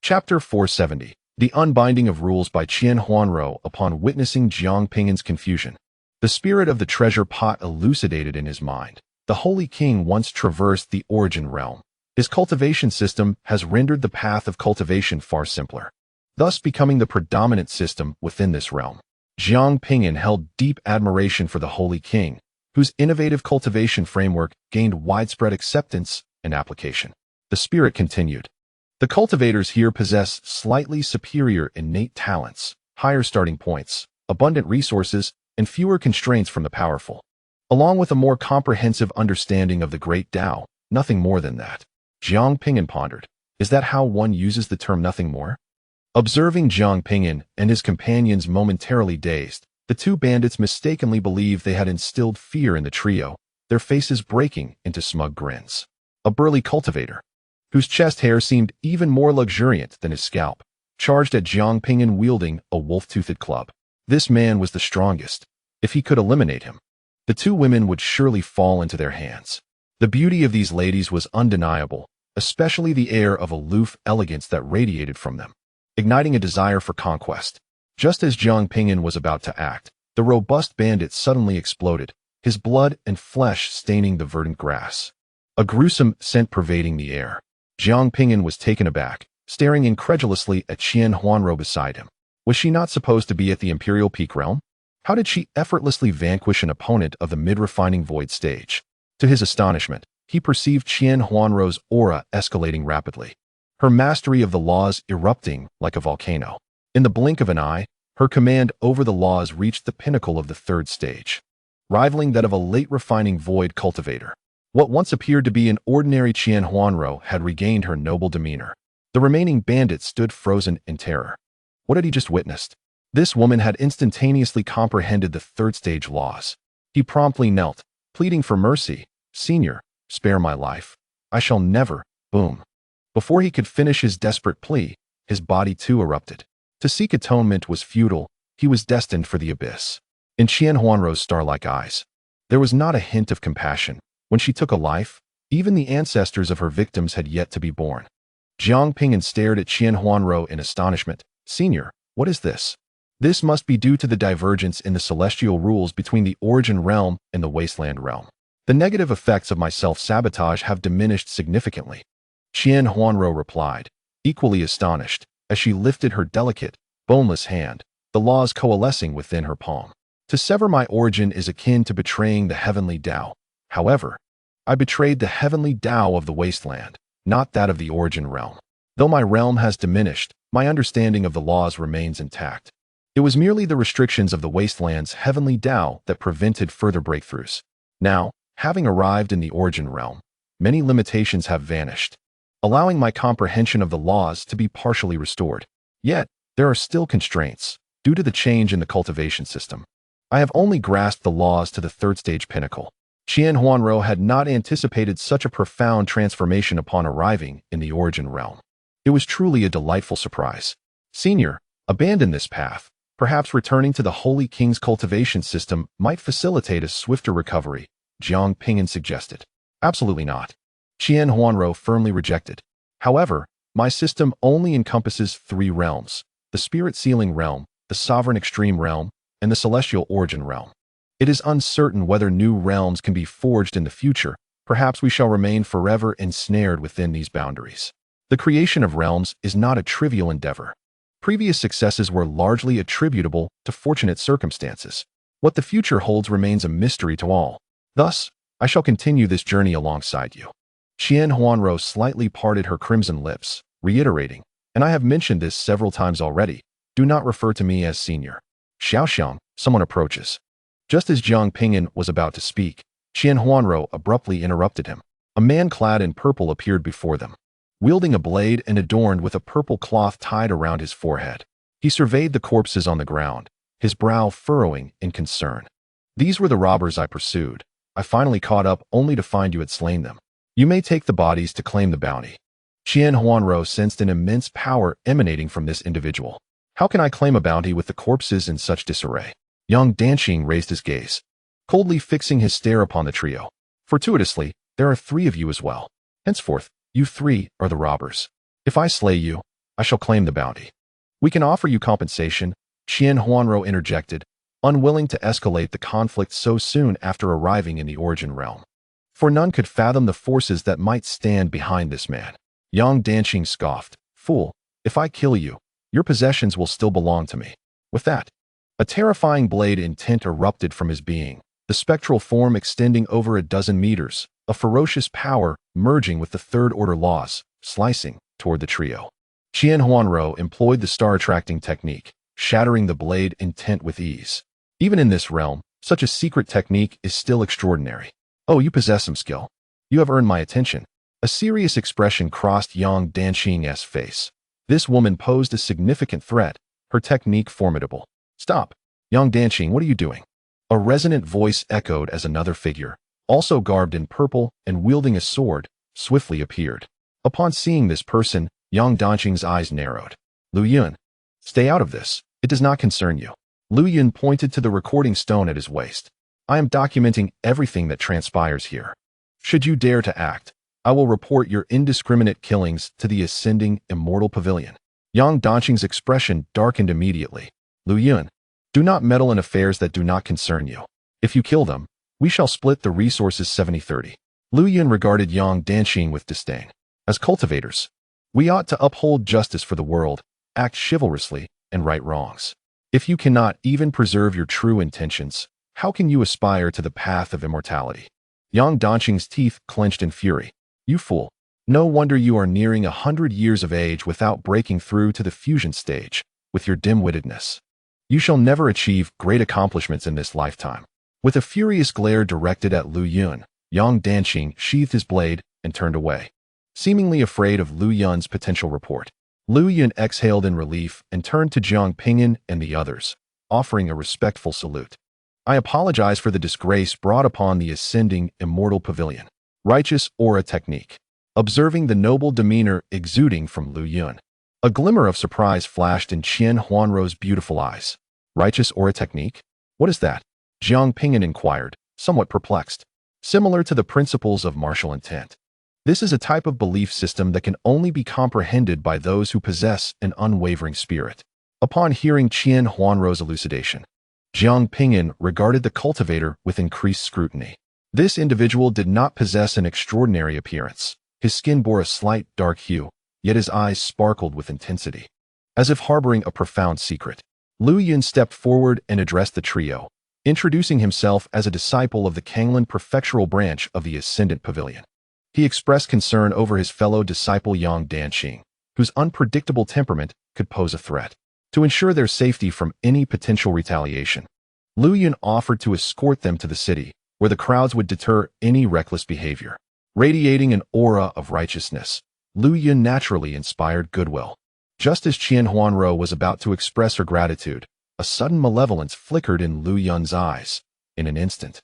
Chapter 470. The Unbinding of Rules by Huanrou. Upon witnessing Jiang Ping'an's confusion, the spirit of the treasure pot elucidated in his mind. The Holy King once traversed the origin realm. His cultivation system has rendered the path of cultivation far simpler, thus becoming the predominant system within this realm. Jiang Ping'an held deep admiration for the Holy King, whose innovative cultivation framework gained widespread acceptance and application. The spirit continued. The cultivators here possess slightly superior innate talents, higher starting points, abundant resources, and fewer constraints from the powerful, along with a more comprehensive understanding of the Great Dao, nothing more than that. Jiang Ping'an pondered. Is that how one uses the term nothing more? Observing Jiang Ping'an and his companions momentarily dazed, the two bandits mistakenly believed they had instilled fear in the trio, their faces breaking into smug grins. A burly cultivator, whose chest hair seemed even more luxuriant than his scalp, charged at Jiang Ping'an wielding a wolf-toothed club. This man was the strongest. If he could eliminate him, the two women would surely fall into their hands. The beauty of these ladies was undeniable, especially the air of aloof elegance that radiated from them, igniting a desire for conquest. Just as Jiang Ping'an was about to act, the robust bandit suddenly exploded, his blood and flesh staining the verdant grass, a gruesome scent pervading the air. Jiang Ping'an was taken aback, staring incredulously at Huanrou beside him. Was she not supposed to be at the Imperial Peak realm? How did she effortlessly vanquish an opponent of the mid-refining void stage? To his astonishment, he perceived Huanrou's aura escalating rapidly, her mastery of the laws erupting like a volcano. In the blink of an eye, her command over the laws reached the pinnacle of the third stage, rivaling that of a late-refining void cultivator. What once appeared to be an ordinary Huanrou had regained her noble demeanor. The remaining bandits stood frozen in terror. What had he just witnessed? This woman had instantaneously comprehended the third stage laws. He promptly knelt, pleading for mercy. "Senior, spare my life. I shall never." Boom. Before he could finish his desperate plea, his body too erupted. To seek atonement was futile. He was destined for the abyss. In Huanrou's star-like eyes, there was not a hint of compassion. When she took a life, even the ancestors of her victims had yet to be born. Jiang Ping'an stared at Huanrou in astonishment. "Senior, what is this?" This must be due to the divergence in the celestial rules between the origin realm and the wasteland realm. The negative effects of my self-sabotage have diminished significantly. Huanrou replied, equally astonished, as she lifted her delicate, boneless hand, the laws coalescing within her palm. To sever my origin is akin to betraying the heavenly Dao. However, I betrayed the heavenly Dao of the wasteland, not that of the origin realm. Though my realm has diminished, my understanding of the laws remains intact. It was merely the restrictions of the wasteland's heavenly Dao that prevented further breakthroughs. Now, having arrived in the origin realm, many limitations have vanished, allowing my comprehension of the laws to be partially restored. Yet, there are still constraints, due to the change in the cultivation system. I have only grasped the laws to the third stage pinnacle. Huanrou had not anticipated such a profound transformation upon arriving in the origin realm. It was truly a delightful surprise. "Senior, abandon this path. Perhaps returning to the Holy King's cultivation system might facilitate a swifter recovery," Jiang Ping'an suggested. "Absolutely not," Huanrou firmly rejected. "However, my system only encompasses 3 realms: the spirit sealing realm, the sovereign extreme realm, and the celestial origin realm. It is uncertain whether new realms can be forged in the future. Perhaps we shall remain forever ensnared within these boundaries. The creation of realms is not a trivial endeavor. Previous successes were largely attributable to fortunate circumstances. What the future holds remains a mystery to all. Thus, I shall continue this journey alongside you." Huanrou slightly parted her crimson lips, reiterating, "And I have mentioned this several times already. Do not refer to me as senior." "Xiaoxiang," someone approaches. Just as Jiang Ping'an was about to speak, Huanrou abruptly interrupted him. A man clad in purple appeared before them, wielding a blade and adorned with a purple cloth tied around his forehead. He surveyed the corpses on the ground, his brow furrowing in concern. "These were the robbers I pursued. I finally caught up only to find you had slain them. You may take the bodies to claim the bounty." Huanrou sensed an immense power emanating from this individual. "How can I claim a bounty with the corpses in such disarray?" Young Danqing raised his gaze, coldly fixing his stare upon the trio. "Fortuitously, there are 3 of you as well. Henceforth, you 3 are the robbers. If I slay you, I shall claim the bounty. We can offer you compensation, Huanrou interjected, unwilling to escalate the conflict so soon after arriving in the origin realm. For none could fathom the forces that might stand behind this man. Yang Danqing scoffed, "Fool, if I kill you, your possessions will still belong to me." With that, a terrifying blade intent erupted from his being, the spectral form extending over a dozen meters, a ferocious power merging with the third-order laws, slicing toward the trio. Huanrou employed the star-attracting technique, shattering the blade intent with ease. Even in this realm, such a secret technique is still extraordinary. "Oh, you possess some skill. You have earned my attention." A serious expression crossed Yang Danqing's face. This woman posed a significant threat, her technique formidable. "Stop! Yang Danqing, what are you doing?" A resonant voice echoed as another figure, also garbed in purple and wielding a sword, swiftly appeared. Upon seeing this person, Yang Danqing's eyes narrowed. "Lu Yun, stay out of this. It does not concern you." Lu Yun pointed to the recording stone at his waist. "I am documenting everything that transpires here. Should you dare to act, I will report your indiscriminate killings to the ascending Immortal Pavilion." Yang Danqing's expression darkened immediately. "Lu Yun, do not meddle in affairs that do not concern you. If you kill them, we shall split the resources 70-30. Lu Yun regarded Yang Danqing with disdain. "As cultivators, we ought to uphold justice for the world, act chivalrously, and right wrongs. If you cannot even preserve your true intentions, how can you aspire to the path of immortality?" Yang Danqing's teeth clenched in fury. "You fool. No wonder you are nearing 100 years of age without breaking through to the fusion stage, with your dim-wittedness. You shall never achieve great accomplishments in this lifetime." With a furious glare directed at Lu Yun, Yang Danqing sheathed his blade and turned away, seemingly afraid of Lu Yun's potential report. Lu Yun exhaled in relief and turned to Jiang Ping'an and the others, offering a respectful salute. "I apologize for the disgrace brought upon the ascending Immortal Pavilion." Righteous aura technique. Observing the noble demeanor exuding from Lu Yun, a glimmer of surprise flashed in Huanrou's beautiful eyes. "Righteous aura technique? What is that?" Jiang Ping'an inquired, somewhat perplexed. "Similar to the principles of martial intent. This is a type of belief system that can only be comprehended by those who possess an unwavering spirit." Upon hearing Huanrou's elucidation, Jiang Ping'an regarded the cultivator with increased scrutiny. This individual did not possess an extraordinary appearance. His skin bore a slight dark hue, yet his eyes sparkled with intensity, as if harboring a profound secret. Lu Yun stepped forward and addressed the trio, introducing himself as a disciple of the Kanglan prefectural branch of the Ascendant Pavilion. He expressed concern over his fellow disciple Yang Danqing, whose unpredictable temperament could pose a threat. To ensure their safety from any potential retaliation, Lu Yun offered to escort them to the city, where the crowds would deter any reckless behavior. Radiating an aura of righteousness, Lu Yun naturally inspired goodwill. Just as Huanrou was about to express her gratitude, a sudden malevolence flickered in Lu Yun's eyes. In an instant,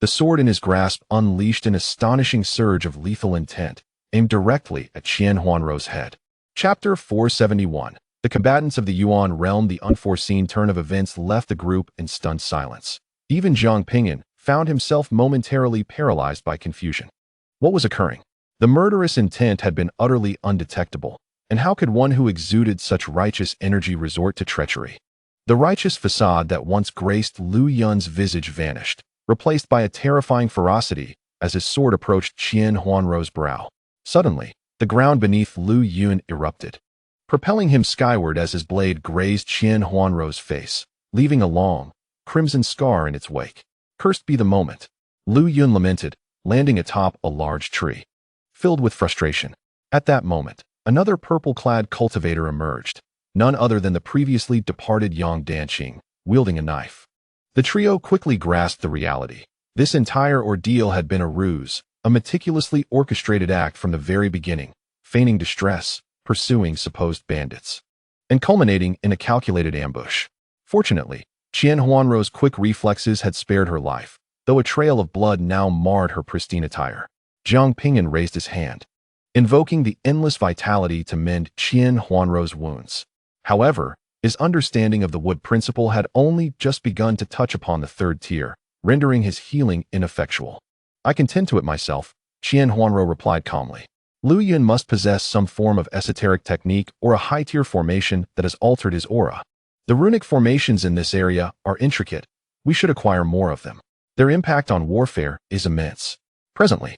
the sword in his grasp unleashed an astonishing surge of lethal intent, aimed directly at Huanrou's head. Chapter 471. The combatants of the Yuan realm. The unforeseen turn of events left the group in stunned silence. Even Jiang Ping'an found himself momentarily paralyzed by confusion. What was occurring? The murderous intent had been utterly undetectable, and how could one who exuded such righteous energy resort to treachery? The righteous facade that once graced Lu Yun's visage vanished, replaced by a terrifying ferocity as his sword approached Huanrou's brow. Suddenly, the ground beneath Lu Yun erupted, propelling him skyward as his blade grazed Huanrou's face, leaving a long, crimson scar in its wake. "Cursed be the moment," Lu Yun lamented, landing atop a large tree. Filled with frustration, at that moment, another purple-clad cultivator emerged, none other than the previously departed Yang Danqing, wielding a knife. The trio quickly grasped the reality. This entire ordeal had been a ruse, a meticulously orchestrated act from the very beginning, feigning distress, pursuing supposed bandits, and culminating in a calculated ambush. Fortunately, Huanrou's quick reflexes had spared her life, though a trail of blood now marred her pristine attire. Jiang Ping'an raised his hand, invoking the endless vitality to mend Huanrou's wounds. However, his understanding of the wood principle had only just begun to touch upon the third tier, rendering his healing ineffectual. "I can tend to it myself," Huanrou replied calmly. Lu Yun must possess some form of esoteric technique or a high-tier formation that has altered his aura. The runic formations in this area are intricate. We should acquire more of them. Their impact on warfare is immense. Presently,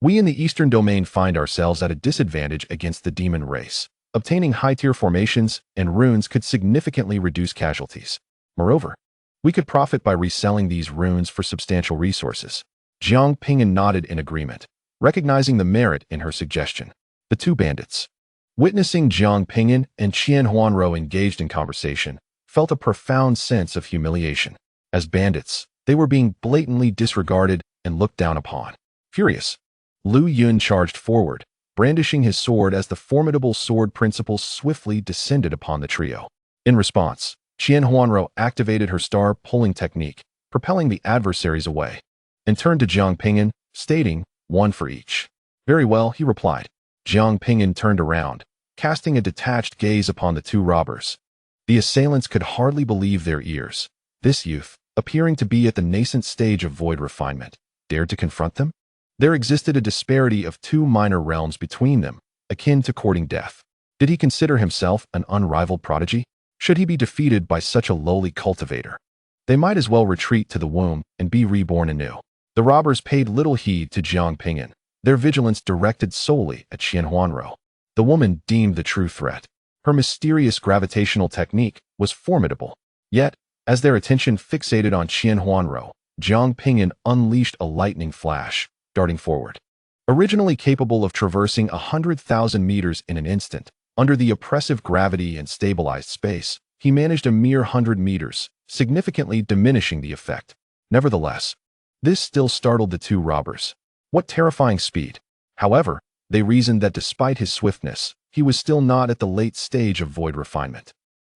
we in the Eastern Domain find ourselves at a disadvantage against the demon race. Obtaining high-tier formations and runes could significantly reduce casualties. Moreover, we could profit by reselling these runes for substantial resources. Jiang Ping'an nodded in agreement, recognizing the merit in her suggestion. The two bandits, witnessing Jiang Ping'an and Huanrou engaged in conversation, felt a profound sense of humiliation. As bandits, they were being blatantly disregarded and looked down upon. Furious, Lu Yun charged forward, brandishing his sword as the formidable sword principle swiftly descended upon the trio. In response, Huanrou activated her star-pulling technique, propelling the adversaries away, and turned to Jiang Ping'an, stating, "One for each." "Very well," he replied. Jiang Ping'an turned around, casting a detached gaze upon the two robbers. The assailants could hardly believe their ears. This youth, appearing to be at the nascent stage of void refinement, dared to confront them? There existed a disparity of two minor realms between them, akin to courting death. Did he consider himself an unrivaled prodigy? Should he be defeated by such a lowly cultivator? They might as well retreat to the womb and be reborn anew. The robbers paid little heed to Jiang Ping'an, their vigilance directed solely at Huanrou. The woman deemed the true threat. Her mysterious gravitational technique was formidable. Yet, as their attention fixated on Huanrou, Jiang Ping'an unleashed a lightning flash, darting forward. Originally capable of traversing 100,000 meters in an instant, under the oppressive gravity and stabilized space, he managed a mere 100 meters, significantly diminishing the effect. Nevertheless, this still startled the two robbers. What terrifying speed! However, they reasoned that despite his swiftness, he was still not at the late stage of void refinement.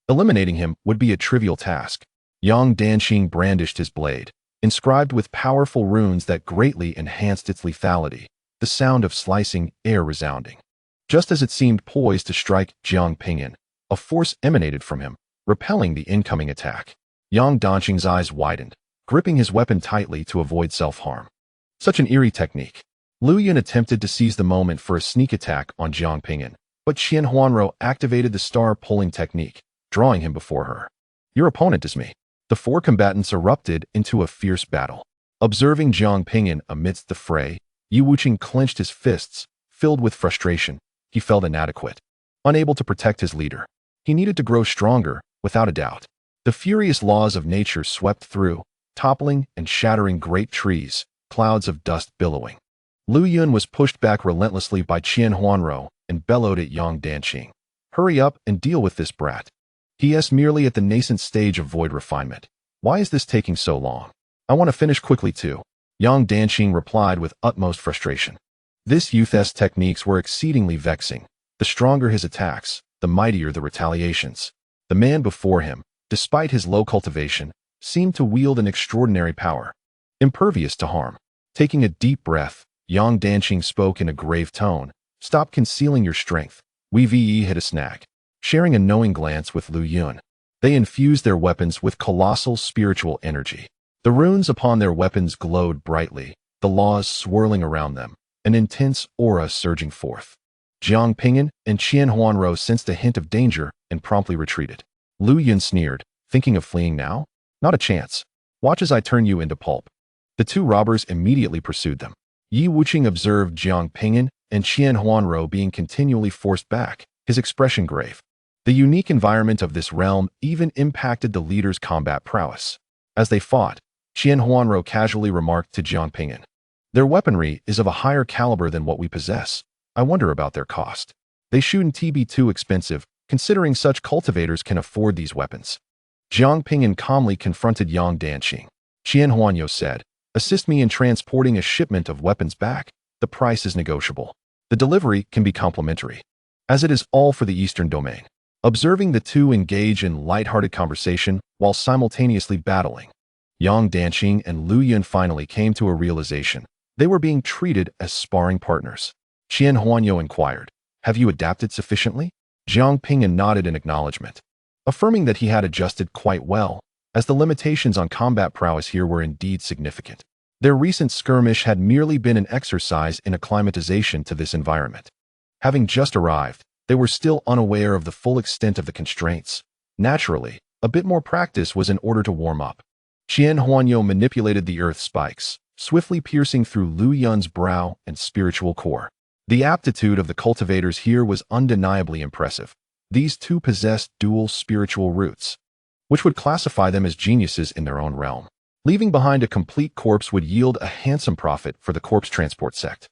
Eliminating him would be a trivial task. Yang Danqing brandished his blade, inscribed with powerful runes that greatly enhanced its lethality, the sound of slicing air resounding. Just as it seemed poised to strike Jiang Ping'an, a force emanated from him, repelling the incoming attack. Yang Danqing's eyes widened, gripping his weapon tightly to avoid self-harm. Such an eerie technique. Lu Yun attempted to seize the moment for a sneak attack on Jiang Ping'an, but Huanrou activated the star-pulling technique, drawing him before her. "Your opponent is me." The four combatants erupted into a fierce battle. Observing Jiang Ping'an amidst the fray, Yi Wuqing clenched his fists, filled with frustration. He felt inadequate, unable to protect his leader. He needed to grow stronger, without a doubt. The furious laws of nature swept through, toppling and shattering great trees, clouds of dust billowing. Lu Yun was pushed back relentlessly by Huanrou and bellowed at Yang Danqing. "Hurry up and deal with this brat. He is merely at the nascent stage of void refinement. Why is this taking so long? I want to finish quickly too." Yang Danqing replied with utmost frustration. This youth's techniques were exceedingly vexing. The stronger his attacks, the mightier the retaliations. The man before him, despite his low cultivation, seemed to wield an extraordinary power, impervious to harm. Taking a deep breath, Yang Danqing spoke in a grave tone. "Stop concealing your strength. We've hit a snag." Sharing a knowing glance with Lu Yun, they infused their weapons with colossal spiritual energy. The runes upon their weapons glowed brightly, the laws swirling around them, an intense aura surging forth. Jiang Ping'an and Huanrou sensed a hint of danger and promptly retreated. Lu Yun sneered, "Thinking of fleeing now? Not a chance. Watch as I turn you into pulp." The two robbers immediately pursued them. Yi Wuqing observed Jiang Ping'an and Huanrou being continually forced back, his expression grave. The unique environment of this realm even impacted the leader's combat prowess. As they fought, Huanrou casually remarked to Jiang Ping'an, "Their weaponry is of a higher caliber than what we possess. I wonder about their cost. They shouldn't be too expensive, considering such cultivators can afford these weapons." Jiang Ping'an calmly confronted Yang Danqing. Huanrou said, "Assist me in transporting a shipment of weapons back. The price is negotiable. The delivery can be complimentary, as it is all for the Eastern Domain." Observing the two engage in light-hearted conversation while simultaneously battling, Yang Danqing and Lu Yun finally came to a realization. They were being treated as sparring partners. Huanrou inquired, "Have you adapted sufficiently?" Jiang Ping'an nodded in acknowledgement, affirming that he had adjusted quite well, as the limitations on combat prowess here were indeed significant. Their recent skirmish had merely been an exercise in acclimatization to this environment. Having just arrived, they were still unaware of the full extent of the constraints. Naturally, a bit more practice was in order to warm up. Qian Huanrou manipulated the earth spikes, swiftly piercing through Lu Yun's brow and spiritual core. The aptitude of the cultivators here was undeniably impressive. These two possessed dual spiritual roots, which would classify them as geniuses in their own realm. Leaving behind a complete corpse would yield a handsome profit for the corpse transport sect.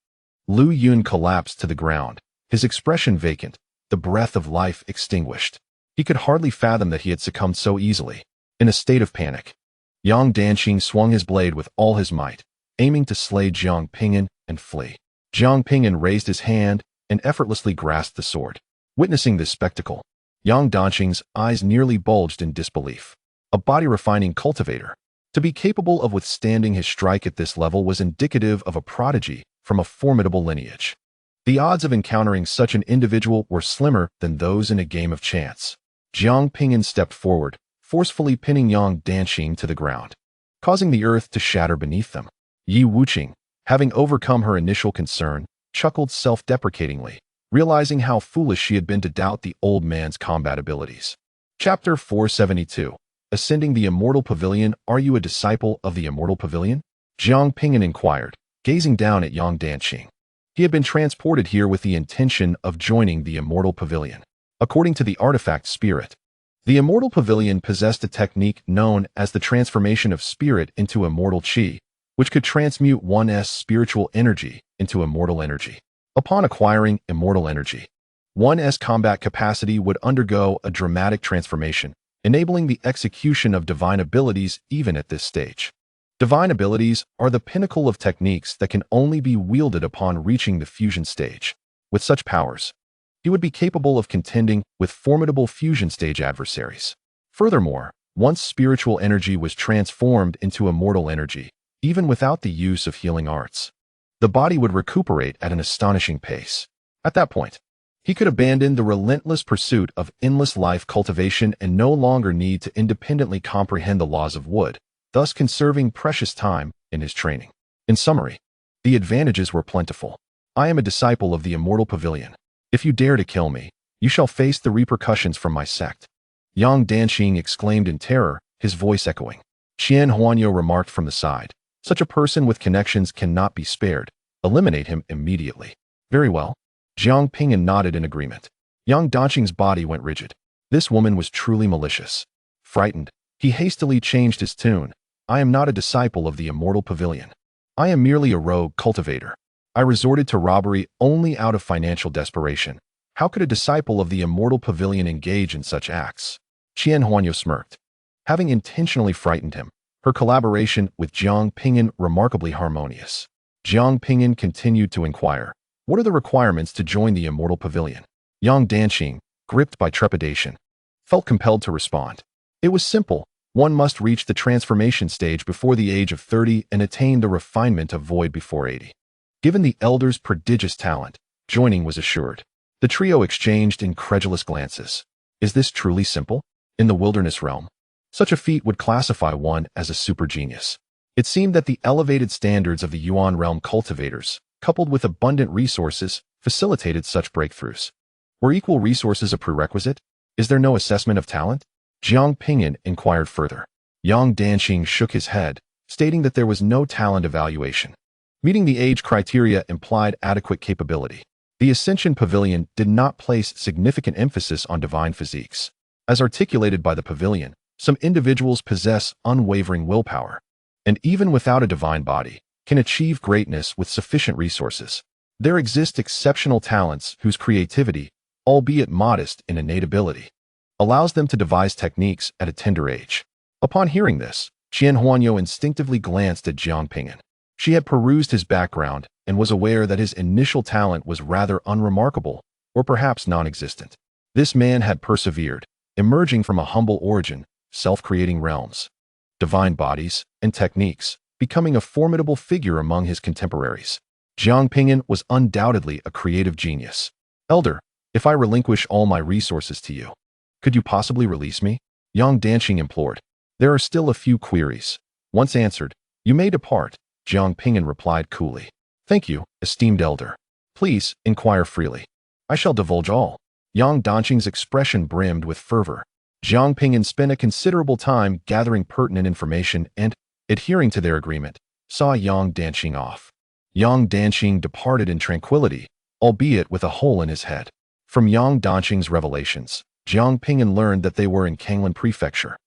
Lu Yun collapsed to the ground, his expression vacant, the breath of life extinguished. He could hardly fathom that he had succumbed so easily. In a state of panic, Yang Danqing swung his blade with all his might, aiming to slay Jiang Ping'an and flee. Jiang Ping'an raised his hand and effortlessly grasped the sword. Witnessing this spectacle, Yang Danqing's eyes nearly bulged in disbelief. A body-refining cultivator. To be capable of withstanding his strike at this level was indicative of a prodigy from a formidable lineage. The odds of encountering such an individual were slimmer than those in a game of chance. Jiang Ping'an stepped forward, forcefully pinning Yang Danqing to the ground, causing the earth to shatter beneath them. Yi Wuqing, having overcome her initial concern, chuckled self-deprecatingly, realizing how foolish she had been to doubt the old man's combat abilities. Chapter 472. Ascending the Immortal Pavilion. Are you a disciple of the Immortal Pavilion? Jiang Ping'an inquired, gazing down at Yang Danqing. He had been transported here with the intention of joining the Immortal Pavilion. According to the artifact spirit, the Immortal Pavilion possessed a technique known as the transformation of spirit into immortal qi, which could transmute one's spiritual energy into immortal energy. Upon acquiring immortal energy, one's combat capacity would undergo a dramatic transformation, enabling the execution of divine abilities even at this stage. Divine abilities are the pinnacle of techniques that can only be wielded upon reaching the fusion stage. With such powers, he would be capable of contending with formidable fusion stage adversaries. Furthermore, once spiritual energy was transformed into immortal energy, even without the use of healing arts, the body would recuperate at an astonishing pace. At that point, he could abandon the relentless pursuit of endless life cultivation and no longer need to independently comprehend the laws of wood, thus conserving precious time in his training. In summary, the advantages were plentiful. I am a disciple of the Immortal Pavilion. If you dare to kill me, you shall face the repercussions from my sect. Yang Danqing exclaimed in terror, his voice echoing. Qian Huanrou remarked from the side, such a person with connections cannot be spared. Eliminate him immediately. Very well. Jiang Ping'an nodded in agreement. Yang Danqing's body went rigid. This woman was truly malicious. Frightened, he hastily changed his tune. I am not a disciple of the Immortal Pavilion. I am merely a rogue cultivator. I resorted to robbery only out of financial desperation. How could a disciple of the Immortal Pavilion engage in such acts? Qian Huanrou smirked. Having intentionally frightened him, her collaboration with Jiang Ping'an remarkably harmonious. Jiang Ping'an continued to inquire, what are the requirements to join the Immortal Pavilion? Yang Danqing, gripped by trepidation, felt compelled to respond. It was simple. One must reach the transformation stage before the age of 30 and attain the refinement of void before 80. Given the elder's prodigious talent, joining was assured. The trio exchanged incredulous glances. Is this truly simple? In the wilderness realm, such a feat would classify one as a super genius. It seemed that the elevated standards of the Yuan realm cultivators, coupled with abundant resources, facilitated such breakthroughs. Were equal resources a prerequisite? Is there no assessment of talent? Jiang Ping'an inquired further. Yang Danqing shook his head, stating that there was no talent evaluation. Meeting the age criteria implied adequate capability. The Ascension Pavilion did not place significant emphasis on divine physiques. As articulated by the pavilion, some individuals possess unwavering willpower, and even without a divine body, can achieve greatness with sufficient resources. There exist exceptional talents whose creativity, albeit modest in innate ability, allows them to devise techniques at a tender age. Upon hearing this, Qian Huanrou instinctively glanced at Jiang Ping'an. She had perused his background and was aware that his initial talent was rather unremarkable, or perhaps non-existent. This man had persevered, emerging from a humble origin, self-creating realms, divine bodies, and techniques, becoming a formidable figure among his contemporaries. Jiang Ping'an was undoubtedly a creative genius. Elder, if I relinquish all my resources to you, could you possibly release me? Yang Danqing implored. There are still a few queries. Once answered, you may depart, Jiang Ping'an replied coolly. Thank you, esteemed elder. Please, inquire freely. I shall divulge all. Yang Danqing's expression brimmed with fervor. Jiang Ping'an spent a considerable time gathering pertinent information and, adhering to their agreement, saw Yang Danqing off. Yang Danqing departed in tranquility, albeit with a hole in his head. From Yang Danqing's revelations, Jiang Ping'an learned that they were in Kanglan Prefecture,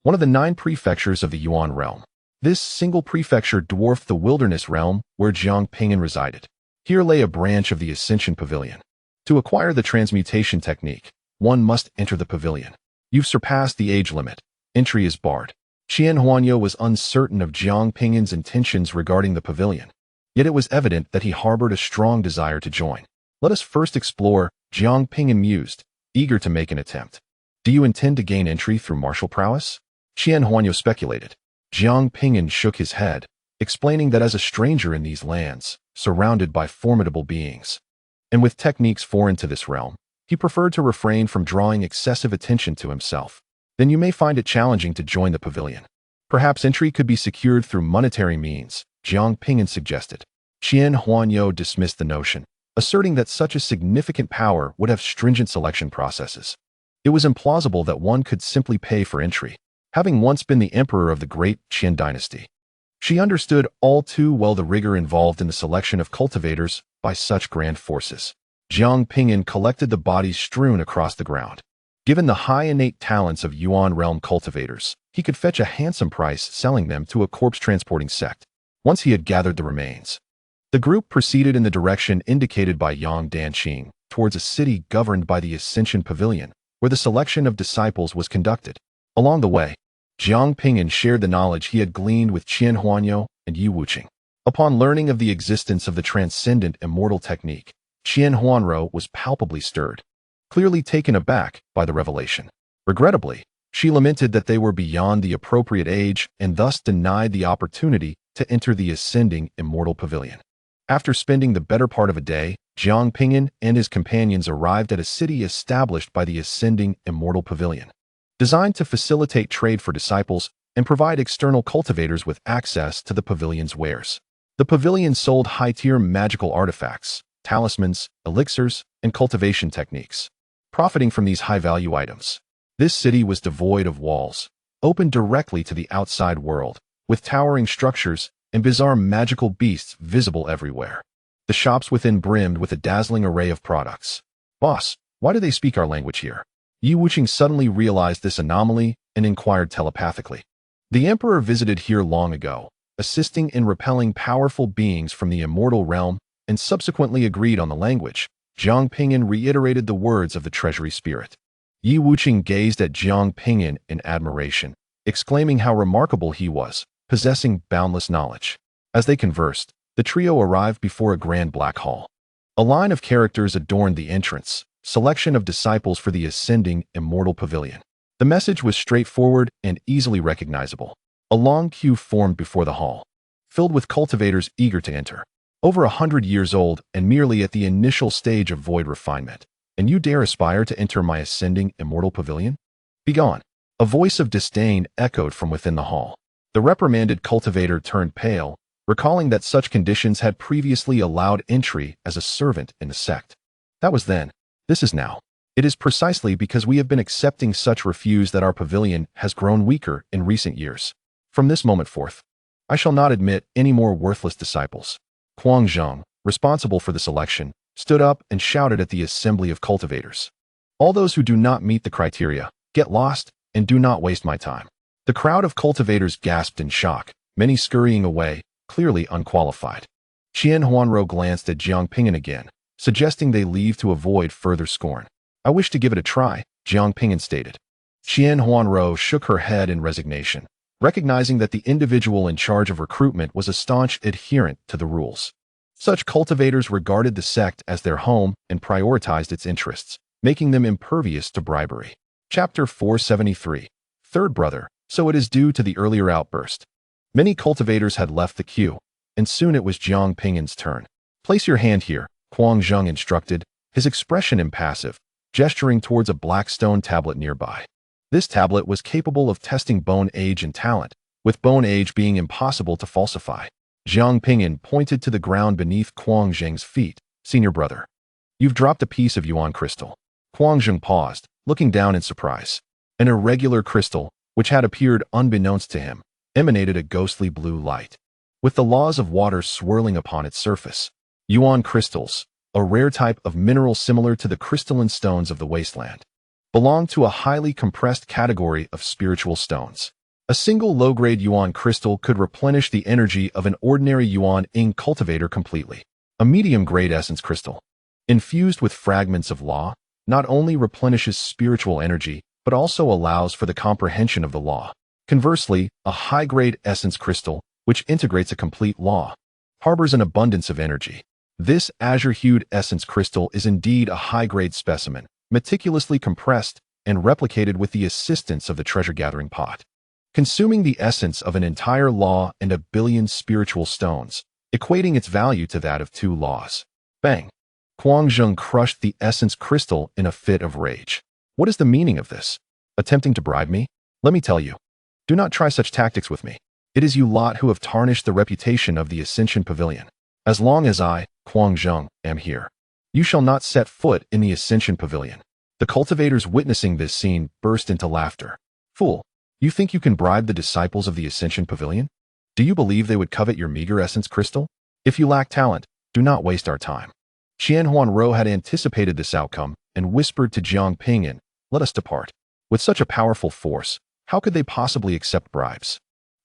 one of the 9 prefectures of the Yuan realm. This single prefecture dwarfed the wilderness realm where Jiang Ping'an resided. Here lay a branch of the Ascension Pavilion. To acquire the transmutation technique, one must enter the pavilion. You've surpassed the age limit. Entry is barred. Qian Huanrou was uncertain of Jiang Ping'an's intentions regarding the pavilion, yet it was evident that he harbored a strong desire to join. Let us first explore, Jiang Ping'an mused, eager to make an attempt. Do you intend to gain entry through martial prowess? Qian Huanrou speculated. Jiang Ping'an shook his head, explaining that as a stranger in these lands, surrounded by formidable beings, and with techniques foreign to this realm, he preferred to refrain from drawing excessive attention to himself. Then you may find it challenging to join the pavilion. Perhaps entry could be secured through monetary means, Jiang Ping'an suggested. Qian Huanrou dismissed the notion, asserting that such a significant power would have stringent selection processes. It was implausible that one could simply pay for entry, having once been the emperor of the great Qian dynasty. She understood all too well the rigor involved in the selection of cultivators by such grand forces. Jiang Ping'an collected the bodies strewn across the ground. Given the high innate talents of Yuan realm cultivators, he could fetch a handsome price selling them to a corpse-transporting sect. Once he had gathered the remains, the group proceeded in the direction indicated by Yang Danqing, towards a city governed by the Ascension Pavilion, where the selection of disciples was conducted. Along the way, Jiang Ping'an shared the knowledge he had gleaned with Qian Huanrou and Yi Wuqing. Upon learning of the existence of the transcendent immortal technique, Qian Huanrou was palpably stirred, clearly taken aback by the revelation. Regrettably, she lamented that they were beyond the appropriate age and thus denied the opportunity to enter the ascending immortal pavilion. After spending the better part of a day, Jiang Ping'an and his companions arrived at a city established by the ascending immortal pavilion, designed to facilitate trade for disciples and provide external cultivators with access to the pavilion's wares. The pavilion sold high-tier magical artifacts, talismans, elixirs, and cultivation techniques. Profiting from these high-value items, this city was devoid of walls, open directly to the outside world, with towering structures and bizarre magical beasts visible everywhere. The shops within brimmed with a dazzling array of products. Boss, why do they speak our language here? Yi Wuqing suddenly realized this anomaly and inquired telepathically. The emperor visited here long ago, assisting in repelling powerful beings from the immortal realm, and subsequently agreed on the language. Jiang Ping'an reiterated the words of the treasury spirit. Yi Wuqing gazed at Jiang Ping'an in admiration, exclaiming how remarkable he was, possessing boundless knowledge. As they conversed, the trio arrived before a grand black hall. A line of characters adorned the entrance, selection of disciples for the ascending immortal pavilion. The message was straightforward and easily recognizable. A long queue formed before the hall, filled with cultivators eager to enter. Over 100 years old and merely at the initial stage of void refinement, and you dare aspire to enter my ascending immortal pavilion? Begone! A voice of disdain echoed from within the hall. The reprimanded cultivator turned pale, recalling that such conditions had previously allowed entry as a servant in the sect. That was then. This is now. It is precisely because we have been accepting such refuse that our pavilion has grown weaker in recent years. From this moment forth, I shall not admit any more worthless disciples. Kuang Zheng, responsible for the selection, stood up and shouted at the assembly of cultivators. All those who do not meet the criteria, get lost, and do not waste my time. The crowd of cultivators gasped in shock, many scurrying away, clearly unqualified. Qian Huanrou glanced at Jiang Ping'an again, suggesting they leave to avoid further scorn. I wish to give it a try, Jiang Ping'an stated. Qian Huanrou shook her head in resignation, recognizing that the individual in charge of recruitment was a staunch adherent to the rules. Such cultivators regarded the sect as their home and prioritized its interests, making them impervious to bribery. Chapter 473. Third brother, so it is due to the earlier outburst. Many cultivators had left the queue, and soon it was Jiang Ping'an's turn. Place your hand here, Kuang Zheng instructed, his expression impassive, gesturing towards a black stone tablet nearby. This tablet was capable of testing bone age and talent, with bone age being impossible to falsify. Jiang Ping'an pointed to the ground beneath Kuang Zheng's feet. Senior brother, You've dropped a piece of Yuan crystal. Huanrou paused, looking down in surprise. An irregular crystal, which had appeared unbeknownst to him, emanated a ghostly blue light, with the laws of water swirling upon its surface. Yuan crystals, a rare type of mineral similar to the crystalline stones of the wasteland, belong to a highly compressed category of spiritual stones. A single low-grade Yuan crystal could replenish the energy of an ordinary Yuan cultivator completely. A medium-grade essence crystal, infused with fragments of law, not only replenishes spiritual energy, but also allows for the comprehension of the law. Conversely, a high-grade essence crystal, which integrates a complete law, harbors an abundance of energy. This azure-hued essence crystal is indeed a high-grade specimen, meticulously compressed and replicated with the assistance of the treasure-gathering pot, consuming the essence of an entire law and a billion spiritual stones, equating its value to that of 2 laws. Bang! Huanrou crushed the essence crystal in a fit of rage. What is the meaning of this? Attempting to bribe me? Let me tell you. Do not try such tactics with me. It is you lot who have tarnished the reputation of the Ascension Pavilion. As long as I, Huanrou, am here, you shall not set foot in the Ascension Pavilion. The cultivators witnessing this scene burst into laughter. Fool, you think you can bribe the disciples of the Ascension Pavilion? Do you believe they would covet your meager essence crystal? If you lack talent, do not waste our time. Huanrou had anticipated this outcome and whispered to Jiang Ping'an, let us depart. With such a powerful force, how could they possibly accept bribes?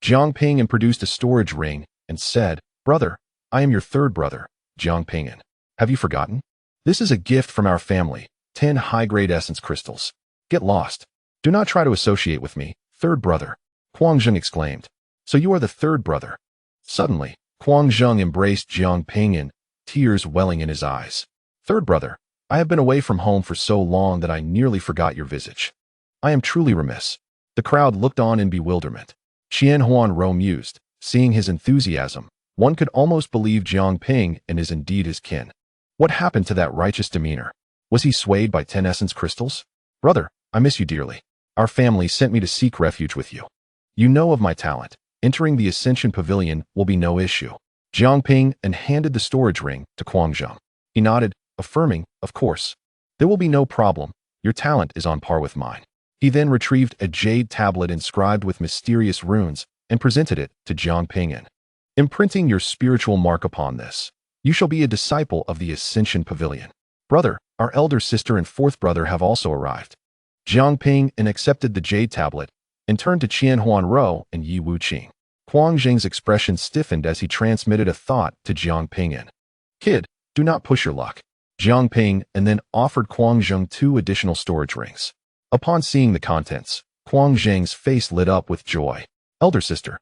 Jiang Ping'an produced a storage ring and said, Brother, I am your third brother, Jiang Ping'an. Have you forgotten? This is a gift from our family, 10 high-grade essence crystals. Get lost. Do not try to associate with me, third brother. Huanrou exclaimed. So you are the third brother. Suddenly, Huanrou embraced Jiang Ping'an, tears welling in his eyes. Third brother, I have been away from home for so long that I nearly forgot your visage. I am truly remiss. The crowd looked on in bewilderment. Huanrou mused, seeing his enthusiasm. One could almost believe Jiang Ping'an is indeed his kin. What happened to that righteous demeanor? Was he swayed by 10 essence crystals? Brother, I miss you dearly. Our family sent me to seek refuge with you. You know of my talent. Entering the Ascension Pavilion will be no issue. Jiang Ping'an handed the storage ring to Huanrou. He nodded, affirming, of course. There will be no problem. Your talent is on par with mine. He then retrieved a jade tablet inscribed with mysterious runes and presented it to Jiang Ping'an. Imprinting your spiritual mark upon this, you shall be a disciple of the Ascension Pavilion. Brother, our elder sister and fourth brother have also arrived. Jiang Ping'an accepted the jade tablet and turned to Huanrou and Yi Wuqing. Huanrou's expression stiffened as he transmitted a thought to Jiang Ping'an. Kid, do not push your luck. Jiang Ping'an then offered Huanrou 2 additional storage rings. Upon seeing the contents, Huanrou's face lit up with joy. Elder sister,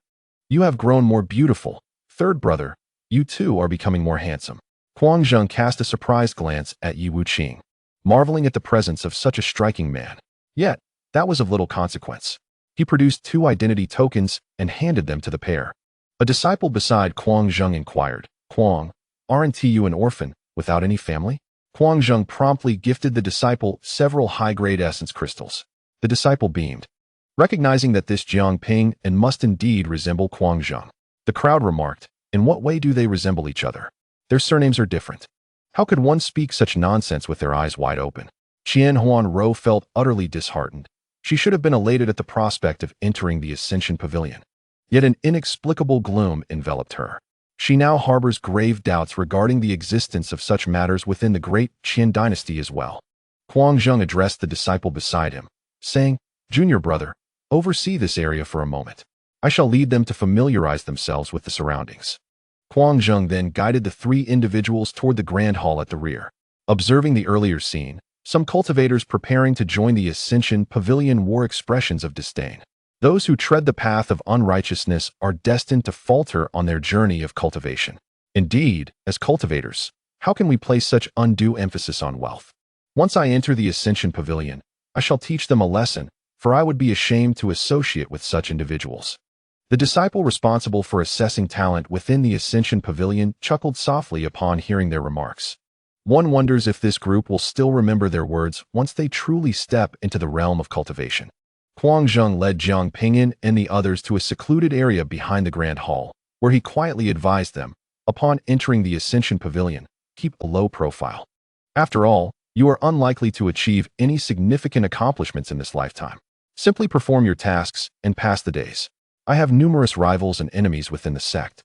you have grown more beautiful. Third brother, you too are becoming more handsome. Huanrou cast a surprised glance at Yi Wuqing, marveling at the presence of such a striking man. Yet, that was of little consequence. He produced 2 identity tokens and handed them to the pair. A disciple beside Huanrou inquired, Huang, aren't you an orphan, without any family? Huanrou promptly gifted the disciple several high-grade essence crystals. The disciple beamed, recognizing that this Jiang Ping'an must indeed resemble Huanrou. The crowd remarked, in what way do they resemble each other? Their surnames are different. How could one speak such nonsense with their eyes wide open? Huanrou felt utterly disheartened. She should have been elated at the prospect of entering the Ascension Pavilion. Yet an inexplicable gloom enveloped her. She now harbors grave doubts regarding the existence of such matters within the great Qian dynasty as well. Huanrou addressed the disciple beside him, saying, Junior brother, oversee this area for a moment. I shall lead them to familiarize themselves with the surroundings. Huanrou then guided the 3 individuals toward the grand hall at the rear. Observing the earlier scene, some cultivators preparing to join the Ascension Pavilion wore expressions of disdain. Those who tread the path of unrighteousness are destined to falter on their journey of cultivation. Indeed, as cultivators, how can we place such undue emphasis on wealth? Once I enter the Ascension Pavilion, I shall teach them a lesson, for I would be ashamed to associate with such individuals. The disciple responsible for assessing talent within the Ascension Pavilion chuckled softly upon hearing their remarks. One wonders if this group will still remember their words once they truly step into the realm of cultivation. Huanrou led Jiang Ping'an and the others to a secluded area behind the grand hall, where he quietly advised them, upon entering the Ascension Pavilion, keep a low profile. After all, you are unlikely to achieve any significant accomplishments in this lifetime. Simply perform your tasks and pass the days. I have numerous rivals and enemies within the sect.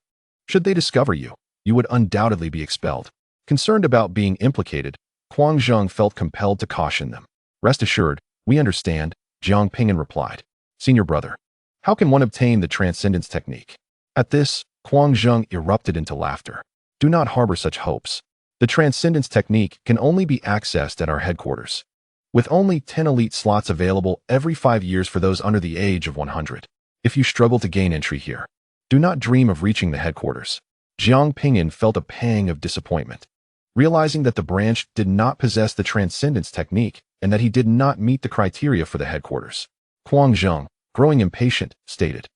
Should they discover you, you would undoubtedly be expelled. Concerned about being implicated, Huang Zheng felt compelled to caution them. Rest assured, we understand, Jiang Ping'an replied. Senior brother, how can one obtain the transcendence technique? At this, Huang Zheng erupted into laughter. Do not harbor such hopes. The transcendence technique can only be accessed at our headquarters, with only 10 elite slots available every 5 years for those under the age of 100. If you struggle to gain entry here, do not dream of reaching the headquarters. Jiang Ping'an felt a pang of disappointment, realizing that the branch did not possess the transcendence technique and that he did not meet the criteria for the headquarters. Huang Zheng, growing impatient, stated,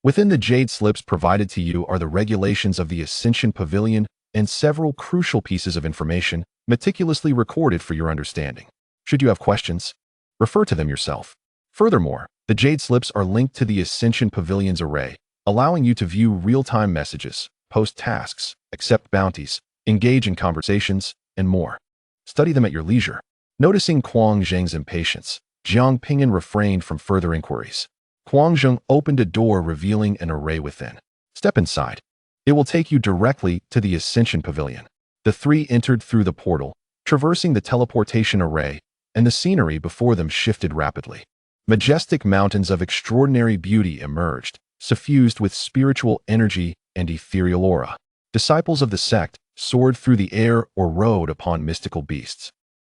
within the jade slips provided to you are the regulations of the Ascension Pavilion and several crucial pieces of information meticulously recorded for your understanding. Should you have questions, refer to them yourself. Furthermore, the jade slips are linked to the Ascension Pavilion's array, allowing you to view real-time messages, post tasks, accept bounties, engage in conversations, and more. Study them at your leisure. Noticing Huang Zheng's impatience, Jiang Ping'an refrained from further inquiries. Huang Zheng opened a door revealing an array within. Step inside. It will take you directly to the Ascension Pavilion. The three entered through the portal, traversing the teleportation array, and the scenery before them shifted rapidly. Majestic mountains of extraordinary beauty emerged, suffused with spiritual energy and ethereal aura. Disciples of the sect soared through the air or rode upon mystical beasts,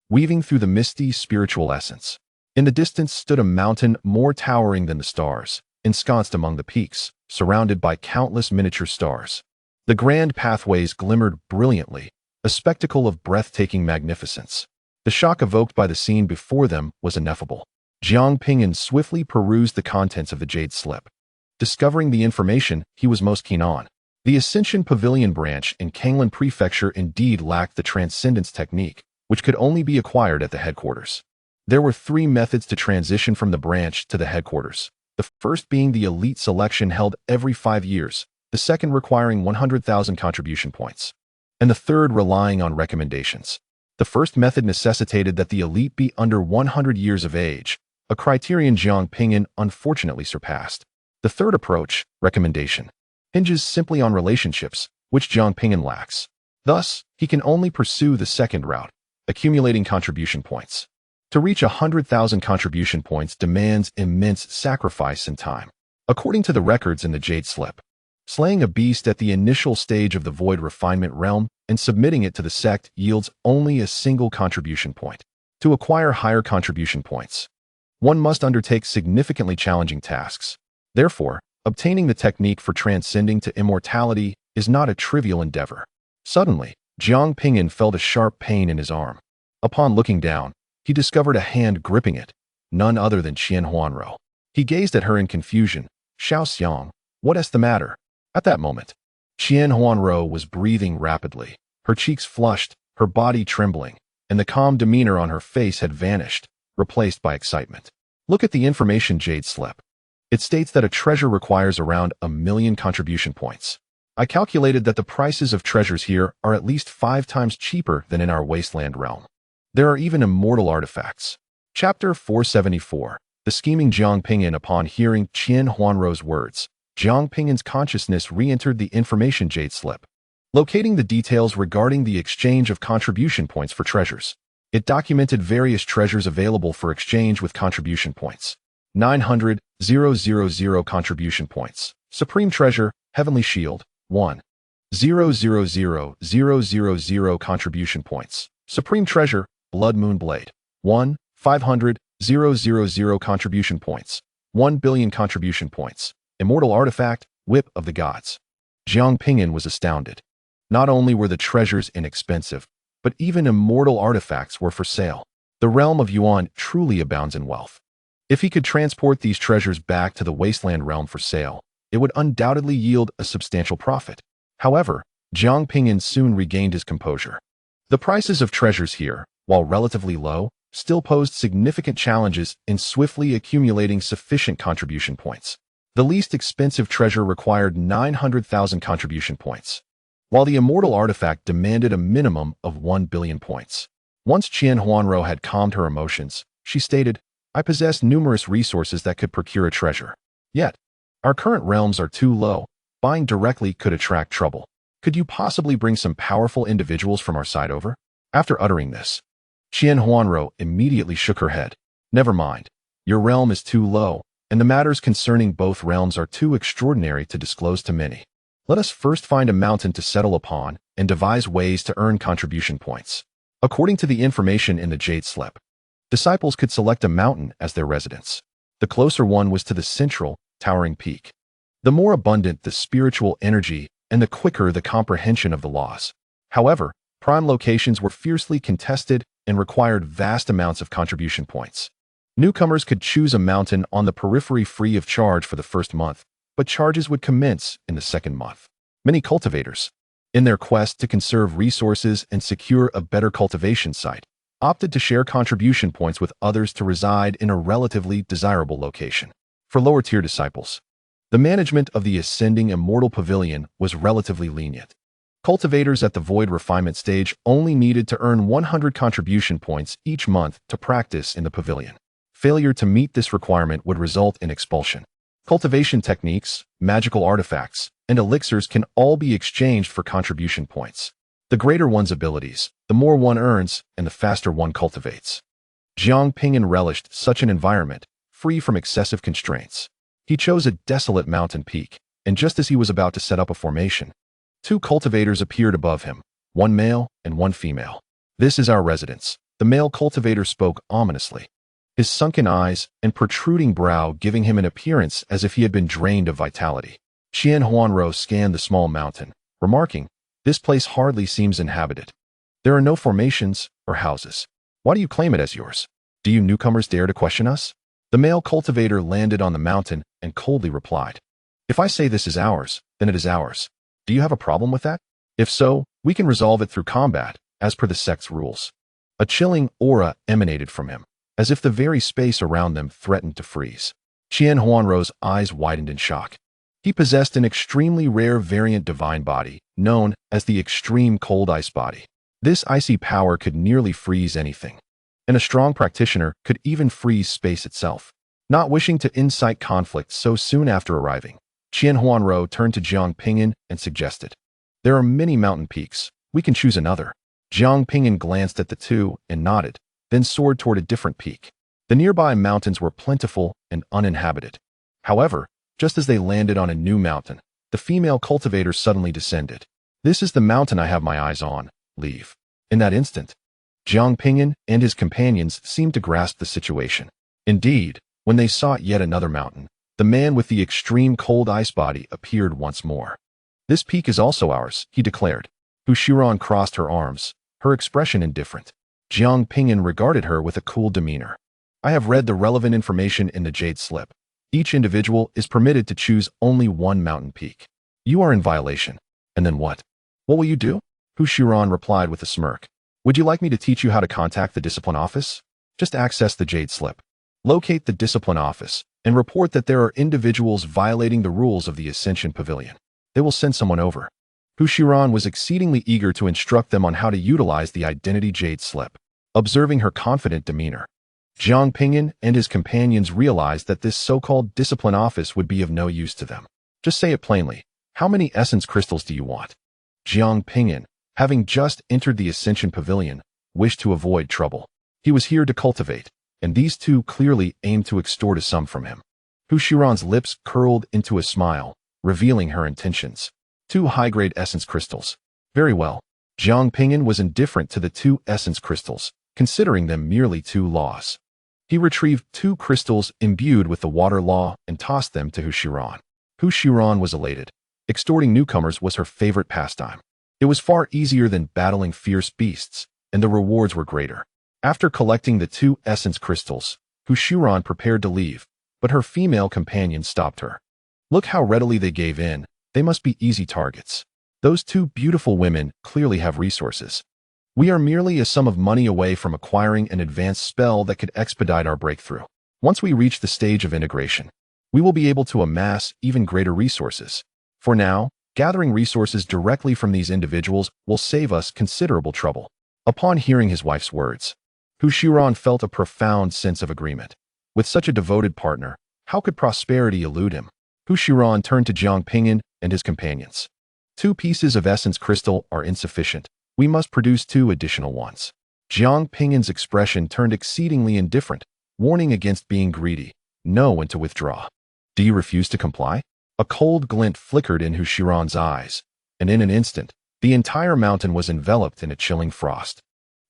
weaving through the misty spiritual essence. In the distance stood a mountain more towering than the stars, ensconced among the peaks, surrounded by countless miniature stars. The grand pathways glimmered brilliantly, a spectacle of breathtaking magnificence. The shock evoked by the scene before them was ineffable. Jiang Ping'an swiftly perused the contents of the jade slip, discovering the information he was most keen on. The Ascension Pavilion branch in Kanglan Prefecture indeed lacked the transcendence technique, which could only be acquired at the headquarters. There were 3 methods to transition from the branch to the headquarters. The first being the elite selection held every 5 years, the second requiring 100,000 contribution points, and the third relying on recommendations. The first method necessitated that the elite be under 100 years of age, a criterion Jiang Ping'an unfortunately surpassed. The third approach, recommendation, hinges simply on relationships, which Jiang Ping'an lacks. Thus, he can only pursue the second route, accumulating contribution points. To reach 100,000 contribution points demands immense sacrifice and time. According to the records in the jade slip, slaying a beast at the initial stage of the void refinement realm and submitting it to the sect yields only a single contribution point. To acquire higher contribution points, one must undertake significantly challenging tasks. Therefore, obtaining the technique for transcending to immortality is not a trivial endeavor. Suddenly, Jiang Ping'an felt a sharp pain in his arm. Upon looking down, he discovered a hand gripping it, none other than Qian Huanrou. He gazed at her in confusion. Xiao Xiang, what is the matter? At that moment, Qian Huanrou was breathing rapidly, her cheeks flushed, her body trembling, and the calm demeanor on her face had vanished, replaced by excitement. Look at the information jade slip. It states that a treasure requires around 1,000,000 contribution points. I calculated that the prices of treasures here are at least 5 times cheaper than in our wasteland realm. There are even immortal artifacts. Chapter 474. The scheming Jiang Ping'an. Upon hearing Qian Huanrou's words, Jiang Ping'an's consciousness re-entered the information jade slip, locating the details regarding the exchange of contribution points for treasures. It documented various treasures available for exchange with contribution points. 900,000 contribution points. Supreme Treasure, Heavenly Shield, 1,000,000 contribution points. Supreme Treasure, Blood Moon Blade, 1,500,000 contribution points. 1,000,000,000 contribution points. Immortal Artifact, Whip of the Gods. Jiang Ping'an was astounded. Not only were the treasures inexpensive, but even immortal artifacts were for sale. The realm of Yuan truly abounds in wealth. If he could transport these treasures back to the wasteland realm for sale, it would undoubtedly yield a substantial profit. However, Jiang Ping'an soon regained his composure. The prices of treasures here, while relatively low, still posed significant challenges in swiftly accumulating sufficient contribution points. The least expensive treasure required 900,000 contribution points, while the immortal artifact demanded a minimum of 1,000,000,000 points. Once Qian Huanrou had calmed her emotions, she stated, I possess numerous resources that could procure a treasure. Yet, our current realms are too low. Buying directly could attract trouble. Could you possibly bring some powerful individuals from our side over? After uttering this, Qian Huanrou immediately shook her head. Never mind. Your realm is too low, and the matters concerning both realms are too extraordinary to disclose to many. Let us first find a mountain to settle upon and devise ways to earn contribution points. According to the information in the Jade Slip, disciples could select a mountain as their residence. The closer one was to the central, towering peak. The more abundant the spiritual energy and the quicker the comprehension of the laws. However, prime locations were fiercely contested and required vast amounts of contribution points. Newcomers could choose a mountain on the periphery free of charge for the first month, but charges would commence in the second month. Many cultivators, in their quest to conserve resources and secure a better cultivation site, opted to share contribution points with others to reside in a relatively desirable location. For lower-tier disciples, the management of the ascending Immortal Pavilion was relatively lenient. Cultivators at the Void Refinement stage only needed to earn 100 contribution points each month to practice in the pavilion. Failure to meet this requirement would result in expulsion. Cultivation techniques, magical artifacts, and elixirs can all be exchanged for contribution points. The greater one's abilities, the more one earns, and the faster one cultivates. Jiang Ping'an relished such an environment, free from excessive constraints. He chose a desolate mountain peak, and just as he was about to set up a formation, two cultivators appeared above him, one male and one female. This is our residence, the male cultivator spoke ominously, his sunken eyes and protruding brow giving him an appearance as if he had been drained of vitality. Qian Huanrou scanned the small mountain, remarking, this place hardly seems inhabited. There are no formations or houses. Why do you claim it as yours? Do you newcomers dare to question us? The male cultivator landed on the mountain and coldly replied, if I say this is ours, then it is ours. Do you have a problem with that? If so, we can resolve it through combat, as per the sect's rules. A chilling aura emanated from him, as if the very space around them threatened to freeze. Qian Huanrou's eyes widened in shock. He possessed an extremely rare variant divine body, known as the Extreme Cold Ice Body. This icy power could nearly freeze anything, and a strong practitioner could even freeze space itself. Not wishing to incite conflict so soon after arriving, Qian Huanrou turned to Jiang Ping'an and suggested, there are many mountain peaks. We can choose another. Jiang Ping'an glanced at the two and nodded, then soared toward a different peak. The nearby mountains were plentiful and uninhabited. However, just as they landed on a new mountain, the female cultivator suddenly descended. This is the mountain I have my eyes on. Leave. In that instant, Jiang Ping'an and his companions seemed to grasp the situation. Indeed, when they sought yet another mountain, the man with the extreme cold ice body appeared once more. This peak is also ours, he declared. Huanrou crossed her arms, her expression indifferent. Jiang Ping'an regarded her with a cool demeanor. I have read the relevant information in the Jade Slip. Each individual is permitted to choose only one mountain peak. You are in violation. And then what? What will you do? Huanrou replied with a smirk. Would you like me to teach you how to contact the discipline office? Just access the Jade Slip. Locate the discipline office and report that there are individuals violating the rules of the Ascension Pavilion. They will send someone over. Huanrou was exceedingly eager to instruct them on how to utilize the Identity Jade Slip. Observing her confident demeanor, Jiang Ping'an and his companions realized that this so-called discipline office would be of no use to them. Just say it plainly. How many essence crystals do you want? Jiang Ping'an, having just entered the Ascension Pavilion, wished to avoid trouble. He was here to cultivate, and these two clearly aimed to extort a sum from him. Huanrou's lips curled into a smile, revealing her intentions. 2 high-grade essence crystals. Very well. Jiang Ping'an was indifferent to the 2 essence crystals, considering them merely 2 laws. He retrieved 2 crystals imbued with the water law and tossed them to Huanrou. Huanrou was elated. Extorting newcomers was her favorite pastime. It was far easier than battling fierce beasts, and the rewards were greater. After collecting the 2 essence crystals, Huanrou prepared to leave, but her female companion stopped her. Look how readily they gave in. They must be easy targets. Those 2 beautiful women clearly have resources. We are merely a sum of money away from acquiring an advanced spell that could expedite our breakthrough. Once we reach the stage of integration, we will be able to amass even greater resources. For now, gathering resources directly from these individuals will save us considerable trouble. Upon hearing his wife's words, Hu Shiran felt a profound sense of agreement. With such a devoted partner, how could prosperity elude him? Hu Shiran turned to Jiang Ping'an and his companions. 2 pieces of essence crystal are insufficient. We must produce 2 additional ones. Jiang Ping'an's expression turned exceedingly indifferent, warning against being greedy, know when to withdraw. Do you refuse to comply? A cold glint flickered in Hu Shiran's eyes, and in an instant, the entire mountain was enveloped in a chilling frost,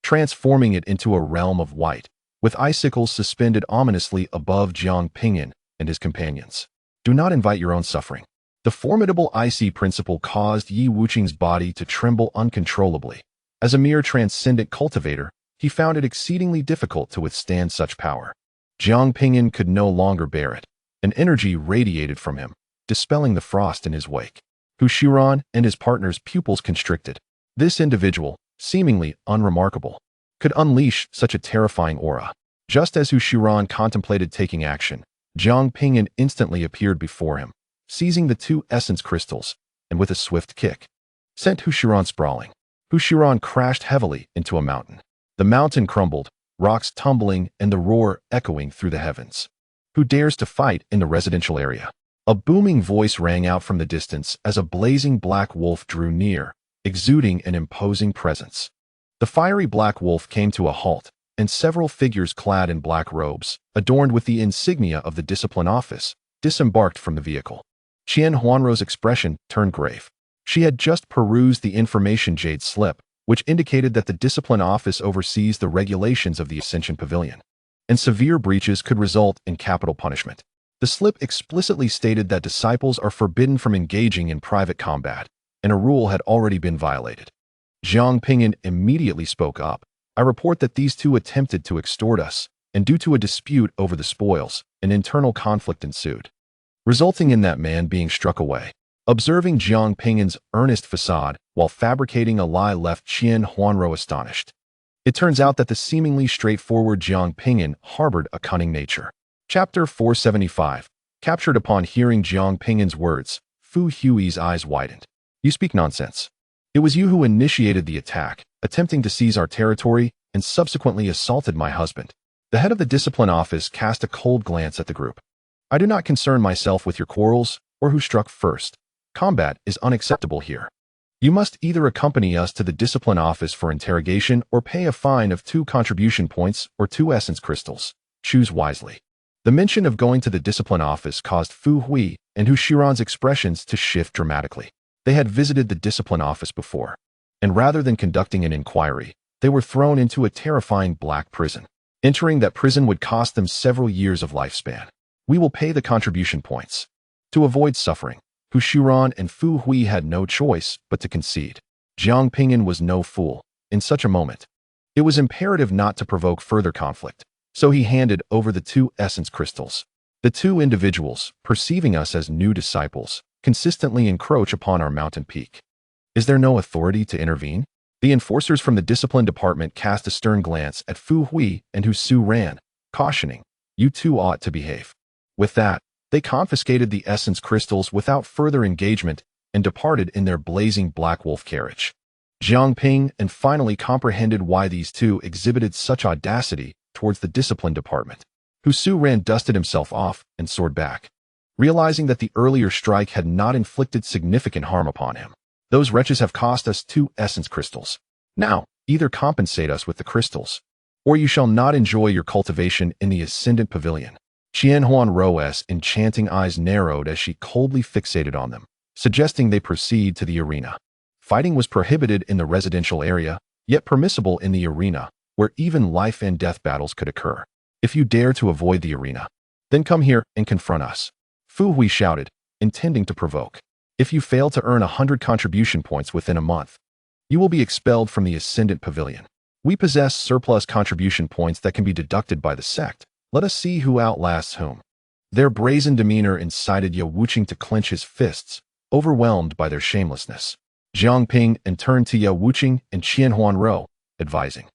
transforming it into a realm of white, with icicles suspended ominously above Jiang Ping'an and his companions. Do not invite your own suffering. The formidable icy principle caused Yi Wuqing's body to tremble uncontrollably. As a mere transcendent cultivator, he found it exceedingly difficult to withstand such power. Jiang Ping'an could no longer bear it. An energy radiated from him, dispelling the frost in his wake. Hu Shiran and his partner's pupils constricted. This individual, seemingly unremarkable, could unleash such a terrifying aura. Just as Hu Shiran contemplated taking action, Jiang Ping'an instantly appeared before him, seizing the 2 essence crystals, and with a swift kick, sent Hu Shiran sprawling. Hu Shiran crashed heavily into a mountain. The mountain crumbled, rocks tumbling and the roar echoing through the heavens. Who dares to fight in the residential area? A booming voice rang out from the distance as a blazing black wolf drew near, exuding an imposing presence. The fiery black wolf came to a halt, and several figures clad in black robes, adorned with the insignia of the discipline office, disembarked from the vehicle. Huanrou's expression turned grave. She had just perused the information jade slip, which indicated that the discipline office oversees the regulations of the Ascension Pavilion, and severe breaches could result in capital punishment. The slip explicitly stated that disciples are forbidden from engaging in private combat, and a rule had already been violated. Jiang Ping'an immediately spoke up. I report that these 2 attempted to extort us, and due to a dispute over the spoils, an internal conflict ensued, resulting in that man being struck away. Observing Jiang Ping'an's earnest facade while fabricating a lie left Huanrou astonished. It turns out that the seemingly straightforward Jiang Ping'an harbored a cunning nature. Chapter 475. Captured upon hearing Jiang Ping'an's words, Fu Hui's eyes widened. You speak nonsense. It was you who initiated the attack, attempting to seize our territory and subsequently assaulted my husband. The head of the discipline office cast a cold glance at the group. I do not concern myself with your quarrels or who struck first. Combat is unacceptable here. You must either accompany us to the discipline office for interrogation or pay a fine of 2 contribution points or 2 essence crystals. Choose wisely. The mention of going to the discipline office caused Fu Hui and Hu Shiran's expressions to shift dramatically. They had visited the discipline office before, and rather than conducting an inquiry, they were thrown into a terrifying black prison. Entering that prison would cost them several years of lifespan. We will pay the contribution points. To avoid suffering, Hu Shiran and Fu Hui had no choice but to concede. Jiang Ping'an was no fool. In such a moment, it was imperative not to provoke further conflict, so he handed over the 2 essence crystals. The 2 individuals, perceiving us as new disciples, consistently encroach upon our mountain peak. Is there no authority to intervene? The enforcers from the discipline department cast a stern glance at Fu Hui and Hu Su Ran, cautioning, you 2 ought to behave. With that, they confiscated the essence crystals without further engagement and departed in their blazing black wolf carriage. Jiang Ping'an finally comprehended why these 2 exhibited such audacity towards the discipline department. Hu Su Ran dusted himself off and soared back, realizing that the earlier strike had not inflicted significant harm upon him. Those wretches have cost us 2 essence crystals. Now, either compensate us with the crystals, or you shall not enjoy your cultivation in the Ascendant Pavilion. Huanrou's enchanting eyes narrowed as she coldly fixated on them, suggesting they proceed to the arena. Fighting was prohibited in the residential area, yet permissible in the arena, where even life and death battles could occur. If you dare to avoid the arena, then come here and confront us. Fu Hui shouted, intending to provoke. If you fail to earn 100 contribution points within a month, you will be expelled from the Ascendant Pavilion. We possess surplus contribution points that can be deducted by the sect. Let us see who outlasts whom. Their brazen demeanor incited Yi Wuqing to clench his fists, overwhelmed by their shamelessness. Jiang Ping'an turned to Yi Wuqing and Huanrou, advising,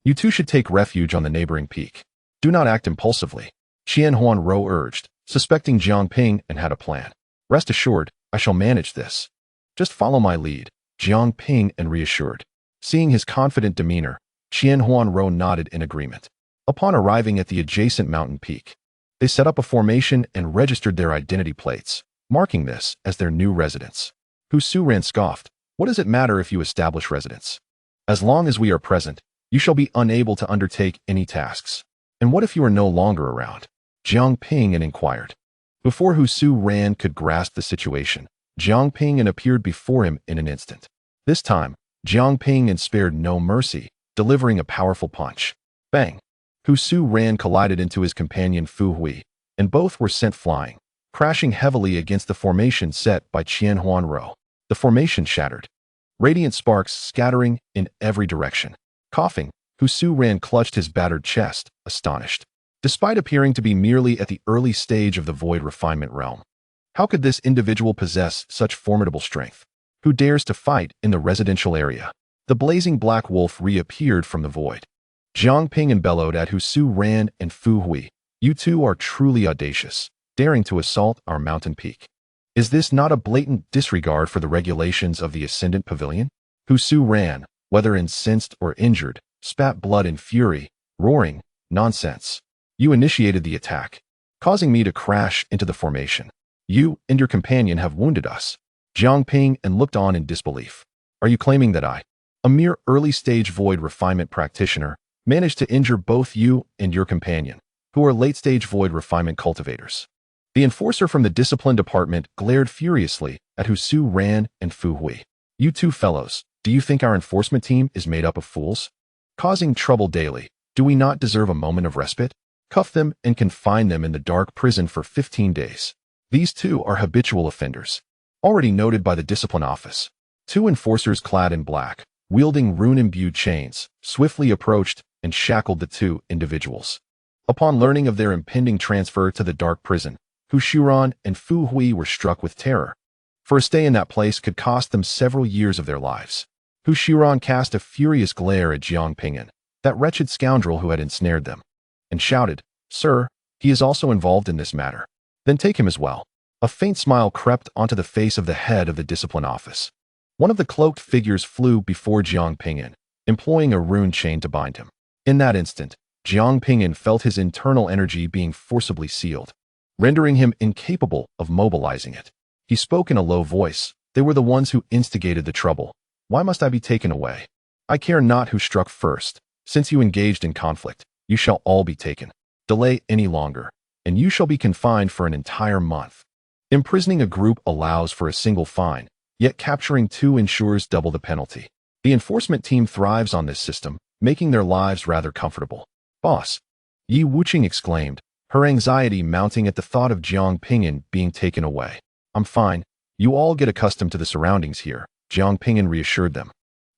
you 2 should take refuge on the neighboring peak. Do not act impulsively. Huanrou urged, suspecting Jiang Ping'an had a plan. Rest assured, I shall manage this. Just follow my lead, Jiang Ping'an reassured. Seeing his confident demeanor, Qian Huanrou nodded in agreement. Upon arriving at the adjacent mountain peak, they set up a formation and registered their identity plates, marking this as their new residence. Hu Suran scoffed, "What does it matter if you establish residence? As long as we are present, you shall be unable to undertake any tasks. And what if you are no longer around?" Jiang Ping'an inquired. Before Hu Suran could grasp the situation, Jiang Ping'an appeared before him in an instant. This time, Jiang Ping'an spared no mercy, delivering a powerful punch. Bang! Hu Suran collided into his companion Fu Hui, and both were sent flying, crashing heavily against the formation set by Qian Huanrou. The formation shattered, radiant sparks scattering in every direction. Coughing, Hu Suran clutched his battered chest, astonished. Despite appearing to be merely at the early stage of the void refinement realm, how could this individual possess such formidable strength? Who dares to fight in the residential area? The blazing black wolf reappeared from the void. Jiang Ping'an bellowed at Hu Suran and Fu Hui, "You two are truly audacious, daring to assault our mountain peak. Is this not a blatant disregard for the regulations of the Ascendant Pavilion?" Hu Suran, whether incensed or injured, spat blood in fury, roaring, "Nonsense. You initiated the attack, causing me to crash into the formation. You and your companion have wounded us." Jiang Ping'an looked on in disbelief. "Are you claiming that I, a mere early-stage void refinement practitioner, managed to injure both you and your companion, who are late-stage void refinement cultivators?" The enforcer from the discipline department glared furiously at Hu Suran and Fu Hui. "You two fellows, do you think our enforcement team is made up of fools? Causing trouble daily, do we not deserve a moment of respite? Cuff them and confine them in the dark prison for 15 days. These two are habitual offenders, already noted by the discipline office." Two enforcers clad in black, wielding rune-imbued chains, swiftly approached and shackled the two individuals. Upon learning of their impending transfer to the dark prison, Hu Suran and Fu Hui were struck with terror, for a stay in that place could cost them several years of their lives. Hu Suran cast a furious glare at Jiang Ping'an, that wretched scoundrel who had ensnared them, and shouted, "Sir, he is also involved in this matter. Then take him as well." A faint smile crept onto the face of the head of the discipline office. One of the cloaked figures flew before Jiang Ping'an, employing a rune chain to bind him. In that instant, Jiang Ping'an felt his internal energy being forcibly sealed, rendering him incapable of mobilizing it. He spoke in a low voice. "They were the ones who instigated the trouble. Why must I be taken away? I care not who struck first. Since you engaged in conflict, you shall all be taken. Delay any longer, and you shall be confined for an entire month." Imprisoning a group allows for a single fine, yet capturing two ensures double the penalty. The enforcement team thrives on this system, making their lives rather comfortable. "Boss," Yi Wuqing exclaimed, her anxiety mounting at the thought of Jiang Ping'an being taken away. "I'm fine. You all get accustomed to the surroundings here," Jiang Ping'an reassured them,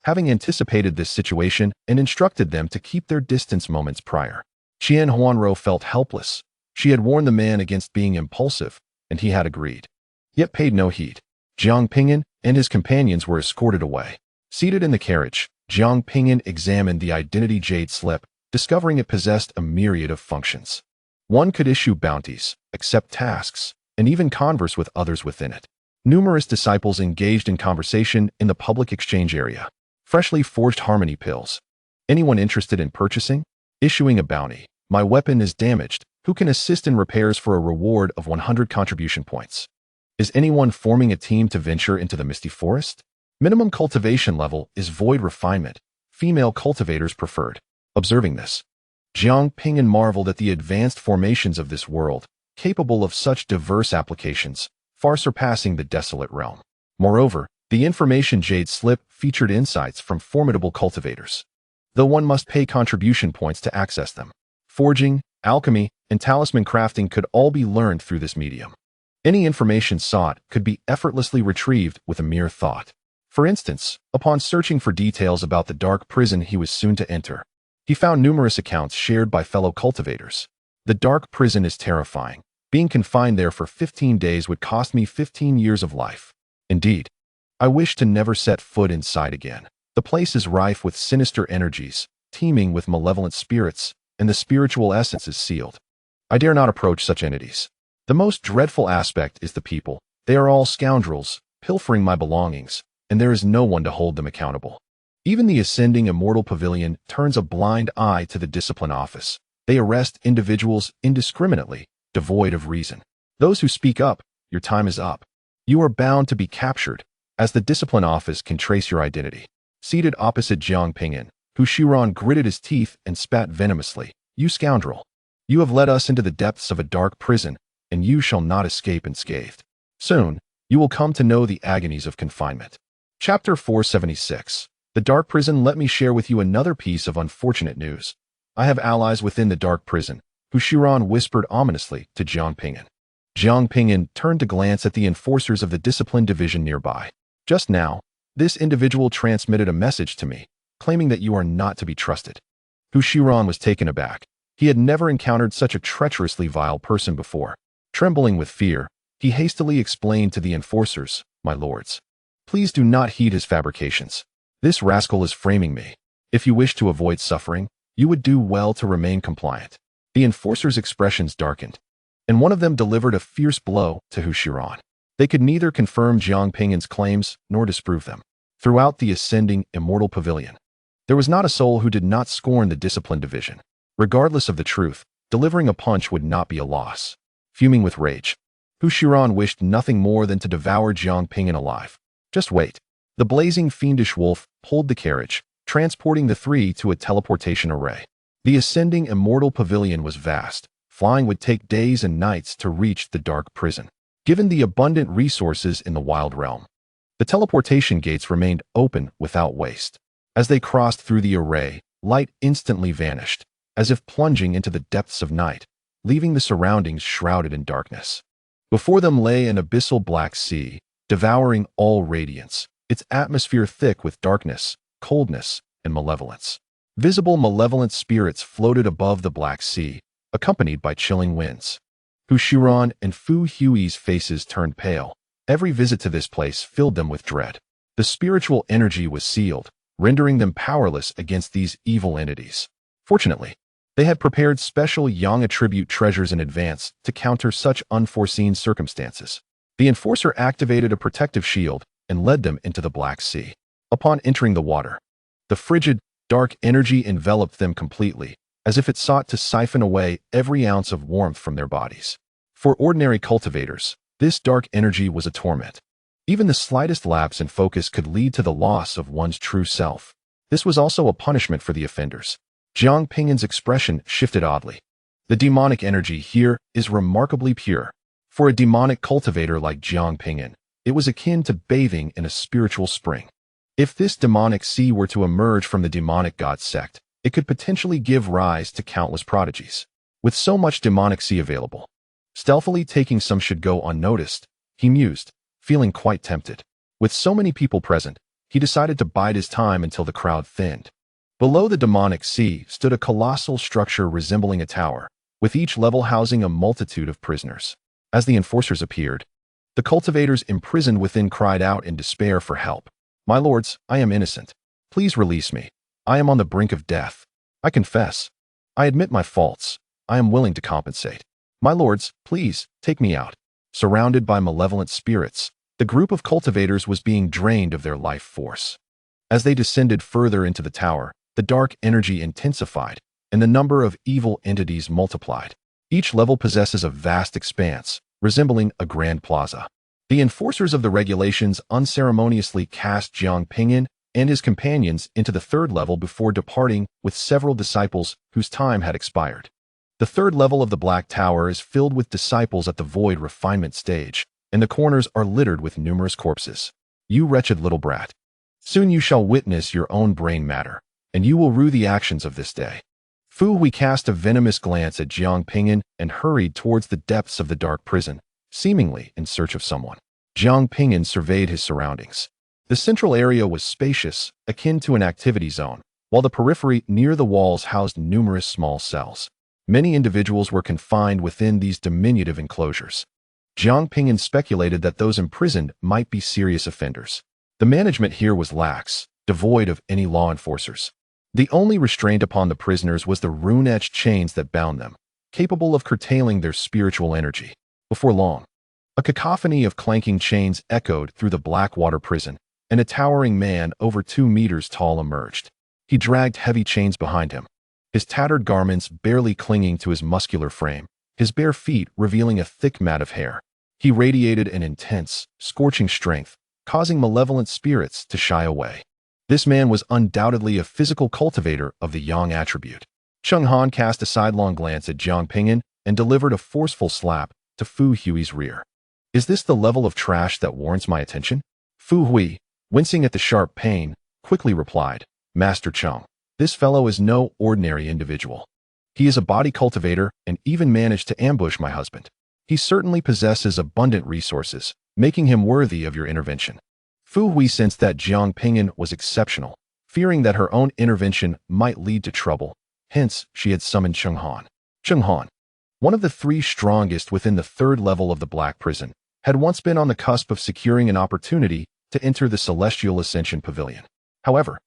having anticipated this situation and instructed them to keep their distance moments prior. Qian Huanrou felt helpless. She had warned the man against being impulsive, and he had agreed, yet paid no heed. Jiang Ping'an and his companions were escorted away. Seated in the carriage, Jiang Ping'an examined the identity jade slip, discovering it possessed a myriad of functions. One could issue bounties, accept tasks, and even converse with others within it. Numerous disciples engaged in conversation in the public exchange area. Freshly forged harmony pills. Anyone interested in purchasing? Issuing a bounty. My weapon is damaged. Who can assist in repairs for a reward of 100 contribution points? Is anyone forming a team to venture into the misty forest? Minimum cultivation level is void refinement. Female cultivators preferred. Observing this, Jiang Ping'an marveled at the advanced formations of this world, capable of such diverse applications, far surpassing the desolate realm. Moreover, the information jade slip featured insights from formidable cultivators, though one must pay contribution points to access them. Forging, alchemy, and talisman crafting could all be learned through this medium. Any information sought could be effortlessly retrieved with a mere thought. For instance, upon searching for details about the dark prison he was soon to enter, he found numerous accounts shared by fellow cultivators. The dark prison is terrifying. Being confined there for 15 days would cost me 15 years of life. Indeed, I wish to never set foot inside again. The place is rife with sinister energies, teeming with malevolent spirits, and the spiritual essence is sealed. I dare not approach such entities. The most dreadful aspect is the people. They are all scoundrels, pilfering my belongings, and there is no one to hold them accountable. Even the ascending Immortal Pavilion turns a blind eye to the discipline office. They arrest individuals indiscriminately, devoid of reason. Those who speak up, your time is up. You are bound to be captured, as the discipline office can trace your identity. Seated opposite Jiang Ping'an, Qian gritted his teeth and spat venomously. You scoundrel! You have led us into the depths of a dark prison, and you shall not escape unscathed. Soon, you will come to know the agonies of confinement. Chapter 476. The Dark Prison. Let me share with you another piece of unfortunate news. I have allies within the dark prison, Qian whispered ominously to Jiang Ping'an. Jiang Ping'an turned to glance at the enforcers of the discipline division nearby. Just now, this individual transmitted a message to me, claiming that you are not to be trusted. Qian was taken aback. He had never encountered such a treacherously vile person before. Trembling with fear, he hastily explained to the enforcers, "My lords, please do not heed his fabrications. This rascal is framing me. If you wish to avoid suffering, you would do well to remain compliant." The enforcers' expressions darkened, and one of them delivered a fierce blow to Qian. They could neither confirm Jiang Ping'an's claims nor disprove them. Throughout the ascending Immortal Pavilion, there was not a soul who did not scorn the discipline division. Regardless of the truth, delivering a punch would not be a loss. Fuming with rage, Qian wished nothing more than to devour Jiang Ping'an alive. Just wait. The blazing fiendish wolf pulled the carriage, transporting the three to a teleportation array. The ascending Immortal Pavilion was vast. Flying would take days and nights to reach the dark prison. Given the abundant resources in the wild realm, the teleportation gates remained open without waste. As they crossed through the array, light instantly vanished, as if plunging into the depths of night, leaving the surroundings shrouded in darkness. Before them lay an abyssal black sea, devouring all radiance, its atmosphere thick with darkness, coldness, and malevolence. Visible malevolent spirits floated above the black sea, accompanied by chilling winds. Qian and Fu Hui's faces turned pale. Every visit to this place filled them with dread. The spiritual energy was sealed, rendering them powerless against these evil entities. Fortunately, they had prepared special Yang attribute treasures in advance to counter such unforeseen circumstances. The enforcer activated a protective shield and led them into the Black Sea. Upon entering the water, the frigid, dark energy enveloped them completely, as if it sought to siphon away every ounce of warmth from their bodies. For ordinary cultivators, this dark energy was a torment. Even the slightest lapse in focus could lead to the loss of one's true self. This was also a punishment for the offenders. Jiang Ping'an's expression shifted oddly. The demonic energy here is remarkably pure. For a demonic cultivator like Jiang Ping'an, it was akin to bathing in a spiritual spring. If this demonic sea were to emerge from the demonic god sect, it could potentially give rise to countless prodigies. With so much demonic sea available, stealthily taking some should go unnoticed, he mused, feeling quite tempted. With so many people present, he decided to bide his time until the crowd thinned. Below the demonic sea stood a colossal structure resembling a tower, with each level housing a multitude of prisoners. As the enforcers appeared, the cultivators imprisoned within cried out in despair for help. "My lords, I am innocent. Please release me. I am on the brink of death. I confess. I admit my faults. I am willing to compensate. My lords, please, take me out." Surrounded by malevolent spirits, the group of cultivators was being drained of their life force. As they descended further into the tower, the dark energy intensified, and the number of evil entities multiplied. Each level possesses a vast expanse, resembling a grand plaza. The enforcers of the regulations unceremoniously cast Jiang Ping'an and his companions into the third level before departing with several disciples whose time had expired. The third level of the Black Tower is filled with disciples at the void refinement stage, and the corners are littered with numerous corpses. You wretched little brat. Soon you shall witness your own brain matter, and you will rue the actions of this day. Fu Hui cast a venomous glance at Jiang Ping'an and hurried towards the depths of the dark prison, seemingly in search of someone. Jiang Ping'an surveyed his surroundings. The central area was spacious, akin to an activity zone, while the periphery near the walls housed numerous small cells. Many individuals were confined within these diminutive enclosures. Jiang Ping'an speculated that those imprisoned might be serious offenders. The management here was lax, devoid of any law enforcers. The only restraint upon the prisoners was the rune-etched chains that bound them, capable of curtailing their spiritual energy. Before long, a cacophony of clanking chains echoed through the Blackwater prison, and a towering man over 2 meters tall emerged. He dragged heavy chains behind him, his tattered garments barely clinging to his muscular frame, his bare feet revealing a thick mat of hair. He radiated an intense, scorching strength, causing malevolent spirits to shy away. This man was undoubtedly a physical cultivator of the yang attribute. Cheng Han cast a sidelong glance at Jiang Ping'an and delivered a forceful slap to Fu Hui's rear. Is this the level of trash that warrants my attention? Fu Hui, wincing at the sharp pain, quickly replied, Master Cheng, this fellow is no ordinary individual. He is a body cultivator and even managed to ambush my husband. He certainly possesses abundant resources, making him worthy of your intervention. Fu Hui sensed that Jiang Ping'an was exceptional, fearing that her own intervention might lead to trouble. Hence, she had summoned Cheng Han. Cheng Han, one of the 3 strongest within the 3rd level of the Black Prison, had once been on the cusp of securing an opportunity to enter the Celestial Ascension Pavilion. However,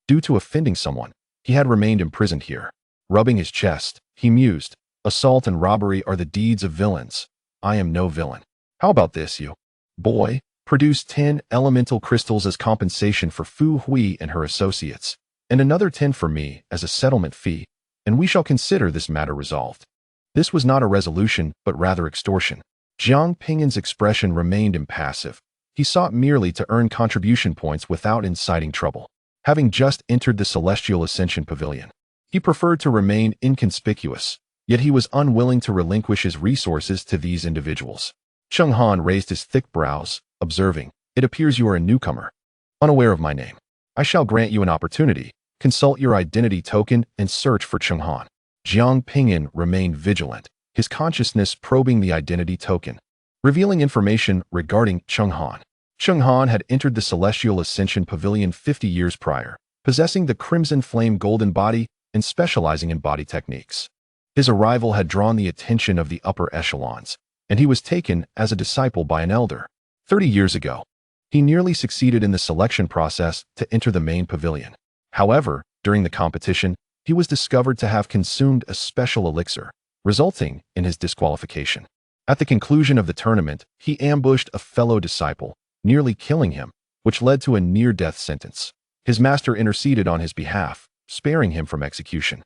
due to offending someone, he had remained imprisoned here. Rubbing his chest, he mused, assault and robbery are the deeds of villains. I am no villain. How about this, you boy? Produce 10 elemental crystals as compensation for Fu Hui and her associates, and another 10 for me as a settlement fee, and we shall consider this matter resolved. This was not a resolution, but rather extortion. Jiang Ping'an's expression remained impassive. He sought merely to earn contribution points without inciting trouble. Having just entered the Celestial Ascension Pavilion, he preferred to remain inconspicuous, yet he was unwilling to relinquish his resources to these individuals. Cheng Han raised his thick brows, observing, It appears you are a newcomer, unaware of my name. I shall grant you an opportunity. Consult your identity token and search for Cheng Han. Jiang Ping'an remained vigilant, his consciousness probing the identity token, revealing information regarding Cheng Han. Cheng Han had entered the Celestial Ascension Pavilion 50 years prior, possessing the Crimson Flame Golden Body and specializing in body techniques. His arrival had drawn the attention of the upper echelons, and he was taken as a disciple by an elder. 30 years ago, he nearly succeeded in the selection process to enter the main pavilion. However, during the competition, he was discovered to have consumed a special elixir, resulting in his disqualification. At the conclusion of the tournament, he ambushed a fellow disciple, nearly killing him, which led to a near-death sentence. His master interceded on his behalf, sparing him from execution.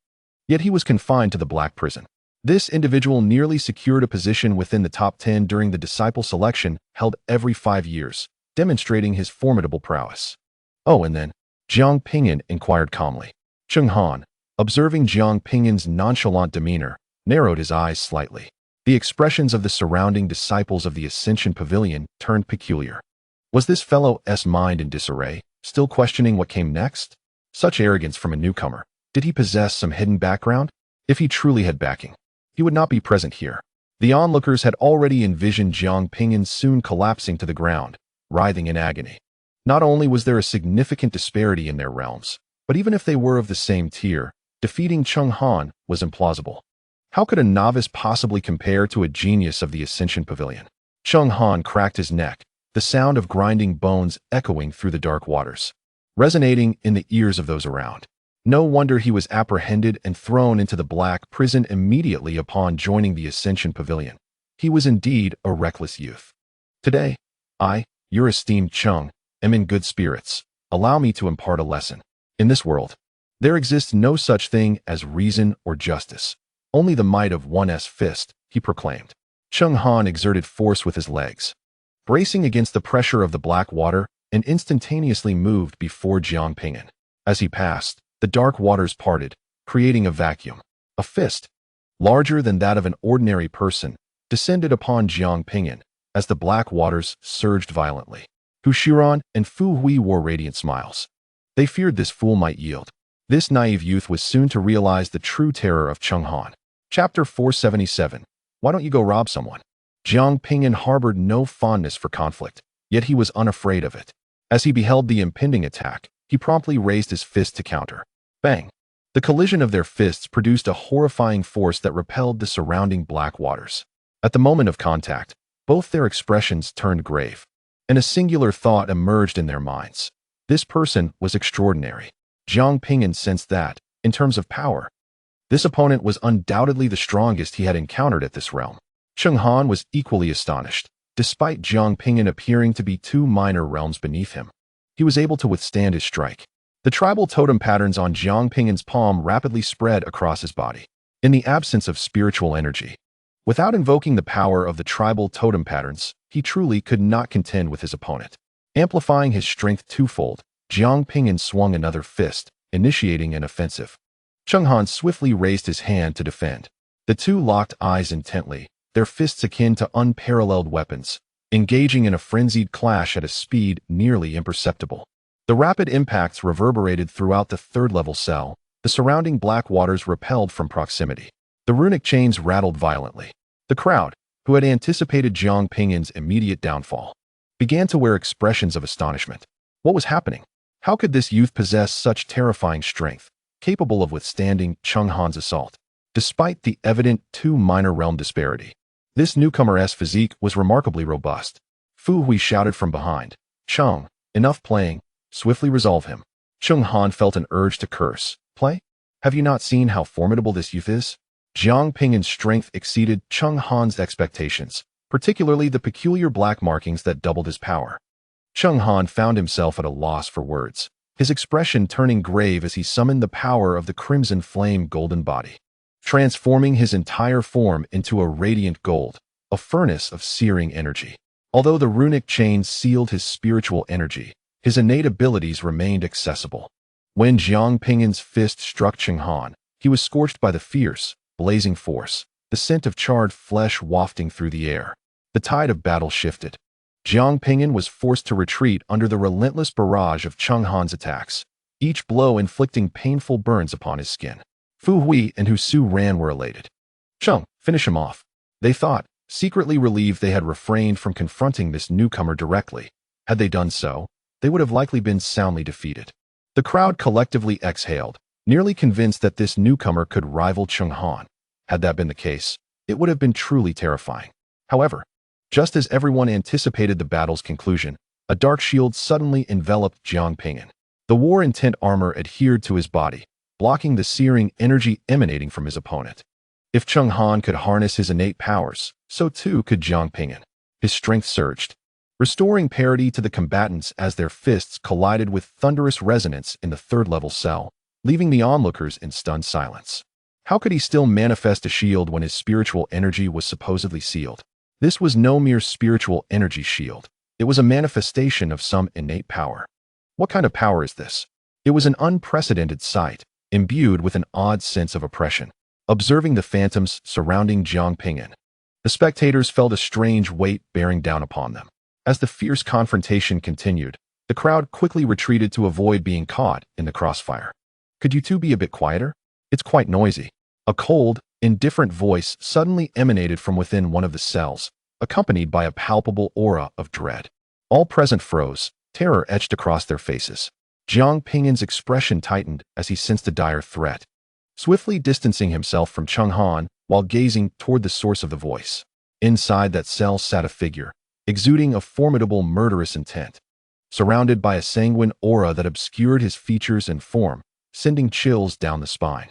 Yet he was confined to the Black Prison. This individual nearly secured a position within the top 10 during the disciple selection held every 5 years, demonstrating his formidable prowess. Oh, and then, Jiang Ping'an inquired calmly. Cheng Han, observing Jiang Ping'an's nonchalant demeanor, narrowed his eyes slightly. The expressions of the surrounding disciples of the Ascension Pavilion turned peculiar. Was this fellow's mind in disarray, still questioning what came next? Such arrogance from a newcomer. Did he possess some hidden background? If he truly had backing, he would not be present here. The onlookers had already envisioned Jiang Ping'an soon collapsing to the ground, writhing in agony. Not only was there a significant disparity in their realms, but even if they were of the same tier, defeating Cheng Han was implausible. How could a novice possibly compare to a genius of the Ascension Pavilion? Cheng Han cracked his neck, the sound of grinding bones echoing through the dark waters, resonating in the ears of those around. No wonder he was apprehended and thrown into the Black Prison immediately upon joining the Ascension Pavilion. He was indeed a reckless youth. Today, I, your esteemed Cheng, am in good spirits. Allow me to impart a lesson. In this world, there exists no such thing as reason or justice. Only the might of one's fist, he proclaimed. Cheng Han exerted force with his legs, bracing against the pressure of the black water, and instantaneously moved before Jiang Ping'an. As he passed, the dark waters parted, creating a vacuum. A fist, larger than that of an ordinary person, descended upon Jiang Ping'an as the black waters surged violently. Hu Shiran and Fu Hui wore radiant smiles. They feared this fool might yield. This naive youth was soon to realize the true terror of Cheng Han. Chapter 477. Why don't you go rob someone? Jiang Ping'an harbored no fondness for conflict, yet he was unafraid of it. As he beheld the impending attack, he promptly raised his fist to counter. Bang! The collision of their fists produced a horrifying force that repelled the surrounding black waters. At the moment of contact, both their expressions turned grave, and a singular thought emerged in their minds. This person was extraordinary. Jiang Ping'an sensed that, in terms of power, this opponent was undoubtedly the strongest he had encountered at this realm. Cheng Han was equally astonished, despite Jiang Ping'an appearing to be 2 minor realms beneath him. he was able to withstand his strike. The tribal totem patterns on Jiang Ping'an's palm rapidly spread across his body. In the absence of spiritual energy, without invoking the power of the tribal totem patterns, he truly could not contend with his opponent. Amplifying his strength twofold, Jiang Ping'an swung another fist, initiating an offensive. Cheng Han swiftly raised his hand to defend. The two locked eyes intently, their fists akin to unparalleled weapons, engaging in a frenzied clash at a speed nearly imperceptible. The rapid impacts reverberated throughout the third-level cell, the surrounding black waters repelled from proximity. The runic chains rattled violently. The crowd, who had anticipated Jiang Ping'an's immediate downfall, began to wear expressions of astonishment. What was happening? How could this youth possess such terrifying strength, capable of withstanding Cheng Han's assault? Despite the evident two-minor realm disparity, this newcomer's physique was remarkably robust. Fu Hui shouted from behind, "Cheng, enough playing. Swiftly resolve him." Cheng Han felt an urge to curse. Play? Have you not seen how formidable this youth is? Jiang Ping'an's strength exceeded Cheng Han's expectations, particularly the peculiar black markings that doubled his power. Cheng Han found himself at a loss for words, his expression turning grave as he summoned the power of the crimson flame golden body, transforming his entire form into a radiant gold, a furnace of searing energy. Although the runic chains sealed his spiritual energy, his innate abilities remained accessible. When Jiang Ping'an's fist struck Cheng Han, he was scorched by the fierce, blazing force, the scent of charred flesh wafting through the air. The tide of battle shifted. Jiang Ping'an was forced to retreat under the relentless barrage of Cheng Han's attacks, each blow inflicting painful burns upon his skin. Fu Hui and Hu Su Ran were elated. "Cheng, finish him off," they thought, secretly relieved they had refrained from confronting this newcomer directly. Had they done so, they would have likely been soundly defeated. The crowd collectively exhaled, nearly convinced that this newcomer could rival Cheng Han. Had that been the case, it would have been truly terrifying. However, just as everyone anticipated the battle's conclusion, a dark shield suddenly enveloped Jiang Ping'an. The war-intent armor adhered to his body, blocking the searing energy emanating from his opponent. If Cheng Han could harness his innate powers, so too could Jiang Ping'an. His strength surged, restoring parity to the combatants as their fists collided with thunderous resonance in the third-level cell, leaving the onlookers in stunned silence. How could he still manifest a shield when his spiritual energy was supposedly sealed? This was no mere spiritual energy shield. It was a manifestation of some innate power. What kind of power is this? It was an unprecedented sight, imbued with an odd sense of oppression. Observing the phantoms surrounding Jiang Ping'an, the spectators felt a strange weight bearing down upon them. As the fierce confrontation continued, the crowd quickly retreated to avoid being caught in the crossfire. "Could you two be a bit quieter? It's quite noisy." A cold, indifferent voice suddenly emanated from within one of the cells, accompanied by a palpable aura of dread. All present froze, terror etched across their faces. Jiang Ping'an's expression tightened as he sensed a dire threat, swiftly distancing himself from Cheng Han while gazing toward the source of the voice. Inside that cell sat a figure, exuding a formidable murderous intent, surrounded by a sanguine aura that obscured his features and form, sending chills down the spine.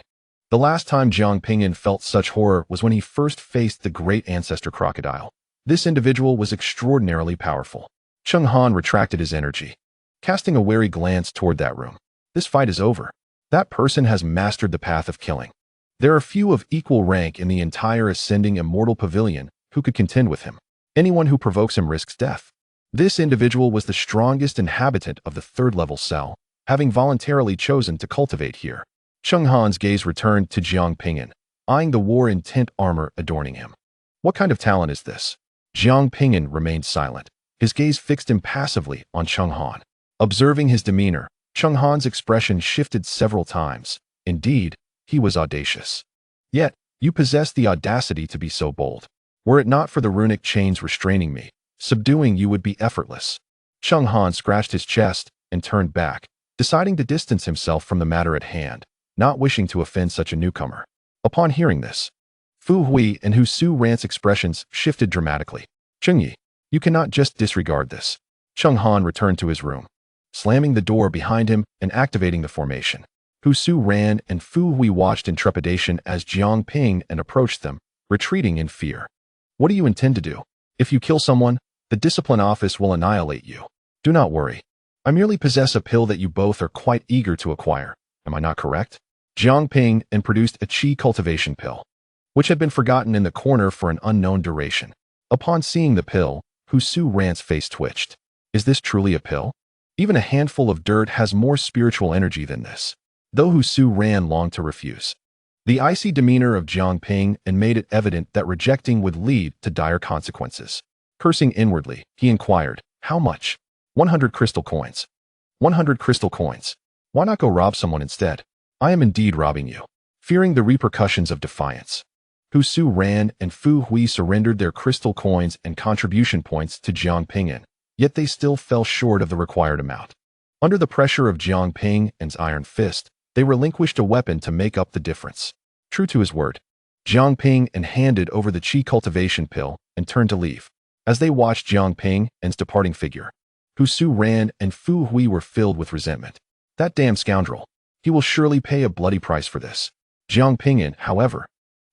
The last time Jiang Ping'an felt such horror was when he first faced the great ancestor crocodile. This individual was extraordinarily powerful. Cheng Han retracted his energy, casting a wary glance toward that room. This fight is over. That person has mastered the path of killing. There are few of equal rank in the entire ascending immortal pavilion who could contend with him. Anyone who provokes him risks death. This individual was the strongest inhabitant of the third-level cell, having voluntarily chosen to cultivate here. Cheng Han's gaze returned to Jiang Ping'an, eyeing the war-intent armor adorning him. What kind of talent is this? Jiang Ping'an remained silent, his gaze fixed impassively on Cheng Han. Observing his demeanor, Cheng Han's expression shifted several times. Indeed, he was audacious. Yet, you possess the audacity to be so bold. Were it not for the runic chains restraining me, subduing you would be effortless. Cheng Han scratched his chest and turned back, deciding to distance himself from the matter at hand, not wishing to offend such a newcomer. Upon hearing this, Fu Hui and Hu Su Ran's expressions shifted dramatically. "Cheng Yi, you cannot just disregard this." Cheng Han returned to his room, slamming the door behind him and activating the formation. Hu Su Ran and Fu Hui watched in trepidation as Jiang Ping'an approached them, retreating in fear. "What do you intend to do? If you kill someone, the discipline office will annihilate you." "Do not worry. I merely possess a pill that you both are quite eager to acquire. Am I not correct? Jiang Ping'an produced a Qi cultivation pill, which had been forgotten in the corner for an unknown duration. Upon seeing the pill, Su Ran's face twitched. Is this truly a pill? Even a handful of dirt has more spiritual energy than this. Though Su Ran longed to refuse. The icy demeanor of Jiang Ping'an made it evident that rejecting would lead to dire consequences. Cursing inwardly, he inquired, how much? 100 crystal coins. 100 crystal coins. Why not go rob someone instead? I am indeed robbing you. Fearing the repercussions of defiance, Su Ran and Fu Hui surrendered their crystal coins and contribution points to Jiang Ping'an, yet they still fell short of the required amount. Under the pressure of Jiang Ping'an's iron fist, they relinquished a weapon to make up the difference. True to his word, Jiang Ping'an handed over the Qi cultivation pill and turned to leave. As they watched Jiang Ping'an's departing figure, Su Ran and Fu Hui were filled with resentment. That damn scoundrel. He will surely pay a bloody price for this. Jiang Ping'an, however,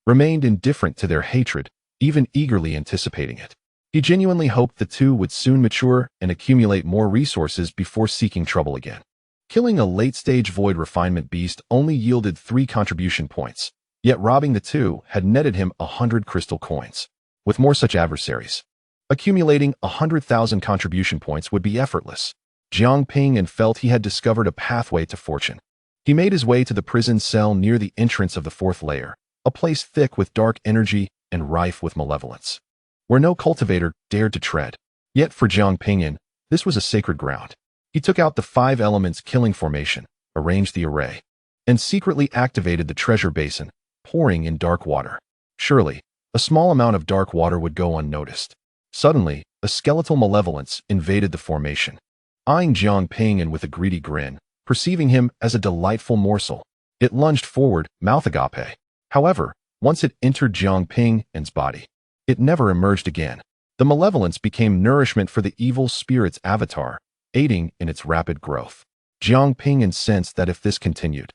remained indifferent to their hatred, even eagerly anticipating it. He genuinely hoped the two would soon mature and accumulate more resources before seeking trouble again. Killing a late-stage void refinement beast only yielded 3 contribution points, yet robbing the two had netted him 100 crystal coins. With more such adversaries, accumulating 100,000 contribution points would be effortless. Jiang Ping'an felt he had discovered a pathway to fortune. He made his way to the prison cell near the entrance of the 4th layer, a place thick with dark energy and rife with malevolence, where no cultivator dared to tread. Yet for Jiang Ping'an, this was a sacred ground. He took out the 5 elements killing formation, arranged the array, and secretly activated the treasure basin, pouring in dark water. Surely, a small amount of dark water would go unnoticed. Suddenly, a skeletal malevolence invaded the formation, eyeing Jiang Ping'an with a greedy grin. Perceiving him as a delightful morsel, it lunged forward, mouth agape. However, once it entered Jiang Ping'an's body, it never emerged again. The malevolence became nourishment for the evil spirit's avatar, aiding in its rapid growth. Jiang Ping'an sensed that if this continued,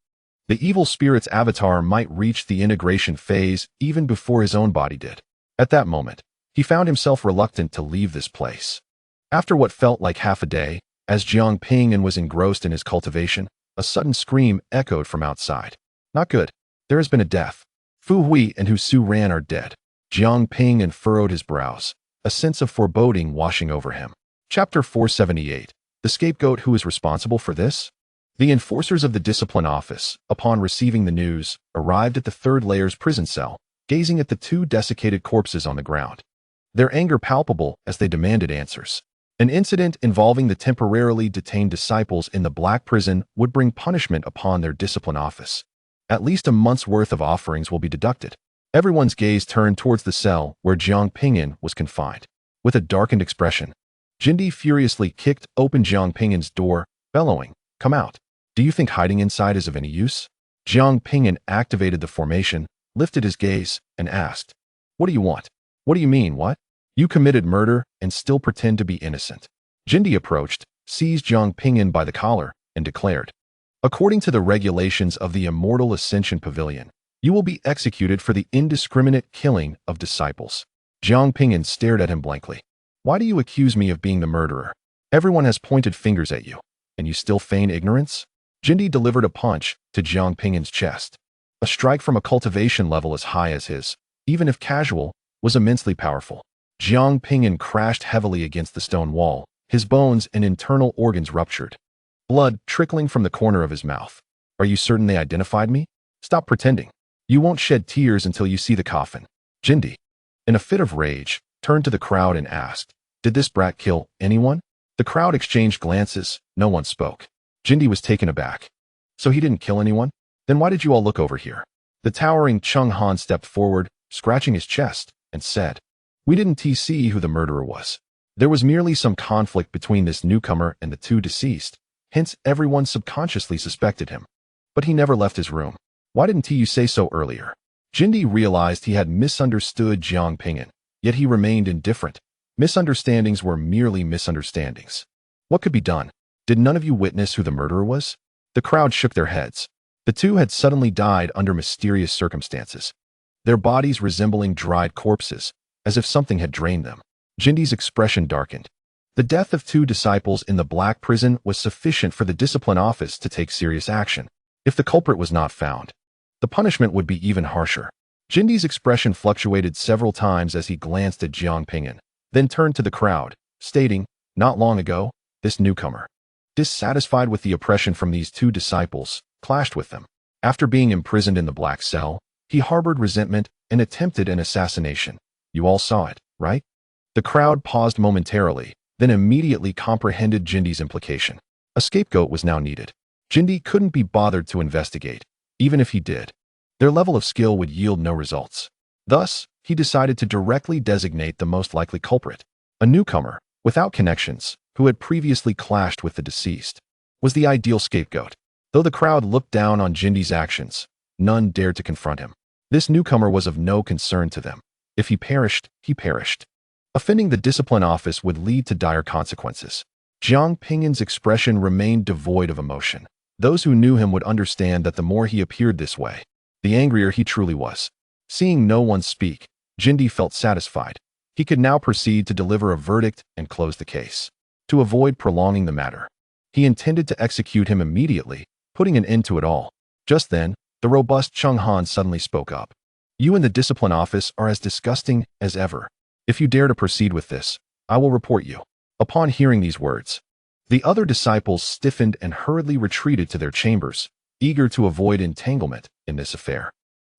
the evil spirit's avatar might reach the integration phase even before his own body did. At that moment, he found himself reluctant to leave this place. After what felt like half a day, as Jiang Ping'an was engrossed in his cultivation, a sudden scream echoed from outside. Not good. There has been a death. Fu Hui and Su Ran are dead. Jiang Ping'an furrowed his brows, a sense of foreboding washing over him. Chapter 478. The scapegoat who is responsible for this? The enforcers of the discipline office, upon receiving the news, arrived at the 3rd layer's prison cell, gazing at the 2 desiccated corpses on the ground. Their anger palpable as they demanded answers. An incident involving the temporarily detained disciples in the Black Prison would bring punishment upon their discipline office. At least a month's worth of offerings will be deducted. Everyone's gaze turned towards the cell where Jiang Ping'an was confined. With a darkened expression, Jindi furiously kicked open Jiang Ping'an's door, bellowing, "Come out. Do you think hiding inside is of any use?" Jiang Ping'an activated the formation, lifted his gaze, and asked, "What do you want? What do you mean, what? You committed murder and still pretend to be innocent." Jindi approached, seized Jiang Ping'an by the collar, and declared, "According to the regulations of the Immortal Ascension Pavilion, you will be executed for the indiscriminate killing of disciples." Jiang Ping'an stared at him blankly. "Why do you accuse me of being the murderer? Everyone has pointed fingers at you, and you still feign ignorance?" Jindi delivered a punch to Jiang Ping'an's chest. A strike from a cultivation level as high as his, even if casual, was immensely powerful. Jiang Ping'an crashed heavily against the stone wall, his bones and internal organs ruptured, blood trickling from the corner of his mouth. "Are you certain they identified me? Stop pretending. You won't shed tears until you see the coffin." Jindi, in a fit of rage, turned to the crowd and asked, "Did this brat kill anyone?" The crowd exchanged glances, no one spoke. Jindi was taken aback. "So he didn't kill anyone? Then why did you all look over here?" The towering Chung Han stepped forward, scratching his chest, and said, "We didn't see who the murderer was. There was merely some conflict between this newcomer and the 2 deceased, hence everyone subconsciously suspected him. But he never left his room. Why didn't you say so earlier?" Jindi realized he had misunderstood Jiang Ping'an, yet he remained indifferent. Misunderstandings were merely misunderstandings. What could be done? Did none of you witness who the murderer was? The crowd shook their heads. The 2 had suddenly died under mysterious circumstances, their bodies resembling dried corpses, as if something had drained them. Jindi's expression darkened. The death of 2 disciples in the Black Prison was sufficient for the discipline office to take serious action. If the culprit was not found, the punishment would be even harsher. Jindi's expression fluctuated several times as he glanced at Jiang Ping'an, then turned to the crowd, stating, "Not long ago, this newcomer, dissatisfied with the oppression from these 2 disciples, clashed with them. After being imprisoned in the black cell, he harbored resentment and attempted an assassination. You all saw it, right?" The crowd paused momentarily, then immediately comprehended Jindi's implication. A scapegoat was now needed. Jindi couldn't be bothered to investigate. Even if he did, their level of skill would yield no results. Thus, he decided to directly designate the most likely culprit. A newcomer, without connections, who had previously clashed with the deceased, was the ideal scapegoat. Though the crowd looked down on Jindi's actions, none dared to confront him. This newcomer was of no concern to them. If he perished, he perished. Offending the discipline office would lead to dire consequences. Jiang Ping'an's expression remained devoid of emotion. Those who knew him would understand that the more he appeared this way, the angrier he truly was. Seeing no one speak, Jindi felt satisfied. He could now proceed to deliver a verdict and close the case. To avoid prolonging the matter, he intended to execute him immediately, putting an end to it all. Just then, the robust Cheng Han suddenly spoke up. "You and the discipline office are as disgusting as ever. If you dare to proceed with this, I will report you." Upon hearing these words, the other disciples stiffened and hurriedly retreated to their chambers, eager to avoid entanglement in this affair.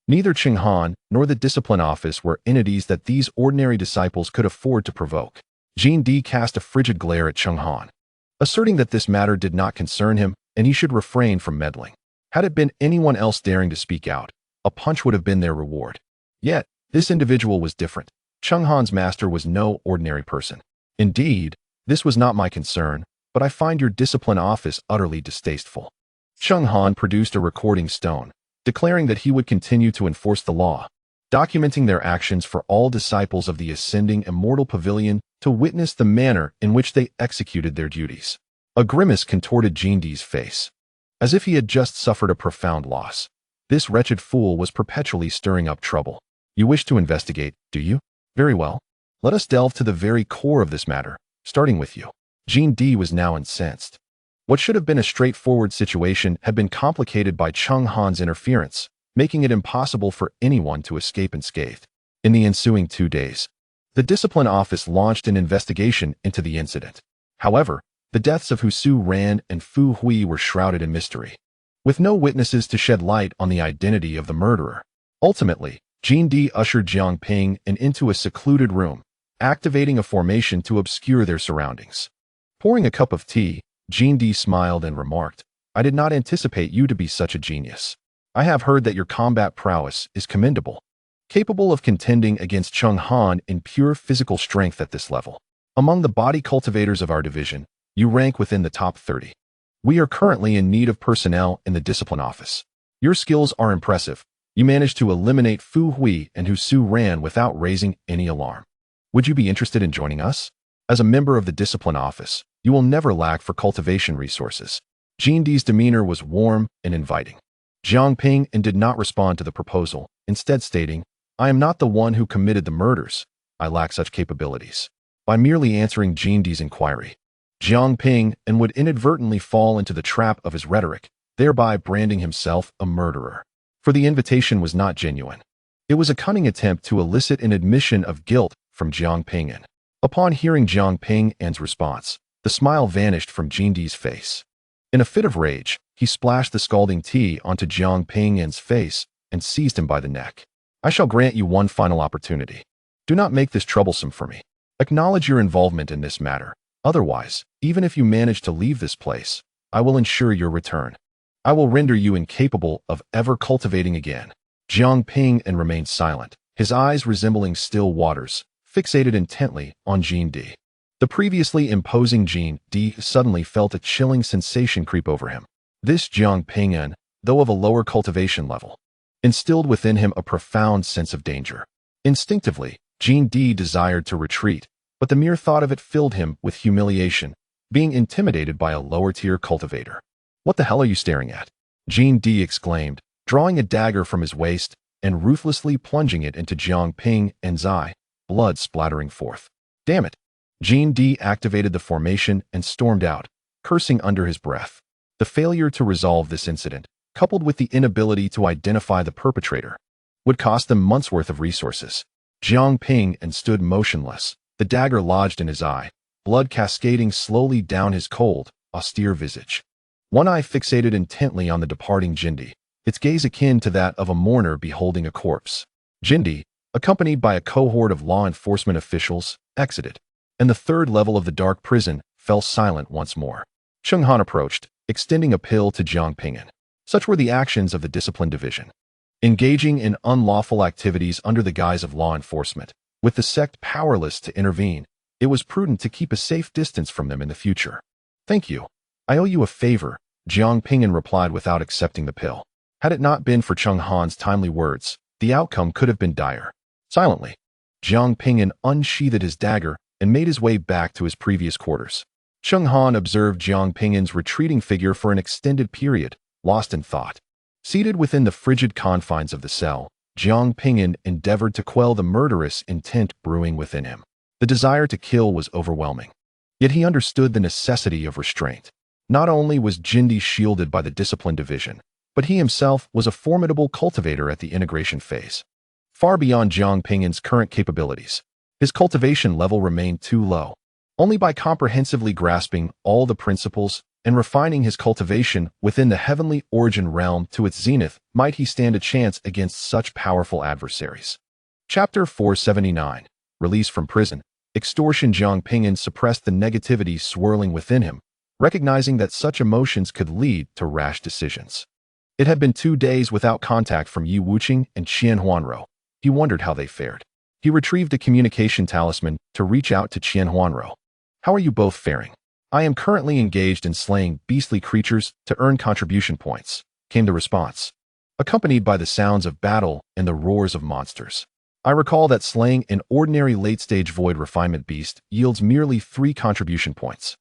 Neither Cheng Han nor the discipline office were entities that these ordinary disciples could afford to provoke. Jindi cast a frigid glare at Cheng Han, asserting that this matter did not concern him and he should refrain from meddling. Had it been anyone else daring to speak out, a punch would have been their reward. Yet, this individual was different. Cheng Han's master was no ordinary person. "Indeed, this was not my concern, but I find your discipline office utterly distasteful." Cheng Han produced a recording stone, declaring that he would continue to enforce the law, documenting their actions for all disciples of the ascending Immortal Pavilion to witness the manner in which they executed their duties. A grimace contorted Jindi's face, as if he had just suffered a profound loss. This wretched fool was perpetually stirring up trouble. "You wish to investigate, do you? Very well. Let us delve to the very core of this matter, starting with you." Jindi was now incensed. What should have been a straightforward situation had been complicated by Cheng Han's interference, making it impossible for anyone to escape unscathed. In the ensuing 2 days, the discipline office launched an investigation into the incident. However, the deaths of Su Ran and Fu Hui were shrouded in mystery, with no witnesses to shed light on the identity of the murderer. Ultimately, Jindi ushered Jiang Ping'an into a secluded room, activating a formation to obscure their surroundings. Pouring a cup of tea, Jindi smiled and remarked, "I did not anticipate you to be such a genius. I have heard that your combat prowess is commendable, capable of contending against Cheng Han in pure physical strength at this level. Among the body cultivators of our division, you rank within the top 30. We are currently in need of personnel in the discipline office. Your skills are impressive. You managed to eliminate Fu Hui and Su Ran without raising any alarm. Would you be interested in joining us? As a member of the discipline office, you will never lack for cultivation resources." Jindi's demeanor was warm and inviting. Jiang Ping'an did not respond to the proposal, instead stating, "I am not the one who committed the murders. I lack such capabilities." By merely answering Jindi's inquiry, Jiang Ping'an would inadvertently fall into the trap of his rhetoric, thereby branding himself a murderer. For the invitation was not genuine. It was a cunning attempt to elicit an admission of guilt from Jiang Ping'an. Upon hearing Jiang Ping'an's response, the smile vanished from Jindi's face. In a fit of rage, he splashed the scalding tea onto Jiang Ping'an's face and seized him by the neck. "I shall grant you one final opportunity. Do not make this troublesome for me. Acknowledge your involvement in this matter. Otherwise, even if you manage to leave this place, I will ensure your return. I will render you incapable of ever cultivating again." Jiang Ping'an remained silent, his eyes resembling still waters, fixated intently on Jindi. The previously imposing Jindi suddenly felt a chilling sensation creep over him. This Jiang Ping'an, though of a lower cultivation level, instilled within him a profound sense of danger. Instinctively, Jindi desired to retreat, but the mere thought of it filled him with humiliation, being intimidated by a lower-tier cultivator. "What the hell are you staring at?" Jindi exclaimed, drawing a dagger from his waist and ruthlessly plunging it into Jiang Ping'an's eye, blood splattering forth. "Damn it! Jiang deactivated the formation and stormed out, cursing under his breath. The failure to resolve this incident, coupled with the inability to identify the perpetrator, would cost them months' worth of resources. Jiang Ping'an stood motionless, the dagger lodged in his eye, blood cascading slowly down his cold, austere visage. One eye fixated intently on the departing Jindi, its gaze akin to that of a mourner beholding a corpse. Jindi, accompanied by a cohort of law enforcement officials, exited, and the third level of the dark prison fell silent once more. Cheng Han approached, extending a pill to Jiang Ping'an. Such were the actions of the discipline division. Engaging in unlawful activities under the guise of law enforcement, with the sect powerless to intervene, it was prudent to keep a safe distance from them in the future. Thank you. I owe you a favor, Jiang Ping'an replied without accepting the pill. Had it not been for Cheng Han's timely words, the outcome could have been dire. Silently, Jiang Ping'an unsheathed his dagger and made his way back to his previous quarters. Cheng Han observed Jiang Ping'an's retreating figure for an extended period, lost in thought. Seated within the frigid confines of the cell, Jiang Ping'an endeavored to quell the murderous intent brewing within him. The desire to kill was overwhelming. Yet he understood the necessity of restraint. Not only was Jindi shielded by the discipline division, but he himself was a formidable cultivator at the integration phase. Far beyond Jiang Ping'an's current capabilities, his cultivation level remained too low. Only by comprehensively grasping all the principles and refining his cultivation within the heavenly origin realm to its zenith might he stand a chance against such powerful adversaries. Chapter 479. Release from prison. Extortion. Jiang Ping'an suppressed the negativity swirling within him, recognizing that such emotions could lead to rash decisions. It had been 2 days without contact from Yi Wuqing and Qian Huanrou. He wondered how they fared. He retrieved a communication talisman to reach out to Qian Huanrou. How are you both faring? I am currently engaged in slaying beastly creatures to earn contribution points, came the response, accompanied by the sounds of battle and the roars of monsters. I recall that slaying an ordinary late-stage void refinement beast yields merely 3 contribution points.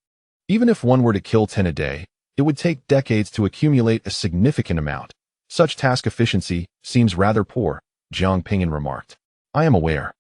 Even if one were to kill 10 a day, it would take decades to accumulate a significant amount. Such task efficiency seems rather poor, Jiang Ping'an remarked. I am aware.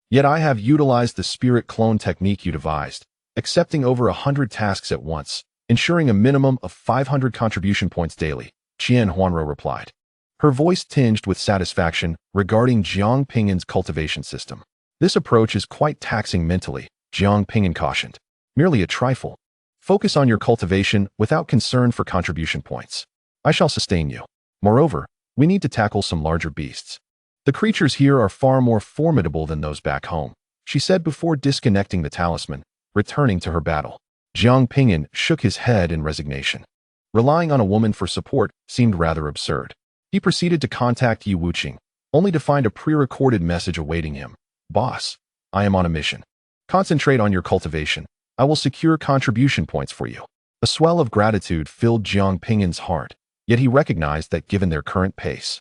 Yet I have utilized the spirit clone technique you devised, accepting over 100 tasks at once, ensuring a minimum of 500 contribution points daily, Qian Huanrou replied. Her voice tinged with satisfaction regarding Jiang Ping'an's cultivation system. This approach is quite taxing mentally, Jiang Ping'an cautioned. Merely a trifle. Focus on your cultivation without concern for contribution points. I shall sustain you. Moreover, we need to tackle some larger beasts. The creatures here are far more formidable than those back home, she said before disconnecting the talisman, returning to her battle. Jiang Ping'an shook his head in resignation. Relying on a woman for support seemed rather absurd. He proceeded to contact Yi Wuqing, only to find a pre-recorded message awaiting him. Boss, I am on a mission. Concentrate on your cultivation. I will secure contribution points for you. A swell of gratitude filled Jiang Ping'an's heart, yet he recognized that given their current pace,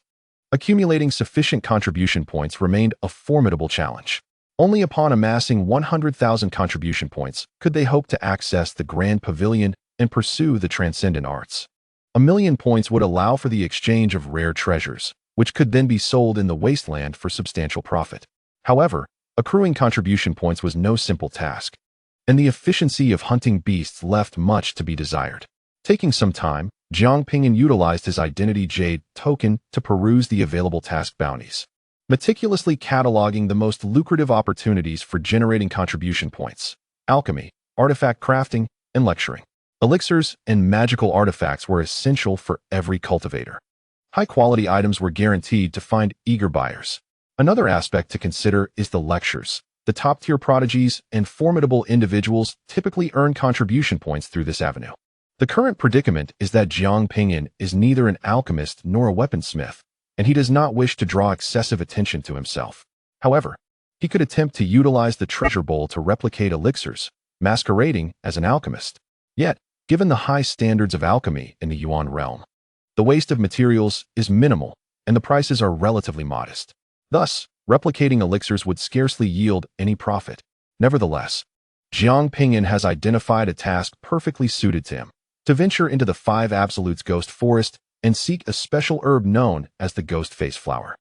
accumulating sufficient contribution points remained a formidable challenge. Only upon amassing 100,000 contribution points could they hope to access the Grand Pavilion and pursue the transcendent arts. 1,000,000 points would allow for the exchange of rare treasures, which could then be sold in the wasteland for substantial profit. However, accruing contribution points was no simple task, and the efficiency of hunting beasts left much to be desired. Taking some time, Jiang Ping'an utilized his identity jade token to peruse the available task bounties, meticulously cataloging the most lucrative opportunities for generating contribution points: alchemy, artifact crafting, and lecturing. Elixirs and magical artifacts were essential for every cultivator. High-quality items were guaranteed to find eager buyers. Another aspect to consider is the lectures. The top-tier prodigies and formidable individuals typically earn contribution points through this avenue. The current predicament is that Jiang Ping'an is neither an alchemist nor a weaponsmith, and he does not wish to draw excessive attention to himself. However, he could attempt to utilize the treasure bowl to replicate elixirs, masquerading as an alchemist. Yet, given the high standards of alchemy in the Yuan realm, the waste of materials is minimal and the prices are relatively modest. Thus, replicating elixirs would scarcely yield any profit. Nevertheless, Jiang Ping'an has identified a task perfectly suited to him: to venture into the 5 Absolutes Ghost Forest and seek a special herb known as the Ghost Face Flower.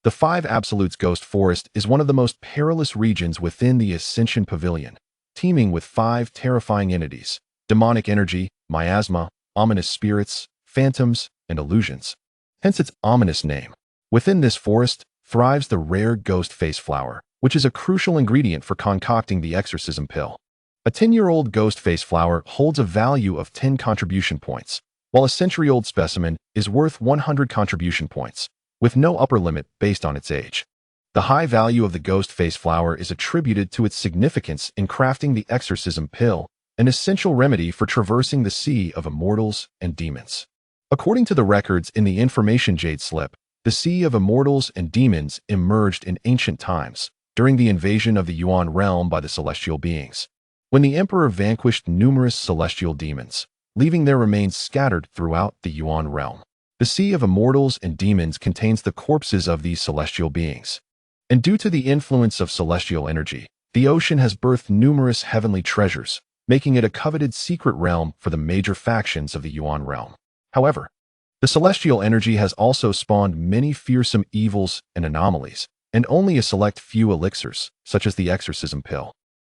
The 5 Absolutes Ghost Forest is one of the most perilous regions within the Ascension Pavilion, teeming with 5 terrifying entities: demonic energy, miasma, ominous spirits, phantoms, and illusions. Hence its ominous name. Within this forest thrives the rare ghost face flower, which is a crucial ingredient for concocting the exorcism pill. A 10-year-old ghost face flower holds a value of 10 contribution points, while a century-old specimen is worth 100 contribution points, with no upper limit based on its age. The high value of the ghost face flower is attributed to its significance in crafting the exorcism pill, an essential remedy for traversing the sea of immortals and demons. According to the records in the information jade slip, the sea of immortals and demons emerged in ancient times, during the invasion of the Yuan realm by the celestial beings, when the emperor vanquished numerous celestial demons, leaving their remains scattered throughout the Yuan realm. The sea of immortals and demons contains the corpses of these celestial beings. And due to the influence of celestial energy, the ocean has birthed numerous heavenly treasures, making it a coveted secret realm for the major factions of the Yuan realm. However, the celestial energy has also spawned many fearsome evils and anomalies, and only a select few elixirs, such as the exorcism pill,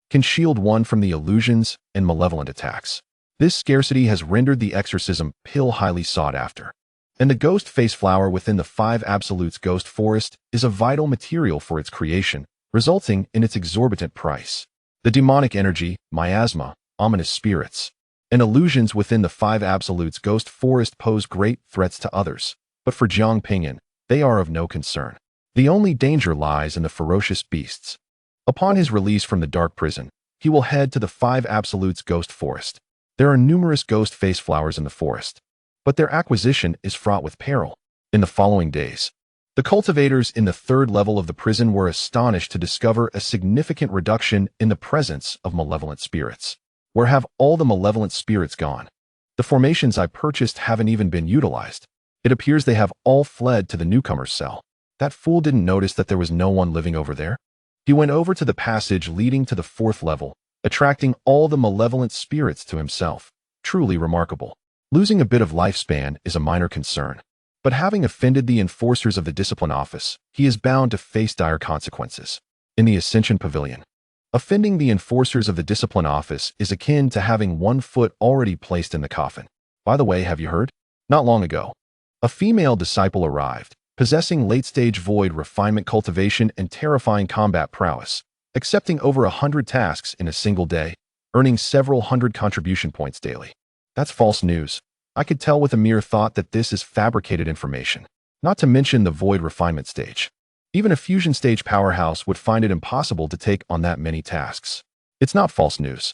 can shield one from the illusions and malevolent attacks. This scarcity has rendered the exorcism pill highly sought after. And the ghost face flower within the 5 absolutes ghost forest is a vital material for its creation, resulting in its exorbitant price. The demonic energy, miasma, ominous spirits, and illusions within the 5 absolutes ghost forest pose great threats to others, but for Jiang Ping'an, they are of no concern. The only danger lies in the ferocious beasts. Upon his release from the dark prison, he will head to the 5 absolutes ghost forest. There are numerous ghost face flowers in the forest, but their acquisition is fraught with peril. In the following days, the cultivators in the 3rd level of the prison were astonished to discover a significant reduction in the presence of malevolent spirits. Where have all the malevolent spirits gone? The formations I purchased haven't even been utilized. It appears they have all fled to the newcomer's cell. That fool didn't notice that there was no one living over there. He went over to the passage leading to the 4th level, attracting all the malevolent spirits to himself. Truly remarkable. Losing a bit of lifespan is a minor concern, but having offended the enforcers of the discipline office, he is bound to face dire consequences. In the Ascension Pavilion, offending the enforcers of the discipline office is akin to having 1 foot already placed in the coffin. By the way, have you heard? Not long ago, a female disciple arrived, possessing late-stage void refinement cultivation and terrifying combat prowess, accepting over 100 tasks in a single day, earning several hundred contribution points daily. That's false news. I could tell with a mere thought that this is fabricated information, not to mention the void refinement stage. Even a fusion stage powerhouse would find it impossible to take on that many tasks. It's not false news.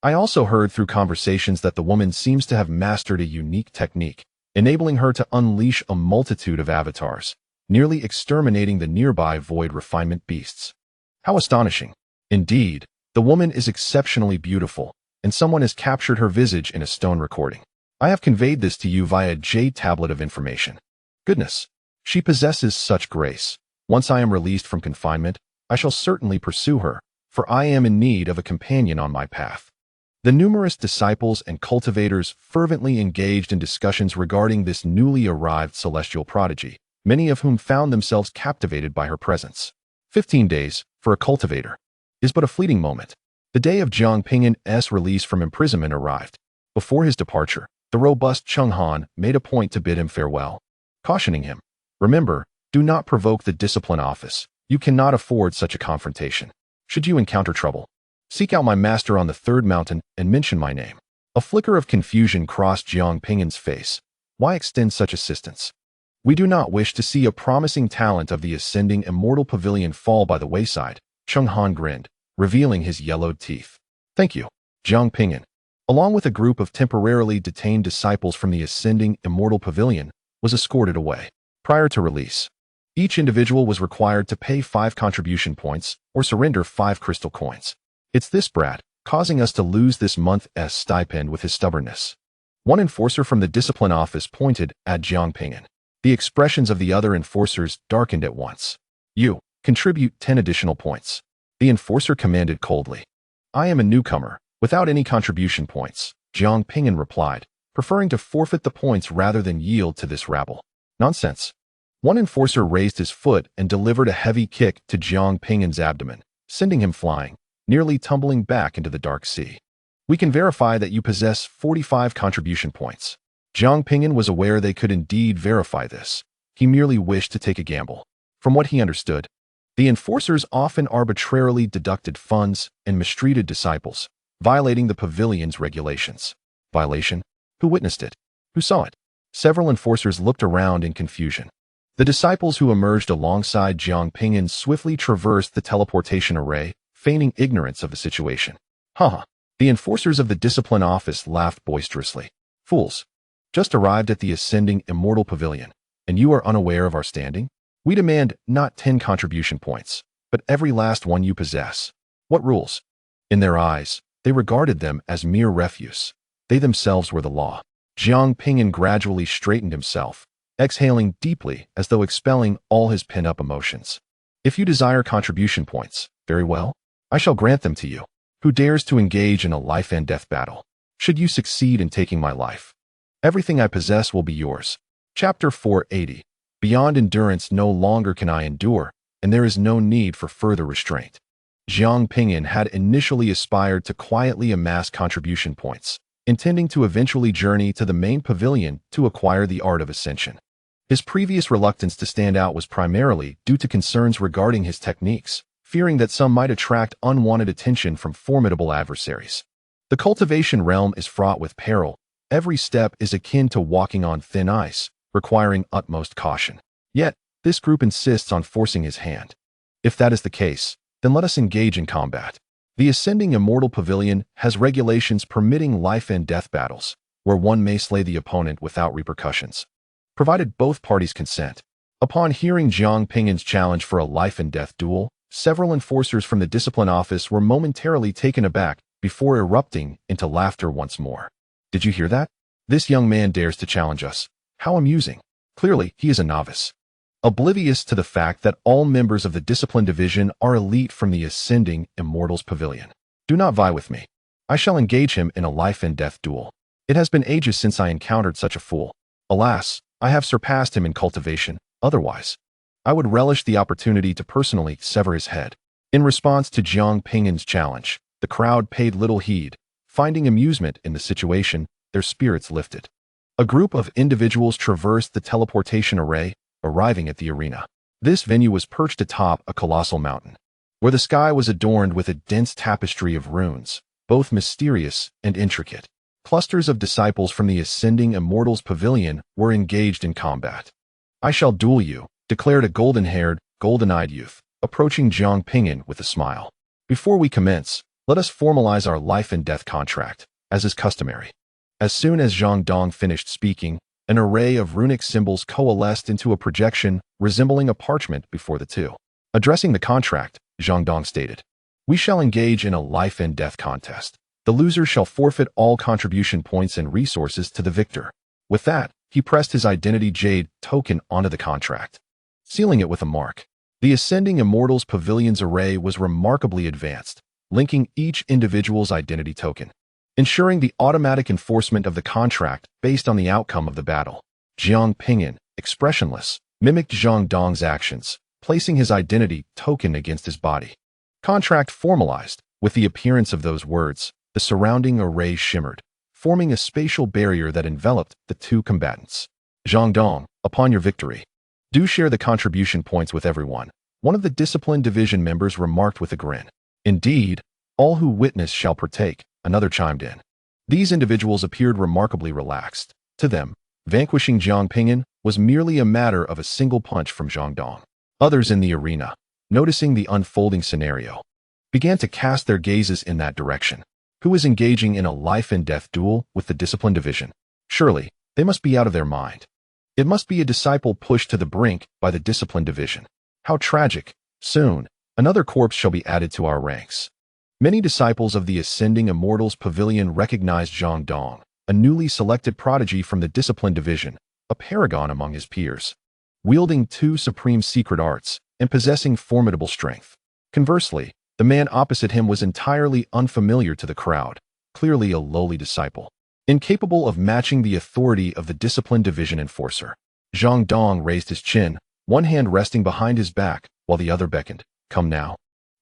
I also heard through conversations that the woman seems to have mastered a unique technique, enabling her to unleash a multitude of avatars, nearly exterminating the nearby void refinement beasts. How astonishing. Indeed, the woman is exceptionally beautiful, and someone has captured her visage in a stone recording. I have conveyed this to you via a jade tablet of information. Goodness, she possesses such grace. Once I am released from confinement, I shall certainly pursue her, for I am in need of a companion on my path. The numerous disciples and cultivators fervently engaged in discussions regarding this newly arrived celestial prodigy, many of whom found themselves captivated by her presence. 15 days, for a cultivator, is but a fleeting moment. The day of Jiang Ping'an's release from imprisonment arrived. Before his departure, the robust Cheng Han made a point to bid him farewell, cautioning him, "Remember, do not provoke the discipline office. You cannot afford such a confrontation. Should you encounter trouble, seek out my master on the 3rd mountain and mention my name." A flicker of confusion crossed Jiang Ping'an's face. Why extend such assistance? We do not wish to see a promising talent of the ascending Immortal Pavilion fall by the wayside. Cheng Han grinned, revealing his yellowed teeth. Thank you, Jiang Ping'an, along with a group of temporarily detained disciples from the ascending Immortal Pavilion, was escorted away. Prior to release, each individual was required to pay 5 contribution points or surrender 5 crystal coins. It's this brat, causing us to lose this month's stipend with his stubbornness. One enforcer from the discipline office pointed at Jiang Ping'an. The expressions of the other enforcers darkened at once. You, contribute 10 additional points. The enforcer commanded coldly. I am a newcomer, without any contribution points, Jiang Ping'an replied, preferring to forfeit the points rather than yield to this rabble. Nonsense. One enforcer raised his foot and delivered a heavy kick to Jiang Ping'an's abdomen, sending him flying. nearly tumbling back into the dark sea. We can verify that you possess 45 contribution points. Jiang Ping'an was aware they could indeed verify this. He merely wished to take a gamble. From what he understood, the enforcers often arbitrarily deducted funds and mistreated disciples, violating the pavilion's regulations. Violation? Who witnessed it? Who saw it? Several enforcers looked around in confusion. The disciples who emerged alongside Jiang Ping'an swiftly traversed the teleportation array, feigning ignorance of the situation. Haha. The enforcers of the discipline office laughed boisterously. Fools. Just arrived at the ascending Immortal Pavilion, and you are unaware of our standing? We demand not 10 contribution points, but every last one you possess. What rules? In their eyes, they regarded them as mere refuse. They themselves were the law. Jiang Ping'an gradually straightened himself, exhaling deeply as though expelling all his pent-up emotions. If you desire contribution points, very well. I shall grant them to you. Who dares to engage in a life-and-death battle? Should you succeed in taking my life, everything I possess will be yours. Chapter 480. Beyond endurance no longer can I endure, and there is no need for further restraint. Jiang Ping'an had initially aspired to quietly amass contribution points, intending to eventually journey to the main pavilion to acquire the art of ascension. His previous reluctance to stand out was primarily due to concerns regarding his techniques, fearing that some might attract unwanted attention from formidable adversaries. The cultivation realm is fraught with peril. Every step is akin to walking on thin ice, requiring utmost caution. Yet, this group insists on forcing his hand. If that is the case, then let us engage in combat. The ascending Immortal Pavilion has regulations permitting life and death battles, where one may slay the opponent without repercussions, provided both parties consent. Upon hearing Jiang Ping'an's challenge for a life and death duel, several enforcers from the discipline office were momentarily taken aback before erupting into laughter once more. Did you hear that? This young man dares to challenge us. How amusing. Clearly, he is a novice, oblivious to the fact that all members of the discipline division are elite from the ascending Immortals Pavilion. Do not vie with me. I shall engage him in a life and death duel. It has been ages since I encountered such a fool. Alas, I have surpassed him in cultivation. Otherwise, I would relish the opportunity to personally sever his head. In response to Jiang Ping'an's challenge, the crowd paid little heed. Finding amusement in the situation, their spirits lifted. A group of individuals traversed the teleportation array, arriving at the arena. This venue was perched atop a colossal mountain, where the sky was adorned with a dense tapestry of runes, both mysterious and intricate. Clusters of disciples from the ascending Immortals Pavilion were engaged in combat. I shall duel you, declared a golden-haired, golden-eyed youth, approaching Jiang Ping'an with a smile. Before we commence, let us formalize our life and death contract, as is customary. As soon as Zhang Dong finished speaking, an array of runic symbols coalesced into a projection resembling a parchment before the two. Addressing the contract, Zhang Dong stated, "We shall engage in a life and death contest. The loser shall forfeit all contribution points and resources to the victor." With that, he pressed his identity jade token onto the contract, sealing it with a mark. The ascending Immortals Pavilion's array was remarkably advanced, linking each individual's identity token, ensuring the automatic enforcement of the contract based on the outcome of the battle. Jiang Ping'an, expressionless, mimicked Zhang Dong's actions, placing his identity token against his body. Contract formalized. With the appearance of those words, the surrounding array shimmered, forming a spatial barrier that enveloped the two combatants. Zhang Dong, upon your victory, do share the contribution points with everyone, one of the discipline division members remarked with a grin. Indeed, all who witness shall partake, another chimed in. These individuals appeared remarkably relaxed. To them, vanquishing Jiang Ping'an was merely a matter of a single punch from Zhang Dong. Others in the arena, noticing the unfolding scenario, began to cast their gazes in that direction. Who is engaging in a life and death duel with the discipline division? Surely, they must be out of their mind. It must be a disciple pushed to the brink by the discipline division. How tragic. Soon, another corpse shall be added to our ranks. Many disciples of the ascending Immortals Pavilion recognized Zhang Dong, a newly selected prodigy from the discipline division, a paragon among his peers, wielding two supreme secret arts and possessing formidable strength. Conversely, the man opposite him was entirely unfamiliar to the crowd, clearly a lowly disciple, incapable of matching the authority of the discipline division enforcer. Zhang Dong raised his chin, one hand resting behind his back, while the other beckoned. Come now.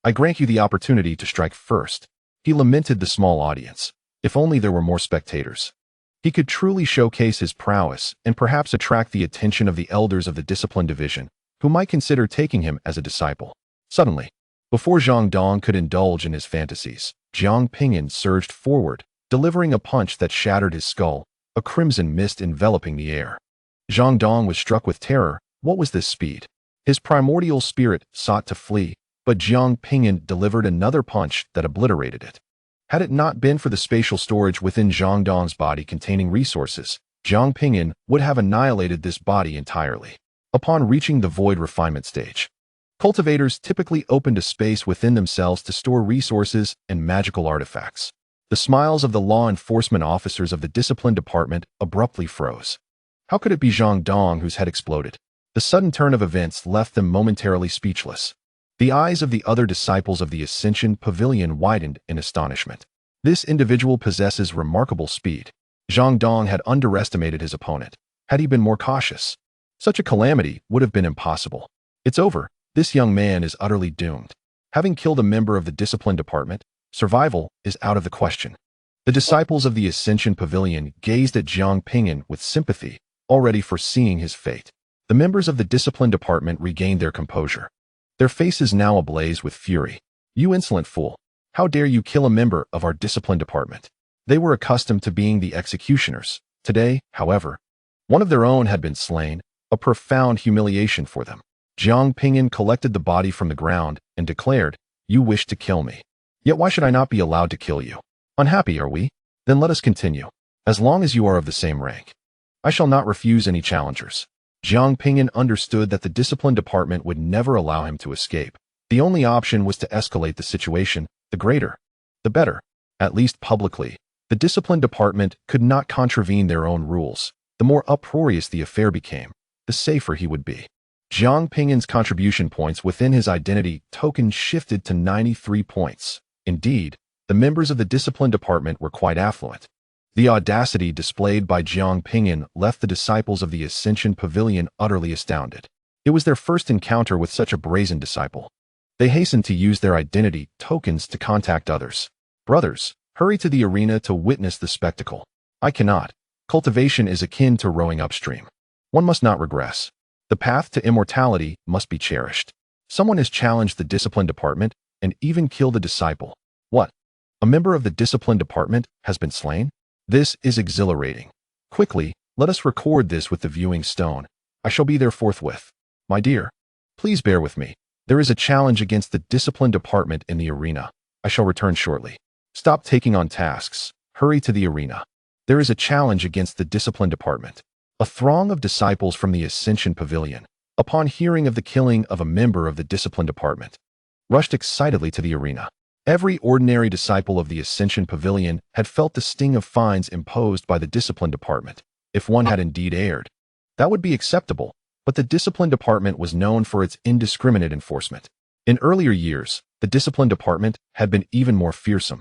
I grant you the opportunity to strike first. He lamented the small audience. If only there were more spectators. He could truly showcase his prowess and perhaps attract the attention of the elders of the discipline division, who might consider taking him as a disciple. Suddenly, before Jiang Dong could indulge in his fantasies, Jiang Ping'an surged forward, delivering a punch that shattered his skull, a crimson mist enveloping the air. Jiang Dong was struck with terror. What was this speed? His primordial spirit sought to flee, but Jiang Ping'an delivered another punch that obliterated it. Had it not been for the spatial storage within Jiang Dong's body containing resources, Jiang Ping'an would have annihilated this body entirely. Upon reaching the void refinement stage, cultivators typically opened a space within themselves to store resources and magical artifacts. The smiles of the law enforcement officers of the discipline department abruptly froze. How could it be Jiang Dong whose head exploded? The sudden turn of events left them momentarily speechless. The eyes of the other disciples of the Ascension Pavilion widened in astonishment. This individual possesses remarkable speed. Jiang Dong had underestimated his opponent. Had he been more cautious, such a calamity would have been impossible. It's over. This young man is utterly doomed. Having killed a member of the discipline department, survival is out of the question. The disciples of the Ascension Pavilion gazed at Jiang Ping'an with sympathy, already foreseeing his fate. The members of the discipline department regained their composure. Their faces now ablaze with fury. You insolent fool! How dare you kill a member of our discipline department? They were accustomed to being the executioners. Today, however, one of their own had been slain, a profound humiliation for them. Jiang Ping'an collected the body from the ground and declared, "You wish to kill me. Yet why should I not be allowed to kill you? Unhappy, are we? Then let us continue. As long as you are of the same rank, I shall not refuse any challengers." Jiang Ping'an understood that the discipline department would never allow him to escape. The only option was to escalate the situation. The greater, the better. At least publicly, the discipline department could not contravene their own rules. The more uproarious the affair became, the safer he would be. Jiang Ping'an's contribution points within his identity token shifted to 93 points. Indeed, the members of the discipline department were quite affluent. The audacity displayed by Jiang Ping'an left the disciples of the Ascension Pavilion utterly astounded. It was their first encounter with such a brazen disciple. They hastened to use their identity tokens to contact others. Brothers, hurry to the arena to witness the spectacle. I cannot. Cultivation is akin to rowing upstream. One must not regress. The path to immortality must be cherished. Someone has challenged the discipline department and even killed a disciple. What? A member of the discipline department has been slain? This is exhilarating. Quickly, let us record this with the viewing stone. I shall be there forthwith. My dear, please bear with me. There is a challenge against the discipline department in the arena. I shall return shortly. Stop taking on tasks. Hurry to the arena. There is a challenge against the discipline department. A throng of disciples from the Ascension Pavilion, upon hearing of the killing of a member of the discipline department, rushed excitedly to the arena. Every ordinary disciple of the Ascension Pavilion had felt the sting of fines imposed by the discipline department. If one had indeed erred, that would be acceptable, but the discipline department was known for its indiscriminate enforcement. In earlier years, the discipline department had been even more fearsome.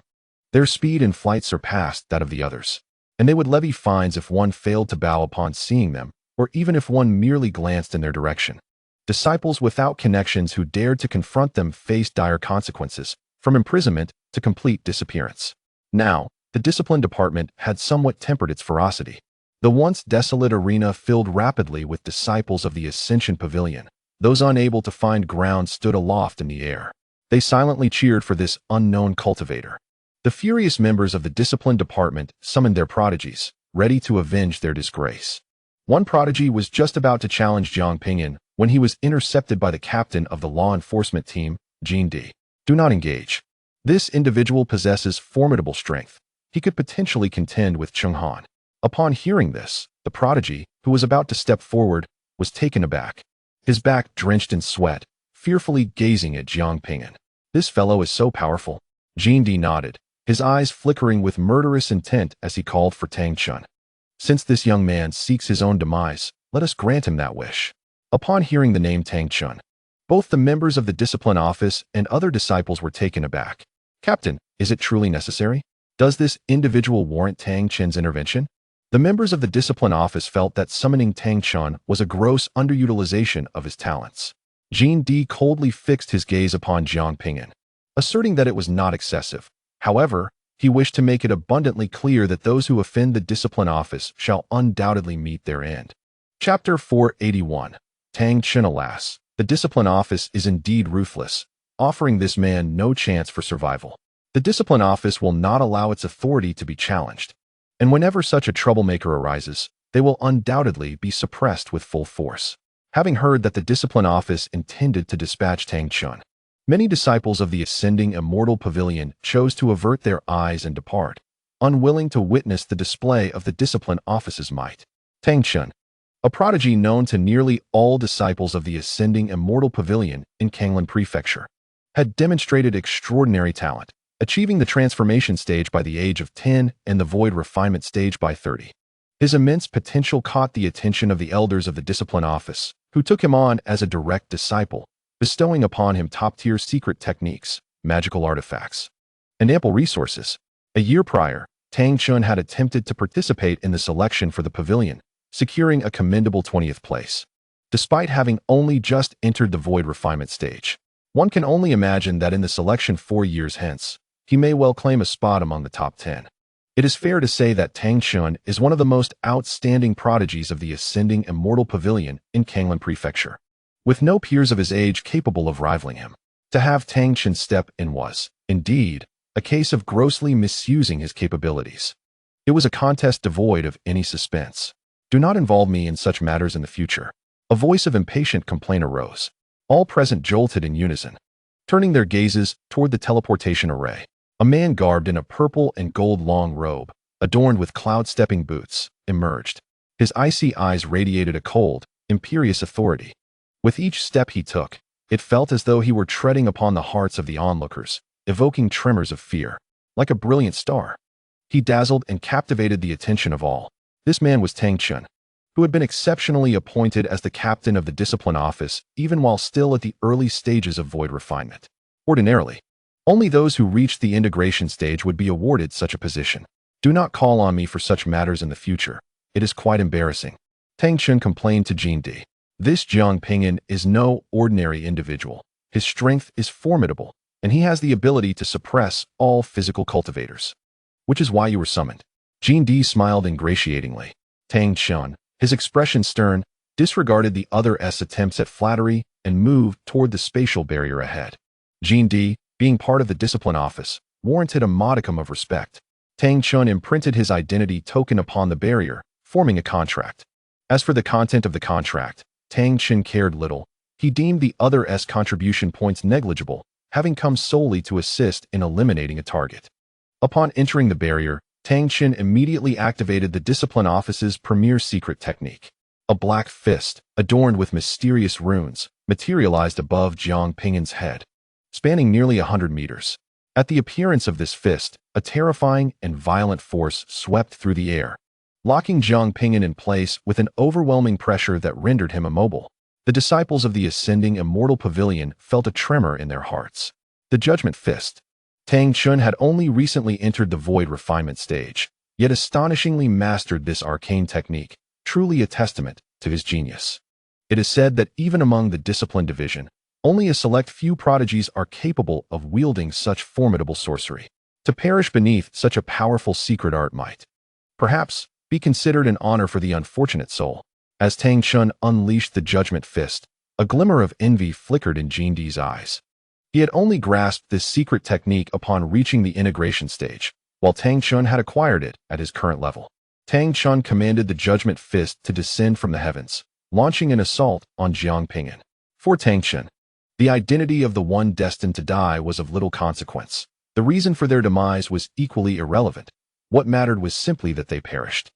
Their speed in flight surpassed that of the others, and they would levy fines if one failed to bow upon seeing them, or even if one merely glanced in their direction. Disciples without connections who dared to confront them faced dire consequences, from imprisonment to complete disappearance. Now, the discipline department had somewhat tempered its ferocity. The once desolate arena filled rapidly with disciples of the Ascension Pavilion. Those unable to find ground stood aloft in the air. They silently cheered for this unknown cultivator. The furious members of the discipline department summoned their prodigies, ready to avenge their disgrace. One prodigy was just about to challenge Jiang Ping'an when he was intercepted by the captain of the law enforcement team, Jian Di. Do not engage. This individual possesses formidable strength. He could potentially contend with Cheng Han. Upon hearing this, the prodigy, who was about to step forward, was taken aback. His back drenched in sweat, fearfully gazing at Jiang Ping'an. This fellow is so powerful. Jian Di nodded, his eyes flickering with murderous intent as he called for Tang Chun. Since this young man seeks his own demise, let us grant him that wish. Upon hearing the name Tang Chun, both the members of the discipline office and other disciples were taken aback. Captain, is it truly necessary? Does this individual warrant Tang Chun's intervention? The members of the discipline office felt that summoning Tang Chun was a gross underutilization of his talents. Jian Di coldly fixed his gaze upon Jiang Ping'an. asserting that it was not excessive. However, he wished to make it abundantly clear that those who offend the discipline office shall undoubtedly meet their end. Chapter 481. Tang Qian. Alas, the discipline office is indeed ruthless, offering this man no chance for survival. The discipline office will not allow its authority to be challenged, and whenever such a troublemaker arises, they will undoubtedly be suppressed with full force. Having heard that the discipline office intended to dispatch Tang Qian, many disciples of the ascending immortal pavilion chose to avert their eyes and depart, unwilling to witness the display of the discipline office's might. Tang Qian, a prodigy known to nearly all disciples of the ascending immortal pavilion in Kanglan Prefecture, had demonstrated extraordinary talent, achieving the transformation stage by the age of 10 and the void refinement stage by 30. His immense potential caught the attention of the elders of the discipline office, who took him on as a direct disciple, bestowing upon him top-tier secret techniques, magical artifacts, and ample resources. A year prior, Tang Qian had attempted to participate in the selection for the pavilion, securing a commendable 20th place. Despite having only just entered the void refinement stage, one can only imagine that in the selection 4 years hence, he may well claim a spot among the top 10. It is fair to say that Tang Qian is one of the most outstanding prodigies of the ascending immortal pavilion in Kanglan Prefecture, with no peers of his age capable of rivaling him. To have Tang Qian step in was, indeed, a case of grossly misusing his capabilities. It was a contest devoid of any suspense. "Do not involve me in such matters in the future." A voice of impatient complaint arose. All present jolted in unison, turning their gazes toward the teleportation array. A man garbed in a purple and gold long robe, adorned with cloud-stepping boots, emerged. His icy eyes radiated a cold, imperious authority. With each step he took, it felt as though he were treading upon the hearts of the onlookers, evoking tremors of fear. Like a brilliant star, he dazzled and captivated the attention of all. This man was Tang Qian, who had been exceptionally appointed as the captain of the discipline office even while still at the early stages of void refinement. Ordinarily, only those who reached the integration stage would be awarded such a position. "Do not call on me for such matters in the future. It is quite embarrassing," Tang Qian complained to Jiang. "This Jiang Ping'an is no ordinary individual. His strength is formidable, and he has the ability to suppress all physical cultivators. Which is why you were summoned." Jiang smiled ingratiatingly. Tang Qian, his expression stern, disregarded the other's attempts at flattery and moved toward the spatial barrier ahead. Jiang, being part of the discipline office, warranted a modicum of respect. Tang Qian imprinted his identity token upon the barrier, forming a contract. As for the content of the contract, Tang Qian cared little. He deemed the other's contribution points negligible, having come solely to assist in eliminating a target. Upon entering the barrier, Tang Qian immediately activated the discipline office's premier secret technique. A black fist, adorned with mysterious runes, materialized above Jiang Ping'an's head, spanning nearly 100 meters. At the appearance of this fist, a terrifying and violent force swept through the air, locking Jiang Ping'an in place with an overwhelming pressure that rendered him immobile. The disciples of the ascending immortal pavilion felt a tremor in their hearts. The judgment fist. Tang Qian had only recently entered the void refinement stage, yet astonishingly mastered this arcane technique, truly a testament to his genius. It is said that even among the discipline division, only a select few prodigies are capable of wielding such formidable sorcery. To perish beneath such a powerful secret art might, perhaps, be considered an honor for the unfortunate soul. As Tang Qian unleashed the judgment fist, a glimmer of envy flickered in Jiang's eyes. He had only grasped this secret technique upon reaching the integration stage, while Tang Qian had acquired it at his current level. Tang Qian commanded the judgment fist to descend from the heavens, launching an assault on Jiang Ping'an. For Tang Qian, the identity of the one destined to die was of little consequence. The reason for their demise was equally irrelevant. What mattered was simply that they perished.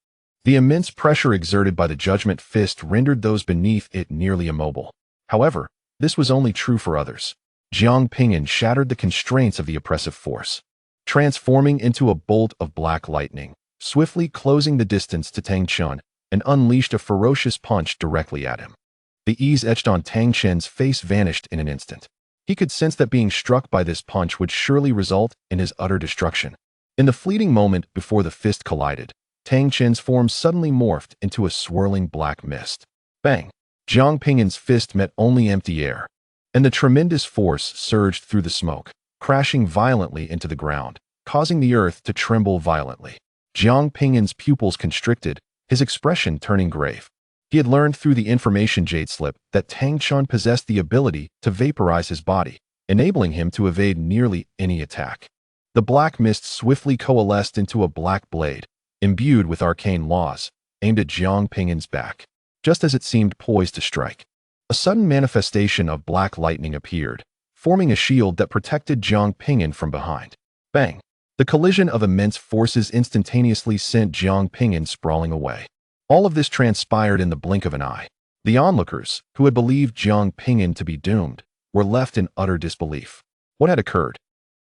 The immense pressure exerted by the judgment fist rendered those beneath it nearly immobile. However, this was only true for others. Jiang Ping'an shattered the constraints of the oppressive force, transforming into a bolt of black lightning, swiftly closing the distance to Tang Qian, and unleashed a ferocious punch directly at him. The ease etched on Tang Qian's face vanished in an instant. He could sense that being struck by this punch would surely result in his utter destruction. In the fleeting moment before the fist collided, Tang Qian's form suddenly morphed into a swirling black mist. Bang! Jiang Ping'an's fist met only empty air, and the tremendous force surged through the smoke, crashing violently into the ground, causing the earth to tremble violently. Jiang Ping'an's pupils constricted, his expression turning grave. He had learned through the information jade slip that Tang Chun possessed the ability to vaporize his body, enabling him to evade nearly any attack. The black mist swiftly coalesced into a black blade, imbued with arcane laws, aimed at Jiang Ping'an's back. Just as it seemed poised to strike, a sudden manifestation of black lightning appeared, forming a shield that protected Jiang Ping'an from behind. Bang! The collision of immense forces instantaneously sent Jiang Ping'an sprawling away. All of this transpired in the blink of an eye. The onlookers, who had believed Jiang Ping'an to be doomed, were left in utter disbelief. What had occurred?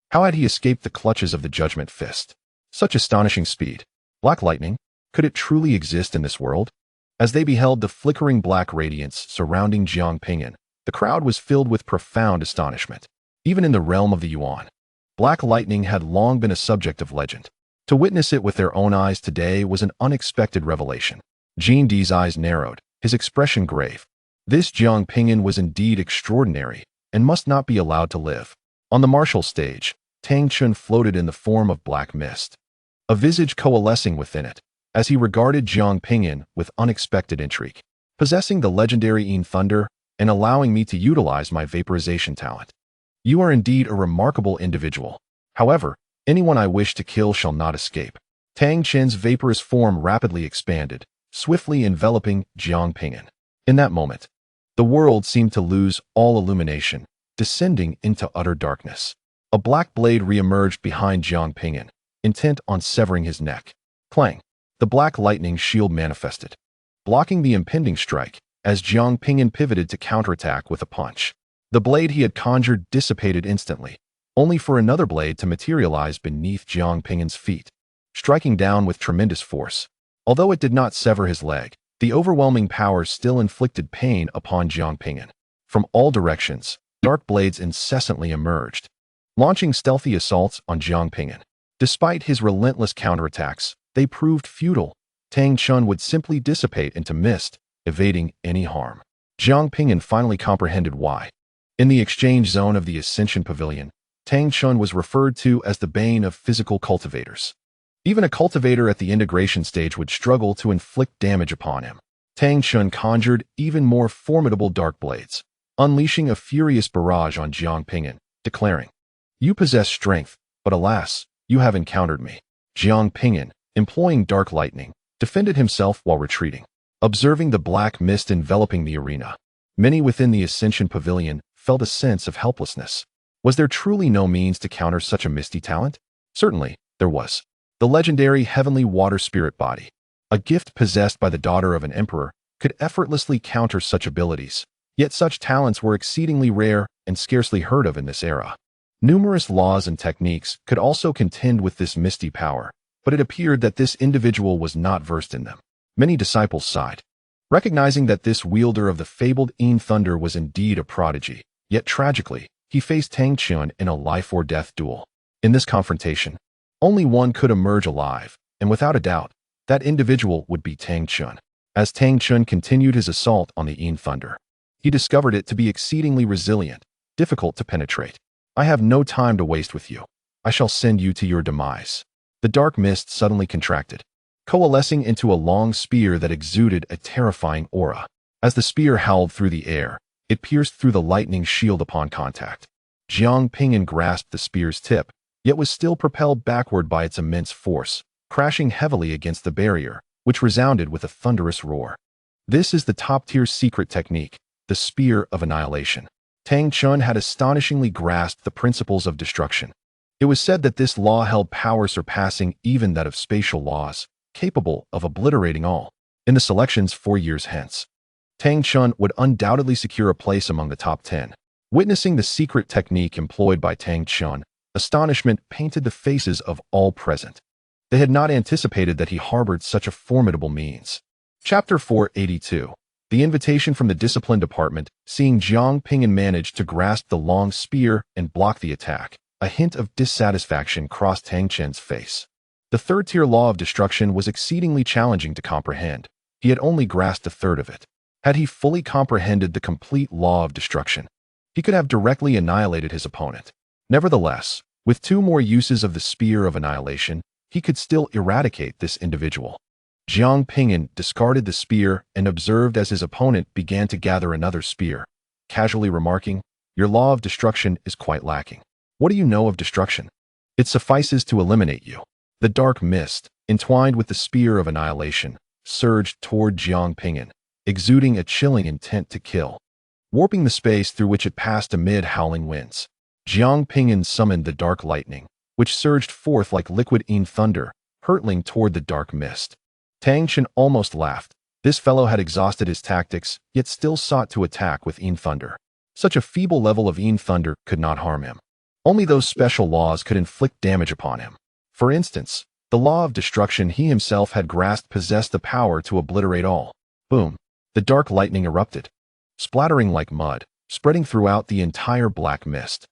How had he escaped the clutches of the Judgment Fist? Such astonishing speed. Black lightning? Could it truly exist in this world? As they beheld the flickering black radiance surrounding Jiang Ping'an, the crowd was filled with profound astonishment. Even in the realm of the Yuan, black lightning had long been a subject of legend. To witness it with their own eyes today was an unexpected revelation. Jean D's eyes narrowed, his expression grave. This Jiang Ping'an was indeed extraordinary and must not be allowed to live. On the martial stage, Tang Chun floated in the form of black mist, a visage coalescing within it, as he regarded Jiang Ping'an with unexpected intrigue. Possessing the legendary Yin Thunder and allowing me to utilize my vaporization talent. You are indeed a remarkable individual. However, anyone I wish to kill shall not escape. Tang Chen's vaporous form rapidly expanded, swiftly enveloping Jiang Ping'an. In that moment, the world seemed to lose all illumination, descending into utter darkness. A black blade re-emerged behind Jiang Ping'an, intent on severing his neck. Clang! The black lightning shield manifested, blocking the impending strike as Jiang Ping'an pivoted to counterattack with a punch. The blade he had conjured dissipated instantly, only for another blade to materialize beneath Jiang Ping'an's feet, striking down with tremendous force. Although it did not sever his leg, the overwhelming power still inflicted pain upon Jiang Ping'an. From all directions, dark blades incessantly emerged, launching stealthy assaults on Jiang Ping'an. Despite his relentless counterattacks, they proved futile. Tang Chun would simply dissipate into mist, evading any harm. Jiang Ping'an finally comprehended why. In the exchange zone of the Ascension Pavilion, Tang Chun was referred to as the bane of physical cultivators. Even a cultivator at the integration stage would struggle to inflict damage upon him. Tang Chun conjured even more formidable dark blades, unleashing a furious barrage on Jiang Ping'an, declaring, "You possess strength, but alas, you have encountered me." Jiang Ping'an, employing dark lightning, defended himself while retreating. Observing the black mist enveloping the arena, many within the Ascension Pavilion felt a sense of helplessness. Was there truly no means to counter such a misty talent? Certainly, there was. The legendary Heavenly Water Spirit Body, a gift possessed by the daughter of an emperor, could effortlessly counter such abilities, yet such talents were exceedingly rare and scarcely heard of in this era. Numerous laws and techniques could also contend with this misty power, but it appeared that this individual was not versed in them. Many disciples sighed, recognizing that this wielder of the fabled Yin Thunder was indeed a prodigy. Yet tragically, he faced Tang Chun in a life-or-death duel. In this confrontation, only one could emerge alive, and without a doubt, that individual would be Tang Chun. As Tang Chun continued his assault on the Yin Thunder, he discovered it to be exceedingly resilient, difficult to penetrate. "I have no time to waste with you. I shall send you to your demise." The dark mist suddenly contracted, coalescing into a long spear that exuded a terrifying aura. As the spear howled through the air, it pierced through the lightning shield upon contact. Jiang Ping'an grasped the spear's tip, yet was still propelled backward by its immense force, crashing heavily against the barrier, which resounded with a thunderous roar. This is the top-tier secret technique, the Spear of Annihilation. Tang Chun had astonishingly grasped the principles of destruction. It was said that this law held power surpassing even that of spatial laws, capable of obliterating all. In the selections 4 years hence, Tang Chun would undoubtedly secure a place among the top 10. Witnessing the secret technique employed by Tang Chun, astonishment painted the faces of all present. They had not anticipated that he harbored such a formidable means. Chapter 482. The invitation from the discipline department, seeing Jiang Ping'an manage to grasp the long spear and block the attack. A hint of dissatisfaction crossed Tang Chen's face. The third-tier law of destruction was exceedingly challenging to comprehend. He had only grasped a third of it. Had he fully comprehended the complete law of destruction, he could have directly annihilated his opponent. Nevertheless, with 2 more uses of the Spear of Annihilation, he could still eradicate this individual. Jiang Ping'an discarded the spear and observed as his opponent began to gather another spear, casually remarking, "Your law of destruction is quite lacking. What do you know of destruction? It suffices to eliminate you." The dark mist, entwined with the Spear of Annihilation, surged toward Jiang Ping'an, exuding a chilling intent to kill. Warping the space through which it passed amid howling winds, Jiang Ping'an summoned the dark lightning, which surged forth like liquid thunder, hurtling toward the dark mist. Tang Qian almost laughed. This fellow had exhausted his tactics, yet still sought to attack with thunder. Such a feeble level of thunder could not harm him. Only those special laws could inflict damage upon him. For instance, the law of destruction he himself had grasped possessed the power to obliterate all. Boom! The dark lightning erupted, splattering like mud, spreading throughout the entire black mist.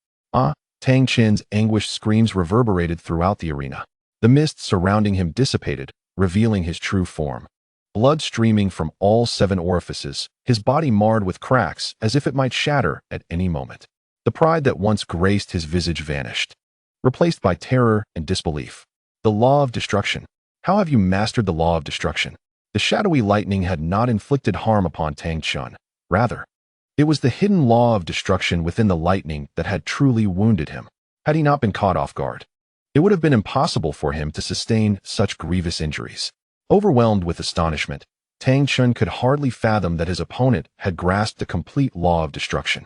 Tang Qian's anguished screams reverberated throughout the arena. The mist surrounding him dissipated, revealing his true form. Blood streaming from all 7 orifices, his body marred with cracks as if it might shatter at any moment. The pride that once graced his visage vanished, replaced by terror and disbelief. The law of destruction. How have you mastered the law of destruction? The shadowy lightning had not inflicted harm upon Tang Qian. Rather, it was the hidden law of destruction within the lightning that had truly wounded him. Had he not been caught off guard, it would have been impossible for him to sustain such grievous injuries. Overwhelmed with astonishment, Tang Qian could hardly fathom that his opponent had grasped the complete law of destruction.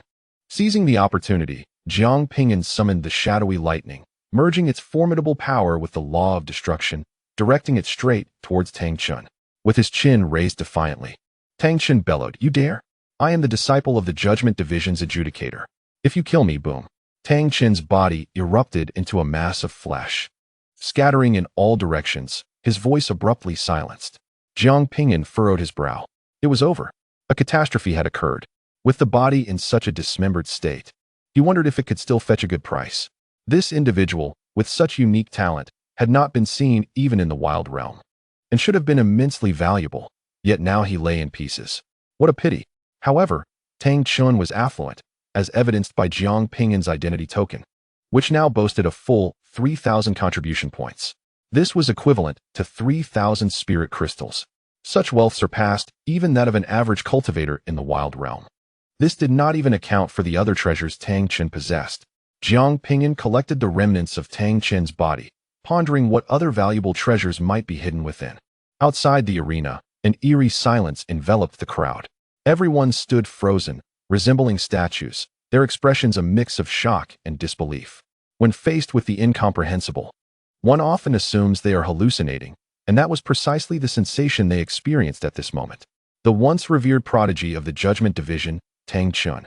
Seizing the opportunity, Jiang Ping'an summoned the shadowy lightning, merging its formidable power with the law of destruction, directing it straight towards Tang Qian. With his chin raised defiantly, Tang Qian bellowed, "You dare? I am the disciple of the Judgment Division's adjudicator. If you kill me, boom." Tang Qian's body erupted into a mass of flesh. Scattering in all directions, his voice abruptly silenced. Jiang Ping'an furrowed his brow. It was over. A catastrophe had occurred. With the body in such a dismembered state, he wondered if it could still fetch a good price. This individual, with such unique talent, had not been seen even in the wild realm, and should have been immensely valuable, yet now he lay in pieces. What a pity. However, Tang Qian was affluent, as evidenced by Jiang Ping'an's identity token, which now boasted a full 3,000 contribution points. This was equivalent to 3,000 spirit crystals. Such wealth surpassed even that of an average cultivator in the wild realm. This did not even account for the other treasures Tang Qian possessed. Jiang Ping'an collected the remnants of Tang Qian's body, pondering what other valuable treasures might be hidden within. Outside the arena, an eerie silence enveloped the crowd. Everyone stood frozen, resembling statues, their expressions a mix of shock and disbelief. When faced with the incomprehensible, one often assumes they are hallucinating, and that was precisely the sensation they experienced at this moment. The once revered prodigy of the Judgment Division, Tang Qian,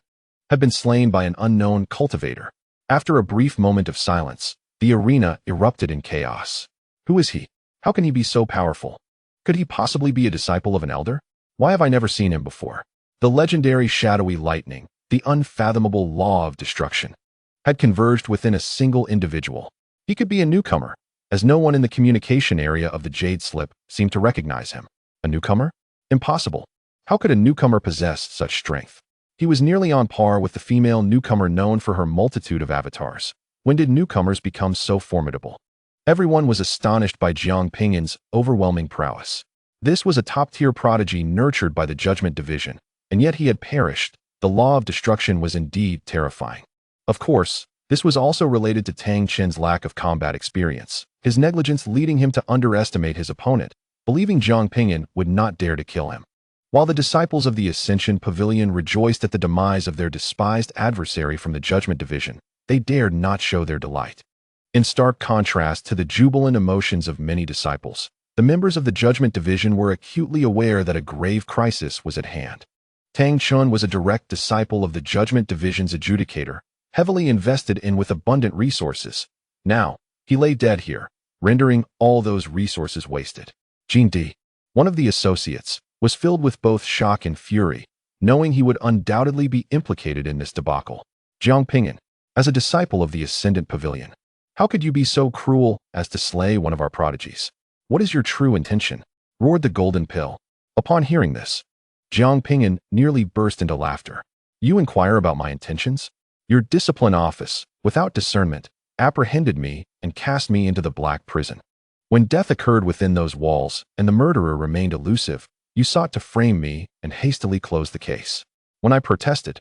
had been slain by an unknown cultivator. After a brief moment of silence, the arena erupted in chaos. Who is he? How can he be so powerful? Could he possibly be a disciple of an elder? Why have I never seen him before? The legendary shadowy lightning, the unfathomable law of destruction, had converged within a single individual. He could be a newcomer, as no one in the communication area of the Jade Slip seemed to recognize him. A newcomer? Impossible. How could a newcomer possess such strength? He was nearly on par with the female newcomer known for her multitude of avatars. When did newcomers become so formidable? Everyone was astonished by Jiang Ping'an's overwhelming prowess. This was a top-tier prodigy nurtured by the Judgment Division, and yet he had perished. The law of destruction was indeed terrifying. Of course, this was also related to Tang Qian's lack of combat experience, his negligence leading him to underestimate his opponent, believing Jiang Ping'an would not dare to kill him. While the disciples of the Ascension Pavilion rejoiced at the demise of their despised adversary from the Judgment Division, they dared not show their delight. In stark contrast to the jubilant emotions of many disciples, the members of the Judgment Division were acutely aware that a grave crisis was at hand. Tang Qian was a direct disciple of the Judgment Division's adjudicator, heavily invested in with abundant resources. Now, he lay dead here, rendering all those resources wasted. Jin, one of the associates, was filled with both shock and fury, knowing he would undoubtedly be implicated in this debacle. Jiang Ping'an, as a disciple of the Ascendant Pavilion, how could you be so cruel as to slay one of our prodigies? What is your true intention? Roared the Golden Pill. Upon hearing this, Jiang Ping'an nearly burst into laughter. You inquire about my intentions? Your discipline office, without discernment, apprehended me and cast me into the black prison. When death occurred within those walls and the murderer remained elusive, you sought to frame me and hastily close the case. When I protested,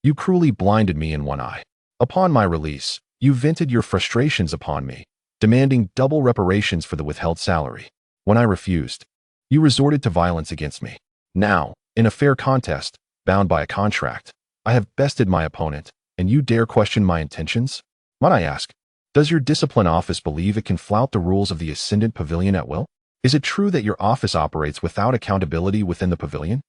you cruelly blinded me in one eye. Upon my release, you vented your frustrations upon me, demanding double reparations for the withheld salary. When I refused, you resorted to violence against me. Now, in a fair contest, bound by a contract, I have bested my opponent, and you dare question my intentions? Might I ask, does your discipline office believe it can flout the rules of the Ascendant Pavilion at will? Is it true that your office operates without accountability within the pavilion?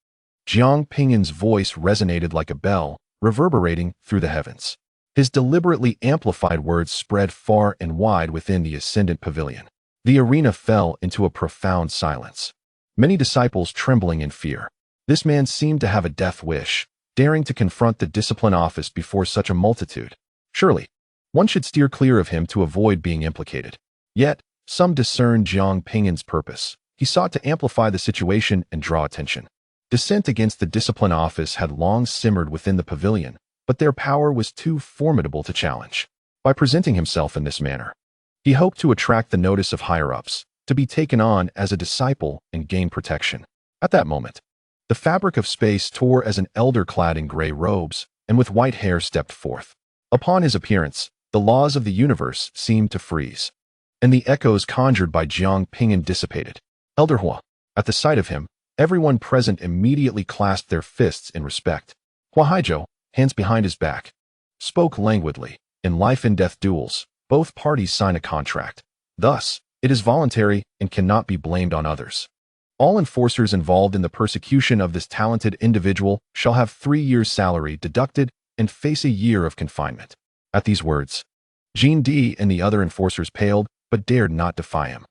Jiang Ping'an's voice resonated like a bell, reverberating through the heavens. His deliberately amplified words spread far and wide within the Ascendant Pavilion. The arena fell into a profound silence. Many disciples trembling in fear. This man seemed to have a death wish, daring to confront the discipline office before such a multitude. Surely, one should steer clear of him to avoid being implicated. Yet, some discerned Jiang Ping'an's purpose. He sought to amplify the situation and draw attention. Dissent against the discipline office had long simmered within the pavilion, but their power was too formidable to challenge. By presenting himself in this manner, he hoped to attract the notice of higher-ups, to be taken on as a disciple and gain protection. At that moment, the fabric of space tore as an elder clad in gray robes and with white hair stepped forth. Upon his appearance, the laws of the universe seemed to freeze, and the echoes conjured by Jiang Ping'an dissipated. Elder Hua. At the sight of him, everyone present immediately clasped their fists in respect. Hua Haizhou, hands behind his back, spoke languidly. In life and death duels, both parties sign a contract. Thus, it is voluntary and cannot be blamed on others. All enforcers involved in the persecution of this talented individual shall have 3 years' salary deducted and face a year of confinement. At these words, Jean D and the other enforcers paled, but dared not defy him.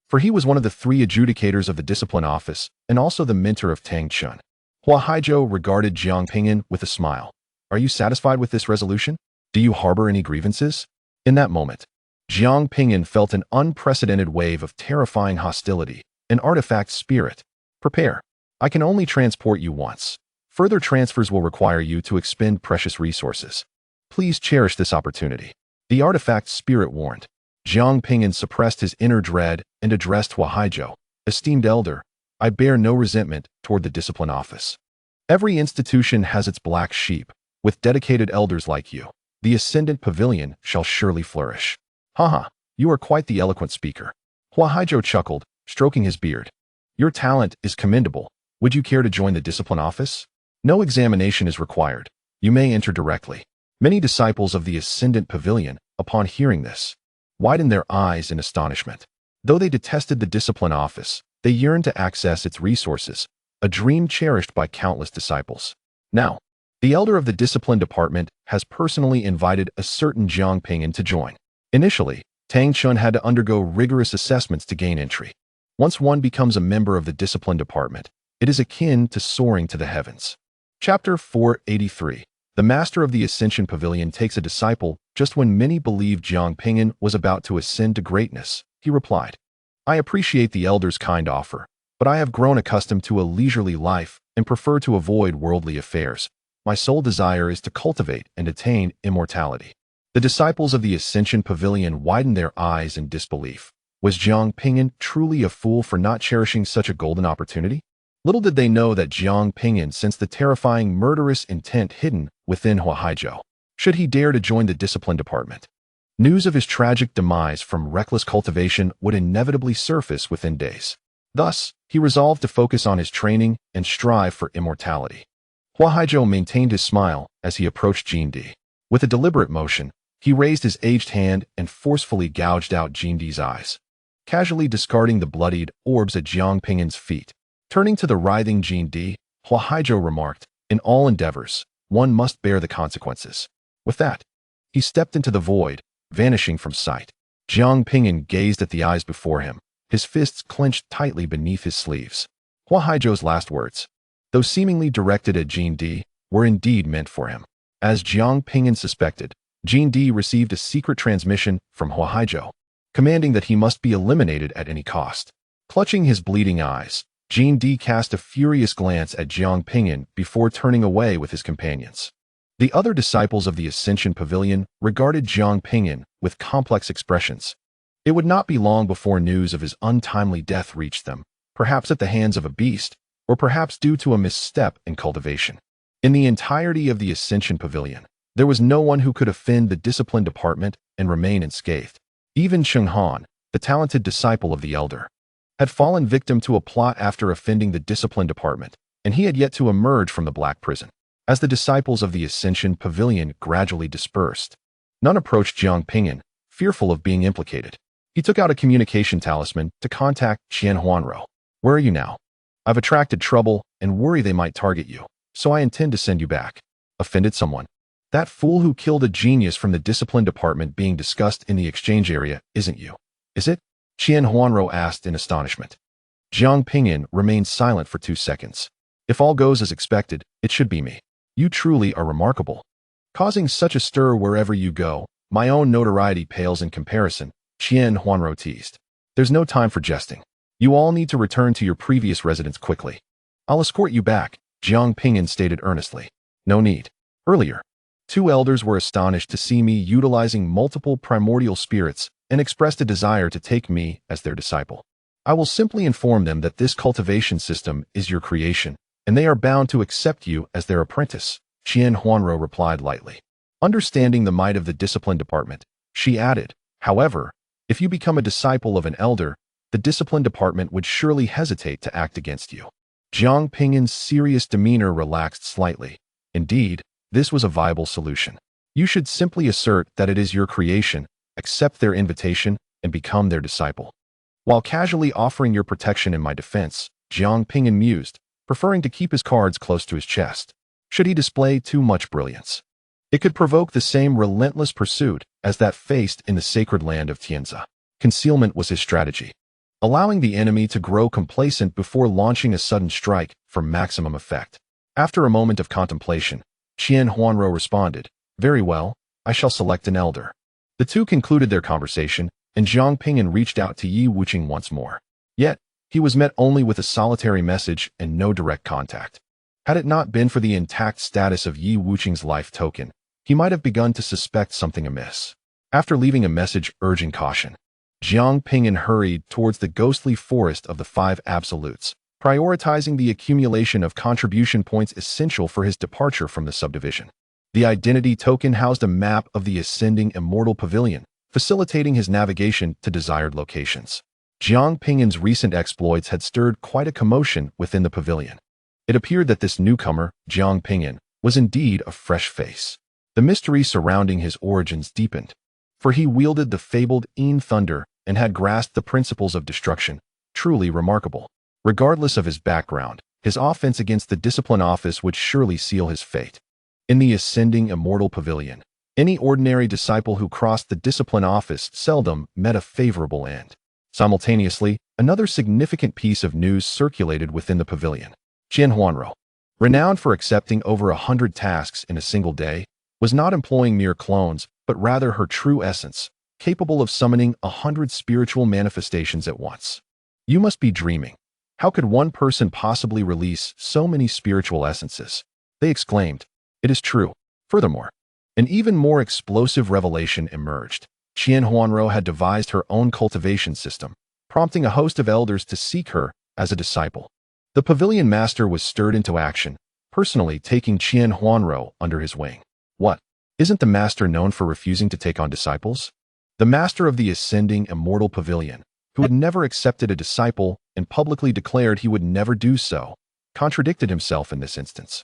For he was one of the 3 adjudicators of the discipline office and also the mentor of Tang Chun. Hua Haizhou regarded Jiang Ping'an with a smile. Are you satisfied with this resolution? Do you harbor any grievances? In that moment, Jiang Ping'an felt an unprecedented wave of terrifying hostility, an artifact spirit. Prepare. I can only transport you once. Further transfers will require you to expend precious resources. Please cherish this opportunity. The artifact spirit warned. Jiang Ping'an suppressed his inner dread and addressed Hua Haizhou. Esteemed elder, I bear no resentment toward the discipline office. Every institution has its black sheep. With dedicated elders like you, the Ascendant Pavilion shall surely flourish. Haha, you are quite the eloquent speaker. Hua Haizhou chuckled, stroking his beard. Your talent is commendable. Would you care to join the discipline office? No examination is required. You may enter directly. Many disciples of the Ascendant Pavilion, upon hearing this, widened their eyes in astonishment. Though they detested the discipline office, they yearned to access its resources, a dream cherished by countless disciples. Now, the elder of the discipline department has personally invited a certain Jiang Ping'an to join. Initially, Tang Chun had to undergo rigorous assessments to gain entry. Once one becomes a member of the discipline department, it is akin to soaring to the heavens. Chapter 483. The master of the Ascension Pavilion takes a disciple. Just when many believed Jiang Ping'an was about to ascend to greatness, he replied, I appreciate the elder's kind offer, but I have grown accustomed to a leisurely life and prefer to avoid worldly affairs. My sole desire is to cultivate and attain immortality. The disciples of the Ascension Pavilion widened their eyes in disbelief. Was Jiang Ping'an truly a fool for not cherishing such a golden opportunity? Little did they know that Jiang Ping'an sensed the terrifying murderous intent hidden within Hua Haizhou. Should he dare to join the discipline department, news of his tragic demise from reckless cultivation would inevitably surface within days. Thus, he resolved to focus on his training and strive for immortality. Hua Haizhou maintained his smile as he approached Jean D. With a deliberate motion, he raised his aged hand and forcefully gouged out Jean D's eyes, casually discarding the bloodied orbs at Jiang Ping'an's feet. Turning to the writhing Jean D, Hua Haizhou remarked, in all endeavors, one must bear the consequences. With that, he stepped into the void, vanishing from sight. Jiang Ping'an gazed at the eyes before him, his fists clenched tightly beneath his sleeves. Hua Haizhou's last words, though seemingly directed at Jean D, were indeed meant for him. As Jiang Ping'an suspected, Jean D received a secret transmission from Hua Haizhou, commanding that he must be eliminated at any cost. Clutching his bleeding eyes, Jean D cast a furious glance at Jiang Ping'an before turning away with his companions. The other disciples of the Ascension Pavilion regarded Jiang Ping'an with complex expressions. It would not be long before news of his untimely death reached them, perhaps at the hands of a beast, or perhaps due to a misstep in cultivation. In the entirety of the Ascension Pavilion, there was no one who could offend the discipline department and remain unscathed. Even Cheng Han, the talented disciple of the elder, had fallen victim to a plot after offending the discipline department, and he had yet to emerge from the black prison. As the disciples of the Ascension Pavilion gradually dispersed, none approached Jiang Ping'an, fearful of being implicated. He took out a communication talisman to contact Qian Huanrou. "Where are you now? I've attracted trouble and worry they might target you, so I intend to send you back." Offended someone? That fool who killed a genius from the discipline department being discussed in the exchange area isn't you, is it? Qian Huanrou asked in astonishment. Jiang Ping'an remained silent for 2 seconds. "If all goes as expected, it should be me. You truly are remarkable. Causing such a stir wherever you go, my own notoriety pales in comparison," Qian Huanrou teased. "There's no time for jesting. You all need to return to your previous residence quickly." "I'll escort you back," Jiang Ping'an stated earnestly. "No need." Earlier, 2 elders were astonished to see me utilizing multiple primordial spirits and expressed a desire to take me as their disciple. "I will simply inform them that this cultivation system is your creation, and they are bound to accept you as their apprentice," Qian Huanrou replied lightly. Understanding the might of the discipline department, she added, "However, if you become a disciple of an elder, the discipline department would surely hesitate to act against you." Jiang Ping'an's serious demeanor relaxed slightly. Indeed, this was a viable solution. "You should simply assert that it is your creation, accept their invitation, and become their disciple." While casually offering your protection in my defense, Jiang Ping'an mused, preferring to keep his cards close to his chest. Should he display too much brilliance, it could provoke the same relentless pursuit as that faced in the sacred land of Tianzi. Concealment was his strategy, allowing the enemy to grow complacent before launching a sudden strike for maximum effect. After a moment of contemplation, Qian Huanrou responded, "Very well, I shall select an elder." The two concluded their conversation, and Jiang Ping'an reached out to Yi Wuqing once more. Yet, he was met only with a solitary message and no direct contact. Had it not been for the intact status of Yi Wuqing's life token, he might have begun to suspect something amiss. After leaving a message urging caution, Jiang Ping'an hurried towards the ghostly forest of the 5 absolutes, prioritizing the accumulation of contribution points essential for his departure from the subdivision. The identity token housed a map of the ascending Immortal Pavilion, facilitating his navigation to desired locations. Jiang Ping'an's recent exploits had stirred quite a commotion within the pavilion. It appeared that this newcomer, Jiang Ping'an, was indeed a fresh face. The mystery surrounding his origins deepened, for he wielded the fabled Yin thunder and had grasped the principles of destruction, truly remarkable. Regardless of his background, his offense against the discipline office would surely seal his fate. In the ascending Immortal Pavilion, any ordinary disciple who crossed the discipline office seldom met a favorable end. Simultaneously, another significant piece of news circulated within the pavilion. Qian Huanrou, renowned for accepting over 100 tasks in a single day, was not employing mere clones, but rather her true essence, capable of summoning 100 spiritual manifestations at once. "You must be dreaming. How could one person possibly release so many spiritual essences?" they exclaimed. "It is true." Furthermore, an even more explosive revelation emerged. Qian Huanrou had devised her own cultivation system, prompting a host of elders to seek her as a disciple. The pavilion master was stirred into action, personally taking Qian Huanrou under his wing. What? Isn't the master known for refusing to take on disciples? The master of the ascending Immortal Pavilion, who had never accepted a disciple and publicly declared he would never do so, contradicted himself in this instance,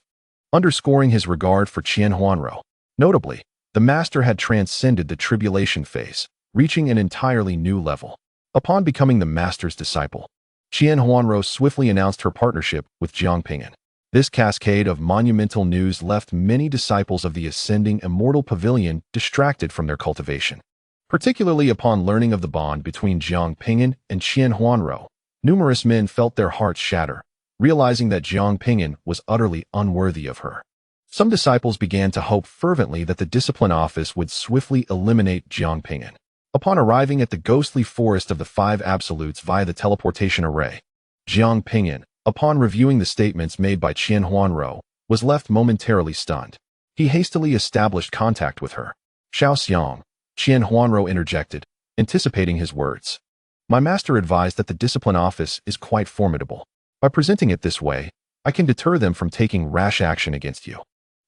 underscoring his regard for Qian Huanrou. Notably, the master had transcended the tribulation phase, reaching an entirely new level. Upon becoming the master's disciple, Qian Huanrou swiftly announced her partnership with Jiang Ping'an. This cascade of monumental news left many disciples of the ascending Immortal Pavilion distracted from their cultivation. Particularly upon learning of the bond between Jiang Ping'an and Qian Huanrou, numerous men felt their hearts shatter, realizing that Jiang Ping'an was utterly unworthy of her. Some disciples began to hope fervently that the discipline office would swiftly eliminate Jiang Ping'an. Upon arriving at the ghostly forest of the 5 absolutes via the teleportation array, Jiang Ping'an, upon reviewing the statements made by Qian Huanrou, was left momentarily stunned. He hastily established contact with her. Xiao Xiang, Qian Huanrou interjected, anticipating his words. My master advised that the discipline office is quite formidable. By presenting it this way, I can deter them from taking rash action against you.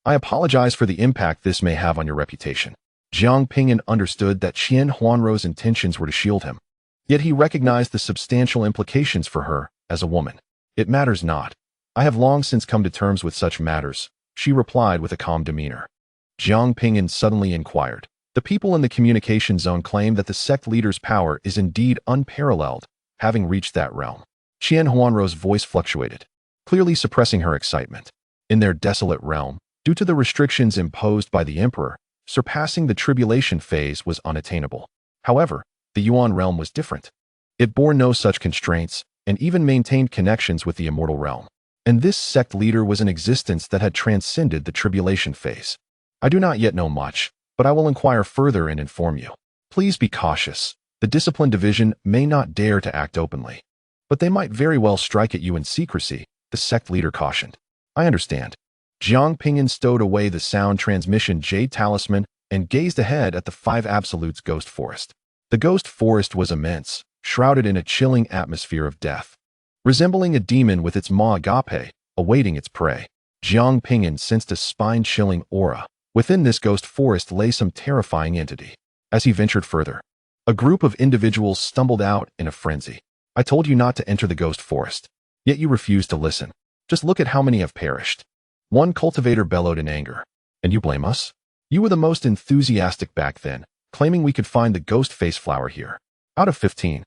I apologize for the impact this may have on your reputation. Jiang Ping'an understood that Qian Huanrou's intentions were to shield him. Yet he recognized the substantial implications for her as a woman. It matters not. I have long since come to terms with such matters, she replied with a calm demeanor. Jiang Ping'an suddenly inquired. The people in the communication zone claim that the sect leader's power is indeed unparalleled, having reached that realm. Qian Huanrou's voice fluctuated, clearly suppressing her excitement. In their desolate realm, due to the restrictions imposed by the emperor, surpassing the tribulation phase was unattainable. However, the Yuan realm was different. It bore no such constraints, and even maintained connections with the immortal realm. And this sect leader was an existence that had transcended the tribulation phase. I do not yet know much, but I will inquire further and inform you. Please be cautious. The discipline division may not dare to act openly, but they might very well strike at you in secrecy, the sect leader cautioned. I understand. Jiang Ping'an stowed away the sound transmission jade talisman and gazed ahead at the Five Absolutes ghost forest. The ghost forest was immense, shrouded in a chilling atmosphere of death. Resembling a demon with its maw agape, awaiting its prey, Jiang Ping'an sensed a spine-chilling aura. Within this ghost forest lay some terrifying entity. As he ventured further, a group of individuals stumbled out in a frenzy. I told you not to enter the ghost forest, yet you refused to listen. Just look at how many have perished. One cultivator bellowed in anger. And you blame us? You were the most enthusiastic back then, claiming we could find the ghost face flower here. Out of 15,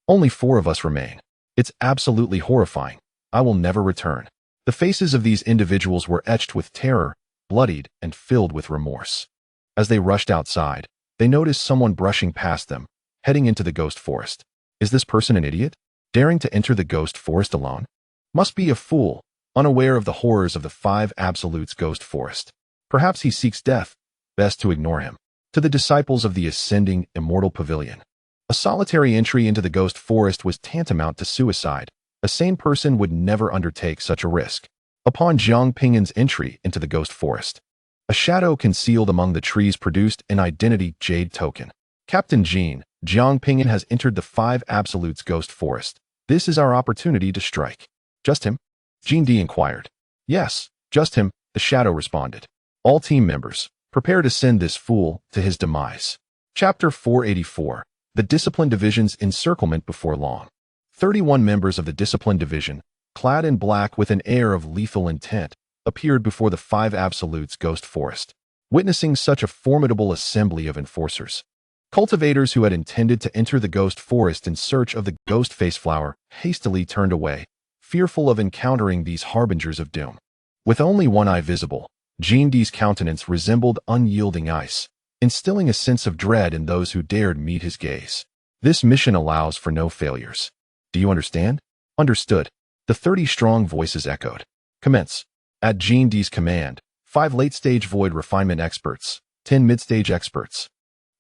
only 4 of us remain. It's absolutely horrifying. I will never return. The faces of these individuals were etched with terror, bloodied and filled with remorse. As they rushed outside, they noticed someone brushing past them, heading into the ghost forest. Is this person an idiot? Daring to enter the ghost forest alone? Must be a fool, unaware of the horrors of the Five Absolutes ghost forest. Perhaps he seeks death. Best to ignore him. To the disciples of the ascending Immortal Pavilion. A solitary entry into the ghost forest was tantamount to suicide. A sane person would never undertake such a risk. Upon Jiang Ping'an's entry into the ghost forest, a shadow concealed among the trees produced an identity jade token. Captain Jiang Ping'an has entered the Five Absolutes ghost forest. This is our opportunity to strike. Just him? Jiang D inquired. Yes, just him, the shadow responded. All team members, prepare to send this fool to his demise. Chapter 484. The Discipline Division's Encirclement Before Long. 31 members of the Discipline Division, clad in black with an air of lethal intent, appeared before the Five Absolutes ghost forest. Witnessing such a formidable assembly of enforcers, cultivators who had intended to enter the ghost forest in search of the ghost face flower hastily turned away, fearful of encountering these harbingers of doom. With only one eye visible, Jiang D's countenance resembled unyielding ice, instilling a sense of dread in those who dared meet his gaze. This mission allows for no failures. Do you understand? Understood. The 30-strong voices echoed. Commence. At Jiang D's command, 5 late-stage void refinement experts, 10 mid-stage experts,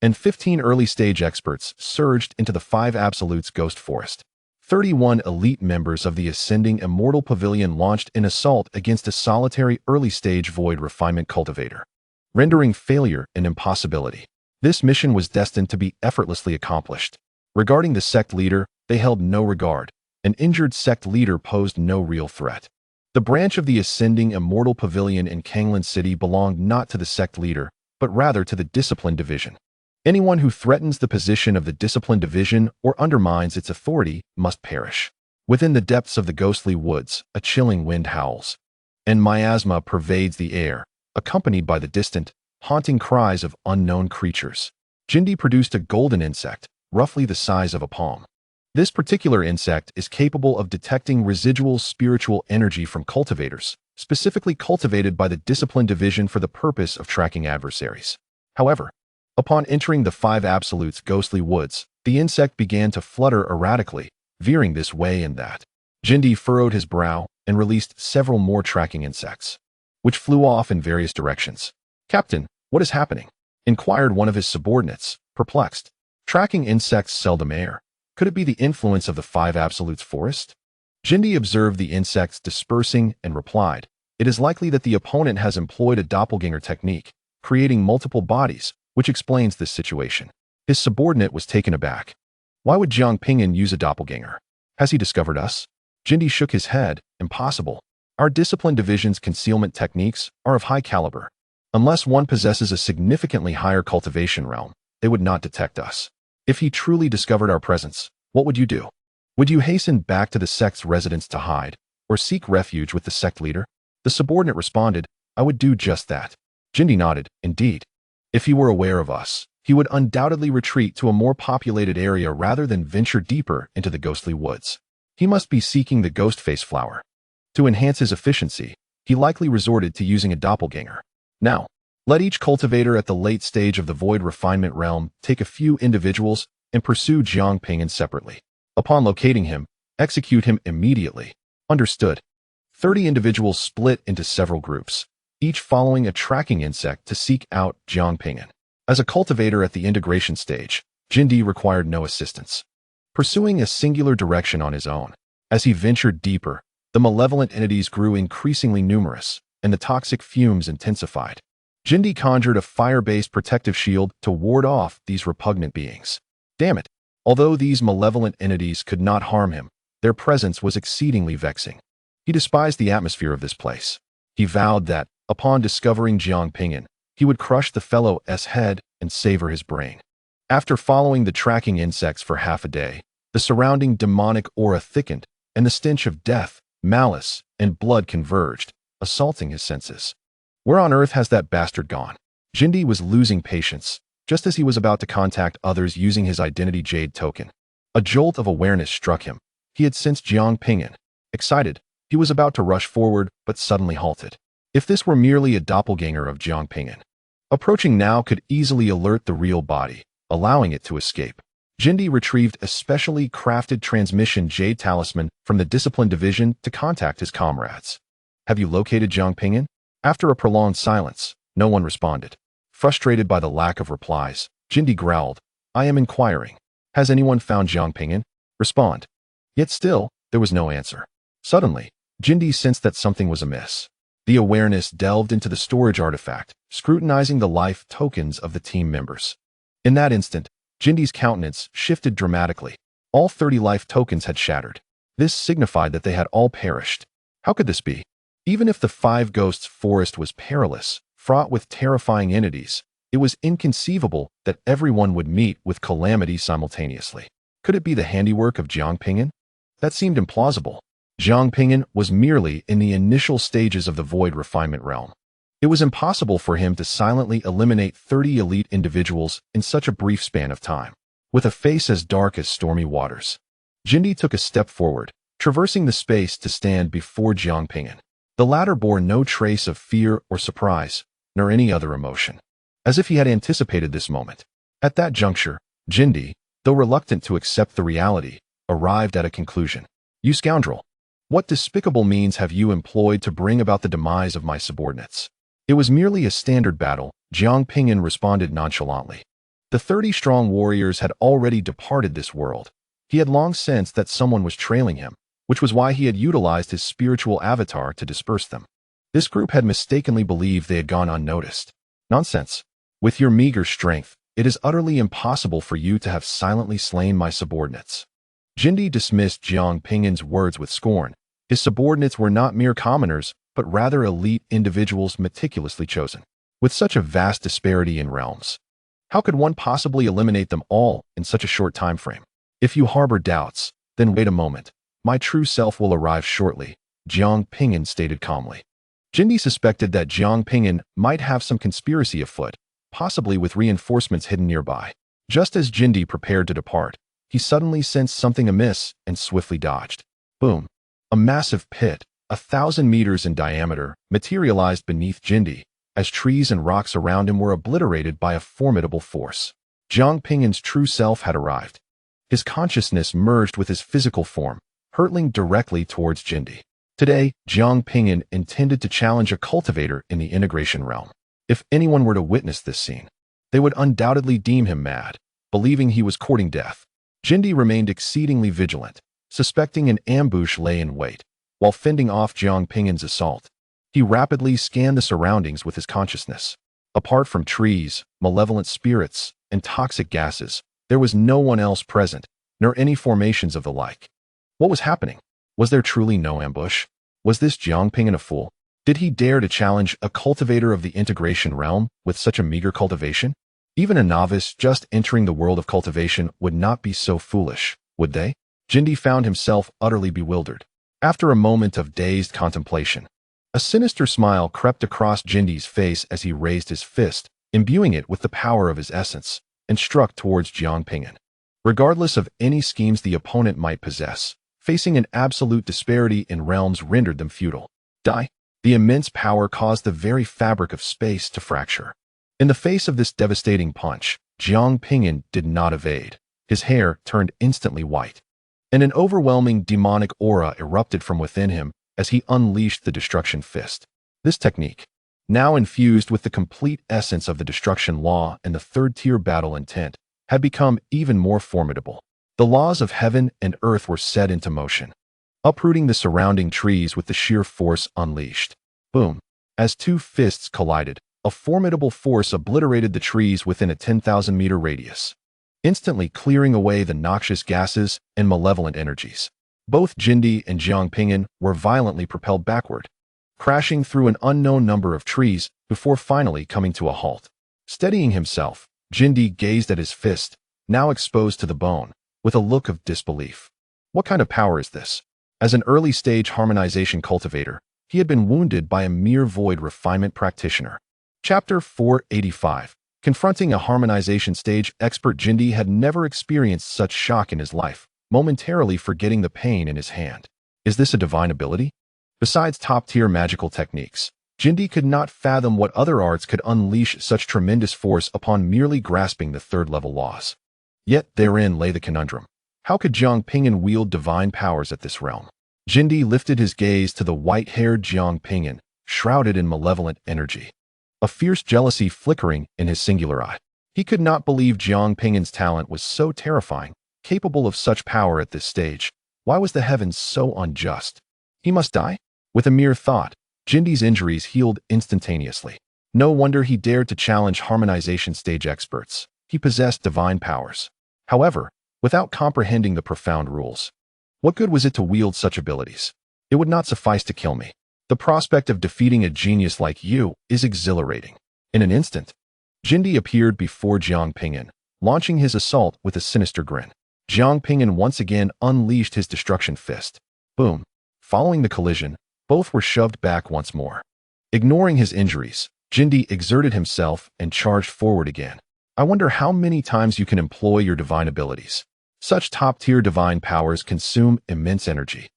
and 15 early-stage experts surged into the Five Absolutes ghost forest. 31 elite members of the ascending Immortal Pavilion launched an assault against a solitary early-stage void refinement cultivator, rendering failure an impossibility. This mission was destined to be effortlessly accomplished. Regarding the sect leader, they held no regard. An injured sect leader posed no real threat. The branch of the ascending Immortal Pavilion in Kanglan City belonged not to the sect leader, but rather to the Discipline Division. Anyone who threatens the position of the Discipline Division or undermines its authority must perish. Within the depths of the ghostly woods, a chilling wind howls, and miasma pervades the air, accompanied by the distant, haunting cries of unknown creatures. Jindi produced a golden insect, roughly the size of a palm. This particular insect is capable of detecting residual spiritual energy from cultivators, specifically cultivated by the Discipline Division for the purpose of tracking adversaries. However, upon entering the Five Absolutes ghostly woods, the insect began to flutter erratically, veering this way and that. Jindi furrowed his brow and released several more tracking insects, which flew off in various directions. Captain, what is happening? Inquired one of his subordinates, perplexed. Tracking insects seldom err. Could it be the influence of the Five Absolutes forest? Jindi observed the insects dispersing and replied, it is likely that the opponent has employed a doppelganger technique, creating multiple bodies, which explains this situation. His subordinate was taken aback. Why would Jiang Ping'an use a doppelganger? Has he discovered us? Jindi shook his head. Impossible. Our discipline division's concealment techniques are of high caliber. Unless one possesses a significantly higher cultivation realm, they would not detect us. If he truly discovered our presence, what would you do? Would you hasten back to the sect's residence to hide, or seek refuge with the sect leader? The subordinate responded, I would do just that. Jindi nodded, indeed. If he were aware of us, he would undoubtedly retreat to a more populated area rather than venture deeper into the ghostly woods. He must be seeking the ghost face flower. To enhance his efficiency, he likely resorted to using a doppelganger. Now, let each cultivator at the late stage of the void refinement realm take a few individuals and pursue Jiang Ping'an separately. Upon locating him, execute him immediately. Understood. 30 individuals split into several groups, each following a tracking insect to seek out Jiang Ping'an. As a cultivator at the integration stage, Jindi required no assistance. Pursuing a singular direction on his own, as he ventured deeper, the malevolent entities grew increasingly numerous, and the toxic fumes intensified. Jindi conjured a fire-based protective shield to ward off these repugnant beings. Damn it! Although these malevolent entities could not harm him, their presence was exceedingly vexing. He despised the atmosphere of this place. He vowed that, upon discovering Jiang Ping'an, he would crush the fellow's head and savor his brain. After following the tracking insects for half a day, the surrounding demonic aura thickened, and the stench of death, malice, and blood converged, assaulting his senses. Where on earth has that bastard gone? Jindi was losing patience, just as he was about to contact others using his identity jade token. A jolt of awareness struck him. He had sensed Jiang Ping'an. Excited, he was about to rush forward, but suddenly halted. If this were merely a doppelganger of Jiang Ping'an, approaching now could easily alert the real body, allowing it to escape. Jindi retrieved a specially crafted transmission jade talisman from the discipline division to contact his comrades. Have you located Jiang Ping'an? After a prolonged silence, no one responded. Frustrated by the lack of replies, Jindi growled, I am inquiring. Has anyone found Jiang Ping'an? Respond. Yet still, there was no answer. Suddenly, Jindi sensed that something was amiss. The awareness delved into the storage artifact, scrutinizing the life tokens of the team members. In that instant, Jindi's countenance shifted dramatically. All 30 life tokens had shattered. This signified that they had all perished. How could this be? Even if the Five Ghosts forest was perilous, fraught with terrifying entities, it was inconceivable that everyone would meet with calamity simultaneously. Could it be the handiwork of Jiang Ping'an? That seemed implausible. Jiang Ping'an was merely in the initial stages of the void refinement realm. It was impossible for him to silently eliminate 30 elite individuals in such a brief span of time. With a face as dark as stormy waters, Jindi took a step forward, traversing the space to stand before Jiang Ping'an. The latter bore no trace of fear or surprise, nor any other emotion, as if he had anticipated this moment. At that juncture, Jindi, though reluctant to accept the reality, arrived at a conclusion. You scoundrel! What despicable means have you employed to bring about the demise of my subordinates? It was merely a standard battle, Jiang Ping'an responded nonchalantly. The 30-strong warriors had already departed this world. He had long sensed that someone was trailing him, which was why he had utilized his spiritual avatar to disperse them. This group had mistakenly believed they had gone unnoticed. Nonsense. With your meager strength, it is utterly impossible for you to have silently slain my subordinates. Jindi dismissed Jiang Ping'an's words with scorn. His subordinates were not mere commoners, but rather elite individuals meticulously chosen. With such a vast disparity in realms, how could one possibly eliminate them all in such a short time frame? If you harbor doubts, then wait a moment. My true self will arrive shortly, Jiang Ping'an stated calmly. Jindi suspected that Jiang Ping'an might have some conspiracy afoot, possibly with reinforcements hidden nearby. Just as Jindi prepared to depart, he suddenly sensed something amiss and swiftly dodged. Boom! A massive pit, 1,000 meters in diameter, materialized beneath Jindi, as trees and rocks around him were obliterated by a formidable force. Jiang Ping'an's true self had arrived. His consciousness merged with his physical form, hurtling directly towards Jindi. Today, Jiang Ping'an intended to challenge a cultivator in the integration realm. If anyone were to witness this scene, they would undoubtedly deem him mad, believing he was courting death. Jindi remained exceedingly vigilant, suspecting an ambush lay in wait, while fending off Jiang Ping'an's assault. He rapidly scanned the surroundings with his consciousness. Apart from trees, malevolent spirits, and toxic gases, there was no one else present, nor any formations of the like. What was happening? Was there truly no ambush? Was this Jiang Ping'an a fool? Did he dare to challenge a cultivator of the integration realm with such a meager cultivation? Even a novice just entering the world of cultivation would not be so foolish, would they? Jindy found himself utterly bewildered. After a moment of dazed contemplation, a sinister smile crept across Jindy's face as he raised his fist, imbuing it with the power of his essence, and struck towards Jiang Ping'an. Regardless of any schemes the opponent might possess, facing an absolute disparity in realms rendered them futile. Die. The immense power caused the very fabric of space to fracture. In the face of this devastating punch, Jiang Ping'an did not evade. His hair turned instantly white, and an overwhelming demonic aura erupted from within him as he unleashed the destruction fist. This technique, now infused with the complete essence of the destruction law and the third-tier battle intent, had become even more formidable. The laws of heaven and earth were set into motion, uprooting the surrounding trees with the sheer force unleashed. Boom! As two fists collided, a formidable force obliterated the trees within a 10,000-meter radius, instantly clearing away the noxious gases and malevolent energies. Both Jindy and Jiang Ping'an were violently propelled backward, crashing through an unknown number of trees before finally coming to a halt. Steadying himself, Jindy gazed at his fist, now exposed to the bone, with a look of disbelief. What kind of power is this? As an early-stage harmonization cultivator, he had been wounded by a mere void refinement practitioner. Chapter 485. Confronting a harmonization stage expert, Jindy had never experienced such shock in his life, momentarily forgetting the pain in his hand. Is this a divine ability? Besides top-tier magical techniques, Jindy could not fathom what other arts could unleash such tremendous force upon merely grasping the third-level laws. Yet therein lay the conundrum. How could Jiang Ping'an wield divine powers at this realm? Jindy lifted his gaze to the white-haired Jiang Ping'an, shrouded in malevolent energy, a fierce jealousy flickering in his singular eye. He could not believe Jiang Ping'an's talent was so terrifying, capable of such power at this stage. Why was the heavens so unjust? He must die? With a mere thought, Jindy's injuries healed instantaneously. No wonder he dared to challenge harmonization stage experts. He possessed divine powers. However, without comprehending the profound rules, what good was it to wield such abilities? It would not suffice to kill me. The prospect of defeating a genius like you is exhilarating. In an instant, Jindy appeared before Jiang Ping'an, launching his assault with a sinister grin. Jiang Ping'an once again unleashed his destruction fist. Boom! Following the collision, both were shoved back once more. Ignoring his injuries, Jindy exerted himself and charged forward again. I wonder how many times you can employ your divine abilities. Such top-tier divine powers consume immense energy.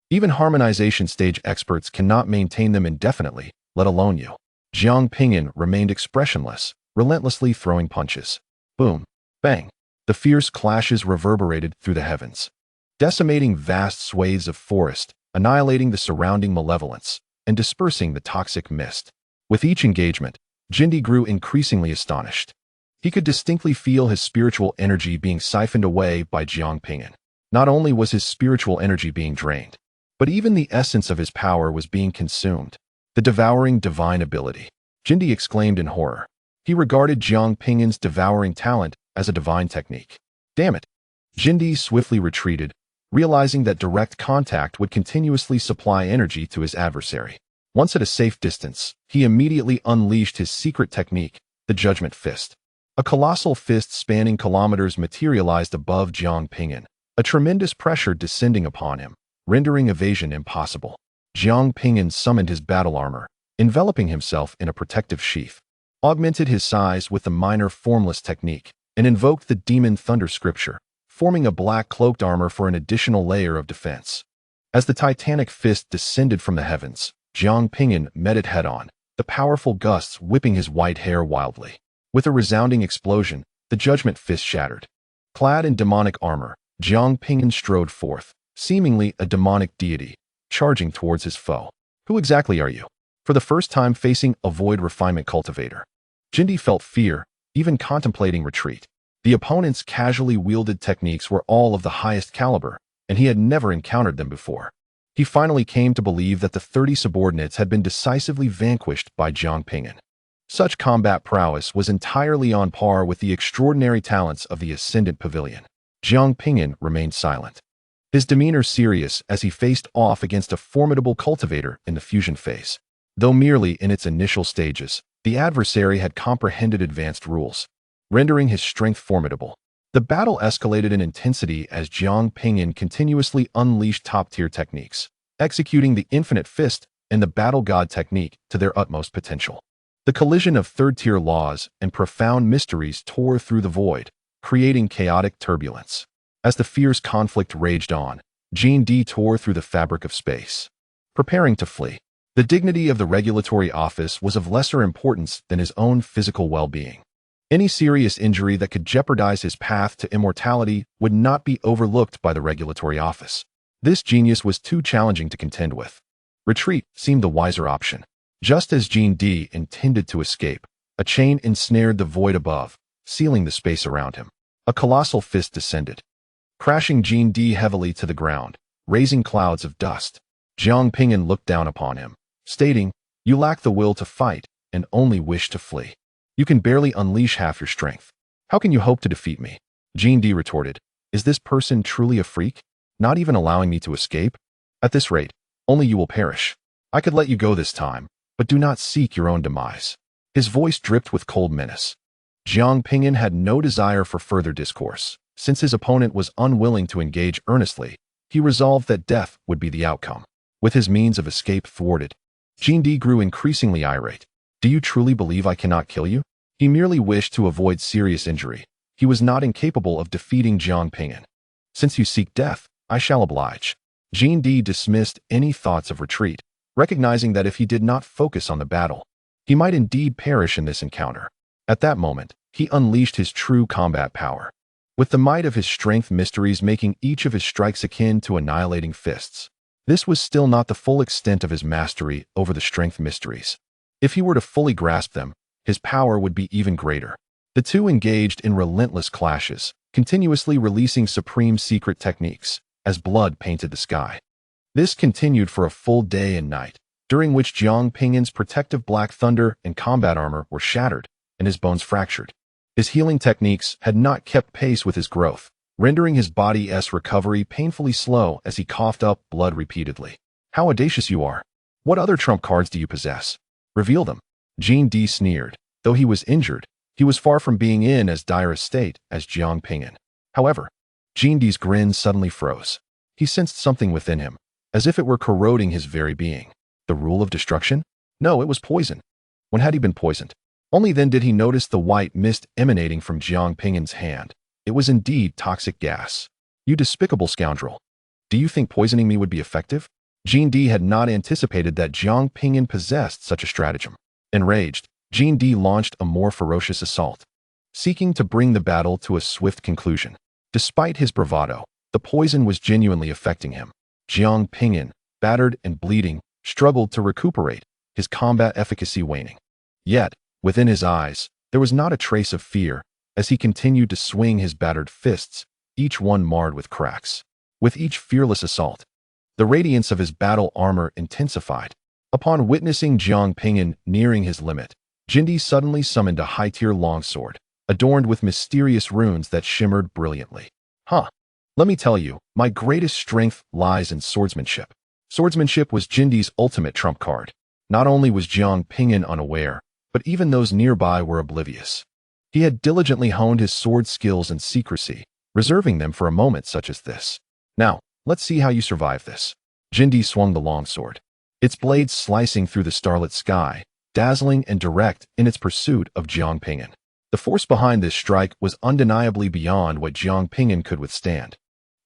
Even harmonization stage experts cannot maintain them indefinitely, let alone you. Jiang Ping'an remained expressionless, relentlessly throwing punches. Boom! Bang! The fierce clashes reverberated through the heavens, decimating vast swathes of forest, annihilating the surrounding malevolence, and dispersing the toxic mist. With each engagement, Jindy grew increasingly astonished. He could distinctly feel his spiritual energy being siphoned away by Jiang Ping'an. Not only was his spiritual energy being drained, but even the essence of his power was being consumed. The devouring divine ability. Jindy exclaimed in horror. He regarded Jiang Ping'an's devouring talent as a divine technique. Damn it! Jindy swiftly retreated, realizing that direct contact would continuously supply energy to his adversary. Once at a safe distance, he immediately unleashed his secret technique, the Judgment Fist. A colossal fist spanning kilometers materialized above Jiang Ping'an, a tremendous pressure descending upon him, rendering evasion impossible. Jiang Ping'an summoned his battle armor, enveloping himself in a protective sheath, augmented his size with the minor formless technique, and invoked the demon thunder scripture, forming a black cloaked armor for an additional layer of defense. As the titanic fist descended from the heavens, Jiang Ping'an met it head-on, the powerful gusts whipping his white hair wildly. With a resounding explosion, the Judgment Fist shattered. Clad in demonic armor, Jiang Ping'an strode forth, seemingly a demonic deity, charging towards his foe. Who exactly are you? For the first time facing a void refinement cultivator, Jindy felt fear, even contemplating retreat. The opponent's casually wielded techniques were all of the highest caliber, and he had never encountered them before. He finally came to believe that the 30 subordinates had been decisively vanquished by Jiang Ping'an. Such combat prowess was entirely on par with the extraordinary talents of the Ascendant Pavilion. Jiang Ping'an remained silent, his demeanor serious as he faced off against a formidable cultivator in the fusion phase. Though merely in its initial stages, the adversary had comprehended advanced rules, rendering his strength formidable. The battle escalated in intensity as Jiang Ping'an continuously unleashed top-tier techniques, executing the infinite fist and the battle god technique to their utmost potential. The collision of third-tier laws and profound mysteries tore through the void, creating chaotic turbulence. As the fierce conflict raged on, Jiang tore through the fabric of space, preparing to flee. The dignity of the regulatory office was of lesser importance than his own physical well-being. Any serious injury that could jeopardize his path to immortality would not be overlooked by the regulatory office. This genius was too challenging to contend with. Retreat seemed the wiser option. Just as Jiang intended to escape, a chain ensnared the void above, sealing the space around him. A colossal fist descended, crashing Jiang heavily to the ground, raising clouds of dust. Jiang Ping'an looked down upon him, stating, "You lack the will to fight and only wish to flee. You can barely unleash half your strength. How can you hope to defeat me?" Jiang retorted, "Is this person truly a freak, not even allowing me to escape? At this rate, only you will perish. I could let you go this time, but do not seek your own demise." His voice dripped with cold menace. Jiang Ping'an had no desire for further discourse. Since his opponent was unwilling to engage earnestly, he resolved that death would be the outcome. With his means of escape thwarted, Jiang grew increasingly irate. "Do you truly believe I cannot kill you?" He merely wished to avoid serious injury. He was not incapable of defeating Jiang Ping'an. "Since you seek death, I shall oblige." Jiang dismissed any thoughts of retreat, recognizing that if he did not focus on the battle, he might indeed perish in this encounter. At that moment, he unleashed his true combat power, with the might of his strength mysteries making each of his strikes akin to annihilating fists. This was still not the full extent of his mastery over the strength mysteries. If he were to fully grasp them, his power would be even greater. The two engaged in relentless clashes, continuously releasing supreme secret techniques, as blood painted the sky. This continued for a full day and night, during which Jiang Ping'an's protective black thunder and combat armor were shattered, and his bones fractured. His healing techniques had not kept pace with his growth, rendering his body's recovery painfully slow as he coughed up blood repeatedly. "How audacious you are! What other trump cards do you possess? Reveal them." Jiang sneered. Though he was injured, he was far from being in as dire a state as Jiang Ping'an. However, Jiang's grin suddenly froze. He sensed something within him, as if it were corroding his very being. The rule of destruction? No, it was poison. When had he been poisoned? Only then did he notice the white mist emanating from Jiang Ping'an's hand. It was indeed toxic gas. "You despicable scoundrel. Do you think poisoning me would be effective?" Jiang had not anticipated that Jiang Ping'an possessed such a stratagem. Enraged, Jiang launched a more ferocious assault, seeking to bring the battle to a swift conclusion. Despite his bravado, the poison was genuinely affecting him. Jiang Ping'an, battered and bleeding, struggled to recuperate, his combat efficacy waning. Yet, within his eyes, there was not a trace of fear as he continued to swing his battered fists, each one marred with cracks. With each fearless assault, the radiance of his battle armor intensified. Upon witnessing Jiang Ping'an nearing his limit, Jiang suddenly summoned a high-tier longsword, adorned with mysterious runes that shimmered brilliantly. Let me tell you, my greatest strength lies in swordsmanship." Swordsmanship was Jiang's ultimate trump card. Not only was Jiang Ping'an unaware, but even those nearby were oblivious. He had diligently honed his sword skills in secrecy, reserving them for a moment such as this. "Now, let's see how you survive this." Jiang swung the longsword, its blades slicing through the starlit sky, dazzling and direct in its pursuit of Jiang Ping'an. The force behind this strike was undeniably beyond what Jiang Ping'an could withstand.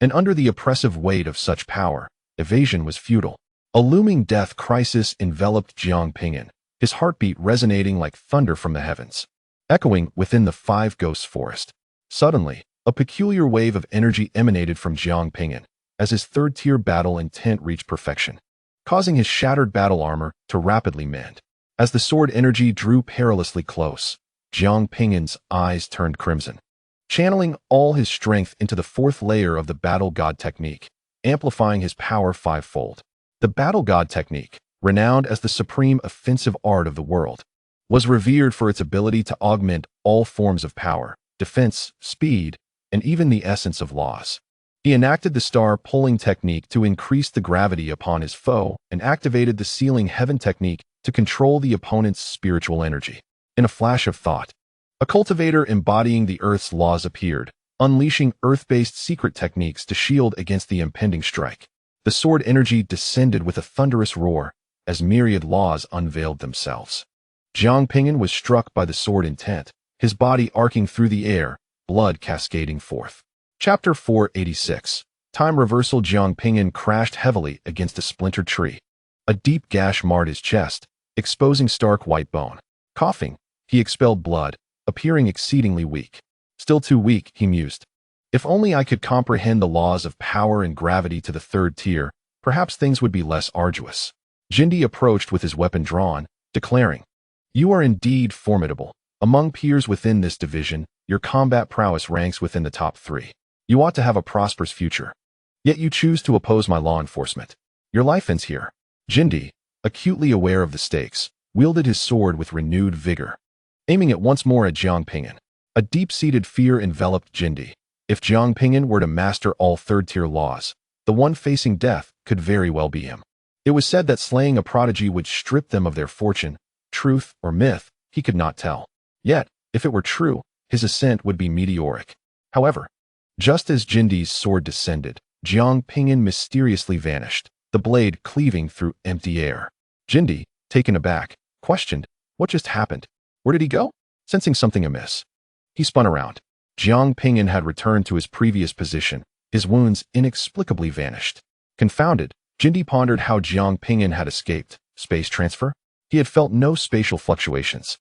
And under the oppressive weight of such power, evasion was futile. A looming death crisis enveloped Jiang Ping'an, his heartbeat resonating like thunder from the heavens, echoing within the Five Ghosts Forest. Suddenly, a peculiar wave of energy emanated from Jiang Ping'an as his third-tier battle intent reached perfection, causing his shattered battle armor to rapidly mend. As the sword energy drew perilously close, Jiang Ping'an's eyes turned crimson. Channeling all his strength into the fourth layer of the battle god technique, amplifying his power fivefold. The battle god technique, renowned as the supreme offensive art of the world, was revered for its ability to augment all forms of power, defense, speed, and even the essence of laws. He enacted the star-pulling technique to increase the gravity upon his foe and activated the sealing heaven technique to control the opponent's spiritual energy. In a flash of thought, a cultivator embodying the Earth's laws appeared, unleashing Earth-based secret techniques to shield against the impending strike. The sword energy descended with a thunderous roar as myriad laws unveiled themselves. Jiang Ping'an was struck by the sword intent, his body arcing through the air, blood cascading forth. Chapter 486. Time reversal. Jiang Ping'an crashed heavily against a splintered tree. A deep gash marred his chest, exposing stark white bone. Coughing, he expelled blood, appearing exceedingly weak. Still too weak, he mused. If only I could comprehend the laws of power and gravity to the third tier, perhaps things would be less arduous. Jindi approached with his weapon drawn, declaring, "You are indeed formidable. Among peers within this division, your combat prowess ranks within the top 3. You ought to have a prosperous future. Yet you choose to oppose my law enforcement. Your life ends here." Jindi, acutely aware of the stakes, wielded his sword with renewed vigor, aiming it once more at Jiang Ping'an. A deep-seated fear enveloped Jindi. If Jiang Ping'an were to master all third-tier laws, the one facing death could very well be him. It was said that slaying a prodigy would strip them of their fortune. Truth or myth, he could not tell. Yet, if it were true, his ascent would be meteoric. However, just as Jindi's sword descended, Jiang Ping'an mysteriously vanished, the blade cleaving through empty air. Jindi, taken aback, questioned, "What just happened? Where did he go?" Sensing something amiss, he spun around. Jiang Ping'an had returned to his previous position, his wounds inexplicably vanished. Confounded, Jindi pondered how Jiang Ping'an had escaped. Space transfer? He had felt no spatial fluctuations.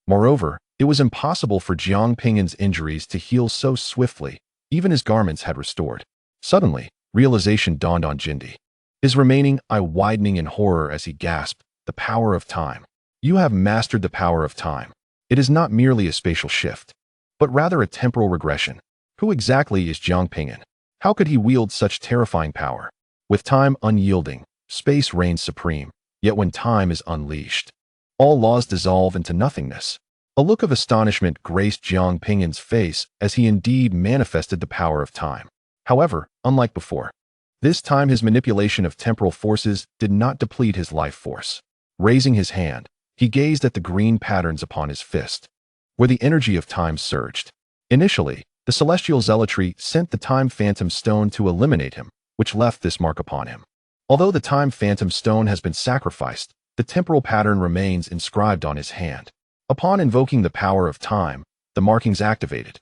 Moreover, it was impossible for Jiang Ping'an's injuries to heal so swiftly. Even his garments had restored. Suddenly, realization dawned on Jindi, his remaining eye widening in horror as he gasped, "The power of time. You have mastered the power of time. It is not merely a spatial shift, but rather a temporal regression. Who exactly is Jiang Ping'an? How could he wield such terrifying power? With time unyielding, space reigns supreme, yet when time is unleashed, all laws dissolve into nothingness." A look of astonishment graced Jiang Ping'an's face as he indeed manifested the power of time. However, unlike before, this time his manipulation of temporal forces did not deplete his life force. Raising his hand, he gazed at the green patterns upon his fist, where the energy of time surged. Initially, the celestial zealotry sent the time phantom stone to eliminate him, which left this mark upon him. Although the time phantom stone has been sacrificed, the temporal pattern remains inscribed on his hand. Upon invoking the power of time, the markings activated,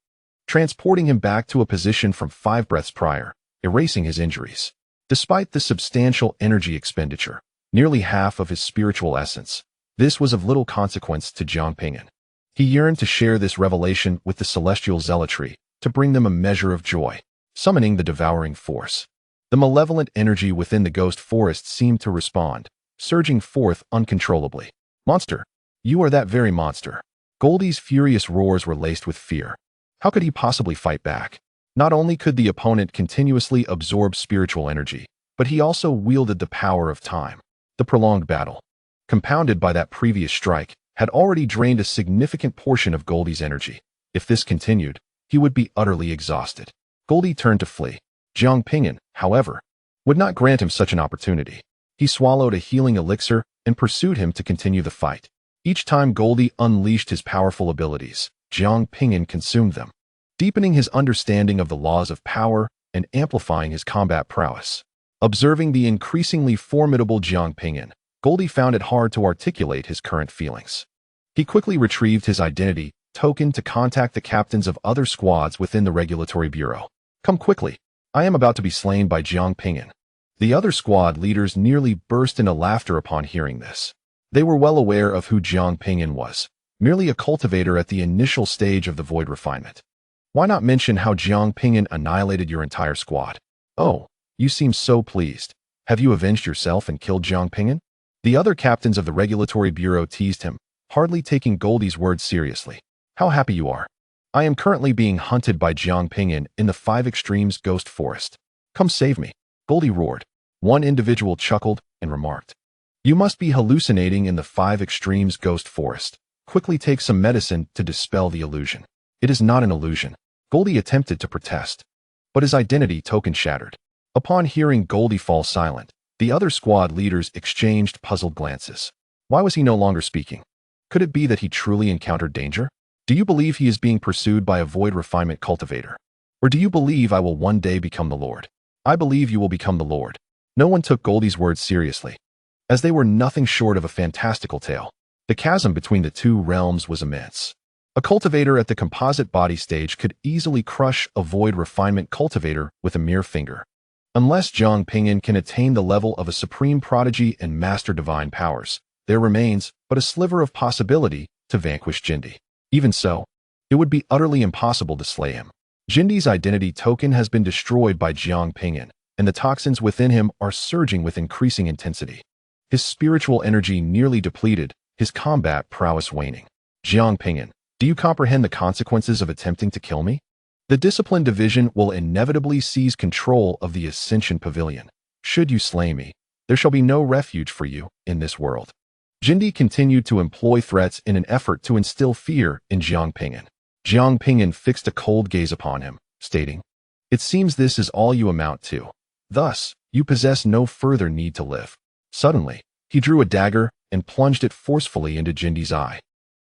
transporting him back to a position from 5 breaths prior, erasing his injuries. Despite the substantial energy expenditure, nearly half of his spiritual essence, this was of little consequence to Jiang Ping'an. He yearned to share this revelation with the celestial zealotry, to bring them a measure of joy. Summoning the devouring force, the malevolent energy within the ghost forest seemed to respond, surging forth uncontrollably. "Monster! You are that very monster." Goldie's furious roars were laced with fear. How could he possibly fight back? Not only could the opponent continuously absorb spiritual energy, but he also wielded the power of time. The prolonged battle, compounded by that previous strike, had already drained a significant portion of Goldie's energy. If this continued, he would be utterly exhausted. Goldie turned to flee. Jiang Ping'an, however, would not grant him such an opportunity. He swallowed a healing elixir and pursued him to continue the fight. Each time Goldie unleashed his powerful abilities, Jiang Ping'an consumed them, deepening his understanding of the laws of power and amplifying his combat prowess. Observing the increasingly formidable Jiang Ping'an, Goldie found it hard to articulate his current feelings. He quickly retrieved his identity token to contact the captains of other squads within the regulatory bureau. "Come quickly. I am about to be slain by Jiang Ping'an." The other squad leaders nearly burst into laughter upon hearing this. They were well aware of who Jiang Ping'an was, merely a cultivator at the initial stage of the void refinement. "Why not mention how Jiang Ping'an annihilated your entire squad?" "Oh, you seem so pleased. Have you avenged yourself and killed Jiang Ping'an?" The other captains of the regulatory bureau teased him, hardly taking Goldie's words seriously. "How happy you are. I am currently being hunted by Jiang Ping'an in the 5 Extremes Ghost Forest. Come save me." Goldie roared. One individual chuckled, and remarked, "You must be hallucinating in the Five Extremes Ghost Forest. Quickly take some medicine to dispel the illusion." "It is not an illusion." Goldie attempted to protest, but his identity token shattered. Upon hearing Goldie fall silent, the other squad leaders exchanged puzzled glances. Why was he no longer speaking? Could it be that he truly encountered danger? "Do you believe he is being pursued by a void refinement cultivator? Or do you believe I will one day become the Lord?" "I believe you will become the Lord." No one took Goldie's words seriously, as they were nothing short of a fantastical tale. The chasm between the two realms was immense. A cultivator at the composite body stage could easily crush a void refinement cultivator with a mere finger. Unless Jiang Ping'an can attain the level of a supreme prodigy and master divine powers, there remains but a sliver of possibility to vanquish Jindy. Even so, it would be utterly impossible to slay him. Jindy's identity token has been destroyed by Jiang Ping'an, and the toxins within him are surging with increasing intensity. His spiritual energy nearly depleted, his combat prowess waning. "Jiang Ping'an, do you comprehend the consequences of attempting to kill me? The Discipline Division will inevitably seize control of the Ascension Pavilion. Should you slay me, there shall be no refuge for you in this world." Jindy continued to employ threats in an effort to instill fear in Jiang Ping'an. Jiang Ping'an fixed a cold gaze upon him, stating, "It seems this is all you amount to. Thus, you possess no further need to live." Suddenly, he drew a dagger and plunged it forcefully into Jindy's eye,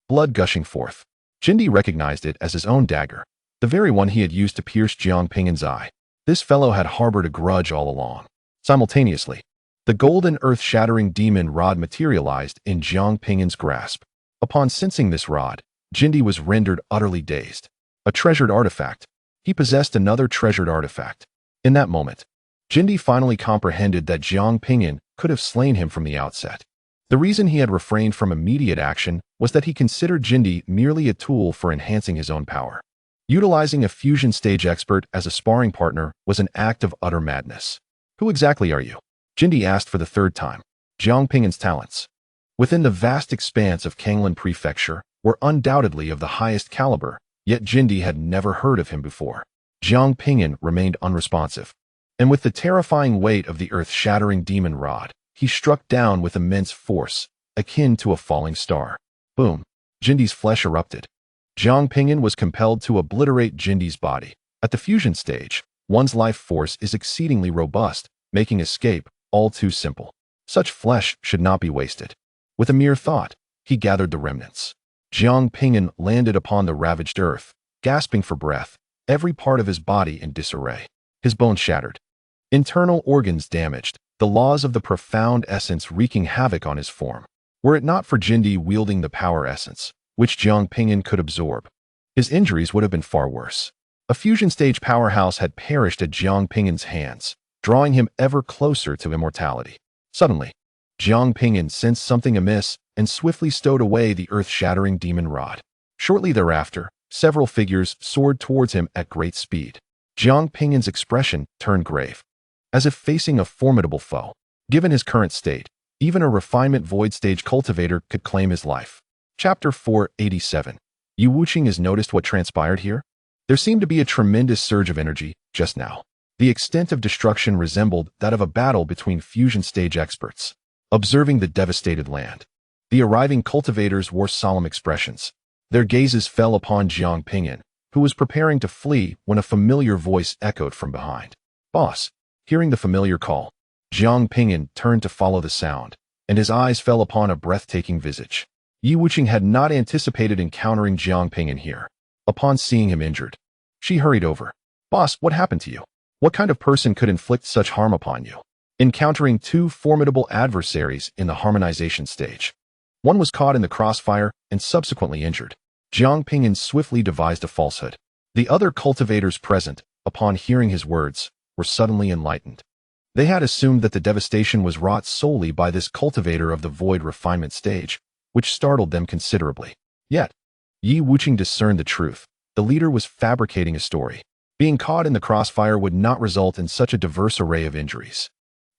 blood gushing forth. Jindy recognized it as his own dagger, the very one he had used to pierce Jiang Ping'an's eye. This fellow had harbored a grudge all along. Simultaneously, the golden earth-shattering demon rod materialized in Jiang Ping'an's grasp. Upon sensing this rod, Jindy was rendered utterly dazed. A treasured artifact. He possessed another treasured artifact. In that moment, Jindy finally comprehended that Jiang Ping'an could have slain him from the outset. The reason he had refrained from immediate action was that he considered Jindy merely a tool for enhancing his own power. Utilizing a fusion stage expert as a sparring partner was an act of utter madness. "Who exactly are you?" Jindy asked for the third time. Jiang Ping'an's talents, within the vast expanse of Kanglan Prefecture, were undoubtedly of the highest caliber, yet Jindy had never heard of him before. Jiang Ping'an remained unresponsive, and with the terrifying weight of the earth-shattering demon rod, he struck down with immense force, akin to a falling star. Boom! Jindy's flesh erupted. Jiang Ping'an was compelled to obliterate Jindy's body. At the fusion stage, one's life force is exceedingly robust, making escape all too simple. Such flesh should not be wasted. With a mere thought, he gathered the remnants. Jiang Ping'an landed upon the ravaged earth, gasping for breath, every part of his body in disarray. His bones shattered, internal organs damaged, the laws of the profound essence wreaking havoc on his form. Were it not for Jindy wielding the power essence, which Jiang Ping'an could absorb, his injuries would have been far worse. A fusion stage powerhouse had perished at Jiang Ping'an's hands, drawing him ever closer to immortality. Suddenly, Jiang Ping'an sensed something amiss and swiftly stowed away the earth-shattering demon rod. Shortly thereafter, several figures soared towards him at great speed. Jiang Ping'an's expression turned grave, as if facing a formidable foe. Given his current state, even a refinement void stage cultivator could claim his life. Chapter 487. Yu Wuqing has noticed what transpired here? There seemed to be a tremendous surge of energy just now. The extent of destruction resembled that of a battle between fusion stage experts. Observing the devastated land, the arriving cultivators wore solemn expressions. Their gazes fell upon Jiang Ping'an, who was preparing to flee when a familiar voice echoed from behind. "Boss." Hearing the familiar call, Jiang Ping'an turned to follow the sound, and his eyes fell upon a breathtaking visage. Yu Wuqing had not anticipated encountering Jiang Ping'an here. Upon seeing him injured, she hurried over. "Boss, what happened to you? What kind of person could inflict such harm upon you?" Encountering two formidable adversaries in the harmonization stage, one was caught in the crossfire and subsequently injured. Jiang Ping'an swiftly devised a falsehood. The other cultivators present, upon hearing his words, were suddenly enlightened. They had assumed that the devastation was wrought solely by this cultivator of the void refinement stage, which startled them considerably. Yet, Yu Wuqing discerned the truth. The leader was fabricating a story. Being caught in the crossfire would not result in such a diverse array of injuries.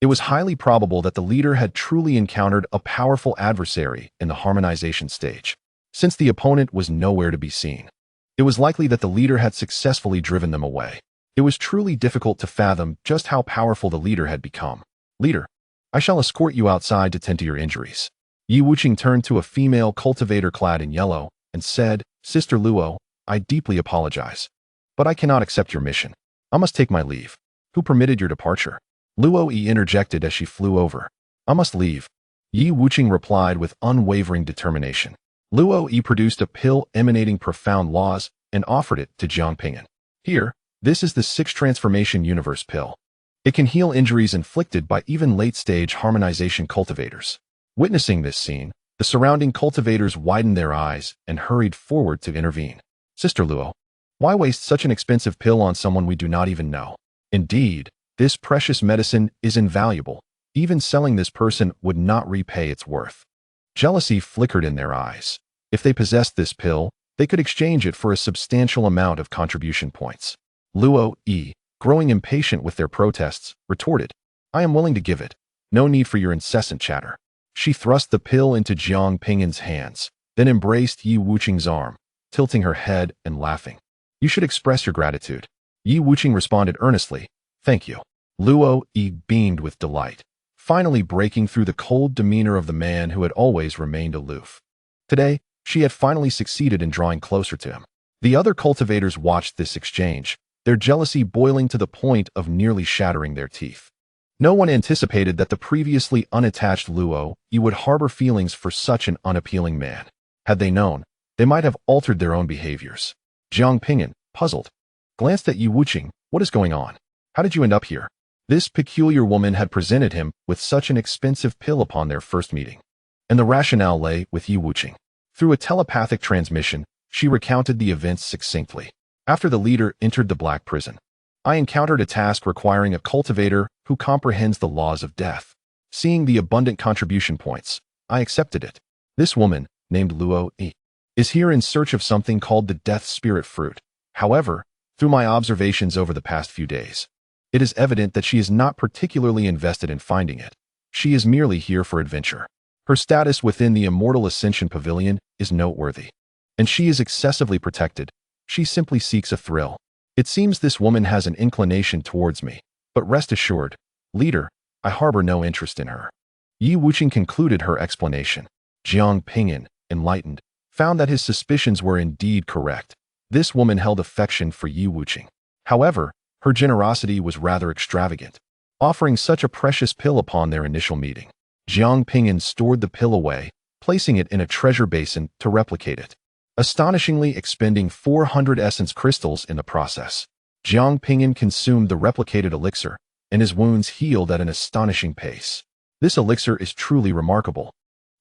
It was highly probable that the leader had truly encountered a powerful adversary in the harmonization stage. Since the opponent was nowhere to be seen, it was likely that the leader had successfully driven them away. It was truly difficult to fathom just how powerful the leader had become. "Leader, I shall escort you outside to tend to your injuries. Yi Wuqing turned to a female cultivator clad in yellow and said, Sister Luo, I deeply apologize. But I cannot accept your mission. I must take my leave. Who permitted your departure? Luo Yi interjected as she flew over. I must leave. Yi Wuqing replied with unwavering determination. Luo Yi produced a pill emanating profound laws and offered it to Jiang Ping'an. Here, this is the 6th transformation universe pill. It can heal injuries inflicted by even late-stage harmonization cultivators. Witnessing this scene, the surrounding cultivators widened their eyes and hurried forward to intervene. Sister Luo, why waste such an expensive pill on someone we do not even know? Indeed, this precious medicine is invaluable. Even selling this person would not repay its worth. Jealousy flickered in their eyes. If they possessed this pill, they could exchange it for a substantial amount of contribution points. Luo Yi, growing impatient with their protests, retorted, I am willing to give it. No need for your incessant chatter. She thrust the pill into Jiang Ping'an's hands, then embraced Yi Wuqing's arm, tilting her head and laughing. You should express your gratitude. Yi Wuqing responded earnestly, Thank you. Luo Yi beamed with delight, finally breaking through the cold demeanor of the man who had always remained aloof. Today, she had finally succeeded in drawing closer to him. The other cultivators watched this exchange, their jealousy boiling to the point of nearly shattering their teeth. No one anticipated that the previously unattached Luo Yi would harbor feelings for such an unappealing man. Had they known, they might have altered their own behaviors. Jiang Ping'an, puzzled, glanced at Yi Wuqing. What is going on? How did you end up here? This peculiar woman had presented him with such an expensive pill upon their first meeting. And the rationale lay with Yi Wuqing. Through a telepathic transmission, she recounted the events succinctly. After the leader entered the Black Prison, I encountered a task requiring a cultivator who comprehends the laws of death. Seeing the abundant contribution points, I accepted it. This woman, named Luo Yi, is here in search of something called the Death Spirit Fruit. However, through my observations over the past few days, it is evident that she is not particularly invested in finding it. She is merely here for adventure. Her status within the Immortal Ascension Pavilion is noteworthy, and she is excessively protected. She simply seeks a thrill. It seems this woman has an inclination towards me, but rest assured, leader, I harbor no interest in her. Yi Wuqing concluded her explanation. Jiang Ping'an, enlightened, found that his suspicions were indeed correct. This woman held affection for Yi Wuqing. However, her generosity was rather extravagant, offering such a precious pill upon their initial meeting. Jiang Ping'an stored the pill away, placing it in a treasure basin to replicate it, astonishingly expending 400 essence crystals in the process. Jiang Ping'an consumed the replicated elixir, and his wounds healed at an astonishing pace. This elixir is truly remarkable.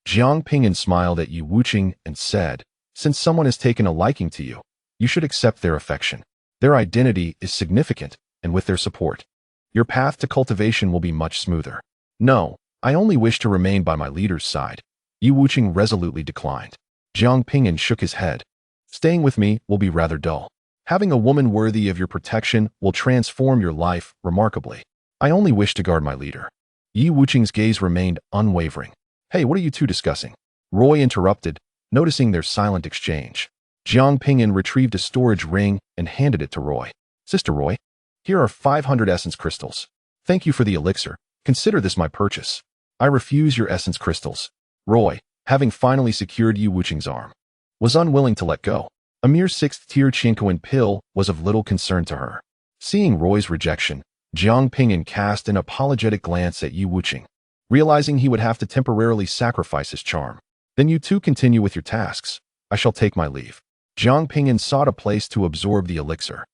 Jiang Ping'an smiled at Yi Wuqing and said, Since someone has taken a liking to you, you should accept their affection. Their identity is significant, and with their support, your path to cultivation will be much smoother. No, I only wish to remain by my leader's side. Yi Wuqing resolutely declined. Jiang Ping'an shook his head. Staying with me will be rather dull. Having a woman worthy of your protection will transform your life remarkably. I only wish to guard my leader. Yi Wuqing's gaze remained unwavering. Hey, what are you two discussing? Roy interrupted, noticing their silent exchange. Jiang Ping'an retrieved a storage ring and handed it to Roy. Sister Roy, here are 500 essence crystals. Thank you for the elixir. Consider this my purchase. I refuse your essence crystals. Roy, having finally secured Yi Wuqing's arm, was unwilling to let go. A mere 6th-tier Qian pill was of little concern to her. Seeing Roy's rejection, Jiang Ping'an cast an apologetic glance at Yi Wuqing, realizing he would have to temporarily sacrifice his charm. Then you two continue with your tasks. I shall take my leave. Jiang Ping'an sought a place to absorb the elixir.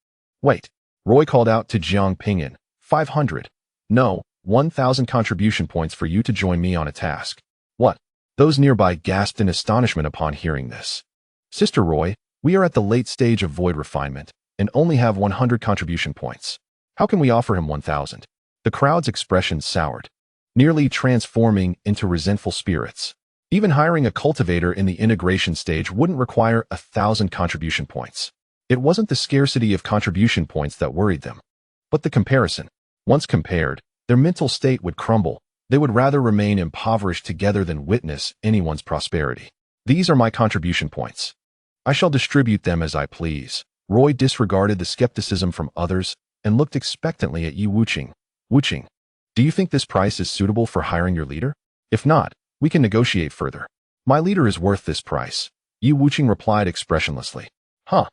Wait, Roy called out to Jiang Ping'an, 500. No, 1,000 contribution points for you to join me on a task. What? Those nearby gasped in astonishment upon hearing this. Sister Roy, we are at the late stage of void refinement, and only have 100 contribution points. How can we offer him 1,000? The crowd's expression soured, nearly transforming into resentful spirits. Even hiring a cultivator in the integration stage wouldn't require 1,000 contribution points. It wasn't the scarcity of contribution points that worried them, but the comparison. Once compared, their mental state would crumble. They would rather remain impoverished together than witness anyone's prosperity. These are my contribution points. I shall distribute them as I please. Roy disregarded the skepticism from others and looked expectantly at Yi Wuqing. Wuqing, Do you think this price is suitable for hiring your leader? If not, we can negotiate further. My leader is worth this price, Yi Wuqing replied expressionlessly. Huh.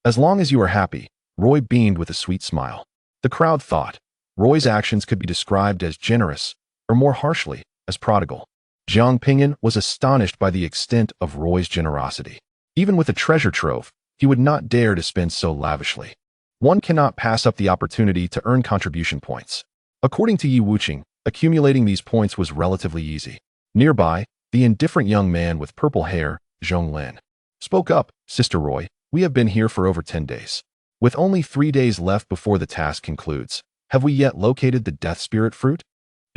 As long as you are happy, Roy beamed with a sweet smile. The crowd thought Roy's actions could be described as generous, or more harshly, as prodigal. Jiang Ping'an was astonished by the extent of Roy's generosity. Even with a treasure trove, he would not dare to spend so lavishly. One cannot pass up the opportunity to earn contribution points. According to Yi Wuqing, accumulating these points was relatively easy. Nearby, the indifferent young man with purple hair, Zhonglin, spoke up, Sister Roy, we have been here for over 10 days. With only 3 days left before the task concludes, have we yet located the death spirit fruit?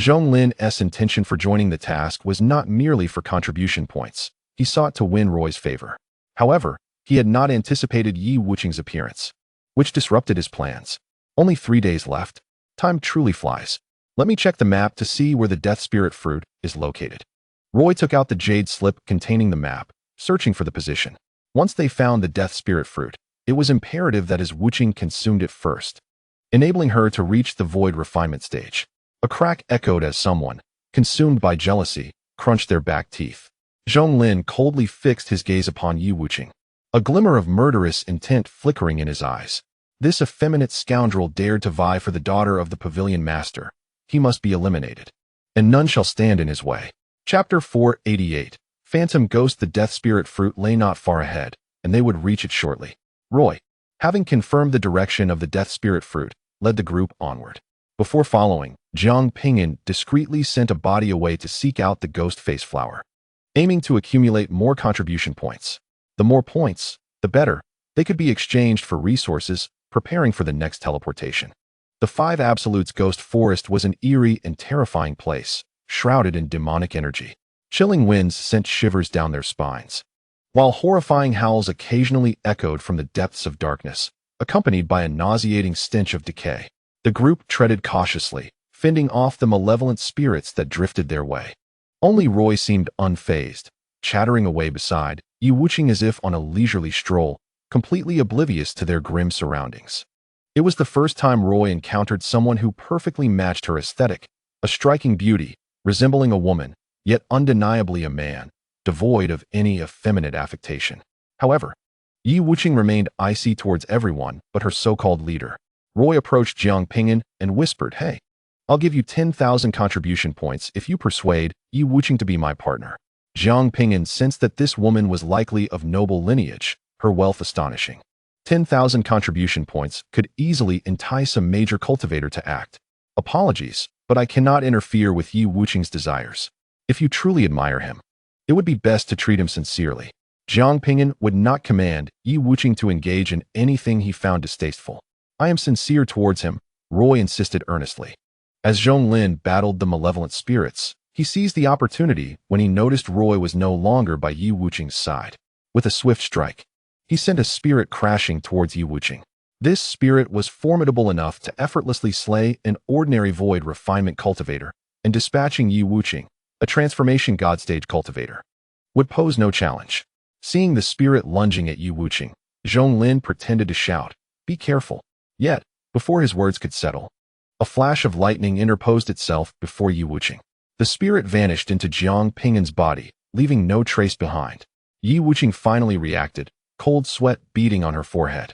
Zhonglin's intention for joining the task was not merely for contribution points. He sought to win Roy's favor. However, he had not anticipated Yi Wuqing's appearance, which disrupted his plans. Only 3 days left. Time truly flies. Let me check the map to see where the death spirit fruit is located. Roy took out the jade slip containing the map, searching for the position. Once they found the death spirit fruit, it was imperative that his Wuqing consumed it first, enabling her to reach the void refinement stage. A crack echoed as someone, consumed by jealousy, crunched their back teeth. Zhonglin coldly fixed his gaze upon Yi Wuqing, a glimmer of murderous intent flickering in his eyes. This effeminate scoundrel dared to vie for the daughter of the pavilion master. He must be eliminated, and none shall stand in his way. Chapter 488. Phantom Ghost. The death spirit fruit lay not far ahead, and they would reach it shortly. Roy, having confirmed the direction of the death spirit fruit, led the group onward. Before following, Jiang Ping'an discreetly sent a body away to seek out the ghost face flower, aiming to accumulate more contribution points. The more points, the better. They could be exchanged for resources, preparing for the next teleportation. The Five Absolutes Ghost Forest was an eerie and terrifying place, shrouded in demonic energy. Chilling winds sent shivers down their spines, while horrifying howls occasionally echoed from the depths of darkness, accompanied by a nauseating stench of decay. The group treaded cautiously, fending off the malevolent spirits that drifted their way. Only Roy seemed unfazed, chattering away beside Yi Wuqing as if on a leisurely stroll, completely oblivious to their grim surroundings. It was the first time Roy encountered someone who perfectly matched her aesthetic, a striking beauty, resembling a woman, yet undeniably a man, devoid of any effeminate affectation. However, Yi Wuqing remained icy towards everyone but her so-called leader. Roy approached Jiang Ping'an and whispered, Hey, I'll give you 10,000 contribution points if you persuade Yi Wuqing to be my partner. Jiang Ping'an sensed that this woman was likely of noble lineage, her wealth astonishing. 10,000 contribution points could easily entice a major cultivator to act. Apologies, but I cannot interfere with Yi Wuqing's desires. If you truly admire him, it would be best to treat him sincerely. Jiang Ping'an would not command Yi Wuqing to engage in anything he found distasteful. I am sincere towards him, Roy insisted earnestly. As Zhonglin battled the malevolent spirits, he seized the opportunity when he noticed Roy was no longer by Yi Wuqing's side. With a swift strike, he sent a spirit crashing towards Yi Wuqing. This spirit was formidable enough to effortlessly slay an ordinary void refinement cultivator, and dispatching Yi Wuqing, a transformation god stage cultivator, would pose no challenge. Seeing the spirit lunging at Yi Wuqing, Zhonglin pretended to shout, Be careful. Yet, before his words could settle, a flash of lightning interposed itself before Yi Wuqing. The spirit vanished into Jiang Ping'an's body, leaving no trace behind. Yi Wuqing finally reacted, cold sweat beading on her forehead.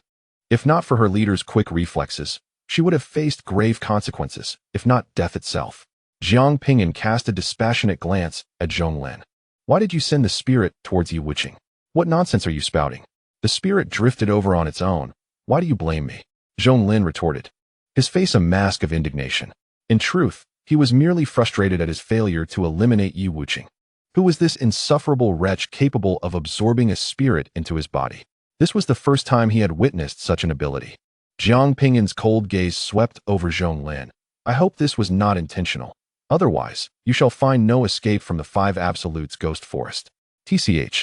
If not for her leader's quick reflexes, she would have faced grave consequences, if not death itself. Jiang Ping'an cast a dispassionate glance at Zhonglin. Why did you send the spirit towards Yi Wuqing? What nonsense are you spouting? The spirit drifted over on its own. Why do you blame me? Zhonglin retorted, his face a mask of indignation. In truth, he was merely frustrated at his failure to eliminate Yi Wuqing. Who was this insufferable wretch capable of absorbing a spirit into his body? This was the first time he had witnessed such an ability. Jiang Ping'an's cold gaze swept over Zhonglin. I hope this was not intentional. Otherwise, you shall find no escape from the Five Absolutes Ghost Forest. TCH.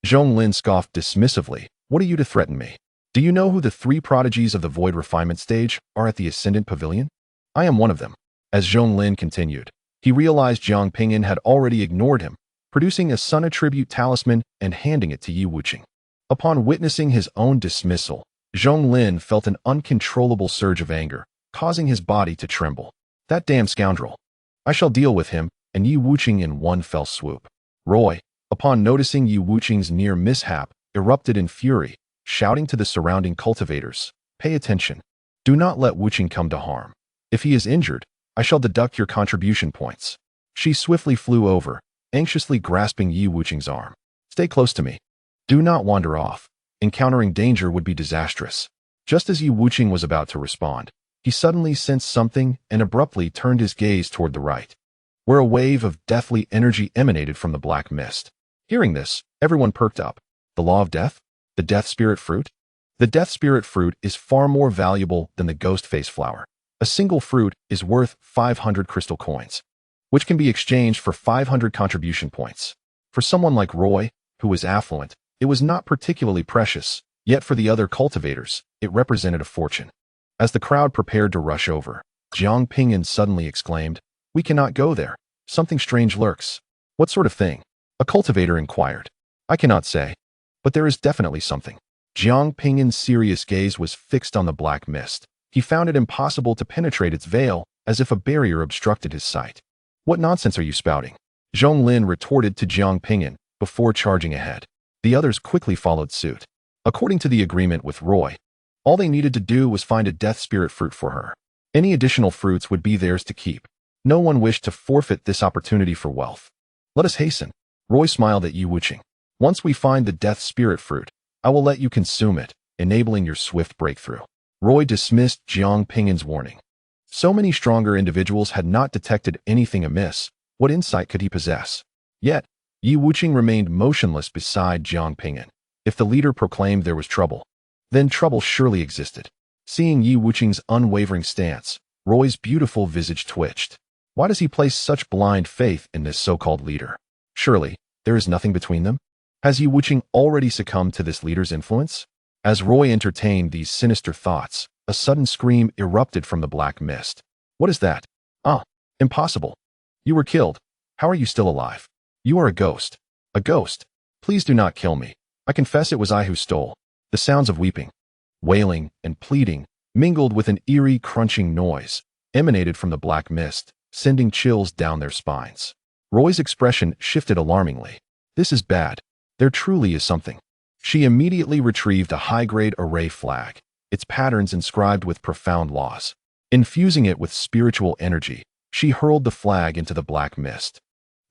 Zhonglin scoffed dismissively. What are you to threaten me? Do you know who the 3 prodigies of the void refinement stage are at the Ascendant Pavilion? I am one of them. As Zhonglin continued, he realized Jiang Ping'an had already ignored him, producing a sun attribute talisman and handing it to Yi Wuqing. Upon witnessing his own dismissal, Zhonglin felt an uncontrollable surge of anger, causing his body to tremble. That damn scoundrel. I shall deal with him and Yi Wuqing in one fell swoop. Roy, upon noticing Yi Wuqing's near mishap, erupted in fury, shouting to the surrounding cultivators, "Pay attention. Do not let Wuqing come to harm. If he is injured, I shall deduct your contribution points." She swiftly flew over, anxiously grasping Yi Wuqing's arm. "Stay close to me. Do not wander off. Encountering danger would be disastrous." Just as Yi Wuqing was about to respond, he suddenly sensed something and abruptly turned his gaze toward the right, where a wave of deathly energy emanated from the black mist. Hearing this, everyone perked up. The law of death? The death spirit fruit? The death spirit fruit is far more valuable than the ghost face flower. A single fruit is worth 500 crystal coins, which can be exchanged for 500 contribution points. For someone like Roy, who was affluent, it was not particularly precious, yet for the other cultivators, it represented a fortune. As the crowd prepared to rush over, Jiang Ping'an suddenly exclaimed, "We cannot go there. Something strange lurks." "What sort of thing?" a cultivator inquired. "I cannot say, but there is definitely something." Jiang Ping'an's serious gaze was fixed on the black mist. He found it impossible to penetrate its veil, as if a barrier obstructed his sight. "What nonsense are you spouting?" Zhonglin retorted to Jiang Ping'an before charging ahead. The others quickly followed suit. According to the agreement with Roy, all they needed to do was find a death spirit fruit for her. Any additional fruits would be theirs to keep. No one wished to forfeit this opportunity for wealth. "Let us hasten." Roy smiled at Yi Wuqing. "Once we find the death spirit fruit, I will let you consume it, enabling your swift breakthrough." Roy dismissed Jiang Ping'an's warning. So many stronger individuals had not detected anything amiss. What insight could he possess? Yet, Yi Wuqing remained motionless beside Jiang Ping'an. If the leader proclaimed there was trouble, then trouble surely existed. Seeing Yi Wuqing's unwavering stance, Roy's beautiful visage twitched. Why does he place such blind faith in this so-called leader? Surely, there is nothing between them? Has Yi Wuqing already succumbed to this leader's influence? As Roy entertained these sinister thoughts, a sudden scream erupted from the black mist. "What is that?" "Ah, impossible. You were killed. How are you still alive?" "You are a ghost." "A ghost? Please do not kill me. I confess it was I who stole." The sounds of weeping, wailing, and pleading, mingled with an eerie crunching noise, emanated from the black mist, sending chills down their spines. Roy's expression shifted alarmingly. "This is bad. There truly is something." She immediately retrieved a high-grade array flag, its patterns inscribed with profound laws. Infusing it with spiritual energy, she hurled the flag into the black mist.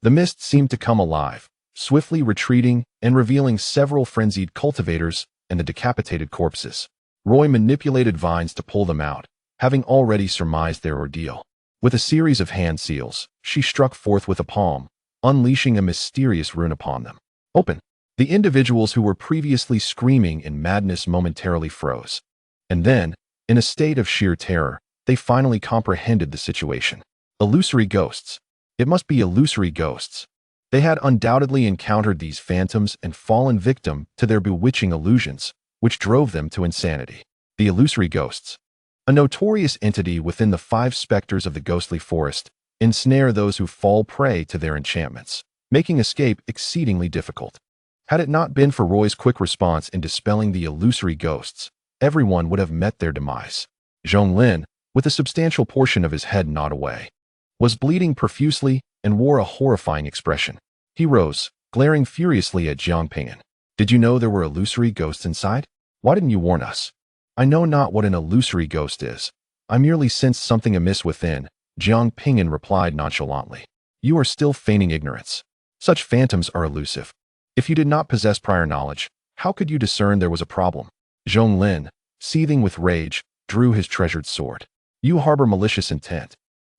The mist seemed to come alive, swiftly retreating and revealing several frenzied cultivators and the decapitated corpses. Roy manipulated vines to pull them out, having already surmised their ordeal. With a series of hand seals, she struck forth with a palm, unleashing a mysterious rune upon them. "Open." The individuals who were previously screaming in madness momentarily froze. And then, in a state of sheer terror, they finally comprehended the situation. Illusory ghosts. It must be illusory ghosts. They had undoubtedly encountered these phantoms and fallen victim to their bewitching illusions, which drove them to insanity. The illusory ghosts. A notorious entity within the 5 specters of the ghostly forest, ensnare those who fall prey to their enchantments, making escape exceedingly difficult. Had it not been for Roy's quick response in dispelling the illusory ghosts, everyone would have met their demise. Zhonglin, with a substantial portion of his head gnawed away, was bleeding profusely and wore a horrifying expression. He rose, glaring furiously at Jiang Ping'an. "Did you know there were illusory ghosts inside? Why didn't you warn us?" "I know not what an illusory ghost is. I merely sensed something amiss within," Jiang Ping'an replied nonchalantly. "You are still feigning ignorance. Such phantoms are elusive. If you did not possess prior knowledge, how could you discern there was a problem?" Zhonglin, seething with rage, drew his treasured sword. "You harbor malicious intent.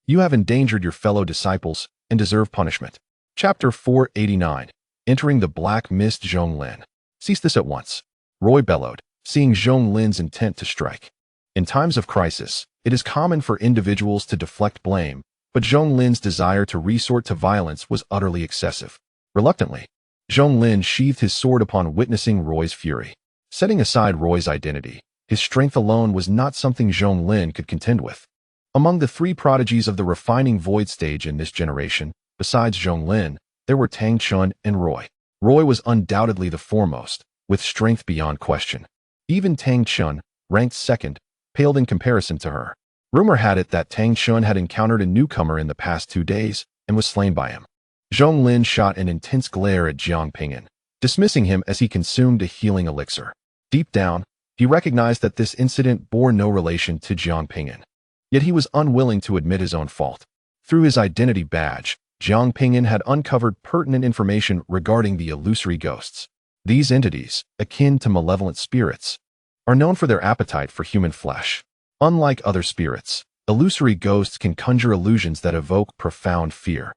You have endangered your fellow disciples and deserve punishment." Chapter 489. Entering the black mist. Zhonglin. "Cease this at once," Roy bellowed, seeing Zhonglin's intent to strike. In times of crisis, it is common for individuals to deflect blame, but Zhonglin's desire to resort to violence was utterly excessive. Reluctantly, Zhonglin sheathed his sword upon witnessing Roy's fury. Setting aside Roy's identity, his strength alone was not something Zhonglin could contend with. Among the 3 prodigies of the refining void stage in this generation, besides Zhonglin, there were Tang Chun and Roy. Roy was undoubtedly the foremost, with strength beyond question. Even Tang Chun, ranked second, paled in comparison to her. Rumor had it that Tang Xun had encountered a newcomer in the past 2 days and was slain by him. Zhong Lin shot an intense glare at Jiang Ping'an, dismissing him as he consumed a healing elixir. Deep down, he recognized that this incident bore no relation to Jiang Ping'an. Yet he was unwilling to admit his own fault. Through his identity badge, Jiang Ping'an had uncovered pertinent information regarding the illusory ghosts. These entities, akin to malevolent spirits, are known for their appetite for human flesh. Unlike other spirits, illusory ghosts can conjure illusions that evoke profound fear,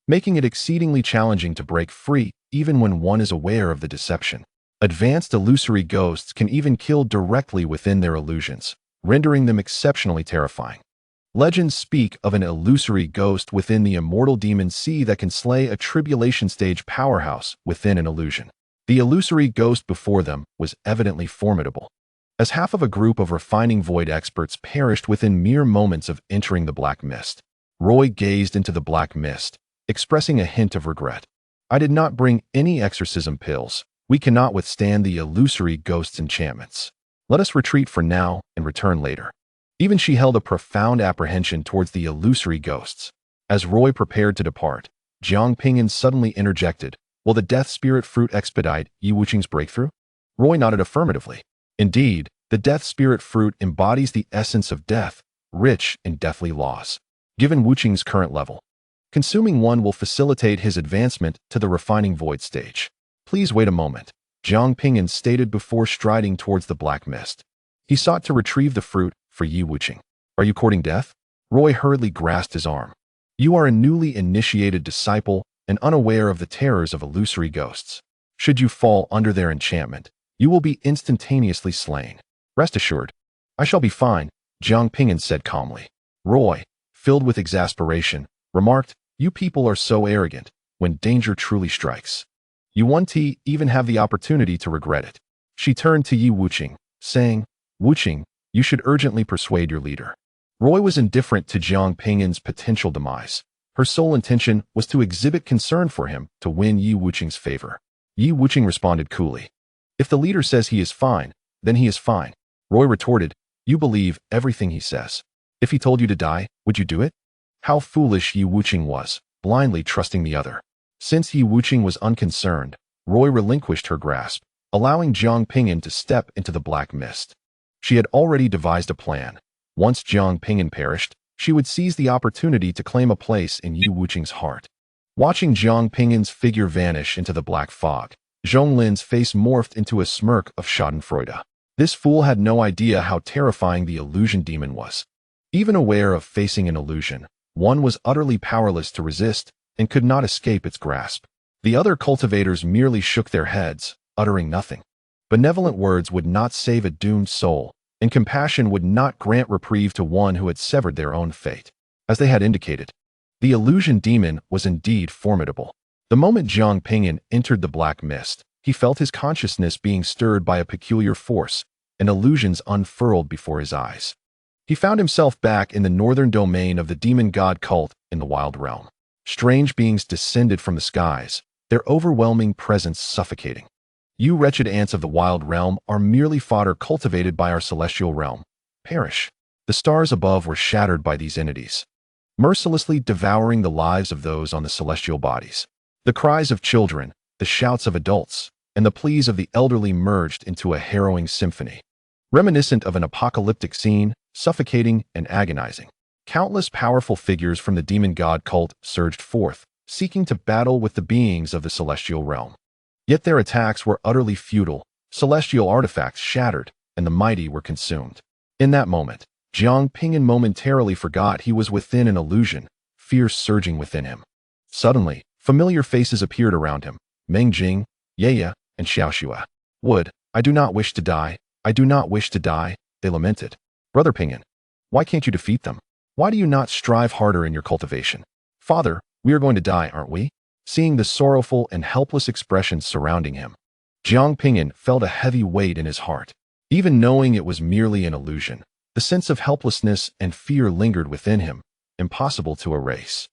making it exceedingly challenging to break free even when one is aware of the deception. Advanced illusory ghosts can even kill directly within their illusions, rendering them exceptionally terrifying. Legends speak of an illusory ghost within the immortal demon sea that can slay a tribulation stage powerhouse within an illusion. The illusory ghost before them was evidently formidable, as half of a group of refining void experts perished within mere moments of entering the black mist. Roy gazed into the black mist, expressing a hint of regret. I did not bring any exorcism pills. We cannot withstand the illusory ghost's enchantments. Let us retreat for now and return later. Even she held a profound apprehension towards the illusory ghosts. As Roy prepared to depart, Jiang Ping'an suddenly interjected, "Will the death spirit fruit expedite Yi Wuqing's breakthrough?" Roy nodded affirmatively. Indeed, the death spirit fruit embodies the essence of death, rich in deathly laws. Given Wuqing's current level, consuming one will facilitate his advancement to the refining void stage. Please wait a moment, Jiang Ping'an stated before striding towards the black mist. He sought to retrieve the fruit for Yi Wuqing. Are you courting death? Roy hurriedly grasped his arm. You are a newly initiated disciple and unaware of the terrors of illusory ghosts. Should you fall under their enchantment, you will be instantaneously slain. Rest assured, I shall be fine, Jiang Ping'an said calmly. Roy, filled with exasperation, remarked, you people are so arrogant when danger truly strikes. You won't even have the opportunity to regret it. She turned to Yi Wuqing, saying, Wuqing, you should urgently persuade your leader. Roy was indifferent to Jiang Ping'an's potential demise. Her sole intention was to exhibit concern for him to win Yi Wuqing's favor. Yi Wuqing responded coolly. If the leader says he is fine, then he is fine. Roy retorted, you believe everything he says. If he told you to die, would you do it? How foolish Yi Wuqing was, blindly trusting the other. Since Yi Wuqing was unconcerned, Roy relinquished her grasp, allowing Jiang Ping'an to step into the black mist. She had already devised a plan. Once Jiang Ping'an perished, she would seize the opportunity to claim a place in Yi Wuqing's heart. Watching Jiang Ping'an's figure vanish into the black fog, Zhong Lin's face morphed into a smirk of schadenfreude. This fool had no idea how terrifying the illusion demon was. Even aware of facing an illusion, one was utterly powerless to resist and could not escape its grasp. The other cultivators merely shook their heads, uttering nothing. Benevolent words would not save a doomed soul, and compassion would not grant reprieve to one who had severed their own fate. As they had indicated, the illusion demon was indeed formidable. The moment Jiang Ping'an entered the black mist, he felt his consciousness being stirred by a peculiar force, and illusions unfurled before his eyes. He found himself back in the northern domain of the demon god cult in the wild realm. Strange beings descended from the skies, their overwhelming presence suffocating. You wretched ants of the wild realm are merely fodder cultivated by our celestial realm. Perish. The stars above were shattered by these entities, mercilessly devouring the lives of those on the celestial bodies. The cries of children, the shouts of adults, and the pleas of the elderly merged into a harrowing symphony, reminiscent of an apocalyptic scene, suffocating and agonizing. Countless powerful figures from the demon god cult surged forth, seeking to battle with the beings of the celestial realm. Yet their attacks were utterly futile, celestial artifacts shattered, and the mighty were consumed. In that moment, Jiang Ping'an momentarily forgot he was within an illusion, fear surging within him. Suddenly, familiar faces appeared around him, Meng Jing, Ye, and Xiaoxue. I do not wish to die, I do not wish to die, they lamented. Brother Ping'an, why can't you defeat them? Why do you not strive harder in your cultivation? Father, we are going to die, aren't we? Seeing the sorrowful and helpless expressions surrounding him, Jiang Ping'an felt a heavy weight in his heart. Even knowing it was merely an illusion, the sense of helplessness and fear lingered within him, impossible to erase.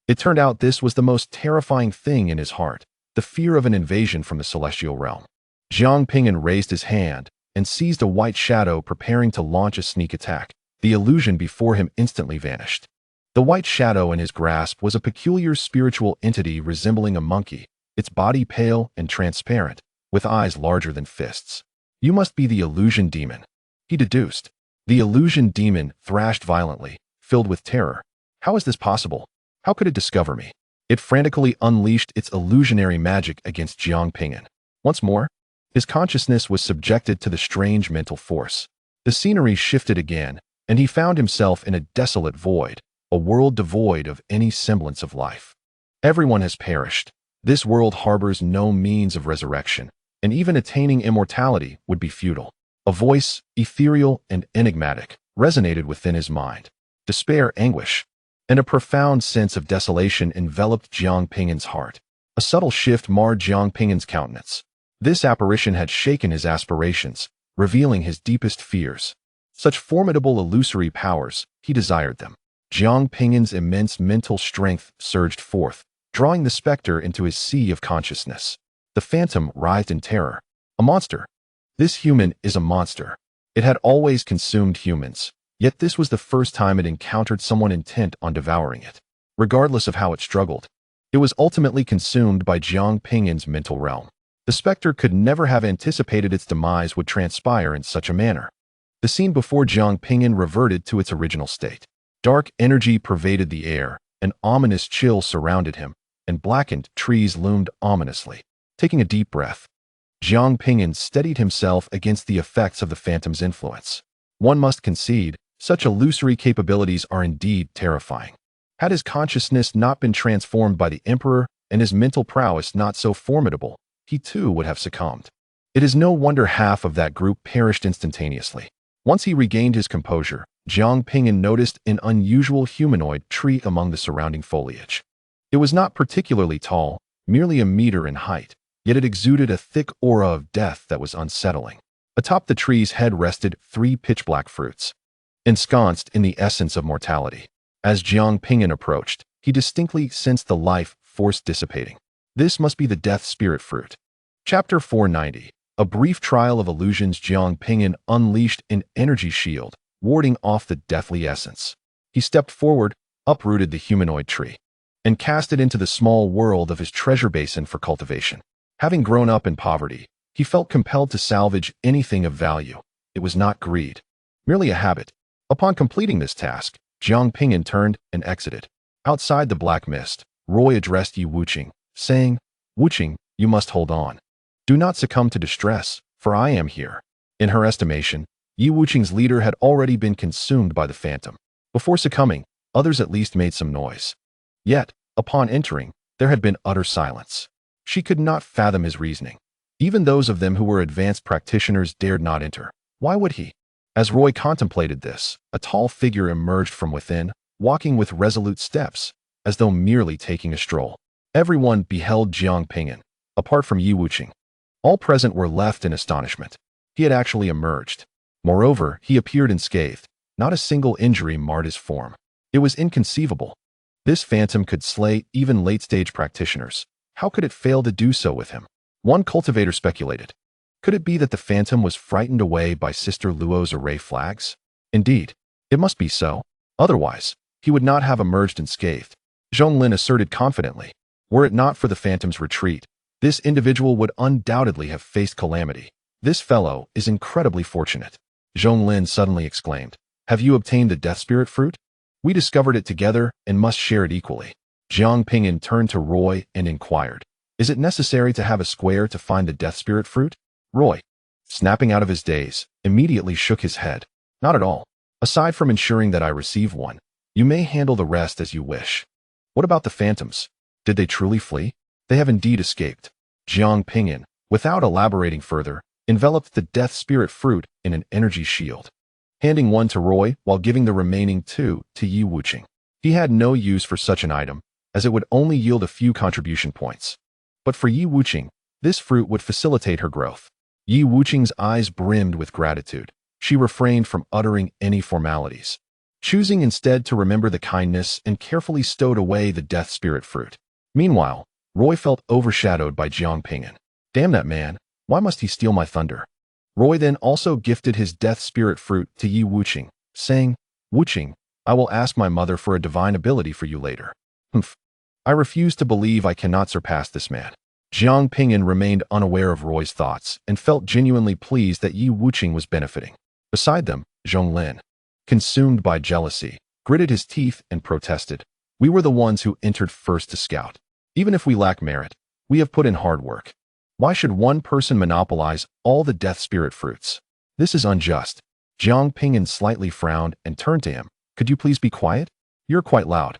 It turned out this was the most terrifying thing in his heart, the fear of an invasion from the celestial realm. Jiang Ping'an raised his hand and seized a white shadow preparing to launch a sneak attack. The illusion before him instantly vanished. The white shadow in his grasp was a peculiar spiritual entity resembling a monkey, its body pale and transparent, with eyes larger than fists. You must be the illusion demon, he deduced. The illusion demon thrashed violently, filled with terror. How is this possible? How could it discover me? It frantically unleashed its illusionary magic against Jiang Ping'an. Once more, his consciousness was subjected to the strange mental force. The scenery shifted again, and he found himself in a desolate void, a world devoid of any semblance of life. Everyone has perished. This world harbors no means of resurrection, and even attaining immortality would be futile. A voice, ethereal and enigmatic, resonated within his mind. Despair, anguish, and a profound sense of desolation enveloped Jiang Ping'an's heart. A subtle shift marred Jiang Ping'an's countenance. This apparition had shaken his aspirations, revealing his deepest fears. Such formidable illusory powers, he desired them. Jiang Ping'an's immense mental strength surged forth, drawing the specter into his sea of consciousness. The phantom writhed in terror. A monster. This human is a monster. It had always consumed humans, yet this was the first time it encountered someone intent on devouring it. Regardless of how it struggled, it was ultimately consumed by Jiang Ping'an's mental realm. The specter could never have anticipated its demise would transpire in such a manner. The scene before Jiang Ping'an reverted to its original state. Dark energy pervaded the air, an ominous chill surrounded him, and blackened trees loomed ominously. Taking a deep breath, Jiang Ping'an steadied himself against the effects of the phantom's influence. One must concede, such illusory capabilities are indeed terrifying. Had his consciousness not been transformed by the Emperor and his mental prowess not so formidable, he too would have succumbed. It is no wonder half of that group perished instantaneously. Once he regained his composure, Jiang Ping'an noticed an unusual humanoid tree among the surrounding foliage. It was not particularly tall, merely a meter in height, yet it exuded a thick aura of death that was unsettling. Atop the tree's head rested 3 pitch-black fruits, ensconced in the essence of mortality. As Jiang Ping'an approached, he distinctly sensed the life force dissipating. This must be the death spirit fruit. Chapter 490. A brief trial of illusions. Jiang Ping'an unleashed an energy shield, warding off the deathly essence. He stepped forward, uprooted the humanoid tree, and cast it into the small world of his treasure basin for cultivation. Having grown up in poverty, he felt compelled to salvage anything of value. It was not greed, merely a habit. Upon completing this task, Jiang Ping'an turned and exited. Outside the black mist, Roy addressed Yi Wuqing, saying, "Wuqing, you must hold on. Do not succumb to distress, for I am here." In her estimation, Yi Wuqing's leader had already been consumed by the phantom. Before succumbing, others at least made some noise. Yet, upon entering, there had been utter silence. She could not fathom his reasoning. Even those of them who were advanced practitioners dared not enter. Why would he? As Roy contemplated this, a tall figure emerged from within, walking with resolute steps, as though merely taking a stroll. Everyone beheld Jiang Ping'an, apart from Yi Wuqing. All present were left in astonishment. He had actually emerged. Moreover, he appeared unscathed. Not a single injury marred his form. It was inconceivable. This phantom could slay even late-stage practitioners. How could it fail to do so with him? One cultivator speculated. Could it be that the phantom was frightened away by Sister Luo's array flags? Indeed, it must be so. Otherwise, he would not have emerged unscathed. Zhonglin asserted confidently. Were it not for the phantom's retreat, this individual would undoubtedly have faced calamity. This fellow is incredibly fortunate. Zhonglin suddenly exclaimed. Have you obtained the death spirit fruit? We discovered it together and must share it equally. Jiang Ping'an turned to Roy and inquired. Is it necessary to have a square to find the death spirit fruit? Roy, snapping out of his daze, immediately shook his head. Not at all. Aside from ensuring that I receive one, you may handle the rest as you wish. What about the phantoms? Did they truly flee? They have indeed escaped. Jiang Ping'an, without elaborating further, enveloped the death spirit fruit in an energy shield, handing one to Roy while giving the remaining 2 to Yi Wuqing. He had no use for such an item, as it would only yield a few contribution points. But for Yi Wuqing, this fruit would facilitate her growth. Yi Wuqing's eyes brimmed with gratitude. She refrained from uttering any formalities, choosing instead to remember the kindness and carefully stowed away the death spirit fruit. Meanwhile, Roy felt overshadowed by Jiang Ping'an. Damn that man, why must he steal my thunder? Roy then also gifted his death spirit fruit to Yi Wuqing, saying, Wuqing, I will ask my mother for a divine ability for you later. Humph. I refuse to believe I cannot surpass this man. Jiang Ping'an remained unaware of Roy's thoughts and felt genuinely pleased that Yi Wuqing was benefiting. Beside them, Zhonglin, consumed by jealousy, gritted his teeth and protested. We were the ones who entered first to scout. Even if we lack merit, we have put in hard work. Why should one person monopolize all the death spirit fruits? This is unjust. Jiang Ping'an slightly frowned and turned to him. Could you please be quiet? You're quite loud.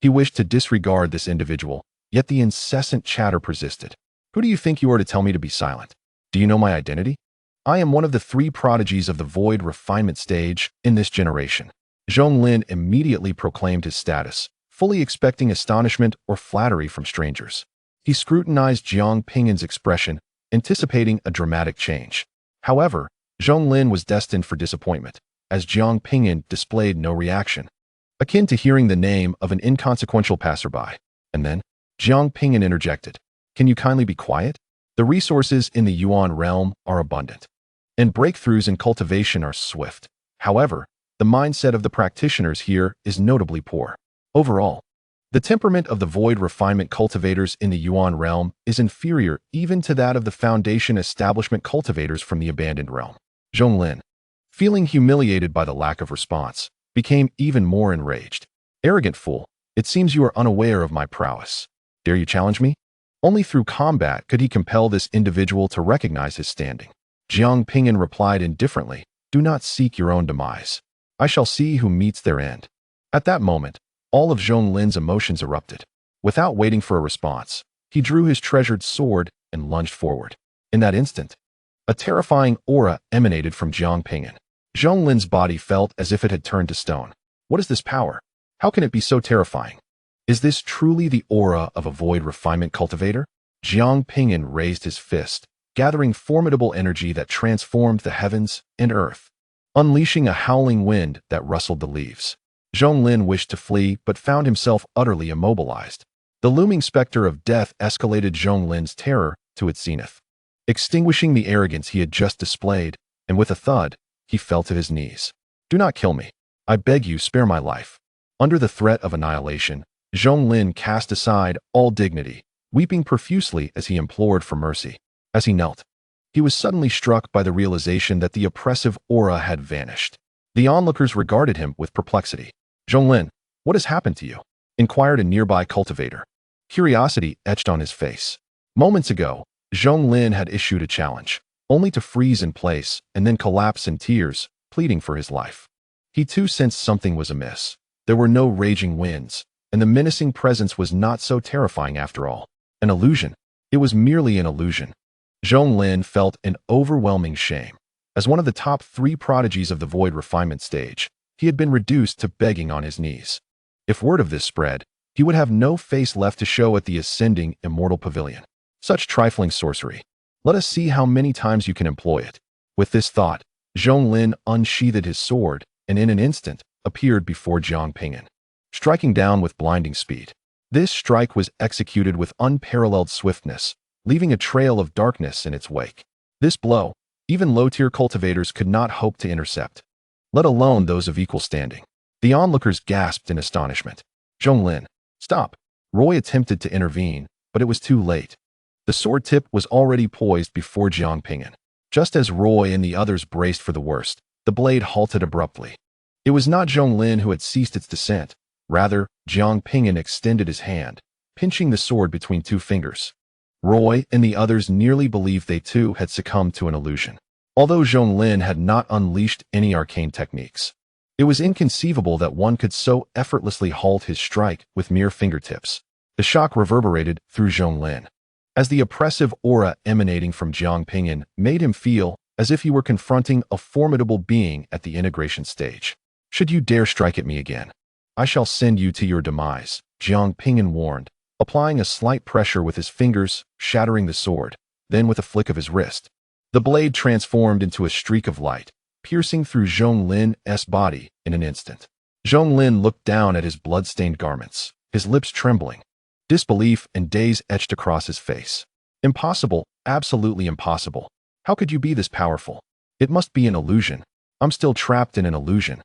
He wished to disregard this individual, yet the incessant chatter persisted. Who do you think you are to tell me to be silent? Do you know my identity? I am one of the 3 prodigies of the void refinement stage in this generation. Zhonglin immediately proclaimed his status, fully expecting astonishment or flattery from strangers. He scrutinized Jiang Ping'an's expression, anticipating a dramatic change. However, Zhonglin was destined for disappointment, as Jiang Ping'an displayed no reaction, akin to hearing the name of an inconsequential passerby. And then, Jiang Ping'an interjected, "Can you kindly be quiet? The resources in the Yuan realm are abundant, and breakthroughs in cultivation are swift. However, the mindset of the practitioners here is notably poor. Overall, the temperament of the void refinement cultivators in the Yuan realm is inferior even to that of the foundation establishment cultivators from the abandoned realm." Zhonglin, feeling humiliated by the lack of response, became even more enraged. "Arrogant fool, it seems you are unaware of my prowess. Dare you challenge me?" Only through combat could he compel this individual to recognize his standing. Jiang Ping'an replied indifferently, "Do not seek your own demise. I shall see who meets their end." At that moment, all of Zhonglin's emotions erupted. Without waiting for a response, he drew his treasured sword and lunged forward. In that instant, a terrifying aura emanated from Jiang Ping'an. Zhonglin's body felt as if it had turned to stone. What is this power? How can it be so terrifying? Is this truly the aura of a void refinement cultivator? Jiang Ping'an raised his fist, gathering formidable energy that transformed the heavens and earth, unleashing a howling wind that rustled the leaves. Zhonglin wished to flee but found himself utterly immobilized. The looming specter of death escalated Zhonglin's terror to its zenith, extinguishing the arrogance he had just displayed, and with a thud, he fell to his knees. "Do not kill me. I beg you, spare my life." Under the threat of annihilation, Zhonglin cast aside all dignity, weeping profusely as he implored for mercy. As he knelt, he was suddenly struck by the realization that the oppressive aura had vanished. The onlookers regarded him with perplexity. "Zhonglin, what has happened to you?" inquired a nearby cultivator. Curiosity etched on his face. Moments ago, Zhonglin had issued a challenge, only to freeze in place and then collapse in tears, pleading for his life. He too sensed something was amiss. There were no raging winds, and the menacing presence was not so terrifying after all. An illusion. It was merely an illusion. Zhonglin felt an overwhelming shame. As one of the top 3 prodigies of the void refinement stage, he had been reduced to begging on his knees. If word of this spread, he would have no face left to show at the ascending Immortal Pavilion. Such trifling sorcery. Let us see how many times you can employ it. With this thought, Zhonglin unsheathed his sword and in an instant appeared before Jiang Ping'an, striking down with blinding speed. This strike was executed with unparalleled swiftness, leaving a trail of darkness in its wake. This blow, even low-tier cultivators could not hope to intercept, let alone those of equal standing. The onlookers gasped in astonishment. "Zhonglin, stop!" Roy attempted to intervene, but it was too late. The sword tip was already poised before Jiang Ping'an. Just as Roy and the others braced for the worst, the blade halted abruptly. It was not Zhonglin who had ceased its descent. Rather, Jiang Ping'an extended his hand, pinching the sword between 2 fingers. Roy and the others nearly believed they too had succumbed to an illusion. Although Zhonglin had not unleashed any arcane techniques, it was inconceivable that one could so effortlessly halt his strike with mere fingertips. The shock reverberated through Zhonglin, as the oppressive aura emanating from Jiang Ping'an made him feel as if he were confronting a formidable being at the integration stage. "Should you dare strike at me again, I shall send you to your demise," Jiang Ping'an warned, applying a slight pressure with his fingers, shattering the sword. Then with a flick of his wrist, the blade transformed into a streak of light, piercing through Zhonglin's body in an instant. Zhonglin looked down at his blood-stained garments, his lips trembling. Disbelief and daze etched across his face. "Impossible, absolutely impossible. How could you be this powerful? It must be an illusion. I'm still trapped in an illusion."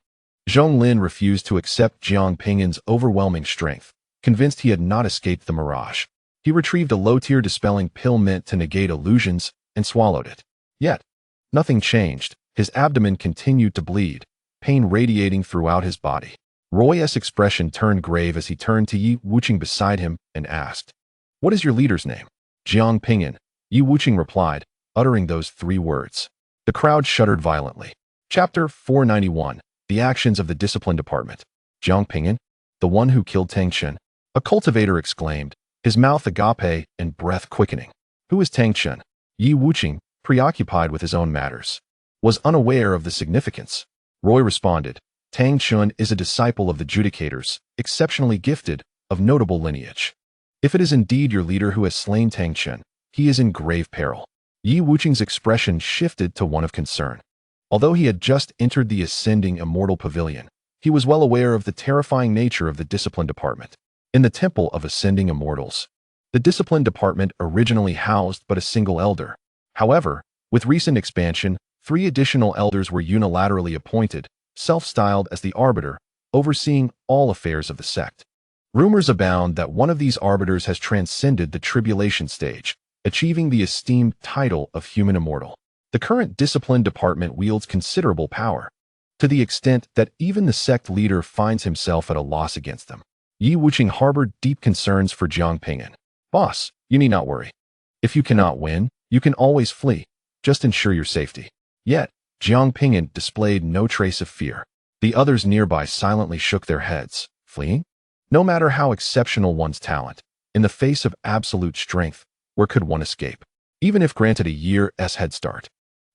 Zhonglin refused to accept Jiang Ping'an's overwhelming strength, convinced he had not escaped the mirage. He retrieved a low-tier dispelling pill meant to negate illusions and swallowed it. Yet, nothing changed. His abdomen continued to bleed, pain radiating throughout his body. Roy's expression turned grave as he turned to Yi Wuqing beside him and asked, "What is your leader's name?" "Jiang Ping'an," Yi Wuqing replied, uttering those 3 words. The crowd shuddered violently. Chapter 491, The Actions of the Discipline Department. "Jiang Ping'an? The one who killed Tang Qian?" a cultivator exclaimed, his mouth agape and breath quickening. "Who is Tang Qian?" Yi Wuqing, preoccupied with his own matters, was unaware of the significance. Roy responded, "Tang Qian is a disciple of the Judicators, exceptionally gifted, of notable lineage. If it is indeed your leader who has slain Tang Qian, he is in grave peril." Yi Wuqing's expression shifted to one of concern. Although he had just entered the ascending Immortal Pavilion, he was well aware of the terrifying nature of the Discipline Department. In the Temple of Ascending Immortals, the Discipline Department originally housed but a single elder. However, with recent expansion, 3 additional elders were unilaterally appointed, self-styled as the Arbiter, overseeing all affairs of the sect. Rumors abound that one of these arbiters has transcended the tribulation stage, achieving the esteemed title of Human Immortal. The current Discipline Department wields considerable power, to the extent that even the sect leader finds himself at a loss against them. Yi Wuqing harbored deep concerns for Jiang Ping'an. "Boss, you need not worry. If you cannot win, you can always flee. Just ensure your safety." Yet, Jiang Ping'an displayed no trace of fear. The others nearby silently shook their heads. Fleeing? No matter how exceptional one's talent, in the face of absolute strength, where could one escape? Even if granted a year's head start,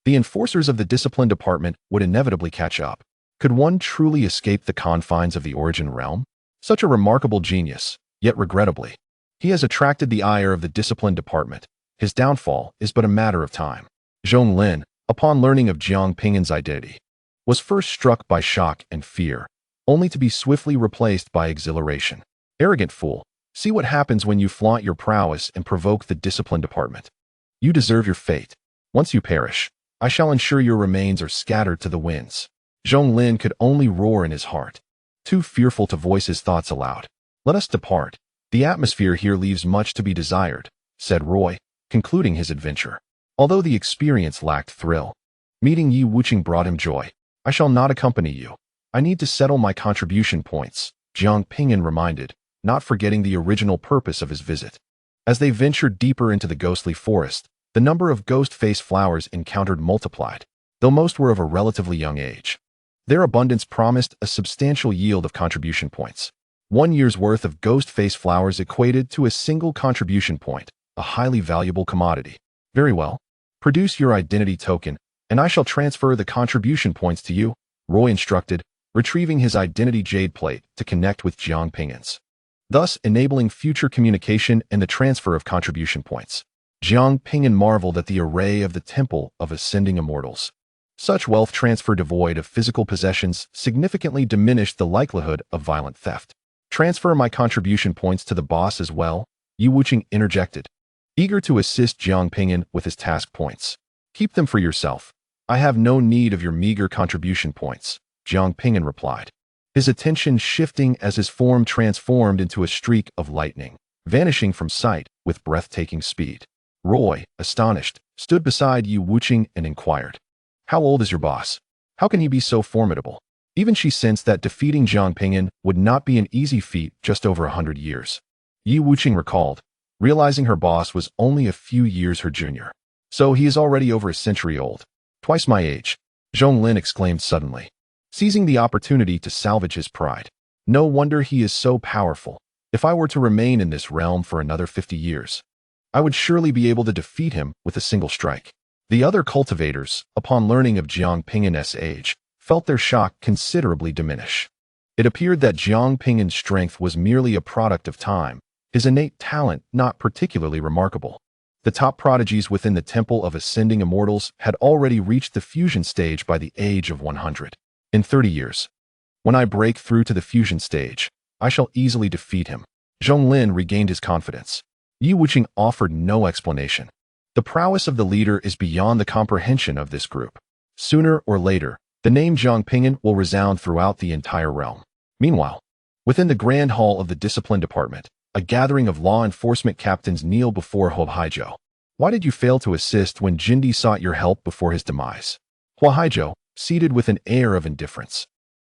the enforcers of the Discipline Department would inevitably catch up. Could one truly escape the confines of the Origin Realm? Such a remarkable genius, yet regrettably, he has attracted the ire of the Discipline Department. His downfall is but a matter of time. Zhonglin, upon learning of Jiang Ping'an's identity, was first struck by shock and fear, only to be swiftly replaced by exhilaration. "Arrogant fool, see what happens when you flaunt your prowess and provoke the Discipline Department. You deserve your fate. Once you perish, I shall ensure your remains are scattered to the winds." Zhonglin could only roar in his heart, too fearful to voice his thoughts aloud. "Let us depart. The atmosphere here leaves much to be desired," said Roy, concluding his adventure. Although the experience lacked thrill, meeting Yi Wuqing brought him joy. "I shall not accompany you. I need to settle my contribution points," Jiang Ping'an reminded, not forgetting the original purpose of his visit. As they ventured deeper into the ghostly forest, the number of ghost-face flowers encountered multiplied, though most were of a relatively young age. Their abundance promised a substantial yield of contribution points. 1 year's worth of ghost-face flowers equated to a single contribution point, a highly valuable commodity. "Very well. Produce your identity token, and I shall transfer the contribution points to you," Roy instructed, retrieving his identity jade plate to connect with Jiang Ping'an's, thus enabling future communication and the transfer of contribution points. Jiang Ping'an marveled at the array of the Temple of Ascending Immortals. Such wealth transfer devoid of physical possessions significantly diminished the likelihood of violent theft. "Transfer my contribution points to the boss as well," Yi Wuqing interjected, eager to assist Jiang Ping'an with his task points. "Keep them for yourself. I have no need of your meager contribution points," Jiang Ping'an replied, his attention shifting as his form transformed into a streak of lightning, vanishing from sight with breathtaking speed. Roy, astonished, stood beside Yi Wuqing and inquired, "How old is your boss? How can he be so formidable?" Even she sensed that defeating Jiang Ping'an would not be an easy feat just over 100 years. Yi Wuqing recalled, realizing her boss was only a few years her junior. "So he is already over a century old. Twice my age," Zhonglin exclaimed suddenly, seizing the opportunity to salvage his pride. "No wonder he is so powerful. If I were to remain in this realm for another 50 years, I would surely be able to defeat him with a single strike." The other cultivators, upon learning of Jiang Ping'an's age, felt their shock considerably diminish. It appeared that Jiang Ping'an's strength was merely a product of time, his innate talent not particularly remarkable. The top prodigies within the Temple of Ascending Immortals had already reached the fusion stage by the age of 100. "In 30 years, when I break through to the fusion stage, I shall easily defeat him." Zhonglin regained his confidence. Yi Wuqing offered no explanation. The prowess of the leader is beyond the comprehension of this group. Sooner or later, The name Jiang Ping'an will resound throughout the entire realm. Meanwhile, within the Grand Hall of the Discipline Department, a gathering of law enforcement captains kneel before Huanrou. Why did you fail to assist when Jindi sought your help before his demise? Huanrou, seated with an air of indifference,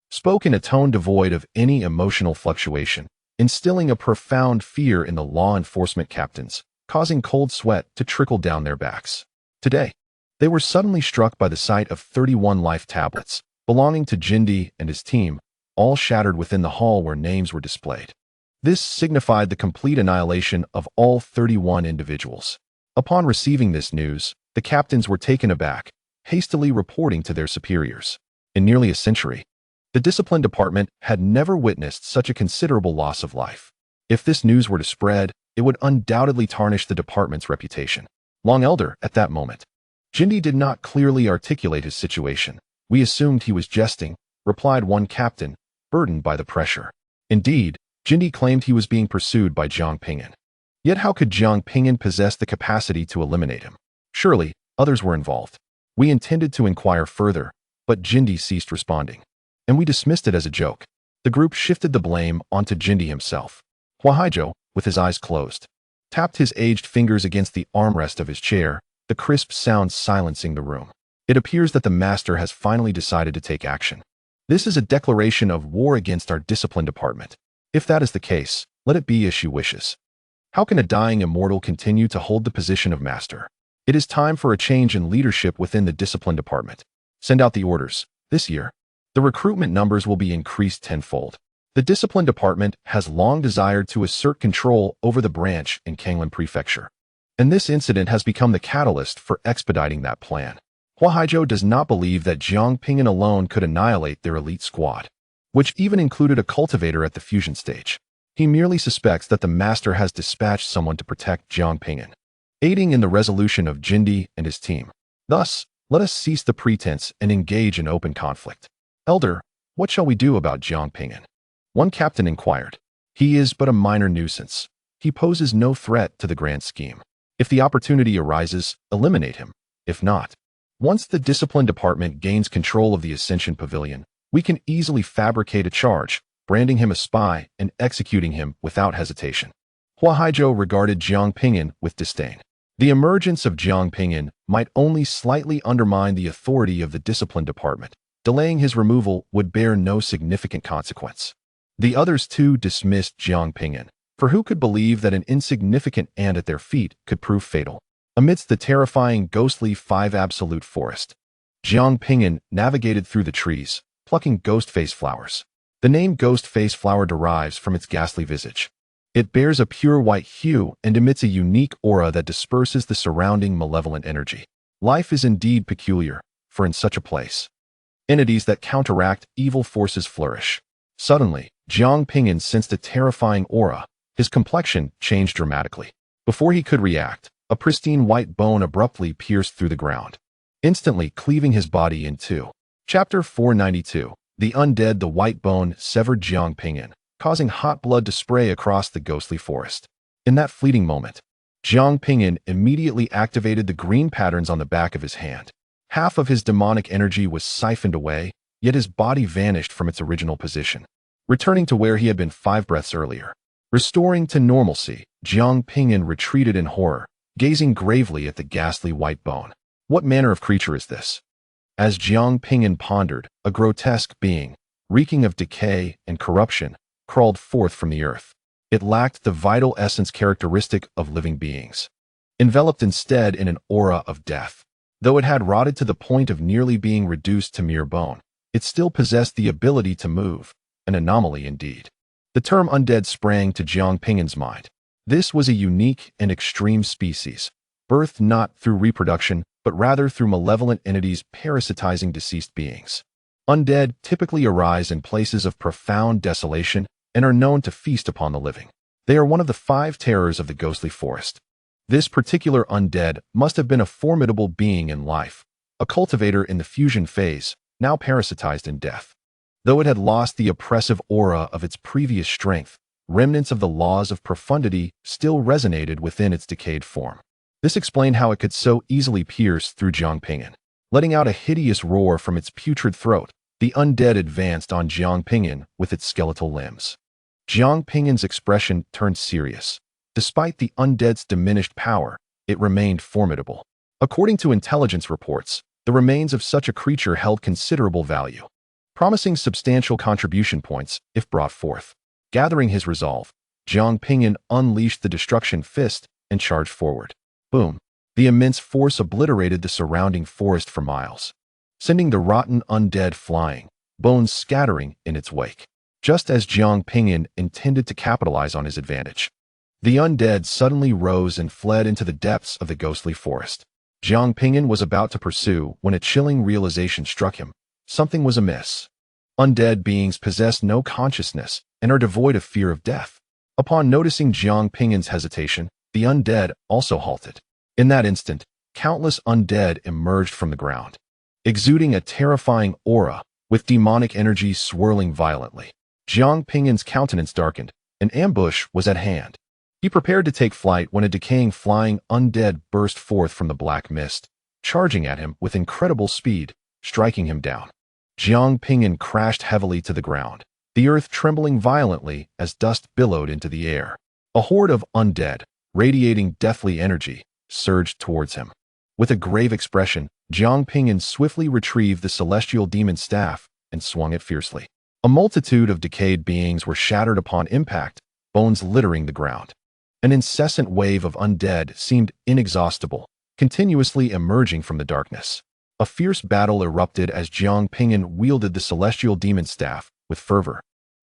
spoke in a tone devoid of any emotional fluctuation, instilling a profound fear in the law enforcement captains, causing cold sweat to trickle down their backs. Today, they were suddenly struck by the sight of 31 life tablets, belonging to Jindi and his team, all shattered within the hall where names were displayed. This signified the complete annihilation of all 31 individuals. Upon receiving this news, the captains were taken aback, hastily reporting to their superiors. In nearly a century, the discipline department had never witnessed such a considerable loss of life. If this news were to spread, it would undoubtedly tarnish the department's reputation. Long Elder, at that moment, Jindi did not clearly articulate his situation. We assumed he was jesting, replied one captain, burdened by the pressure. Indeed, Jindi claimed he was being pursued by Jiang Ping'an. Yet how could Jiang Ping'an possess the capacity to eliminate him? Surely, others were involved. We intended to inquire further, but Jindi ceased responding, and we dismissed it as a joke. The group shifted the blame onto Jindi himself. Huanrou, with his eyes closed, tapped his aged fingers against the armrest of his chair, the crisp sound silencing the room. It appears that the master has finally decided to take action. This is a declaration of war against our discipline department. If that is the case, let it be as she wishes. How can a dying immortal continue to hold the position of master? It is time for a change in leadership within the discipline department. Send out the orders. This year, the recruitment numbers will be increased tenfold. The discipline department has long desired to assert control over the branch in Kanglan Prefecture, and this incident has become the catalyst for expediting that plan. Huanrou does not believe that Jiang Ping'an alone could annihilate their elite squad, which even included a cultivator at the fusion stage. He merely suspects that the master has dispatched someone to protect Jiang Ping'an, aiding in the resolution of Jindi and his team. Thus, let us cease the pretense and engage in open conflict. Elder, what shall we do about Jiang Ping'an? One captain inquired. He is but a minor nuisance. He poses no threat to the grand scheme. If the opportunity arises, eliminate him. If not, once the discipline department gains control of the Ascension Pavilion, we can easily fabricate a charge, branding him a spy and executing him without hesitation. Huanrou regarded Jiang Ping'an with disdain. The emergence of Jiang Ping'an might only slightly undermine the authority of the discipline department. Delaying his removal would bear no significant consequence. The others too dismissed Jiang Ping'an, for who could believe that an insignificant ant at their feet could prove fatal? Amidst the terrifying ghostly 5 absolute forest, Jiang Ping'an navigated through the trees, plucking ghost face flowers. The name ghost face flower derives from its ghastly visage. It bears a pure white hue and emits a unique aura that disperses the surrounding malevolent energy. Life is indeed peculiar, for in such a place, entities that counteract evil forces flourish. Suddenly, Jiang Ping'an sensed a terrifying aura. His complexion changed dramatically. Before he could react, a pristine white bone abruptly pierced through the ground, instantly cleaving his body in two. Chapter 492. The Undead. The white bone severed Jiang Ping'an, causing hot blood to spray across the ghostly forest. In that fleeting moment, Jiang Ping'an immediately activated the green patterns on the back of his hand. Half of his demonic energy was siphoned away, yet his body vanished from its original position, returning to where he had been 5 breaths earlier. Restoring to normalcy, Jiang Ping'an retreated in horror, gazing gravely at the ghastly white bone. What manner of creature is this? As Jiang Ping'an pondered, a grotesque being, reeking of decay and corruption, crawled forth from the earth. It lacked the vital essence characteristic of living beings, enveloped instead in an aura of death. Though it had rotted to the point of nearly being reduced to mere bone, it still possessed the ability to move, an anomaly indeed. The term undead sprang to Jiang Ping'an's mind. This was a unique and extreme species, birthed not through reproduction, but rather through malevolent entities parasitizing deceased beings. Undead typically arise in places of profound desolation and are known to feast upon the living. They are one of the 5 terrors of the ghostly forest. This particular undead must have been a formidable being in life, a cultivator in the fusion phase, now parasitized in death. Though it had lost the oppressive aura of its previous strength, remnants of the laws of profundity still resonated within its decayed form. This explained how it could so easily pierce through Jiang Ping'an. Letting out a hideous roar from its putrid throat, the undead advanced on Jiang Ping'an with its skeletal limbs. Jiang Ping'an's expression turned serious. Despite the undead's diminished power, it remained formidable. According to intelligence reports, the remains of such a creature held considerable value, promising substantial contribution points if brought forth. Gathering his resolve, Jiang Ping'an unleashed the destruction fist and charged forward. Boom! The immense force obliterated the surrounding forest for miles, sending the rotten undead flying, bones scattering in its wake. Just as Jiang Ping'an intended to capitalize on his advantage, the undead suddenly rose and fled into the depths of the ghostly forest. Jiang Ping'an was about to pursue when a chilling realization struck him. Something was amiss. Undead beings possess no consciousness and are devoid of fear of death. Upon noticing Jiang Ping'an's hesitation, the undead also halted. In that instant, countless undead emerged from the ground, exuding a terrifying aura, with demonic energy swirling violently. Jiang Ping'an's countenance darkened. An ambush was at hand. He prepared to take flight when a decaying flying undead burst forth from the black mist, charging at him with incredible speed, striking him down. Jiang Ping'an crashed heavily to the ground, the earth trembling violently as dust billowed into the air. A horde of undead, radiating deathly energy, surged towards him. With a grave expression, Jiang Ping'an swiftly retrieved the celestial demon staff and swung it fiercely. A multitude of decayed beings were shattered upon impact, bones littering the ground. An incessant wave of undead seemed inexhaustible, continuously emerging from the darkness. A fierce battle erupted as Jiang Ping'an wielded the celestial demon staff with fervor,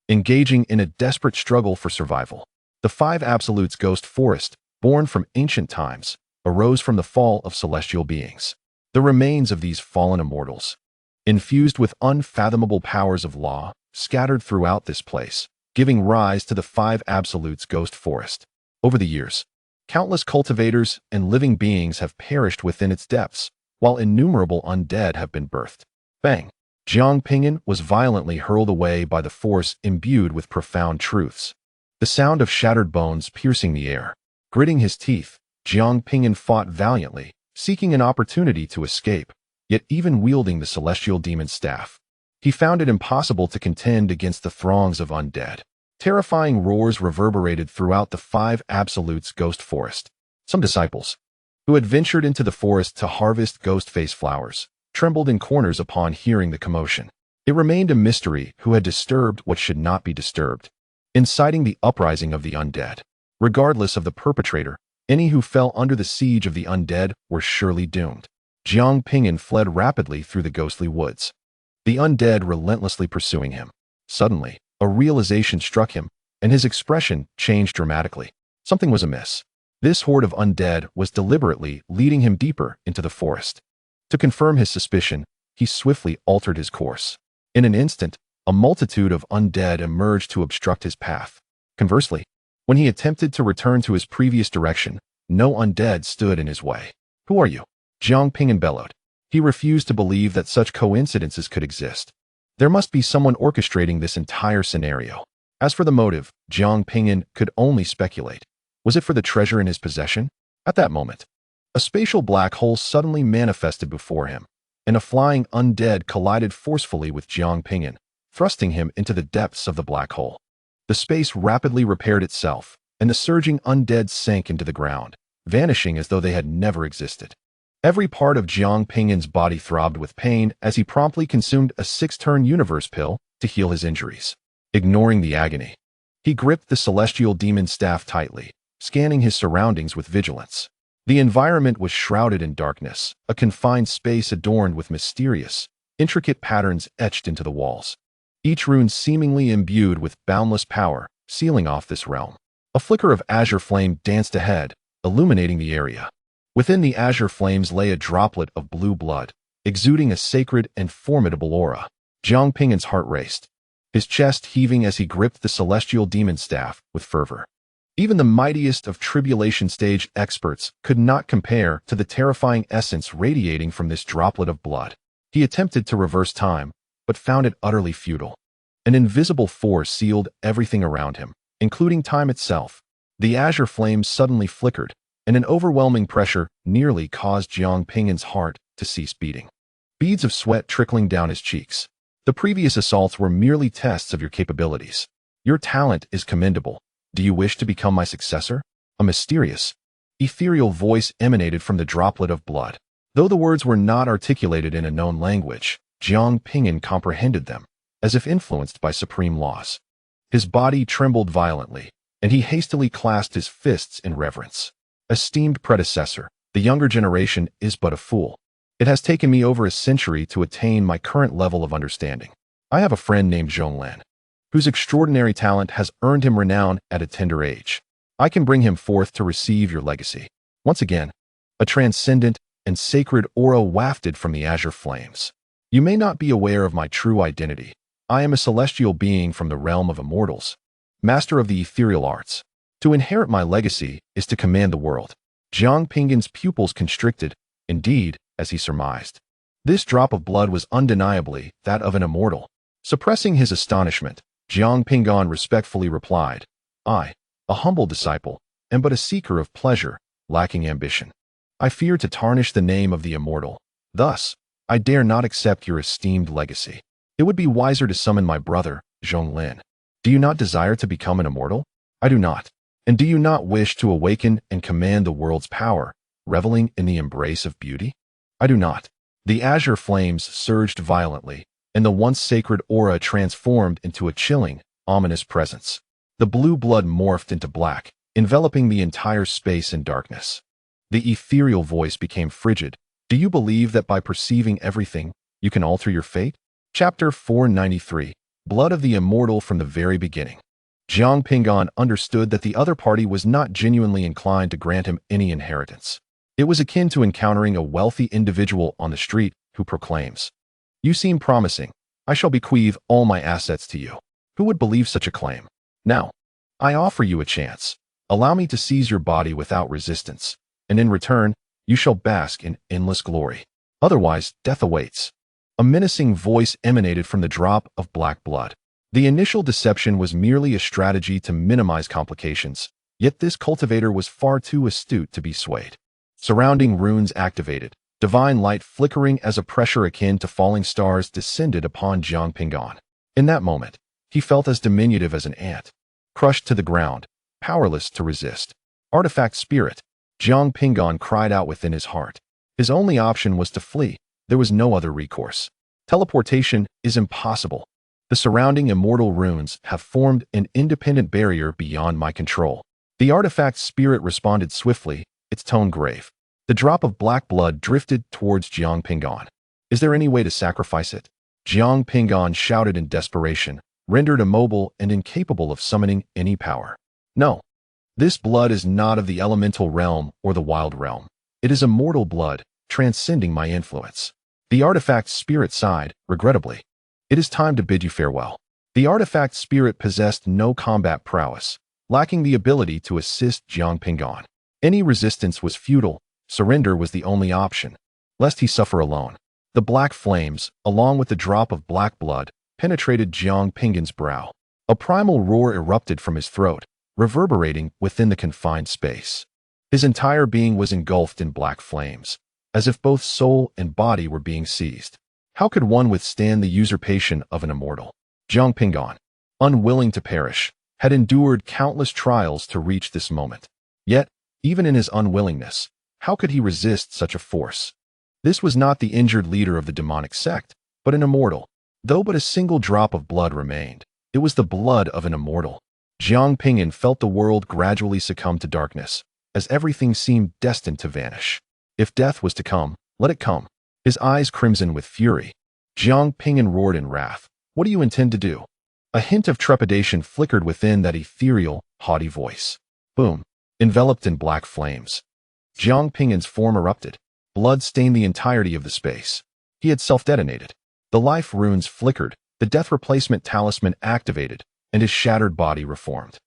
engaging in a desperate struggle for survival. The Five Absolutes Ghost Forest, born from ancient times, arose from the fall of celestial beings. The remains of these fallen immortals, infused with unfathomable powers of law, scattered throughout this place, giving rise to the Five Absolutes Ghost Forest. Over the years, countless cultivators and living beings have perished within its depths, while innumerable undead have been birthed. Bang! Jiang Ping'an was violently hurled away by the force imbued with profound truths. The sound of shattered bones piercing the air. Gritting his teeth, Jiang Ping'an fought valiantly, seeking an opportunity to escape, yet even wielding the celestial demon staff, he found it impossible to contend against the throngs of undead. Terrifying roars reverberated throughout the Five Absolutes Ghost Forest. Some disciples, who had ventured into the forest to harvest ghost face flowers, trembled in corners upon hearing the commotion. It remained a mystery who had disturbed what should not be disturbed, inciting the uprising of the undead. Regardless of the perpetrator, any who fell under the siege of the undead were surely doomed. Jiang Ping'an fled rapidly through the ghostly woods, the undead relentlessly pursuing him. Suddenly, a realization struck him, and his expression changed dramatically. Something was amiss. This horde of undead was deliberately leading him deeper into the forest. To confirm his suspicion, he swiftly altered his course. In an instant, a multitude of undead emerged to obstruct his path. Conversely, when he attempted to return to his previous direction, no undead stood in his way. "Who are you?" Jiang Ping'an bellowed. He refused to believe that such coincidences could exist. There must be someone orchestrating this entire scenario. As for the motive, Jiang Ping'an could only speculate. Was it for the treasure in his possession? At that moment, a spatial black hole suddenly manifested before him, and a flying undead collided forcefully with Jiang Ping'an, thrusting him into the depths of the black hole. The space rapidly repaired itself, and the surging undead sank into the ground, vanishing as though they had never existed. Every part of Jiang Ping'an's body throbbed with pain as he promptly consumed a 6-turn universe pill to heal his injuries. Ignoring the agony, he gripped the celestial demon staff tightly, scanning his surroundings with vigilance. The environment was shrouded in darkness, a confined space adorned with mysterious, intricate patterns etched into the walls, each rune seemingly imbued with boundless power, sealing off this realm. A flicker of azure flame danced ahead, illuminating the area. Within the azure flames lay a droplet of blue blood, exuding a sacred and formidable aura. Jiang Ping'an's heart raced, his chest heaving as he gripped the celestial demon staff with fervor. Even the mightiest of tribulation stage experts could not compare to the terrifying essence radiating from this droplet of blood. He attempted to reverse time, but found it utterly futile. An invisible force sealed everything around him, including time itself. The azure flames suddenly flickered, and an overwhelming pressure nearly caused Jiang Ping'an's heart to cease beating. beads of sweat trickling down his cheeks. The previous assaults were merely tests of your capabilities. Your talent is commendable. Do you wish to become my successor? A mysterious, ethereal voice emanated from the droplet of blood. Though the words were not articulated in a known language, Jiang Ping'an comprehended them, as if influenced by supreme laws. His body trembled violently, and he hastily clasped his fists in reverence. Esteemed predecessor, the younger generation is but a fool. It has taken me over a century to attain my current level of understanding. I have a friend named Zhonglan, whose extraordinary talent has earned him renown at a tender age. I can bring him forth to receive your legacy. Once again, a transcendent and sacred aura wafted from the azure flames. You may not be aware of my true identity. I am a celestial being from the realm of immortals, master of the ethereal arts. To inherit my legacy is to command the world. Jiang Ping'an's pupils constricted, indeed, as he surmised. This drop of blood was undeniably that of an immortal. Suppressing his astonishment, Jiang Ping'an respectfully replied, I, a humble disciple, am but a seeker of pleasure, lacking ambition. I fear to tarnish the name of the immortal. Thus, I dare not accept your esteemed legacy. It would be wiser to summon my brother, Zhonglin. Do you not desire to become an immortal? I do not. And do you not wish to awaken and command the world's power, reveling in the embrace of beauty? I do not. The azure flames surged violently, and the once sacred aura transformed into a chilling, ominous presence. The blue blood morphed into black, enveloping the entire space in darkness. The ethereal voice became frigid. Do you believe that by perceiving everything, you can alter your fate? Chapter 493. Blood of the Immortal from the very beginning. Jiang Ping'an understood that the other party was not genuinely inclined to grant him any inheritance. It was akin to encountering a wealthy individual on the street who proclaims, You seem promising. I shall bequeath all my assets to you. Who would believe such a claim? Now, I offer you a chance. Allow me to seize your body without resistance, and in return, you shall bask in endless glory. Otherwise, death awaits. A menacing voice emanated from the drop of black blood. The initial deception was merely a strategy to minimize complications, yet this cultivator was far too astute to be swayed. Surrounding runes activated, divine light flickering as a pressure akin to falling stars descended upon Jiang Ping'an. In that moment, he felt as diminutive as an ant, crushed to the ground, powerless to resist. Artifact spirit, Jiang Ping'an cried out within his heart. His only option was to flee. There was no other recourse. Teleportation is impossible. The surrounding immortal runes have formed an independent barrier beyond my control. The artifact spirit responded swiftly, its tone grave. The drop of black blood drifted towards Jiang Ping'an. Is there any way to sacrifice it? Jiang Ping'an shouted in desperation, rendered immobile and incapable of summoning any power. No. This blood is not of the elemental realm or the wild realm. It is immortal blood, transcending my influence. The artifact spirit sighed, regrettably. It is time to bid you farewell. The artifact spirit possessed no combat prowess, lacking the ability to assist Jiang Ping'an. Any resistance was futile. Surrender was the only option, lest he suffer alone. The black flames, along with the drop of black blood, penetrated Jiang Ping'an's brow. A primal roar erupted from his throat, reverberating within the confined space. His entire being was engulfed in black flames, as if both soul and body were being seized. How could one withstand the usurpation of an immortal? Jiang Ping'an, unwilling to perish, had endured countless trials to reach this moment. Yet, even in his unwillingness, how could he resist such a force? This was not the injured leader of the demonic sect, but an immortal. Though but a single drop of blood remained, it was the blood of an immortal. Jiang Ping'an felt the world gradually succumb to darkness, as everything seemed destined to vanish. If death was to come, let it come. His eyes crimsoned with fury. Jiang Ping'an roared in wrath. What do you intend to do? A hint of trepidation flickered within that ethereal, haughty voice. Boom. Enveloped in black flames, Jiang Ping'an's form erupted. Blood stained the entirety of the space. He had self-detonated. The life runes flickered, the death replacement talisman activated, and his shattered body reformed.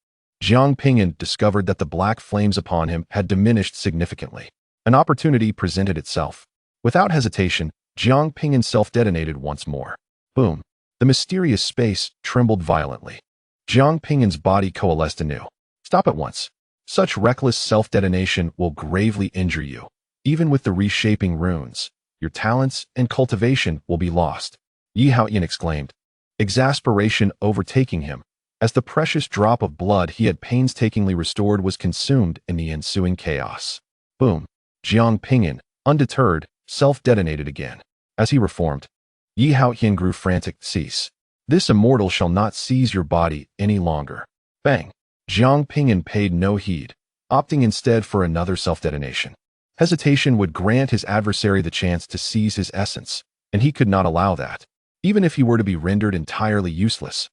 Jiang Ping'an discovered that the black flames upon him had diminished significantly. An opportunity presented itself. Without hesitation, Jiang Ping'an self-detonated once more. Boom. The mysterious space trembled violently. Jiang Ping'an's body coalesced anew. Stop at once. Such reckless self-detonation will gravely injure you. Even with the reshaping runes, your talents and cultivation will be lost, Yi Haoyan exclaimed, exasperation overtaking him, as the precious drop of blood he had painstakingly restored was consumed in the ensuing chaos. Boom! Jiang Ping'an, undeterred, self-detonated again. As he reformed, Yi Haoyan grew frantic. Cease. This immortal shall not seize your body any longer. Bang! Jiang Ping'an paid no heed, opting instead for another self-detonation. Hesitation would grant his adversary the chance to seize his essence, and he could not allow that. Even if he were to be rendered entirely useless,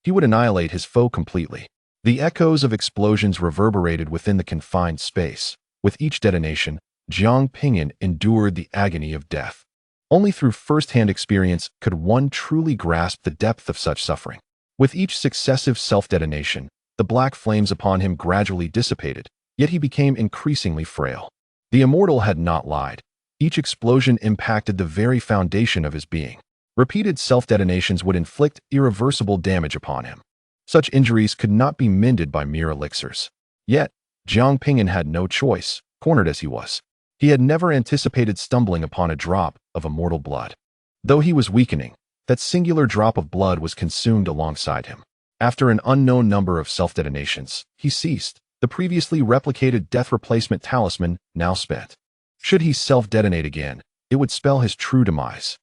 he would annihilate his foe completely. The echoes of explosions reverberated within the confined space. With each detonation, Jiang Ping'an endured the agony of death. Only through first-hand experience could one truly grasp the depth of such suffering. With each successive self-detonation, the black flames upon him gradually dissipated, yet he became increasingly frail. The immortal had not lied. Each explosion impacted the very foundation of his being. Repeated self-detonations would inflict irreversible damage upon him. Such injuries could not be mended by mere elixirs. Yet, Jiang Ping'an had no choice, cornered as he was. He had never anticipated stumbling upon a drop of immortal blood. Though he was weakening, that singular drop of blood was consumed alongside him. After an unknown number of self-detonations, he ceased, the previously replicated death replacement talisman now spent. Should he self-detonate again, it would spell his true demise.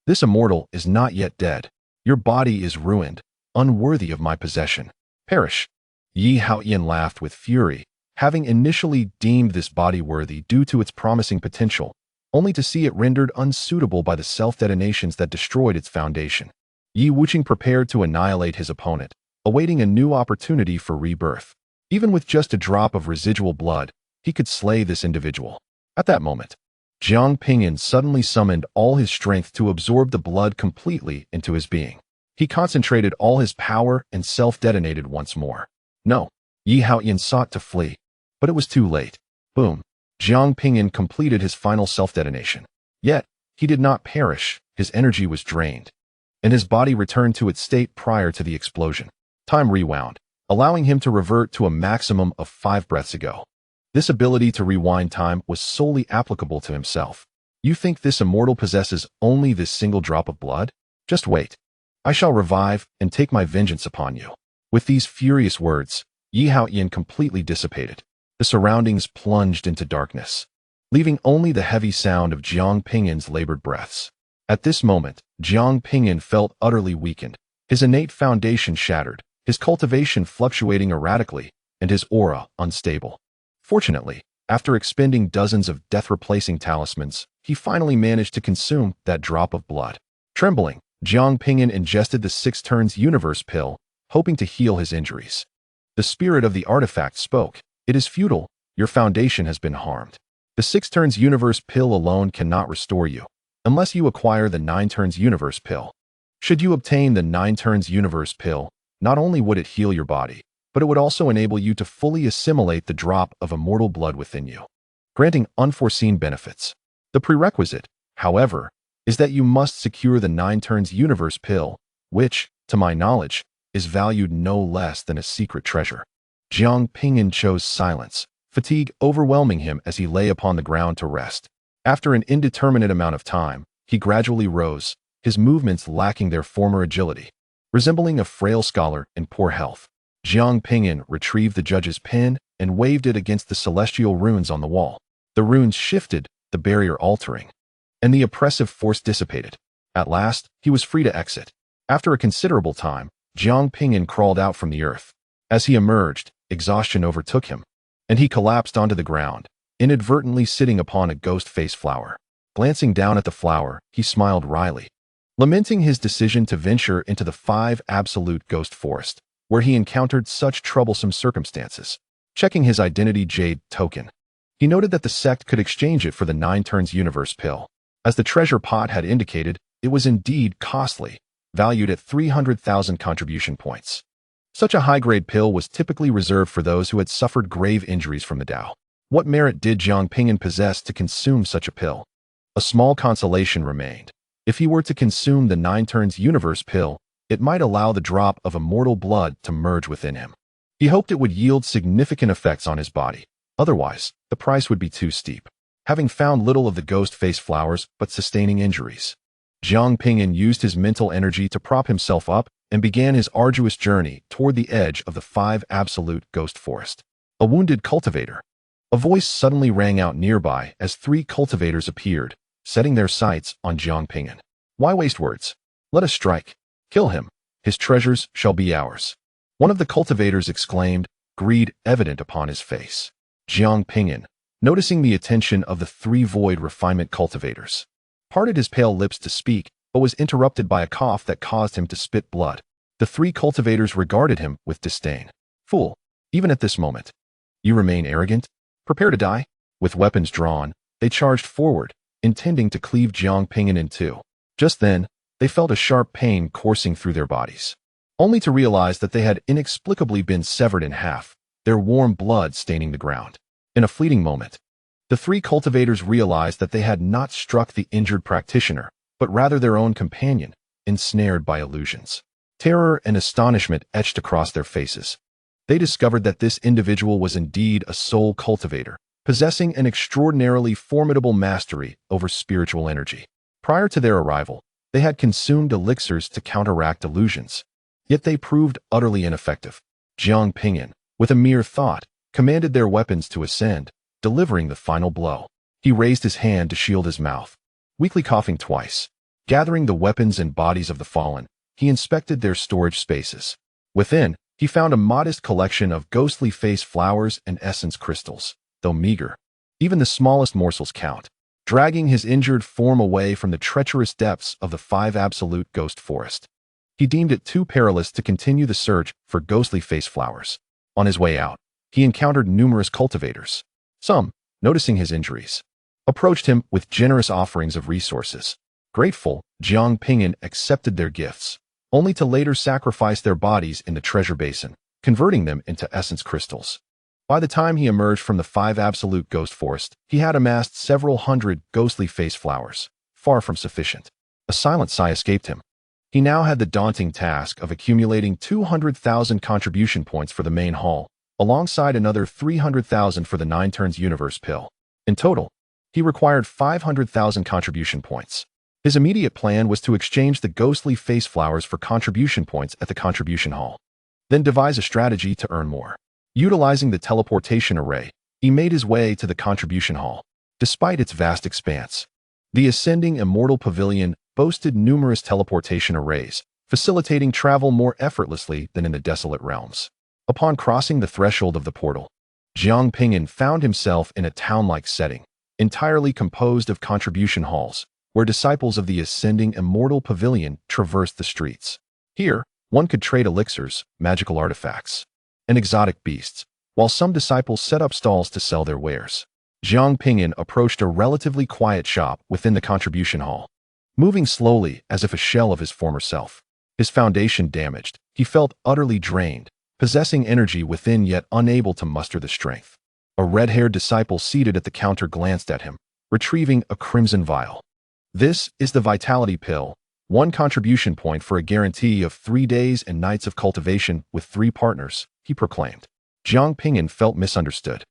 This immortal is not yet dead. Your body is ruined, unworthy of my possession. Perish. Yi Haoyan laughed with fury, having initially deemed this body worthy due to its promising potential, only to see it rendered unsuitable by the self-detonations that destroyed its foundation. Yi Wuqing prepared to annihilate his opponent, awaiting a new opportunity for rebirth. Even with just a drop of residual blood, he could slay this individual. At that moment, Jiang Ping'an suddenly summoned all his strength to absorb the blood completely into his being. He concentrated all his power and self-detonated once more. No, Yi Haoyan sought to flee, but it was too late. Boom! Jiang Ping'an completed his final self-detonation. Yet, he did not perish, his energy was drained, and his body returned to its state prior to the explosion. Time rewound, allowing him to revert to a maximum of 5 breaths ago. This ability to rewind time was solely applicable to himself. You think this immortal possesses only this single drop of blood? Just wait. I shall revive and take my vengeance upon you. With these furious words, Yi Haoyan completely dissipated. The surroundings plunged into darkness, leaving only the heavy sound of Jiang Ping'an's labored breaths. At this moment, Jiang Ping'an felt utterly weakened, his innate foundation shattered, his cultivation fluctuating erratically, and his aura unstable. Fortunately, after expending dozens of death-replacing talismans, he finally managed to consume that drop of blood. Trembling, Jiang Ping'an ingested the 6 turns universe pill, hoping to heal his injuries. The spirit of the artifact spoke. It is futile, your foundation has been harmed. The 6 turns universe pill alone cannot restore you, unless you acquire the 9 turns universe pill. Should you obtain the 9 turns universe pill, not only would it heal your body, but it would also enable you to fully assimilate the drop of immortal blood within you, granting unforeseen benefits. The prerequisite, however, is that you must secure the 9 turns universe pill, which, to my knowledge, is valued no less than a secret treasure. Jiang Ping'an chose silence, fatigue overwhelming him as he lay upon the ground to rest. After an indeterminate amount of time, he gradually rose, his movements lacking their former agility. Resembling a frail scholar in poor health, Jiang Ping'an retrieved the judge's pen and waved it against the celestial runes on the wall. The runes shifted, the barrier altering, and the oppressive force dissipated. At last, he was free to exit. After a considerable time, Jiang Ping'an crawled out from the earth. As he emerged, exhaustion overtook him, and he collapsed onto the ground, inadvertently sitting upon a ghost face flower. Glancing down at the flower, he smiled wryly, lamenting his decision to venture into the 5 absolute ghost forest, where he encountered such troublesome circumstances. Checking his identity jade token, he noted that the sect could exchange it for the 9 turns universe pill. As the treasure pot had indicated, it was indeed costly, valued at 300,000 contribution points. Such a high-grade pill was typically reserved for those who had suffered grave injuries from the Dao. What merit did Jiang Ping'an possess to consume such a pill? A small consolation remained. If he were to consume the 9 turns universe pill, it might allow the drop of immortal blood to merge within him. He hoped it would yield significant effects on his body. Otherwise, the price would be too steep. having found little of the ghost face flowers but sustaining injuries. Jiang Ping'an used his mental energy to prop himself up and began his arduous journey toward the edge of the 5 absolute ghost forest. A wounded cultivator. A voice suddenly rang out nearby as 3 cultivators appeared, setting their sights on Jiang Ping'an. Why waste words? Let us strike. Kill him. His treasures shall be ours. One of the cultivators exclaimed, greed evident upon his face. Jiang Ping'an, noticing the attention of the 3 void refinement cultivators, parted his pale lips to speak, but was interrupted by a cough that caused him to spit blood. The 3 cultivators regarded him with disdain. Fool, even at this moment. You remain arrogant? Prepare to die? With weapons drawn, they charged forward, intending to cleave Jiang Ping'an in 2. Just then, they felt a sharp pain coursing through their bodies, only to realize that they had inexplicably been severed in half, their warm blood staining the ground. In a fleeting moment, the 3 cultivators realized that they had not struck the injured practitioner, but rather their own companion, ensnared by illusions. Terror and astonishment etched across their faces. They discovered that this individual was indeed a soul cultivator, possessing an extraordinarily formidable mastery over spiritual energy. Prior to their arrival, they had consumed elixirs to counteract illusions, yet they proved utterly ineffective. Jiang Ping'an, with a mere thought, commanded their weapons to ascend, delivering the final blow. He raised his hand to shield his mouth, weakly coughing twice. Gathering the weapons and bodies of the fallen, he inspected their storage spaces. Within, he found a modest collection of ghostly face flowers and essence crystals, though meager. Even the smallest morsels count. Dragging his injured form away from the treacherous depths of the 5 absolute ghost forest, he deemed it too perilous to continue the search for ghostly face flowers. On his way out, he encountered numerous cultivators. Some, noticing his injuries, approached him with generous offerings of resources. Grateful, Jiang Ping'an accepted their gifts, only to later sacrifice their bodies in the treasure basin, converting them into essence crystals. By the time he emerged from the 5 absolute ghost forest, he had amassed several hundred ghostly face flowers, far from sufficient. A silent sigh escaped him. He now had the daunting task of accumulating 200,000 contribution points for the main hall, alongside another 300,000 for the 9 turns universe pill. In total, he required 500,000 contribution points. His immediate plan was to exchange the ghostly face flowers for contribution points at the contribution hall, then devise a strategy to earn more. Utilizing the teleportation array, he made his way to the contribution hall. Despite its vast expanse, the ascending Immortal Pavilion boasted numerous teleportation arrays, facilitating travel more effortlessly than in the desolate realms. Upon crossing the threshold of the portal, Jiang Ping'an found himself in a town-like setting, entirely composed of contribution halls, where disciples of the ascending Immortal Pavilion traversed the streets. Here, one could trade elixirs, magical artifacts, and exotic beasts, while some disciples set up stalls to sell their wares. Jiang Ping'an approached a relatively quiet shop within the contribution hall, moving slowly as if a shell of his former self. His foundation damaged, he felt utterly drained, possessing energy within yet unable to muster the strength. A red-haired disciple seated at the counter glanced at him, retrieving a crimson vial. This is the vitality pill, 1 contribution point for a guarantee of 3 days and nights of cultivation with 3 partners, he proclaimed. Jiang Ping'an felt misunderstood.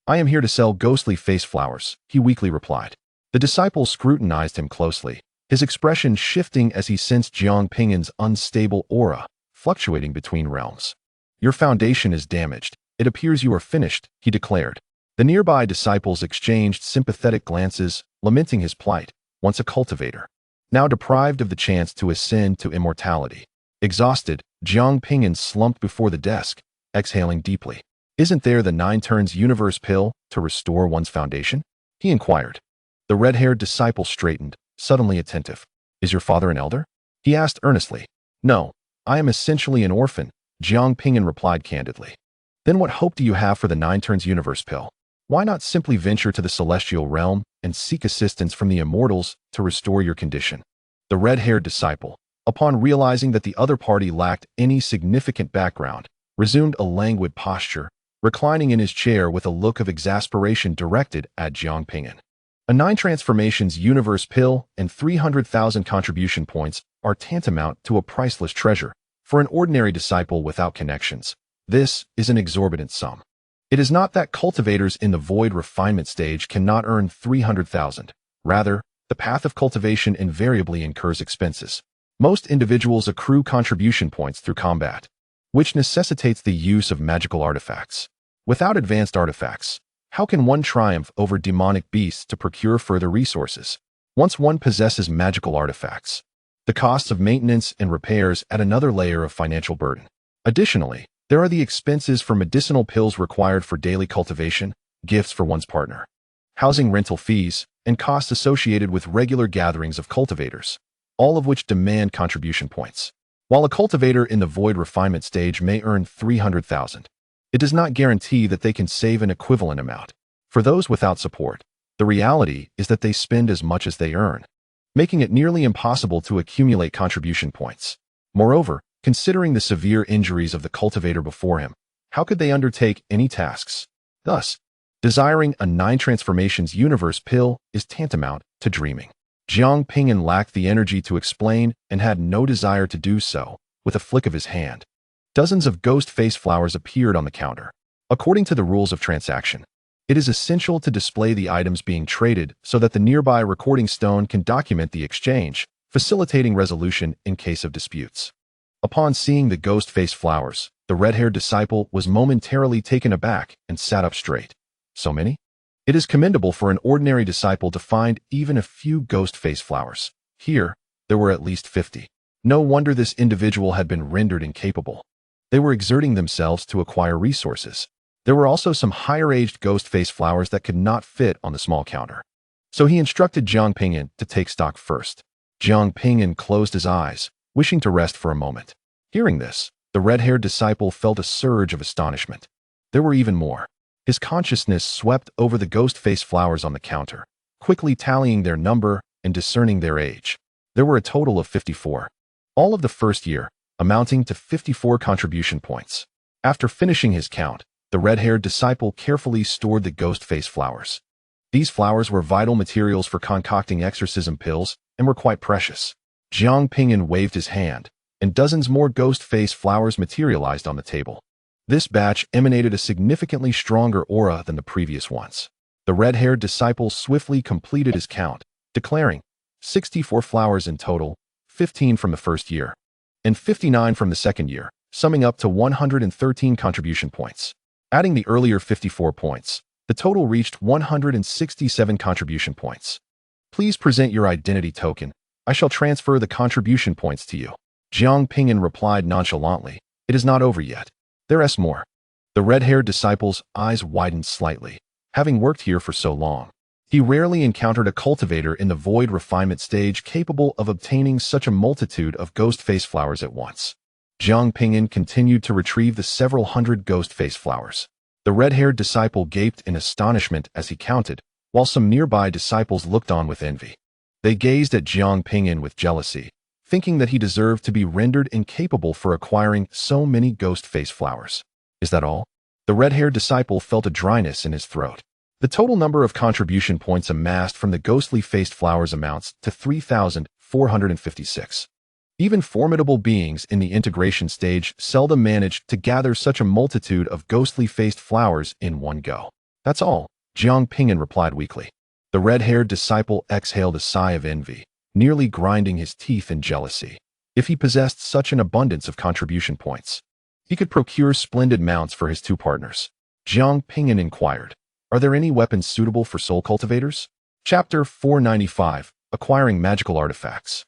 I am here to sell ghostly face flowers, he weakly replied. The disciple scrutinized him closely, his expression shifting as he sensed Jiang Ping'an's unstable aura, fluctuating between realms. Your foundation is damaged. It appears you are finished, he declared. The nearby disciples exchanged sympathetic glances, lamenting his plight, once a cultivator, now deprived of the chance to ascend to immortality. Exhausted, Jiang Ping'an slumped before the desk, exhaling deeply. Isn't there the 9 turns universe pill to restore one's foundation? He inquired. The red-haired disciple straightened, suddenly attentive. Is your father an elder? He asked earnestly. No, I am essentially an orphan, Jiang Ping'an replied candidly. Then what hope do you have for the 9 turns universe pill? Why not simply venture to the celestial realm and seek assistance from the immortals to restore your condition? The red-haired disciple, upon realizing that the other party lacked any significant background, resumed a languid posture, reclining in his chair with a look of exasperation directed at Jiang Ping'an. A 9 transformations universe pill and 300,000 contribution points are tantamount to a priceless treasure. For an ordinary disciple without connections, this is an exorbitant sum. It is not that cultivators in the void refinement stage cannot earn 300,000. Rather, the path of cultivation invariably incurs expenses. Most individuals accrue contribution points through combat, which necessitates the use of magical artifacts. Without advanced artifacts, how can one triumph over demonic beasts to procure further resources? Once one possesses magical artifacts, the costs of maintenance and repairs add another layer of financial burden. Additionally, there are the expenses for medicinal pills required for daily cultivation, gifts for one's partner, housing rental fees, and costs associated with regular gatherings of cultivators, all of which demand contribution points. While a cultivator in the void refinement stage may earn 300,000, it does not guarantee that they can save an equivalent amount. For those without support, the reality is that they spend as much as they earn, making it nearly impossible to accumulate contribution points. Moreover, considering the severe injuries of the cultivator before him, how could they undertake any tasks? Thus, desiring a 9 transformations universe pill is tantamount to dreaming. Jiang Ping'an lacked the energy to explain and had no desire to do so. With a flick of his hand, dozens of ghost face flowers appeared on the counter. According to the rules of transaction, it is essential to display the items being traded so that the nearby recording stone can document the exchange, facilitating resolution in case of disputes. Upon seeing the ghost face flowers, the red-haired disciple was momentarily taken aback and sat up straight. So many? It is commendable for an ordinary disciple to find even a few ghost face flowers. Here, there were at least 50. No wonder this individual had been rendered incapable. They were exerting themselves to acquire resources. There were also some higher-aged ghost face flowers that could not fit on the small counter. So he instructed Jiang Ping'an to take stock first. Jiang Ping'an closed his eyes, wishing to rest for a moment. Hearing this, the red-haired disciple felt a surge of astonishment. There were even more. His consciousness swept over the ghost face flowers on the counter, quickly tallying their number and discerning their age. There were a total of 54. All of the first year, amounting to 54 contribution points. After finishing his count, the red-haired disciple carefully stored the ghost face flowers. These flowers were vital materials for concocting exorcism pills and were quite precious. Jiang Ping'an waved his hand, and dozens more ghost face flowers materialized on the table. This batch emanated a significantly stronger aura than the previous ones. The red-haired disciple swiftly completed his count, declaring 64 flowers in total, 15 from the first year, and 59 from the second year, summing up to 113 contribution points. Adding the earlier 54 points, the total reached 167 contribution points. Please present your identity token. I shall transfer the contribution points to you. Jiang Ping'an replied nonchalantly, "It is not over yet. There's more." The red-haired disciple's eyes widened slightly. Having worked here for so long, he rarely encountered a cultivator in the void refinement stage capable of obtaining such a multitude of ghost face flowers at once. Jiang Ping'an continued to retrieve the several hundred ghost face flowers. The red-haired disciple gaped in astonishment as he counted, while some nearby disciples looked on with envy. They gazed at Jiang Ping'an with jealousy, thinking that he deserved to be rendered incapable for acquiring so many ghost face flowers. Is that all? The red-haired disciple felt a dryness in his throat. The total number of contribution points amassed from the ghostly faced flowers amounts to 3,456. Even formidable beings in the integration stage seldom manage to gather such a multitude of ghostly faced flowers in one go. That's all, Jiang Ping'an replied weakly. The red-haired disciple exhaled a sigh of envy, nearly grinding his teeth in jealousy. If he possessed such an abundance of contribution points, he could procure splendid mounts for his two partners. Jiang Ping'an inquired, "Are there any weapons suitable for soul cultivators?" Chapter 495, Acquiring Magical Artifacts.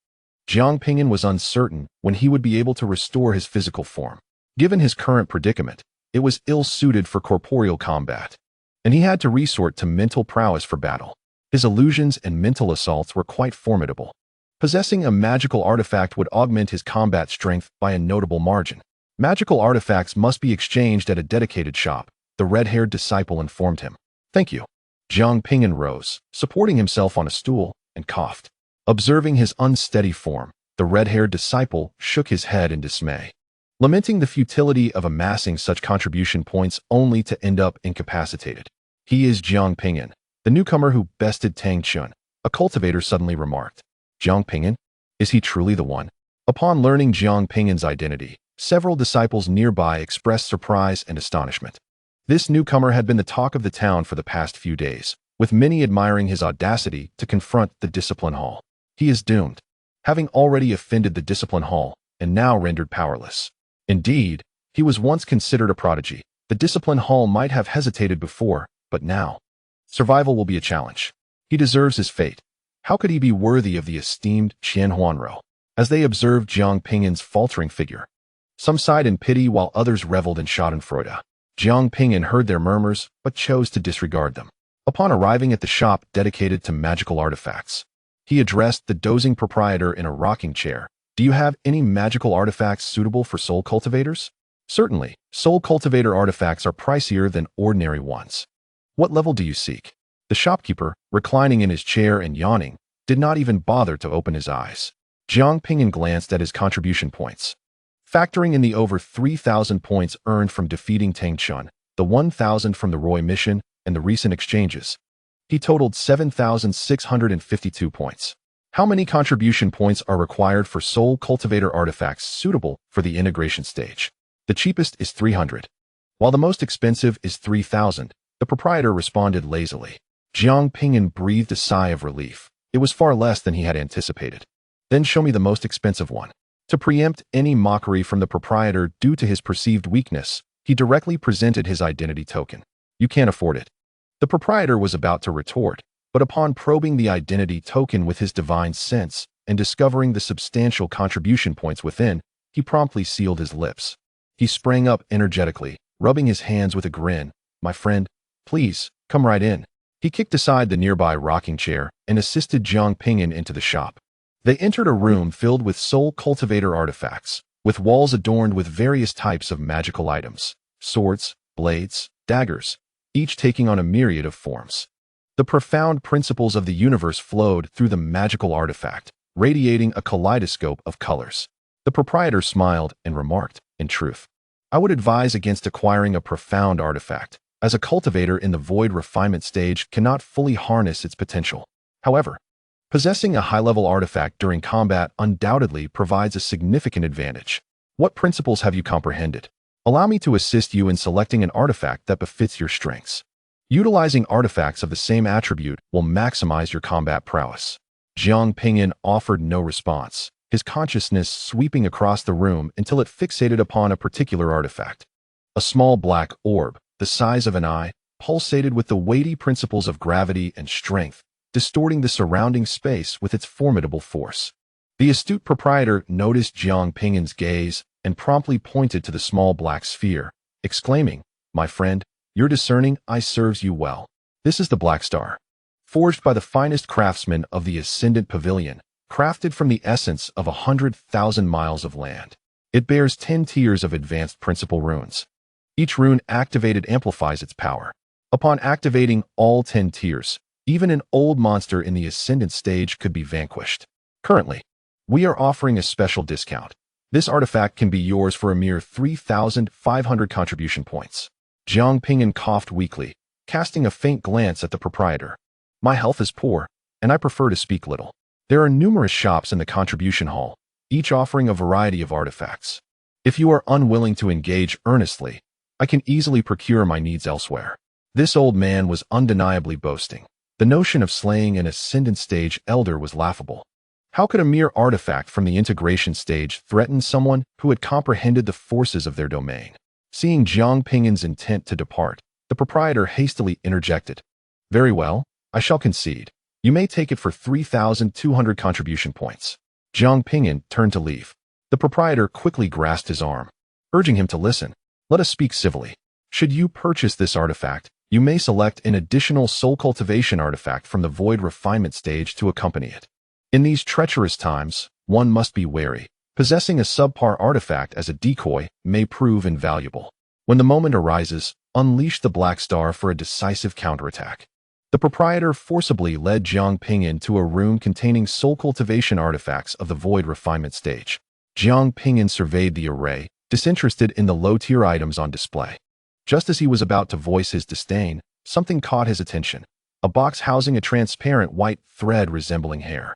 Jiang Ping'an was uncertain when he would be able to restore his physical form. Given his current predicament, it was ill-suited for corporeal combat, and he had to resort to mental prowess for battle. His illusions and mental assaults were quite formidable. Possessing a magical artifact would augment his combat strength by a notable margin. Magical artifacts must be exchanged at a dedicated shop, the red-haired disciple informed him. "Thank you." Jiang Ping'an rose, supporting himself on a stool, and coughed. Observing his unsteady form, the red-haired disciple shook his head in dismay, lamenting the futility of amassing such contribution points only to end up incapacitated. "He is Jiang Ping'an, the newcomer who bested Tang Chun," a cultivator suddenly remarked. "Jiang Ping'an? Is he truly the one?" Upon learning Jiang Ping'an's identity, several disciples nearby expressed surprise and astonishment. This newcomer had been the talk of the town for the past few days, with many admiring his audacity to confront the discipline hall. He is doomed, having already offended the discipline hall and now rendered powerless. Indeed, he was once considered a prodigy. The discipline hall might have hesitated before, but now, survival will be a challenge. He deserves his fate. How could he be worthy of the esteemed Qian Huanrou? As they observed Jiang Ping'an's faltering figure, some sighed in pity while others reveled in schadenfreude. Jiang Ping'an heard their murmurs, but chose to disregard them. Upon arriving at the shop dedicated to magical artifacts, he addressed the dozing proprietor in a rocking chair. Do you have any magical artifacts suitable for soul cultivators? Certainly, soul cultivator artifacts are pricier than ordinary ones. What level do you seek? The shopkeeper, reclining in his chair and yawning, did not even bother to open his eyes. Jiang Ping'an glanced at his contribution points. Factoring in the over 3,000 points earned from defeating Tang Chun, the 1,000 from the Roy mission, and the recent exchanges, he totaled 7,652 points. How many contribution points are required for soul cultivator artifacts suitable for the integration stage? The cheapest is 300, while the most expensive is 3,000, the proprietor responded lazily. Jiang Ping'an breathed a sigh of relief. It was far less than he had anticipated. Then show me the most expensive one. To preempt any mockery from the proprietor due to his perceived weakness, he directly presented his identity token. You can't afford it. The proprietor was about to retort, but upon probing the identity token with his divine sense and discovering the substantial contribution points within, he promptly sealed his lips. He sprang up energetically, rubbing his hands with a grin. My friend, please, come right in. He kicked aside the nearby rocking chair and assisted Jiang Ping'an into the shop. They entered a room filled with soul cultivator artifacts, with walls adorned with various types of magical items, swords, blades, daggers, each taking on a myriad of forms. The profound principles of the universe flowed through the magical artifact, radiating a kaleidoscope of colors. The proprietor smiled and remarked, in truth, I would advise against acquiring a profound artifact, as a cultivator in the void refinement stage cannot fully harness its potential. However, possessing a high-level artifact during combat undoubtedly provides a significant advantage. What principles have you comprehended? Allow me to assist you in selecting an artifact that befits your strengths. Utilizing artifacts of the same attribute will maximize your combat prowess. Jiang Ping'an offered no response, his consciousness sweeping across the room until it fixated upon a particular artifact. A small black orb, the size of an eye, pulsated with the weighty principles of gravity and strength, distorting the surrounding space with its formidable force. The astute proprietor noticed Jiang Ping'an's gaze and promptly pointed to the small black sphere, exclaiming, My friend, your discerning eye serves you well. This is the Black Star, forged by the finest craftsmen of the Ascendant Pavilion, crafted from the essence of 100,000 miles of land. It bears 10 tiers of advanced principle runes. Each rune activated amplifies its power. Upon activating all 10 tiers, even an old monster in the Ascendant stage could be vanquished. Currently, we are offering a special discount. This artifact can be yours for a mere 3,500 contribution points. Jiang Ping'an coughed weakly, casting a faint glance at the proprietor. My health is poor, and I prefer to speak little. There are numerous shops in the contribution hall, each offering a variety of artifacts. If you are unwilling to engage earnestly, I can easily procure my needs elsewhere. This old man was undeniably boasting. The notion of slaying an Ascendant stage elder was laughable. How could a mere artifact from the integration stage threaten someone who had comprehended the forces of their domain? Seeing Jiang Ping'an's intent to depart, the proprietor hastily interjected. Very well, I shall concede. You may take it for 3,200 contribution points. Jiang Ping'an turned to leave. The proprietor quickly grasped his arm, urging him to listen. Let us speak civilly. Should you purchase this artifact, you may select an additional soul cultivation artifact from the void refinement stage to accompany it. In these treacherous times, one must be wary. Possessing a subpar artifact as a decoy may prove invaluable. When the moment arises, unleash the Black Star for a decisive counterattack. The proprietor forcibly led Jiang Ping'an to a room containing soul cultivation artifacts of the void refinement stage. Jiang Ping'an surveyed the array, disinterested in the low-tier items on display. Just as he was about to voice his disdain, something caught his attention. A box housing a transparent white thread resembling hair.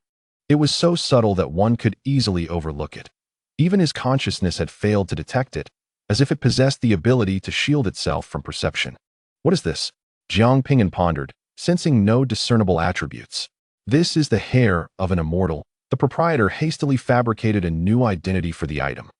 It was so subtle that one could easily overlook it. Even his consciousness had failed to detect it, as if it possessed the ability to shield itself from perception. What is this? Jiang Ping'an pondered, sensing no discernible attributes. This is the hair of an immortal. The proprietor hastily fabricated a new identity for the item,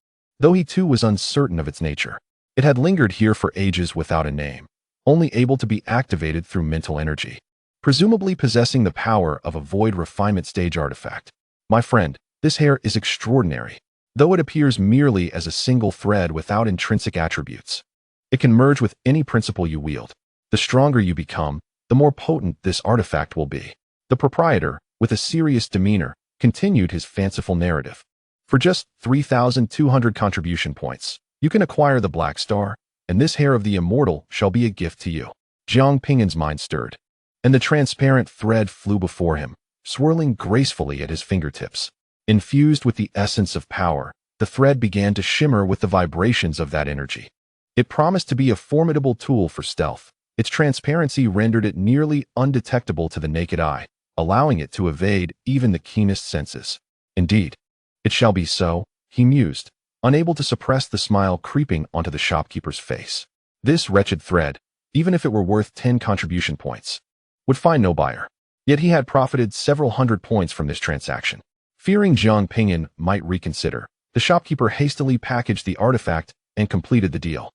though he too was uncertain of its nature. It had lingered here for ages without a name, only able to be activated through mental energy, presumably possessing the power of a void refinement stage artifact. My friend, this hair is extraordinary, though it appears merely as a single thread without intrinsic attributes. It can merge with any principle you wield. The stronger you become, the more potent this artifact will be. The proprietor, with a serious demeanor, continued his fanciful narrative. For just 3,200 contribution points, you can acquire the Black Star, and this hair of the Immortal shall be a gift to you. Jiang Ping'an's mind stirred, and the transparent thread flew before him, swirling gracefully at his fingertips. Infused with the essence of power, the thread began to shimmer with the vibrations of that energy. It promised to be a formidable tool for stealth. Its transparency rendered it nearly undetectable to the naked eye, allowing it to evade even the keenest senses. Indeed, it shall be so, he mused, unable to suppress the smile creeping onto the shopkeeper's face. This wretched thread, even if it were worth 10 contribution points, would find no buyer. Yet he had profited several hundred points from this transaction. Fearing Jiang Ping'an might reconsider, the shopkeeper hastily packaged the artifact and completed the deal.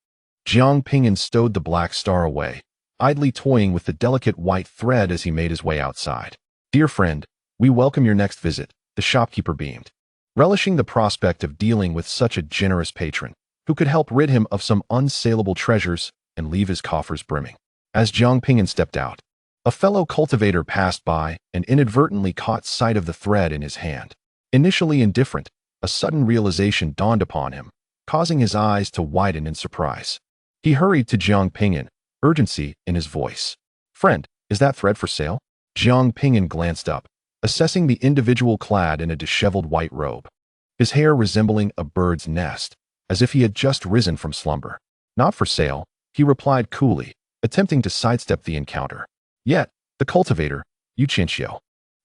Jiang Ping'an stowed the Black Star away, idly toying with the delicate white thread as he made his way outside. Dear friend, we welcome your next visit, the shopkeeper beamed, relishing the prospect of dealing with such a generous patron, who could help rid him of some unsaleable treasures and leave his coffers brimming. As Jiang Ping'an stepped out, a fellow cultivator passed by and inadvertently caught sight of the thread in his hand. Initially indifferent, a sudden realization dawned upon him, causing his eyes to widen in surprise. He hurried to Jiang Ping'an, urgency in his voice. Friend, is that thread for sale? Jiang Ping'an glanced up, assessing the individual clad in a disheveled white robe, his hair resembling a bird's nest, as if he had just risen from slumber. Not for sale, he replied coolly, attempting to sidestep the encounter. Yet, the cultivator, Qian,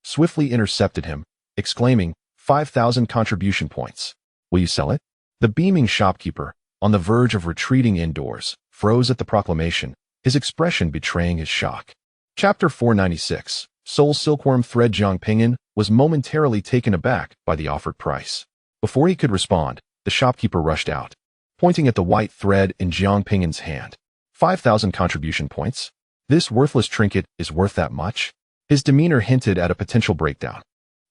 swiftly intercepted him, exclaiming, 5,000 contribution points. Will you sell it? The beaming shopkeeper, on the verge of retreating indoors, froze at the proclamation, his expression betraying his shock. Chapter 496, Soul Silkworm Thread. Jiang Ping'an was momentarily taken aback by the offered price. Before he could respond, the shopkeeper rushed out, pointing at the white thread in Jiang Ping'an's hand. 5,000 contribution points? This worthless trinket is worth that much? His demeanor hinted at a potential breakdown.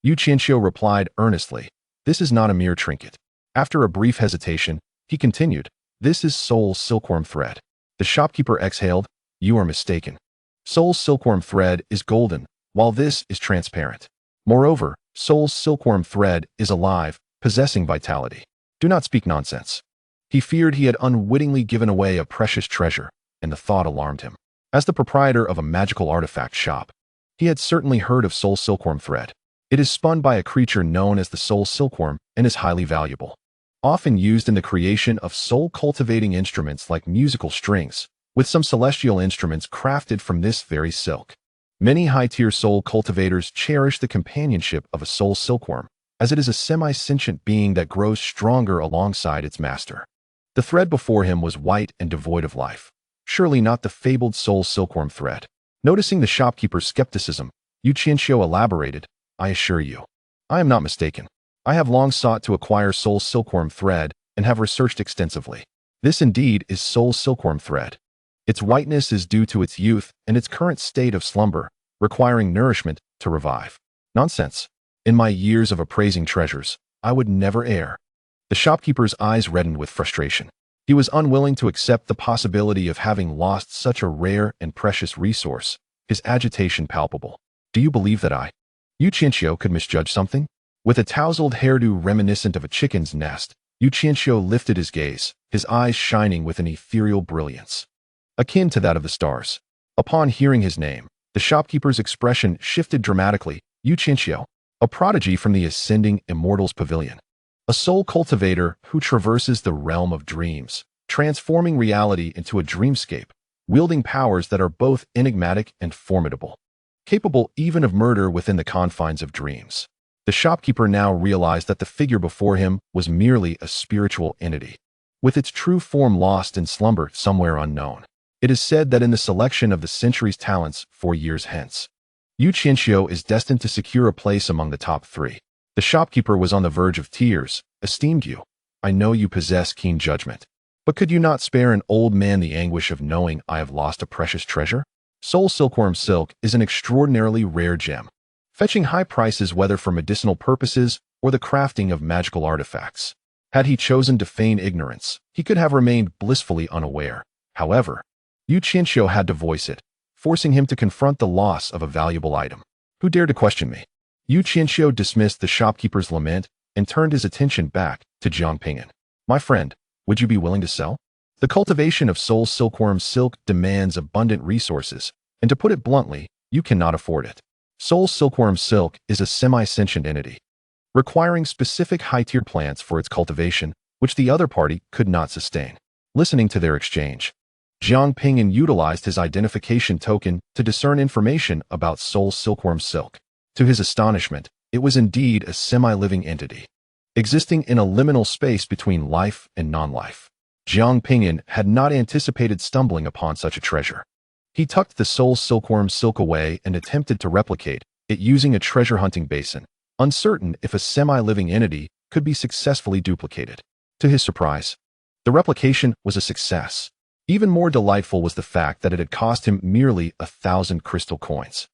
Qian replied earnestly, this is not a mere trinket. After a brief hesitation, he continued, this is Soul Silkworm Thread. The shopkeeper exhaled, you are mistaken. Soul Silkworm Thread is golden, while this is transparent. Moreover, Soul Silkworm Thread is alive, possessing vitality. Do not speak nonsense. He feared he had unwittingly given away a precious treasure, and the thought alarmed him. As the proprietor of a magical artifact shop, he had certainly heard of Soul Silkworm Thread. It is spun by a creature known as the Soul Silkworm and is highly valuable. Often used in the creation of soul-cultivating instruments like musical strings, with some celestial instruments crafted from this very silk. Many high-tier soul cultivators cherish the companionship of a soul silkworm, as it is a semi-sentient being that grows stronger alongside its master. The thread before him was white and devoid of life. Surely not the fabled soul silkworm thread. Noticing the shopkeeper's skepticism, Qian elaborated, I assure you, I am not mistaken. I have long sought to acquire soul silkworm thread and have researched extensively. This indeed is soul silkworm thread. Its whiteness is due to its youth and its current state of slumber, requiring nourishment to revive. Nonsense. In my years of appraising treasures, I would never err. The shopkeeper's eyes reddened with frustration. He was unwilling to accept the possibility of having lost such a rare and precious resource, his agitation palpable. Do you believe that Qian could misjudge something? With a tousled hairdo reminiscent of a chicken's nest, Qian lifted his gaze, his eyes shining with an ethereal brilliance, akin to that of the stars. Upon hearing his name, the shopkeeper's expression shifted dramatically. Qian, a prodigy from the ascending Immortal's pavilion. A soul cultivator who traverses the realm of dreams, transforming reality into a dreamscape, wielding powers that are both enigmatic and formidable, capable even of murder within the confines of dreams. The shopkeeper now realized that the figure before him was merely a spiritual entity, with its true form lost in slumber somewhere unknown. It is said that in the selection of the century's talents 4 years hence, Yu Qianxiu is destined to secure a place among the top 3. The shopkeeper was on the verge of tears. Esteemed Yu, I know you possess keen judgment, but could you not spare an old man the anguish of knowing I have lost a precious treasure? Soul silkworm silk is an extraordinarily rare gem, fetching high prices whether for medicinal purposes or the crafting of magical artifacts. Had he chosen to feign ignorance, he could have remained blissfully unaware. However, Yu Qianxiu had to voice it, forcing him to confront the loss of a valuable item. Who dared to question me? Yu Qianxiu dismissed the shopkeeper's lament and turned his attention back to Jiang Ping'an. My friend, would you be willing to sell? The cultivation of soul silkworm silk demands abundant resources, and to put it bluntly, you cannot afford it. Soul silkworm silk is a semi-sentient entity, requiring specific high-tier plants for its cultivation, which the other party could not sustain. Listening to their exchange, Jiang Ping'an utilized his identification token to discern information about soul silkworm silk. To his astonishment, it was indeed a semi-living entity, existing in a liminal space between life and non-life. Jiang Ping'an had not anticipated stumbling upon such a treasure. He tucked the soul silkworm silk away and attempted to replicate it using a treasure hunting basin, uncertain if a semi-living entity could be successfully duplicated. To his surprise, the replication was a success. Even more delightful was the fact that it had cost him merely 1,000 crystal coins.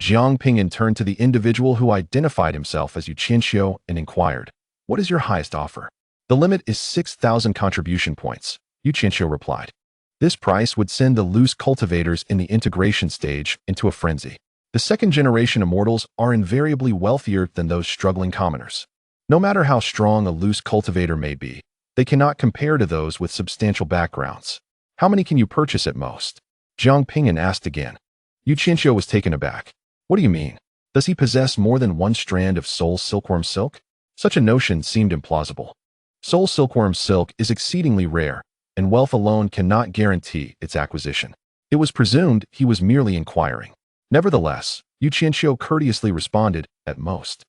Jiang Ping'an turned to the individual who identified himself as Yu Qianxiu and inquired, "What is your highest offer?" "The limit is 6,000 contribution points," Yu Qianxiu replied. This price would send the loose cultivators in the integration stage into a frenzy. The second-generation immortals are invariably wealthier than those struggling commoners. No matter how strong a loose cultivator may be, they cannot compare to those with substantial backgrounds. "How many can you purchase at most?" Jiang Ping'an asked again. Yu Qianxiu was taken aback. "What do you mean? Does he possess more than one strand of soul silkworm silk?" Such a notion seemed implausible. Soul silkworm silk is exceedingly rare, and wealth alone cannot guarantee its acquisition. It was presumed he was merely inquiring. Nevertheless, Yu Qianxiu courteously responded, "At most,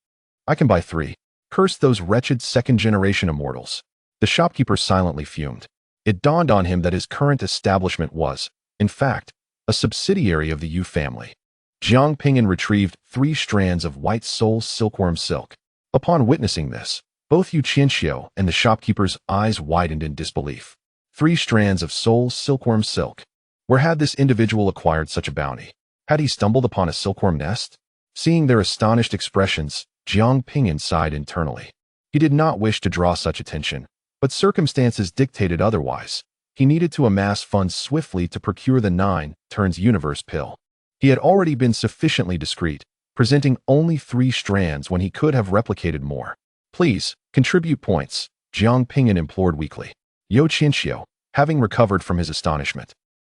I can buy 3. Curse those wretched second-generation immortals." The shopkeeper silently fumed. It dawned on him that his current establishment was, in fact, a subsidiary of the Yu family. Jiang Ping'an retrieved 3 strands of white soul silkworm silk. Upon witnessing this, both Yu Qianxiu and the shopkeeper's eyes widened in disbelief. 3 strands of soul silkworm silk. Where had this individual acquired such a bounty? Had he stumbled upon a silkworm nest? Seeing their astonished expressions, Jiang Ping'an sighed internally. He did not wish to draw such attention, but circumstances dictated otherwise. He needed to amass funds swiftly to procure the 9-turns-universe pill. He had already been sufficiently discreet, presenting only 3 strands when he could have replicated more. "Please, contribute points," Jiang Ping'an implored weakly. Yu Qianxiu, having recovered from his astonishment,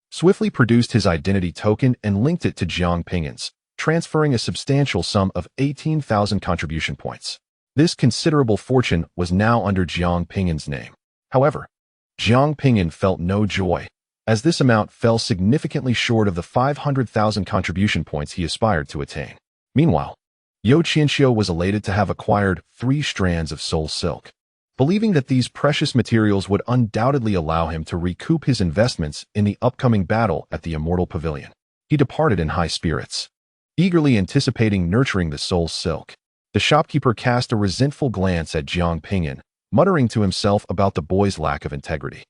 swiftly produced his identity token and linked it to Jiang Ping'an's, transferring a substantial sum of 18,000 contribution points. This considerable fortune was now under Jiang Ping'an's name. However, Jiang Ping'an felt no joy, as this amount fell significantly short of the 500,000 contribution points he aspired to attain. Meanwhile, Yu Qianxiu was elated to have acquired 3 strands of soul silk. Believing that these precious materials would undoubtedly allow him to recoup his investments in the upcoming battle at the Immortal Pavilion, he departed in high spirits, eagerly anticipating nurturing the soul silk. The shopkeeper cast a resentful glance at Jiang Ping'an, muttering to himself about the boy's lack of integrity.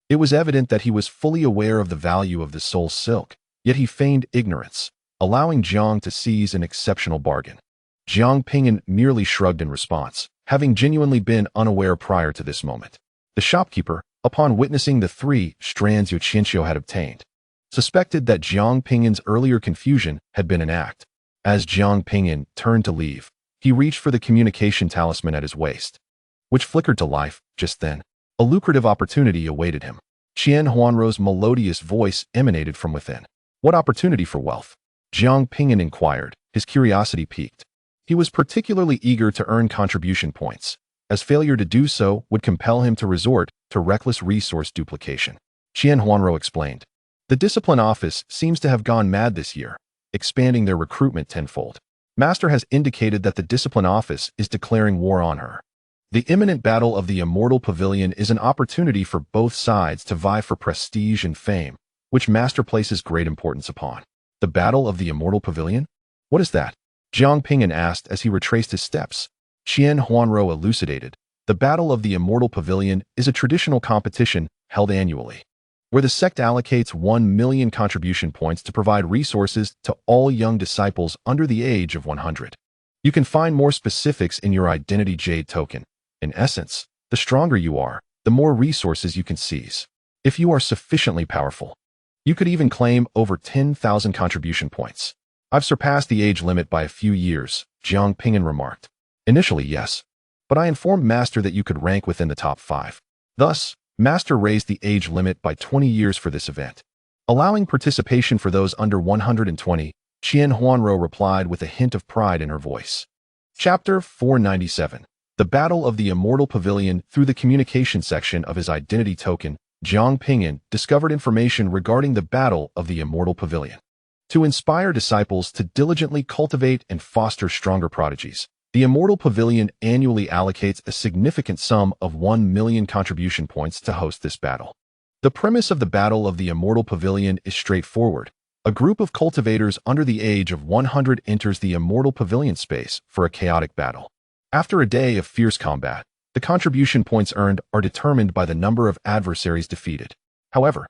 It was evident that he was fully aware of the value of the soul silk, yet he feigned ignorance, allowing Jiang to seize an exceptional bargain. Jiang Ping'an merely shrugged in response, having genuinely been unaware prior to this moment. The shopkeeper, upon witnessing the 3 strands Yu Qianxiu had obtained, suspected that Jiang Ping'an's earlier confusion had been an act. As Jiang Ping'an turned to leave, he reached for the communication talisman at his waist, which flickered to life just then. A lucrative opportunity awaited him. Qian Huanrou's melodious voice emanated from within. "What opportunity for wealth?" Jiang Ping'an inquired, his curiosity piqued. He was particularly eager to earn contribution points, as failure to do so would compel him to resort to reckless resource duplication. Qian Huanrou explained, "The discipline office seems to have gone mad this year, expanding their recruitment tenfold. Master has indicated that the discipline office is declaring war on her. The imminent battle of the Immortal Pavilion is an opportunity for both sides to vie for prestige and fame, which Master places great importance upon. The Battle of the Immortal Pavilion? What is that? Jiang Ping'an asked as he retraced his steps. Qian Huanrou elucidated. The Battle of the Immortal Pavilion is a traditional competition held annually, where the sect allocates 1 million contribution points to provide resources to all young disciples under the age of 100. You can find more specifics in your identity jade token. In essence, the stronger you are, the more resources you can seize. If you are sufficiently powerful, you could even claim over 10,000 contribution points. I've surpassed the age limit by a few years, Jiang Ping'an remarked. Initially, yes, but I informed Master that you could rank within the top 5. Thus, Master raised the age limit by 20 years for this event, allowing participation for those under 120, Qian Huanrou replied with a hint of pride in her voice. Chapter 497. The Battle of the Immortal Pavilion. Through the communication section of his identity token, Jiang Ping'an discovered information regarding the Battle of the Immortal Pavilion. To inspire disciples to diligently cultivate and foster stronger prodigies, the Immortal Pavilion annually allocates a significant sum of 1 million contribution points to host this battle. The premise of the Battle of the Immortal Pavilion is straightforward. A group of cultivators under the age of 100 enters the Immortal Pavilion space for a chaotic battle. After a day of fierce combat, the contribution points earned are determined by the number of adversaries defeated. However,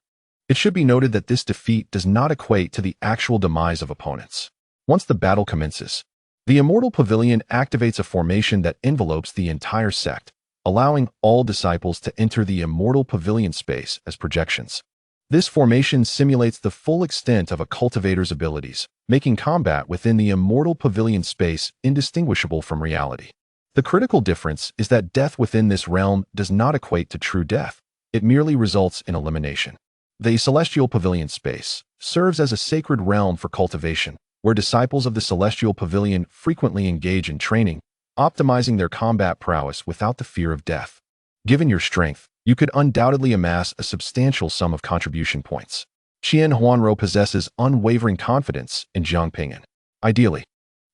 it should be noted that this defeat does not equate to the actual demise of opponents. Once the battle commences, the Immortal Pavilion activates a formation that envelopes the entire sect, allowing all disciples to enter the Immortal Pavilion space as projections. This formation simulates the full extent of a cultivator's abilities, making combat within the Immortal Pavilion space indistinguishable from reality. The critical difference is that death within this realm does not equate to true death. It merely results in elimination. The Celestial Pavilion space serves as a sacred realm for cultivation, where disciples of the Celestial Pavilion frequently engage in training, optimizing their combat prowess without the fear of death. Given your strength, you could undoubtedly amass a substantial sum of contribution points. Qian Huanrou possesses unwavering confidence in Jiang Ping'an. Ideally,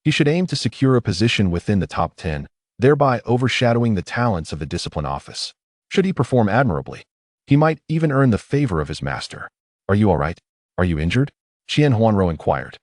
he should aim to secure a position within the top 10, thereby overshadowing the talents of the discipline office. Should he perform admirably, he might even earn the favor of his master. Are you all right? Are you injured? Qian Huanrou inquired,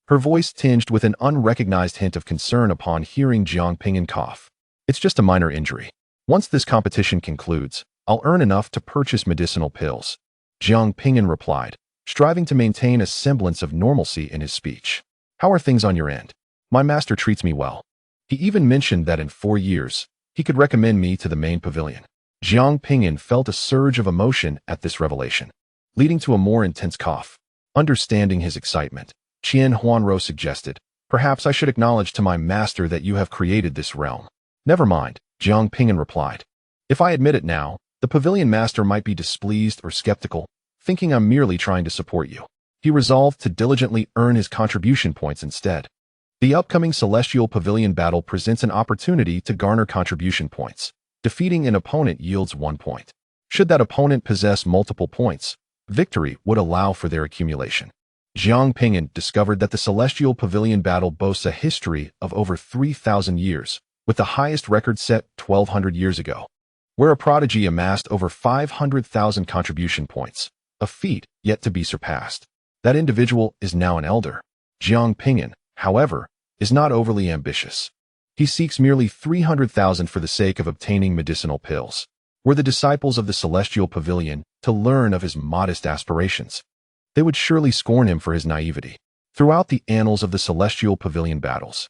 her voice tinged with an unrecognized hint of concern upon hearing Jiang Ping'an cough. It's just a minor injury. Once this competition concludes, I'll earn enough to purchase medicinal pills, Jiang Ping'an replied, striving to maintain a semblance of normalcy in his speech. How are things on your end? My master treats me well. He even mentioned that in 4 years, he could recommend me to the main pavilion. Jiang Ping'an felt a surge of emotion at this revelation, leading to a more intense cough. Understanding his excitement, Qian Huanrou suggested, perhaps I should acknowledge to my master that you have created this realm. Never mind, Jiang Ping'an replied. If I admit it now, the pavilion master might be displeased or skeptical, thinking I'm merely trying to support you. He resolved to diligently earn his contribution points instead. The upcoming Celestial Pavilion battle presents an opportunity to garner contribution points. Defeating an opponent yields 1 point. Should that opponent possess multiple points, victory would allow for their accumulation. Jiang Ping'an discovered that the Celestial Pavilion battle boasts a history of over 3,000 years, with the highest record set 1,200 years ago, where a prodigy amassed over 500,000 contribution points, a feat yet to be surpassed. That individual is now an elder. Jiang Ping'an, however, is not overly ambitious. He seeks merely 300,000 for the sake of obtaining medicinal pills. Were the disciples of the Celestial Pavilion to learn of his modest aspirations, they would surely scorn him for his naivety. Throughout the annals of the Celestial Pavilion battles,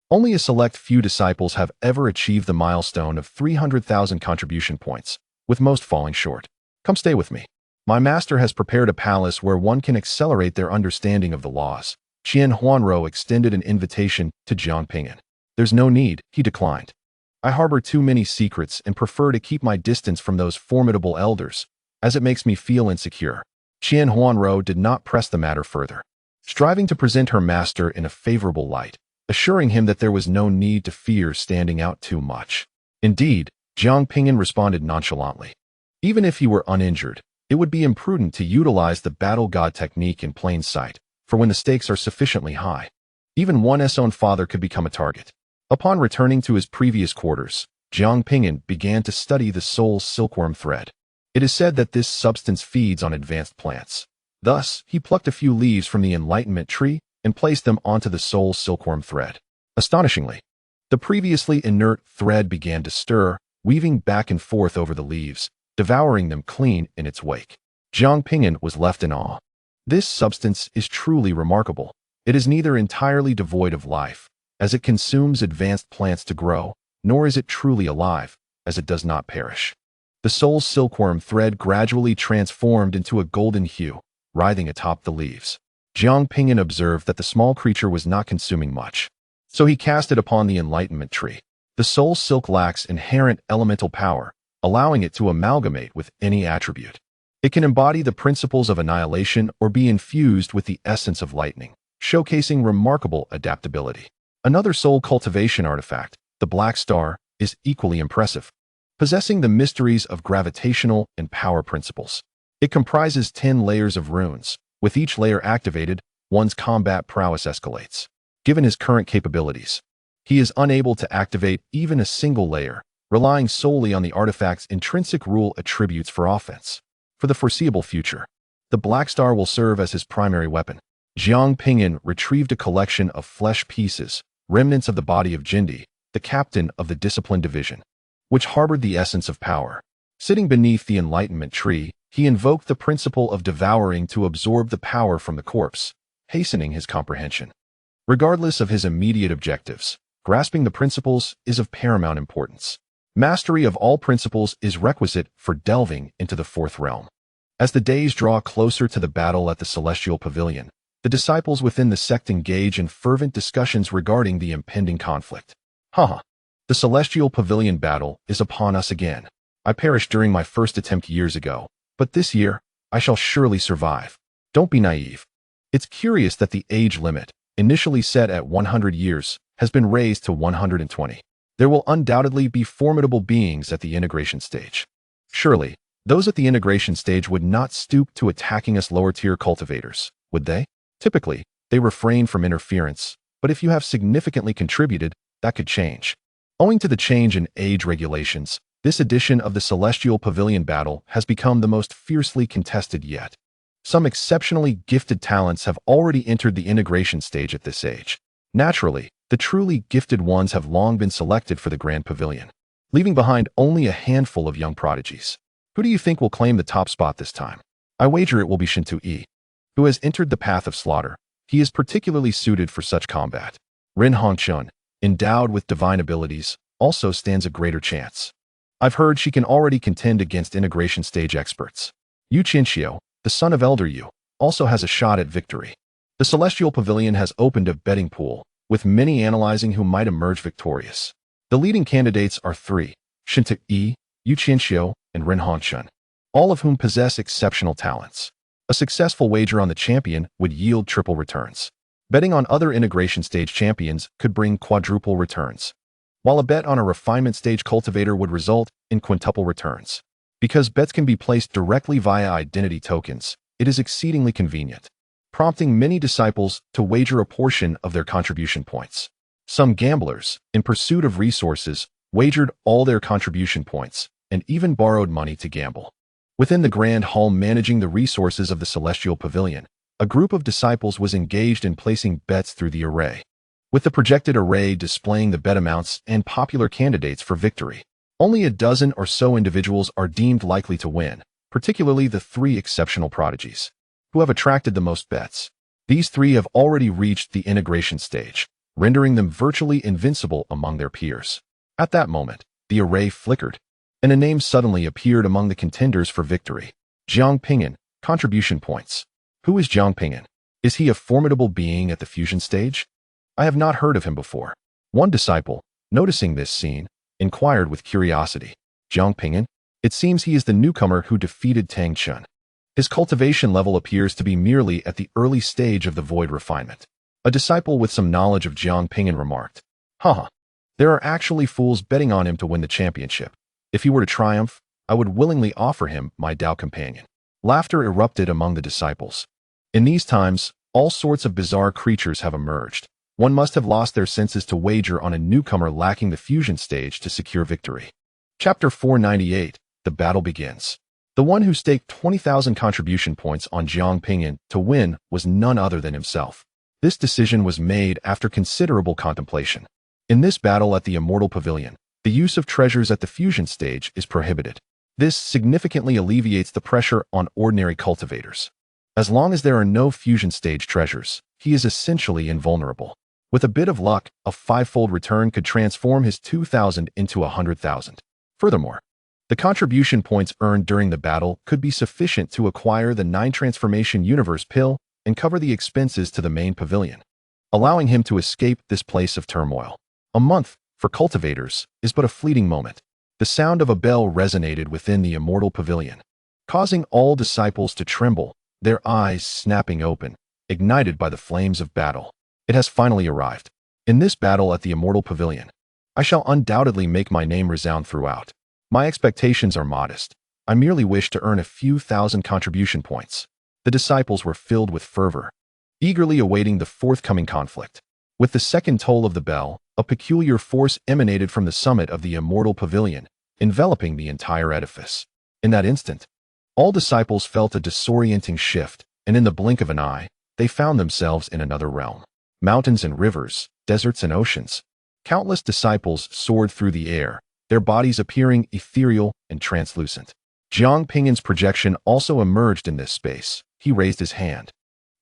only a select few disciples have ever achieved the milestone of 300,000 contribution points, with most falling short. Come stay with me. My master has prepared a palace where one can accelerate their understanding of the laws. Qian Huanrou extended an invitation to Jiang Ping'an. There's no need, he declined. I harbor too many secrets and prefer to keep my distance from those formidable elders, as it makes me feel insecure. Qian Huanrou did not press the matter further, striving to present her master in a favorable light, assuring him that there was no need to fear standing out too much. Indeed, Jiang Ping'an responded nonchalantly. Even if he were uninjured, it would be imprudent to utilize the battle god technique in plain sight, for when the stakes are sufficiently high, even one's own father could become a target. Upon returning to his previous quarters, Jiang Ping'an began to study the soul's silkworm thread. It is said that this substance feeds on advanced plants. Thus, he plucked a few leaves from the enlightenment tree and placed them onto the soul's silkworm thread. Astonishingly, the previously inert thread began to stir, weaving back and forth over the leaves, devouring them clean in its wake. Jiang Ping'an was left in awe. This substance is truly remarkable. It is neither entirely devoid of life, as it consumes advanced plants to grow, nor is it truly alive, as it does not perish. The soul's silkworm thread gradually transformed into a golden hue, writhing atop the leaves. Jiang Ping'an observed that the small creature was not consuming much, so he cast it upon the enlightenment tree. The soul silk lacks inherent elemental power, allowing it to amalgamate with any attribute. It can embody the principles of annihilation or be infused with the essence of lightning, showcasing remarkable adaptability. Another soul cultivation artifact, the black star, is equally impressive, possessing the mysteries of gravitational and power principles. It comprises 10 layers of runes. With each layer activated, one's combat prowess escalates. Given his current capabilities, he is unable to activate even a single layer, relying solely on the artifact's intrinsic rule attributes for offense. For the foreseeable future, the black star will serve as his primary weapon. Jiang Ping'an retrieved a collection of flesh pieces, remnants of the body of Jindi, the captain of the discipline division, which harbored the essence of power. Sitting beneath the enlightenment tree, he invoked the principle of devouring to absorb the power from the corpse, hastening his comprehension. Regardless of his immediate objectives, grasping the principles is of paramount importance. Mastery of all principles is requisite for delving into the fourth realm. As the days draw closer to the battle at the Celestial Pavilion, the disciples within the sect engage in fervent discussions regarding the impending conflict. The Celestial Pavilion battle is upon us again. I perished during my first attempt years ago, but this year, I shall surely survive. Don't be naive. It's curious that the age limit, initially set at 100 years, has been raised to 120. There will undoubtedly be formidable beings at the integration stage. Surely, those at the integration stage would not stoop to attacking us lower-tier cultivators, would they? Typically, they refrain from interference, but if you have significantly contributed, that could change. Owing to the change in age regulations, this edition of the Celestial Pavilion battle has become the most fiercely contested yet. Some exceptionally gifted talents have already entered the integration stage at this age. Naturally, the truly gifted ones have long been selected for the Grand Pavilion, leaving behind only a handful of young prodigies. Who do you think will claim the top spot this time? I wager it will be Shintu Yi, who has entered the path of slaughter. He is particularly suited for such combat. Ren Hongchun, endowed with divine abilities, also stands a greater chance. I've heard she can already contend against integration stage experts. Yu Qianxiu, the son of Elder Yu, also has a shot at victory. The Celestial Pavilion has opened a betting pool, with many analyzing who might emerge victorious. The leading candidates are 3, Shintu Yi, Yu Qianxiu, and Ren Hongchun, all of whom possess exceptional talents. A successful wager on the champion would yield triple returns. Betting on other integration stage champions could bring quadruple returns, while a bet on a refinement stage cultivator would result in quintuple returns. Because bets can be placed directly via identity tokens, it is exceedingly convenient, prompting many disciples to wager a portion of their contribution points. Some gamblers, in pursuit of resources, wagered all their contribution points and even borrowed money to gamble. Within the Grand Hall managing the resources of the Celestial Pavilion, a group of disciples was engaged in placing bets through the array, with the projected array displaying the bet amounts and popular candidates for victory. Only a dozen or so individuals are deemed likely to win, particularly the 3 exceptional prodigies, who have attracted the most bets. These 3 have already reached the integration stage, rendering them virtually invincible among their peers. At that moment, the array flickered, and a name suddenly appeared among the contenders for victory. Jiang Ping'an, contribution points. Who is Jiang Ping'an? Is he a formidable being at the fusion stage? I have not heard of him before. One disciple, noticing this scene, inquired with curiosity. Jiang Ping'an? It seems he is the newcomer who defeated Tang Chun. His cultivation level appears to be merely at the early stage of the void refinement. A disciple with some knowledge of Jiang Ping'an remarked, there are actually fools betting on him to win the championship. If he were to triumph, I would willingly offer him my Dao companion. Laughter erupted among the disciples. In these times, all sorts of bizarre creatures have emerged. One must have lost their senses to wager on a newcomer lacking the fusion stage to secure victory. Chapter 498. The battle begins. The one who staked 20,000 contribution points on Jiang Ping'an to win was none other than himself. This decision was made after considerable contemplation. In this battle at the Immortal Pavilion, the use of treasures at the fusion stage is prohibited. This significantly alleviates the pressure on ordinary cultivators. As long as there are no fusion stage treasures, he is essentially invulnerable. With a bit of luck, a 5-fold return could transform his 2,000 into 100,000. Furthermore, the contribution points earned during the battle could be sufficient to acquire the 9 Transformation Universe pill and cover the expenses to the main pavilion, allowing him to escape this place of turmoil. A month, for cultivators, is but a fleeting moment. The sound of a bell resonated within the Immortal Pavilion, causing all disciples to tremble, their eyes snapping open, ignited by the flames of battle. It has finally arrived. In this battle at the Immortal Pavilion, I shall undoubtedly make my name resound throughout. My expectations are modest. I merely wish to earn a few thousand contribution points. The disciples were filled with fervor, eagerly awaiting the forthcoming conflict. With the second toll of the bell, a peculiar force emanated from the summit of the Immortal Pavilion, enveloping the entire edifice. In that instant, all disciples felt a disorienting shift, and in the blink of an eye, they found themselves in another realm. Mountains and rivers, deserts and oceans. Countless disciples soared through the air, their bodies appearing ethereal and translucent. Jiang Ping'an's projection also emerged in this space. He raised his hand,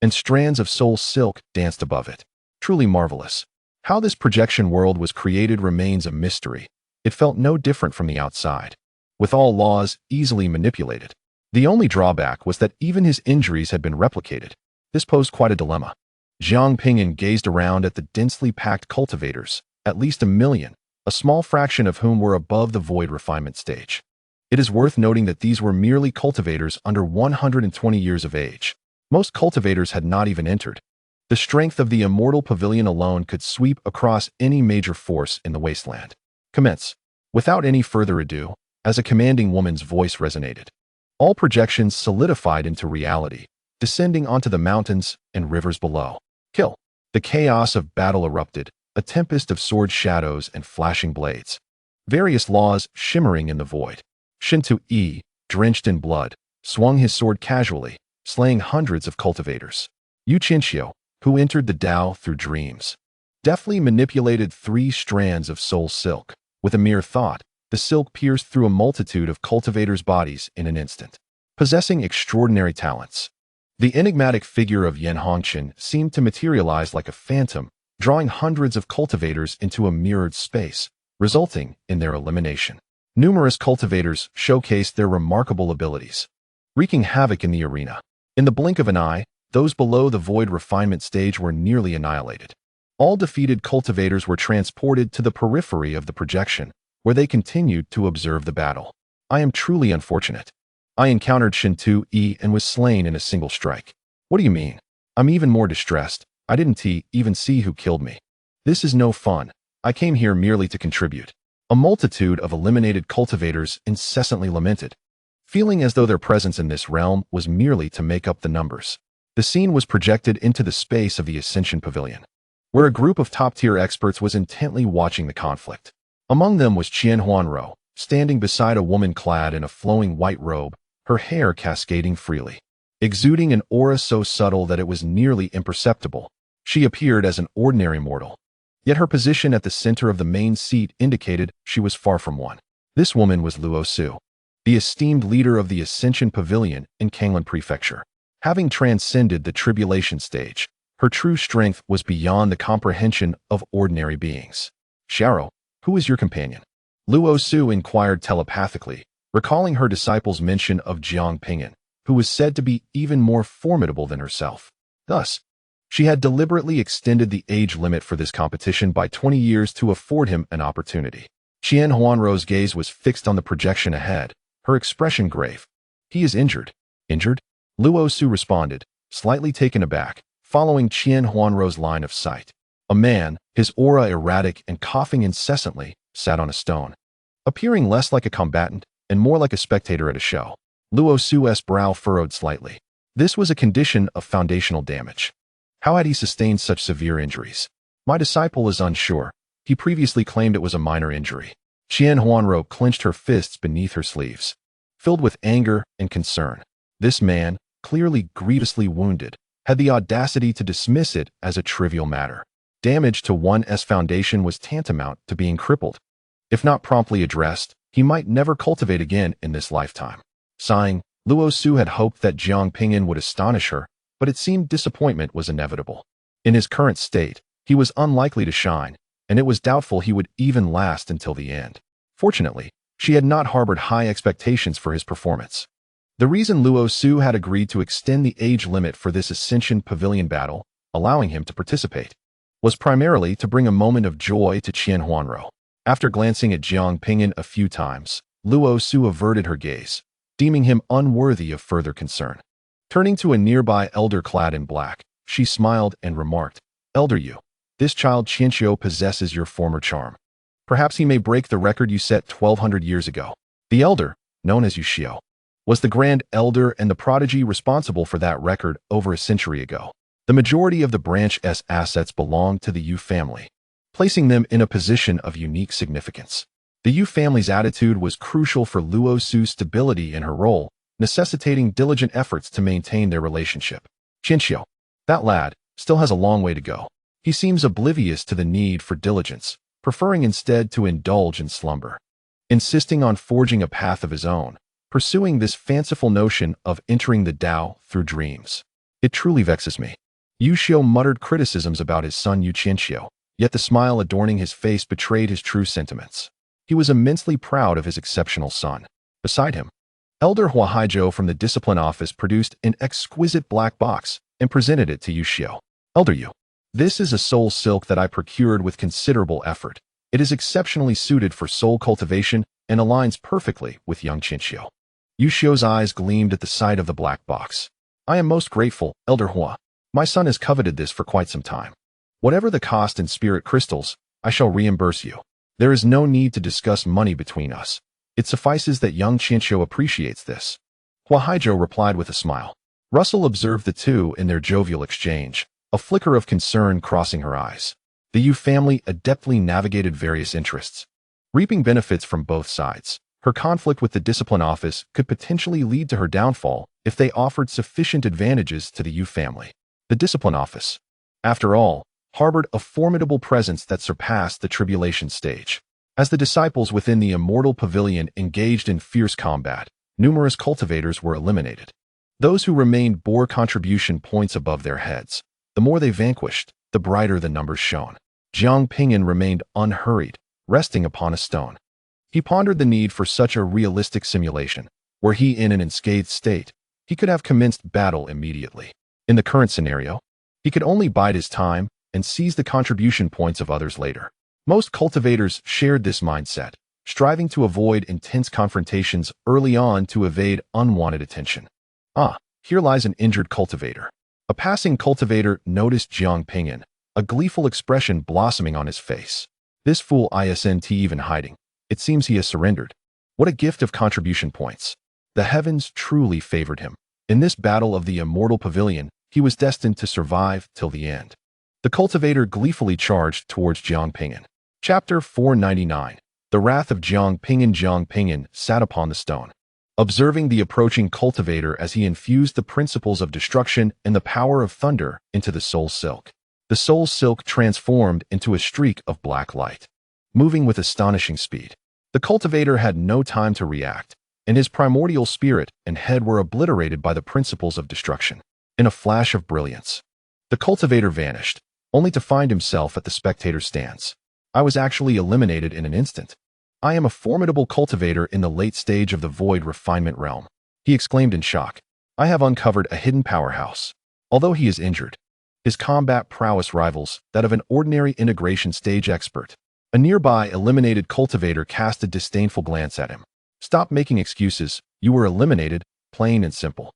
and strands of soul silk danced above it. Truly marvelous. How this projection world was created remains a mystery. It felt no different from the outside, with all laws easily manipulated. The only drawback was that even his injuries had been replicated. This posed quite a dilemma. Jiang Ping'an gazed around at the densely packed cultivators, at least 1 million, a small fraction of whom were above the void refinement stage. It is worth noting that these were merely cultivators under 120 years of age. Most cultivators had not even entered. The strength of the Immortal Pavilion alone could sweep across any major force in the wasteland. Commence. Without any further ado, as a commanding woman's voice resonated, all projections solidified into reality, descending onto the mountains and rivers below. Kill. The chaos of battle erupted, a tempest of sword shadows and flashing blades. Various laws shimmering in the void. Shintu Yi, drenched in blood, swung his sword casually, slaying hundreds of cultivators. Yu Qinxiu, who entered the Dao through dreams, deftly manipulated 3 strands of soul silk. With a mere thought, the silk pierced through a multitude of cultivators' bodies in an instant. Possessing extraordinary talents, the enigmatic figure of Yan Hongqian seemed to materialize like a phantom, drawing hundreds of cultivators into a mirrored space, resulting in their elimination. Numerous cultivators showcased their remarkable abilities, wreaking havoc in the arena. In the blink of an eye, those below the void refinement stage were nearly annihilated. All defeated cultivators were transported to the periphery of the projection, where they continued to observe the battle. I am truly unfortunate. I encountered Shintu Yi and was slain in a single strike. What do you mean? I'm even more distressed. I didn't even see who killed me. This is no fun. I came here merely to contribute. A multitude of eliminated cultivators incessantly lamented, feeling as though their presence in this realm was merely to make up the numbers. The scene was projected into the space of the Ascension Pavilion, where a group of top-tier experts was intently watching the conflict. Among them was Qian Huanrou, standing beside a woman clad in a flowing white robe, her hair cascading freely, exuding an aura so subtle that it was nearly imperceptible. She appeared as an ordinary mortal, yet her position at the center of the main seat indicated she was far from one. This woman was Luo Su, the esteemed leader of the Ascension Pavilion in Kanglan Prefecture. Having transcended the tribulation stage, her true strength was beyond the comprehension of ordinary beings. Xiao, who is your companion? Luo Su inquired telepathically, recalling her disciple's mention of Jiang Ping'an, who was said to be even more formidable than herself. Thus, she had deliberately extended the age limit for this competition by 20 years to afford him an opportunity. Qian Huanrou's gaze was fixed on the projection ahead, her expression grave. He is injured. Injured? Luo Su responded, slightly taken aback, following Qian Huanrou's line of sight. A man, his aura erratic and coughing incessantly, sat on a stone, appearing less like a combatant and more like a spectator at a show. Luo Su's brow furrowed slightly. This was a condition of foundational damage. How had he sustained such severe injuries? My disciple is unsure. He previously claimed it was a minor injury. Huanrou clenched her fists beneath her sleeves, filled with anger and concern. This man, clearly grievously wounded, had the audacity to dismiss it as a trivial matter. Damage to one's foundation was tantamount to being crippled. If not promptly addressed, he might never cultivate again in this lifetime. Sighing, Luo Su had hoped that Jiang Ping'an would astonish her, but it seemed disappointment was inevitable. In his current state, he was unlikely to shine, and it was doubtful he would even last until the end. Fortunately, she had not harbored high expectations for his performance. The reason Luo Su had agreed to extend the age limit for this Ascension Pavilion battle, allowing him to participate, was primarily to bring a moment of joy to Huanrou. After glancing at Jiang Ping'an a few times, Luo Su averted her gaze, deeming him unworthy of further concern. Turning to a nearby elder clad in black, she smiled and remarked, "Elder Yu, this child Qianxiu possesses your former charm. Perhaps he may break the record you set 1,200 years ago." The elder, known as Yu Xiu, was the grand elder and the prodigy responsible for that record over a century ago. The majority of the branch's assets belonged to the Yu family, placing them in a position of unique significance. The Yu family's attitude was crucial for Luo Su's stability in her role, necessitating diligent efforts to maintain their relationship. Qianxiu, that lad, still has a long way to go. He seems oblivious to the need for diligence, preferring instead to indulge in slumber. Insisting on forging a path of his own, pursuing this fanciful notion of entering the Dao through dreams. It truly vexes me. Yu Xiu muttered criticisms about his son Yu Qianxiu, yet the smile adorning his face betrayed his true sentiments. He was immensely proud of his exceptional son. Beside him, Elder Huahaizhou from the discipline office produced an exquisite black box and presented it to Yu Xiu. "Elder Yu, this is a soul silk that I procured with considerable effort. It is exceptionally suited for soul cultivation and aligns perfectly with young Qianxiu." Yu Xiu's eyes gleamed at the sight of the black box. "I am most grateful, Elder Hua. My son has coveted this for quite some time. Whatever the cost in spirit crystals, I shall reimburse you. There is no need to discuss money between us. It suffices that young Qianxiu appreciates this." Huahaizhou replied with a smile. Russell observed the two in their jovial exchange, a flicker of concern crossing her eyes. The Yu family adeptly navigated various interests, reaping benefits from both sides. Her conflict with the discipline office could potentially lead to her downfall if they offered sufficient advantages to the Yu family. The discipline office, after all, harbored a formidable presence that surpassed the tribulation stage. As the disciples within the Immortal Pavilion engaged in fierce combat, numerous cultivators were eliminated. Those who remained bore contribution points above their heads. The more they vanquished, the brighter the numbers shone. Jiang Ping'an remained unhurried, resting upon a stone. He pondered the need for such a realistic simulation. Were he in an unscathed state, he could have commenced battle immediately. In the current scenario, he could only bide his time and seize the contribution points of others later. Most cultivators shared this mindset, striving to avoid intense confrontations early on to evade unwanted attention. Here lies an injured cultivator. A passing cultivator noticed Jiang Ping'an, a gleeful expression blossoming on his face. "This fool isn't even hiding. It seems he has surrendered. What a gift of contribution points. The heavens truly favored him. In this battle of the Immortal Pavilion, he was destined to survive till the end." The cultivator gleefully charged towards Jiang Ping'an. Chapter 499. The Wrath of Jiang Ping'an. Jiang Ping'an sat upon the stone, observing the approaching cultivator as he infused the principles of destruction and the power of thunder into the soul silk. The soul silk transformed into a streak of black light, moving with astonishing speed. The cultivator had no time to react, and his primordial spirit and head were obliterated by the principles of destruction. In a flash of brilliance, the cultivator vanished, only to find himself at the spectator's stance. "I was actually eliminated in an instant. I am a formidable cultivator in the late stage of the void refinement realm," he exclaimed in shock. "I have uncovered a hidden powerhouse." Although he is injured, his combat prowess rivals that of an ordinary integration stage expert. A nearby eliminated cultivator cast a disdainful glance at him. "Stop making excuses. You were eliminated, plain and simple.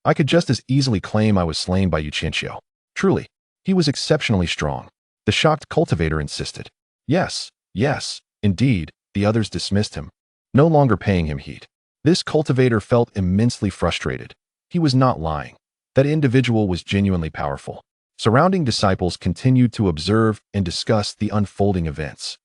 I could just as easily claim I was slain by Yu Qianxiu." Truly, he was exceptionally strong. The shocked cultivator insisted. Yes, indeed, the others dismissed him, no longer paying him heed. This cultivator felt immensely frustrated. He was not lying. That individual was genuinely powerful. Surrounding disciples continued to observe and discuss the unfolding events.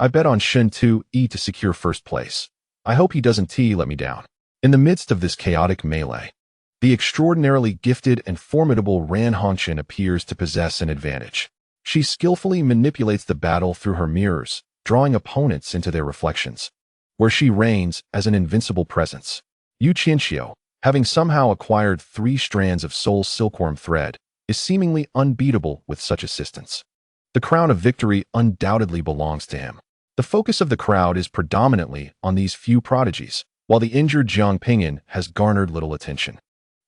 I bet on Shen 2E to secure first place. I hope he doesn't let me down. In the midst of this chaotic melee, the extraordinarily gifted and formidable Ran Hongqian appears to possess an advantage. She skillfully manipulates the battle through her mirrors, drawing opponents into their reflections, where she reigns as an invincible presence. Yu Qianxiu, having somehow acquired 3 strands of soul silkworm thread, is seemingly unbeatable with such assistance. The crown of victory undoubtedly belongs to him. The focus of the crowd is predominantly on these few prodigies, while the injured Jiang Ping'an has garnered little attention.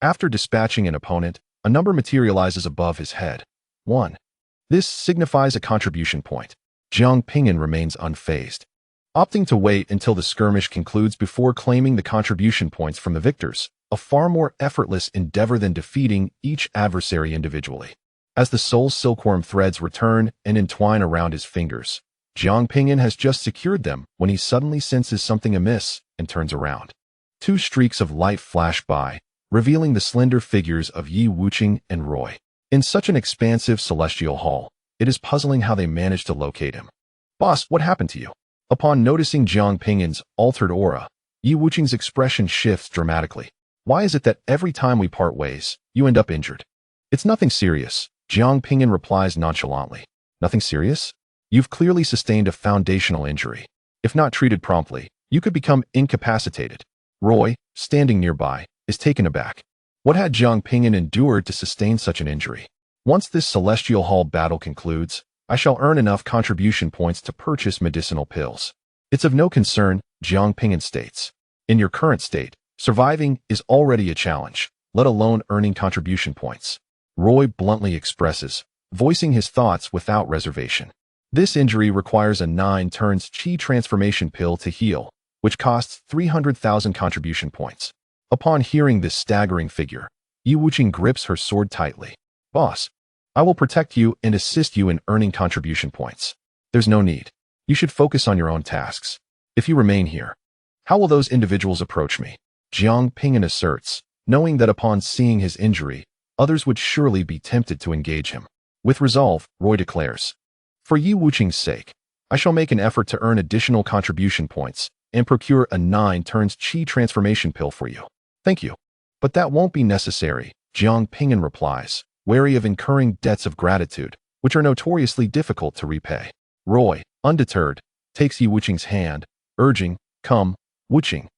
After dispatching an opponent, a number materializes above his head. 1. This signifies a contribution point. Jiang Ping'an remains unfazed, opting to wait until the skirmish concludes before claiming the contribution points from the victors, a far more effortless endeavor than defeating each adversary individually. As the soul silkworm threads return and entwine around his fingers, Jiang Ping'an has just secured them when he suddenly senses something amiss and turns around. 2 streaks of light flash by, revealing the slender figures of Yi Wuqing and Roy. In such an expansive celestial hall, it is puzzling how they managed to locate him. Boss, what happened to you? Upon noticing Jiang Ping'an's altered aura, Yi Wuqing's expression shifts dramatically. Why is it that every time we part ways, you end up injured? It's nothing serious, Jiang Ping'an replies nonchalantly. Nothing serious? You've clearly sustained a foundational injury. If not treated promptly, you could become incapacitated. Roy, standing nearby, is taken aback. What had Jiang Ping'an endured to sustain such an injury? Once this celestial hall battle concludes, I shall earn enough contribution points to purchase medicinal pills. It's of no concern, Jiang Ping'an states. In your current state, surviving is already a challenge, let alone earning contribution points. Roy bluntly expresses, voicing his thoughts without reservation. This injury requires a 9 turns Qi transformation pill to heal, which costs 300,000 contribution points. Upon hearing this staggering figure, Yi Wuqing grips her sword tightly. Boss, I will protect you and assist you in earning contribution points. There's no need. You should focus on your own tasks. If you remain here, how will those individuals approach me? Jiang Ping'an asserts, knowing that upon seeing his injury, others would surely be tempted to engage him. With resolve, Roy declares, for Yi Wuqing's sake, I shall make an effort to earn additional contribution points and procure a 9 turns Qi transformation pill for you. Thank you. But that won't be necessary, Jiang Ping'an replies, wary of incurring debts of gratitude, which are notoriously difficult to repay. Roy, undeterred, takes Yi Wuqing's hand, urging, come, Wuqing.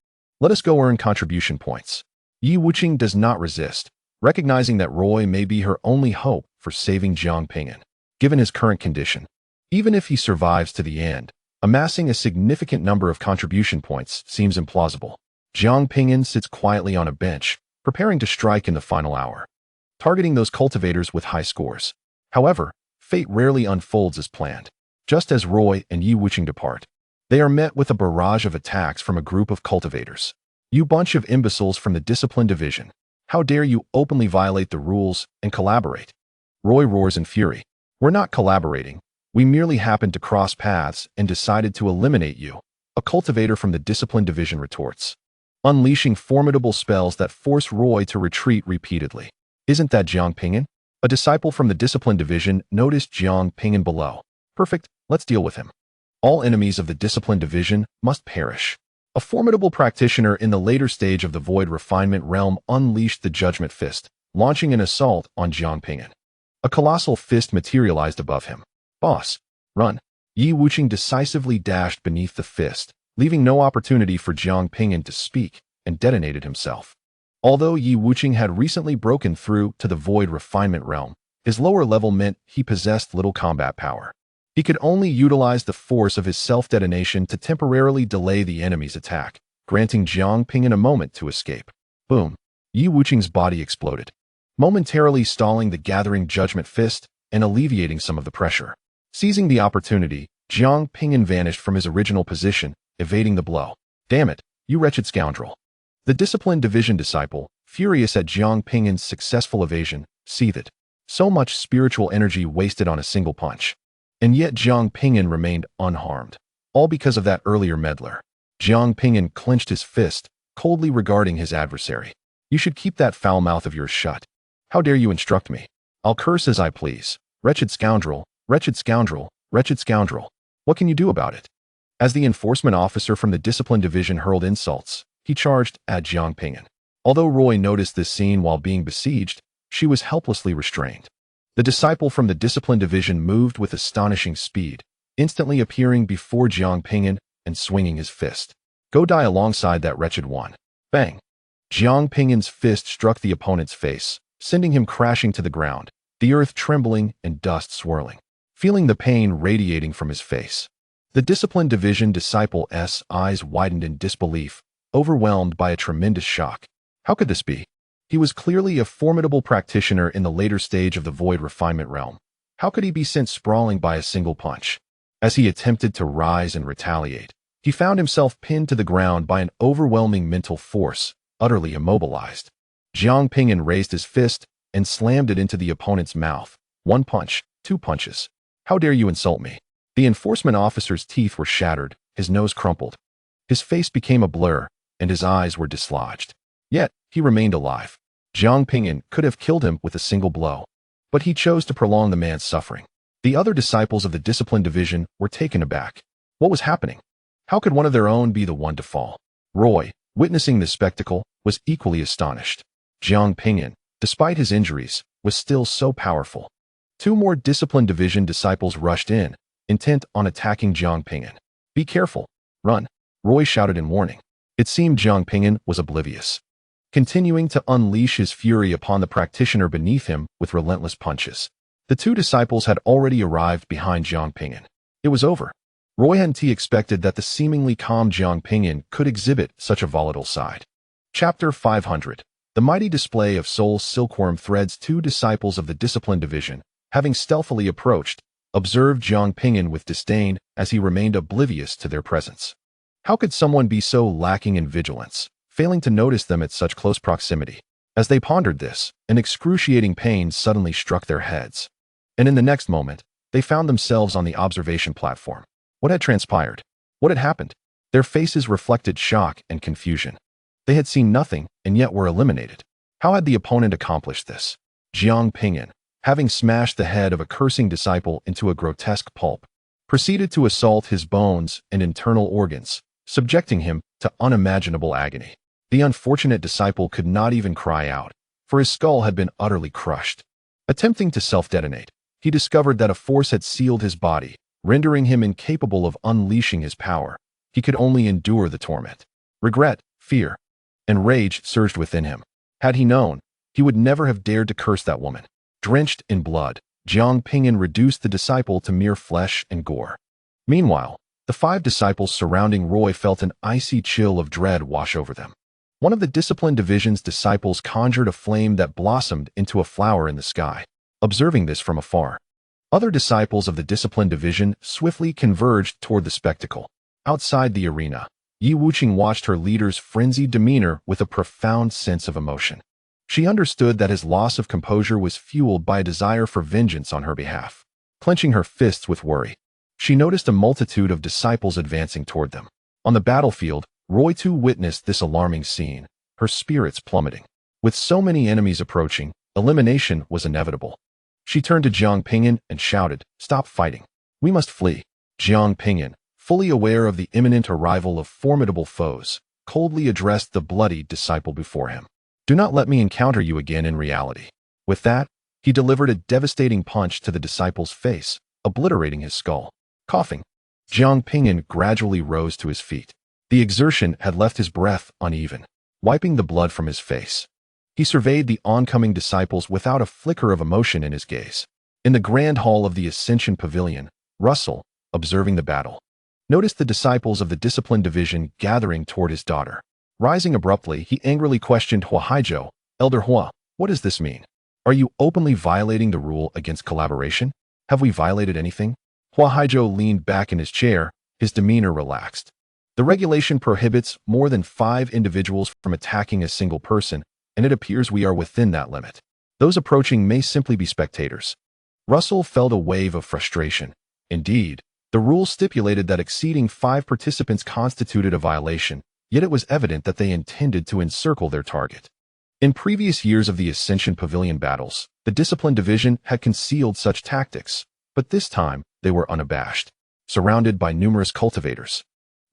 Let us go earn contribution points. Yi Wuqing does not resist, recognizing that Roy may be her only hope for saving Jiang Ping'an. Given his current condition, even if he survives to the end, amassing a significant number of contribution points seems implausible. Jiang Ping'an sits quietly on a bench, preparing to strike in the final hour, targeting those cultivators with high scores. However, fate rarely unfolds as planned. Just as Roy and Yi Wuqing depart, they are met with a barrage of attacks from a group of cultivators. You bunch of imbeciles from the discipline division. How dare you openly violate the rules and collaborate? Roy roars in fury. We're not collaborating. We merely happened to cross paths and decided to eliminate you. A cultivator from the discipline division retorts, unleashing formidable spells that force Roy to retreat repeatedly. Isn't that Jiang Ping'an? A disciple from the discipline division noticed Jiang Ping'an below. Perfect, let's deal with him. All enemies of the discipline division must perish. A formidable practitioner in the later stage of the void refinement realm unleashed the judgment fist, launching an assault on Jiang Ping'an. A colossal fist materialized above him. Boss, run. Yi Wuqing decisively dashed beneath the fist, leaving no opportunity for Jiang Ping'an to speak, and detonated himself. Although Yi Wuqing had recently broken through to the void refinement realm, his lower level meant he possessed little combat power. He could only utilize the force of his self-detonation to temporarily delay the enemy's attack, granting Jiang Ping'an a moment to escape. Boom. Yi Wuqing's body exploded, momentarily stalling the gathering judgment fist and alleviating some of the pressure. Seizing the opportunity, Jiang Ping'an vanished from his original position, evading the blow. Damn it, you wretched scoundrel. The discipline division disciple, furious at Jiang Ping'an's successful evasion, seethed. So much spiritual energy wasted on a single punch. And yet Jiang Ping'an remained unharmed, all because of that earlier meddler. Jiang Ping'an clenched his fist, coldly regarding his adversary. You should keep that foul mouth of yours shut. How dare you instruct me? I'll curse as I please. Wretched scoundrel, wretched scoundrel, wretched scoundrel. What can you do about it? As the enforcement officer from the discipline division hurled insults, he charged at Jiang Ping'an. Although Roy noticed this scene while being besieged, she was helplessly restrained. The disciple from the discipline division moved with astonishing speed, instantly appearing before Jiang Ping'an and swinging his fist. Go die alongside that wretched one. Bang! Jiang Ping'an's fist struck the opponent's face, sending him crashing to the ground, the earth trembling and dust swirling. Feeling the pain radiating from his face, the discipline division disciple's eyes widened in disbelief, overwhelmed by a tremendous shock. How could this be? He was clearly a formidable practitioner in the later stage of the void refinement realm. How could he be sent sprawling by a single punch? As he attempted to rise and retaliate, he found himself pinned to the ground by an overwhelming mental force, utterly immobilized. Jiang Ping'an raised his fist and slammed it into the opponent's mouth. One punch, two punches. How dare you insult me? The enforcement officer's teeth were shattered, his nose crumpled. His face became a blur, and his eyes were dislodged. Yet, he remained alive. Jiang Ping'an could have killed him with a single blow, but he chose to prolong the man's suffering. The other disciples of the discipline division were taken aback. What was happening? How could one of their own be the one to fall? Roy, witnessing this spectacle, was equally astonished. Jiang Ping'an, despite his injuries, was still so powerful. Two more discipline division disciples rushed in, intent on attacking Jiang Ping'an. Be careful. Run, Roy shouted in warning. It seemed Jiang Ping'an was oblivious, continuing to unleash his fury upon the practitioner beneath him with relentless punches. The two disciples had already arrived behind Jiang Ping'an. It was over. Roy hadn't expected that the seemingly calm Jiang Ping'an could exhibit such a volatile side. Chapter 500. The mighty display of soul silkworm threads. Two disciples of the discipline division, having stealthily approached, observed Jiang Ping'an with disdain as he remained oblivious to their presence. How could someone be so lacking in vigilance, failing to notice them at such close proximity? As they pondered this, an excruciating pain suddenly struck their heads. And in the next moment, they found themselves on the observation platform. What had transpired? What had happened? Their faces reflected shock and confusion. They had seen nothing and yet were eliminated. How had the opponent accomplished this? Jiang Ping'an, having smashed the head of a cursing disciple into a grotesque pulp, proceeded to assault his bones and internal organs, subjecting him to unimaginable agony. The unfortunate disciple could not even cry out, for his skull had been utterly crushed. Attempting to self-detonate, he discovered that a force had sealed his body, rendering him incapable of unleashing his power. He could only endure the torment. Regret, fear, and rage surged within him. Had he known, he would never have dared to curse that woman. Drenched in blood, Jiang Ping'an reduced the disciple to mere flesh and gore. Meanwhile, the five disciples surrounding Roy felt an icy chill of dread wash over them. One of the discipline division's disciples conjured a flame that blossomed into a flower in the sky. Observing this from afar, other disciples of the discipline division swiftly converged toward the spectacle. Outside the arena, Yi Wuqing watched her leader's frenzied demeanor with a profound sense of emotion. She understood that his loss of composure was fueled by a desire for vengeance on her behalf. Clenching her fists with worry, she noticed a multitude of disciples advancing toward them. On the battlefield, Roy too witnessed this alarming scene, her spirits plummeting. With so many enemies approaching, elimination was inevitable. She turned to Jiang Ping'an and shouted, "Stop fighting. We must flee." Jiang Ping'an, fully aware of the imminent arrival of formidable foes, coldly addressed the bloody disciple before him. "Do not let me encounter you again in reality." With that, he delivered a devastating punch to the disciple's face, obliterating his skull. Coughing, Jiang Ping'an gradually rose to his feet. The exertion had left his breath uneven, wiping the blood from his face. He surveyed the oncoming disciples without a flicker of emotion in his gaze. In the grand hall of the Ascension Pavilion, Russell, observing the battle, noticed the disciples of the discipline division gathering toward his daughter. Rising abruptly, he angrily questioned Huaizhou, "Elder Hua, what does this mean? Are you openly violating the rule against collaboration? Have we violated anything?" Huaizhou leaned back in his chair, his demeanor relaxed. "The regulation prohibits more than 5 individuals from attacking a single person, and it appears we are within that limit. Those approaching may simply be spectators." Russell felt a wave of frustration. Indeed, the rule stipulated that exceeding 5 participants constituted a violation, yet it was evident that they intended to encircle their target. In previous years of the Ascension Pavilion battles, the Discipline Division had concealed such tactics, but this time they were unabashed. Surrounded by numerous cultivators,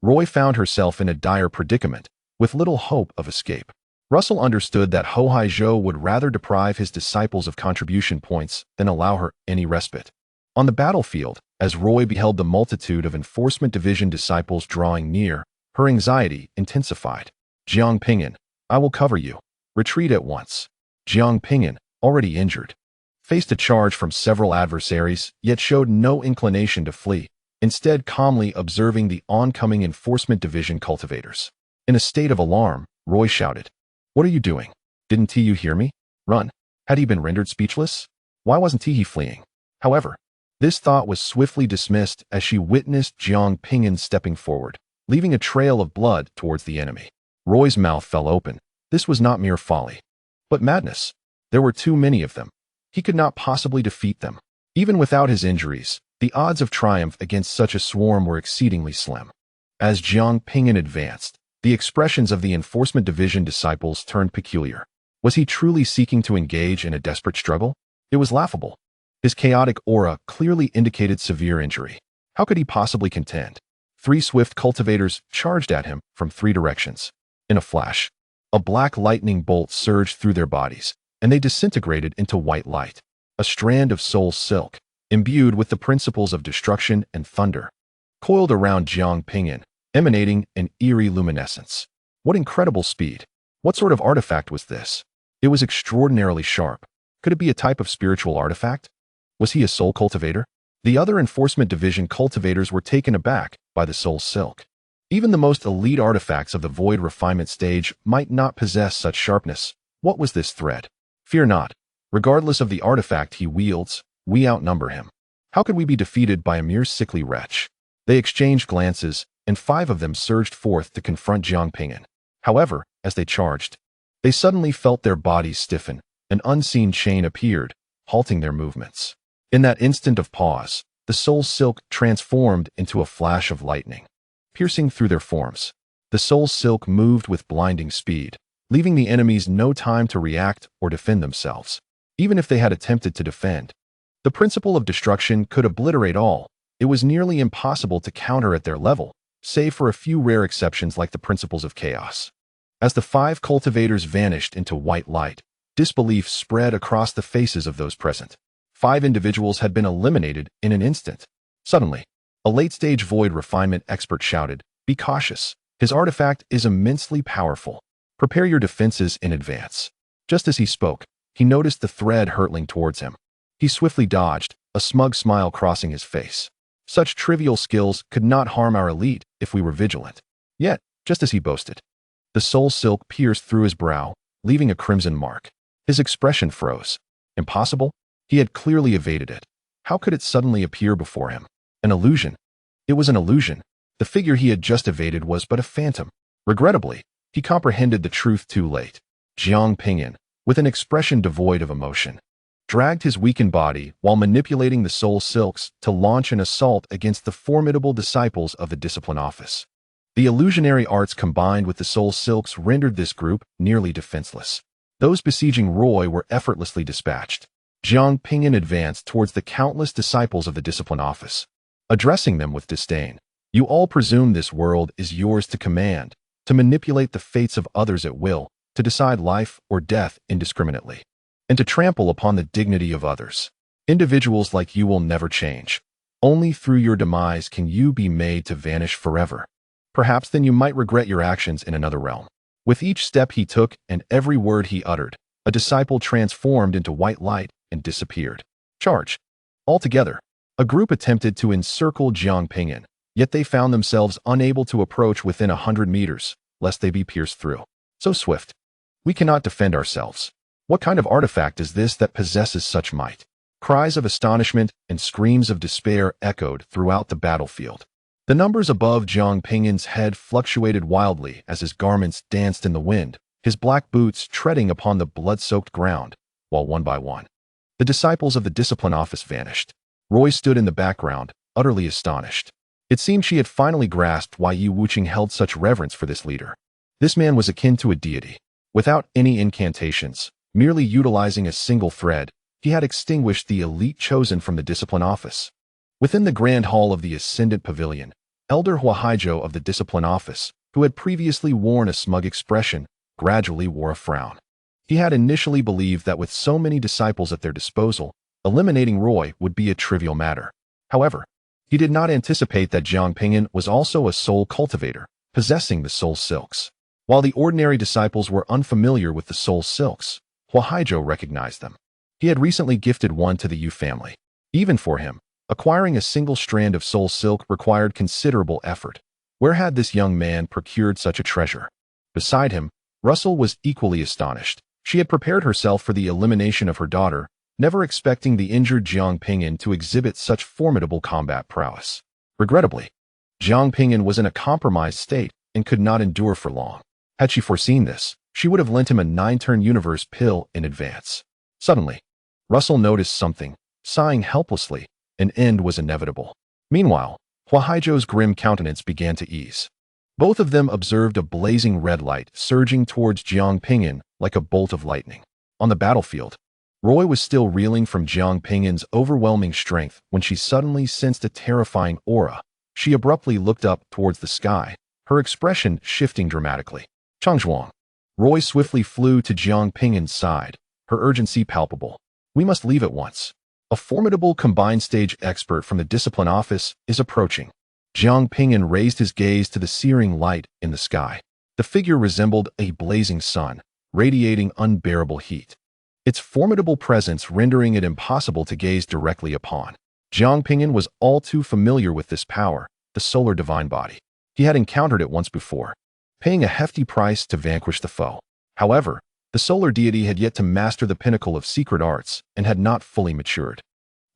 Roy found herself in a dire predicament, with little hope of escape. Russell understood that Ho Hai Zhou would rather deprive his disciples of contribution points than allow her any respite. On the battlefield, as Roy beheld the multitude of Enforcement Division disciples drawing near, her anxiety intensified. Jiang Ping'an, I will cover you. Retreat at once. Jiang Ping'an, already injured, faced a charge from several adversaries, yet showed no inclination to flee, instead calmly observing the oncoming Enforcement Division cultivators. In a state of alarm, Roy shouted, "What are you doing? Didn't you hear me? Run." Had he been rendered speechless? Why wasn't he fleeing? However, this thought was swiftly dismissed as she witnessed Jiang Ping'an stepping forward, leaving a trail of blood towards the enemy. Roy's mouth fell open. This was not mere folly, but madness. There were too many of them. He could not possibly defeat them. Even without his injuries, the odds of triumph against such a swarm were exceedingly slim. As Jiang Ping'an advanced, the expressions of the Enforcement Division disciples turned peculiar. Was he truly seeking to engage in a desperate struggle? It was laughable. His chaotic aura clearly indicated severe injury. How could he possibly contend? 3 swift cultivators charged at him from 3 directions. In a flash, a black lightning bolt surged through their bodies, and they disintegrated into white light, a strand of soul silk, imbued with the principles of destruction and thunder, coiled around Jiang Ping'an, emanating an eerie luminescence. What incredible speed! What sort of artifact was this? It was extraordinarily sharp. Could it be a type of spiritual artifact? Was he a soul cultivator? The other Enforcement Division cultivators were taken aback by the soul silk. Even the most elite artifacts of the void refinement stage might not possess such sharpness. What was this thread? Fear not. Regardless of the artifact he wields, we outnumber him. How could we be defeated by a mere sickly wretch? They exchanged glances, and 5 of them surged forth to confront Jiang Ping'an. However, as they charged, they suddenly felt their bodies stiffen. An unseen chain appeared, halting their movements. In that instant of pause, the soul silk transformed into a flash of lightning, piercing through their forms. The soul silk moved with blinding speed, leaving the enemies no time to react or defend themselves. Even if they had attempted to defend, the principle of destruction could obliterate all. It was nearly impossible to counter at their level, save for a few rare exceptions like the principles of chaos. As the 5 cultivators vanished into white light, disbelief spread across the faces of those present. 5 individuals had been eliminated in an instant. Suddenly, a late-stage void refinement expert shouted, "Be cautious. His artifact is immensely powerful. Prepare your defenses in advance." Just as he spoke, he noticed the thread hurtling towards him. He swiftly dodged, a smug smile crossing his face. Such trivial skills could not harm our elite if we were vigilant. Yet, just as he boasted, the soul silk pierced through his brow, leaving a crimson mark. His expression froze. Impossible? He had clearly evaded it. How could it suddenly appear before him? An illusion. It was an illusion. The figure he had just evaded was but a phantom. Regrettably, he comprehended the truth too late. Jiang Ping'an, with an expression devoid of emotion, dragged his weakened body while manipulating the soul silks to launch an assault against the formidable disciples of the Discipline Office. The illusionary arts combined with the soul silks rendered this group nearly defenseless. Those besieging Roy were effortlessly dispatched. Jiang Ping'an advanced towards the countless disciples of the Discipline Office, addressing them with disdain. "You all presume this world is yours to command, to manipulate the fates of others at will, to decide life or death indiscriminately, and to trample upon the dignity of others. Individuals like you will never change. Only through your demise can you be made to vanish forever. Perhaps then you might regret your actions in another realm." With each step he took and every word he uttered, a disciple transformed into white light and disappeared. Charge! Altogether, a group attempted to encircle Jiang Ping'an, yet they found themselves unable to approach within 100 meters, lest they be pierced through. So swift. We cannot defend ourselves. What kind of artifact is this that possesses such might? Cries of astonishment and screams of despair echoed throughout the battlefield. The numbers above Jiang Ping'an's head fluctuated wildly as his garments danced in the wind, his black boots treading upon the blood-soaked ground, while one by one, the disciples of the Discipline Office vanished. Roy stood in the background, utterly astonished. It seemed she had finally grasped why Yi Wuqing held such reverence for this leader. This man was akin to a deity. Without any incantations, merely utilizing a single thread, he had extinguished the elite chosen from the discipline office. Within the grand hall of the Ascendant Pavilion, Elder Huanrou of the discipline office, who had previously worn a smug expression, gradually wore a frown. He had initially believed that with so many disciples at their disposal, eliminating Roy would be a trivial matter. However, he did not anticipate that Jiang Ping'an was also a soul cultivator, possessing the soul silks. While the ordinary disciples were unfamiliar with the soul silks, Huanrou recognized them. He had recently gifted one to the Yu family. Even for him, acquiring a single strand of soul silk required considerable effort. Where had this young man procured such a treasure? Beside him, Russell was equally astonished. She had prepared herself for the elimination of her daughter, never expecting the injured Jiang Ping'an to exhibit such formidable combat prowess. Regrettably, Jiang Ping'an was in a compromised state and could not endure for long. Had she foreseen this, she would have lent him a 9-turn universe pill in advance. Suddenly, Russell noticed something. Sighing helplessly, an end was inevitable. Meanwhile, Huanrou's grim countenance began to ease. Both of them observed a blazing red light surging towards Jiang Ping'an like a bolt of lightning. On the battlefield, Roy was still reeling from Jiang Ping'an's overwhelming strength when she suddenly sensed a terrifying aura. She abruptly looked up towards the sky, her expression shifting dramatically. Changzhuang. Roy swiftly flew to Jiang Ping'an's side, her urgency palpable. We must leave at once. A formidable combined stage expert from the discipline office is approaching. Jiang Ping'an raised his gaze to the searing light in the sky. The figure resembled a blazing sun, radiating unbearable heat. Its formidable presence rendering it impossible to gaze directly upon. Jiang Ping'an was all too familiar with this power, the solar divine body. He had encountered it once before, paying a hefty price to vanquish the foe. However, the solar deity had yet to master the pinnacle of secret arts and had not fully matured.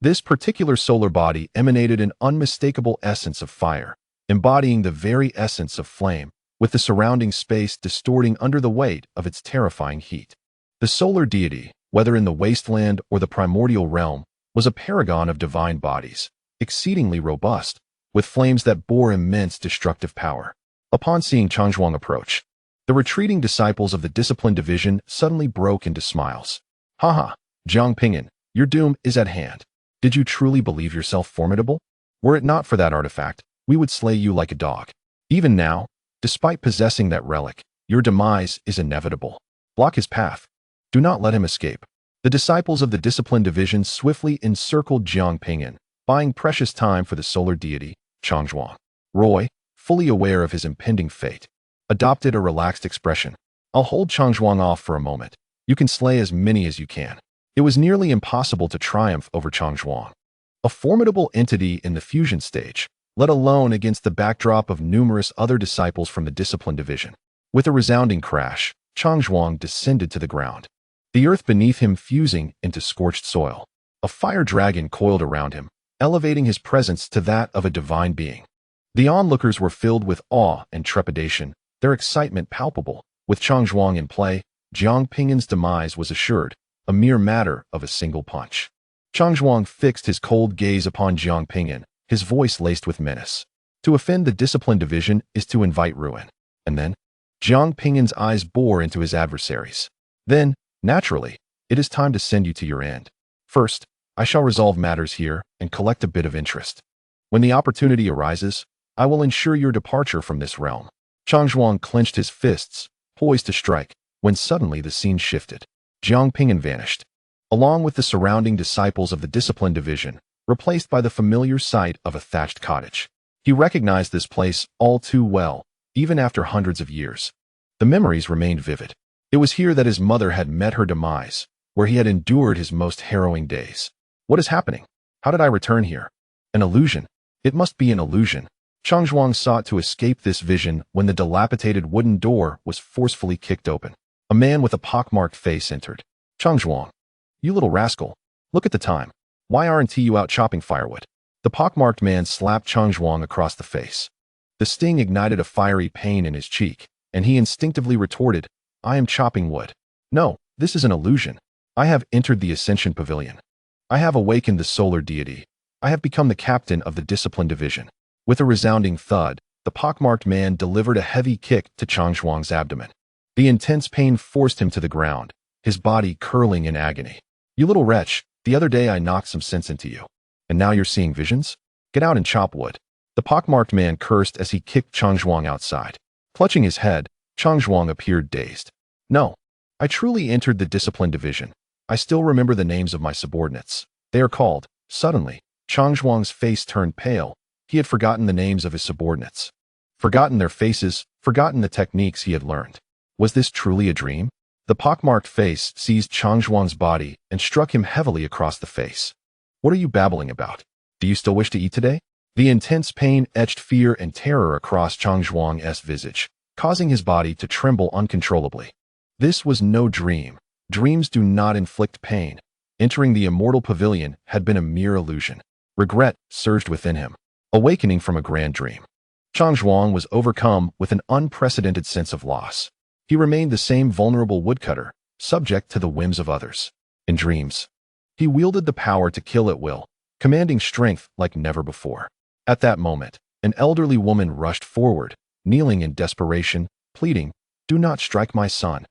This particular solar body emanated an unmistakable essence of fire, embodying the very essence of flame, with the surrounding space distorting under the weight of its terrifying heat. The solar deity, whether in the wasteland or the primordial realm, was a paragon of divine bodies, exceedingly robust, with flames that bore immense destructive power. Upon seeing Changzhuang approach, the retreating disciples of the discipline division suddenly broke into smiles. Haha, Jiang Ping'an, your doom is at hand. Did you truly believe yourself formidable? Were it not for that artifact, we would slay you like a dog. Even now, despite possessing that relic, your demise is inevitable. Block his path. Do not let him escape. The disciples of the discipline division swiftly encircled Jiang Ping'an, buying precious time for the solar deity, Changzhuang. Roy, fully aware of his impending fate, adopted a relaxed expression. I'll hold Changzhuang off for a moment. You can slay as many as you can. It was nearly impossible to triumph over Changzhuang, a formidable entity in the fusion stage, let alone against the backdrop of numerous other disciples from the discipline division. With a resounding crash, Changzhuang descended to the ground, the earth beneath him fusing into scorched soil. A fire dragon coiled around him, elevating his presence to that of a divine being. The onlookers were filled with awe and trepidation, their excitement palpable. With Changzhuang in play, Jiang Ping'an's demise was assured, a mere matter of a single punch. Changzhuang fixed his cold gaze upon Jiang Ping'an, his voice laced with menace. To offend the discipline division is to invite ruin. And then, Jiang Ping'an's eyes bore into his adversaries. Then, naturally, it is time to send you to your end. First, I shall resolve matters here and collect a bit of interest. When the opportunity arises, I will ensure your departure from this realm. Changzhuang clenched his fists, poised to strike, when suddenly the scene shifted. Jiang Ping'an vanished, along with the surrounding disciples of the discipline division, replaced by the familiar sight of a thatched cottage. He recognized this place all too well, even after hundreds of years. The memories remained vivid. It was here that his mother had met her demise, where he had endured his most harrowing days. What is happening? How did I return here? An illusion. It must be an illusion. Changzhuang sought to escape this vision when the dilapidated wooden door was forcefully kicked open. A man with a pockmarked face entered. Changzhuang, you little rascal. Look at the time. Why aren't you out chopping firewood? The pockmarked man slapped Changzhuang across the face. The sting ignited a fiery pain in his cheek, and he instinctively retorted, I am chopping wood. No, this is an illusion. I have entered the Ascension Pavilion. I have awakened the solar deity. I have become the captain of the discipline division. With a resounding thud, the pockmarked man delivered a heavy kick to Changzhuang's abdomen. The intense pain forced him to the ground, his body curling in agony. You little wretch, the other day I knocked some sense into you. And now you're seeing visions? Get out and chop wood. The pockmarked man cursed as he kicked Chang Zhuang outside. Clutching his head, Chang Zhuang appeared dazed. No. I truly entered the discipline division. I still remember the names of my subordinates. They are called. Suddenly, Chang Zhuang's face turned pale. He had forgotten the names of his subordinates. Forgotten their faces, forgotten the techniques he had learned. Was this truly a dream? The pockmarked face seized Chang Zhuang's body and struck him heavily across the face. What are you babbling about? Do you still wish to eat today? The intense pain etched fear and terror across Chang Zhuang's visage, causing his body to tremble uncontrollably. This was no dream. Dreams do not inflict pain. Entering the immortal pavilion had been a mere illusion. Regret surged within him, awakening from a grand dream. Chang Zhuang was overcome with an unprecedented sense of loss. He remained the same vulnerable woodcutter, subject to the whims of others. In dreams, he wielded the power to kill at will, commanding strength like never before. At that moment, an elderly woman rushed forward, kneeling in desperation, pleading, "Do not strike my son.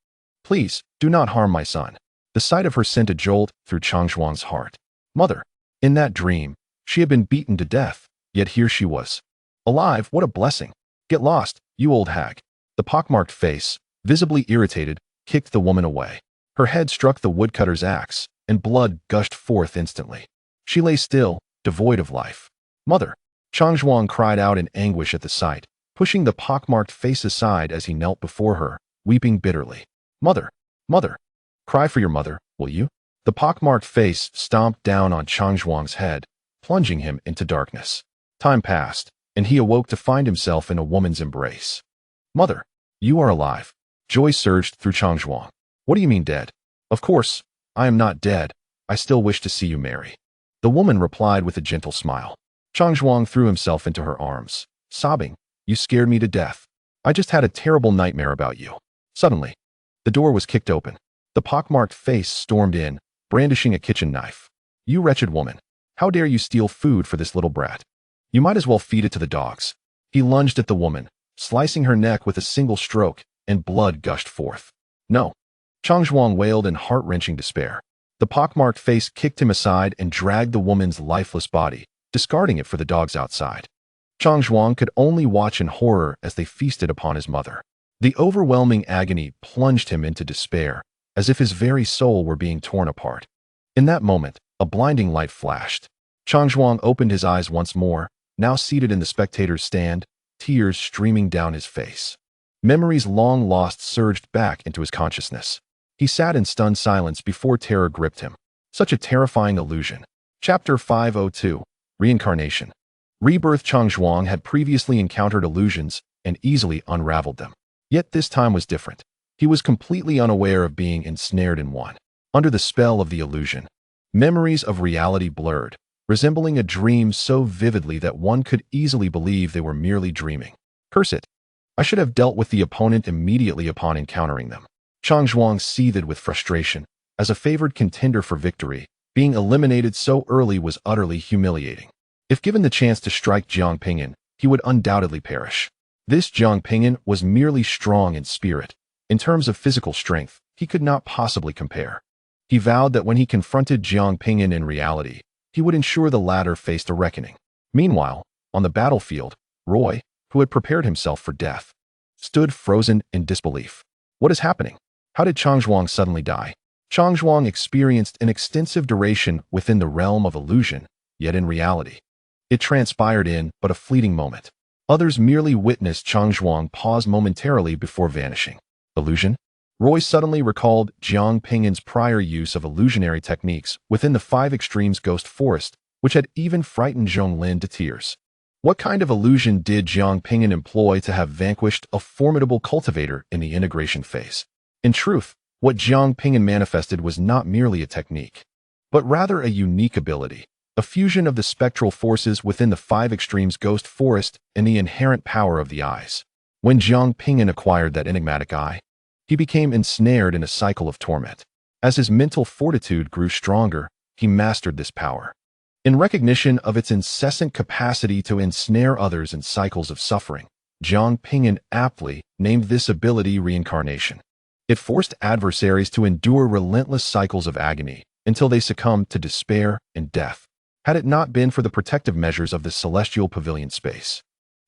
Please, do not harm my son." The sight of her sent a jolt through Chang Zhuang's heart. Mother. In that dream, she had been beaten to death, yet here she was. Alive, what a blessing. Get lost, you old hag. The pockmarked face, visibly irritated, kicked the woman away. Her head struck the woodcutter's axe, and blood gushed forth instantly. She lay still, devoid of life. Mother. Chang Zhuang cried out in anguish at the sight, pushing the pockmarked face aside as he knelt before her, weeping bitterly. Mother. Mother. Cry for your mother, will you? The pockmarked face stomped down on Chang Zhuang's head, plunging him into darkness. Time passed, and he awoke to find himself in a woman's embrace. Mother. You are alive. Joy surged through Chang Zhuang. What do you mean dead? Of course, I am not dead. I still wish to see you marry. The woman replied with a gentle smile. Chang Zhuang threw himself into her arms, sobbing, You scared me to death. I just had a terrible nightmare about you. Suddenly, the door was kicked open. The pockmarked face stormed in, brandishing a kitchen knife. You wretched woman. How dare you steal food for this little brat? You might as well feed it to the dogs. He lunged at the woman, slicing her neck with a single stroke, and blood gushed forth. No. Chang Zhuang wailed in heart-wrenching despair. The pockmarked face kicked him aside and dragged the woman's lifeless body, discarding it for the dogs outside. Chang Zhuang could only watch in horror as they feasted upon his mother. The overwhelming agony plunged him into despair, as if his very soul were being torn apart. In that moment, a blinding light flashed. Chang Zhuang opened his eyes once more, now seated in the spectator's stand, tears streaming down his face. Memories long lost surged back into his consciousness. He sat in stunned silence before terror gripped him. Such a terrifying illusion. Chapter 502. Reincarnation. Rebirth. Chang Zhuang had previously encountered illusions and easily unraveled them. Yet this time was different. He was completely unaware of being ensnared in one. Under the spell of the illusion, memories of reality blurred, resembling a dream so vividly that one could easily believe they were merely dreaming. Curse it. I should have dealt with the opponent immediately upon encountering them. Chang Zhuang seethed with frustration. As a favored contender for victory, being eliminated so early was utterly humiliating. If given the chance to strike Jiang Ping'an, he would undoubtedly perish. This Jiang Ping'an was merely strong in spirit. In terms of physical strength, he could not possibly compare. He vowed that when he confronted Jiang Ping'an in reality, he would ensure the latter faced a reckoning. Meanwhile, on the battlefield, Roy, who had prepared himself for death, stood frozen in disbelief. What is happening? How did Chang Zhuang suddenly die? Chang Zhuang experienced an extensive duration within the realm of illusion, yet in reality, it transpired in but a fleeting moment. Others merely witnessed Chang Zhuang pause momentarily before vanishing. Illusion? Roy suddenly recalled Jiang Ping'an's prior use of illusionary techniques within the Five Extremes Ghost Forest, which had even frightened Zhong Lin to tears. What kind of illusion did Jiang Ping'an employ to have vanquished a formidable cultivator in the integration phase? In truth, what Jiang Ping'an manifested was not merely a technique, but rather a unique ability, a fusion of the spectral forces within the Five Extremes Ghost Forest and the inherent power of the eyes. When Jiang Ping'an acquired that enigmatic eye, he became ensnared in a cycle of torment. As his mental fortitude grew stronger, he mastered this power. In recognition of its incessant capacity to ensnare others in cycles of suffering, Jiang Ping'an aptly named this ability reincarnation. It forced adversaries to endure relentless cycles of agony until they succumbed to despair and death. Had it not been for the protective measures of the celestial pavilion space,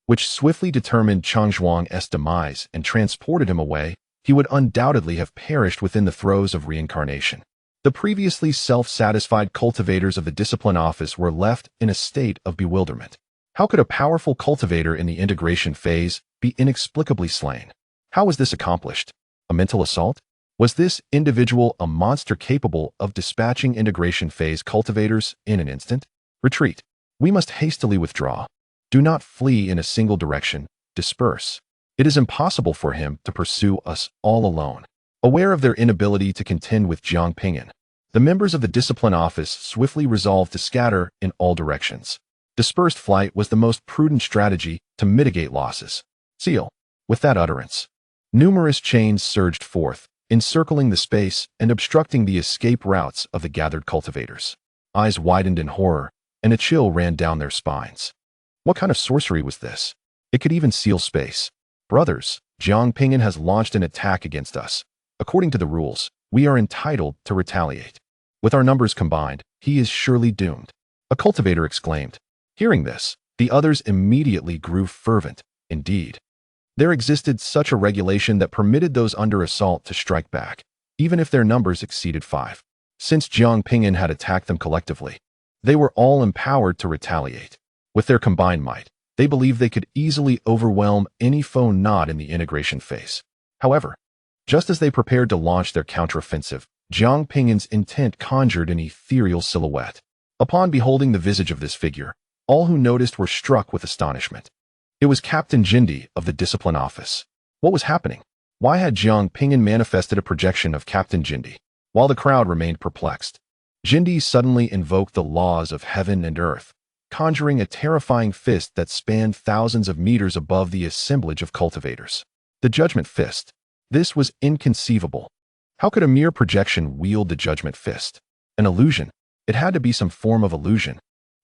which swiftly determined Changzhuang's demise and transported him away, he would undoubtedly have perished within the throes of reincarnation. The previously self-satisfied cultivators of the discipline office were left in a state of bewilderment. How could a powerful cultivator in the integration phase be inexplicably slain? How was this accomplished? A mental assault? Was this individual a monster capable of dispatching integration phase cultivators in an instant? Retreat. We must hastily withdraw. Do not flee in a single direction. Disperse. It is impossible for him to pursue us all alone. Aware of their inability to contend with Jiang Ping'an, the members of the discipline office swiftly resolved to scatter in all directions. Dispersed flight was the most prudent strategy to mitigate losses. Seal. With that utterance, numerous chains surged forth, encircling the space and obstructing the escape routes of the gathered cultivators. Eyes widened in horror, and a chill ran down their spines. What kind of sorcery was this? It could even seal space. Brothers, Jiang Ping'an has launched an attack against us. According to the rules, we are entitled to retaliate. With our numbers combined, he is surely doomed. A cultivator exclaimed. Hearing this, the others immediately grew fervent. Indeed, there existed such a regulation that permitted those under assault to strike back, even if their numbers exceeded 5. Since Jiang Ping'an had attacked them collectively, they were all empowered to retaliate. With their combined might, they believed they could easily overwhelm any foe not in the integration phase. However, just as they prepared to launch their counteroffensive, Jiang Ping'an's intent conjured an ethereal silhouette. Upon beholding the visage of this figure, all who noticed were struck with astonishment. It was Captain Jindi of the discipline office. What was happening? Why had Jiang Ping'an manifested a projection of Captain Jindi? While the crowd remained perplexed, Jindi suddenly invoked the laws of heaven and earth, conjuring a terrifying fist that spanned thousands of meters above the assemblage of cultivators. The Judgment Fist. This was inconceivable. How could a mere projection wield the Judgment Fist? An illusion. It had to be some form of illusion.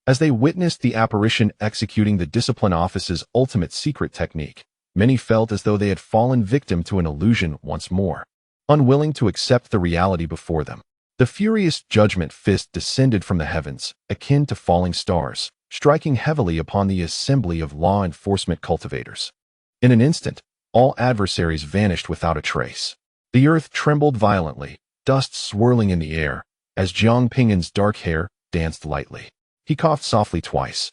As they witnessed the apparition executing the discipline office's ultimate secret technique, many felt as though they had fallen victim to an illusion once more. Unwilling to accept the reality before them, the furious Judgment Fist descended from the heavens, akin to falling stars, striking heavily upon the assembly of law enforcement cultivators. In an instant, all adversaries vanished without a trace. The earth trembled violently, dust swirling in the air, as Jiang Ping'an's dark hair danced lightly. He coughed softly twice,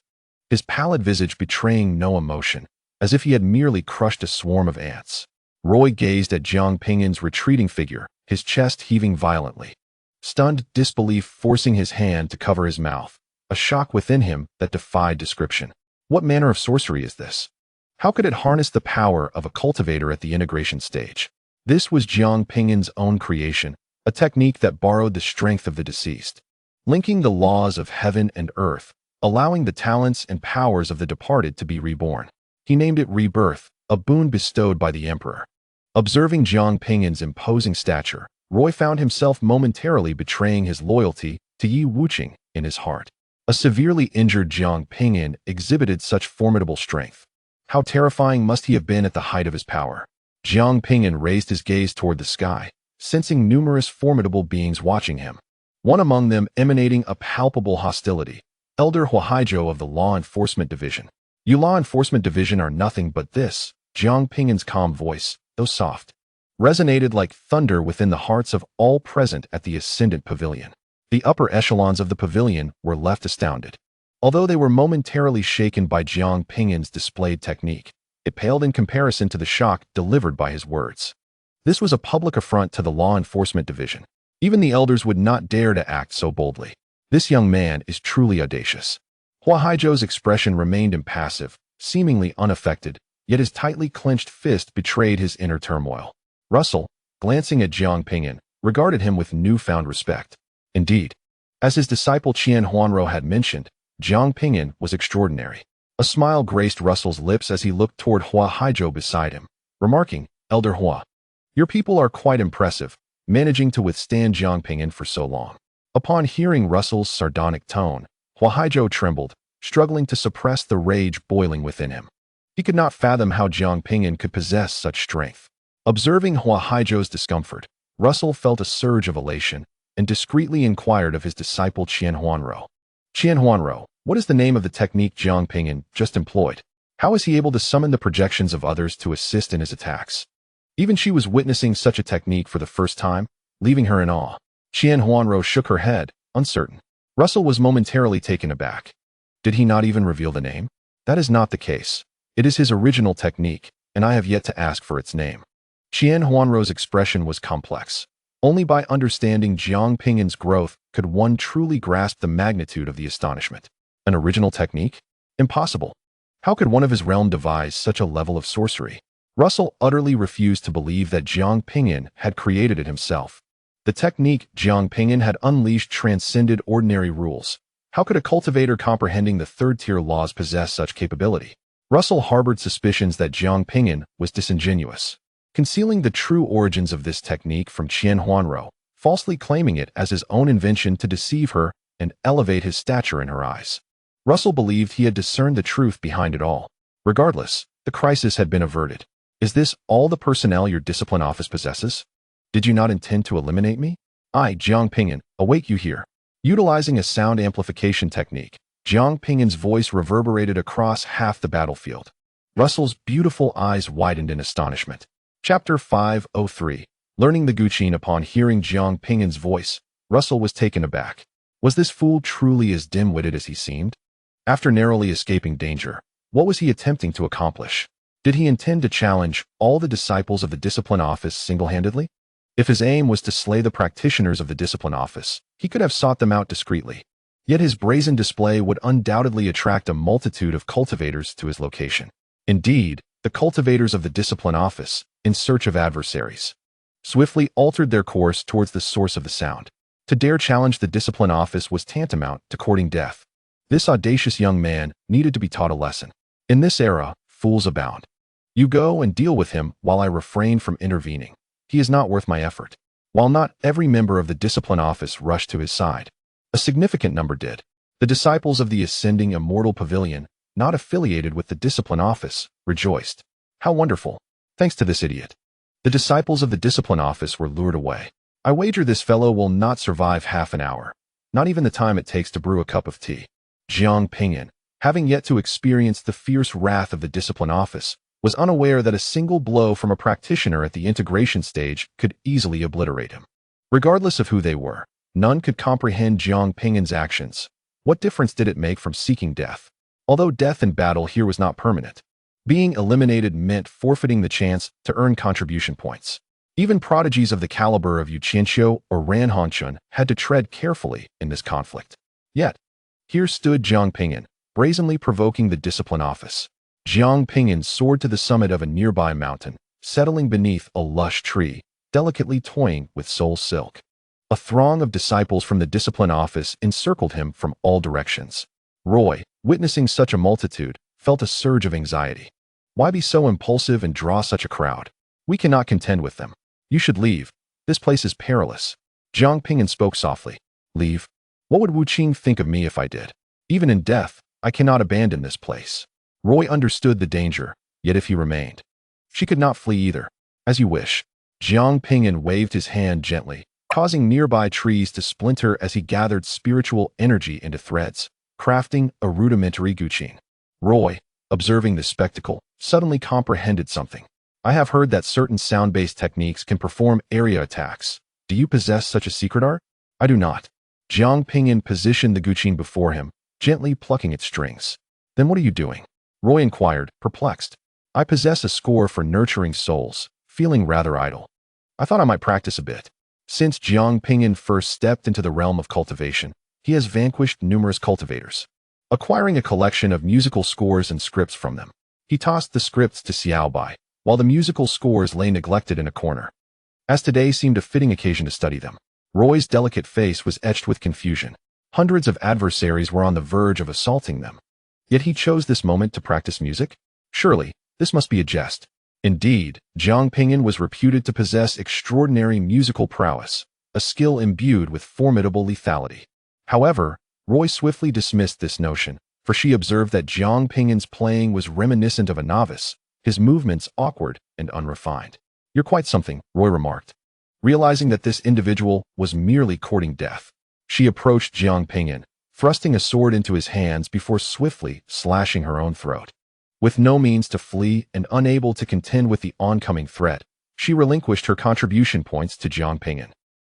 his pallid visage betraying no emotion, as if he had merely crushed a swarm of ants. Roy gazed at Jiang Ping'an's retreating figure, his chest heaving violently. Stunned disbelief forcing his hand to cover his mouth, a shock within him that defied description. What manner of sorcery is this? How could it harness the power of a cultivator at the integration stage? This was Jiang Ping'an's own creation, a technique that borrowed the strength of the deceased, linking the laws of heaven and earth, allowing the talents and powers of the departed to be reborn. He named it Rebirth, a boon bestowed by the emperor. Observing Jiang Ping'an's imposing stature, Roy found himself momentarily betraying his loyalty to Yi Wuqing in his heart. A severely injured Jiang Ping'an exhibited such formidable strength. How terrifying must he have been at the height of his power? Jiang Ping'an raised his gaze toward the sky, sensing numerous formidable beings watching him. One among them emanating a palpable hostility, Elder Huaizhou of the Law Enforcement Division. You Law Enforcement Division are nothing but this. Jiang Ping'an's calm voice, though soft, resonated like thunder within the hearts of all present at the Ascendant Pavilion. The upper echelons of the pavilion were left astounded. Although they were momentarily shaken by Jiang Ping'an's displayed technique, it paled in comparison to the shock delivered by his words. This was a public affront to the Law Enforcement Division. Even the elders would not dare to act so boldly. This young man is truly audacious. Huaizhou's expression remained impassive, seemingly unaffected, yet his tightly clenched fist betrayed his inner turmoil. Russell, glancing at Jiang Ping'an, regarded him with newfound respect. Indeed, as his disciple Qian Huanrou had mentioned, Jiang Ping'an was extraordinary. A smile graced Russell's lips as he looked toward Huaizhou beside him, remarking, Elder Hua, your people are quite impressive, managing to withstand Jiang Ping'an for so long. Upon hearing Russell's sardonic tone, Huaizhou trembled, struggling to suppress the rage boiling within him. He could not fathom how Jiang Ping'an could possess such strength. Observing Huaizhou's discomfort, Russell felt a surge of elation and discreetly inquired of his disciple Qian Huanrou. Qian Huanrou, what is the name of the technique Jiang Ping'an just employed? How is he able to summon the projections of others to assist in his attacks? Even she was witnessing such a technique for the first time, leaving her in awe. Qian Huanrou shook her head, uncertain. Russell was momentarily taken aback. Did he not even reveal the name? That is not the case. It is his original technique, and I have yet to ask for its name. Qian Huanrou's expression was complex. Only by understanding Jiang Ping'an's growth could one truly grasp the magnitude of the astonishment. An original technique? Impossible. How could one of his realm devise such a level of sorcery? Russell utterly refused to believe that Jiang Ping'an had created it himself. The technique Jiang Ping'an had unleashed transcended ordinary rules. How could a cultivator comprehending the third-tier laws possess such capability? Russell harbored suspicions that Jiang Ping'an was disingenuous, concealing the true origins of this technique from Qian Huanrou, falsely claiming it as his own invention to deceive her and elevate his stature in her eyes. Russell believed he had discerned the truth behind it all. Regardless, the crisis had been averted. Is this all the personnel your discipline office possesses? Did you not intend to eliminate me? I, Jiang Ping'an, await you here. Utilizing a sound amplification technique, Jiang Ping'an's voice reverberated across half the battlefield. Russell's beautiful eyes widened in astonishment. Chapter 503. Learning the Guqin. Upon hearing Jiang Ping'an's voice, Russell was taken aback. Was this fool truly as dim-witted as he seemed? After narrowly escaping danger, what was he attempting to accomplish? Did he intend to challenge all the disciples of the discipline office single-handedly? If his aim was to slay the practitioners of the discipline office, he could have sought them out discreetly. Yet his brazen display would undoubtedly attract a multitude of cultivators to his location. Indeed, the cultivators of the discipline office, in search of adversaries, swiftly altered their course towards the source of the sound. To dare challenge the discipline office was tantamount to courting death. This audacious young man needed to be taught a lesson. In this era, fools abound. You go and deal with him while I refrain from intervening. He is not worth my effort. While not every member of the discipline office rushed to his side, a significant number did. The disciples of the ascending Immortal Pavilion, not affiliated with the discipline office, rejoiced. How wonderful! Thanks to this idiot. The disciples of the discipline office were lured away. I wager this fellow will not survive half an hour, not even the time it takes to brew a cup of tea. Jiang Ping'an, having yet to experience the fierce wrath of the discipline office, was unaware that a single blow from a practitioner at the integration stage could easily obliterate him. Regardless of who they were, none could comprehend Jiang Ping'an's actions. What difference did it make from seeking death? Although death in battle here was not permanent, being eliminated meant forfeiting the chance to earn contribution points. Even prodigies of the caliber of Yu Qianqiu or Ran Hongchun had to tread carefully in this conflict. Yet, here stood Jiang Ping'an, brazenly provoking the discipline office. Jiang Ping'an soared to the summit of a nearby mountain, settling beneath a lush tree, delicately toying with soul silk. A throng of disciples from the discipline office encircled him from all directions. Roy, witnessing such a multitude, felt a surge of anxiety. Why be so impulsive and draw such a crowd? We cannot contend with them. You should leave. This place is perilous. Jiang Ping'an spoke softly. Leave? What would Wu Qing think of me if I did? Even in death, I cannot abandon this place. Roy understood the danger, yet if he remained, she could not flee either. As you wish. Jiang Ping'an waved his hand gently, causing nearby trees to splinter as he gathered spiritual energy into threads, crafting a rudimentary Guqin. Roy, observing this spectacle, suddenly comprehended something. I have heard that certain sound-based techniques can perform area attacks. Do you possess such a secret art? I do not. Jiang Ping'an positioned the Guqin before him, gently plucking its strings. Then what are you doing? Roy inquired, perplexed. I possess a score for nurturing souls, feeling rather idle. I thought I might practice a bit. Since Jiang Ping'an first stepped into the realm of cultivation, he has vanquished numerous cultivators, acquiring a collection of musical scores and scripts from them. He tossed the scripts to Xiaobai, while the musical scores lay neglected in a corner. As today seemed a fitting occasion to study them, Roy's delicate face was etched with confusion. Hundreds of adversaries were on the verge of assaulting them. Yet he chose this moment to practice music? Surely, this must be a jest. Indeed, Jiang Ping'an was reputed to possess extraordinary musical prowess, a skill imbued with formidable lethality. However, Roy swiftly dismissed this notion, for she observed that Jiang Ping'an's playing was reminiscent of a novice, his movements awkward and unrefined. You're quite something, Roy remarked. Realizing that this individual was merely courting death, she approached Jiang Ping'an, thrusting a sword into his hands before swiftly slashing her own throat. With no means to flee and unable to contend with the oncoming threat, she relinquished her contribution points to Jiang Ping'an,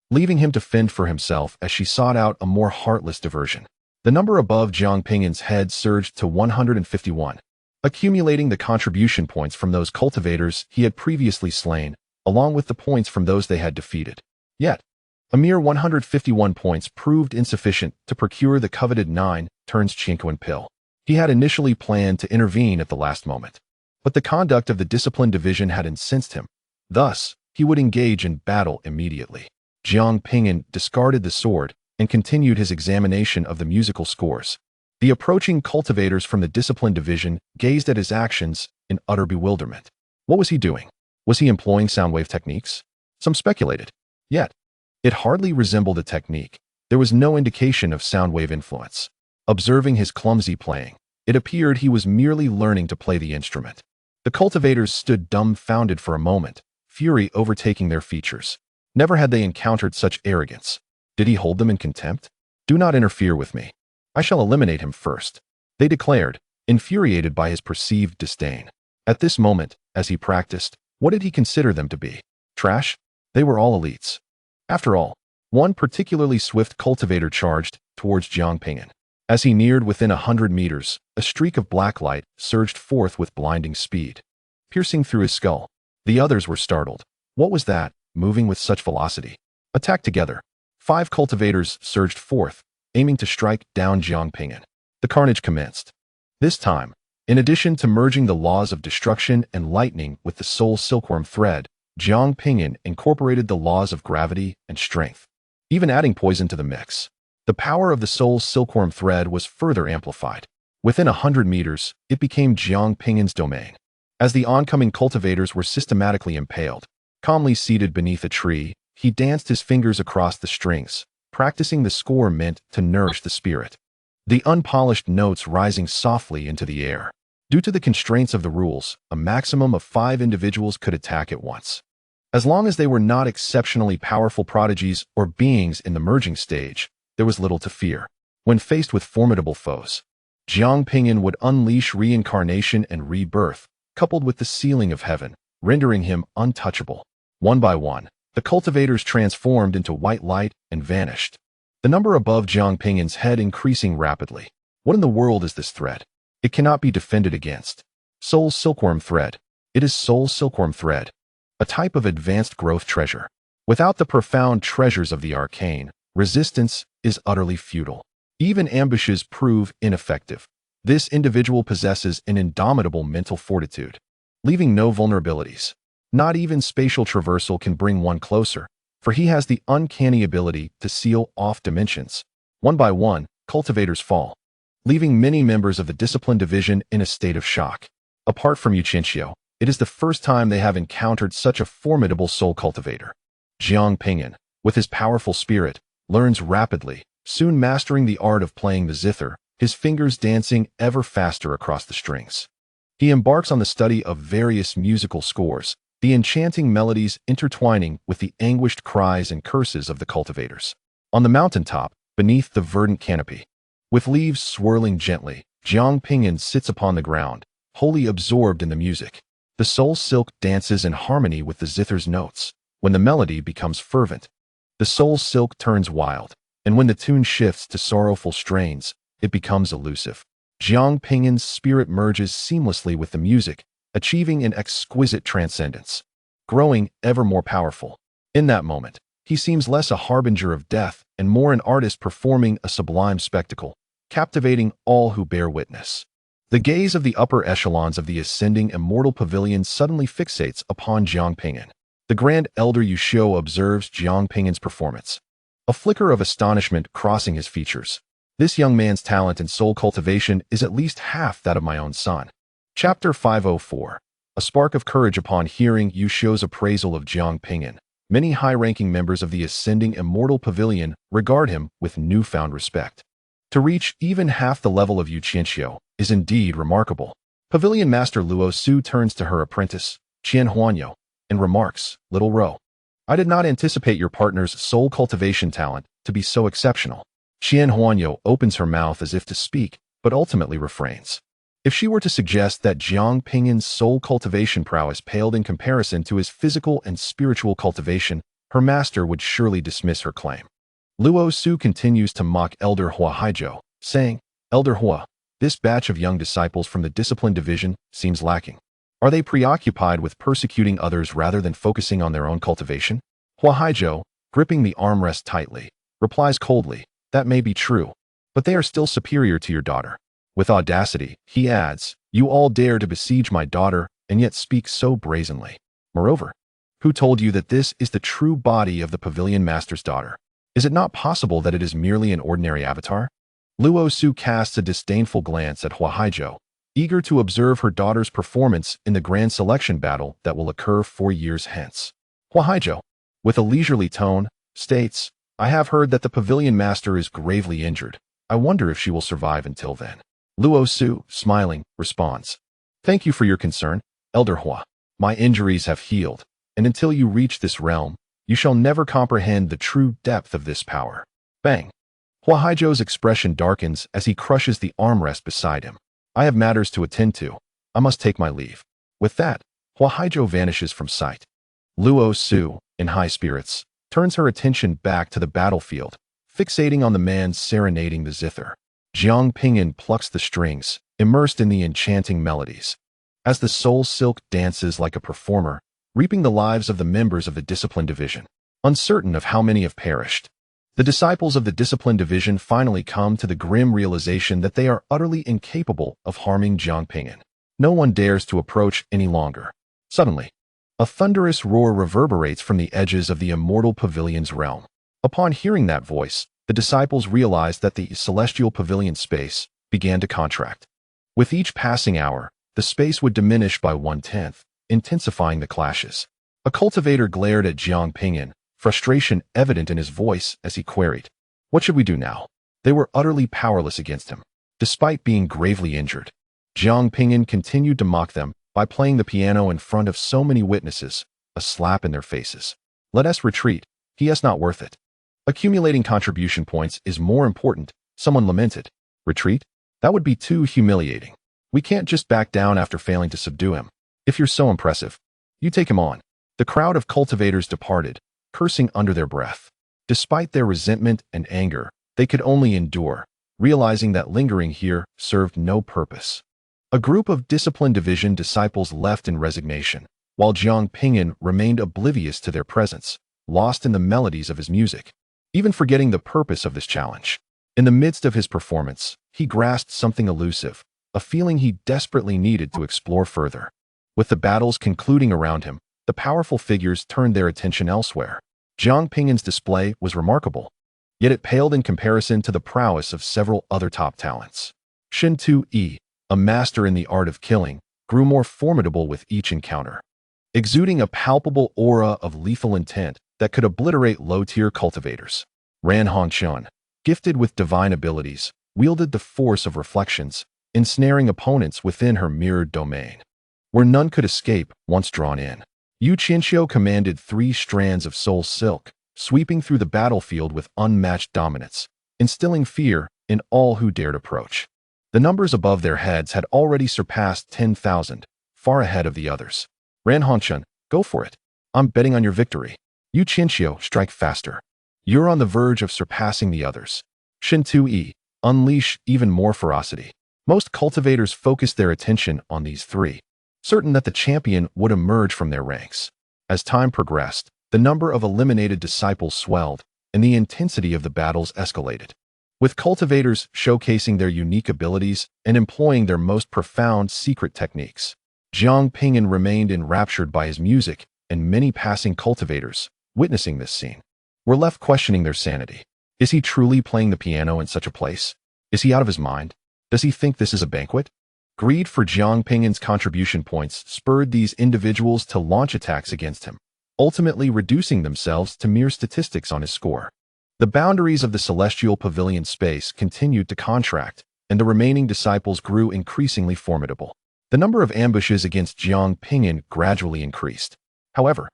leaving him to fend for himself as she sought out a more heartless diversion. The number above Jiang Ping'an's head surged to 151, accumulating the contribution points from those cultivators he had previously slain, along with the points from those they had defeated. Yet, a mere 151 points proved insufficient to procure the coveted 9-Qian pill. He had initially planned to intervene at the last moment, but the conduct of the discipline division had incensed him. Thus, he would engage in battle immediately. Jiang Ping'an discarded the sword and continued his examination of the musical scores. The approaching cultivators from the discipline division gazed at his actions in utter bewilderment. What was he doing? Was he employing sound wave techniques? Some speculated. Yet, it hardly resembled a technique. There was no indication of sound wave influence. Observing his clumsy playing, it appeared he was merely learning to play the instrument. The cultivators stood dumbfounded for a moment, fury overtaking their features. Never had they encountered such arrogance. Did he hold them in contempt? Do not interfere with me. I shall eliminate him first, they declared, infuriated by his perceived disdain. At this moment, as he practiced, what did he consider them to be? Trash? They were all elites. After all, one particularly swift cultivator charged towards Jiang Ping'an. As he neared within 100 meters, a streak of black light surged forth with blinding speed, piercing through his skull. The others were startled. What was that, moving with such velocity? Attack together. 5 cultivators surged forth, aiming to strike down Jiang Ping'an. The carnage commenced. This time, in addition to merging the laws of destruction and lightning with the soul silkworm thread, Jiang Ping'an incorporated the laws of gravity and strength, even adding poison to the mix. The power of the soul silkworm thread was further amplified. Within 100 meters, it became Jiang Ping'an's domain. As the oncoming cultivators were systematically impaled, calmly seated beneath a tree, he danced his fingers across the strings, practicing the score meant to nourish the spirit. The unpolished notes rising softly into the air. Due to the constraints of the rules, a maximum of 5 individuals could attack at once. As long as they were not exceptionally powerful prodigies or beings in the merging stage, there was little to fear. When faced with formidable foes, Jiang Ping'an would unleash reincarnation and rebirth, coupled with the sealing of heaven, rendering him untouchable. One by one, the cultivators transformed into white light and vanished, the number above Jiang Ping'an's head increasing rapidly. What in the world is this thread? It cannot be defended against. Soul silkworm thread. It is soul silkworm thread, a type of advanced growth treasure. Without the profound treasures of the arcane, resistance is utterly futile. Even ambushes prove ineffective. This individual possesses an indomitable mental fortitude, leaving no vulnerabilities. Not even spatial traversal can bring one closer, for he has the uncanny ability to seal off dimensions. One by one, cultivators fall, leaving many members of the discipline division in a state of shock. Apart from Qian, it is the first time they have encountered such a formidable soul cultivator. Jiang Ping'an, with his powerful spirit, learns rapidly, soon mastering the art of playing the zither, his fingers dancing ever faster across the strings. He embarks on the study of various musical scores, the enchanting melodies intertwining with the anguished cries and curses of the cultivators. On the mountaintop, beneath the verdant canopy, with leaves swirling gently, Jiang Ping'an sits upon the ground, wholly absorbed in the music. The soul silk dances in harmony with the zither's notes. When the melody becomes fervent, the soul silk turns wild, and when the tune shifts to sorrowful strains, it becomes elusive. Jiang Ping'an's spirit merges seamlessly with the music, achieving an exquisite transcendence, growing ever more powerful. In that moment, he seems less a harbinger of death and more an artist performing a sublime spectacle, captivating all who bear witness. The gaze of the upper echelons of the ascending Immortal Pavilion suddenly fixates upon Jiang Ping'an. The Grand Elder Yusho observes Jiang Ping'an's performance, a flicker of astonishment crossing his features. This young man's talent in soul cultivation is at least half that of my own son. Chapter 504. A spark of courage upon hearing Yusho's appraisal of Jiang Ping'an. Many high-ranking members of the ascending Immortal Pavilion regard him with newfound respect. To reach even half the level of Qian is indeed remarkable. Pavilion Master Luo Su turns to her apprentice, Qian Huanrou, and remarks, "Little Ro, I did not anticipate your partner's soul cultivation talent to be so exceptional." Qian Huanrou opens her mouth as if to speak, but ultimately refrains. If she were to suggest that Jiang Ping'an's soul cultivation prowess paled in comparison to his physical and spiritual cultivation, her master would surely dismiss her claim. Luo Su continues to mock Elder Huahaijiu, saying, "Elder Hua, this batch of young disciples from the discipline division seems lacking. Are they preoccupied with persecuting others rather than focusing on their own cultivation?" Huahaijiu, gripping the armrest tightly, replies coldly, "That may be true, but they are still superior to your daughter." With audacity, he adds, "You all dare to besiege my daughter and yet speak so brazenly. Moreover, who told you that this is the true body of the pavilion master's daughter? Is it not possible that it is merely an ordinary avatar?" Luo Su casts a disdainful glance at Huahaijiu, eager to observe her daughter's performance in the grand selection battle that will occur 4 years hence. Huahaijiu, with a leisurely tone, states, "I have heard that the pavilion master is gravely injured. I wonder if she will survive until then." Luo Su, smiling, responds, "Thank you for your concern, Elder Hua. My injuries have healed, and until you reach this realm, you shall never comprehend the true depth of this power." Bang! Huahaijiu's expression darkens as he crushes the armrest beside him. "I have matters to attend to. I must take my leave." With that, Huahaijiu vanishes from sight. Luo Su, in high spirits, turns her attention back to the battlefield, fixating on the man serenading the zither. Jiang Ping'an plucks the strings, immersed in the enchanting melodies. As the soul silk dances like a performer, reaping the lives of the members of the discipline division. Uncertain of how many have perished, the disciples of the discipline division finally come to the grim realization that they are utterly incapable of harming Jiang Ping'an. No one dares to approach any longer. Suddenly, a thunderous roar reverberates from the edges of the immortal pavilion's realm. Upon hearing that voice, the disciples realized that the celestial pavilion space began to contract. With each passing hour, the space would diminish by 1/10, intensifying the clashes. A cultivator glared at Jiang Ping'an, frustration evident in his voice as he queried, "What should we do now?" They were utterly powerless against him. Despite being gravely injured, Jiang Ping'an continued to mock them by playing the piano in front of so many witnesses, a slap in their faces. "Let us retreat. He is not worth it. Accumulating contribution points is more important," someone lamented. "Retreat? That would be too humiliating. We can't just back down after failing to subdue him. If you're so impressive, you take him on." The crowd of cultivators departed, cursing under their breath. Despite their resentment and anger, they could only endure, realizing that lingering here served no purpose. A group of discipline division disciples left in resignation, while Jiang Ping'an remained oblivious to their presence, lost in the melodies of his music, even forgetting the purpose of this challenge. In the midst of his performance, he grasped something elusive, a feeling he desperately needed to explore further. With the battles concluding around him, the powerful figures turned their attention elsewhere. Jiang Ping'an's display was remarkable, yet it paled in comparison to the prowess of several other top talents. Shen Tu-yi, a master in the art of killing, grew more formidable with each encounter, exuding a palpable aura of lethal intent that could obliterate low-tier cultivators. Ran Hongchuan, gifted with divine abilities, wielded the force of reflections, ensnaring opponents within her mirrored domain, where none could escape once drawn in. Yu Qianxiu commanded 3 strands of soul silk, sweeping through the battlefield with unmatched dominance, instilling fear in all who dared approach. The numbers above their heads had already surpassed 10,000, far ahead of the others. Ran Hongchuan, go for it. I'm betting on your victory. Yu Qianxiu, strike faster. You're on the verge of surpassing the others. Shen Tu-yi, unleash even more ferocity. Most cultivators focused their attention on these 3, certain that the champion would emerge from their ranks. As time progressed, the number of eliminated disciples swelled, and the intensity of the battles escalated. With cultivators showcasing their unique abilities and employing their most profound secret techniques, Jiang Ping'an remained enraptured by his music, and many passing cultivators, witnessing this scene, were left questioning their sanity. Is he truly playing the piano in such a place? Is he out of his mind? Does he think this is a banquet? Greed for Jiang Ping'an's contribution points spurred these individuals to launch attacks against him, ultimately reducing themselves to mere statistics on his score. The boundaries of the celestial pavilion space continued to contract, and the remaining disciples grew increasingly formidable. The number of ambushes against Jiang Ping'an gradually increased. However,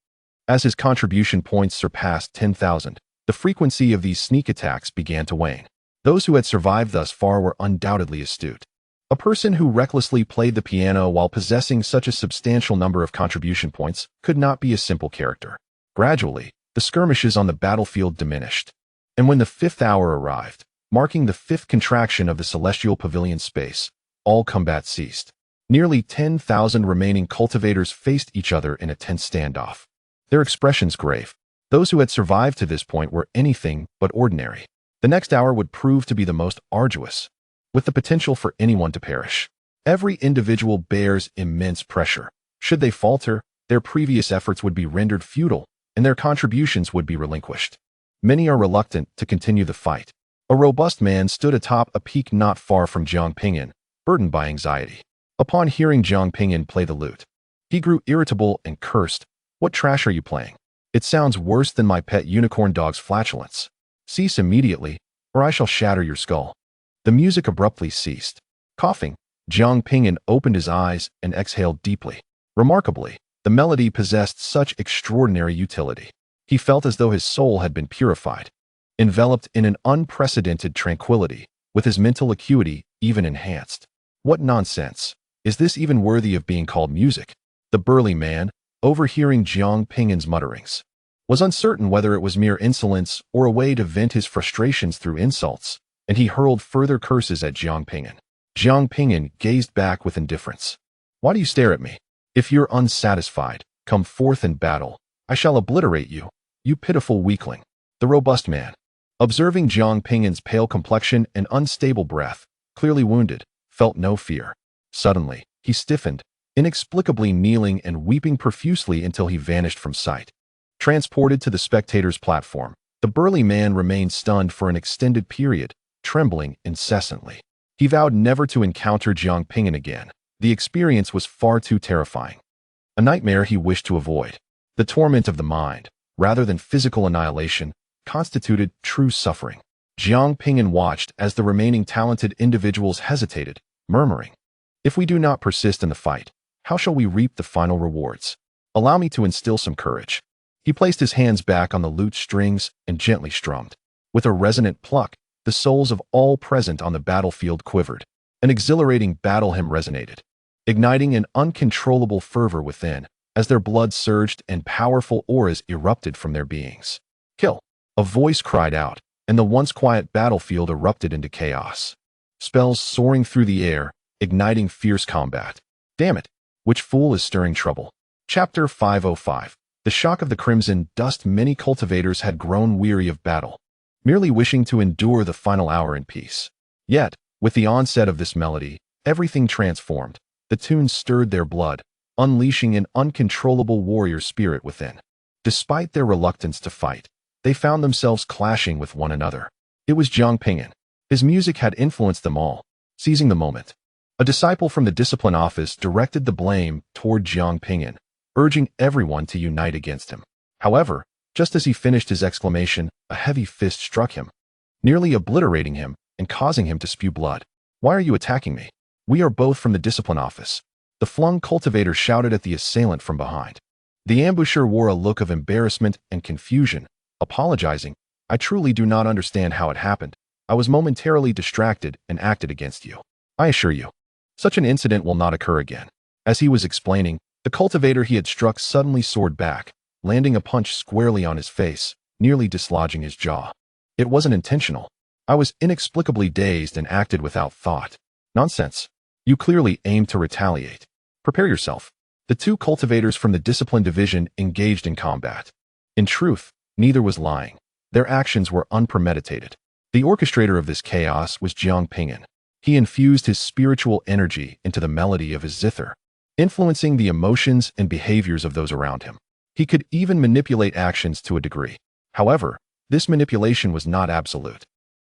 as his contribution points surpassed 10,000, the frequency of these sneak attacks began to wane. Those who had survived thus far were undoubtedly astute. A person who recklessly played the piano while possessing such a substantial number of contribution points could not be a simple character. Gradually, the skirmishes on the battlefield diminished. And when the 5th hour arrived, marking the 5th contraction of the celestial pavilion space, all combat ceased. Nearly 10,000 remaining cultivators faced each other in a tense standoff. Their expressions grave. Those who had survived to this point were anything but ordinary. The next hour would prove to be the most arduous, with the potential for anyone to perish. Every individual bears immense pressure. Should they falter, their previous efforts would be rendered futile, and their contributions would be relinquished. Many are reluctant to continue the fight. A robust man stood atop a peak not far from Jiang Ping'an, burdened by anxiety. Upon hearing Jiang Ping'an play the lute, he grew irritable and cursed. "What trash are you playing? It sounds worse than my pet unicorn dog's flatulence. Cease immediately, or I shall shatter your skull." The music abruptly ceased. Coughing, Jiang Ping'an opened his eyes and exhaled deeply. Remarkably, the melody possessed such extraordinary utility. He felt as though his soul had been purified, enveloped in an unprecedented tranquility, with his mental acuity even enhanced. What nonsense! Is this even worthy of being called music? The burly man, overhearing Jiang Ping'an's mutterings, was uncertain whether it was mere insolence or a way to vent his frustrations through insults, and he hurled further curses at Jiang Ping'an. Jiang Ping'an gazed back with indifference. "Why do you stare at me? If you're unsatisfied, come forth in battle. I shall obliterate you, you pitiful weakling." The robust man, observing Jiang Ping'an's pale complexion and unstable breath, clearly wounded, felt no fear. Suddenly, he stiffened, inexplicably kneeling and weeping profusely until he vanished from sight. Transported to the spectators' platform, the burly man remained stunned for an extended period, trembling incessantly. He vowed never to encounter Jiang Ping'an again. The experience was far too terrifying. A nightmare he wished to avoid. The torment of the mind, rather than physical annihilation, constituted true suffering. Jiang Ping'an watched as the remaining talented individuals hesitated, murmuring, "If we do not persist in the fight, how shall we reap the final rewards? Allow me to instill some courage." He placed his hands back on the lute strings and gently strummed. With a resonant pluck, the souls of all present on the battlefield quivered. An exhilarating battle hymn resonated, igniting an uncontrollable fervor within, as their blood surged and powerful auras erupted from their beings. "Kill!" A voice cried out, and the once quiet battlefield erupted into chaos. Spells soaring through the air, igniting fierce combat. "Damn it! Which fool is stirring trouble?" Chapter 505. The shock of the crimson dust. Many cultivators had grown weary of battle, merely wishing to endure the final hour in peace. Yet, with the onset of this melody, everything transformed. The tune stirred their blood, unleashing an uncontrollable warrior spirit within. Despite their reluctance to fight, they found themselves clashing with one another. It was Jiang Ping'an. His music had influenced them all. Seizing the moment, a disciple from the discipline office directed the blame toward Jiang Ping'an, urging everyone to unite against him. However, just as he finished his exclamation, a heavy fist struck him, nearly obliterating him and causing him to spew blood. "Why are you attacking me? We are both from the discipline office." The flung cultivator shouted at the assailant from behind. The ambusher wore a look of embarrassment and confusion, apologizing, "I truly do not understand how it happened. I was momentarily distracted and acted against you. I assure you, such an incident will not occur again." As he was explaining, the cultivator he had struck suddenly soared back, landing a punch squarely on his face, nearly dislodging his jaw. "It wasn't intentional. I was inexplicably dazed and acted without thought." "Nonsense. You clearly aimed to retaliate. Prepare yourself." The two cultivators from the discipline division engaged in combat. In truth, neither was lying. Their actions were unpremeditated. The orchestrator of this chaos was Jiang Ping'an. He infused his spiritual energy into the melody of his zither, influencing the emotions and behaviors of those around him. He could even manipulate actions to a degree. However, this manipulation was not absolute.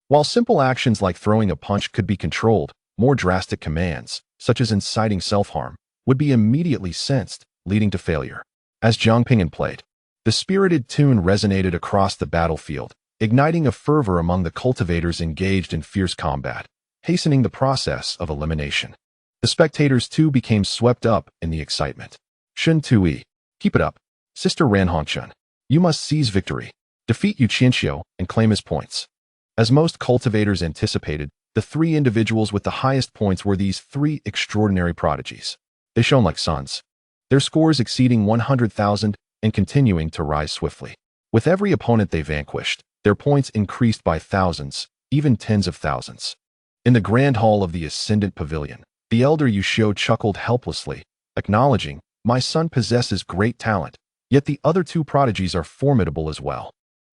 While simple actions like throwing a punch could be controlled, more drastic commands, such as inciting self-harm, would be immediately sensed, leading to failure. As Jiang Ping'an played, the spirited tune resonated across the battlefield, igniting a fervor among the cultivators engaged in fierce combat, hastening the process of elimination. The spectators too became swept up in the excitement. "Shun Tui, keep it up. Sister Ranhongchun, you must seize victory, defeat Yu Qianxiu, and claim his points. As most cultivators anticipated, the three individuals with the highest points were these three extraordinary prodigies. They shone like suns, their scores exceeding 100,000 and continuing to rise swiftly. With every opponent they vanquished, their points increased by thousands, even tens of thousands. In the grand hall of the Ascendant Pavilion, the elder Yuxiu chuckled helplessly, acknowledging, "My son possesses great talent, yet the other two prodigies are formidable as well.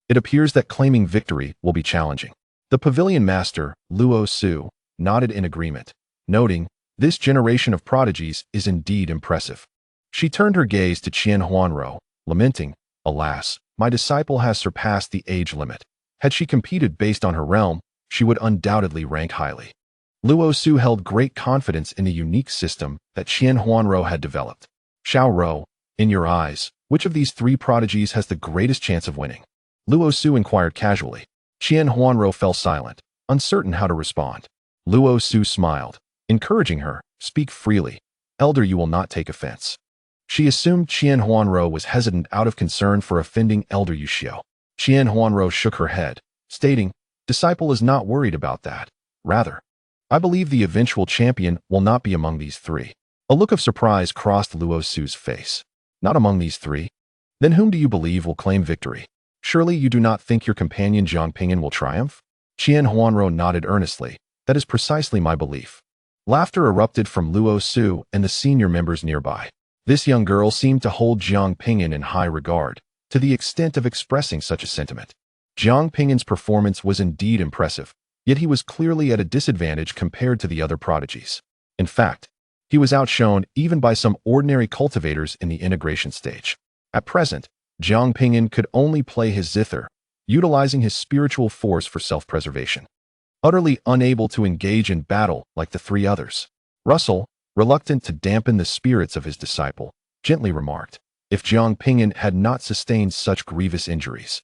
It appears that claiming victory will be challenging." The pavilion master, Luo Su, nodded in agreement, noting, "This generation of prodigies is indeed impressive." She turned her gaze to Qian Huanrou, lamenting, "Alas, my disciple has surpassed the age limit. Had she competed based on her realm, she would undoubtedly rank highly." Luo Su held great confidence in the unique system that Qian Huanrou had developed. "Xiao Rou, in your eyes, which of these three prodigies has the greatest chance of winning?" Luo Su inquired casually. Qian Huanrou fell silent, uncertain how to respond. Luo Su smiled, encouraging her, "Speak freely. Elder, you will not take offense." She assumed Qian Huanrou was hesitant out of concern for offending Elder Yuxiu. Qian Huanrou shook her head, stating, "Disciple is not worried about that. Rather, I believe the eventual champion will not be among these three." A look of surprise crossed Luo Su's face. "Not among these three? Then whom do you believe will claim victory? Surely you do not think your companion Jiang Ping'an will triumph?" Qian Huanrou nodded earnestly. "That is precisely my belief." Laughter erupted from Luo Su and the senior members nearby. This young girl seemed to hold Jiang Ping'an in high regard, to the extent of expressing such a sentiment. Jiang Ping'an's performance was indeed impressive, yet he was clearly at a disadvantage compared to the other prodigies. In fact, he was outshone even by some ordinary cultivators in the integration stage. At present, Jiang Ping'an could only play his zither, utilizing his spiritual force for self-preservation. Utterly unable to engage in battle like the three others, Russell, reluctant to dampen the spirits of his disciple, gently remarked, "If Jiang Ping'an had not sustained such grievous injuries,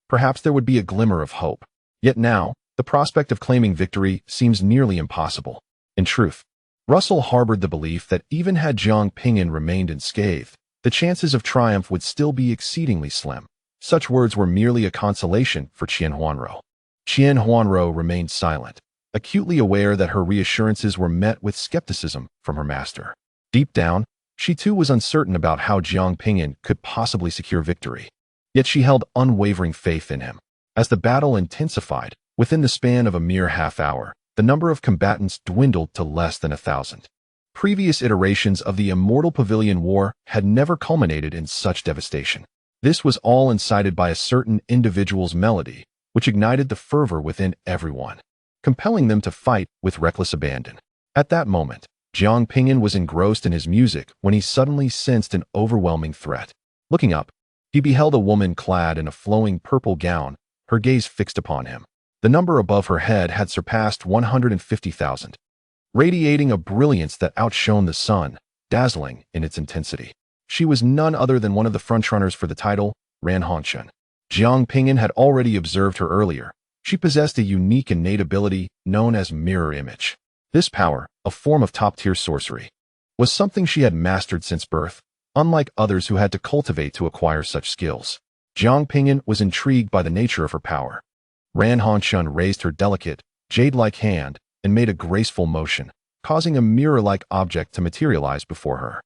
perhaps there would be a glimmer of hope. Yet now, the prospect of claiming victory seems nearly impossible." In truth, Russell harbored the belief that even had Jiang Ping'an remained unscathed, the chances of triumph would still be exceedingly slim. Such words were merely a consolation for Qian Huanrou. Qian Huanrou remained silent, acutely aware that her reassurances were met with skepticism from her master. Deep down, she too was uncertain about how Jiang Ping'an could possibly secure victory. Yet she held unwavering faith in him. As the battle intensified, within the span of a mere half-hour, the number of combatants dwindled to less than 1,000. Previous iterations of the Immortal Pavilion War had never culminated in such devastation. This was all incited by a certain individual's melody, which ignited the fervor within everyone, compelling them to fight with reckless abandon. At that moment, Jiang Ping'an was engrossed in his music when he suddenly sensed an overwhelming threat. Looking up, he beheld a woman clad in a flowing purple gown, her gaze fixed upon him. The number above her head had surpassed 150,000, radiating a brilliance that outshone the sun, dazzling in its intensity. She was none other than one of the frontrunners for the title, Ranhongchun. Jiang Ping'an had already observed her earlier. She possessed a unique innate ability known as mirror image. This power, a form of top-tier sorcery, was something she had mastered since birth, unlike others who had to cultivate to acquire such skills. Jiang Ping'an was intrigued by the nature of her power. Ranhongchun raised her delicate, jade-like hand and made a graceful motion, causing a mirror-like object to materialize before her.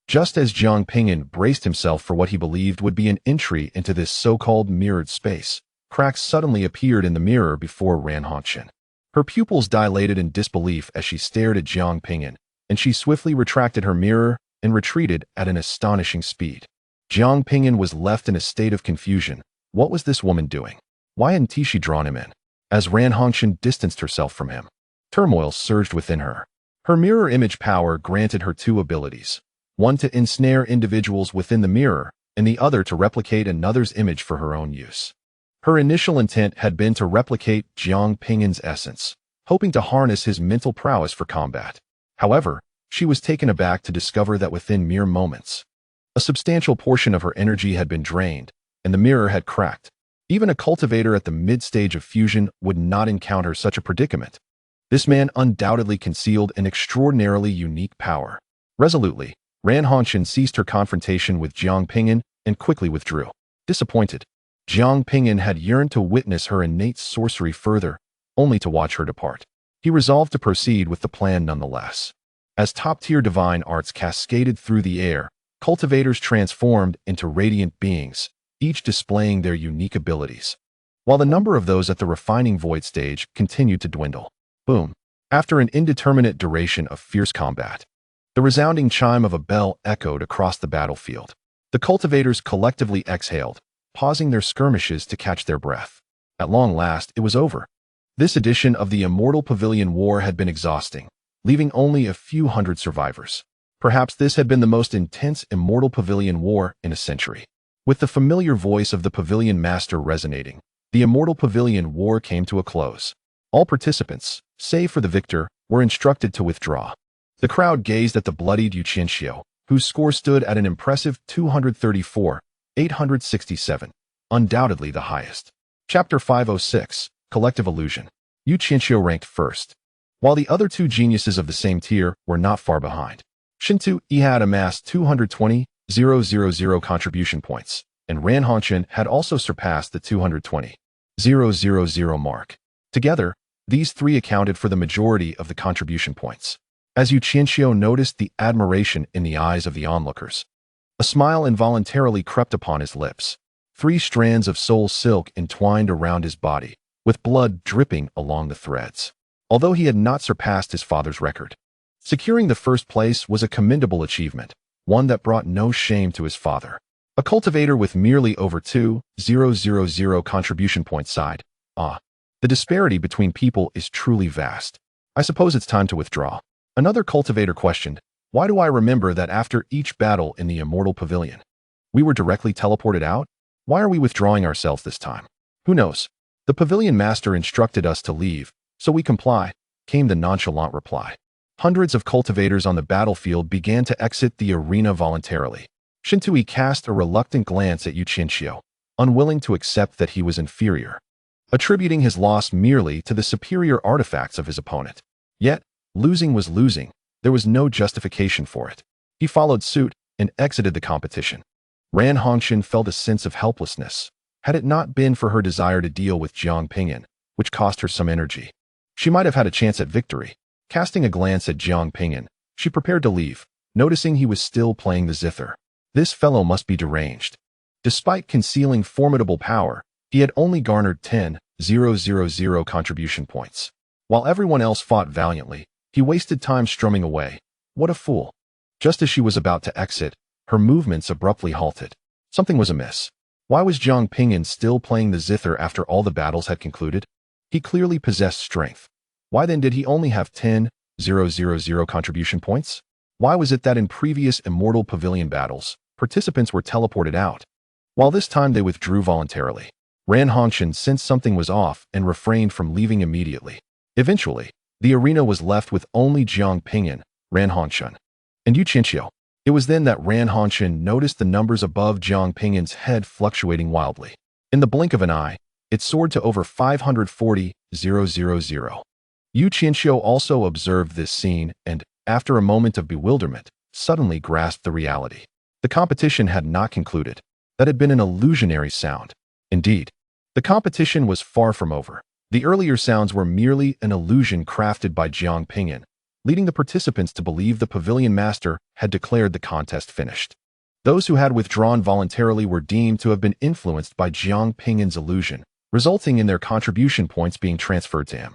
Just as Jiang Ping'an braced himself for what he believed would be an entry into this so-called mirrored space, cracks suddenly appeared in the mirror before Ranhongchun. Her pupils dilated in disbelief as she stared at Jiang Ping'an, and she swiftly retracted her mirror and retreated at an astonishing speed. Jiang Ping'an was left in a state of confusion. What was this woman doing? Why hadn't she drawn him in? As Ranhongchun distanced herself from him, turmoil surged within her. Her mirror image power granted her two abilities, one to ensnare individuals within the mirror, and the other to replicate another's image for her own use. Her initial intent had been to replicate Jiang Ping'an's essence, hoping to harness his mental prowess for combat. However, she was taken aback to discover that within mere moments, a substantial portion of her energy had been drained, and the mirror had cracked. Even a cultivator at the mid-stage of fusion would not encounter such a predicament. This man undoubtedly concealed an extraordinarily unique power. Resolutely, Ranhongchun ceased her confrontation with Jiang Ping'an and quickly withdrew. Disappointed, Jiang Ping'an had yearned to witness her innate sorcery further, only to watch her depart. He resolved to proceed with the plan nonetheless. As top-tier divine arts cascaded through the air, cultivators transformed into radiant beings, each displaying their unique abilities, while the number of those at the refining void stage continued to dwindle. Boom. After an indeterminate duration of fierce combat, the resounding chime of a bell echoed across the battlefield. The cultivators collectively exhaled, pausing their skirmishes to catch their breath. At long last, it was over. This edition of the Immortal Pavilion War had been exhausting, leaving only a few hundred survivors. Perhaps this had been the most intense Immortal Pavilion War in a century. With the familiar voice of the Pavilion Master resonating, the Immortal Pavilion War came to a close. All participants, save for the victor, were instructed to withdraw. The crowd gazed at the bloodied Qian, whose score stood at an impressive 234,867, undoubtedly the highest. Chapter 506, Collective Illusion. Qian ranked first, while the other two geniuses of the same tier were not far behind. Shintu had amassed 220,000 contribution points, and Ranhanshan had also surpassed the 220,000 mark. Together, these three accounted for the majority of the contribution points. As Qian noticed the admiration in the eyes of the onlookers, a smile involuntarily crept upon his lips. 3 strands of soul silk entwined around his body, with blood dripping along the threads. Although he had not surpassed his father's record, securing the first place was a commendable achievement, one that brought no shame to his father. A cultivator with merely over 2,000 contribution points sighed, "Ah, the disparity between people is truly vast. I suppose it's time to withdraw." Another cultivator questioned, "Why do I remember that after each battle in the Immortal Pavilion, we were directly teleported out? Why are we withdrawing ourselves this time?" "Who knows? The Pavilion Master instructed us to leave, so we comply," came the nonchalant reply. Hundreds of cultivators on the battlefield began to exit the arena voluntarily. Shintui cast a reluctant glance at Qian, unwilling to accept that he was inferior, attributing his loss merely to the superior artifacts of his opponent. Yet, losing was losing. There was no justification for it. He followed suit and exited the competition. Ranhanshan felt a sense of helplessness. Had it not been for her desire to deal with Jiang Ping'an, which cost her some energy, she might have had a chance at victory. Casting a glance at Jiang Ping'an, she prepared to leave, noticing he was still playing the zither. This fellow must be deranged. Despite concealing formidable power, he had only garnered 10,000 contribution points. While everyone else fought valiantly, he wasted time strumming away. What a fool. Just as she was about to exit, her movements abruptly halted. Something was amiss. Why was Jiang Ping'an still playing the zither after all the battles had concluded? He clearly possessed strength. Why then did he only have 10,000 contribution points? Why was it that in previous Immortal Pavilion battles, participants were teleported out, while this time they withdrew voluntarily? Ranhanshan sensed something was off and refrained from leaving immediately. Eventually, the arena was left with only Jiang Ping'an, Ranhanshan, and Qian. It was then that Ranhanshan noticed the numbers above Jiang Ping'an's head fluctuating wildly. In the blink of an eye, it soared to over 540,000. Qian also observed this scene and, after a moment of bewilderment, suddenly grasped the reality. The competition had not concluded. That had been an illusionary sound. Indeed, the competition was far from over. The earlier sounds were merely an illusion crafted by Jiang Ping'an, leading the participants to believe the Pavilion Master had declared the contest finished. Those who had withdrawn voluntarily were deemed to have been influenced by Jiang Ping'an's illusion, resulting in their contribution points being transferred to him.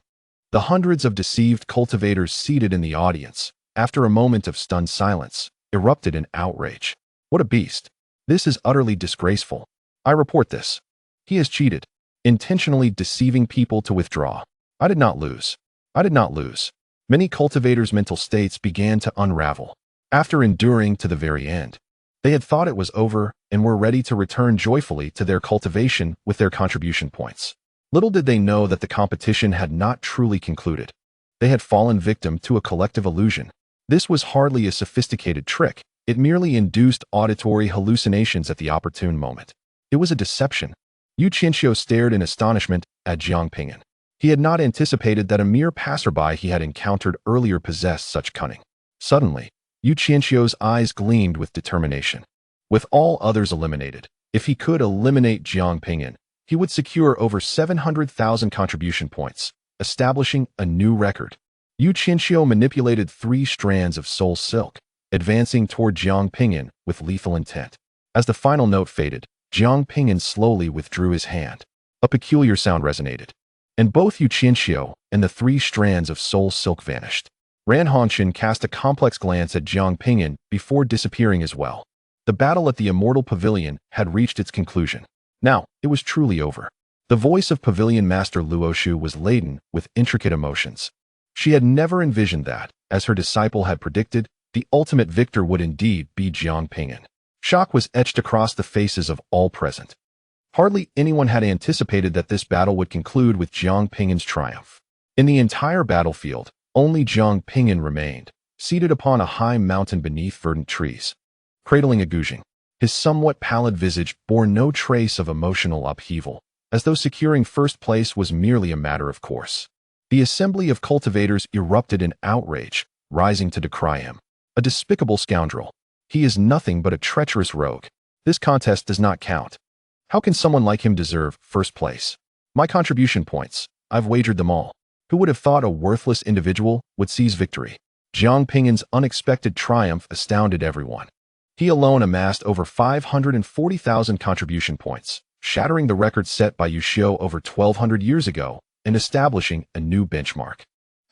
The hundreds of deceived cultivators seated in the audience, after a moment of stunned silence, erupted in outrage. "What a beast! This is utterly disgraceful. I report this. He has cheated, intentionally deceiving people to withdraw. I did not lose. I did not lose." Many cultivators' mental states began to unravel. After enduring to the very end, they had thought it was over and were ready to return joyfully to their cultivation with their contribution points. Little did they know that the competition had not truly concluded. They had fallen victim to a collective illusion. This was hardly a sophisticated trick. It merely induced auditory hallucinations at the opportune moment. It was a deception. Qian stared in astonishment at Jiang Ping'an. He had not anticipated that a mere passerby he had encountered earlier possessed such cunning. Suddenly, Qian's eyes gleamed with determination. With all others eliminated, if he could eliminate Jiang Ping'an, he would secure over 700,000 contribution points, establishing a new record. Yu Qianxiu manipulated 3 strands of soul silk, advancing toward Jiang Ping'an with lethal intent. As the final note faded, Jiang Ping'an slowly withdrew his hand. A peculiar sound resonated, and both Yu Qianxiu and the 3 strands of soul silk vanished. Ran Hongqian cast a complex glance at Jiang Ping'an before disappearing as well. The battle at the Immortal Pavilion had reached its conclusion. Now, it was truly over. The voice of Pavilion Master Luoshu was laden with intricate emotions. She had never envisioned that, as her disciple had predicted, the ultimate victor would indeed be Jiang Ping'an. Shock was etched across the faces of all present. Hardly anyone had anticipated that this battle would conclude with Jiang Ping'an's triumph. In the entire battlefield, only Jiang Ping'an remained, seated upon a high mountain beneath verdant trees. Cradling a guzheng, his somewhat pallid visage bore no trace of emotional upheaval, as though securing first place was merely a matter of course. The assembly of cultivators erupted in outrage, rising to decry him. A despicable scoundrel. He is nothing but a treacherous rogue. This contest does not count. How can someone like him deserve first place? My contribution points, I've wagered them all. Who would have thought a worthless individual would seize victory? Jiang Ping'an's unexpected triumph astounded everyone. He alone amassed over 540,000 contribution points, shattering the record set by Yu Xiu over 1,200 years ago and establishing a new benchmark.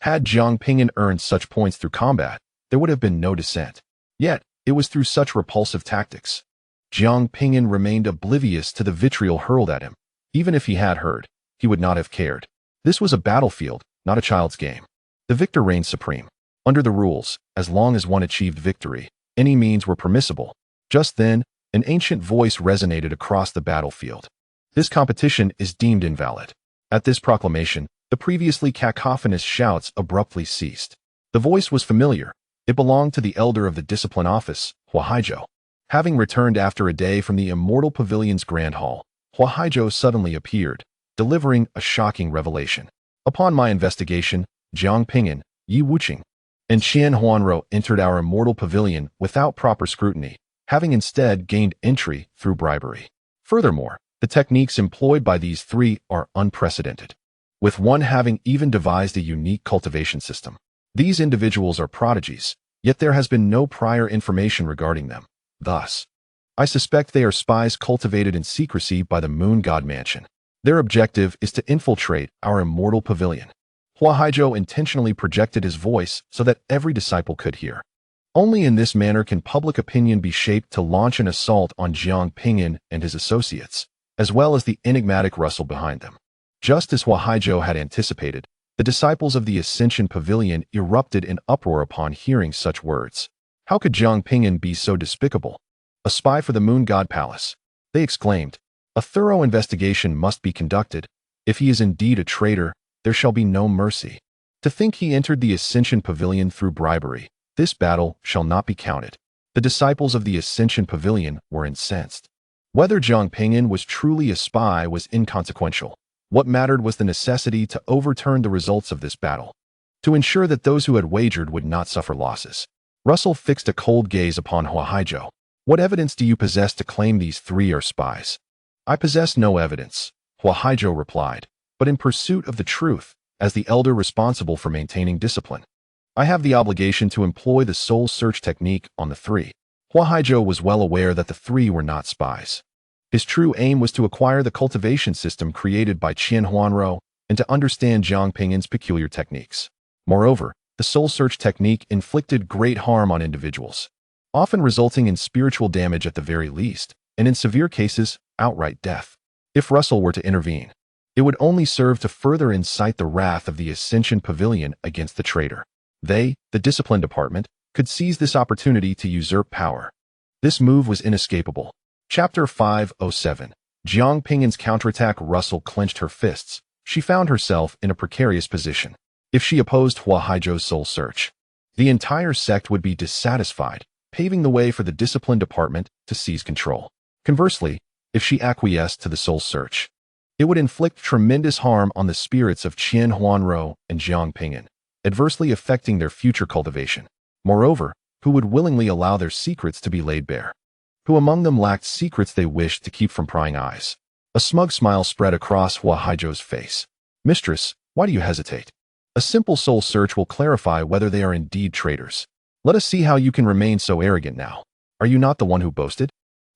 Had Jiang Ping'an earned such points through combat, there would have been no dissent. Yet, it was through such repulsive tactics. Jiang Ping'an remained oblivious to the vitriol hurled at him. Even if he had heard, he would not have cared. This was a battlefield, not a child's game. The victor reigned supreme. Under the rules, as long as one achieved victory, any means were permissible. Just then, an ancient voice resonated across the battlefield. This competition is deemed invalid. At this proclamation, the previously cacophonous shouts abruptly ceased. The voice was familiar. It belonged to the elder of the discipline office, Huanrou. Having returned after a day from the Immortal Pavilion's Grand Hall, Huanrou suddenly appeared, delivering a shocking revelation. Upon my investigation, Jiang Ping'an, Yi Wuqing, and Qian Huanrou entered our Immortal Pavilion without proper scrutiny, having instead gained entry through bribery. Furthermore, the techniques employed by these 3 are unprecedented, with one having even devised a unique cultivation system. These individuals are prodigies, yet there has been no prior information regarding them. Thus, I suspect they are spies cultivated in secrecy by the Moon God Mansion. Their objective is to infiltrate our Immortal Pavilion. Huanrou intentionally projected his voice so that every disciple could hear. Only in this manner can public opinion be shaped to launch an assault on Jiang Ping'an and his associates, as well as the enigmatic rustle behind them. Just as Huanrou had anticipated, the disciples of the Ascension Pavilion erupted in uproar upon hearing such words. How could Jiang Ping'an be so despicable? A spy for the Moon God Palace, they exclaimed. A thorough investigation must be conducted. If he is indeed a traitor, there shall be no mercy. To think he entered the Ascension Pavilion through bribery, this battle shall not be counted. The disciples of the Ascension Pavilion were incensed. Whether Jiang Ping'an was truly a spy was inconsequential. What mattered was the necessity to overturn the results of this battle, to ensure that those who had wagered would not suffer losses. Russell fixed a cold gaze upon Huanrou. What evidence do you possess to claim these 3 are spies? I possess no evidence, Huanrou replied, but in pursuit of the truth, as the elder responsible for maintaining discipline, I have the obligation to employ the soul search technique on the 3. Huanrou was well aware that the 3 were not spies. His true aim was to acquire the cultivation system created by Qian Huanrou and to understand Jiang Ping'an's peculiar techniques. Moreover, the soul search technique inflicted great harm on individuals, often resulting in spiritual damage at the very least, and in severe cases, outright death. If Russell were to intervene, it would only serve to further incite the wrath of the Ascension Pavilion against the traitor. They, the discipline department, could seize this opportunity to usurp power. This move was inescapable. Chapter 507. Jiang Ping'an's counterattack. Russell clenched her fists. She found herself in a precarious position. If she opposed Huanrou's soul search, the entire sect would be dissatisfied, paving the way for the discipline department to seize control. Conversely, if she acquiesced to the soul search, it would inflict tremendous harm on the spirits of Qian Huanrou and Jiang Ping'an, adversely affecting their future cultivation. Moreover, who would willingly allow their secrets to be laid bare? Who among them lacked secrets they wished to keep from prying eyes? A smug smile spread across Huanrou's face. Mistress, why do you hesitate? A simple soul search will clarify whether they are indeed traitors. Let us see how you can remain so arrogant now. Are you not the one who boasted?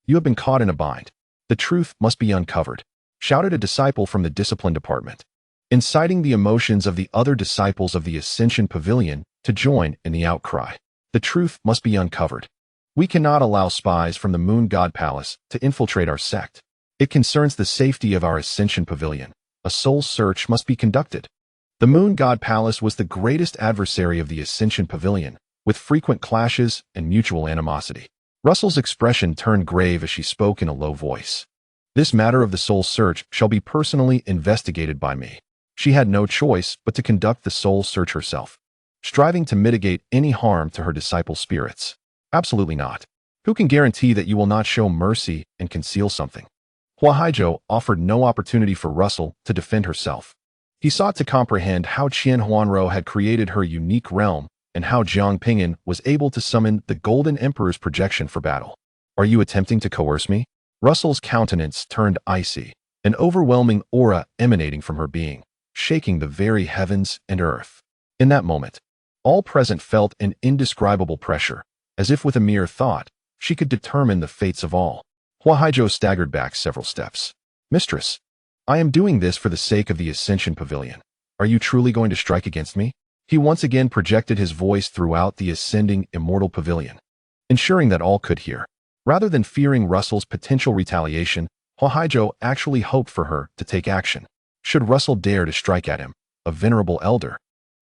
You have been caught in a bind. The truth must be uncovered, shouted a disciple from the discipline department, inciting the emotions of the other disciples of the Ascension Pavilion to join in the outcry. The truth must be uncovered. We cannot allow spies from the Moon God Palace to infiltrate our sect. It concerns the safety of our Ascension Pavilion. A soul search must be conducted. The Moon God Palace was the greatest adversary of the Ascension Pavilion, with frequent clashes and mutual animosity. Russell's expression turned grave as she spoke in a low voice. This matter of the soul search shall be personally investigated by me. She had no choice but to conduct the soul search herself, striving to mitigate any harm to her disciple spirits. Absolutely not. Who can guarantee that you will not show mercy and conceal something? Huanrou offered no opportunity for Russell to defend herself. He sought to comprehend how Huanrou had created her unique realm and how Jiang Ping'an was able to summon the Golden Emperor's projection for battle. Are you attempting to coerce me? Russell's countenance turned icy, an overwhelming aura emanating from her being, shaking the very heavens and earth. In that moment, all present felt an indescribable pressure, as if with a mere thought, she could determine the fates of all. Huanrou staggered back several steps. Mistress, I am doing this for the sake of the Ascension Pavilion. Are you truly going to strike against me? He once again projected his voice throughout the ascending Immortal Pavilion, ensuring that all could hear. Rather than fearing Russell's potential retaliation, Huanrou actually hoped for her to take action. Should Russell dare to strike at him, a venerable elder,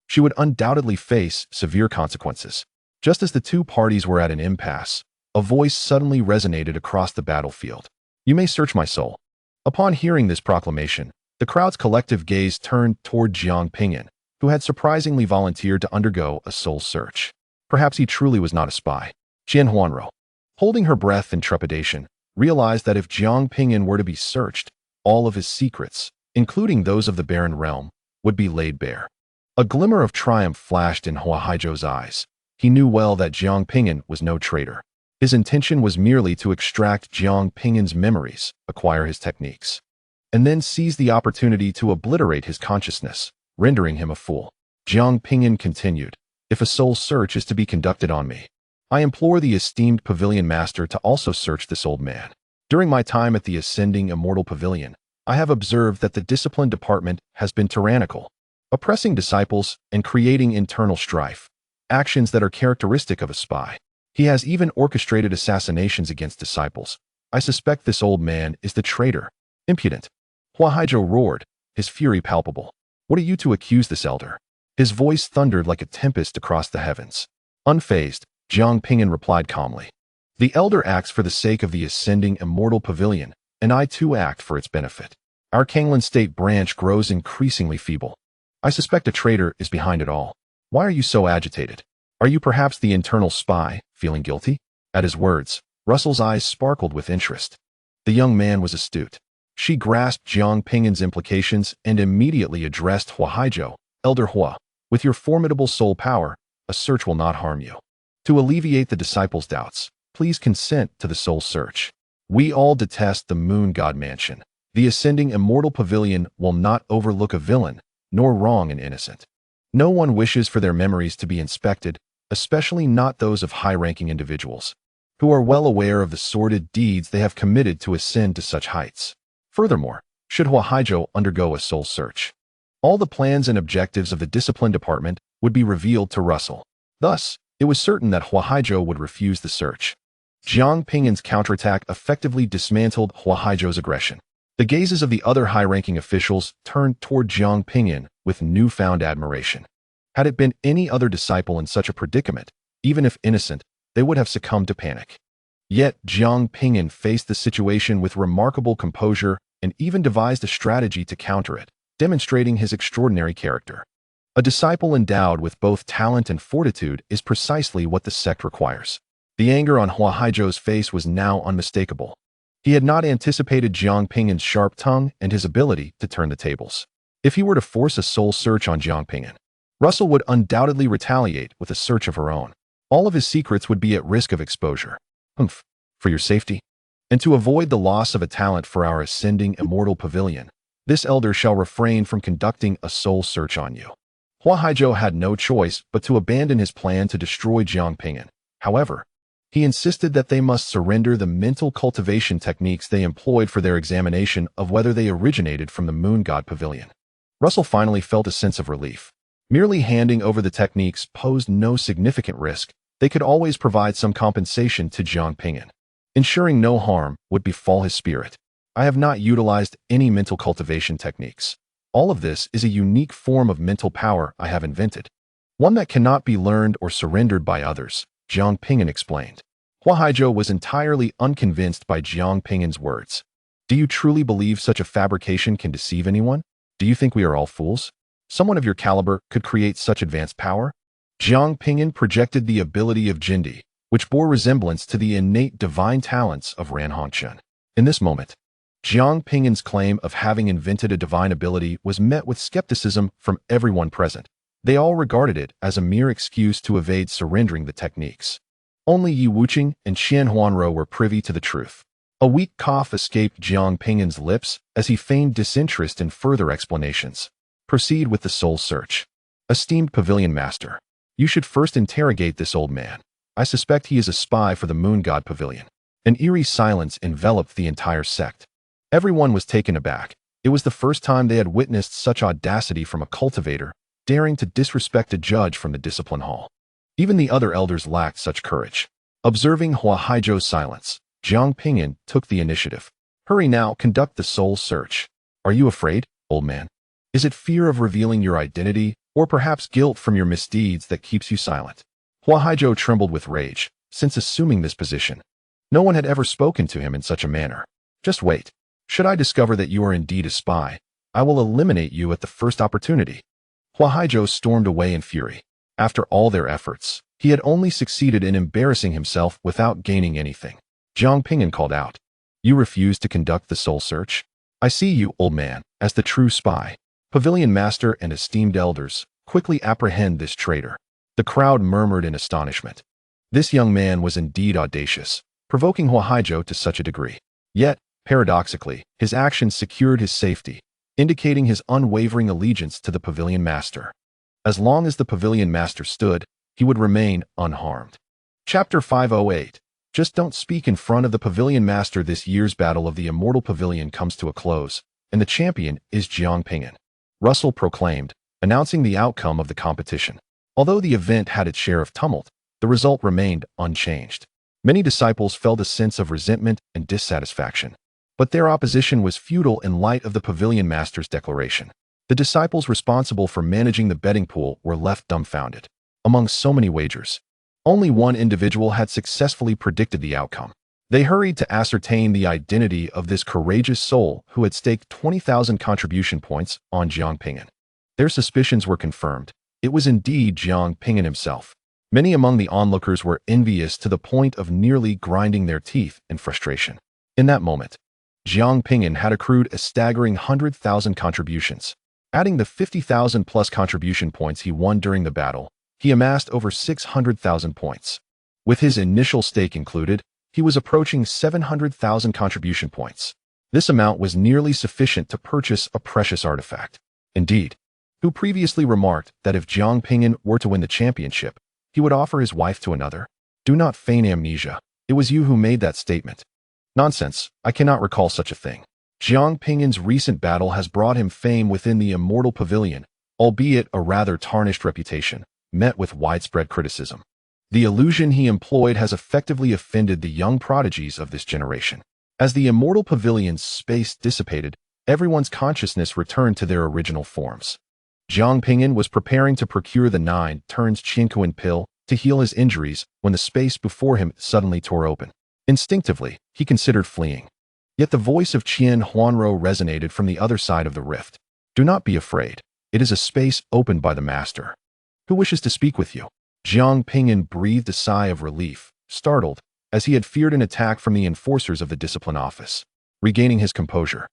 she would undoubtedly face severe consequences. Just as the two parties were at an impasse, a voice suddenly resonated across the battlefield. You may search my soul. Upon hearing this proclamation, the crowd's collective gaze turned toward Jiang Ping'an, who had surprisingly volunteered to undergo a soul search. Perhaps he truly was not a spy. Huanrou, holding her breath in trepidation, realized that if Jiang Ping'an were to be searched, all of his secrets, including those of the barren realm, would be laid bare. A glimmer of triumph flashed in Huanrou's eyes. He knew well that Jiang Ping'an was no traitor. His intention was merely to extract Jiang Ping'an's memories, acquire his techniques, and then seize the opportunity to obliterate his consciousness, rendering him a fool. Jiang Ping'an continued, if a soul search is to be conducted on me, I implore the esteemed pavilion master to also search this old man. During my time at the ascending Immortal Pavilion, I have observed that the discipline department has been tyrannical, oppressing disciples and creating internal strife, actions that are characteristic of a spy. He has even orchestrated assassinations against disciples. I suspect this old man is the traitor. Impudent. Huanrou roared, his fury palpable. What are you to accuse this elder? His voice thundered like a tempest across the heavens. Unfazed, Jiang Ping'an replied calmly. The elder acts for the sake of the ascending Immortal Pavilion, and I too act for its benefit. Our Kanglan State branch grows increasingly feeble. I suspect a traitor is behind it all. Why are you so agitated? Are you perhaps the internal spy, feeling guilty? At his words, Russell's eyes sparkled with interest. The young man was astute. She grasped Jiang Ping'an's implications and immediately addressed Huanrou. Elder Hua, with your formidable soul power, a search will not harm you. To alleviate the disciples' doubts, please consent to the soul search. We all detest the Moon God Mansion. The ascending Immortal Pavilion will not overlook a villain, nor wrong an innocent. No one wishes for their memories to be inspected, especially not those of high-ranking individuals, who are well aware of the sordid deeds they have committed to ascend to such heights. Furthermore, should Huanrou undergo a soul search, all the plans and objectives of the discipline department would be revealed to Russell. Thus, it was certain that Huanrou would refuse the search. Jiang Ping'an's counterattack effectively dismantled Huanrou's aggression. The gazes of the other high-ranking officials turned toward Jiang Ping'an with newfound admiration. Had it been any other disciple in such a predicament, even if innocent, they would have succumbed to panic. Yet Jiang Ping'an faced the situation with remarkable composure and even devised a strategy to counter it, demonstrating his extraordinary character. A disciple endowed with both talent and fortitude is precisely what the sect requires. The anger on Huanrou's face was now unmistakable. He had not anticipated Jiang Ping'an's sharp tongue and his ability to turn the tables. If he were to force a soul search on Jiang Ping'an, Russell would undoubtedly retaliate with a search of her own. All of his secrets would be at risk of exposure. For your safety? And to avoid the loss of a talent for our ascending immortal pavilion, this elder shall refrain from conducting a soul search on you. Huanrou had no choice but to abandon his plan to destroy Jiang Ping'an. However, he insisted that they must surrender the mental cultivation techniques they employed for their examination of whether they originated from the moon god pavilion. Russell finally felt a sense of relief. Merely handing over the techniques posed no significant risk. They could always provide some compensation to Jiang Ping'an, ensuring no harm would befall his spirit. I have not utilized any mental cultivation techniques. All of this is a unique form of mental power I have invented, one that cannot be learned or surrendered by others, Jiang Ping'an explained. Huanrou was entirely unconvinced by Jiang Ping'an's words. Do you truly believe such a fabrication can deceive anyone? Do you think we are all fools? Someone of your caliber could create such advanced power? Jiang Ping'an projected the ability of Jindi, which bore resemblance to the innate divine talents of Qian. In this moment, Jiang Ping'an's claim of having invented a divine ability was met with skepticism from everyone present. They all regarded it as a mere excuse to evade surrendering the techniques. Only Yi Wuqing and Huanrou were privy to the truth. A weak cough escaped Jiang Ping'an's lips as he feigned disinterest in further explanations. Proceed with the soul search. Esteemed Pavilion Master, you should first interrogate this old man. I suspect he is a spy for the moon god pavilion. An eerie silence enveloped the entire sect. Everyone was taken aback. It was the first time they had witnessed such audacity from a cultivator, daring to disrespect a judge from the discipline hall. Even the other elders lacked such courage. Observing Huanrou's silence, Jiang Ping'an took the initiative. Hurry now, conduct the soul search. Are you afraid, old man? Is it fear of revealing your identity, or perhaps guilt from your misdeeds that keeps you silent? Huanrou trembled with rage, since assuming this position. No one had ever spoken to him in such a manner. Just wait. Should I discover that you are indeed a spy, I will eliminate you at the first opportunity. Huanrou stormed away in fury. After all their efforts, he had only succeeded in embarrassing himself without gaining anything. Jiang Ping'an called out, "You refuse to conduct the soul search? I see you, old man, as the true spy. Pavilion Master and esteemed elders, quickly apprehend this traitor." The crowd murmured in astonishment. This young man was indeed audacious, provoking Huanrou to such a degree. Yet, paradoxically, his actions secured his safety, indicating his unwavering allegiance to the Pavilion Master. As long as the Pavilion Master stood, he would remain unharmed. Chapter 508. Just don't speak in front of the Pavilion Master. This year's battle of the Immortal Pavilion comes to a close, and the champion is Jiang Ping'an. Russell proclaimed, announcing the outcome of the competition. Although the event had its share of tumult, the result remained unchanged. Many disciples felt a sense of resentment and dissatisfaction, but their opposition was futile in light of the Pavilion Master's declaration. The disciples responsible for managing the betting pool were left dumbfounded. Among so many wagers, only one individual had successfully predicted the outcome. They hurried to ascertain the identity of this courageous soul who had staked 20,000 contribution points on Jiang Ping'an. Their suspicions were confirmed. It was indeed Jiang Ping'an himself. Many among the onlookers were envious to the point of nearly grinding their teeth in frustration. In that moment, Jiang Ping'an had accrued a staggering 100,000 contributions. Adding the 50,000 plus contribution points he won during the battle, he amassed over 600,000 points. With his initial stake included, he was approaching 700,000 contribution points. This amount was nearly sufficient to purchase a precious artifact. Indeed, who previously remarked that if Jiang Ping'an were to win the championship, he would offer his wife to another? Do not feign amnesia. It was you who made that statement. Nonsense, I cannot recall such a thing. Jiang Ping'an's recent battle has brought him fame within the Immortal Pavilion, albeit a rather tarnished reputation, met with widespread criticism. The illusion he employed has effectively offended the young prodigies of this generation. As the Immortal Pavilion's space dissipated, everyone's consciousness returned to their original forms. Jiang Ping'an was preparing to procure the 9 turns Qian pill to heal his injuries when the space before him suddenly tore open. Instinctively, he considered fleeing. Yet the voice of Huanrou resonated from the other side of the rift. Do not be afraid. It is a space opened by the Master. Who wishes to speak with you? Jiang Ping'an breathed a sigh of relief, startled, as he had feared an attack from the enforcers of the discipline office. Regaining his composure,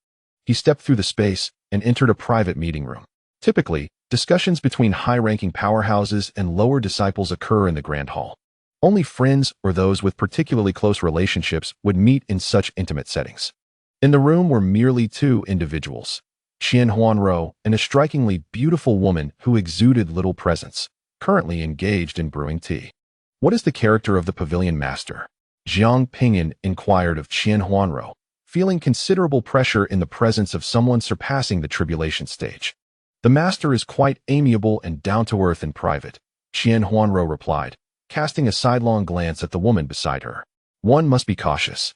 he stepped through the space and entered a private meeting room. Typically, discussions between high-ranking powerhouses and lower disciples occur in the Grand Hall. Only friends or those with particularly close relationships would meet in such intimate settings. In the room were merely two individuals, Qian Huanrou and a strikingly beautiful woman who exuded little presence, currently engaged in brewing tea. What is the character of the pavilion master? Jiang Ping'an inquired of Qian Huanrou, feeling considerable pressure in the presence of someone surpassing the tribulation stage. The master is quite amiable and down-to-earth in private, Qian Huanrou replied, casting a sidelong glance at the woman beside her. One must be cautious.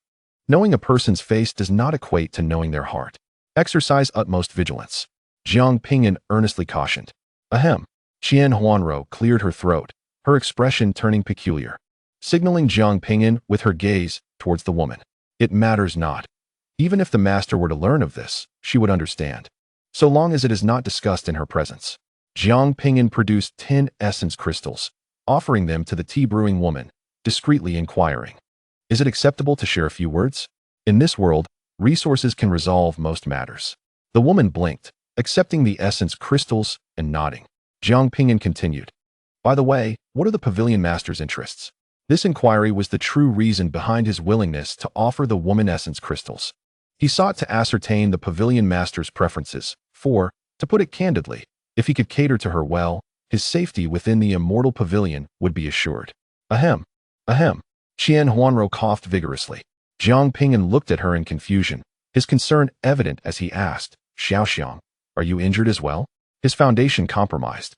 Knowing a person's face does not equate to knowing their heart. Exercise utmost vigilance. Jiang Ping'an earnestly cautioned. Ahem. Qian Huanrou cleared her throat, her expression turning peculiar, signaling Jiang Ping'an with her gaze towards the woman. It matters not. Even if the master were to learn of this, she would understand, so long as it is not discussed in her presence. Jiang Ping'an produced 10 essence crystals, offering them to the tea-brewing woman, discreetly inquiring, "Is it acceptable to share a few words? In this world, resources can resolve most matters." The woman blinked, accepting the essence crystals and nodding. Jiang Ping'an continued, "By the way, what are the pavilion master's interests?" This inquiry was the true reason behind his willingness to offer the woman essence crystals. He sought to ascertain the pavilion master's preferences, for, to put it candidly, if he could cater to her well, his safety within the immortal pavilion would be assured. Ahem. Ahem. Qian Huanrou coughed vigorously. Jiang Ping'an looked at her in confusion, his concern evident as he asked, "Xiaoxiang, are you injured as well?" His foundation compromised.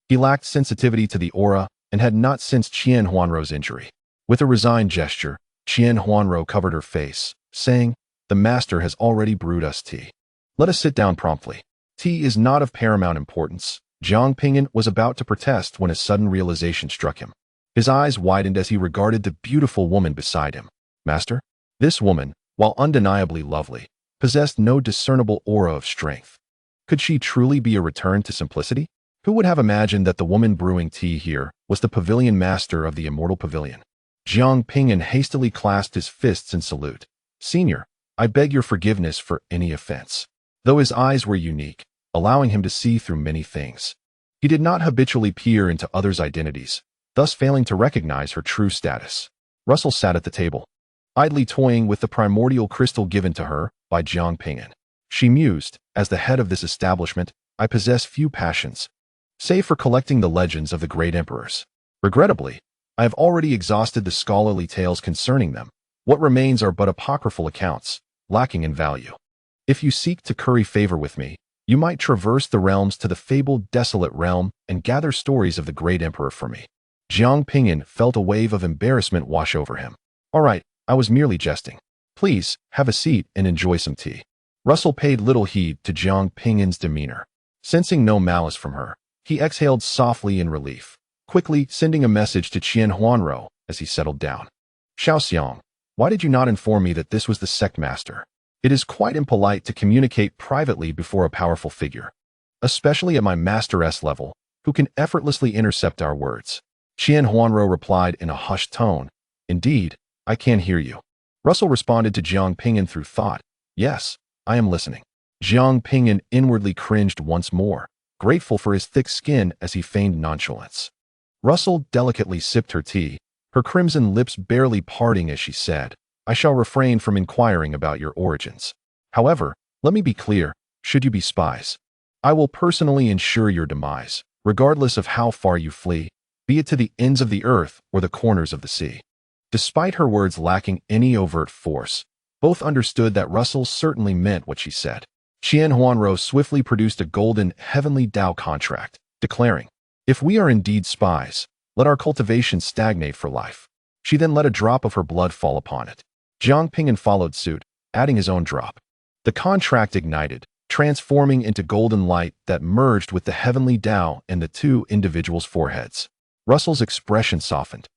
He lacked sensitivity to the aura and had not sensed Qian Huanrou's injury. With a resigned gesture, Qian Huanrou covered her face, saying, "The master has already brewed us tea. Let us sit down promptly. Tea is not of paramount importance." Jiang Ping'an was about to protest when a sudden realization struck him. His eyes widened as he regarded the beautiful woman beside him. Master? This woman, while undeniably lovely, possessed no discernible aura of strength. Could she truly be a return to simplicity? Who would have imagined that the woman brewing tea here was the pavilion master of the immortal pavilion? Jiang Ping'an hastily clasped his fists in salute. "Senior, I beg your forgiveness for any offense." Though his eyes were unique, allowing him to see through many things, he did not habitually peer into others' identities, thus failing to recognize her true status. Russell sat at the table, idly toying with the primordial crystal given to her by Jiang Ping'an. She mused, "As the head of this establishment, I possess few passions, save for collecting the legends of the great emperors. Regrettably, I have already exhausted the scholarly tales concerning them. What remains are but apocryphal accounts, lacking in value. If you seek to curry favor with me, you might traverse the realms to the fabled desolate realm and gather stories of the great emperor for me." Jiang Ping'an felt a wave of embarrassment wash over him. "All right, I was merely jesting. Please, have a seat and enjoy some tea." Russell paid little heed to Jiang Ping'an's demeanor. Sensing no malice from her, he exhaled softly in relief, quickly sending a message to Qian Huanrou as he settled down. "Xiaoxiang, why did you not inform me that this was the sect master? It is quite impolite to communicate privately before a powerful figure, especially at my master-s level, who can effortlessly intercept our words." Qian Huanrou replied in a hushed tone, "Indeed, I can hear you." Russell responded to Jiang Ping'an through thought, "Yes, I am listening." Jiang Ping'an inwardly cringed once more, grateful for his thick skin as he feigned nonchalance. Russell delicately sipped her tea, her crimson lips barely parting as she said, "I shall refrain from inquiring about your origins. However, let me be clear, should you be spies, I will personally ensure your demise, regardless of how far you flee, be it to the ends of the earth or the corners of the sea." Despite her words lacking any overt force, both understood that Russell certainly meant what she said. Qian Huanrou swiftly produced a golden heavenly Dao contract, declaring, "If we are indeed spies, let our cultivation stagnate for life." She then let a drop of her blood fall upon it. Jiang Ping'an followed suit, adding his own drop. The contract ignited, transforming into golden light that merged with the heavenly Dao and the two individuals' foreheads. Russell's expression softened.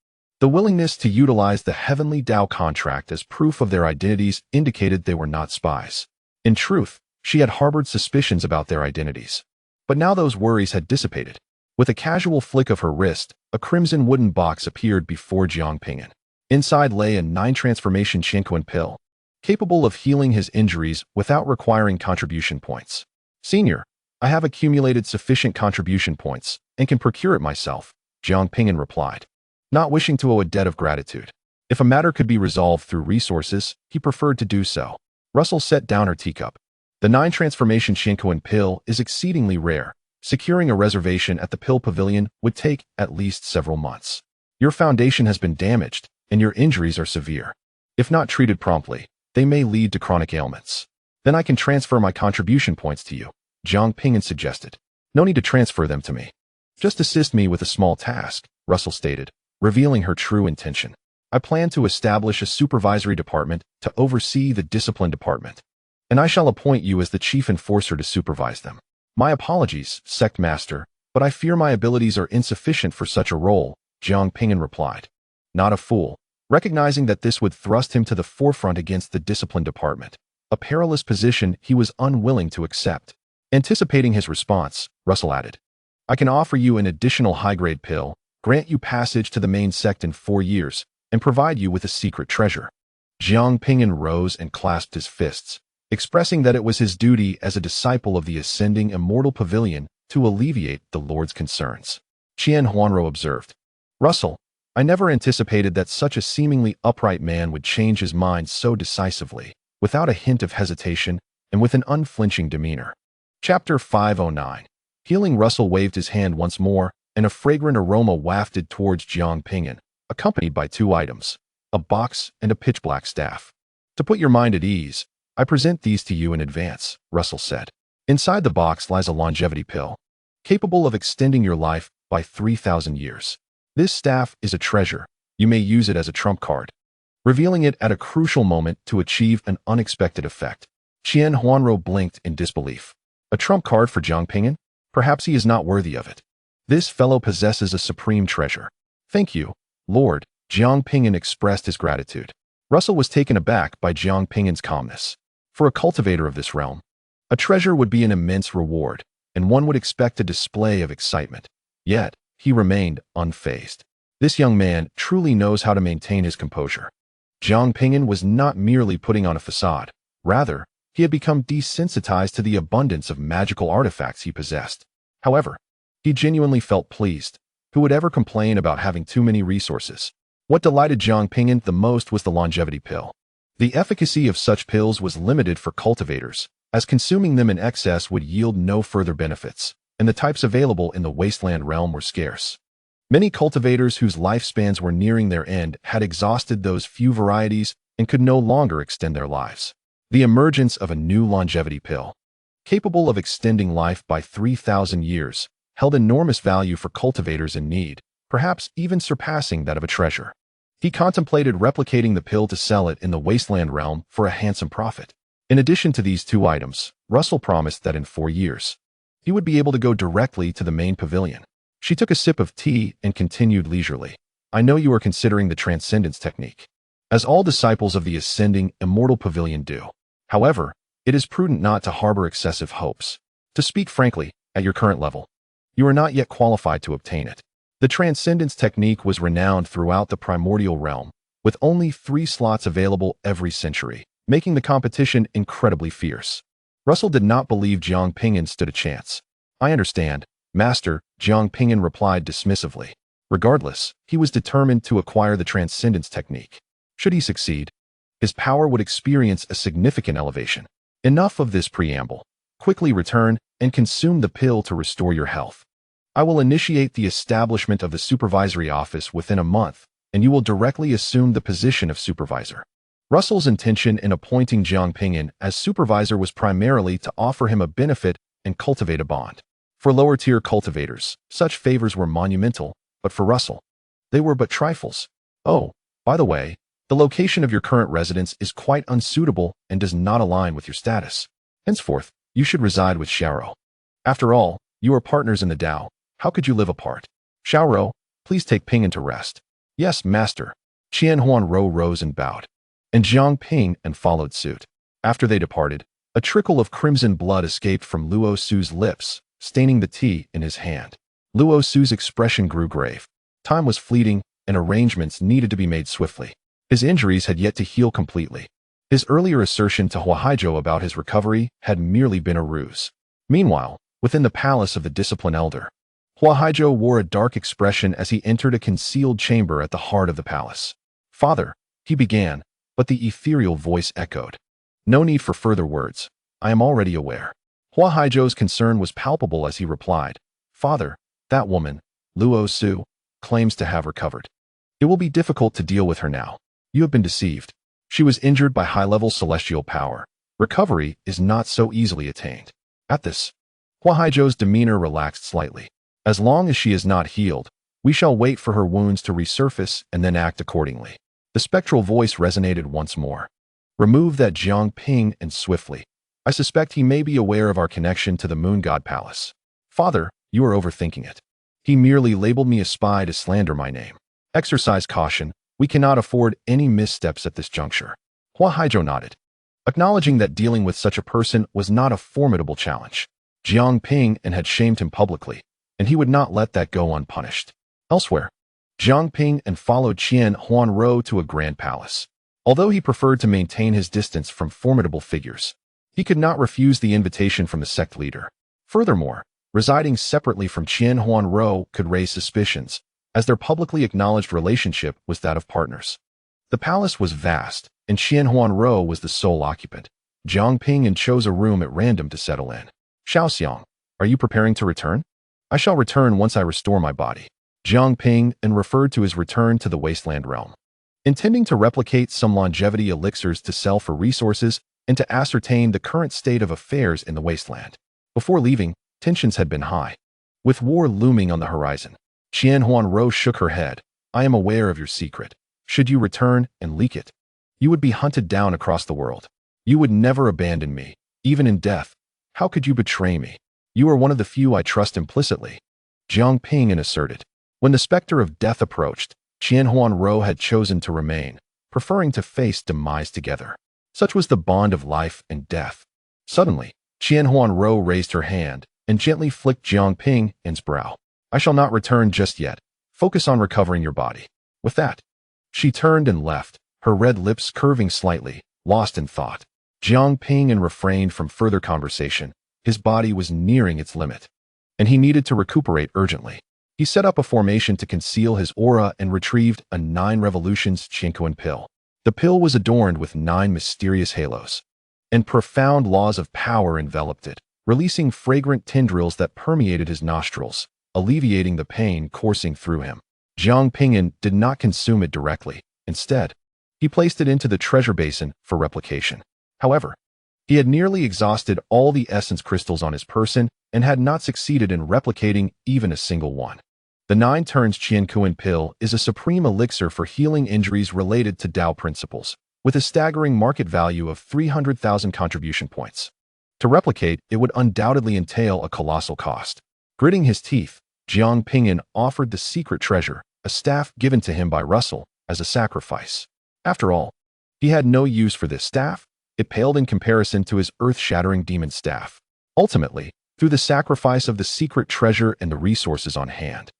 The willingness to utilize the heavenly Dao contract as proof of their identities indicated they were not spies. In truth, she had harbored suspicions about their identities. But now those worries had dissipated. With a casual flick of her wrist, a crimson wooden box appeared before Jiang Ping'an. Inside lay a 9-transformation Qian pill, capable of healing his injuries without requiring contribution points. "Senior, I have accumulated sufficient contribution points and can procure it myself," Jiang Ping'an replied. not wishing to owe a debt of gratitude. If a matter could be resolved through resources, he preferred to do so. Russell set down her teacup. The 9-transformation Qian pill is exceedingly rare. Securing a reservation at the pill pavilion would take at least several months. Your foundation has been damaged, and your injuries are severe. If not treated promptly, they may lead to chronic ailments. Then I can transfer my contribution points to you, Jiang Ping'an suggested. No need to transfer them to me. Just assist me with a small task, Russell stated, revealing her true intention. I plan to establish a supervisory department to oversee the discipline department, and I shall appoint you as the chief enforcer to supervise them. My apologies, sect master, but I fear my abilities are insufficient for such a role, Jiang Ping'an replied. Not a fool, recognizing that this would thrust him to the forefront against the discipline department, a perilous position he was unwilling to accept. Anticipating his response, Russell added, I can offer you an additional high-grade pill, grant you passage to the main sect in 4 years, and provide you with a secret treasure. Jiang Ping'an rose and clasped his fists, expressing that it was his duty as a disciple of the ascending Immortal Pavilion to alleviate the Lord's concerns. Huanrou observed, Russell, I never anticipated that such a seemingly upright man would change his mind so decisively, without a hint of hesitation, and with an unflinching demeanor. Chapter 509. Healing. Russell waved his hand once more, and a fragrant aroma wafted towards Jiang Ping'an, accompanied by 2 items, a box and a pitch-black staff. To put your mind at ease, I present these to you in advance, Russell said. Inside the box lies a longevity pill, capable of extending your life by 3,000 years. This staff is a treasure. You may use it as a trump card, revealing it at a crucial moment to achieve an unexpected effect. Huanrou blinked in disbelief. A trump card for Jiang Ping'an? Perhaps he is not worthy of it. This fellow possesses a supreme treasure. Thank you, Lord. Jiang Ping'an expressed his gratitude. Russell was taken aback by Jiang Ping'an's calmness. For a cultivator of this realm, a treasure would be an immense reward, and one would expect a display of excitement. Yet, he remained unfazed. This young man truly knows how to maintain his composure. Jiang Ping'an was not merely putting on a facade. Rather, he had become desensitized to the abundance of magical artifacts he possessed. However, he genuinely felt pleased. Who would ever complain about having too many resources? What delighted Jiang Ping'an the most was the longevity pill. The efficacy of such pills was limited for cultivators, as consuming them in excess would yield no further benefits, and the types available in the wasteland realm were scarce. Many cultivators whose lifespans were nearing their end had exhausted those few varieties and could no longer extend their lives. The emergence of a new longevity pill, capable of extending life by 3,000 years, held enormous value for cultivators in need, perhaps even surpassing that of a treasure. He contemplated replicating the pill to sell it in the wasteland realm for a handsome profit. In addition to these 2 items, Russell promised that in 4 years, he would be able to go directly to the main pavilion. She took a sip of tea and continued leisurely. I know you are considering the transcendence technique, as all disciples of the ascending Immortal Pavilion do. However, it is prudent not to harbor excessive hopes. To speak frankly, at your current level, you are not yet qualified to obtain it. The transcendence technique was renowned throughout the primordial realm, with only 3 slots available every century, making the competition incredibly fierce. Russell did not believe Jiang Ping'an stood a chance. I understand, Master, Jiang Ping'an replied dismissively. Regardless, he was determined to acquire the transcendence technique. Should he succeed, his power would experience a significant elevation. Enough of this preamble. Quickly return and consume the pill to restore your health. I will initiate the establishment of the supervisory office within a month, and you will directly assume the position of supervisor. Russell's intention in appointing Jiang Ping'an as supervisor was primarily to offer him a benefit and cultivate a bond. For lower-tier cultivators, such favors were monumental, but for Russell, they were but trifles. Oh, by the way, the location of your current residence is quite unsuitable and does not align with your status. Henceforth, you should reside with Huanrou. After all, you are partners in the Dao. How could you live apart? Huanrou, please take Ping'an to rest. Yes, master. Huanrou rose and bowed, and Jiang Ping'an followed suit. After they departed, a trickle of crimson blood escaped from Luo Su's lips, staining the tea in his hand. Luo Su's expression grew grave. Time was fleeting, and arrangements needed to be made swiftly. His injuries had yet to heal completely. His earlier assertion to Huanrou about his recovery had merely been a ruse. Meanwhile, within the palace of the disciplined elder, Huanrou wore a dark expression as he entered a concealed chamber at the heart of the palace. "Father," he began, but the ethereal voice echoed. "No need for further words. I am already aware." Huanrou's concern was palpable as he replied, "Father, that woman, Luo Su, claims to have recovered. It will be difficult to deal with her now. You have been deceived. She was injured by high-level celestial power. Recovery is not so easily attained." At this, Huanrou's demeanor relaxed slightly. "As long as she is not healed, we shall wait for her wounds to resurface and then act accordingly." The spectral voice resonated once more. "Remove that Jiang Ping'an swiftly. I suspect he may be aware of our connection to the Moon God Palace." "Father, you are overthinking it. He merely labeled me a spy to slander my name. Exercise caution. We cannot afford any missteps at this juncture." Huanrou nodded, acknowledging that dealing with such a person was not a formidable challenge. Jiang Ping'an had shamed him publicly, and he would not let that go unpunished. Elsewhere, Jiang Ping'an followed Qian Huanrou to a grand palace. Although he preferred to maintain his distance from formidable figures, he could not refuse the invitation from the sect leader. Furthermore, residing separately from Qian Huanrou could raise suspicions, as their publicly acknowledged relationship was that of partners. The palace was vast, and Qian Huanrou was the sole occupant. Jiang Ping'an chose a room at random to settle in. "Xiaoxiang, are you preparing to return?" "I shall return once I restore my body." Jiang Ping'an referred to his return to the wasteland realm, intending to replicate some longevity elixirs to sell for resources and to ascertain the current state of affairs in the wasteland. Before leaving, tensions had been high, with war looming on the horizon. Qian Huanrou shook her head. "I am aware of your secret. Should you return and leak it, you would be hunted down across the world. You would never abandon me, even in death. How could you betray me? You are one of the few I trust implicitly," Jiang Ping'an asserted. When the specter of death approached, Qian Huanrou had chosen to remain, preferring to face demise together. Such was the bond of life and death. Suddenly, Qian Huanrou raised her hand and gently flicked Jiang Ping'an's brow. "I shall not return just yet. Focus on recovering your body." With that, she turned and left, her red lips curving slightly, lost in thought. Jiang Ping'an refrained from further conversation. His body was nearing its limit, and he needed to recuperate urgently. He set up a formation to conceal his aura and retrieved a 9 revolutions Qian pill. The pill was adorned with 9 mysterious halos, and profound laws of power enveloped it, releasing fragrant tendrils that permeated his nostrils, alleviating the pain coursing through him. Jiang Ping'an did not consume it directly. Instead, he placed it into the treasure basin for replication. However, he had nearly exhausted all the essence crystals on his person and had not succeeded in replicating even a single one. The 9 turns Qian pill is a supreme elixir for healing injuries related to Dao principles, with a staggering market value of 300,000 contribution points. To replicate, it would undoubtedly entail a colossal cost. Gritting his teeth, Jiang Ping'an offered the secret treasure, a staff given to him by Russell, as a sacrifice. After all, he had no use for this staff. It paled in comparison to his earth-shattering demon staff. Ultimately, through the sacrifice of the secret treasure and the resources on hand,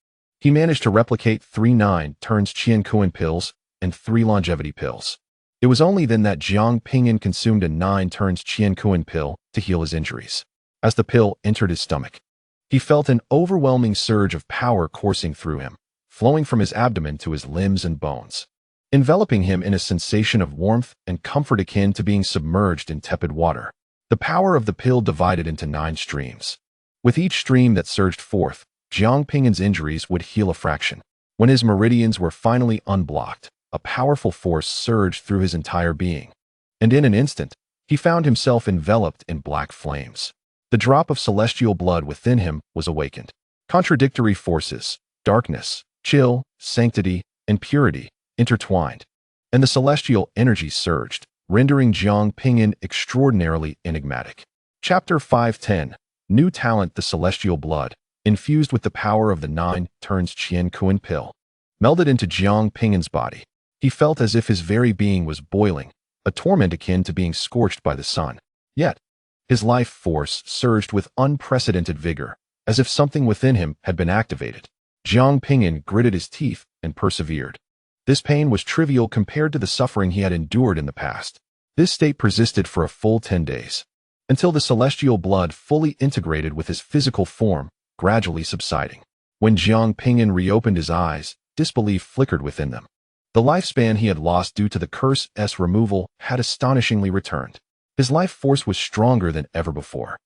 he managed to replicate 3 9 turns Qian pills and 3 longevity pills. It was only then that Jiang Ping'an consumed a 9 turns Qian pill to heal his injuries. As the pill entered his stomach, he felt an overwhelming surge of power coursing through him, flowing from his abdomen to his limbs and bones, enveloping him in a sensation of warmth and comfort akin to being submerged in tepid water. The power of the pill divided into 9 streams. With each stream that surged forth, Jiang Ping'an's injuries would heal a fraction. When his meridians were finally unblocked, a powerful force surged through his entire being, and in an instant, he found himself enveloped in black flames. The drop of celestial blood within him was awakened. Contradictory forces, darkness, chill, sanctity, and purity, intertwined, and the celestial energy surged, rendering Jiang Ping'an extraordinarily enigmatic. Chapter 510, New Talent. The celestial blood, infused with the power of the 9 turns Qian pill, melded into Jiang Ping'an's body. He felt as if his very being was boiling, a torment akin to being scorched by the sun. Yet, his life force surged with unprecedented vigor, as if something within him had been activated. Jiang Ping'an gritted his teeth and persevered. This pain was trivial compared to the suffering he had endured in the past. This state persisted for a full 10 days, until the celestial blood fully integrated with his physical form, gradually subsiding. When Jiang Ping'an reopened his eyes, disbelief flickered within them. The lifespan he had lost due to the curse's removal had astonishingly returned. His life force was stronger than ever before.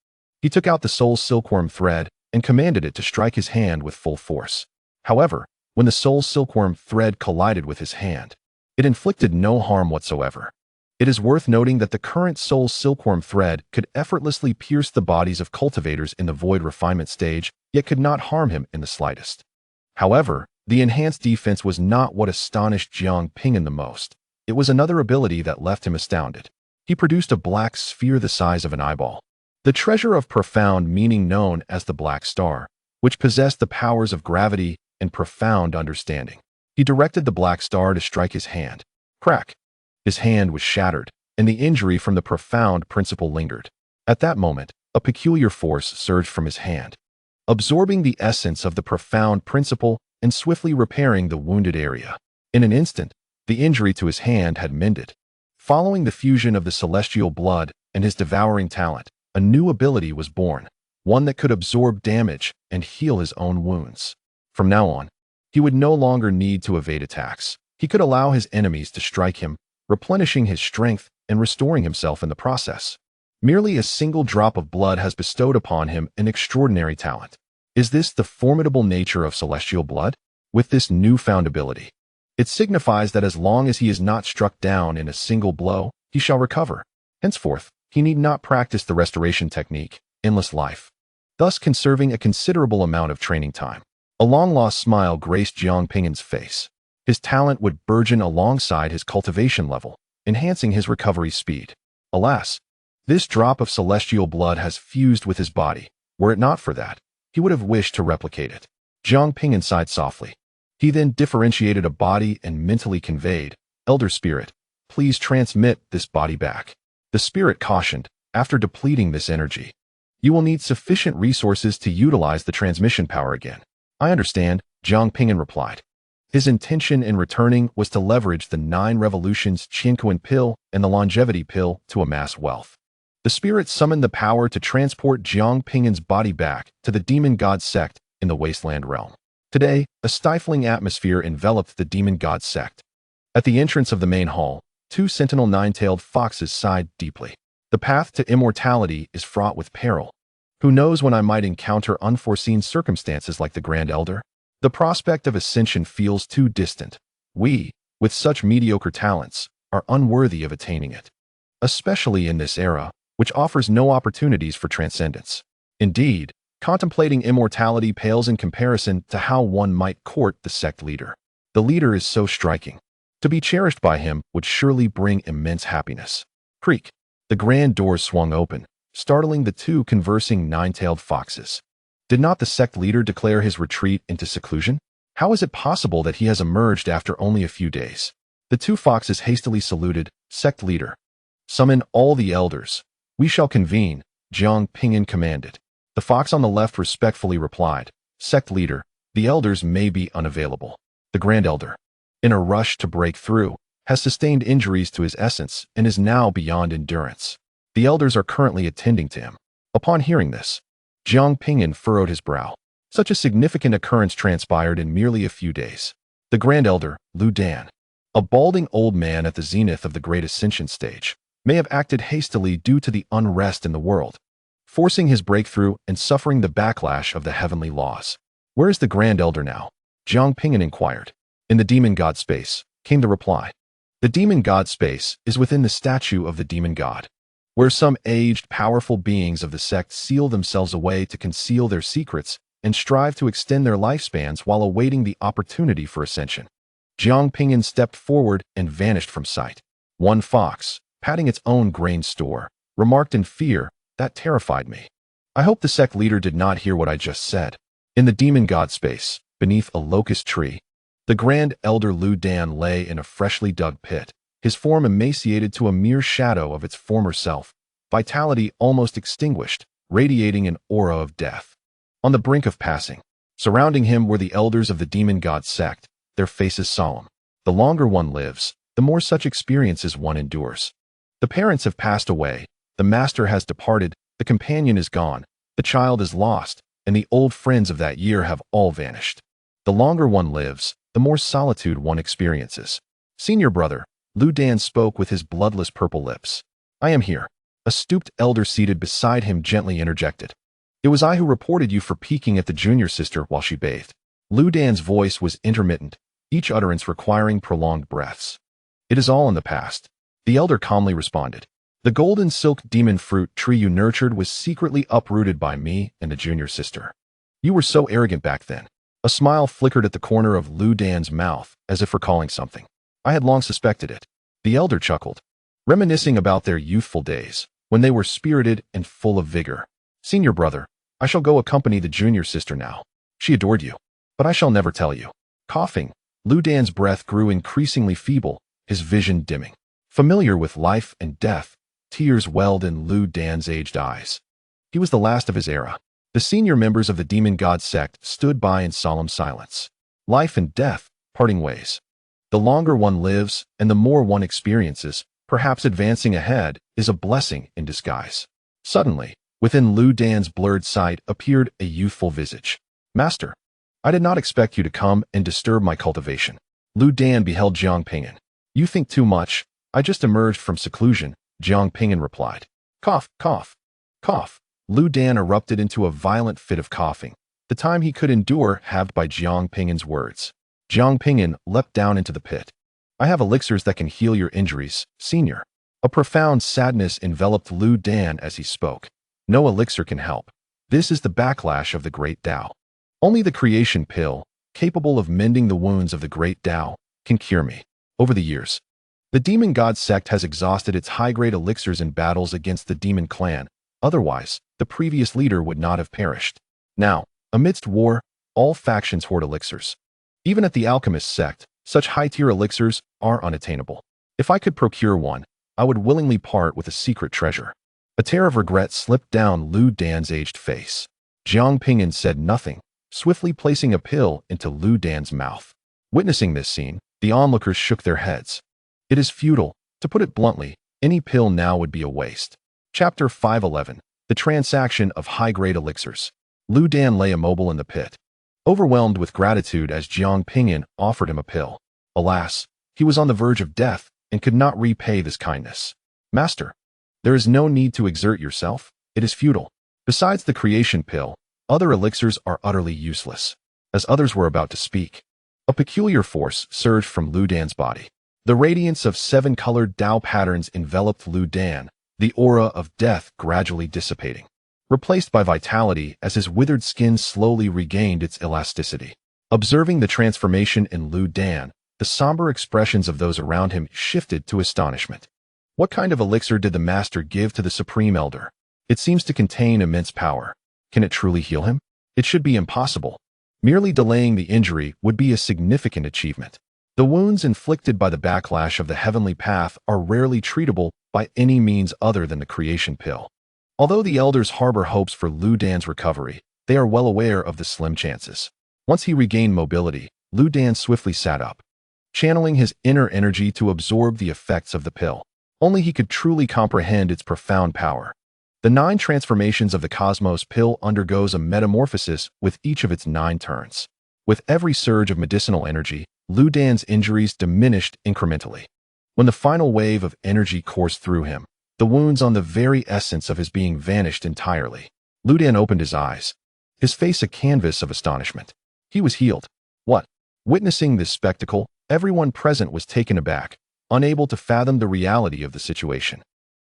He took out the soul's silkworm thread and commanded it to strike his hand with full force. However, when the soul's silkworm thread collided with his hand, it inflicted no harm whatsoever. It is worth noting that the current soul's silkworm thread could effortlessly pierce the bodies of cultivators in the void refinement stage, yet could not harm him in the slightest. However, the enhanced defense was not what astonished Jiang Ping'an the most. It was another ability that left him astounded. He produced a black sphere the size of an eyeball. The treasure of profound meaning known as the Black Star, which possessed the powers of gravity and profound understanding. He directed the Black Star to strike his hand. Crack! His hand was shattered, and the injury from the profound principle lingered. At that moment, a peculiar force surged from his hand, absorbing the essence of the profound principle and swiftly repairing the wounded area. In an instant, the injury to his hand had mended. Following the fusion of the celestial blood and his devouring talent, a new ability was born, one that could absorb damage and heal his own wounds. From now on, he would no longer need to evade attacks. He could allow his enemies to strike him, replenishing his strength and restoring himself in the process. Merely a single drop of blood has bestowed upon him an extraordinary talent. Is this the formidable nature of celestial blood? With this newfound ability, it signifies that as long as he is not struck down in a single blow, he shall recover. Henceforth, he need not practice the restoration technique, endless life, thus conserving a considerable amount of training time. A long-lost smile graced Jiang Ping'an's face. His talent would burgeon alongside his cultivation level, enhancing his recovery speed. Alas, this drop of celestial blood has fused with his body. Were it not for that, he would have wished to replicate it. Jiang Ping'an sighed softly. He then differentiated a body and mentally conveyed, "Elder Spirit, please transmit this body back." The spirit cautioned, "After depleting this energy, you will need sufficient resources to utilize the transmission power again." "I understand," Jiang Ping'an replied. His intention in returning was to leverage the 9 revolutions Qian pill and the longevity pill to amass wealth. The spirit summoned the power to transport Jiang Ping'an's body back to the demon god sect in the wasteland realm. Today, a stifling atmosphere enveloped the demon god sect. At the entrance of the main hall, 2 sentinel 9-tailed foxes sighed deeply. The path to immortality is fraught with peril. Who knows when I might encounter unforeseen circumstances like the Grand Elder? The prospect of ascension feels too distant. We, with such mediocre talents, are unworthy of attaining it. Especially in this era, which offers no opportunities for transcendence. Indeed, contemplating immortality pales in comparison to how one might court the sect leader. The leader is so striking. To be cherished by him would surely bring immense happiness. Creak. The grand doors swung open, startling the 2 conversing 9-tailed foxes. Did not the sect leader declare his retreat into seclusion? How is it possible that he has emerged after only a few days? The 2 foxes hastily saluted, "Sect leader, summon all the elders. We shall convene," Jiang Ping'an commanded. The fox on the left respectfully replied, "Sect leader, the elders may be unavailable." The Grand Elder, in a rush to break through, has sustained injuries to his essence and is now beyond endurance. The elders are currently attending to him. Upon hearing this, Jiang Ping'an furrowed his brow. Such a significant occurrence transpired in merely a few days. The Grand Elder, Lu Dan, a balding old man at the zenith of the Great Ascension stage, may have acted hastily due to the unrest in the world, forcing his breakthrough and suffering the backlash of the heavenly laws. "Where is the Grand Elder now?" Jiang Ping'an inquired. "In the demon god space," came the reply. The demon god space is within the statue of the demon god, where some aged, powerful beings of the sect seal themselves away to conceal their secrets and strive to extend their lifespans while awaiting the opportunity for ascension. Jiang Ping'an stepped forward and vanished from sight. One fox, patting its own grain store, remarked in fear, "That terrified me. I hope the sect leader did not hear what I just said." In the demon god space, beneath a locust tree, the Grand Elder Lu Dan lay in a freshly dug pit, his form emaciated to a mere shadow of its former self, vitality almost extinguished, radiating an aura of death. On the brink of passing, surrounding him were the elders of the demon god sect, their faces solemn. The longer one lives, the more such experiences one endures. The parents have passed away, the master has departed, the companion is gone, the child is lost, and the old friends of that year have all vanished. The longer one lives, the more solitude one experiences. Senior brother, Lu Dan spoke with his bloodless purple lips. I am here. A stooped elder seated beside him gently interjected. It was I who reported you for peeking at the junior sister while she bathed. Lu Dan's voice was intermittent, each utterance requiring prolonged breaths. It is all in the past. The elder calmly responded. The golden silk demon fruit tree you nurtured was secretly uprooted by me and the junior sister. You were so arrogant back then. A smile flickered at the corner of Lu Dan's mouth, as if recalling something. I had long suspected it. The elder chuckled, reminiscing about their youthful days, when they were spirited and full of vigor. Senior brother, I shall go accompany the junior sister now. She adored you. But I shall never tell you. Coughing, Lu Dan's breath grew increasingly feeble, his vision dimming. Familiar with life and death, tears welled in Lu Dan's aged eyes. He was the last of his era. The senior members of the demon god sect stood by in solemn silence. Life and death, parting ways. The longer one lives and the more one experiences, perhaps advancing ahead, is a blessing in disguise. Suddenly, within Lu Dan's blurred sight appeared a youthful visage. Master, I did not expect you to come and disturb my cultivation. Lu Dan beheld Jiang Ping'an. You think too much. I just emerged from seclusion, Jiang Ping'an replied. Cough, cough, cough. Lu Dan erupted into a violent fit of coughing, the time he could endure halved by Jiang Ping'an's words. Jiang Ping'an leapt down into the pit. I have elixirs that can heal your injuries, senior. A profound sadness enveloped Lu Dan as he spoke. No elixir can help. This is the backlash of the Great Dao. Only the creation pill, capable of mending the wounds of the Great Dao, can cure me. Over the years, the demon god sect has exhausted its high-grade elixirs in battles against the demon clan. Otherwise, the previous leader would not have perished. Now, amidst war, all factions hoard elixirs. Even at the alchemist sect, such high-tier elixirs are unattainable. If I could procure one, I would willingly part with a secret treasure. A tear of regret slipped down Lu Dan's aged face. Jiang Ping'an said nothing, swiftly placing a pill into Lu Dan's mouth. Witnessing this scene, the onlookers shook their heads. It is futile. To put it bluntly, any pill now would be a waste. Chapter 511. The Transaction of High-Grade Elixirs. Lu Dan lay immobile in the pit, overwhelmed with gratitude as Jiang Ping'an offered him a pill. Alas, he was on the verge of death and could not repay this kindness. Master, there is no need to exert yourself. It is futile. Besides the creation pill, other elixirs are utterly useless. As others were about to speak, a peculiar force surged from Lu Dan's body. The radiance of 7-colored Dao patterns enveloped Lu Dan, the aura of death gradually dissipating, replaced by vitality as his withered skin slowly regained its elasticity. Observing the transformation in Lu Dan, the somber expressions of those around him shifted to astonishment. What kind of elixir did the master give to the Supreme Elder? It seems to contain immense power. Can it truly heal him? It should be impossible. Merely delaying the injury would be a significant achievement. The wounds inflicted by the backlash of the heavenly path are rarely treatable by any means other than the creation pill. Although the elders harbor hopes for Lu Dan's recovery, they are well aware of the slim chances. Once he regained mobility, Lu Dan swiftly sat up, channeling his inner energy to absorb the effects of the pill. Only he could truly comprehend its profound power. The 9 transformations of the cosmos pill undergoes a metamorphosis with each of its 9 turns. With every surge of medicinal energy, Lu Dan's injuries diminished incrementally. When the final wave of energy coursed through him, the wounds on the very essence of his being vanished entirely. Lu Dan opened his eyes, his face a canvas of astonishment. He was healed. What? Witnessing this spectacle, everyone present was taken aback, unable to fathom the reality of the situation.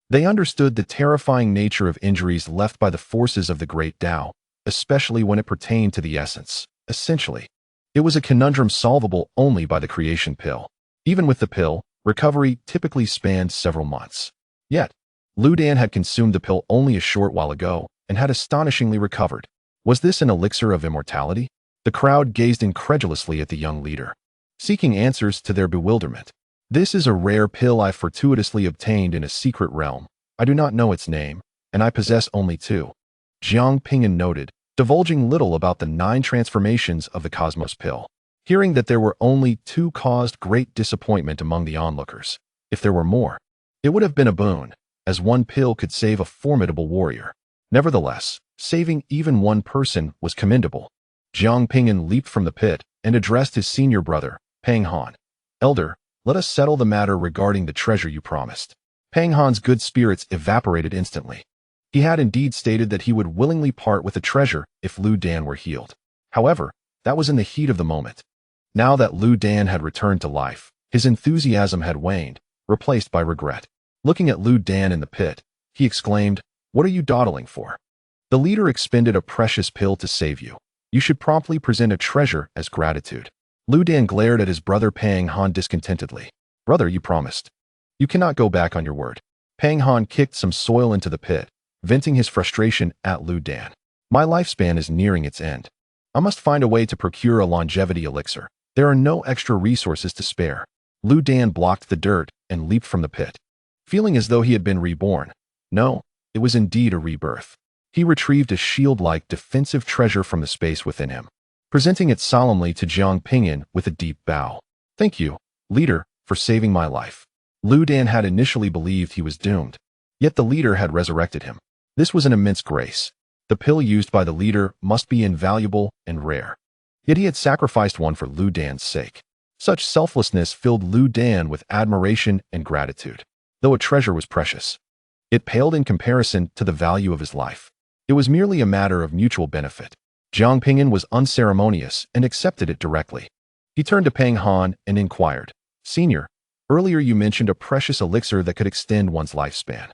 They understood the terrifying nature of injuries left by the forces of the Great Dao, especially when it pertained to the essence. Essentially, it was a conundrum solvable only by the creation pill. Even with the pill, recovery typically spanned several months. Yet, Lu Dan had consumed the pill only a short while ago and had astonishingly recovered. Was this an elixir of immortality? The crowd gazed incredulously at the young leader, seeking answers to their bewilderment. This is a rare pill I fortuitously obtained in a secret realm. I do not know its name, and I possess only 2. Jiang Ping'an noted, divulging little about the 9 transformations of the cosmos pill. Hearing that there were only 2 caused great disappointment among the onlookers. If there were more, it would have been a boon, as one pill could save a formidable warrior. Nevertheless, Saving even one person was commendable. Jiang Ping'an leaped from the pit and addressed his senior brother, Pang Han. Elder, let us settle the matter regarding the treasure you promised. Pang Han's good spirits evaporated instantly. He had indeed stated that he would willingly part with the treasure if Lu Dan were healed. However, that was in the heat of the moment. Now that Lu Dan had returned to life, his enthusiasm had waned, replaced by regret. Looking at Lu Dan in the pit, he exclaimed, "What are you dawdling for? The leader expended a precious pill to save you. You should promptly present a treasure as gratitude." Lu Dan glared at his brother Pang Han discontentedly. "Brother, you promised. You cannot go back on your word." Pang Han kicked some soil into the pit, venting his frustration at Lu Dan. "My lifespan is nearing its end. I must find a way to procure a longevity elixir. There are no extra resources to spare." Lu Dan blocked the dirt and leaped from the pit, feeling as though he had been reborn. No, it was indeed a rebirth. He retrieved a shield-like defensive treasure from the space within him, presenting it solemnly to Jiang Ping'an with a deep bow. "Thank you, leader, for saving my life." Lu Dan had initially believed he was doomed, yet the leader had resurrected him. This was an immense grace. The pill used by the leader must be invaluable and rare. Yet he had sacrificed one for Lu Dan's sake. Such selflessness filled Lu Dan with admiration and gratitude. Though a treasure was precious, it paled in comparison to the value of his life. It was merely a matter of mutual benefit. Jiang Ping'an was unceremonious and accepted it directly. He turned to Pang Han and inquired, "Senior, earlier you mentioned a precious elixir that could extend one's lifespan.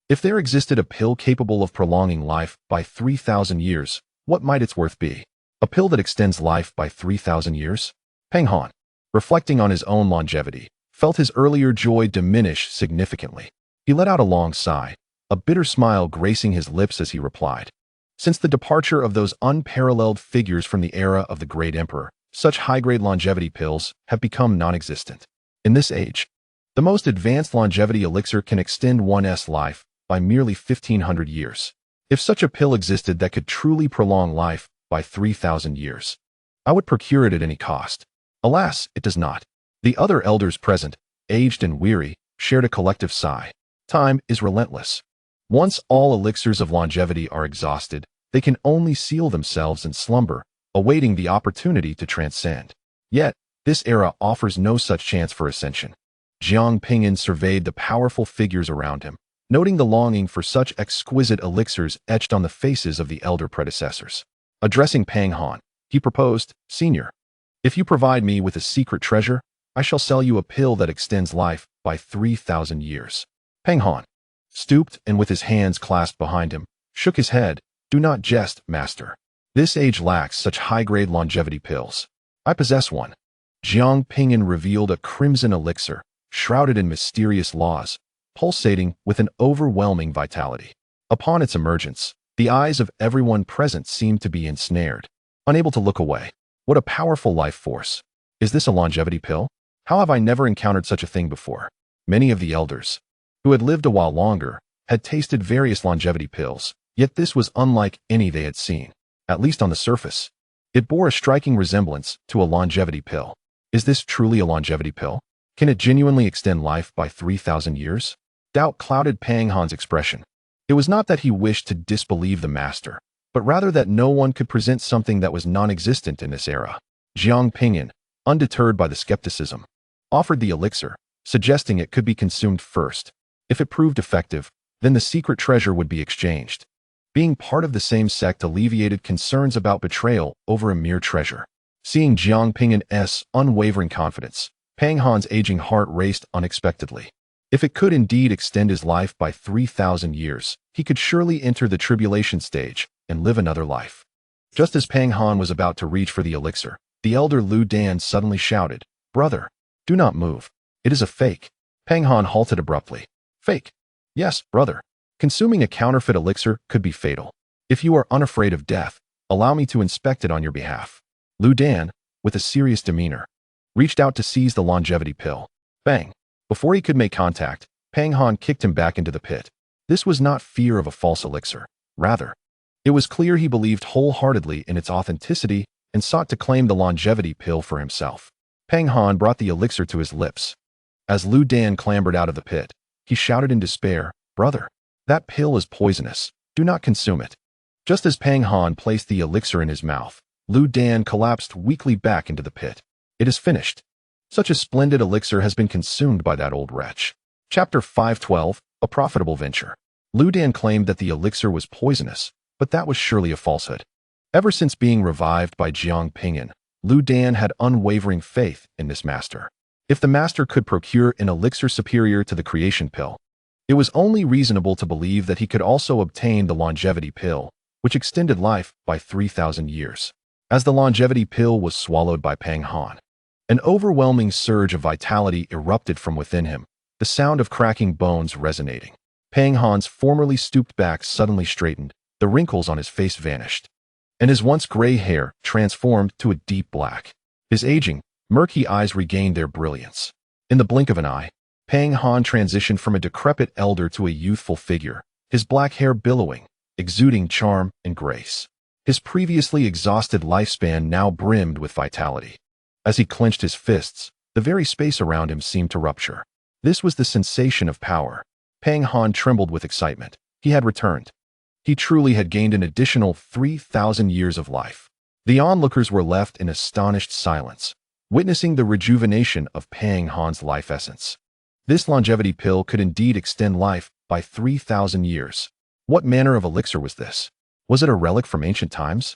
If there existed a pill capable of prolonging life by 3,000 years, what might its worth be?" "A pill that extends life by 3,000 years?" Pang Han, reflecting on his own longevity, felt his earlier joy diminish significantly. He let out a long sigh, a bitter smile gracing his lips as he replied, "Since the departure of those unparalleled figures from the era of the Great Emperor, such high-grade longevity pills have become non-existent. In this age, the most advanced longevity elixir can extend one's life by merely 1,500 years. If such a pill existed that could truly prolong life by 3,000 years, I would procure it at any cost. Alas, it does not." The other elders present, aged and weary, shared a collective sigh. Time is relentless. Once all elixirs of longevity are exhausted, they can only seal themselves in slumber, awaiting the opportunity to transcend. Yet, this era offers no such chance for ascension. Jiang Ping'an surveyed the powerful figures around him, noting the longing for such exquisite elixirs etched on the faces of the elder predecessors. Addressing Pang Han, he proposed, "Senior, if you provide me with a secret treasure, I shall sell you a pill that extends life by 3,000 years." Pang Han stooped and with his hands clasped behind him, shook his head. "Do not jest, master. This age lacks such high-grade longevity pills. I possess one." Jiang Ping'an revealed a crimson elixir, shrouded in mysterious laws, pulsating with an overwhelming vitality. Upon its emergence, the eyes of everyone present seemed to be ensnared, unable to look away. What a powerful life force. Is this a longevity pill? How have I never encountered such a thing before? Many of the elders, who had lived a while longer, had tasted various longevity pills, yet this was unlike any they had seen, at least on the surface. It bore a striking resemblance to a longevity pill. Is this truly a longevity pill? Can it genuinely extend life by 3,000 years? Doubt clouded Pang Han's expression. It was not that he wished to disbelieve the master, but rather that no one could present something that was non-existent in this era. Jiang Ping'an, undeterred by the skepticism, offered the elixir, suggesting it could be consumed first. If it proved effective, then the secret treasure would be exchanged. Being part of the same sect alleviated concerns about betrayal over a mere treasure. Seeing Jiang Ping'an's unwavering confidence, Pang Han's aging heart raced unexpectedly. If it could indeed extend his life by 3,000 years, he could surely enter the tribulation stage and live another life. Just as Pang Han was about to reach for the elixir, the elder Lu Dan suddenly shouted, "Brother, do not move. It is a fake." Pang Han halted abruptly. "Fake?" "Yes, brother. Consuming a counterfeit elixir could be fatal. If you are unafraid of death, allow me to inspect it on your behalf." Lu Dan, with a serious demeanor, reached out to seize the longevity pill. Bang! Before he could make contact, Pang Han kicked him back into the pit. This was not fear of a false elixir. Rather, it was clear he believed wholeheartedly in its authenticity and sought to claim the longevity pill for himself. Pang Han brought the elixir to his lips. As Lu Dan clambered out of the pit, he shouted in despair, "Brother, that pill is poisonous. Do not consume it." Just as Pang Han placed the elixir in his mouth, Lu Dan collapsed weakly back into the pit. It is finished. Such a splendid elixir has been consumed by that old wretch. Chapter 512, A Profitable Venture. Lu Dan claimed that the elixir was poisonous, but that was surely a falsehood. Ever since being revived by Jiang Ping'an, Lu Dan had unwavering faith in this master. If the master could procure an elixir superior to the creation pill, it was only reasonable to believe that he could also obtain the longevity pill, which extended life by 3,000 years. As the longevity pill was swallowed by Pang Han, an overwhelming surge of vitality erupted from within him, the sound of cracking bones resonating. Pang Han's formerly stooped back suddenly straightened, the wrinkles on his face vanished, and his once gray hair transformed to a deep black. His aging, murky eyes regained their brilliance. In the blink of an eye, Pang Han transitioned from a decrepit elder to a youthful figure, his black hair billowing, exuding charm and grace. His previously exhausted lifespan now brimmed with vitality. As he clenched his fists, the very space around him seemed to rupture. This was the sensation of power. Pang Han trembled with excitement. He had returned. He truly had gained an additional 3,000 years of life. The onlookers were left in astonished silence, witnessing the rejuvenation of Pang Han's life essence. This longevity pill could indeed extend life by 3,000 years. What manner of elixir was this? Was it a relic from ancient times?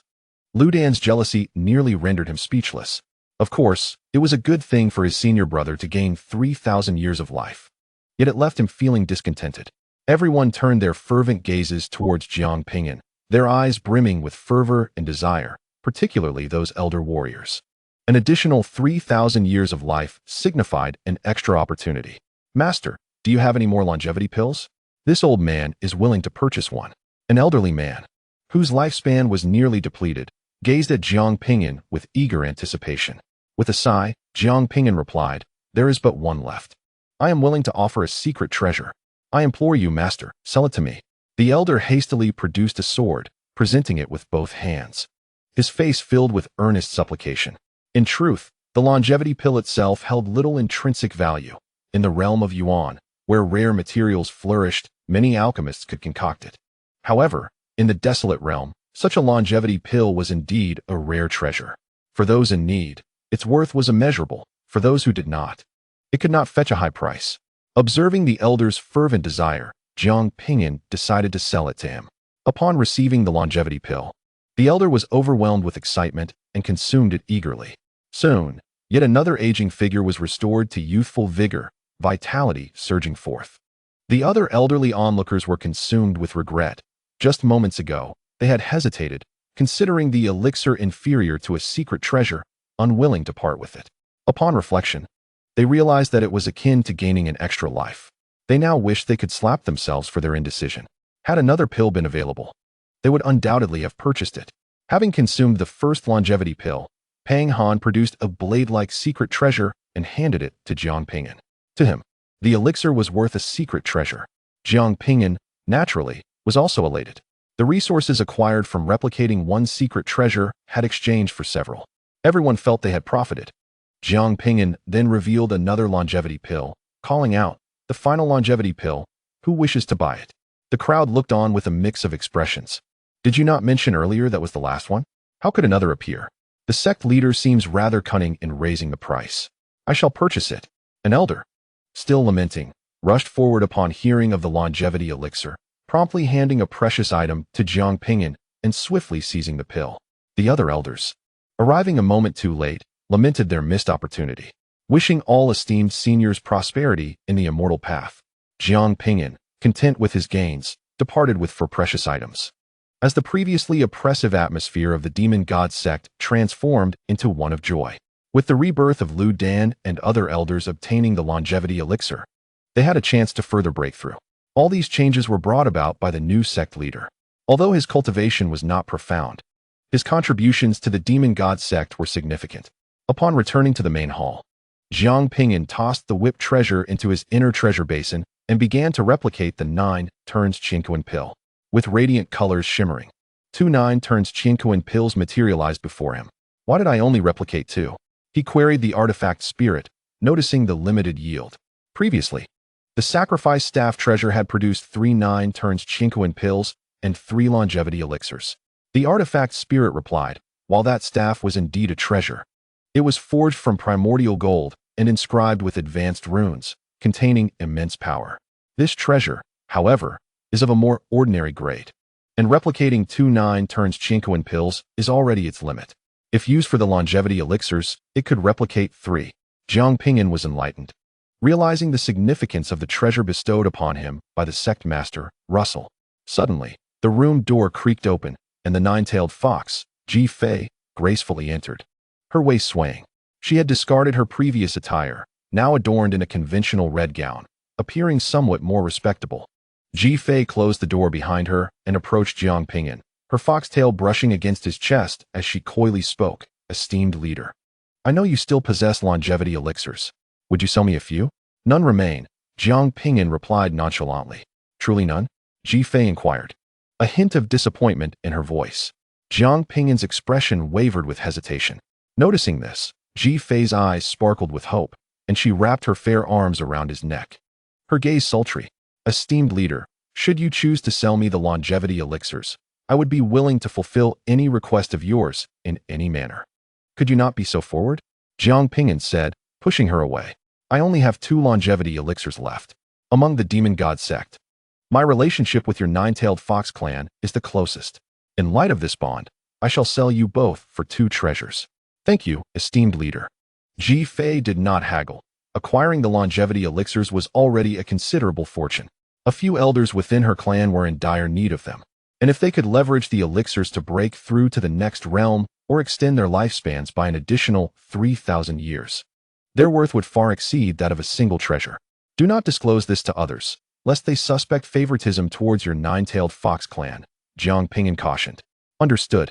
Lu Dan's jealousy nearly rendered him speechless. Of course, it was a good thing for his senior brother to gain 3,000 years of life. Yet it left him feeling discontented. Everyone turned their fervent gazes towards Jiang Ping'an, their eyes brimming with fervor and desire, particularly those elder warriors. An additional 3,000 years of life signified an extra opportunity. Master, do you have any more longevity pills? This old man is willing to purchase one. An elderly man, whose lifespan was nearly depleted, gazed at Jiang Ping'an with eager anticipation. With a sigh, Jiang Ping'an replied, "There is but one left. I am willing to offer a secret treasure. I implore you, master, sell it to me." The elder hastily produced a sword, presenting it with both hands, his face filled with earnest supplication. In truth, the longevity pill itself held little intrinsic value. In the realm of Yuan, where rare materials flourished, many alchemists could concoct it. However, in the desolate realm, such a longevity pill was indeed a rare treasure. For those in need, its worth was immeasurable. For those who did not, it could not fetch a high price. Observing the elder's fervent desire, Jiang Ping'an decided to sell it to him. Upon receiving the longevity pill, the elder was overwhelmed with excitement and consumed it eagerly. Soon, yet another aging figure was restored to youthful vigor, vitality surging forth. The other elderly onlookers were consumed with regret. Just moments ago, they had hesitated, considering the elixir inferior to a secret treasure, unwilling to part with it. Upon reflection, they realized that it was akin to gaining an extra life. They now wished they could slap themselves for their indecision. Had another pill been available, they would undoubtedly have purchased it. Having consumed the first longevity pill, Pang Han produced a blade-like secret treasure and handed it to Jiang Ping'an. To him, the elixir was worth a secret treasure. Jiang Ping'an, naturally, was also elated. The resources acquired from replicating one secret treasure had exchanged for several. Everyone felt they had profited. Jiang Ping'an then revealed another longevity pill, calling out, "The final longevity pill, who wishes to buy it?" The crowd looked on with a mix of expressions. "Did you not mention earlier that was the last one? How could another appear? The sect leader seems rather cunning in raising the price. I shall purchase it." An elder, still lamenting, rushed forward upon hearing of the longevity elixir, promptly handing a precious item to Jiang Ping'an and swiftly seizing the pill. The other elders, arriving a moment too late, lamented their missed opportunity. Wishing all esteemed seniors prosperity in the immortal path, Jiang Ping'an, content with his gains, departed with four precious items. As the previously oppressive atmosphere of the demon god sect transformed into one of joy. With the rebirth of Lu Dan and other elders obtaining the longevity elixir, they had a chance to further break through. All these changes were brought about by the new sect leader. Although his cultivation was not profound, his contributions to the demon god sect were significant. Upon returning to the main hall, Jiang Ping'an tossed the whipped treasure into his inner treasure basin and began to replicate the 9 turns Qian pill. With radiant colors shimmering, 2 9 turns Qian pills materialized before him. "Why did I only replicate 2? He queried the artifact spirit, noticing the limited yield. Previously, the sacrifice staff treasure had produced 3 9 turns Qian pills and 3 longevity elixirs. The artifact spirit replied, while that staff was indeed a treasure. It was forged from primordial gold and inscribed with advanced runes, containing immense power. This treasure, however, is of a more ordinary grade, and replicating 2 turns Chinquan pills is already its limit. If used for the longevity elixirs, it could replicate 3. Jiang Ping'an was enlightened. Realizing the significance of the treasure bestowed upon him by the sect master, Russell. Suddenly, the room door creaked open, and the 9-tailed fox, Ji Fei, gracefully entered. Her waist swaying. She had discarded her previous attire, now adorned in a conventional red gown, appearing somewhat more respectable. Ji Fei closed the door behind her and approached Jiang Ping'an, her foxtail brushing against his chest as she coyly spoke, "Esteemed leader, I know you still possess longevity elixirs. Would you sell me a few?" "None remain," Jiang Ping'an replied nonchalantly. "Truly none?" Ji Fei inquired, a hint of disappointment in her voice. Jiang Ping'an's expression wavered with hesitation. Noticing this, Ji Fei's eyes sparkled with hope, and she wrapped her fair arms around his neck. Her gaze sultry. "Esteemed leader, should you choose to sell me the longevity elixirs, I would be willing to fulfill any request of yours in any manner." "Could you not be so forward?" Jiang Ping'an said, pushing her away. "I only have 2 longevity elixirs left, among the demon god sect. My relationship with your 9-tailed fox clan is the closest. In light of this bond, I shall sell you both for 2 treasures." "Thank you, esteemed leader." Ji Fei did not haggle. Acquiring the longevity elixirs was already a considerable fortune. A few elders within her clan were in dire need of them, and if they could leverage the elixirs to break through to the next realm or extend their lifespans by an additional 3,000 years, their worth would far exceed that of a single treasure. "Do not disclose this to others, lest they suspect favoritism towards your 9-tailed fox clan," Jiang Ping'an cautioned. "Understood,"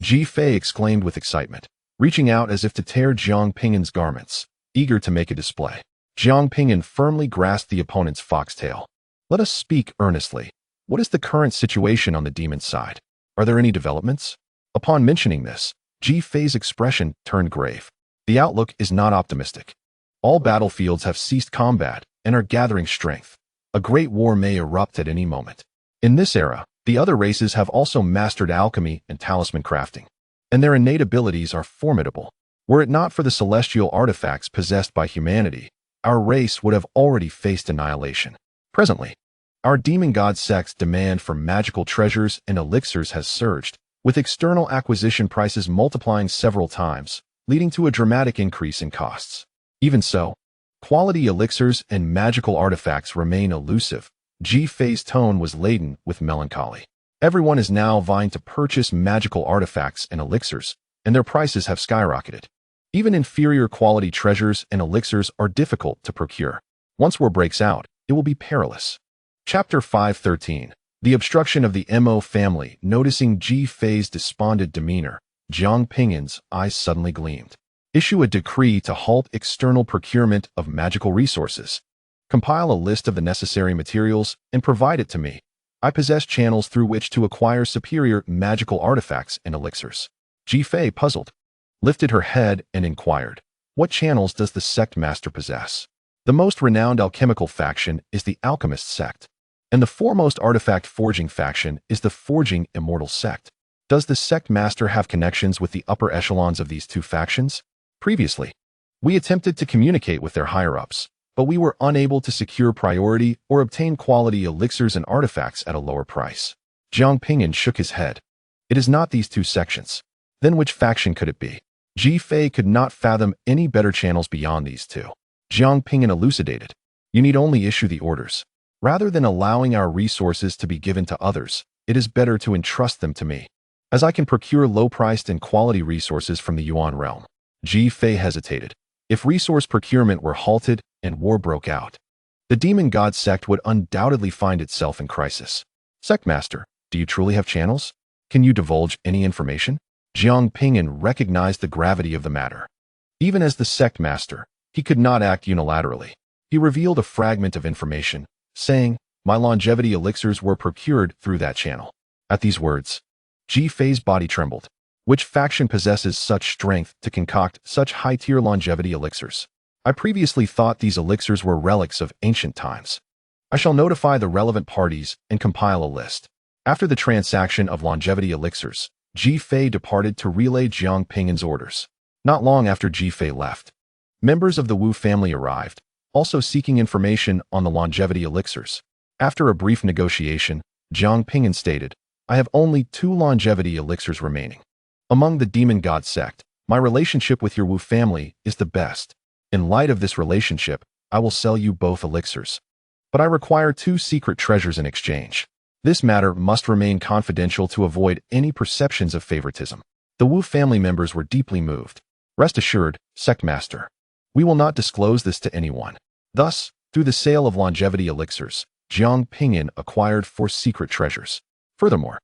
Ji Fei exclaimed with excitement, reaching out as if to tear Jiang Ping'an's garments, eager to make a display. Jiang Ping'an firmly grasped the opponent's foxtail. "Let us speak earnestly. What is the current situation on the demon side? Are there any developments?" Upon mentioning this, Ji Fei's expression turned grave. "The outlook is not optimistic. All battlefields have ceased combat and are gathering strength. A great war may erupt at any moment. In this era, the other races have also mastered alchemy and talisman crafting, and their innate abilities are formidable. Were it not for the celestial artifacts possessed by humanity, our race would have already faced annihilation. Presently, our demon god sect's demand for magical treasures and elixirs has surged, with external acquisition prices multiplying several times, leading to a dramatic increase in costs. Even so, quality elixirs and magical artifacts remain elusive." Ji Fei's tone was laden with melancholy. "Everyone is now vying to purchase magical artifacts and elixirs, and their prices have skyrocketed. Even inferior quality treasures and elixirs are difficult to procure. Once war breaks out, it will be perilous." Chapter 513. The obstruction of the Mo family. Noticing Ji Fei's despondent demeanor, Jiang Ping'an's eyes suddenly gleamed. "Issue a decree to halt external procurement of magical resources. Compile a list of the necessary materials and provide it to me. I possess channels through which to acquire superior magical artifacts and elixirs." Ji Fei, puzzled, lifted her head and inquired, "What channels does the sect master possess?" "The most renowned alchemical faction is the alchemist sect, and the foremost artifact forging faction is the forging immortal sect." "Does the sect master have connections with the upper echelons of these 2 factions?" "Previously, we attempted to communicate with their higher-ups, but we were unable to secure priority or obtain quality elixirs and artifacts at a lower price." Jiang Ping'an shook his head. "It is not these 2 sections. Then which faction could it be?" Ji Fei could not fathom any better channels beyond these 2. Jiang Ping'an elucidated. "You need only issue the orders. Rather than allowing our resources to be given to others, it is better to entrust them to me, as I can procure low-priced and quality resources from the Yuan realm." Ji Fei hesitated. If resource procurement were halted and war broke out, the demon god sect would undoubtedly find itself in crisis. "Sect master, do you truly have channels? Can you divulge any information?" Jiang Ping'an recognized the gravity of the matter. Even as the sect master, he could not act unilaterally. He revealed a fragment of information, saying, "My longevity elixirs were procured through that channel." At these words, Ji Fei's body trembled. "Which faction possesses such strength to concoct such high-tier longevity elixirs? I previously thought these elixirs were relics of ancient times. I shall notify the relevant parties and compile a list. After the transaction of longevity elixirs, Ji Fei departed to relay Jiang Ping'an's orders. Not long after Ji Fei left, members of the Wu family arrived, also seeking information on the longevity elixirs. After a brief negotiation, Jiang Ping'an stated, "I have only 2 longevity elixirs remaining. Among the demon god sect, my relationship with your Wu family is the best. In light of this relationship, I will sell you both elixirs. But I require 2 secret treasures in exchange. This matter must remain confidential to avoid any perceptions of favoritism." The Wu family members were deeply moved. "Rest assured, sect master, we will not disclose this to anyone." Thus, through the sale of longevity elixirs, Jiang Ping'an acquired 4 secret treasures. Furthermore,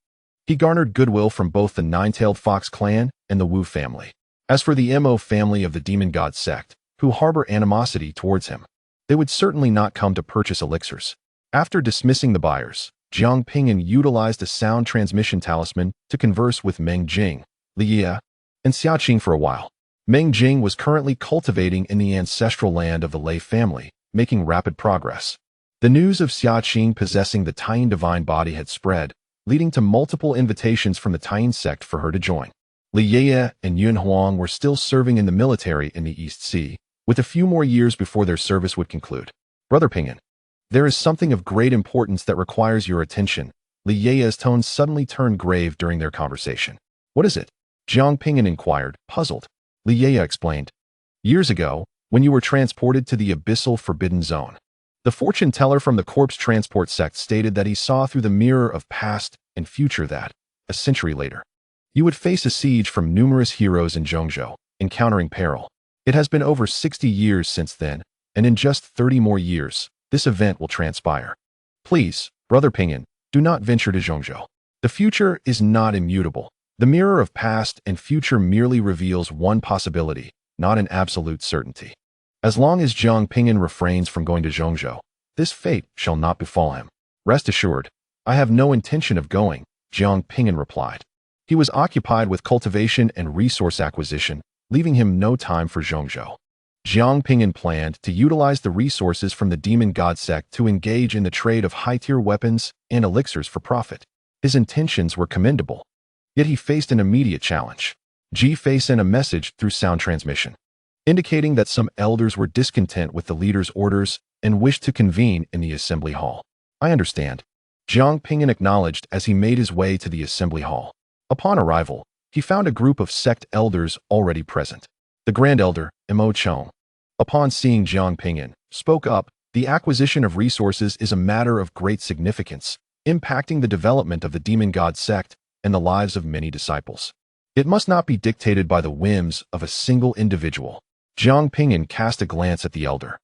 he garnered goodwill from both the Nine-Tailed Fox clan and the Wu family. As for the Mo family of the demon god sect, who harbor animosity towards him, they would certainly not come to purchase elixirs. After dismissing the buyers, Jiang Ping'an utilized a sound transmission talisman to converse with Meng Jing, Li Ye, and Xiaqing for a while. Meng Jing was currently cultivating in the ancestral land of the Lei family, making rapid progress. The news of Xiaqing possessing the Taiyin divine body had spread, leading to multiple invitations from the Taiyin sect for her to join. Li Ye and Yun Huang were still serving in the military in the East Sea, with a few more years before their service would conclude. "Brother Ping'an, there is something of great importance that requires your attention." Li Ye's tone suddenly turned grave during their conversation. "What is it?" Jiang Ping'an inquired, puzzled. Li Ye explained, "Years ago, when you were transported to the abyssal forbidden zone, the fortune teller from the corpse transport sect stated that he saw through the mirror of past and future that, a century later, you would face a siege from numerous heroes in Zhongzhou, encountering peril. It has been over 60 years since then, and in just 30 more years, this event will transpire. Please, Brother Ping'an, do not venture to Zhongzhou. The future is not immutable. The mirror of past and future merely reveals one possibility, not an absolute certainty. As long as Jiang Ping'an refrains from going to Zhongzhou, this fate shall not befall him." "Rest assured, I have no intention of going," Jiang Ping'an replied. He was occupied with cultivation and resource acquisition, leaving him no time for Zhongzhou. Jiang Ping'an planned to utilize the resources from the demon god sect to engage in the trade of high-tier weapons and elixirs for profit. His intentions were commendable. Yet he faced an immediate challenge. Ji Fei sent a message through sound transmission, indicating that some elders were discontent with the leader's orders and wished to convene in the assembly hall. "I understand," Jiang Ping'an acknowledged as he made his way to the assembly hall. Upon arrival, he found a group of sect elders already present. The Grand Elder, Immortal, upon seeing Jiang Ping'an, spoke up, "The acquisition of resources is a matter of great significance, impacting the development of the demon god sect and the lives of many disciples. It must not be dictated by the whims of a single individual." Jiang Ping'an cast a glance at the elder.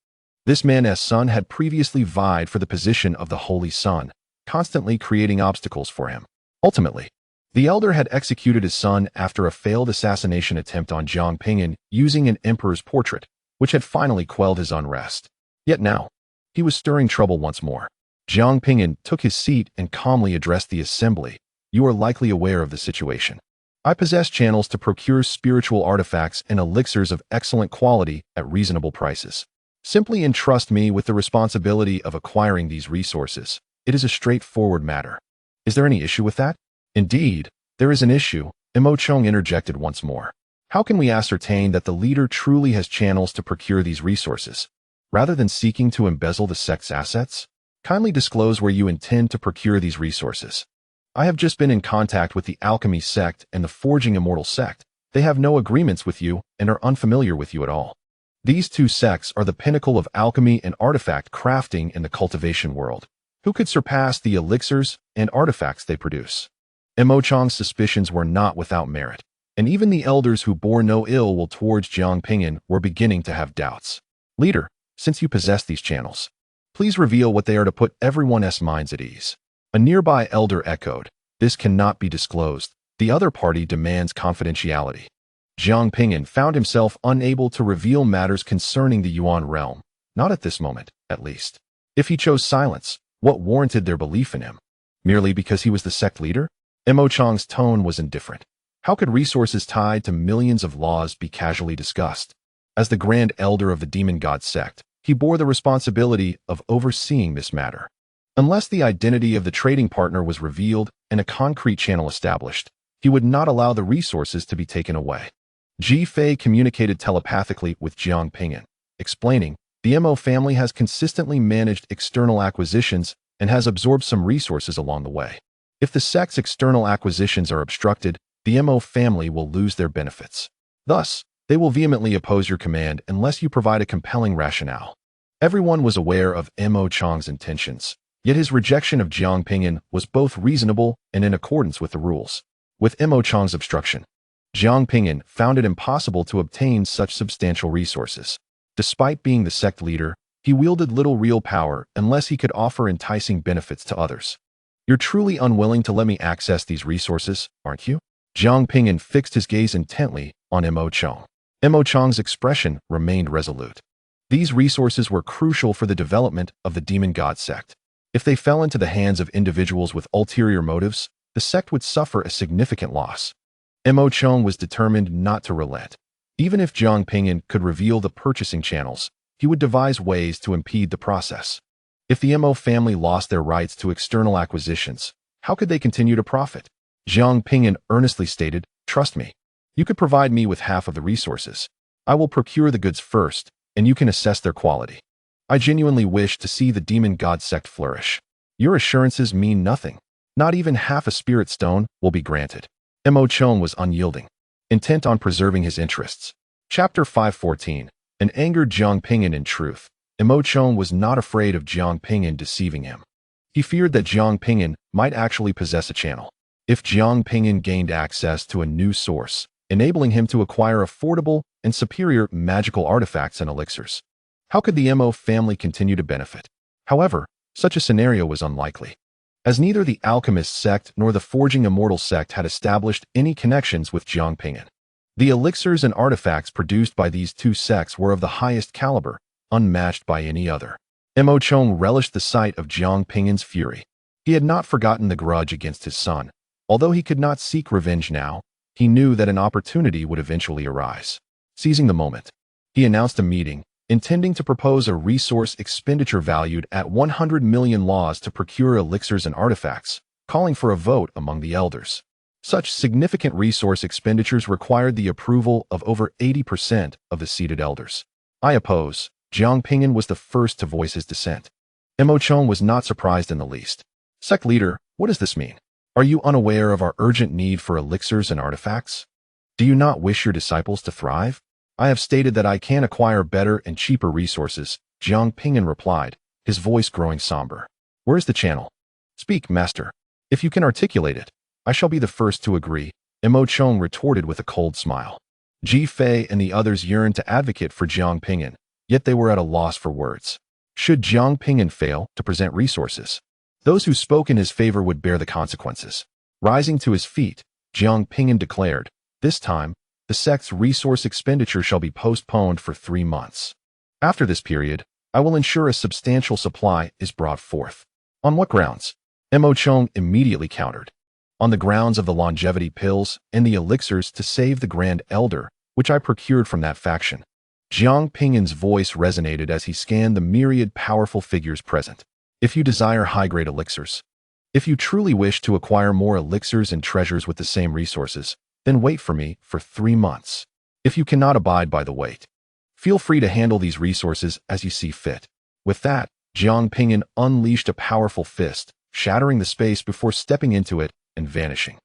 This man's son had previously vied for the position of the Holy Son, constantly creating obstacles for him. Ultimately, the elder had executed his son after a failed assassination attempt on Jiang Ping'an using an emperor's portrait, which had finally quelled his unrest. Yet now, he was stirring trouble once more. Jiang Ping'an took his seat and calmly addressed the assembly. "You are likely aware of the situation. I possess channels to procure spiritual artifacts and elixirs of excellent quality at reasonable prices. Simply entrust me with the responsibility of acquiring these resources. It is a straightforward matter." "Is there any issue with that?" "Indeed, there is an issue," Immortal interjected once more. "How can we ascertain that the leader truly has channels to procure these resources, rather than seeking to embezzle the sect's assets? Kindly disclose where you intend to procure these resources." "I have just been in contact with the Alchemy sect and the Forging Immortal sect. They have no agreements with you and are unfamiliar with you at all. These 2 sects are the pinnacle of alchemy and artifact crafting in the cultivation world. Who could surpass the elixirs and artifacts they produce?" Immortal's suspicions were not without merit, and even the elders who bore no ill will towards Jiang Ping'an were beginning to have doubts. "Leader, since you possess these channels, please reveal what they are to put everyone's minds at ease." A nearby elder echoed, "This cannot be disclosed. The other party demands confidentiality." Jiang Ping'an found himself unable to reveal matters concerning the Yuan realm, not at this moment, at least. If he chose silence, what warranted their belief in him? Merely because he was the sect leader? Immortal's tone was indifferent. How could resources tied to millions of laws be casually discussed? As the Grand Elder of the Demon God sect, he bore the responsibility of overseeing this matter. Unless the identity of the trading partner was revealed and a concrete channel established, He would not allow the resources to be taken away. Ji Fei communicated telepathically with Jiang Ping'an, explaining, the Mo family has consistently managed external acquisitions and has absorbed some resources along the way. If the sect's external acquisitions are obstructed, the Mo family will lose their benefits. Thus, they will vehemently oppose your command unless you provide a compelling rationale. Everyone was aware of Mo Chang's intentions, yet his rejection of Jiang Ping'an was both reasonable and in accordance with the rules. With Mo Chang's obstruction, Jiang Ping'an found it impossible to obtain such substantial resources. Despite being the sect leader, he wielded little real power unless he could offer enticing benefits to others. You're truly unwilling to let me access these resources, aren't you? Jiang Ping'an fixed his gaze intently on Mo Chang. Mo Chang's expression remained resolute. These resources were crucial for the development of the demon god sect. If they fell into the hands of individuals with ulterior motives, the sect would suffer a significant loss. Mo Chang was determined not to relent. Even if Jiang Ping'an could reveal the purchasing channels, he would devise ways to impede the process. If the Mo family lost their rights to external acquisitions, how could they continue to profit? Jiang Ping'an earnestly stated, trust me. You could provide me with half of the resources. I will procure the goods first, and you can assess their quality. I genuinely wish to see the demon god sect flourish. Your assurances mean nothing. Not even half a spirit stone will be granted. Mo Chang was unyielding, intent on preserving his interests. Chapter 514. An angered Jiang Ping'an. In truth, Mo Chang was not afraid of Jiang Ping'an deceiving him. He feared that Jiang Ping'an might actually possess a channel. If Jiang Ping'an gained access to a new source, enabling him to acquire affordable and superior magical artifacts and elixirs, how could the Mo family continue to benefit? However, such a scenario was unlikely, as neither the alchemist sect nor the forging immortal sect had established any connections with Jiang Ping'an. The elixirs and artifacts produced by these two sects were of the highest caliber, unmatched by any other. Mo Chang relished the sight of Jiang Ping'an's fury. He had not forgotten the grudge against his son. Although he could not seek revenge now, he knew that an opportunity would eventually arise. Seizing the moment, he announced a meeting, intending to propose a resource expenditure valued at 100 million laws to procure elixirs and artifacts, calling for a vote among the elders. Such significant resource expenditures required the approval of over 80% of the seated elders. I oppose. Jiang Ping'an was the first to voice his dissent. Mo Chang was not surprised in the least. Sect leader, what does this mean? Are you unaware of our urgent need for elixirs and artifacts? Do you not wish your disciples to thrive? I have stated that I can acquire better and cheaper resources, Jiang Ping'an replied, his voice growing somber. Where is the channel? Speak, master. If you can articulate it, I shall be the first to agree, Mo Chang retorted with a cold smile. Ji Fei and the others yearned to advocate for Jiang Ping'an, yet they were at a loss for words. Should Jiang Ping'an fail to present resources, those who spoke in his favor would bear the consequences. Rising to his feet, Jiang Ping'an declared, this time, the sect's resource expenditure shall be postponed for 3 months. After this period, I will ensure a substantial supply is brought forth. On what grounds? Mo Chang immediately countered. On the grounds of the longevity pills and the elixirs to save the Grand Elder, which I procured from that faction. Jiang Ping'an's voice resonated as he scanned the myriad powerful figures present. If you desire high-grade elixirs, if you truly wish to acquire more elixirs and treasures with the same resources, then wait for me for 3 months. If you cannot abide by the wait, feel free to handle these resources as you see fit. With that, Jiang Ping'an unleashed a powerful fist, shattering the space before stepping into it and vanishing.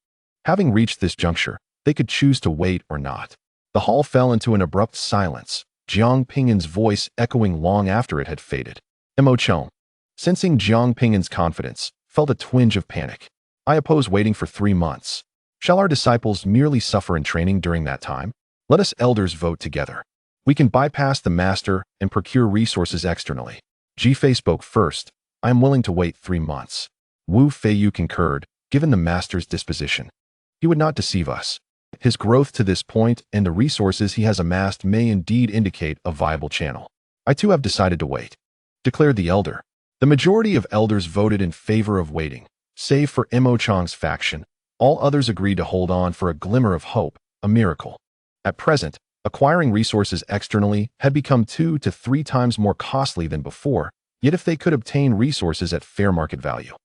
Having reached this juncture, they could choose to wait or not. The hall fell into an abrupt silence, Jiang Ping'an's voice echoing long after it had faded. Mo Chang, sensing Jiang Ping'an's confidence, felt a twinge of panic. I oppose waiting for 3 months. Shall our disciples merely suffer in training during that time? Let us elders vote together. We can bypass the master and procure resources externally. Ji Fei spoke first. I am willing to wait 3 months. Wu Feiyu concurred, given the master's disposition. He would not deceive us. His growth to this point and the resources he has amassed may indeed indicate a viable channel. I too have decided to wait, declared the elder. The majority of elders voted in favor of waiting, save for Mo Chang's faction. All others agreed to hold on for a glimmer of hope, a miracle. At present, acquiring resources externally had become 2 to 3 times more costly than before, yet if they could obtain resources at fair market value,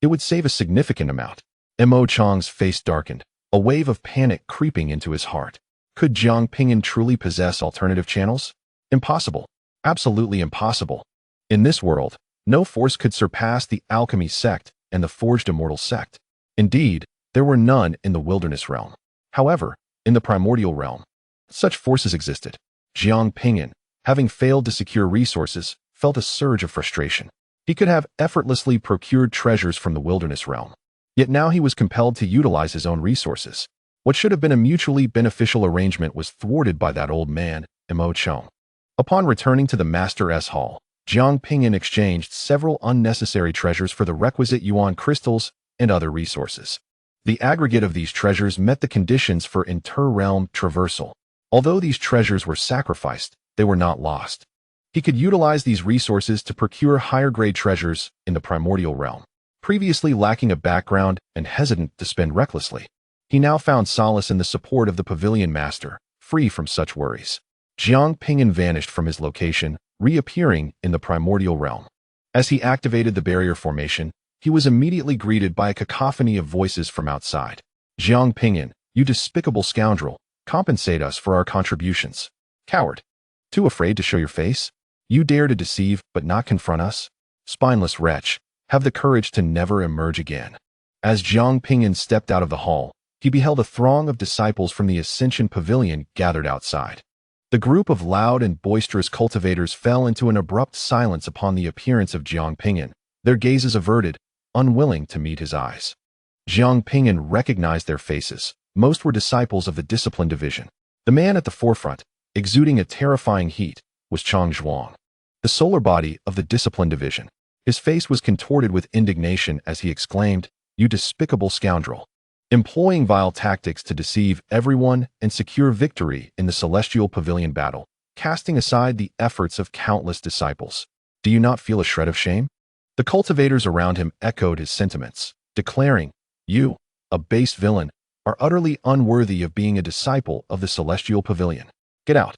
it would save a significant amount. Mo Chang's face darkened. a wave of panic creeping into his heart. Could Jiang Ping'an truly possess alternative channels? Impossible. Absolutely impossible. In this world, no force could surpass the alchemy sect and the forged immortal sect. Indeed, there were none in the wilderness realm. However, in the primordial realm, such forces existed. Jiang Ping'an, having failed to secure resources, felt a surge of frustration. He could have effortlessly procured treasures from the wilderness realm. Yet now he was compelled to utilize his own resources. What should have been a mutually beneficial arrangement was thwarted by that old man, Immortal. Upon returning to the Master's Hall, Jiang Ping'an exchanged several unnecessary treasures for the requisite yuan crystals and other resources. The aggregate of these treasures met the conditions for inter-realm traversal. Although these treasures were sacrificed, they were not lost. He could utilize these resources to procure higher-grade treasures in the primordial realm. Previously lacking a background and hesitant to spend recklessly, he now found solace in the support of the pavilion master, free from such worries. Jiang Ping'an vanished from his location, reappearing in the primordial realm. As he activated the barrier formation, he was immediately greeted by a cacophony of voices from outside. Jiang Ping'an, you despicable scoundrel, compensate us for our contributions. Coward. Too afraid to show your face? You dare to deceive but not confront us? Spineless wretch, have the courage to never emerge again. As Jiang Ping'an stepped out of the hall, he beheld a throng of disciples from the Ascension Pavilion gathered outside. The group of loud and boisterous cultivators fell into an abrupt silence upon the appearance of Jiang Ping'an, their gazes averted, unwilling to meet his eyes. Jiang Ping'an recognized their faces. Most were disciples of the Discipline Division. The man at the forefront, exuding a terrifying heat, was Chang Zhuang, the solar body of the Discipline Division. His face was contorted with indignation as he exclaimed, "You despicable scoundrel! Employing vile tactics to deceive everyone and secure victory in the Celestial Pavilion battle, casting aside the efforts of countless disciples. Do you not feel a shred of shame?" The cultivators around him echoed his sentiments, declaring, "You, a base villain, are utterly unworthy of being a disciple of the Celestial Pavilion. Get out."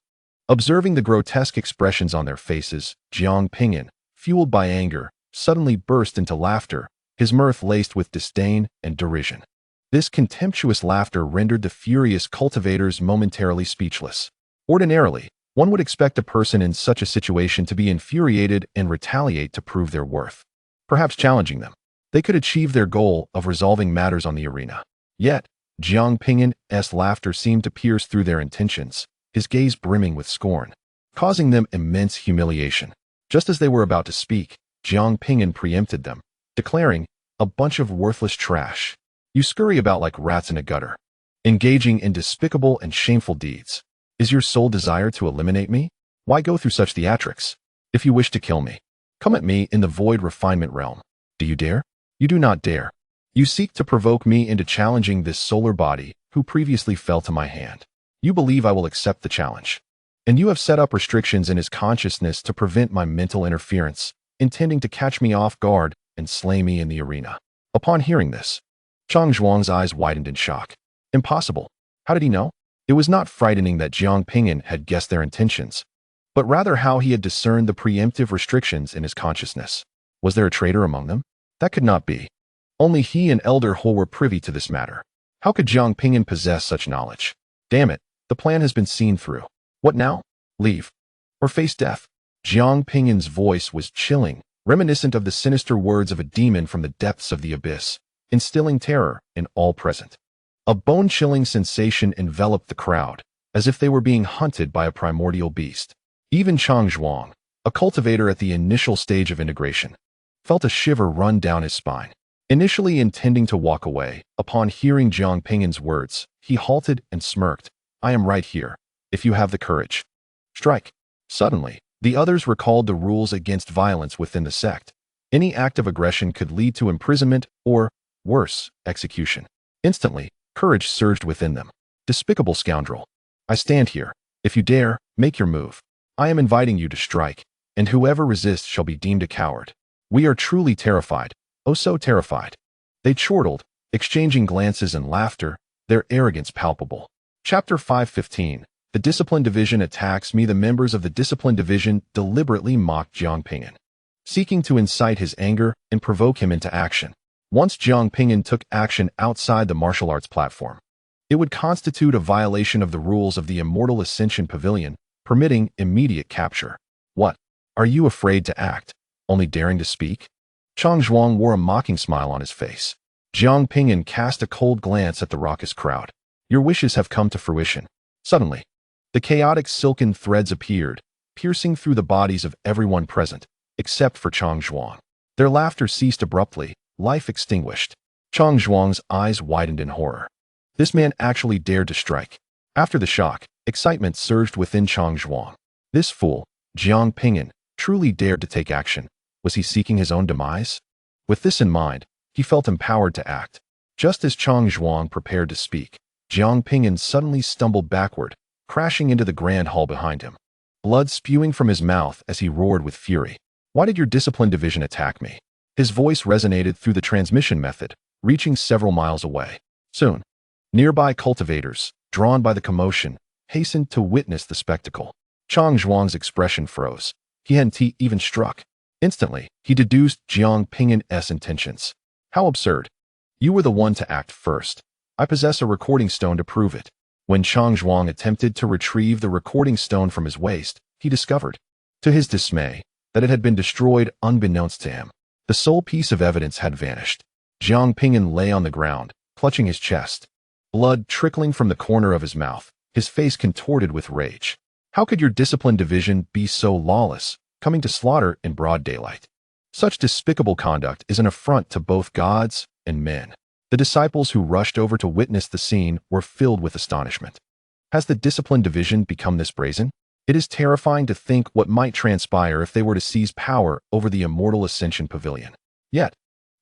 Observing the grotesque expressions on their faces, Jiang Ping'an, fueled by anger, suddenly burst into laughter, his mirth laced with disdain and derision. This contemptuous laughter rendered the furious cultivators momentarily speechless. Ordinarily, one would expect a person in such a situation to be infuriated and retaliate to prove their worth. Perhaps challenging them, they could achieve their goal of resolving matters on the arena. Yet, Jiang Ping'an's laughter seemed to pierce through their intentions, his gaze brimming with scorn, causing them immense humiliation. Just as they were about to speak, Jiang Ping'an preempted them, declaring, "A bunch of worthless trash. You scurry about like rats in a gutter, engaging in despicable and shameful deeds. Is your sole desire to eliminate me? Why go through such theatrics? If you wish to kill me, come at me in the void refinement realm. Do you dare? You do not dare. You seek to provoke me into challenging this solar body who previously fell to my hand. You believe I will accept the challenge. And you have set up restrictions in his consciousness to prevent my mental interference, intending to catch me off guard and slay me in the arena." Upon hearing this, Chang Zhuang's eyes widened in shock. Impossible. How did he know? It was not frightening that Jiang Ping'an had guessed their intentions, but rather how he had discerned the preemptive restrictions in his consciousness. Was there a traitor among them? That could not be. Only he and Elder He were privy to this matter. How could Jiang Ping'an possess such knowledge? Damn it, the plan has been seen through. What now? Leave. Or face death? Jiang Ping'an's voice was chilling, reminiscent of the sinister words of a demon from the depths of the abyss, instilling terror in all present. A bone-chilling sensation enveloped the crowd, as if they were being hunted by a primordial beast. Even Chang Zhuang, a cultivator at the initial stage of integration, felt a shiver run down his spine. Initially intending to walk away, upon hearing Jiang Ping'an's words, he halted and smirked. "I am right here, if you have the courage. Strike." Suddenly, the others recalled the rules against violence within the sect. Any act of aggression could lead to imprisonment or, worse, execution. Instantly, courage surged within them. "Despicable scoundrel. I stand here. If you dare, make your move. I am inviting you to strike, and whoever resists shall be deemed a coward. We are truly terrified, oh so terrified." They chortled, exchanging glances and laughter, their arrogance palpable. Chapter 5:15. The Discipline Division attacks me. The members of the Discipline Division deliberately mocked Jiang Ping'an, seeking to incite his anger and provoke him into action. Once Jiang Ping'an took action outside the martial arts platform, It would constitute a violation of the rules of the Immortal Ascension Pavilion, permitting immediate capture. What? Are you afraid to act, only daring to speak? Chang Zhuang wore a mocking smile on his face. Jiang Ping'an cast a cold glance at the raucous crowd. Your wishes have come to fruition. Suddenly, the chaotic silken threads appeared, piercing through the bodies of everyone present, except for Chang Zhuang. Their laughter ceased abruptly, life extinguished. Chang Zhuang's eyes widened in horror. This man actually dared to strike. After the shock, excitement surged within Chang Zhuang. This fool, Jiang Ping'an, truly dared to take action. Was he seeking his own demise? With this in mind, he felt empowered to act. Just as Chang Zhuang prepared to speak, Jiang Ping'an suddenly stumbled backward, crashing into the grand hall behind him. Blood spewing from his mouth as he roared with fury. Why did your discipline division attack me? His voice resonated through the transmission method, reaching several miles away. Soon, nearby cultivators, drawn by the commotion, hastened to witness the spectacle. Chang Zhuang's expression froze. He hadn't even struck. Instantly, he deduced Jiang Ping'an's intentions. How absurd. You were the one to act first. I possess a recording stone to prove it. When Chang Zhuang attempted to retrieve the recording stone from his waist, he discovered, to his dismay, that it had been destroyed unbeknownst to him. The sole piece of evidence had vanished. Jiang Ping'an lay on the ground, clutching his chest. Blood trickling from the corner of his mouth, his face contorted with rage. How could your discipline division be so lawless, coming to slaughter in broad daylight? Such despicable conduct is an affront to both gods and men. The disciples who rushed over to witness the scene were filled with astonishment. Has the discipline division become this brazen? It is terrifying to think what might transpire if they were to seize power over the Immortal Ascension Pavilion. Yet,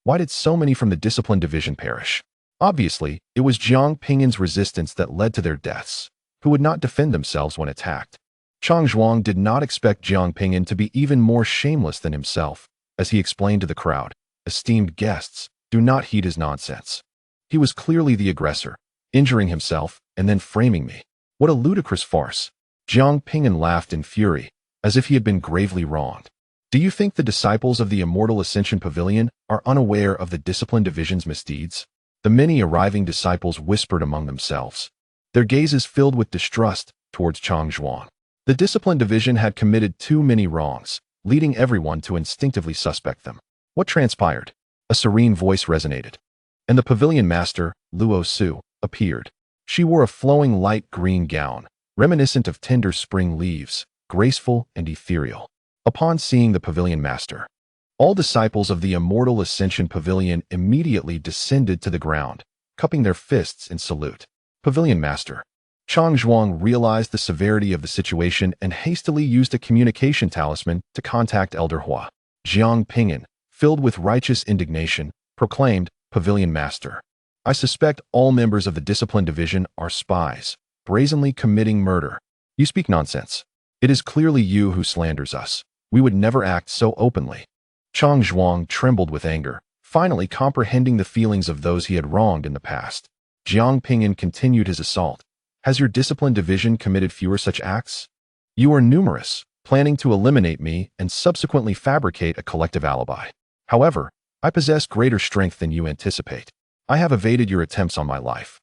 why did so many from the discipline division perish? Obviously, it was Jiang Ping'an's resistance that led to their deaths, who would not defend themselves when attacked. Chang Zhuang did not expect Jiang Ping'an to be even more shameless than himself, as he explained to the crowd, esteemed guests, do not heed his nonsense. He was clearly the aggressor, injuring himself and then framing me. What a ludicrous farce. Jiang Ping'an laughed in fury, as if he had been gravely wronged. Do you think the disciples of the Immortal Ascension Pavilion are unaware of the discipline division's misdeeds? The many arriving disciples whispered among themselves, their gazes filled with distrust towards Chang Zhuang. The discipline division had committed too many wrongs, leading everyone to instinctively suspect them. What transpired? A serene voice resonated, and the pavilion master, Luo Su, appeared. She wore a flowing light green gown, reminiscent of tender spring leaves, graceful and ethereal. Upon seeing the pavilion master, all disciples of the Immortal Ascension Pavilion immediately descended to the ground, cupping their fists in salute. Pavilion master. Chang Zhuang realized the severity of the situation and hastily used a communication talisman to contact Elder Hua. Jiang Ping'an, filled with righteous indignation, proclaimed, Pavilion Master, I suspect all members of the discipline division are spies, brazenly committing murder. You speak nonsense. It is clearly you who slanders us. We would never act so openly. Chang Zhuang trembled with anger, finally comprehending the feelings of those he had wronged in the past. Jiang Ping'an continued his assault. Has your discipline division committed fewer such acts? You are numerous, planning to eliminate me and subsequently fabricate a collective alibi. However, I possess greater strength than you anticipate. I have evaded your attempts on my life,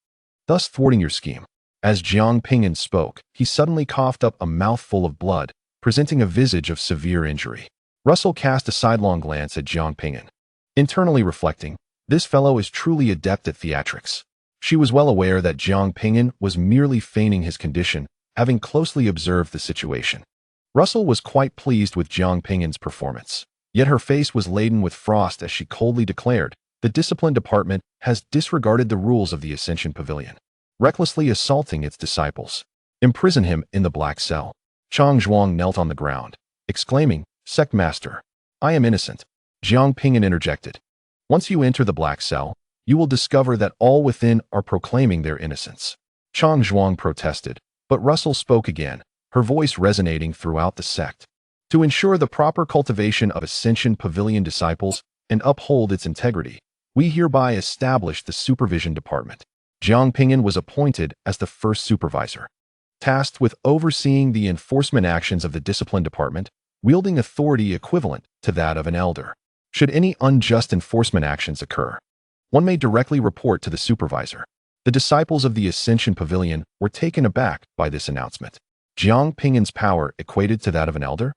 thus thwarting your scheme. As Jiang Ping'an spoke, he suddenly coughed up a mouthful of blood, presenting a visage of severe injury. Russell cast a sidelong glance at Jiang Ping'an, internally reflecting, this fellow is truly adept at theatrics. She was well aware that Jiang Ping'an was merely feigning his condition, having closely observed the situation. Russell was quite pleased with Jiang Ping'an's performance, yet her face was laden with frost as she coldly declared, the discipline department has disregarded the rules of the Ascension Pavilion, recklessly assaulting its disciples. Imprison him in the black cell. Chang Zhuang knelt on the ground, exclaiming, Sect Master, I am innocent. Jiang Ping'an interjected. Once you enter the black cell, you will discover that all within are proclaiming their innocence. Chang Zhuang protested, but Russell spoke again, her voice resonating throughout the sect. To ensure the proper cultivation of Ascension Pavilion disciples and uphold its integrity, we hereby establish the Supervision Department. Jiang Ping'an was appointed as the first supervisor, tasked with overseeing the enforcement actions of the Discipline Department, wielding authority equivalent to that of an elder. Should any unjust enforcement actions occur, one may directly report to the supervisor. The disciples of the Ascension Pavilion were taken aback by this announcement. Jiang Ping'an's power equated to that of an elder?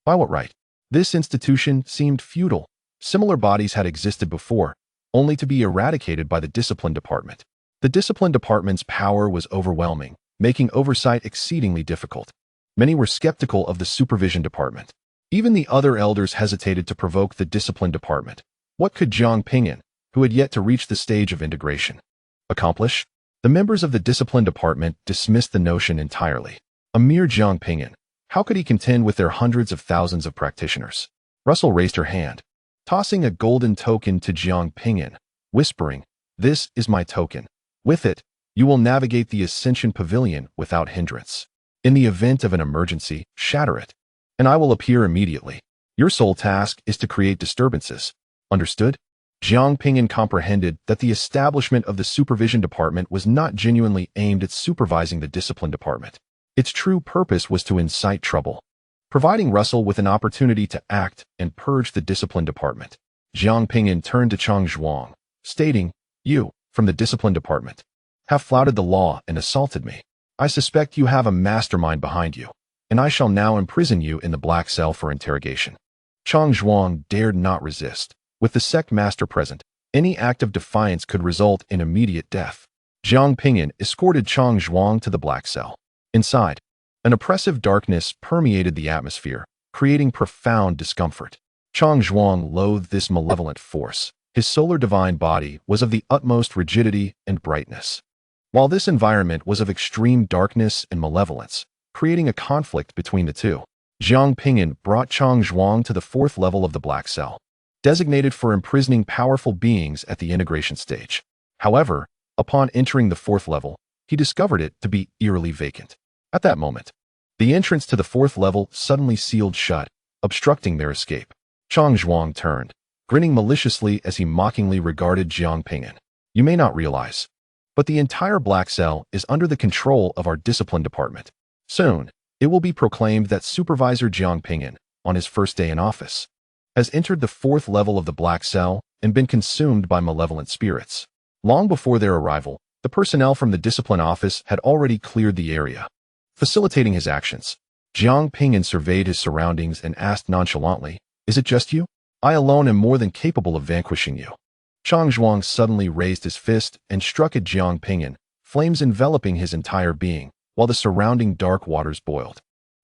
By what right? This institution seemed futile. Similar bodies had existed before, only to be eradicated by the Discipline Department. The Discipline Department's power was overwhelming, making oversight exceedingly difficult. Many were skeptical of the Supervision Department. Even the other elders hesitated to provoke the Discipline Department. What could Jiang Ping'an, who had yet to reach the stage of integration, accomplish? The members of the Discipline Department dismissed the notion entirely. A mere Jiang Ping'an, how could he contend with their hundreds of thousands of practitioners? Russell raised her hand, tossing a golden token to Jiang Ping'an, whispering, "This is my token. With it, you will navigate the Ascension Pavilion without hindrance. In the event of an emergency, shatter it, and I will appear immediately. Your sole task is to create disturbances. Understood?" Jiang Ping'an comprehended that the establishment of the Supervision Department was not genuinely aimed at supervising the Discipline Department. Its true purpose was to incite trouble, providing Russell with an opportunity to act and purge the Discipline Department. Jiang Ping'an turned to Chang Zhuang, stating, "You, from the Discipline Department, have flouted the law and assaulted me. I suspect you have a mastermind behind you, and I shall now imprison you in the black cell for interrogation." Chang Zhuang dared not resist. With the sect master present, any act of defiance could result in immediate death. Jiang Ping'an escorted Chang Zhuang to the black cell. Inside, an oppressive darkness permeated the atmosphere, creating profound discomfort. Chang Zhuang loathed this malevolent force. His solar divine body was of the utmost rigidity and brightness, while this environment was of extreme darkness and malevolence, creating a conflict between the two. Jiang Ping'an brought Chang Zhuang to the fourth level of the black cell, designated for imprisoning powerful beings at the integration stage. However, upon entering the fourth level, he discovered it to be eerily vacant. At that moment, the entrance to the fourth level suddenly sealed shut, obstructing their escape. Chang Zhuang turned, grinning maliciously as he mockingly regarded Jiang Ping'an. "You may not realize, but the entire black cell is under the control of our Discipline Department. Soon, it will be proclaimed that Supervisor Jiang Ping'an, on his first day in office, has entered the fourth level of the black cell and been consumed by malevolent spirits." Long before their arrival, the personnel from the discipline office had already cleared the area, facilitating his actions. Jiang Ping'an surveyed his surroundings and asked nonchalantly, "Is it just you? I alone am more than capable of vanquishing you." Chang Zhuang suddenly raised his fist and struck at Jiang Ping'an, flames enveloping his entire being, while the surrounding dark waters boiled.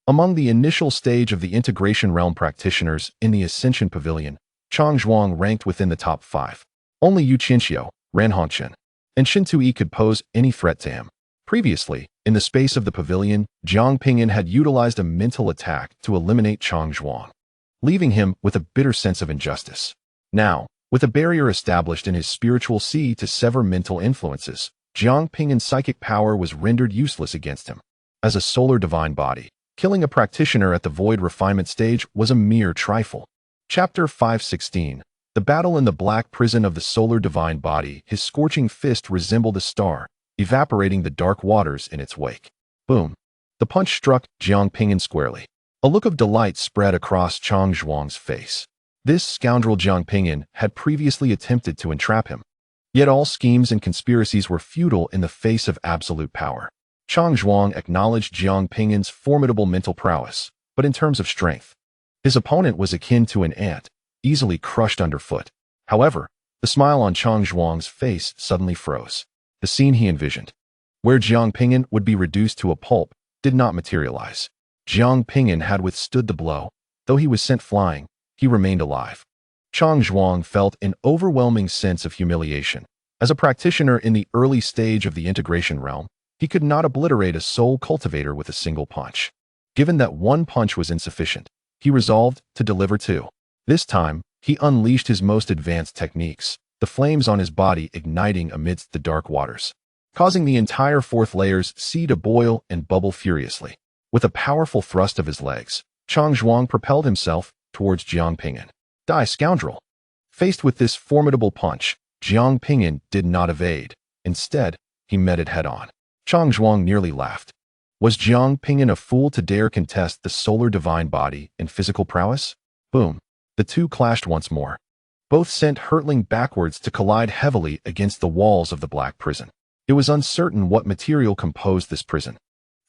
Among the initial stage of the integration realm practitioners in the Ascension Pavilion, Chang Zhuang ranked within the top 5. Only Yu Qianxiu, Ran Hongqian, and Shin Tui could pose any threat to him. Previously, in the space of the pavilion, Jiang Ping'an had utilized a mental attack to eliminate Chang Zhuang, leaving him with a bitter sense of injustice. Now, with a barrier established in his spiritual sea to sever mental influences, Jiang Ping'an's psychic power was rendered useless against him. As a solar divine body, killing a practitioner at the void refinement stage was a mere trifle. Chapter 516. The battle in the black prison of the solar divine body. His scorching fist resembled a star, evaporating the dark waters in its wake. Boom. The punch struck Jiang Ping'an squarely. A look of delight spread across Chang Zhuang's face. This scoundrel Jiang Ping'an had previously attempted to entrap him. Yet all schemes and conspiracies were futile in the face of absolute power. Chang Zhuang acknowledged Jiang Ping'an's formidable mental prowess, but in terms of strength, his opponent was akin to an ant, easily crushed underfoot. However, the smile on Chang Zhuang's face suddenly froze. The scene he envisioned, where Jiang Ping'an would be reduced to a pulp, did not materialize. Jiang Ping'an had withstood the blow. Though he was sent flying, he remained alive. Chang Zhuang felt an overwhelming sense of humiliation. As a practitioner in the early stage of the integration realm, he could not obliterate a soul cultivator with a single punch. Given that one punch was insufficient, he resolved to deliver two. This time, he unleashed his most advanced techniques, the flames on his body igniting amidst the dark waters, causing the entire fourth layer's sea to boil and bubble furiously. With a powerful thrust of his legs, Chang Zhuang propelled himself towards Jiang Ping'an. "Die, scoundrel!" Faced with this formidable punch, Jiang Ping'an did not evade. Instead, he met it head-on. Chang Zhuang nearly laughed. Was Jiang Ping'an a fool to dare contest the solar divine body in physical prowess? Boom. The two clashed once more. Both sent hurtling backwards to collide heavily against the walls of the black prison. It was uncertain what material composed this prison,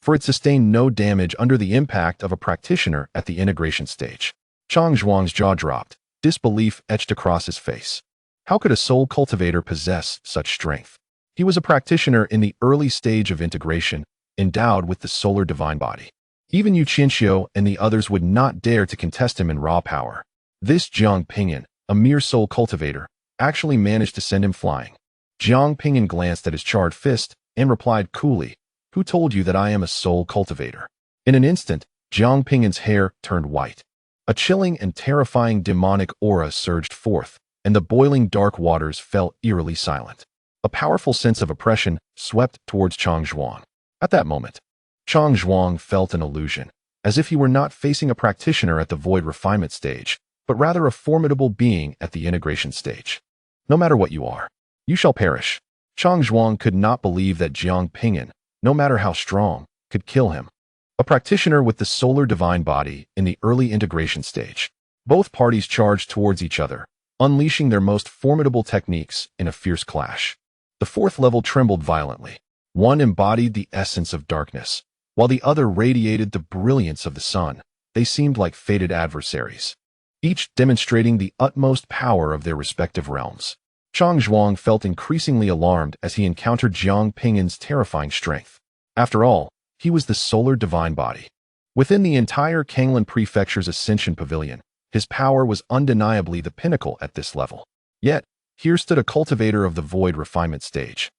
for it sustained no damage under the impact of a practitioner at the integration stage. Chang Zhuang's jaw dropped, disbelief etched across his face. How could a soul cultivator possess such strength? He was a practitioner in the early stage of integration, endowed with the solar divine body. Even Yu Qianxiu and the others would not dare to contest him in raw power. This Jiang Ping'an, a mere soul cultivator, actually managed to send him flying. Jiang Ping'an glanced at his charred fist and replied coolly, "Who told you that I am a soul cultivator?" In an instant, Jiang Ping'an's hair turned white. A chilling and terrifying demonic aura surged forth, and the boiling dark waters fell eerily silent. A powerful sense of oppression swept towards Chang Zhuang. At that moment, Chang Zhuang felt an illusion, as if he were not facing a practitioner at the void refinement stage, but rather a formidable being at the integration stage. No matter what you are, you shall perish. Chang Zhuang could not believe that Jiang Ping'an, no matter how strong, could kill him. A practitioner with the solar divine body in the early integration stage. Both parties charged towards each other, unleashing their most formidable techniques in a fierce clash. The fourth level trembled violently. One embodied the essence of darkness, while the other radiated the brilliance of the sun. They seemed like fated adversaries, each demonstrating the utmost power of their respective realms. Chang Zhuang felt increasingly alarmed as he encountered Jiang Ping'an's terrifying strength. After all, he was the solar divine body. Within the entire Kanglan Prefecture's Ascension Pavilion, his power was undeniably the pinnacle at this level. Yet, here stood a cultivator of the void refinement stage.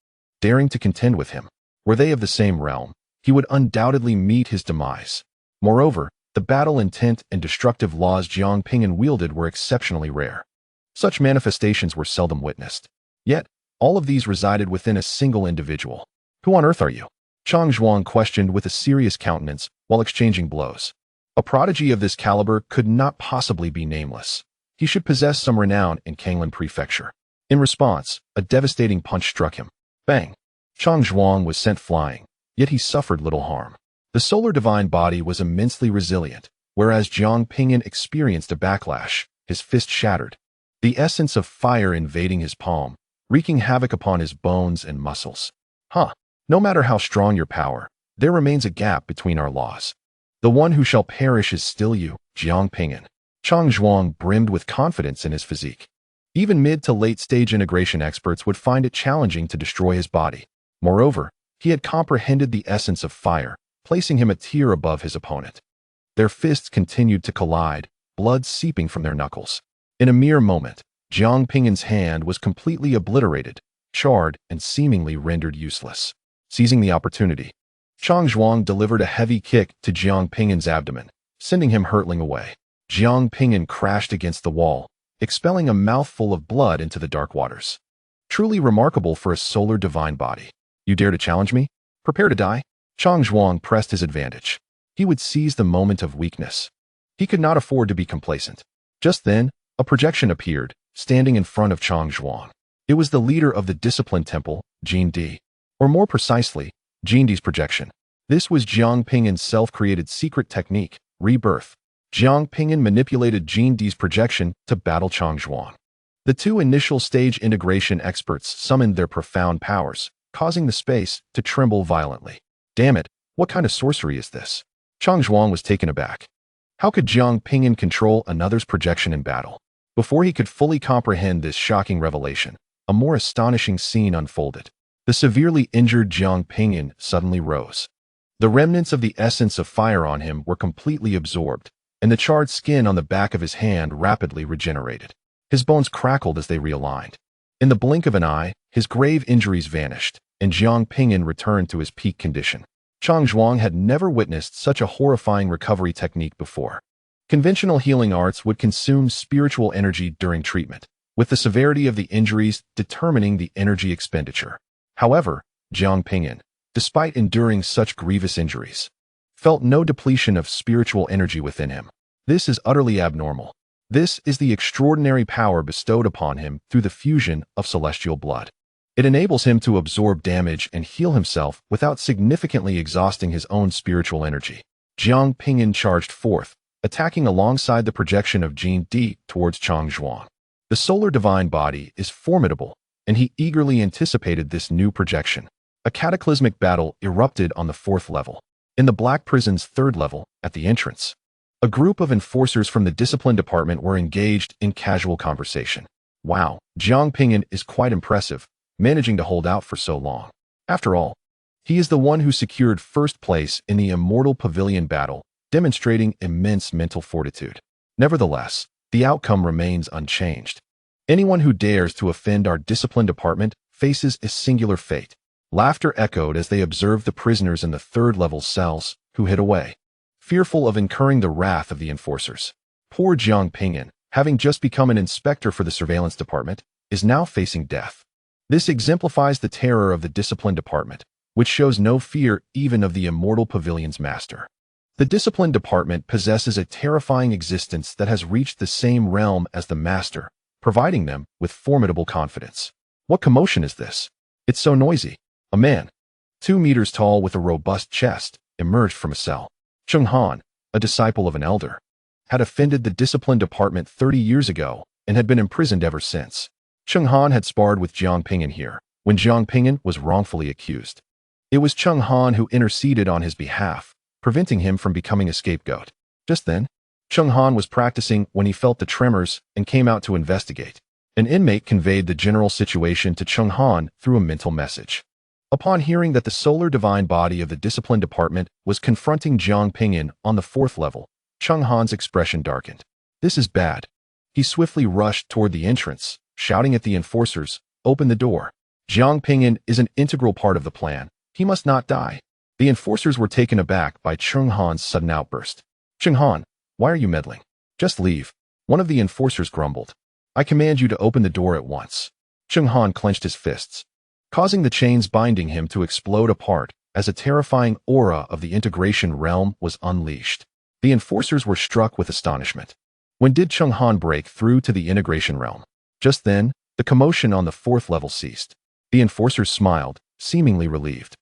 Daring to contend with him, were they of the same realm, he would undoubtedly meet his demise. Moreover, the battle intent and destructive laws Jiang Ping'an wielded were exceptionally rare. Such manifestations were seldom witnessed. Yet, all of these resided within a single individual. Who on earth are you? Chang Zhuang questioned with a serious countenance while exchanging blows. A prodigy of this caliber could not possibly be nameless. He should possess some renown in Kanglan Prefecture. In response, a devastating punch struck him. Bang! Chang Zhuang was sent flying, yet he suffered little harm. The solar divine body was immensely resilient, whereas Jiang Ping'an experienced a backlash, his fist shattered. The essence of fire invading his palm, wreaking havoc upon his bones and muscles. No matter how strong your power, there remains a gap between our laws. The one who shall perish is still you, Jiang Ping'an. Chang Zhuang brimmed with confidence in his physique. Even mid to late stage integration experts would find it challenging to destroy his body. Moreover, he had comprehended the essence of fire, placing him a tier above his opponent. Their fists continued to collide, blood seeping from their knuckles. In a mere moment, Jiang Ping'an's hand was completely obliterated, charred, and seemingly rendered useless. Seizing the opportunity, Chang Zhuang delivered a heavy kick to Jiang Ping'an's abdomen, sending him hurtling away. Jiang Ping'an crashed against the wall, expelling a mouthful of blood into the dark waters. Truly remarkable for a solar divine body. You dare to challenge me? Prepare to die? Chang Zhuang pressed his advantage. He would seize the moment of weakness. He could not afford to be complacent. Just then, a projection appeared, standing in front of Chang Zhuang. It was the leader of the Discipline Temple, Jian Di. Or more precisely, Jian Di's projection. This was Jiang Ping'an's self-created secret technique, rebirth. Jiang Ping'an manipulated Jian Di's projection to battle Chang Zhuang. The two initial stage integration experts summoned their profound powers, causing the space to tremble violently. Damn it, what kind of sorcery is this? Chang Zhuang was taken aback. How could Jiang Ping'an control another's projection in battle? Before he could fully comprehend this shocking revelation, a more astonishing scene unfolded. The severely injured Jiang Ping'an suddenly rose. The remnants of the essence of fire on him were completely absorbed, and the charred skin on the back of his hand rapidly regenerated. His bones crackled as they realigned. In the blink of an eye, his grave injuries vanished, and Jiang Ping'an returned to his peak condition. Chang Zhuang had never witnessed such a horrifying recovery technique before. Conventional healing arts would consume spiritual energy during treatment, with the severity of the injuries determining the energy expenditure. However, Jiang Ping'an, despite enduring such grievous injuries, felt no depletion of spiritual energy within him. This is utterly abnormal. This is the extraordinary power bestowed upon him through the fusion of celestial blood. It enables him to absorb damage and heal himself without significantly exhausting his own spiritual energy. Jiang Ping'an charged forth, attacking alongside the projection of Jian Di towards Chang Zhuang. The solar divine body is formidable, and he eagerly anticipated this new projection. A cataclysmic battle erupted on the 4th level. In the Black Prison's 3rd level, at the entrance, a group of enforcers from the discipline department were engaged in casual conversation. Wow, Jiang Ping'an is quite impressive, managing to hold out for so long. After all, he is the one who secured 1st place in the Immortal Pavilion battle, demonstrating immense mental fortitude. Nevertheless, the outcome remains unchanged. Anyone who dares to offend our discipline department faces a singular fate. Laughter echoed as they observed the prisoners in the 3rd level cells, who hid away, fearful of incurring the wrath of the enforcers. Poor Jiang Ping'an, having just become an inspector for the surveillance department, is now facing death. This exemplifies the terror of the discipline department, which shows no fear even of the Immortal Pavilion's master. The discipline department possesses a terrifying existence that has reached the same realm as the master, providing them with formidable confidence. What commotion is this? It's so noisy. A man, 2 meters tall with a robust chest, emerged from a cell. Cheng Han, a disciple of an elder, had offended the discipline department 30 years ago and had been imprisoned ever since. Cheng Han had sparred with Jiang Ping'an here, when Jiang Ping'an was wrongfully accused. It was Cheng Han who interceded on his behalf, preventing him from becoming a scapegoat. Just then, Cheng Han was practicing when he felt the tremors and came out to investigate. An inmate conveyed the general situation to Cheng Han through a mental message. Upon hearing that the solar divine body of the discipline department was confronting Jiang Ping'an on the 4th level, Cheng Han's expression darkened. This is bad. He swiftly rushed toward the entrance, shouting at the enforcers, "Open the door. Jiang Ping'an is an integral part of the plan. He must not die." The enforcers were taken aback by Cheng Han's sudden outburst. "Cheng Han, why are you meddling? Just leave," one of the enforcers grumbled. "I command you to open the door at once." Cheng Han clenched his fists, causing the chains binding him to explode apart as a terrifying aura of the integration realm was unleashed. The enforcers were struck with astonishment. When did Cheng Han break through to the integration realm? Just then, the commotion on the 4th level ceased. The enforcers smiled, seemingly relieved.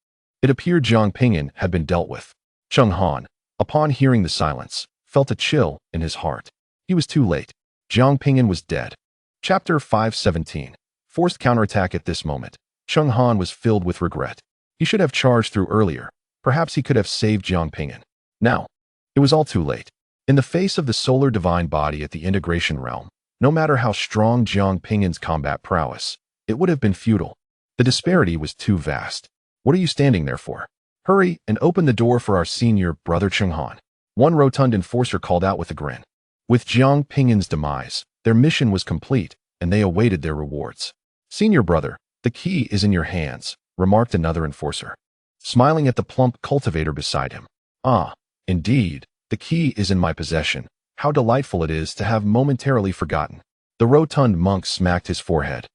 It appeared Jiang Ping'an had been dealt with. Cheng Han, upon hearing the silence, felt a chill in his heart. He was too late. Jiang Ping'an was dead. Chapter 517. Forced counterattack. At this moment, Cheng Han was filled with regret. He should have charged through earlier. Perhaps he could have saved Jiang Ping'an. Now, it was all too late. In the face of the solar divine body at the integration realm, no matter how strong Jiang Ping'an's combat prowess, it would have been futile. The disparity was too vast. "What are you standing there for? Hurry and open the door for our senior brother Cheng Han," one rotund enforcer called out with a grin. With Jiang Ping'an's demise, their mission was complete, and they awaited their rewards. "Senior brother, the key is in your hands," remarked another enforcer, smiling at the plump cultivator beside him. "Ah, indeed, the key is in my possession. How delightful it is to have momentarily forgotten." The rotund monk smacked his forehead,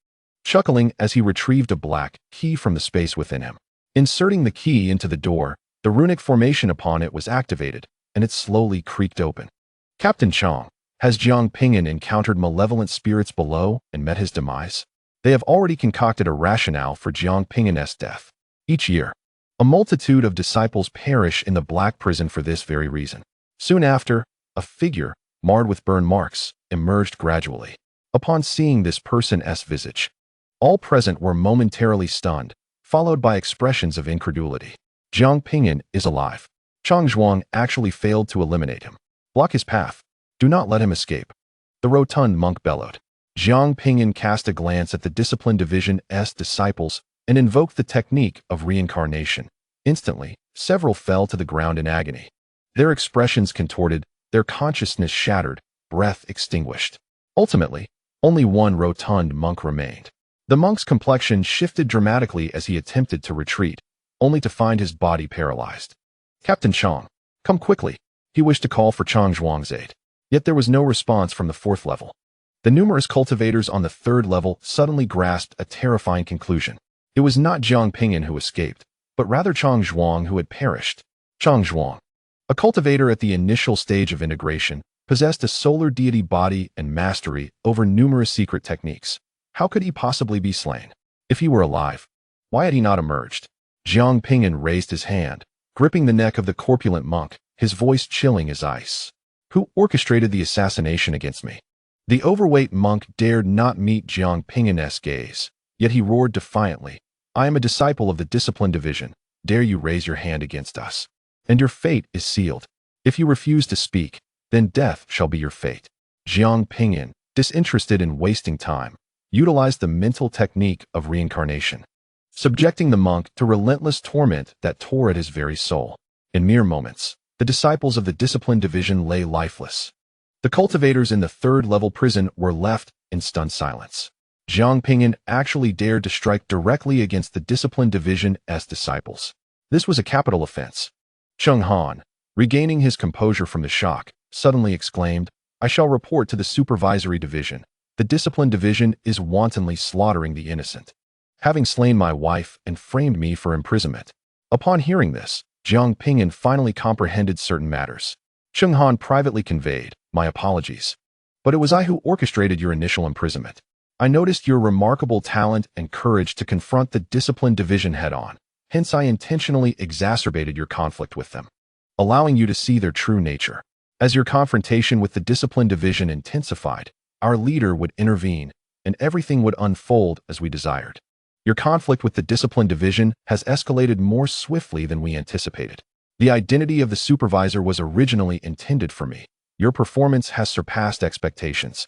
chuckling as he retrieved a black key from the space within him. Inserting the key into the door, the runic formation upon it was activated, and it slowly creaked open. "Captain Chong, has Jiang Ping'an encountered malevolent spirits below and met his demise? They have already concocted a rationale for Jiang Ping'an's death. Each year, a multitude of disciples perish in the Black Prison for this very reason." Soon after, a figure, marred with burn marks, emerged gradually. Upon seeing this person's visage, all present were momentarily stunned, followed by expressions of incredulity. "Jiang Ping'an is alive. Chang Zhuang actually failed to eliminate him. Block his path. Do not let him escape," the rotund monk bellowed. Jiang Ping'an cast a glance at the discipline division's disciples and invoked the technique of reincarnation. Instantly, several fell to the ground in agony. Their expressions contorted, their consciousness shattered, breath extinguished. Ultimately, only one rotund monk remained. The monk's complexion shifted dramatically as he attempted to retreat, only to find his body paralyzed. "Captain Chong, come quickly." He wished to call for Chang Zhuang's aid. Yet there was no response from the 4th level. The numerous cultivators on the 3rd level suddenly grasped a terrifying conclusion. It was not Jiang Ping'an who escaped, but rather Chang Zhuang who had perished. Chang Zhuang, a cultivator at the initial stage of integration, possessed a solar deity body and mastery over numerous secret techniques. How could he possibly be slain? If he were alive, why had he not emerged? Jiang Ping'an raised his hand, gripping the neck of the corpulent monk, his voice chilling as ice. "Who orchestrated the assassination against me?" The overweight monk dared not meet Jiang Ping'an's gaze, yet he roared defiantly, I am a disciple of the discipline division. Dare you raise your hand against us? And your fate is sealed. If you refuse to speak, then death shall be your fate. Jiang Ping'an, disinterested in wasting time, utilized the mental technique of reincarnation, subjecting the monk to relentless torment that tore at his very soul. In mere moments, the disciples of the discipline division lay lifeless. The cultivators in the third-level prison were left in stunned silence. Jiang Ping'an actually dared to strike directly against the discipline division as disciples. This was a capital offense. Cheng Han, regaining his composure from the shock, suddenly exclaimed, I shall report to the supervisory division. The discipline division is wantonly slaughtering the innocent, having slain my wife and framed me for imprisonment. Upon hearing this, Jiang Ping'an finally comprehended certain matters. Cheng Han privately conveyed, my apologies. But it was I who orchestrated your initial imprisonment. I noticed your remarkable talent and courage to confront the discipline division head-on. Hence I intentionally exacerbated your conflict with them, allowing you to see their true nature. As your confrontation with the discipline division intensified, our leader would intervene, and everything would unfold as we desired. Your conflict with the discipline division has escalated more swiftly than we anticipated. The identity of the supervisor was originally intended for me. Your performance has surpassed expectations,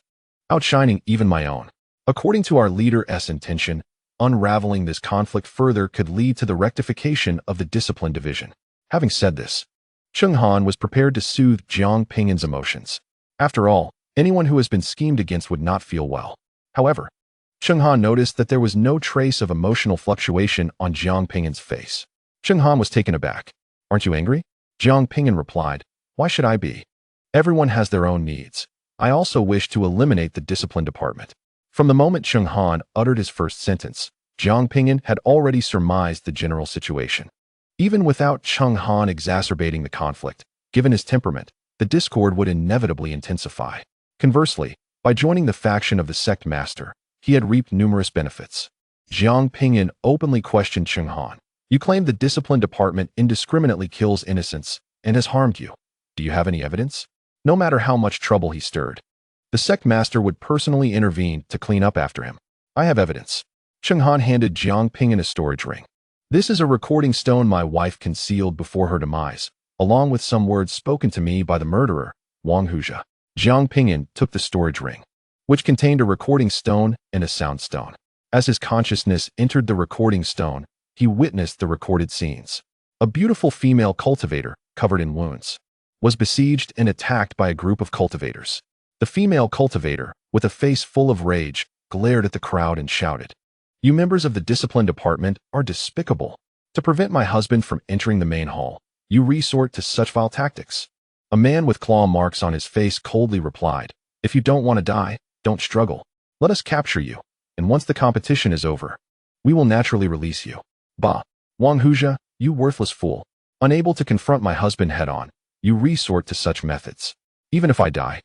outshining even my own. According to our leader's intention, unraveling this conflict further could lead to the rectification of the discipline division. Having said this, Cheng Han was prepared to soothe Jiang Ping'an's emotions. After all, anyone who has been schemed against would not feel well. However, Cheng Han noticed that there was no trace of emotional fluctuation on Jiang Ping'an's face. Cheng Han was taken aback. Aren't you angry? Jiang Ping'an replied, why should I be? Everyone has their own needs. I also wish to eliminate the discipline department. From the moment Cheng Han uttered his first sentence, Jiang Ping'an had already surmised the general situation. Even without Cheng Han exacerbating the conflict, given his temperament, the discord would inevitably intensify. Conversely, by joining the faction of the sect master, he had reaped numerous benefits. Jiang Ping'an openly questioned Cheng Han. You claim the discipline department indiscriminately kills innocents and has harmed you. Do you have any evidence? No matter how much trouble he stirred, the sect master would personally intervene to clean up after him. I have evidence. Cheng Han handed Jiang Ping'an a storage ring. This is a recording stone my wife concealed before her demise, along with some words spoken to me by the murderer, Wang Huzhe. Jiang Ping'an took the storage ring, which contained a recording stone and a sound stone. As his consciousness entered the recording stone, he witnessed the recorded scenes. A beautiful female cultivator, covered in wounds, was besieged and attacked by a group of cultivators. The female cultivator, with a face full of rage, glared at the crowd and shouted, You members of the discipline department are despicable. To prevent my husband from entering the main hall, you resort to such vile tactics. A man with claw marks on his face coldly replied, If you don't want to die, don't struggle. Let us capture you, and once the competition is over, we will naturally release you. Bah! Wang Huzhe, you worthless fool. Unable to confront my husband head-on, you resort to such methods. Even if I die,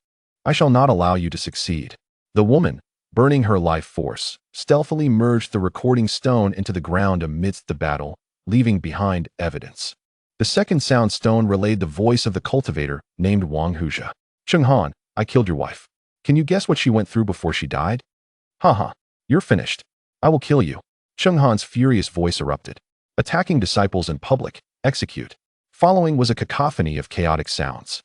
I shall not allow you to succeed. The woman, burning her life force, stealthily merged the recording stone into the ground amidst the battle, leaving behind evidence. The second sound stone relayed the voice of the cultivator named Wang Huzhe. Cheng Han, I killed your wife. Can you guess what she went through before she died? Haha, you're finished. I will kill you. Cheng Han's furious voice erupted. Attacking disciples in public, execute. Following was a cacophony of chaotic sounds.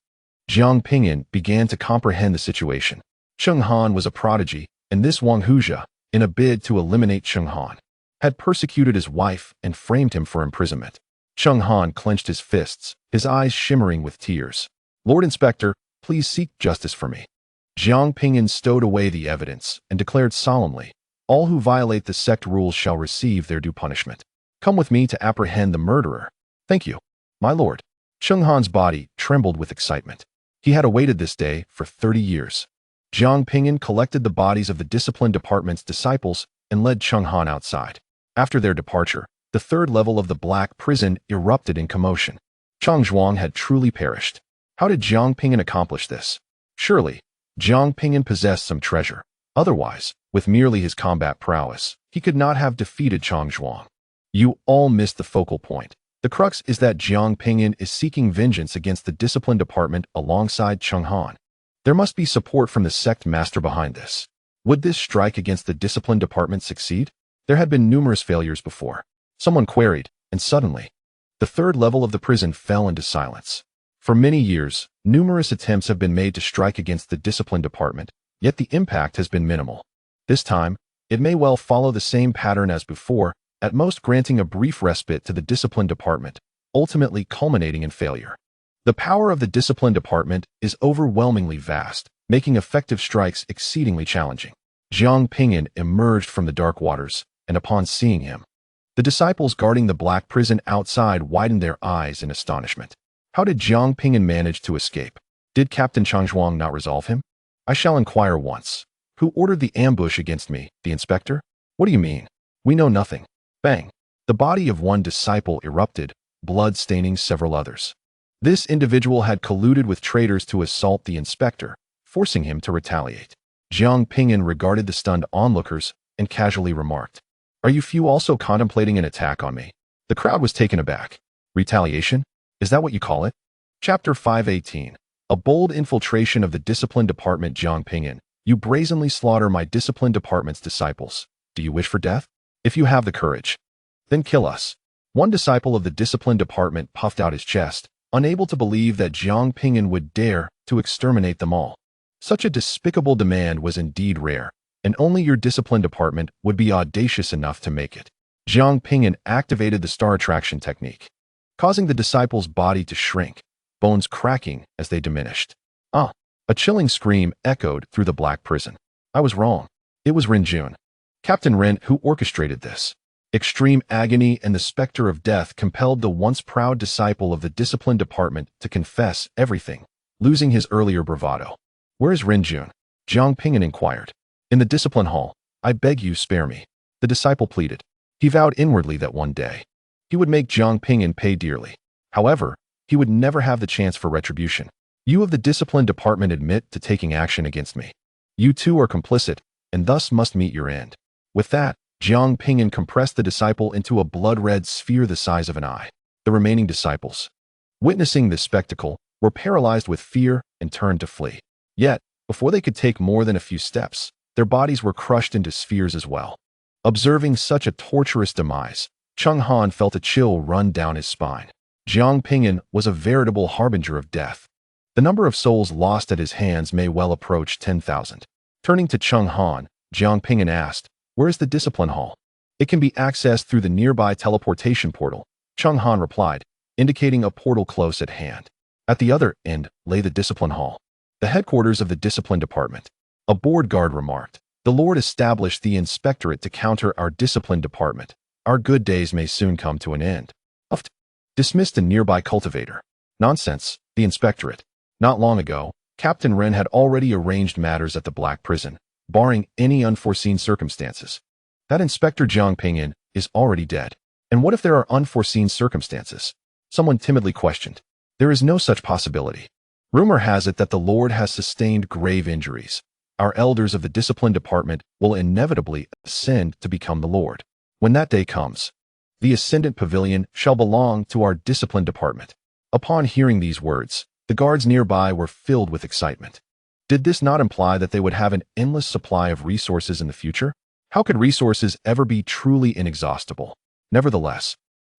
Jiang Ping'an began to comprehend the situation. Cheng Han was a prodigy, and this Wang Huzhe, in a bid to eliminate Cheng Han, had persecuted his wife and framed him for imprisonment. Cheng Han clenched his fists, his eyes shimmering with tears. Lord Inspector, please seek justice for me. Jiang Ping'an stowed away the evidence and declared solemnly, All who violate the sect rules shall receive their due punishment. Come with me to apprehend the murderer. Thank you, my lord. Cheng Han's body trembled with excitement. He had awaited this day for 30 years. Jiang Ping'an collected the bodies of the discipline department's disciples and led Cheng Han outside. After their departure, the third level of the black prison erupted in commotion. Chang Zhuang had truly perished. How did Jiang Ping'an accomplish this? Surely, Jiang Ping'an possessed some treasure. Otherwise, with merely his combat prowess, he could not have defeated Chang Zhuang. You all missed the focal point. The crux is that Jiang Ping'an is seeking vengeance against the discipline department alongside Cheng Han. There must be support from the sect master behind this. Would this strike against the discipline department succeed? There had been numerous failures before. Someone queried, and suddenly, the third level of the prison fell into silence. For many years, numerous attempts have been made to strike against the discipline department, yet the impact has been minimal. This time, it may well follow the same pattern as before, at most granting a brief respite to the discipline department, ultimately culminating in failure. The power of the discipline department is overwhelmingly vast, making effective strikes exceedingly challenging. Jiang Ping'an emerged from the dark waters, and upon seeing him, the disciples guarding the black prison outside widened their eyes in astonishment. How did Jiang Ping'an manage to escape? Did Captain Changzhuang not resolve him? I shall inquire once. Who ordered the ambush against me, the inspector? What do you mean? We know nothing. Bang! The body of one disciple erupted, blood staining several others. This individual had colluded with traitors to assault the inspector, forcing him to retaliate. Jiang Ping'an regarded the stunned onlookers and casually remarked, "Are you few also contemplating an attack on me?" The crowd was taken aback. Retaliation? Is that what you call it? Chapter 518. A bold infiltration of the discipline department. Jiang Ping'an, you brazenly slaughter my discipline department's disciples. Do you wish for death? If you have the courage, then kill us. One disciple of the discipline department puffed out his chest, unable to believe that Jiang Ping'an would dare to exterminate them all. Such a despicable demand was indeed rare, and only your discipline department would be audacious enough to make it. Jiang Ping'an activated the star attraction technique, causing the disciple's body to shrink, bones cracking as they diminished. Ah! A chilling scream echoed through the black prison. I was wrong. It was Ren Jun, Captain Ren, who orchestrated this. Extreme agony and the specter of death compelled the once proud disciple of the discipline department to confess everything, losing his earlier bravado. Where is Ren Jun? Jiang Ping'an inquired. In the discipline hall. I beg you, spare me. The disciple pleaded. He vowed inwardly that one day he would make Jiang Ping'an pay dearly. However, he would never have the chance for retribution. You of the discipline department admit to taking action against me. You too are complicit, and thus must meet your end. With that, Jiang Ping'an compressed the disciple into a blood-red sphere the size of an eye. The remaining disciples, witnessing this spectacle, were paralyzed with fear and turned to flee. Yet, before they could take more than a few steps, their bodies were crushed into spheres as well. Observing such a torturous demise, Cheng Han felt a chill run down his spine. Jiang Ping'an was a veritable harbinger of death. The number of souls lost at his hands may well approach 10,000. Turning to Cheng Han, Jiang Ping'an asked, "Where is the discipline hall?" "It can be accessed through the nearby teleportation portal," Cheng Han replied, indicating a portal close at hand. At the other end lay the discipline hall, the headquarters of the discipline department. A board guard remarked, "The Lord established the inspectorate to counter our discipline department. Our good days may soon come to an end." Dismissed a nearby cultivator. Nonsense, the inspectorate. Not long ago, Captain Ren had already arranged matters at the Black Prison, barring any unforeseen circumstances. That Inspector Jiang Ping'an is already dead. And what if there are unforeseen circumstances? Someone timidly questioned. There is no such possibility. Rumor has it that the Lord has sustained grave injuries. Our elders of the discipline department will inevitably ascend to become the Lord. When that day comes, the ascendant pavilion shall belong to our discipline department. Upon hearing these words, the guards nearby were filled with excitement. Did this not imply that they would have an endless supply of resources in the future? How could resources ever be truly inexhaustible? Nevertheless,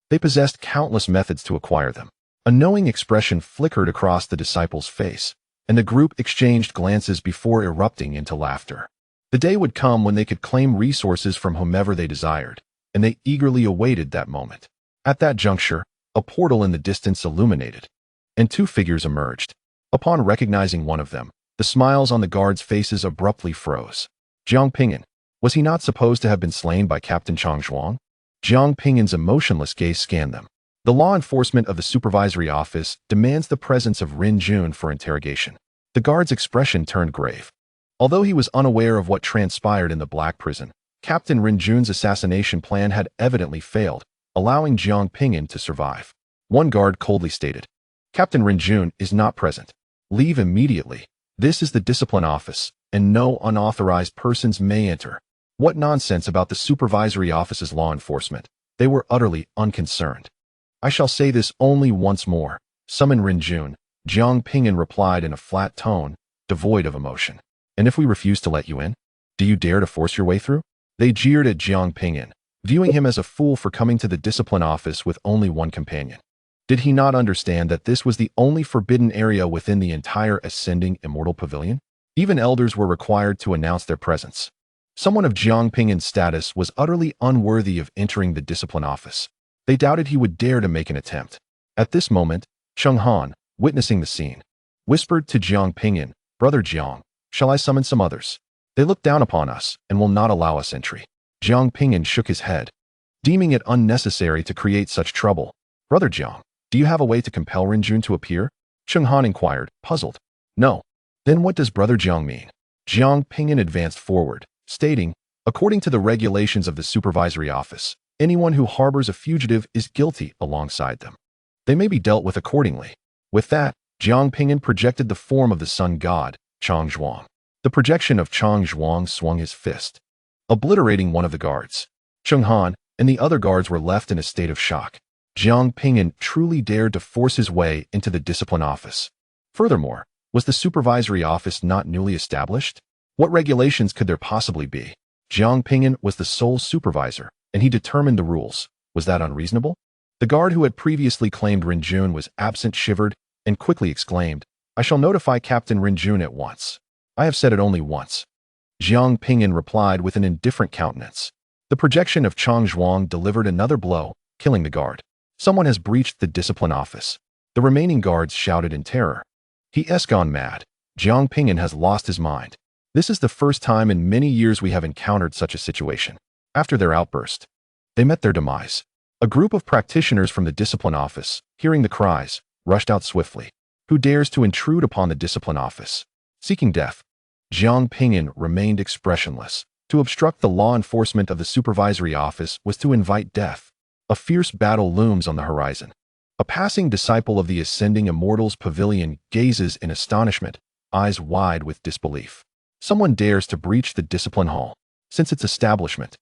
they possessed countless methods to acquire them. A knowing expression flickered across the disciple's face, and the group exchanged glances before erupting into laughter. The day would come when they could claim resources from whomever they desired, and they eagerly awaited that moment. At that juncture, a portal in the distance illuminated, and two figures emerged. Upon recognizing one of them, the smiles on the guards' faces abruptly froze. Jiang Ping'an, was he not supposed to have been slain by Captain Changzhuang? Jiang Ping'an's emotionless gaze scanned them. The law enforcement of the supervisory office demands the presence of Ren Jun for interrogation. The guard's expression turned grave. Although he was unaware of what transpired in the Black Prison, Captain Ren Jun's assassination plan had evidently failed, allowing Jiang Ping'an to survive. One guard coldly stated, "Captain Ren Jun is not present. Leave immediately. This is the discipline office, and no unauthorized persons may enter." What nonsense about the supervisory office's law enforcement. They were utterly unconcerned. "I shall say this only once more. Summon Ren Jun," Jiang Ping'an replied in a flat tone, devoid of emotion. "And if we refuse to let you in, do you dare to force your way through?" They jeered at Jiang Ping'an, viewing him as a fool for coming to the discipline office with only one companion. Did he not understand that this was the only forbidden area within the entire ascending immortal pavilion? Even elders were required to announce their presence. Someone of Jiang Ping'an's status was utterly unworthy of entering the discipline office. They doubted he would dare to make an attempt. At this moment, Cheng Han, witnessing the scene, whispered to Jiang Ping'an, "Brother Jiang, shall I summon some others? They look down upon us and will not allow us entry." Jiang Ping'an shook his head, deeming it unnecessary to create such trouble. "Brother Jiang, do you have a way to compel Renjun to appear?" Cheng Han inquired, puzzled. "No." "Then what does Brother Jiang mean?" Jiang Ping'an advanced forward, stating, "According to the regulations of the supervisory office, anyone who harbors a fugitive is guilty alongside them. They may be dealt with accordingly." With that, Jiang Ping'an projected the form of the sun god, Chang Zhuang. The projection of Chang Zhuang swung his fist, obliterating one of the guards. Cheng Han and the other guards were left in a state of shock. Jiang Ping'an truly dared to force his way into the discipline office. Furthermore, was the supervisory office not newly established? What regulations could there possibly be? Jiang Ping'an was the sole supervisor, and he determined the rules. Was that unreasonable? The guard who had previously claimed Renjun was absent shivered and quickly exclaimed, "I shall notify Captain Renjun at once. I have said it only once." Jiang Ping'an replied with an indifferent countenance. The projection of Chang Zhuang delivered another blow, killing the guard. "Someone has breached the discipline office." The remaining guards shouted in terror. "He has gone mad. Jiang Ping'an has lost his mind. This is the first time in many years we have encountered such a situation." After their outburst, they met their demise. A group of practitioners from the discipline office, hearing the cries, rushed out swiftly. Who dares to intrude upon the discipline office? Seeking death. Jiang Ping'an remained expressionless. To obstruct the law enforcement of the supervisory office was to invite death. A fierce battle looms on the horizon. A passing disciple of the ascending immortal's pavilion gazes in astonishment, eyes wide with disbelief. Someone dares to breach the discipline hall. Since its establishment,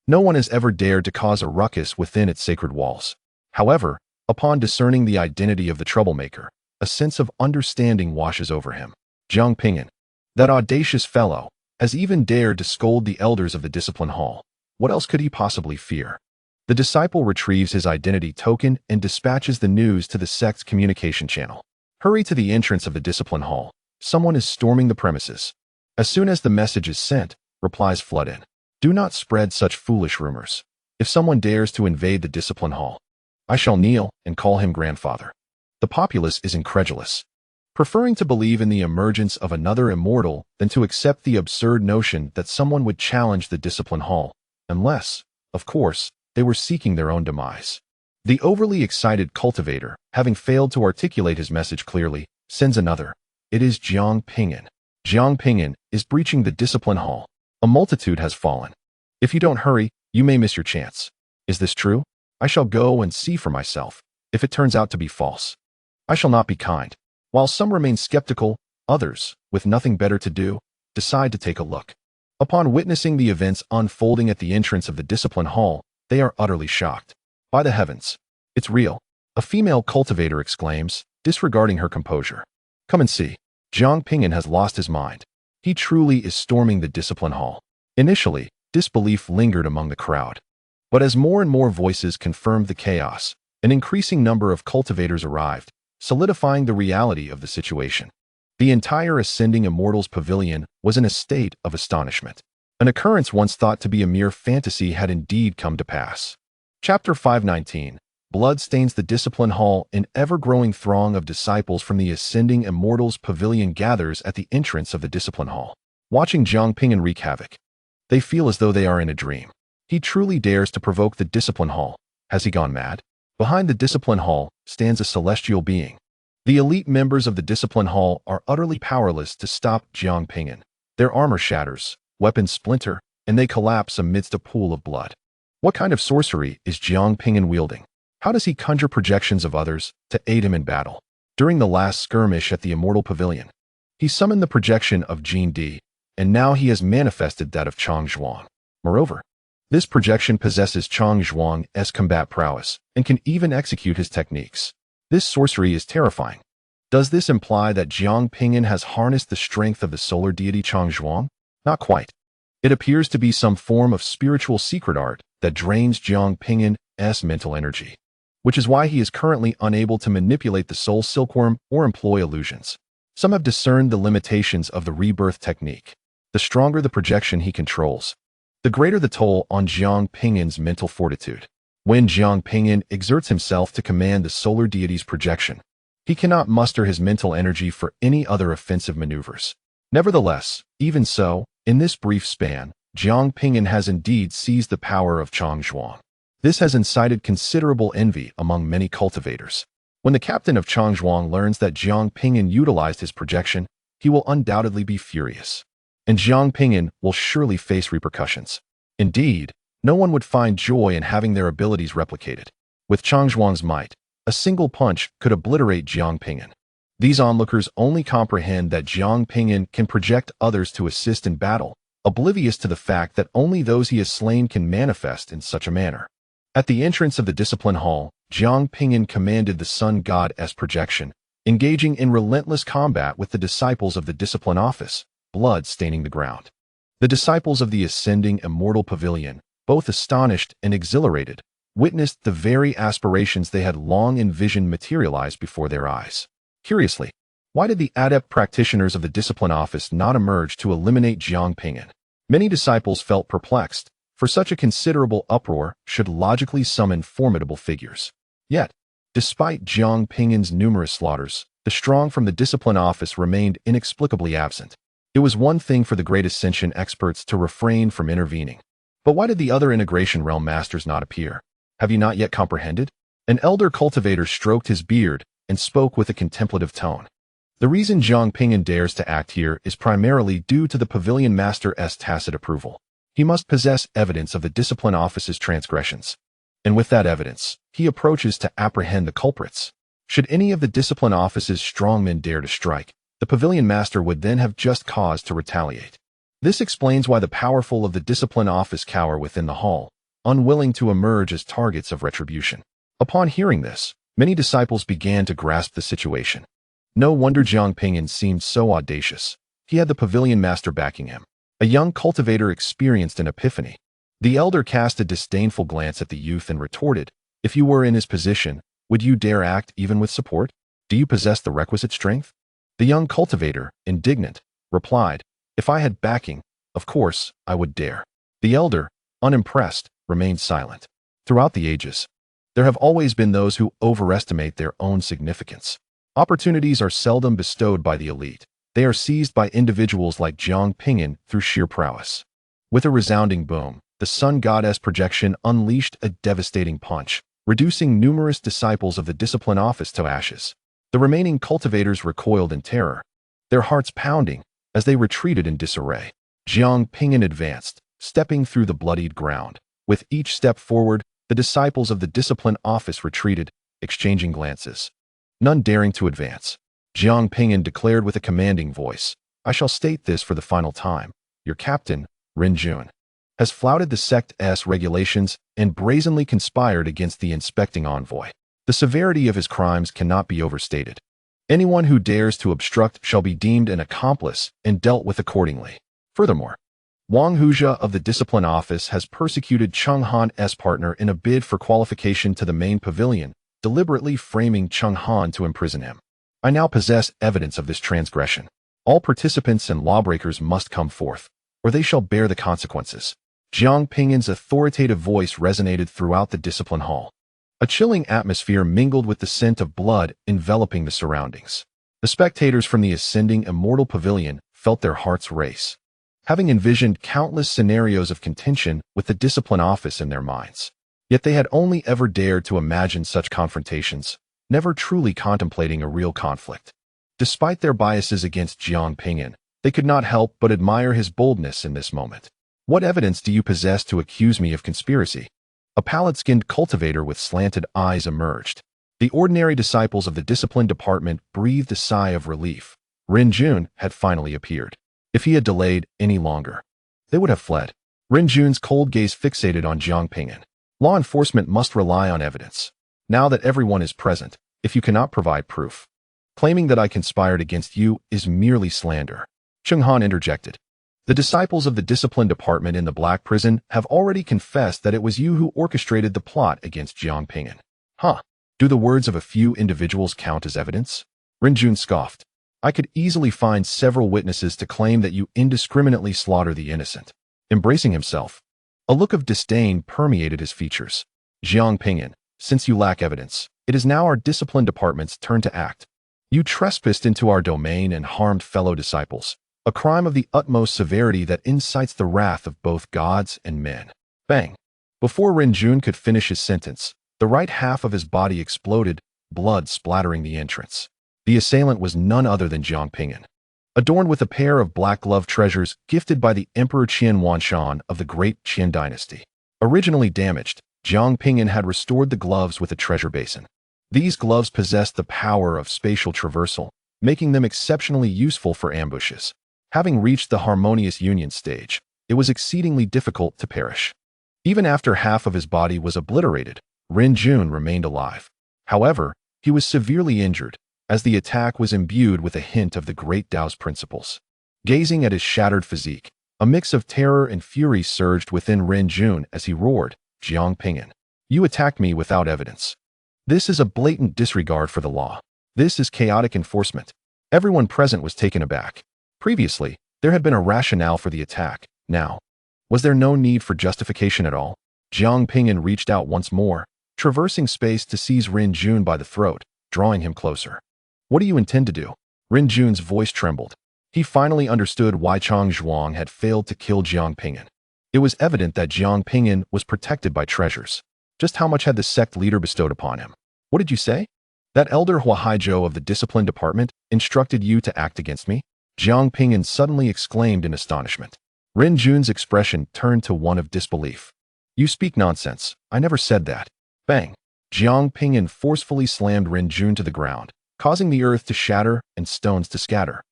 no one has ever dared to cause a ruckus within its sacred walls. However, upon discerning the identity of the troublemaker, a sense of understanding washes over him. Jiang Ping'an, that audacious fellow, has even dared to scold the elders of the discipline hall. What else could he possibly fear? The disciple retrieves his identity token and dispatches the news to the sect's communication channel. Hurry to the entrance of the discipline hall. Someone is storming the premises. As soon as the message is sent, replies flood in. Do not spread such foolish rumors. If someone dares to invade the discipline hall, I shall kneel and call him grandfather. The populace is incredulous, preferring to believe in the emergence of another immortal than to accept the absurd notion that someone would challenge the discipline hall, unless, of course, they were seeking their own demise. The overly excited cultivator, having failed to articulate his message clearly, sends another. It is Jiang Ping'an. Jiang Ping'an is breaching the discipline hall. A multitude has fallen. If you don't hurry, you may miss your chance. Is this true? I shall go and see for myself. If it turns out to be false, I shall not be kind. While some remain skeptical, others, with nothing better to do, decide to take a look. Upon witnessing the events unfolding at the entrance of the discipline hall, they are utterly shocked. By the heavens, it's real, a female cultivator exclaims, disregarding her composure. Come and see. Jiang Ping'an has lost his mind. He truly is storming the discipline hall. Initially, disbelief lingered among the crowd. But as more and more voices confirmed the chaos, an increasing number of cultivators arrived, solidifying the reality of the situation. The entire ascending immortal's pavilion was in a state of astonishment. An occurrence once thought to be a mere fantasy had indeed come to pass. Chapter 519. Blood stains the discipline hall. An ever-growing throng of disciples from the ascending immortal's pavilion gathers at the entrance of the discipline hall, watching Jiang Ping'an wreak havoc. They feel as though they are in a dream. He truly dares to provoke the discipline hall. Has he gone mad? Behind the discipline hall stands a celestial being. The elite members of the discipline hall are utterly powerless to stop Jiang Ping'an. Their armor shatters, weapons splinter, and they collapse amidst a pool of blood. What kind of sorcery is Jiang Ping'an wielding? How does he conjure projections of others to aid him in battle? During the last skirmish at the Immortal Pavilion, he summoned the projection of Jin Di, and now he has manifested that of Chang Zhuang. Moreover, this projection possesses Chang Zhuang's combat prowess and can even execute his techniques. This sorcery is terrifying. Does this imply that Jiang Ping'an has harnessed the strength of the solar deity Chang Zhuang? Not quite. It appears to be some form of spiritual secret art that drains Jiang Ping'an's mental energy, which is why he is currently unable to manipulate the soul silkworm or employ illusions. Some have discerned the limitations of the rebirth technique. The stronger the projection he controls, the greater the toll on Jiang Ping'an's mental fortitude. When Jiang Ping'an exerts himself to command the solar deity's projection, he cannot muster his mental energy for any other offensive maneuvers. Nevertheless, even so, in this brief span, Jiang Ping'an has indeed seized the power of Changzhuang. This has incited considerable envy among many cultivators. When the captain of Changzhuang learns that Jiang Ping'an utilized his projection, he will undoubtedly be furious. And Jiang Ping'an will surely face repercussions. Indeed, no one would find joy in having their abilities replicated. With Changzhuang's might, a single punch could obliterate Jiang Ping'an. These onlookers only comprehend that Jiang Ping'an can project others to assist in battle, oblivious to the fact that only those he has slain can manifest in such a manner. At the entrance of the discipline hall, Jiang Ping'an commanded the sun god's projection, engaging in relentless combat with the disciples of the discipline office, blood staining the ground. The disciples of the ascending immortal pavilion, both astonished and exhilarated, witnessed the very aspirations they had long envisioned materialize before their eyes. Curiously, why did the adept practitioners of the discipline office not emerge to eliminate Jiang Ping'an? Many disciples felt perplexed, for such a considerable uproar should logically summon formidable figures. Yet, despite Jiang Ping'an's numerous slaughters, the strong from the discipline office remained inexplicably absent. It was one thing for the great ascension experts to refrain from intervening. But why did the other integration realm masters not appear? Have you not yet comprehended? An elder cultivator stroked his beard and spoke with a contemplative tone. The reason Jiang Ping'an dares to act here is primarily due to the pavilion master's tacit approval. He must possess evidence of the discipline office's transgressions. And with that evidence, he approaches to apprehend the culprits. Should any of the discipline office's strongmen dare to strike, the pavilion master would then have just cause to retaliate. This explains why the powerful of the discipline office cower within the hall, unwilling to emerge as targets of retribution. Upon hearing this, many disciples began to grasp the situation. No wonder Jiang Ping'an seemed so audacious. He had the pavilion master backing him. A young cultivator experienced an epiphany. The elder cast a disdainful glance at the youth and retorted, "If you were in his position, would you dare act even with support? Do you possess the requisite strength?" The young cultivator, indignant, replied, "If I had backing, of course, I would dare." The elder, unimpressed, remained silent. Throughout the ages, there have always been those who overestimate their own significance. Opportunities are seldom bestowed by the elite. They are seized by individuals like Jiang Ping'an through sheer prowess. With a resounding boom, the sun god's projection unleashed a devastating punch, reducing numerous disciples of the discipline office to ashes. The remaining cultivators recoiled in terror, their hearts pounding as they retreated in disarray. Jiang Ping'an advanced, stepping through the bloodied ground. With each step forward, the disciples of the discipline office retreated, exchanging glances, none daring to advance. Jiang Ping'an declared with a commanding voice, "I shall state this for the final time. Your captain, Ren Jun, has flouted the sect's regulations and brazenly conspired against the inspecting envoy. The severity of his crimes cannot be overstated. Anyone who dares to obstruct shall be deemed an accomplice and dealt with accordingly." Furthermore, Wang Huzhe of the discipline office has persecuted Cheng Han's partner in a bid for qualification to the main pavilion, deliberately framing Cheng Han to imprison him. I now possess evidence of this transgression. All participants and lawbreakers must come forth, or they shall bear the consequences. Jiang Ping'an's authoritative voice resonated throughout the discipline hall. A chilling atmosphere mingled with the scent of blood enveloping the surroundings. The spectators from the ascending immortal pavilion felt their hearts race, having envisioned countless scenarios of contention with the discipline office in their minds. Yet they had only ever dared to imagine such confrontations, never truly contemplating a real conflict. Despite their biases against Jiang Ping'an, they could not help but admire his boldness in this moment. "What evidence do you possess to accuse me of conspiracy?" A pallid-skinned cultivator with slanted eyes emerged. The ordinary disciples of the discipline department breathed a sigh of relief. Ren Jun had finally appeared. If he had delayed any longer, they would have fled. Ren Jun's cold gaze fixated on Jiang Ping'an. Law enforcement must rely on evidence. Now that everyone is present, if you cannot provide proof, claiming that I conspired against you is merely slander. Cheng Han interjected. The disciples of the discipline department in the Black Prison have already confessed that it was you who orchestrated the plot against Jiang Ping'an. Huh. Do the words of a few individuals count as evidence? Ren Jun scoffed. I could easily find several witnesses to claim that you indiscriminately slaughter the innocent. Embracing himself, a look of disdain permeated his features. Jiang Ping'an, since you lack evidence, it is now our discipline department's turn to act. You trespassed into our domain and harmed fellow disciples, a crime of the utmost severity that incites the wrath of both gods and men. Bang! Before Ren Jun could finish his sentence, the right half of his body exploded, blood splattering the entrance. The assailant was none other than Jiang Ping'an. Adorned with a pair of black-gloved treasures gifted by the Emperor Qian Wanshan of the Great Qian dynasty. Originally damaged, Jiang Ping'an had restored the gloves with a treasure basin. These gloves possessed the power of spatial traversal, making them exceptionally useful for ambushes. Having reached the harmonious union stage, it was exceedingly difficult to perish. Even after half of his body was obliterated, Ren Jun remained alive. However, he was severely injured, as the attack was imbued with a hint of the Great Dao's principles. Gazing at his shattered physique, a mix of terror and fury surged within Ren Jun as he roared, Jiang Ping'an, you attacked me without evidence. This is a blatant disregard for the law. This is chaotic enforcement. Everyone present was taken aback. Previously, there had been a rationale for the attack. Now, was there no need for justification at all? Jiang Ping'an reached out once more, traversing space to seize Ren Jun by the throat, drawing him closer. What do you intend to do? Ren Jun's voice trembled. He finally understood why Chang Zhuang had failed to kill Jiang Ping'an. It was evident that Jiang Ping'an was protected by treasures. Just how much had the sect leader bestowed upon him? What did you say? That elder Huaizhou of the discipline department instructed you to act against me? Jiang Ping'an suddenly exclaimed in astonishment. Ren Jun's expression turned to one of disbelief. You speak nonsense. I never said that. Bang! Jiang Ping'an forcefully slammed Ren Jun to the ground, causing the earth to shatter and stones to scatter.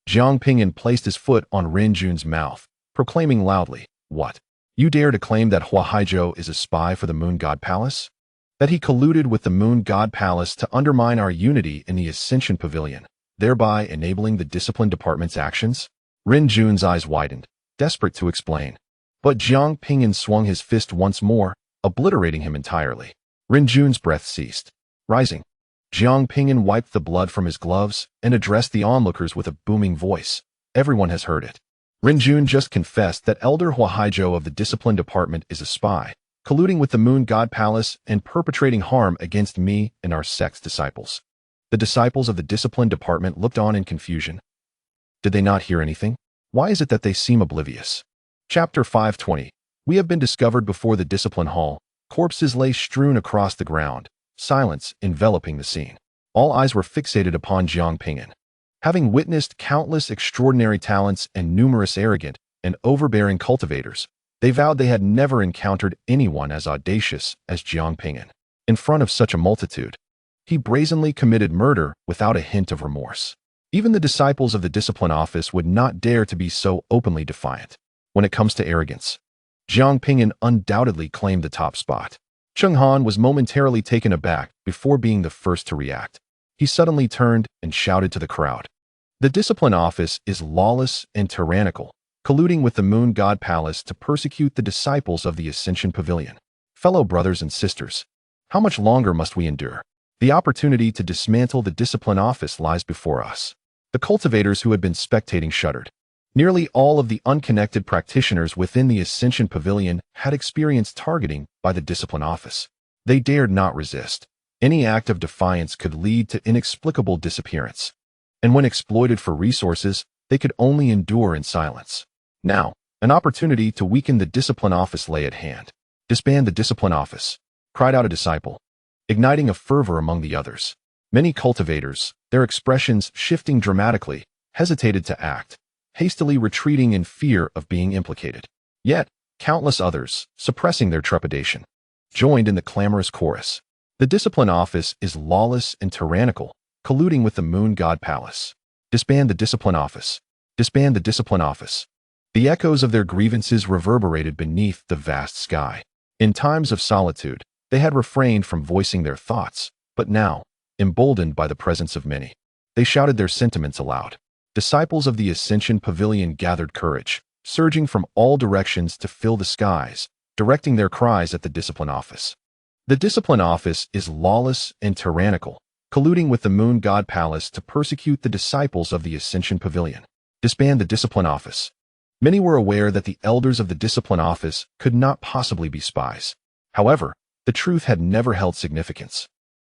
Jiang Ping'an placed his foot on Ren Jun's mouth, proclaiming loudly, What? You dare to claim that Huaizhou is a spy for the Moon God Palace? That he colluded with the Moon God Palace to undermine our unity in the Ascension Pavilion, thereby enabling the discipline department's actions? Ren Jun's eyes widened, desperate to explain. But Jiang Ping'an swung his fist once more, obliterating him entirely. Ren Jun's breath ceased. Rising, Jiang Ping'an wiped the blood from his gloves and addressed the onlookers with a booming voice. Everyone has heard it. Ren Jun just confessed that Elder Huaizhou of the discipline department is a spy, colluding with the Moon God Palace and perpetrating harm against me and our sect's disciples. The disciples of the discipline department looked on in confusion. Did they not hear anything? Why is it that they seem oblivious? Chapter 520. We have been discovered before the discipline hall. Corpses lay strewn across the ground, silence enveloping the scene. All eyes were fixated upon Jiang Ping'an. Having witnessed countless extraordinary talents and numerous arrogant and overbearing cultivators, they vowed they had never encountered anyone as audacious as Jiang Ping'an. In front of such a multitude, he brazenly committed murder without a hint of remorse. Even the disciples of the discipline office would not dare to be so openly defiant. When it comes to arrogance, Jiang Ping'an undoubtedly claimed the top spot. Cheng Han was momentarily taken aback before being the first to react. He suddenly turned and shouted to the crowd. The discipline office is lawless and tyrannical, colluding with the Moon God Palace to persecute the disciples of the Ascension Pavilion. Fellow brothers and sisters, how much longer must we endure? The opportunity to dismantle the discipline office lies before us. The cultivators who had been spectating shuddered. Nearly all of the unconnected practitioners within the Ascension Pavilion had experienced targeting by the discipline office. They dared not resist. Any act of defiance could lead to inexplicable disappearance. And when exploited for resources, they could only endure in silence. Now, an opportunity to weaken the discipline office lay at hand. Disband the discipline office, cried out a disciple, igniting a fervor among the others. Many cultivators, their expressions shifting dramatically, hesitated to act, hastily retreating in fear of being implicated. Yet, countless others, suppressing their trepidation, joined in the clamorous chorus. The discipline office is lawless and tyrannical, colluding with the Moon God Palace. Disband the discipline office. Disband the discipline office. The echoes of their grievances reverberated beneath the vast sky. In times of solitude, they had refrained from voicing their thoughts, but now, emboldened by the presence of many, they shouted their sentiments aloud. Disciples of the Ascension Pavilion gathered courage, surging from all directions to fill the skies, directing their cries at the discipline office. The discipline office is lawless and tyrannical, colluding with the moon god palace to persecute the disciples of the Ascension Pavilion. Disband the discipline office. Many were aware that the elders of the discipline office could not possibly be spies. However, the truth had never held significance.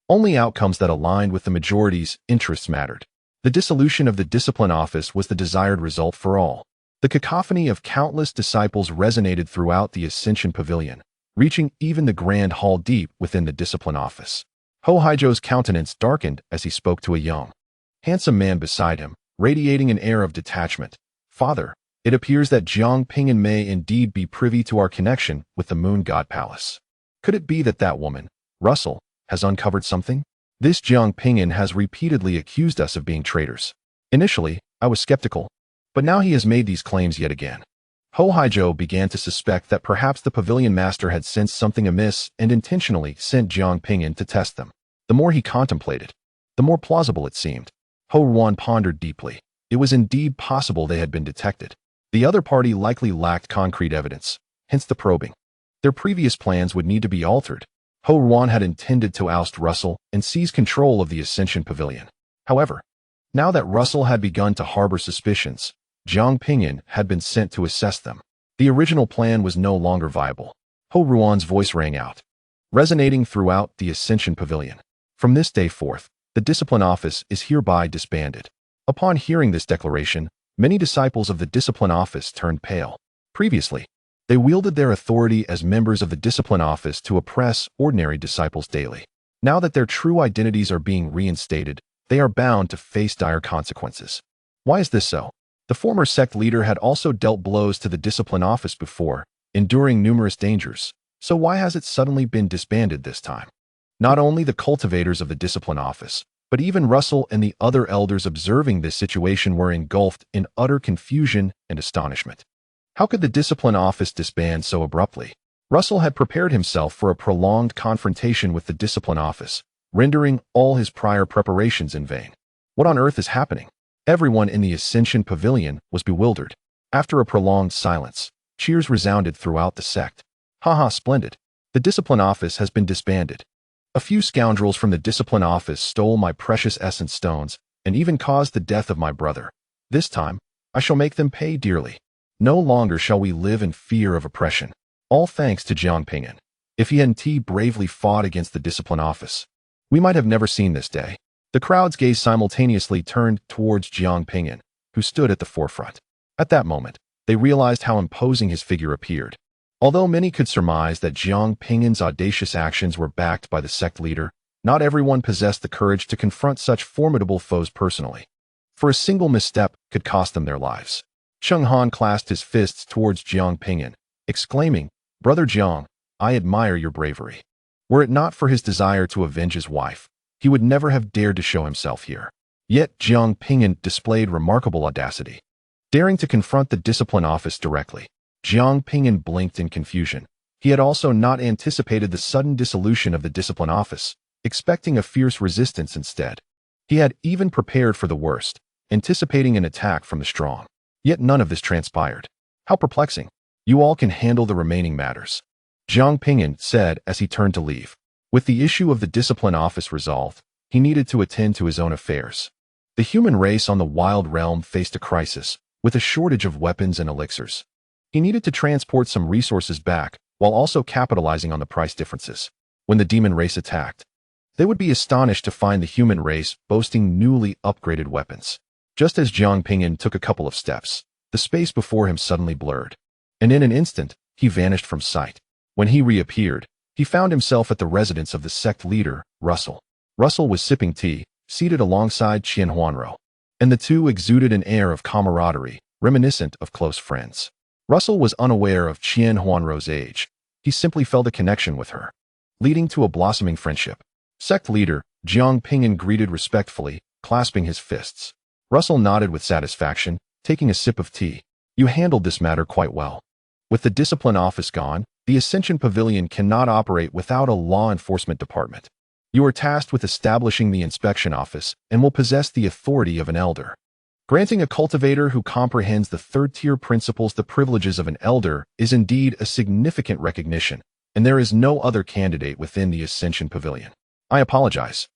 Only outcomes that aligned with the majority's interests mattered. The dissolution of the discipline office was the desired result for all. The cacophony of countless disciples resonated throughout the Ascension Pavilion, reaching even the grand hall deep within the discipline office. Ho Haijiao's countenance darkened as he spoke to a young, handsome man beside him, radiating an air of detachment. Father, it appears that Jiang Ping'an may indeed be privy to our connection with the moon god palace. Could it be that that woman, Russell, has uncovered something? This Jiang Ping'an has repeatedly accused us of being traitors. Initially, I was skeptical, but now he has made these claims yet again. Ho Haijiao began to suspect that perhaps the pavilion master had sensed something amiss and intentionally sent Jiang Ping'an to test them. The more he contemplated, the more plausible it seemed. Ho Ruan pondered deeply. It was indeed possible they had been detected. The other party likely lacked concrete evidence, hence the probing. Their previous plans would need to be altered. Ho Ruan had intended to oust Russell and seize control of the Ascension Pavilion. However, now that Russell had begun to harbor suspicions, Jiang Ping'an had been sent to assess them. The original plan was no longer viable. Ho Ruan's voice rang out, resonating throughout the Ascension Pavilion. From this day forth, the discipline office is hereby disbanded. Upon hearing this declaration, many disciples of the discipline office turned pale. Previously, they wielded their authority as members of the discipline office to oppress ordinary disciples daily. Now that their true identities are being reinstated, they are bound to face dire consequences. Why is this so? The former sect leader had also dealt blows to the discipline office before, enduring numerous dangers, so why has it suddenly been disbanded this time? Not only the cultivators of the discipline office, but even Russell and the other elders observing this situation were engulfed in utter confusion and astonishment. How could the discipline office disband so abruptly? Russell had prepared himself for a prolonged confrontation with the discipline office, rendering all his prior preparations in vain. What on earth is happening? Everyone in the Ascension Pavilion was bewildered. After a prolonged silence, cheers resounded throughout the sect. Haha, splendid. The discipline office has been disbanded. A few scoundrels from the discipline office stole my precious essence stones and even caused the death of my brother. This time, I shall make them pay dearly. No longer shall we live in fear of oppression. All thanks to Jiang Ping'an. If he hadn't bravely fought against the discipline office, we might have never seen this day. The crowd's gaze simultaneously turned towards Jiang Ping'an, who stood at the forefront. At that moment, they realized how imposing his figure appeared. Although many could surmise that Jiang Ping'an's audacious actions were backed by the sect leader, not everyone possessed the courage to confront such formidable foes personally. For a single misstep could cost them their lives. Cheng Han clasped his fists towards Jiang Ping'an, exclaiming, "Brother Jiang, I admire your bravery. Were it not for his desire to avenge his wife, he would never have dared to show himself here." Yet Jiang Ping'an displayed remarkable audacity. Daring to confront the discipline office directly, Jiang Ping'an blinked in confusion. He had also not anticipated the sudden dissolution of the discipline office, expecting a fierce resistance instead. He had even prepared for the worst, anticipating an attack from the strong. Yet none of this transpired. How perplexing. You all can handle the remaining matters, Jiang Ping'an said as he turned to leave. With the issue of the discipline office resolved, he needed to attend to his own affairs. The human race on the wild realm faced a crisis, with a shortage of weapons and elixirs. He needed to transport some resources back, while also capitalizing on the price differences. When the demon race attacked, they would be astonished to find the human race boasting newly upgraded weapons. Just as Jiang Ping'an took a couple of steps, the space before him suddenly blurred, and in an instant, he vanished from sight. When he reappeared, he found himself at the residence of the sect leader, Russell. Russell was sipping tea, seated alongside Qian Huanrou, and the two exuded an air of camaraderie, reminiscent of close friends. Russell was unaware of Qian Huanrou's age. He simply felt a connection with her, leading to a blossoming friendship. Sect leader, Jiang Ping'an greeted respectfully, clasping his fists. Russell nodded with satisfaction, taking a sip of tea. You handled this matter quite well. With the discipline office gone, the Ascension Pavilion cannot operate without a law enforcement department. You are tasked with establishing the inspection office and will possess the authority of an elder. Granting a cultivator who comprehends the third-tier principles the privileges of an elder is indeed a significant recognition, and there is no other candidate within the Ascension Pavilion. I apologize,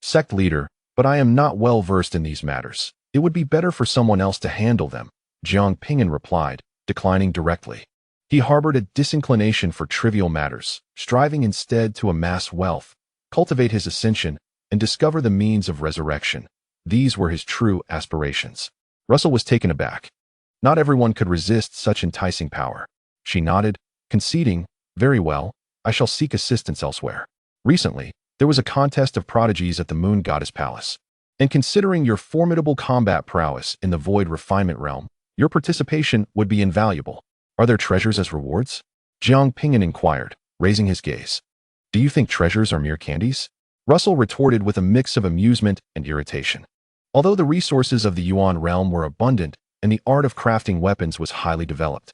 sect leader, but I am not well versed in these matters. It would be better for someone else to handle them, Jiang Ping'an replied, declining directly. He harbored a disinclination for trivial matters, striving instead to amass wealth, cultivate his ascension, and discover the means of resurrection. These were his true aspirations. Russell was taken aback. Not everyone could resist such enticing power. She nodded, conceding, "Very well, I shall seek assistance elsewhere. Recently, there was a contest of prodigies at the Moon Goddess Palace. And considering your formidable combat prowess in the Void Refinement realm, your participation would be invaluable. Are there treasures as rewards?" Jiang Ping'an inquired, raising his gaze. "Do you think treasures are mere candies?" Russell retorted with a mix of amusement and irritation. Although the resources of the Yuan realm were abundant and the art of crafting weapons was highly developed,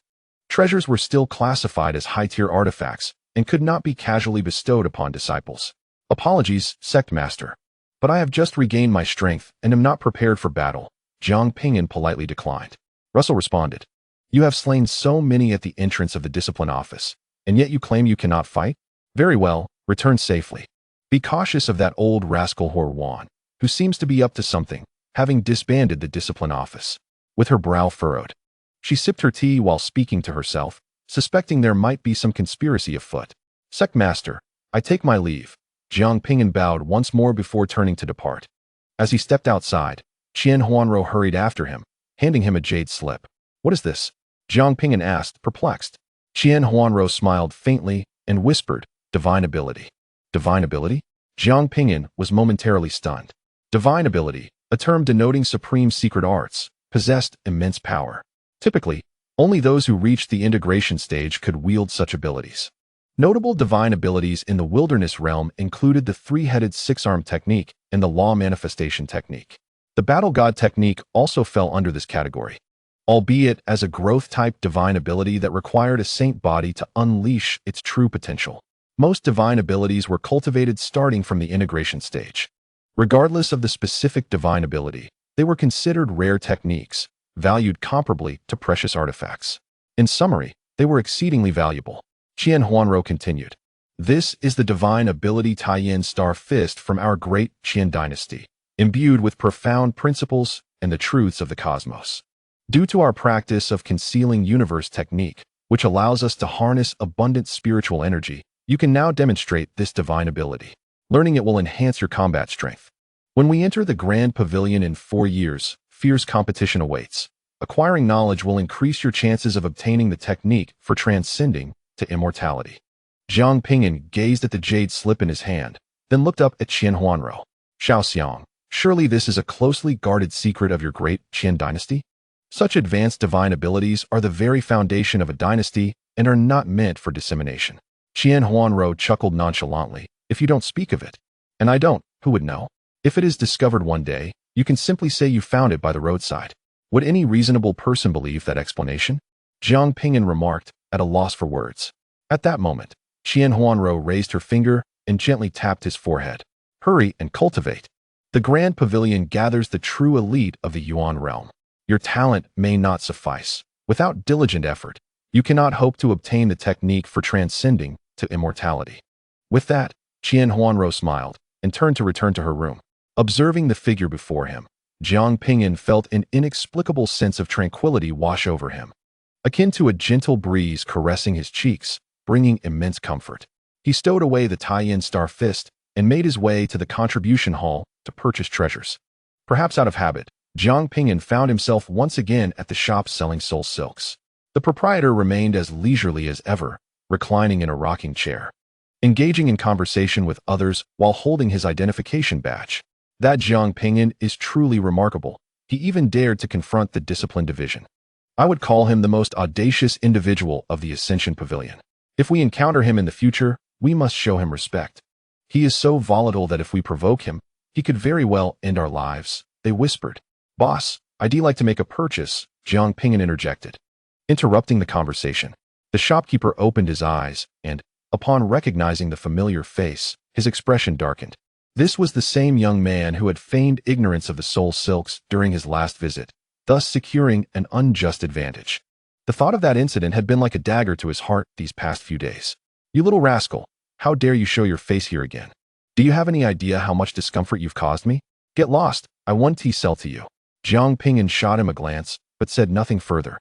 treasures were still classified as high-tier artifacts and could not be casually bestowed upon disciples. "Apologies, sect master, but I have just regained my strength and am not prepared for battle," Jiang Ping'an politely declined. Russell responded, "You have slain so many at the entrance of the discipline office, and yet you claim you cannot fight? Very well, return safely. Be cautious of that old rascal Huanrou, who seems to be up to something, having disbanded the discipline office." With her brow furrowed, she sipped her tea while speaking to herself, suspecting there might be some conspiracy afoot. "Sect master, I take my leave." Jiang Ping'an bowed once more before turning to depart. As he stepped outside, Huanrou hurried after him, handing him a jade slip. "What is this?" Jiang Ping'an asked, perplexed. Huanrou smiled faintly and whispered, "Divine ability." Divine ability? Jiang Ping'an was momentarily stunned. Divine ability, a term denoting supreme secret arts, possessed immense power. Typically, only those who reached the integration stage could wield such abilities. Notable divine abilities in the wilderness realm included the three-headed six-arm technique and the law manifestation technique. The battle god technique also fell under this category, albeit as a growth-type divine ability that required a saint body to unleash its true potential. Most divine abilities were cultivated starting from the integration stage. Regardless of the specific divine ability, they were considered rare techniques, valued comparably to precious artifacts. In summary, they were exceedingly valuable. Huanrou continued. "This is the divine ability Taiyan Star Fist from our great Qian dynasty, imbued with profound principles and the truths of the cosmos. Due to our practice of concealing universe technique, which allows us to harness abundant spiritual energy, you can now demonstrate this divine ability. Learning it will enhance your combat strength. When we enter the Grand Pavilion in 4 years, fierce competition awaits. Acquiring knowledge will increase your chances of obtaining the technique for transcending to immortality." Jiang Ping'an gazed at the jade slip in his hand, then looked up at Huanrou. "Xiaoxiang, surely this is a closely guarded secret of your great Qian dynasty? Such advanced divine abilities are the very foundation of a dynasty and are not meant for dissemination." Huanrou chuckled nonchalantly. "If you don't speak of it, and I don't, who would know? If it is discovered one day, you can simply say you found it by the roadside. Would any reasonable person believe that explanation?" Jiang Ping'an remarked, at a loss for words. At that moment, Huanrou raised her finger and gently tapped his forehead. "Hurry and cultivate. The Grand Pavilion gathers the true elite of the Yuan realm. Your talent may not suffice. Without diligent effort, you cannot hope to obtain the technique for transcending to immortality." With that, Huanrou smiled and turned to return to her room. Observing the figure before him, Jiang Ping'an felt an inexplicable sense of tranquility wash over him, akin to a gentle breeze caressing his cheeks, bringing immense comfort. He stowed away the Taiyan Star Fist and made his way to the contribution hall to purchase treasures. Perhaps out of habit, Jiang Ping'an found himself once again at the shop selling soul silks. The proprietor remained as leisurely as ever, reclining in a rocking chair, engaging in conversation with others while holding his identification badge. That Jiang Ping'an is truly remarkable. He even dared to confront the discipline division. I would call him the most audacious individual of the Ascension Pavilion. If we encounter him in the future, we must show him respect. He is so volatile that if we provoke him, he could very well end our lives, they whispered. "Boss, I'd like to make a purchase," Jiang Ping'an interjected. Interrupting the conversation, the shopkeeper opened his eyes and, upon recognizing the familiar face, his expression darkened. This was the same young man who had feigned ignorance of the soul silks during his last visit, thus securing an unjust advantage. The thought of that incident had been like a dagger to his heart these past few days. "You little rascal, how dare you show your face here again? Do you have any idea how much discomfort you've caused me? Get lost, I won't sell to you." Jiang Ping'an shot him a glance, but said nothing further.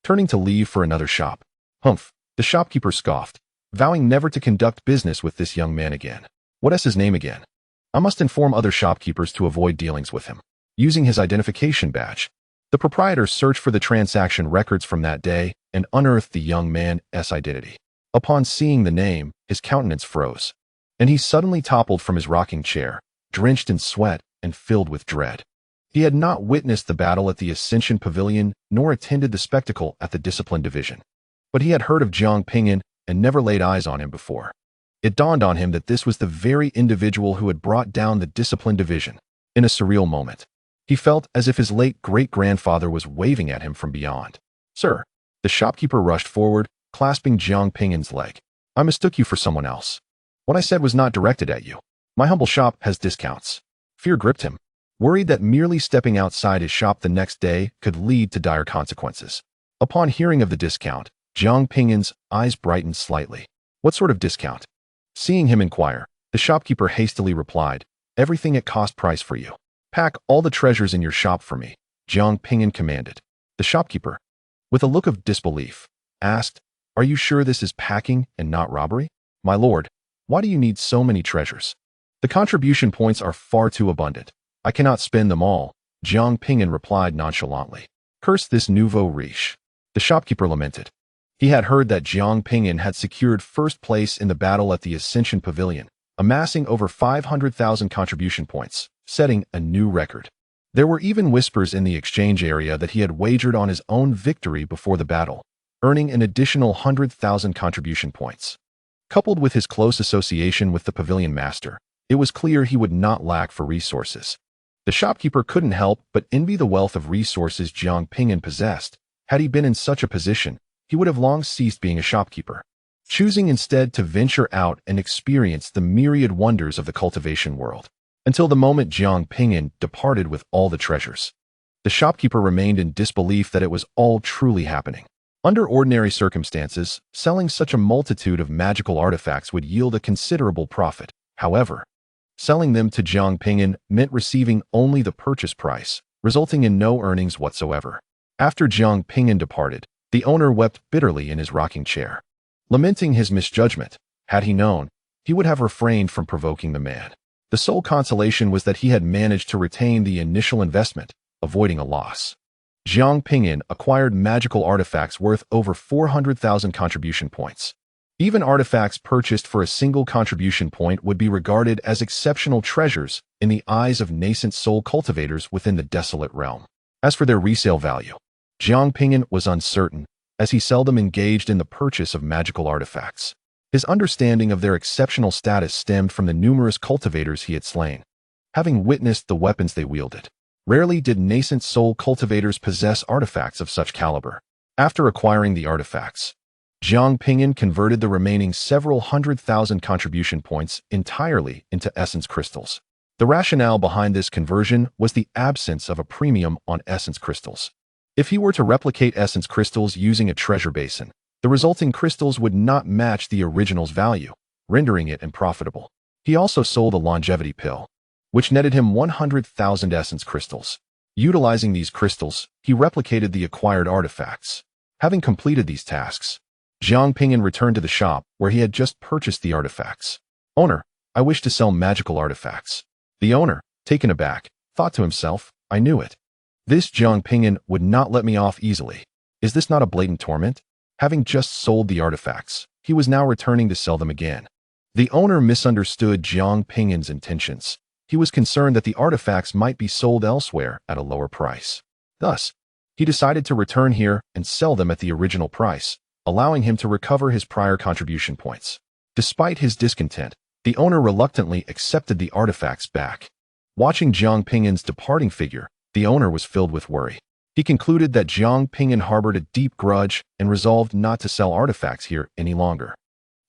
Turning to leave for another shop. "Humph," the shopkeeper scoffed, vowing never to conduct business with this young man again. "What is his name again? I must inform other shopkeepers to avoid dealings with him." Using his identification badge, the proprietor searched for the transaction records from that day and unearthed the young man's identity. Upon seeing the name, his countenance froze, and he suddenly toppled from his rocking chair, drenched in sweat and filled with dread. He had not witnessed the battle at the Ascension Pavilion nor attended the spectacle at the Discipline Division, but he had heard of Jiang Ping'an and never laid eyes on him before. It dawned on him that this was the very individual who had brought down the Discipline Division. In a surreal moment, he felt as if his late great-grandfather was waving at him from beyond. "Sir," the shopkeeper rushed forward, clasping Jiang Ping'an's leg. "I mistook you for someone else. What I said was not directed at you. My humble shop has discounts." Fear gripped him, worried that merely stepping outside his shop the next day could lead to dire consequences. Upon hearing of the discount, Jiang Ping'an's eyes brightened slightly. "What sort of discount?" Seeing him inquire, the shopkeeper hastily replied, "Everything at cost price for you. Pack all the treasures in your shop for me," Jiang Ping'an commanded. The shopkeeper, with a look of disbelief, asked, "Are you sure this is packing and not robbery? My lord, why do you need so many treasures? The contribution points are far too abundant. I cannot spend them all," Jiang Ping'an replied nonchalantly. "Curse this nouveau riche," the shopkeeper lamented. He had heard that Jiang Ping'an had secured first place in the battle at the Ascension Pavilion, amassing over 500,000 contribution points, setting a new record. There were even whispers in the exchange area that he had wagered on his own victory before the battle, earning an additional 100,000 contribution points. Coupled with his close association with the pavilion master, it was clear he would not lack for resources. The shopkeeper couldn't help but envy the wealth of resources Jiang Ping'an possessed. Had he been in such a position, he would have long ceased being a shopkeeper, choosing instead to venture out and experience the myriad wonders of the cultivation world. Until the moment Jiang Ping'an departed with all the treasures, the shopkeeper remained in disbelief that it was all truly happening. Under ordinary circumstances, selling such a multitude of magical artifacts would yield a considerable profit. However, selling them to Jiang Ping'an meant receiving only the purchase price, resulting in no earnings whatsoever. After Jiang Ping'an departed, the owner wept bitterly in his rocking chair, lamenting his misjudgment. Had he known, he would have refrained from provoking the man. The sole consolation was that he had managed to retain the initial investment, avoiding a loss. Jiang Ping'an acquired magical artifacts worth over 400,000 contribution points. Even artifacts purchased for a single contribution point would be regarded as exceptional treasures in the eyes of nascent soul cultivators within the desolate realm. As for their resale value, Jiang Ping'an was uncertain, as he seldom engaged in the purchase of magical artifacts. His understanding of their exceptional status stemmed from the numerous cultivators he had slain, having witnessed the weapons they wielded. Rarely did nascent soul cultivators possess artifacts of such caliber. After acquiring the artifacts, Jiang Ping'an converted the remaining several 100,000 contribution points entirely into essence crystals. The rationale behind this conversion was the absence of a premium on essence crystals. If he were to replicate essence crystals using a treasure basin, the resulting crystals would not match the original's value, rendering it unprofitable. He also sold a longevity pill, which netted him 100,000 essence crystals. Utilizing these crystals, he replicated the acquired artifacts. Having completed these tasks, Jiang Ping'an returned to the shop where he had just purchased the artifacts. "Owner, I wish to sell magical artifacts." The owner, taken aback, thought to himself, "I knew it. This Jiang Ping'an would not let me off easily. Is this not a blatant torment?" Having just sold the artifacts, he was now returning to sell them again. The owner misunderstood Jiang Ping'an's intentions. He was concerned that the artifacts might be sold elsewhere at a lower price. Thus, he decided to return here and sell them at the original price, allowing him to recover his prior contribution points. Despite his discontent, the owner reluctantly accepted the artifacts back. Watching Jiang Ping'an's departing figure, the owner was filled with worry. He concluded that Jiang Ping'an harbored a deep grudge and resolved not to sell artifacts here any longer.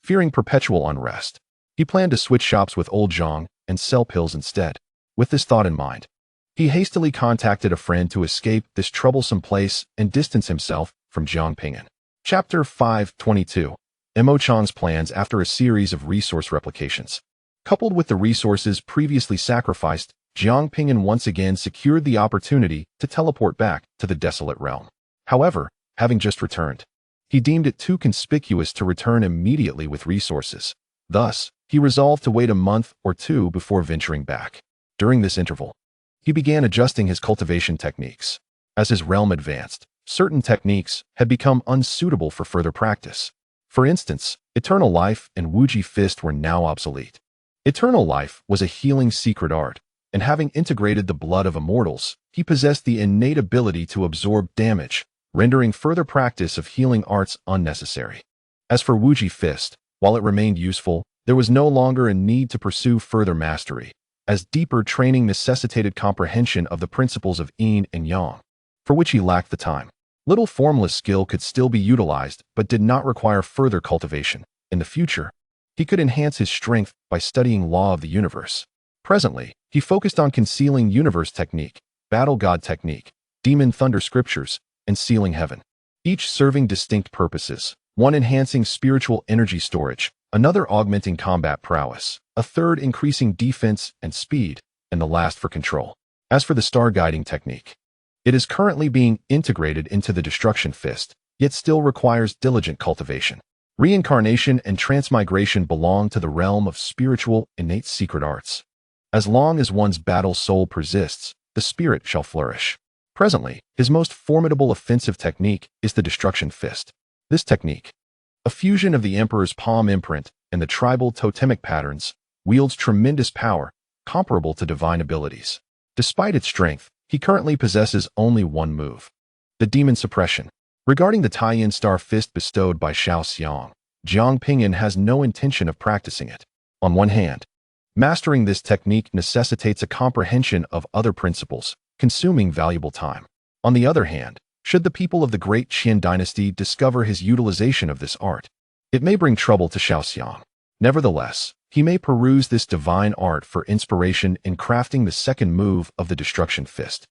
Fearing perpetual unrest, he planned to switch shops with old Jiang and sell pills instead. With this thought in mind, He hastily contacted a friend to escape this troublesome place and distance himself from Jiang Ping'an. Chapter 5:22. Imochang's plans after a series of resource replications. Coupled with the resources previously sacrificed, Jiang Ping'an once again secured the opportunity to teleport back to the desolate realm. However, having just returned, he deemed it too conspicuous to return immediately with resources. Thus, he resolved to wait a month or two before venturing back. During this interval, he began adjusting his cultivation techniques. As his realm advanced, certain techniques had become unsuitable for further practice. For instance, Eternal Life and Wuji Fist were now obsolete. Eternal Life was a healing secret art, and having integrated the blood of immortals, he possessed the innate ability to absorb damage, rendering further practice of healing arts unnecessary. As for Wuji Fist, while it remained useful, there was no longer a need to pursue further mastery, as deeper training necessitated comprehension of the principles of yin and yang, for which he lacked the time. Little formless skill could still be utilized, but did not require further cultivation. In the future, he could enhance his strength by studying law of the universe. Presently, he focused on concealing universe technique, battle god technique, demon thunder scriptures, and sealing heaven, each serving distinct purposes, one enhancing spiritual energy storage, another augmenting combat prowess, a third increasing defense and speed, and the last for control. As for the star guiding technique, it is currently being integrated into the destruction fist, yet still requires diligent cultivation. Reincarnation and transmigration belong to the realm of spiritual, innate secret arts. As long as one's battle soul persists, the spirit shall flourish. Presently, his most formidable offensive technique is the destruction fist. This technique, a fusion of the emperor's palm imprint and the tribal totemic patterns, wields tremendous power, comparable to divine abilities. Despite its strength, he currently possesses only one move: the demon suppression. Regarding the tie-in star fist bestowed by Shao Xiang, Jiang Ping'an has no intention of practicing it. On one hand, mastering this technique necessitates a comprehension of other principles, consuming valuable time. On the other hand, should the people of the Great Qian dynasty discover his utilization of this art, it may bring trouble to Shao Xiang. Nevertheless, he may peruse this divine art for inspiration in crafting the second move of the destruction fist.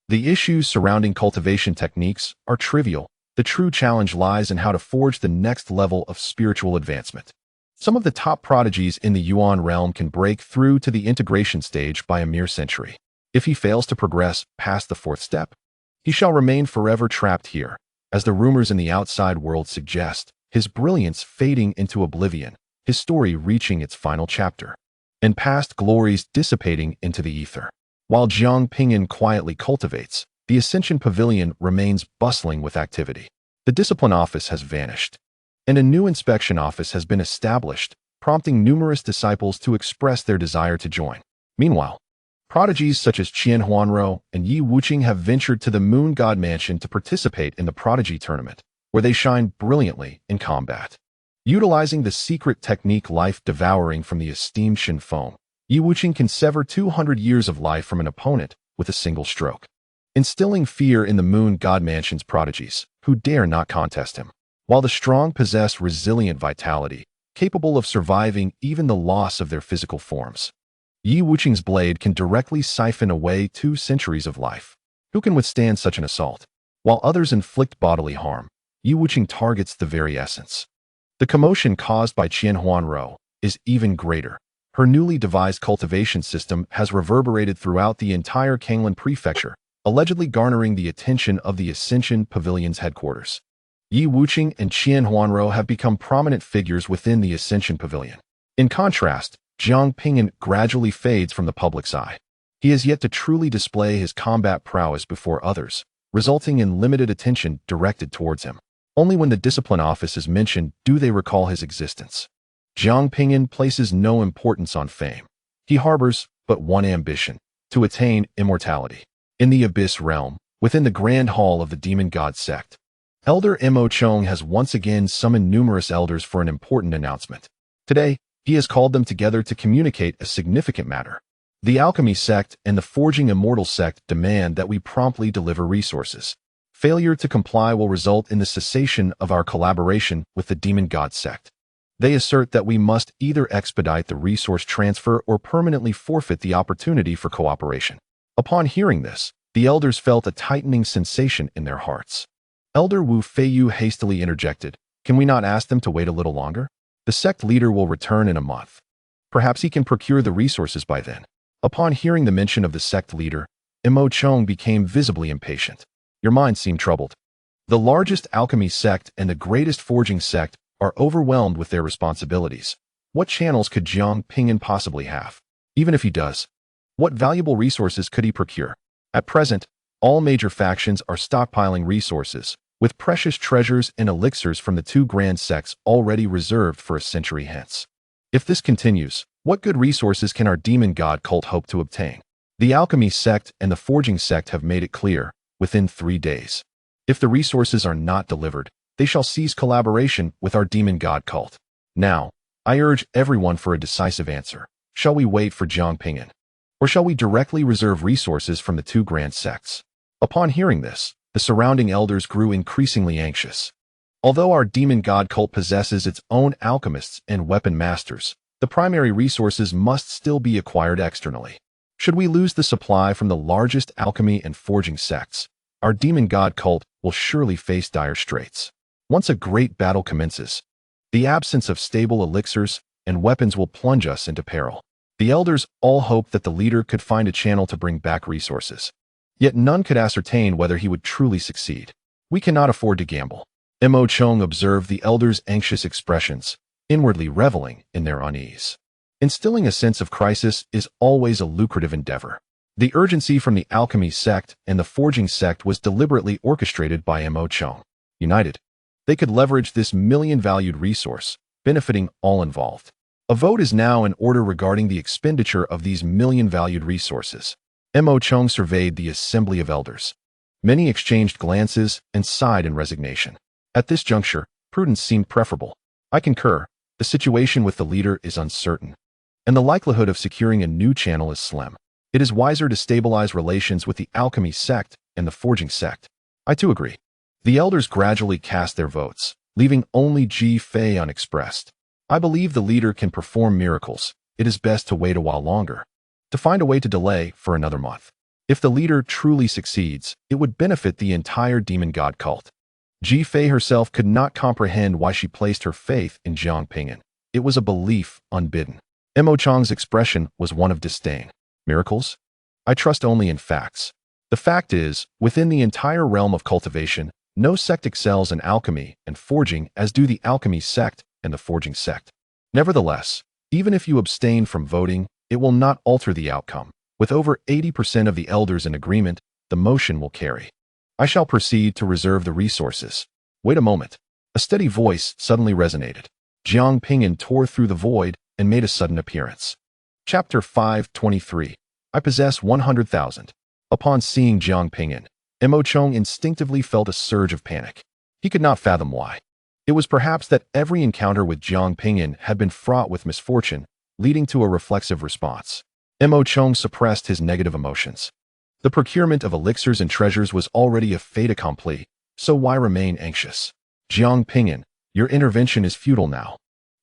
The issues surrounding cultivation techniques are trivial. The true challenge lies in how to forge the next level of spiritual advancement. Some of the top prodigies in the Yuan realm can break through to the integration stage by a mere century. If he fails to progress past the fourth step, he shall remain forever trapped here, as the rumors in the outside world suggest, his brilliance fading into oblivion, his story reaching its final chapter, and past glories dissipating into the ether. While Jiang Ping'an quietly cultivates, the Ascension Pavilion remains bustling with activity. The discipline office has vanished, and a new inspection office has been established, prompting numerous disciples to express their desire to join. Meanwhile, prodigies such as Huanrou and Yi Wuqing have ventured to the Moon God Mansion to participate in the Prodigy Tournament, where they shine brilliantly in combat. Utilizing the secret technique life devouring from the esteemed Shin Foam, Yi Wuqing can sever 200 years of life from an opponent with a single stroke, instilling fear in the Moon God Mansion's prodigies, who dare not contest him. While the strong possess resilient vitality, capable of surviving even the loss of their physical forms, Yi Wuqing's blade can directly siphon away 2 centuries of life. Who can withstand such an assault? While others inflict bodily harm, Yi Wuqing targets the very essence. The commotion caused by Huanrou is even greater. Her newly devised cultivation system has reverberated throughout the entire Kanglan prefecture, allegedly garnering the attention of the Ascension Pavilion's headquarters. Yi Wuqing and Huanrou have become prominent figures within the Ascension Pavilion. In contrast, Jiang Ping'an gradually fades from the public's eye. He has yet to truly display his combat prowess before others, resulting in limited attention directed towards him. Only when the discipline office is mentioned do they recall his existence. Jiang Ping'an places no importance on fame. He harbors but one ambition: to attain immortality. In the Abyss realm, within the Grand Hall of the Demon God sect, Elder Imochang has once again summoned numerous elders for an important announcement. Today, he has called them together to communicate a significant matter. The Alchemy sect and the Forging Immortal sect demand that we promptly deliver resources. Failure to comply will result in the cessation of our collaboration with the Demon God sect. They assert that we must either expedite the resource transfer or permanently forfeit the opportunity for cooperation. Upon hearing this, the elders felt a tightening sensation in their hearts. Elder Wu Feiyu hastily interjected, "Can we not ask them to wait a little longer? The sect leader will return in a month. Perhaps he can procure the resources by then." Upon hearing the mention of the sect leader, Imo became visibly impatient. "Your mind seemed troubled. The largest alchemy sect and the greatest forging sect are overwhelmed with their responsibilities. What channels could Jiang Ping'an possibly have? Even if he does, what valuable resources could he procure? At present, all major factions are stockpiling resources, with precious treasures and elixirs from the two grand sects already reserved for a century hence. If this continues, what good resources can our demon god cult hope to obtain? The alchemy sect and the forging sect have made it clear, within 3 days. If the resources are not delivered, they shall cease collaboration with our demon god cult. Now, I urge everyone for a decisive answer. Shall we wait for Jiang Ping'an? Or shall we directly reserve resources from the two grand sects?" Upon hearing this, the surrounding elders grew increasingly anxious. Although our demon god cult possesses its own alchemists and weapon masters, the primary resources must still be acquired externally. Should we lose the supply from the largest alchemy and forging sects, our demon god cult will surely face dire straits. Once a great battle commences, the absence of stable elixirs and weapons will plunge us into peril. The elders all hoped that the leader could find a channel to bring back resources. Yet none could ascertain whether he would truly succeed. "We cannot afford to gamble." Mo Chong observed the elders' anxious expressions, inwardly reveling in their unease. Instilling a sense of crisis is always a lucrative endeavor. The urgency from the alchemy sect and the forging sect was deliberately orchestrated by Mo Chong. United, they could leverage this million-valued resource, benefiting all involved. A vote is now in order regarding the expenditure of these million-valued resources. Mo Chong surveyed the assembly of elders. Many exchanged glances and sighed in resignation. At this juncture, prudence seemed preferable. "I concur. The situation with the leader is uncertain, and the likelihood of securing a new channel is slim. It is wiser to stabilize relations with the alchemy sect and the forging sect." "I too agree." The elders gradually cast their votes, leaving only Ji Fei unexpressed. "I believe the leader can perform miracles. It is best to wait a while longer. To find a way to delay for another month. If the leader truly succeeds, it would benefit the entire demon god cult." Ji Fei herself could not comprehend why she placed her faith in Jiang Ping'an. It was a belief unbidden. Mo Chong's expression was one of disdain. "Miracles? I trust only in facts. The fact is, within the entire realm of cultivation, no sect excels in alchemy and forging as do the alchemy sect and the forging sect. Nevertheless, even if you abstain from voting, it will not alter the outcome. With over 80% of the elders in agreement, the motion will carry. I shall proceed to reserve the resources." "Wait a moment." A steady voice suddenly resonated. Jiang Ping'an tore through the void and made a sudden appearance. Chapter 523. I possess 100,000. Upon seeing Jiang Ping'an, Mo Chong instinctively felt a surge of panic. He could not fathom why. It was perhaps that every encounter with Jiang Ping'an had been fraught with misfortune, leading to a reflexive response. Mo Chong suppressed his negative emotions. The procurement of elixirs and treasures was already a fait accompli, so why remain anxious? "Jiang Ping'an, your intervention is futile now.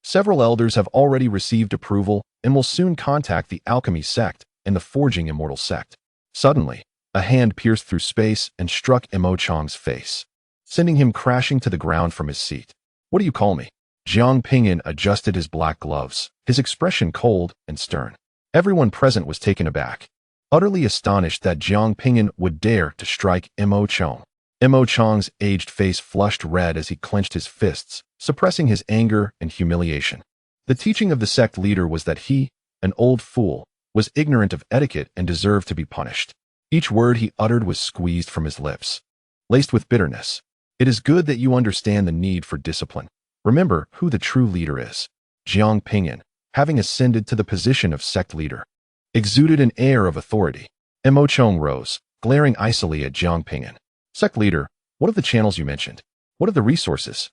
Several elders have already received approval and will soon contact the alchemy sect and the forging immortal sect." Suddenly, a hand pierced through space and struck Mo Chong's face, sending him crashing to the ground from his seat. "What do you call me?" Jiang Ping'an adjusted his black gloves, his expression cold and stern. Everyone present was taken aback, utterly astonished that Jiang Ping'an would dare to strike Mo Chong. Mo Chong's aged face flushed red as he clenched his fists, suppressing his anger and humiliation. The teaching of the sect leader was that he, an old fool, was ignorant of etiquette and deserved to be punished. Each word he uttered was squeezed from his lips, laced with bitterness. "It is good that you understand the need for discipline. Remember who the true leader is." Jiang Ping'an, having ascended to the position of sect leader, exuded an air of authority. Mo Chong rose, glaring icily at Jiang Ping'an. "Sect leader, what of the channels you mentioned? What of the resources?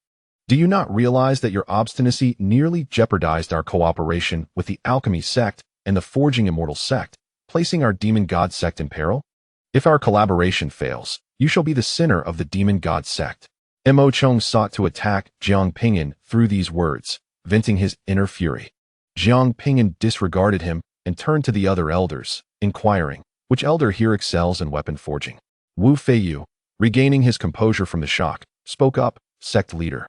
Do you not realize that your obstinacy nearly jeopardized our cooperation with the alchemy sect and the forging immortal sect, placing our demon god sect in peril? If our collaboration fails, you shall be the sinner of the demon god sect." Mo Chong sought to attack Jiang Ping'an through these words, venting his inner fury. Jiang Ping'an disregarded him and turned to the other elders, inquiring, Which elder here excels in weapon forging? Wu Feiyu, regaining his composure from the shock, spoke up, sect leader.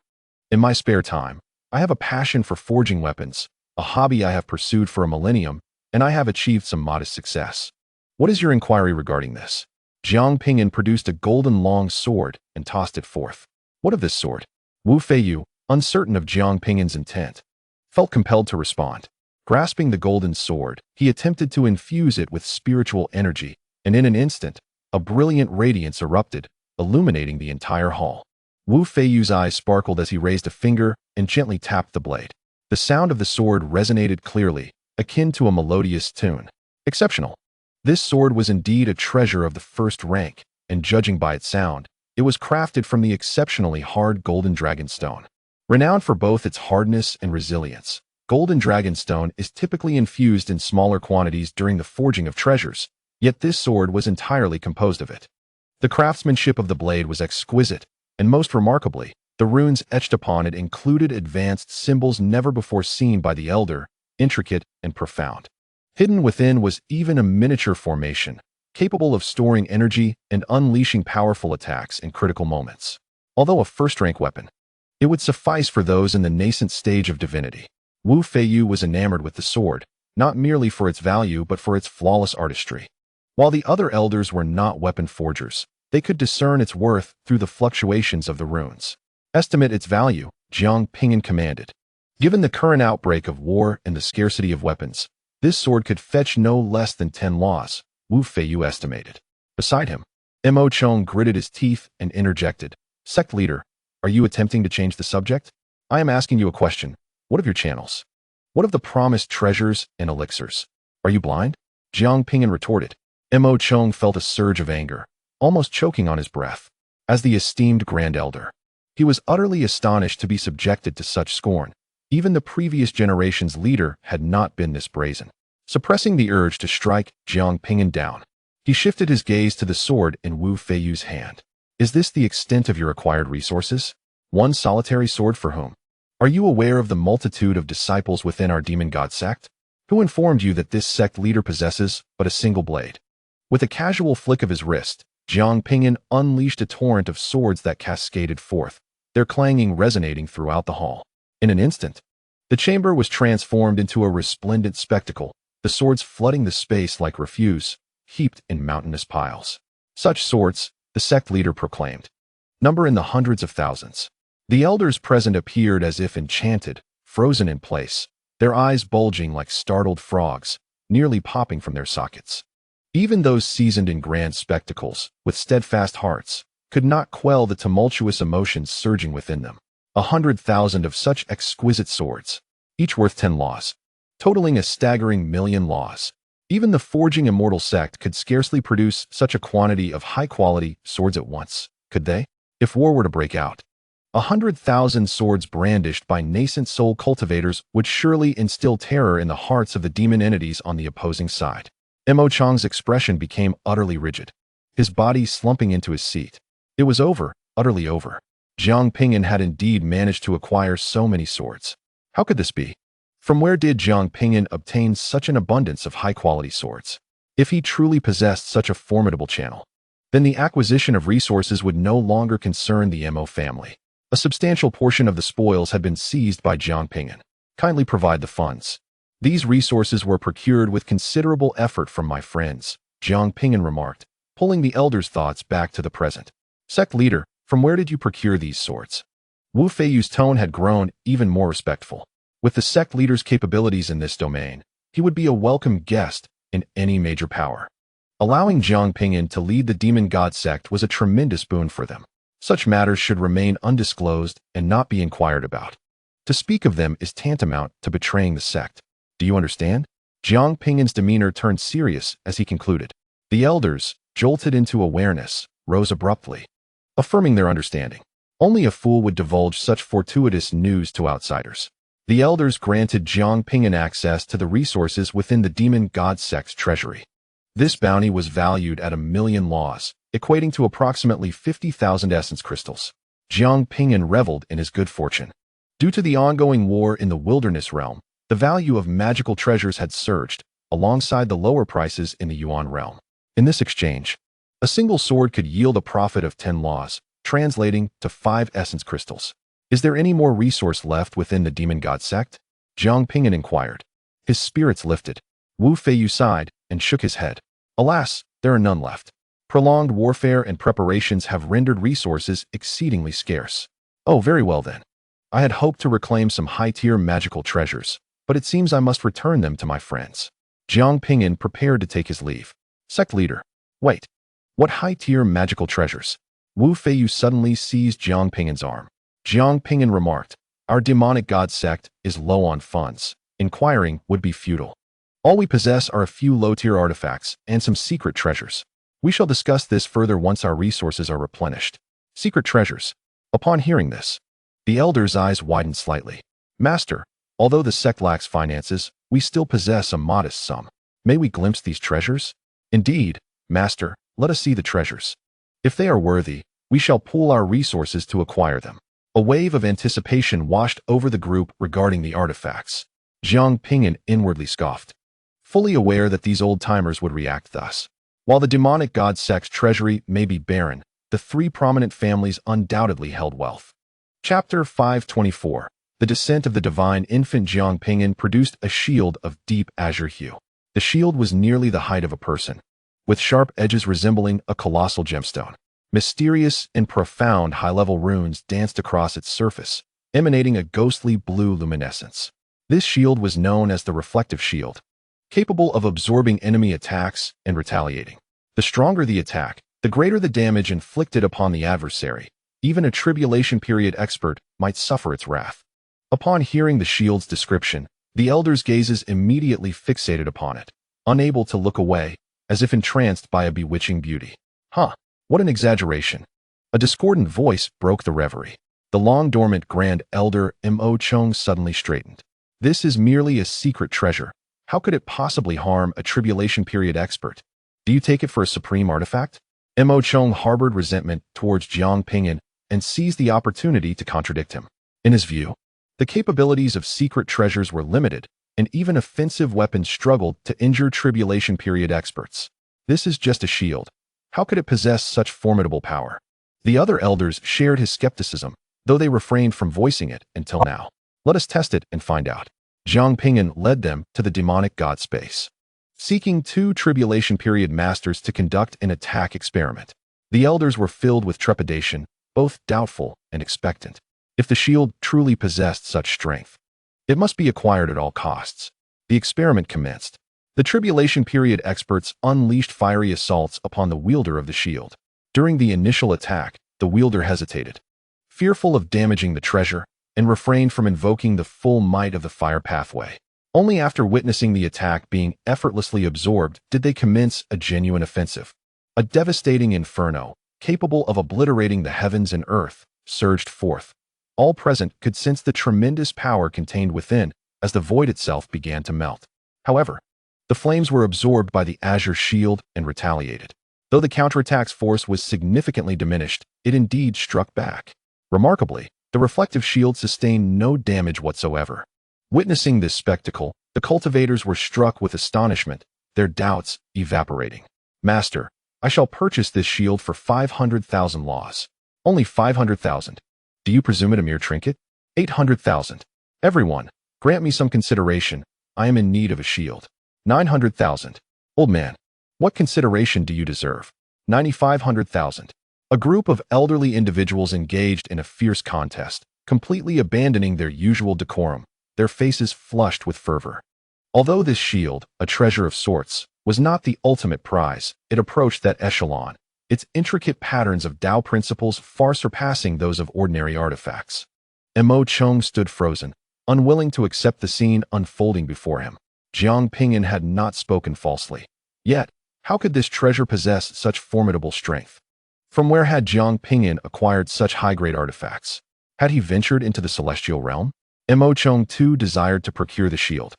In my spare time, I have a passion for forging weapons, a hobby I have pursued for a millennium, and I have achieved some modest success. What is your inquiry regarding this? Jiang Ping'an produced a golden long sword and tossed it forth. What of this sword? Wu Feiyu, uncertain of Jiang Ping'an's intent, felt compelled to respond. Grasping the golden sword, he attempted to infuse it with spiritual energy, and in an instant, a brilliant radiance erupted, illuminating the entire hall. Wu Feiyu's eyes sparkled as he raised a finger and gently tapped the blade. The sound of the sword resonated clearly, akin to a melodious tune. Exceptional. This sword was indeed a treasure of the first rank, and judging by its sound, it was crafted from the exceptionally hard golden dragonstone. Renowned for both its hardness and resilience, golden dragonstone is typically infused in smaller quantities during the forging of treasures, yet this sword was entirely composed of it. The craftsmanship of the blade was exquisite, and most remarkably, the runes etched upon it included advanced symbols never before seen by the elder, intricate and profound. Hidden within was even a miniature formation, capable of storing energy and unleashing powerful attacks in critical moments. Although a first-rank weapon, it would suffice for those in the nascent stage of divinity. Wu Feiyu was enamored with the sword, not merely for its value but for its flawless artistry. While the other elders were not weapon forgers, they could discern its worth through the fluctuations of the runes. Estimate its value, Jiang Ping'an commanded. Given the current outbreak of war and the scarcity of weapons, this sword could fetch no less than 10 laws, Wu Feiyu estimated. Beside him, Mo Chong gritted his teeth and interjected. Sect leader, are you attempting to change the subject? I am asking you a question. What of your channels? What of the promised treasures and elixirs? Are you blind? Jiang Ping'an retorted. Mo Chong felt a surge of anger, almost choking on his breath. As the esteemed Grand Elder, he was utterly astonished to be subjected to such scorn. Even the previous generation's leader had not been this brazen. Suppressing the urge to strike Jiang Ping'an down, he shifted his gaze to the sword in Wu Feiyu's hand. Is this the extent of your acquired resources? One solitary sword for whom? Are you aware of the multitude of disciples within our demon god sect? Who informed you that this sect leader possesses but a single blade? With a casual flick of his wrist, Jiang Ping'an unleashed a torrent of swords that cascaded forth, their clanging resonating throughout the hall. In an instant, the chamber was transformed into a resplendent spectacle, the swords flooding the space like refuse, heaped in mountainous piles. Such swords, the sect leader proclaimed, number in the hundreds of thousands. The elders present appeared as if enchanted, frozen in place, their eyes bulging like startled frogs, nearly popping from their sockets. Even those seasoned in grand spectacles, with steadfast hearts, could not quell the tumultuous emotions surging within them. 100,000 of such exquisite swords, each worth 10 laws, totaling a staggering 1,000,000 laws. Even the forging Immortal sect could scarcely produce such a quantity of high-quality swords at once, could they? If war were to break out, 100,000 swords brandished by nascent soul cultivators would surely instill terror in the hearts of the demon entities on the opposing side. Mo Chong's expression became utterly rigid, his body slumping into his seat. It was over, utterly over. Jiang Ping'an had indeed managed to acquire so many swords. How could this be? From where did Jiang Ping'an obtain such an abundance of high-quality swords? If he truly possessed such a formidable channel, then the acquisition of resources would no longer concern the Mo family. A substantial portion of the spoils had been seized by Jiang Ping'an. Kindly provide the funds. These resources were procured with considerable effort from my friends, Jiang Ping'an remarked, pulling the elder's thoughts back to the present. Sect leader, from where did you procure these swords? Wu Feiyu's tone had grown even more respectful. With the sect leader's capabilities in this domain, he would be a welcome guest in any major power. Allowing Jiang Ping'an to lead the demon god sect was a tremendous boon for them. Such matters should remain undisclosed and not be inquired about. To speak of them is tantamount to betraying the sect. Do you understand? Jiang Ping'an's demeanor turned serious as he concluded. The elders, jolted into awareness, rose abruptly, affirming their understanding. Only a fool would divulge such fortuitous news to outsiders. The elders granted Jiang Ping'an access to the resources within the demon god sect's treasury. This bounty was valued at 1,000,000 laws, equating to approximately 50,000 essence crystals. Jiang Ping'an reveled in his good fortune. Due to the ongoing war in the wilderness realm, the value of magical treasures had surged, alongside the lower prices in the yuan realm. In this exchange, a single sword could yield a profit of 10 laws, translating to 5 essence crystals. Is there any more resource left within the demon god sect? Jiang Ping'an inquired. His spirits lifted. Wu Feiyu sighed and shook his head. Alas, there are none left. Prolonged warfare and preparations have rendered resources exceedingly scarce. Oh, very well then. I had hoped to reclaim some high-tier magical treasures, but it seems I must return them to my friends. Jiang Ping'an prepared to take his leave. Sect leader. Wait. What high-tier magical treasures? Wu Feiyu suddenly seized Jiang Ping'an's arm. Jiang Ping'an remarked, our demonic god sect is low on funds. Inquiring would be futile. All we possess are a few low-tier artifacts and some secret treasures. We shall discuss this further once our resources are replenished. Secret treasures. Upon hearing this, the elder's eyes widened slightly. Master, although the sect lacks finances, we still possess a modest sum. May we glimpse these treasures? Indeed, Master, let us see the treasures. If they are worthy, we shall pool our resources to acquire them. A wave of anticipation washed over the group regarding the artifacts. Jiang Ping'an inwardly scoffed, fully aware that these old-timers would react thus. While the demonic god sect's treasury may be barren, the 3 prominent families undoubtedly held wealth. Chapter 524. The descent of the divine infant. Jiang Ping'an produced a shield of deep azure hue. The shield was nearly the height of a person, with sharp edges resembling a colossal gemstone. Mysterious and profound high-level runes danced across its surface, emanating a ghostly blue luminescence. This shield was known as the reflective shield, capable of absorbing enemy attacks and retaliating. The stronger the attack, the greater the damage inflicted upon the adversary. Even a tribulation period expert might suffer its wrath. Upon hearing the shield's description, the elder's gazes immediately fixated upon it, unable to look away, as if entranced by a bewitching beauty. Huh, what an exaggeration. A discordant voice broke the reverie. The long-dormant Grand Elder Mo Chong suddenly straightened. This is merely a secret treasure. How could it possibly harm a tribulation period expert? Do you take it for a supreme artifact? Mo Chong harbored resentment towards Jiang Ping'an and seized the opportunity to contradict him. In his view, the capabilities of secret treasures were limited, and even offensive weapons struggled to injure tribulation period experts. This is just a shield. How could it possess such formidable power? The other elders shared his skepticism, though they refrained from voicing it until now. Let us test it and find out. Jiang Ping'an led them to the demonic god space, seeking 2 tribulation period masters to conduct an attack experiment. The elders were filled with trepidation, both doubtful and expectant. If the shield truly possessed such strength, it must be acquired at all costs. The experiment commenced. The tribulation period experts unleashed fiery assaults upon the wielder of the shield. During the initial attack, the wielder hesitated, fearful of damaging the treasure, and refrained from invoking the full might of the fire pathway. Only after witnessing the attack being effortlessly absorbed did they commence a genuine offensive. A devastating inferno, capable of obliterating the heavens and earth, surged forth. All present could sense the tremendous power contained within as the void itself began to melt. However, the flames were absorbed by the azure shield and retaliated. Though the counterattack's force was significantly diminished, it indeed struck back. Remarkably, the reflective shield sustained no damage whatsoever. Witnessing this spectacle, the cultivators were struck with astonishment, their doubts evaporating. Master, I shall purchase this shield for 500,000 laws. Only 500,000. Do you presume it a mere trinket? 800,000. Everyone, grant me some consideration. I am in need of a shield. 900,000. Old man, what consideration do you deserve? 9,500,000. A group of elderly individuals engaged in a fierce contest, completely abandoning their usual decorum, their faces flushed with fervor. Although this shield, a treasure of sorts, was not the ultimate prize, it approached that echelon, its intricate patterns of Dao principles far surpassing those of ordinary artifacts. Mo Chong stood frozen, unwilling to accept the scene unfolding before him. Jiang Ping'an had not spoken falsely. Yet, how could this treasure possess such formidable strength? From where had Jiang Ping'an acquired such high-grade artifacts? Had he ventured into the celestial realm? Mo Chong too desired to procure the shield.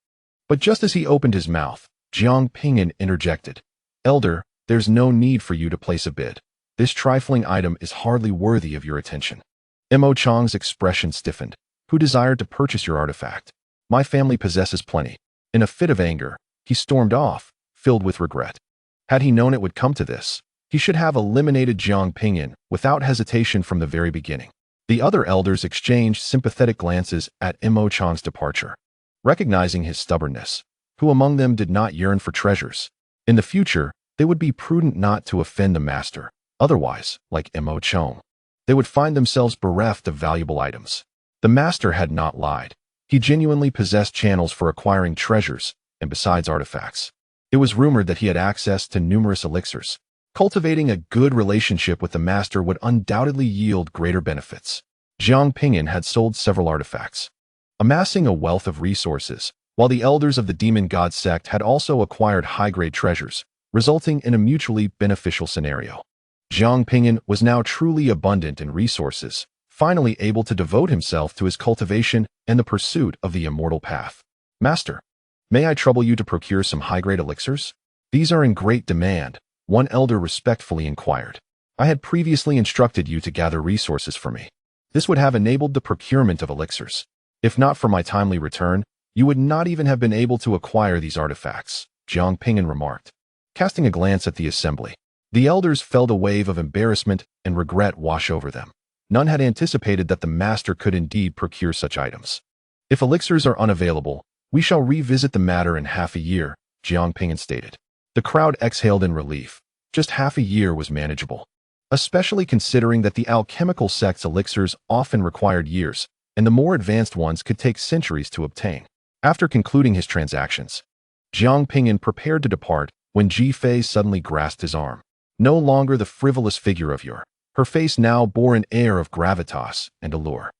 But just as he opened his mouth, Jiang Ping'an interjected. Elder, there's no need for you to place a bid. This trifling item is hardly worthy of your attention. Mo Chong's expression stiffened. Who desired to purchase your artifact? My family possesses plenty. In a fit of anger, he stormed off, filled with regret. Had he known it would come to this, he should have eliminated Jiang Ping'an without hesitation from the very beginning. The other elders exchanged sympathetic glances at Imo Chang's departure, recognizing his stubbornness. Who among them did not yearn for treasures? In the future, they would be prudent not to offend the master. Otherwise, like Imo Chang, they would find themselves bereft of valuable items. The master had not lied. He genuinely possessed channels for acquiring treasures, and besides artifacts. It was rumored that he had access to numerous elixirs. Cultivating a good relationship with the master would undoubtedly yield greater benefits. Jiang Ping'an had sold several artifacts, amassing a wealth of resources, while the elders of the demon god sect had also acquired high-grade treasures, resulting in a mutually beneficial scenario. Jiang Ping'an was now truly abundant in resources, finally able to devote himself to his cultivation and the pursuit of the immortal path. Master, may I trouble you to procure some high-grade elixirs? These are in great demand, one elder respectfully inquired. I had previously instructed you to gather resources for me. This would have enabled the procurement of elixirs. If not for my timely return, you would not even have been able to acquire these artifacts, Jiang Ping'an remarked. Casting a glance at the assembly, the elders felt a wave of embarrassment and regret wash over them. None had anticipated that the master could indeed procure such items. If elixirs are unavailable, we shall revisit the matter in half a year, Jiang Ping'an stated. The crowd exhaled in relief. Just half a year was manageable, especially considering that the alchemical sect's elixirs often required years, and the more advanced ones could take centuries to obtain. After concluding his transactions, Jiang Ping'an prepared to depart when Ji Fei suddenly grasped his arm. No longer the frivolous figure of yore, her face now bore an air of gravitas and allure.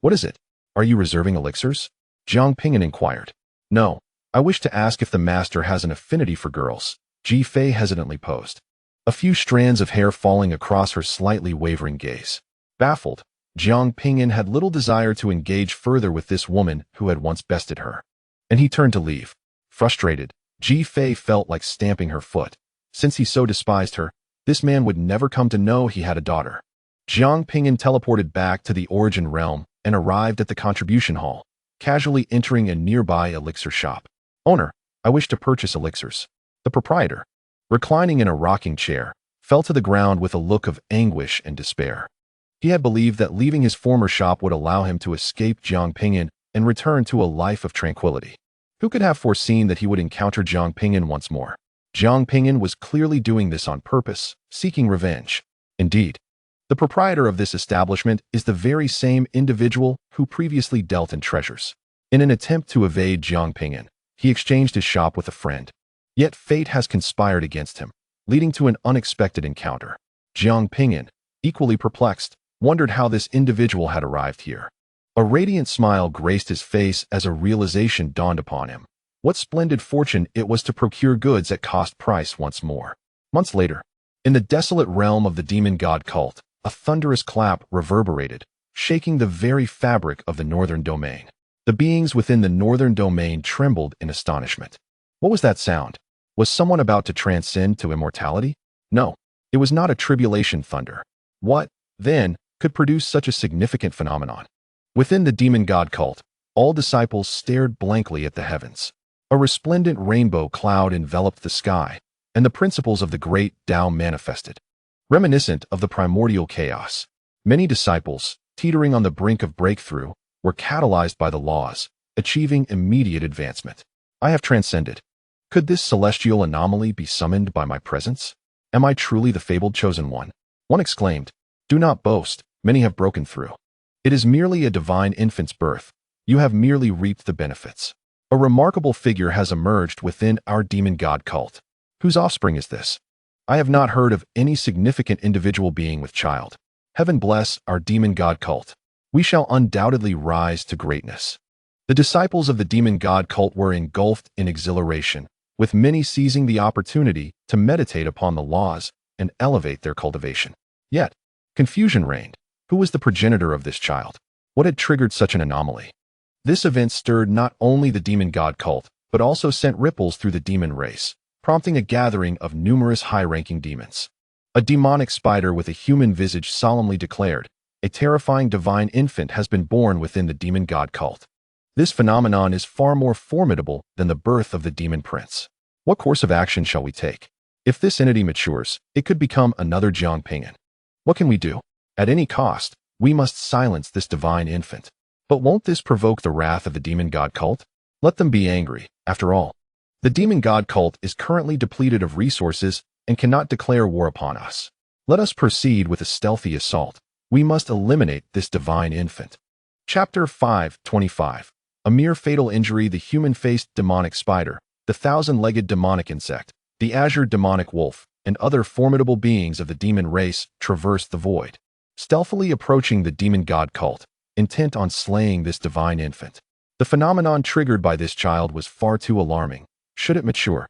What is it? Are you reserving elixirs? Jiang Ping'an inquired. No, I wish to ask if the master has an affinity for girls, Ji Fei hesitantly posed, a few strands of hair falling across her slightly wavering gaze. Baffled, Jiang Ping'an had little desire to engage further with this woman who had once bested her, and he turned to leave. Frustrated, Ji Fei felt like stamping her foot. Since he so despised her, this man would never come to know he had a daughter. Jiang Ping'an teleported back to the origin realm and arrived at the contribution hall, casually entering a nearby elixir shop. Owner, I wish to purchase elixirs. The proprietor, reclining in a rocking chair, fell to the ground with a look of anguish and despair. He had believed that leaving his former shop would allow him to escape Jiang Ping'an and return to a life of tranquility. Who could have foreseen that he would encounter Jiang Ping'an once more? Jiang Ping'an was clearly doing this on purpose, seeking revenge. Indeed, the proprietor of this establishment is the very same individual who previously dealt in treasures. In an attempt to evade Jiang Ping'an, he exchanged his shop with a friend. Yet fate has conspired against him, leading to an unexpected encounter. Jiang Ping'an, equally perplexed, wondered how this individual had arrived here. A radiant smile graced his face as a realization dawned upon him. What splendid fortune it was to procure goods at cost price once more. Months later, in the desolate realm of the demon god cult, a thunderous clap reverberated, shaking the very fabric of the northern domain. The beings within the northern domain trembled in astonishment. What was that sound? Was someone about to transcend to immortality? No, it was not a tribulation thunder. What, then, could produce such a significant phenomenon? Within the demon god cult, all disciples stared blankly at the heavens. A resplendent rainbow cloud enveloped the sky, and the principles of the Great Dao manifested. Reminiscent of the primordial chaos, many disciples, teetering on the brink of breakthrough, were catalyzed by the laws, achieving immediate advancement. I have transcended. Could this celestial anomaly be summoned by my presence? Am I truly the fabled chosen one? One exclaimed, Do not boast, many have broken through. It is merely a divine infant's birth. You have merely reaped the benefits. A remarkable figure has emerged within our demon god cult. Whose offspring is this? I have not heard of any significant individual being with child. Heaven bless our demon god cult. We shall undoubtedly rise to greatness. The disciples of the demon god cult were engulfed in exhilaration, with many seizing the opportunity to meditate upon the laws and elevate their cultivation. Yet, confusion reigned. Who was the progenitor of this child? What had triggered such an anomaly? This event stirred not only the demon god cult, but also sent ripples through the demon race, prompting a gathering of numerous high-ranking demons. A demonic spider with a human visage solemnly declared, a terrifying divine infant has been born within the demon god cult. This phenomenon is far more formidable than the birth of the demon prince. What course of action shall we take? If this entity matures, it could become another Jiang Ping'an. What can we do? At any cost, we must silence this divine infant. But won't this provoke the wrath of the demon god cult? Let them be angry, after all. The demon god cult is currently depleted of resources and cannot declare war upon us. Let us proceed with a stealthy assault. We must eliminate this divine infant. Chapter 5:25. A mere fatal injury. The human-faced demonic spider, the thousand-legged demonic insect, the azure demonic wolf, and other formidable beings of the demon race traversed the void, stealthily approaching the demon god cult, intent on slaying this divine infant. The phenomenon triggered by this child was far too alarming. Should it mature,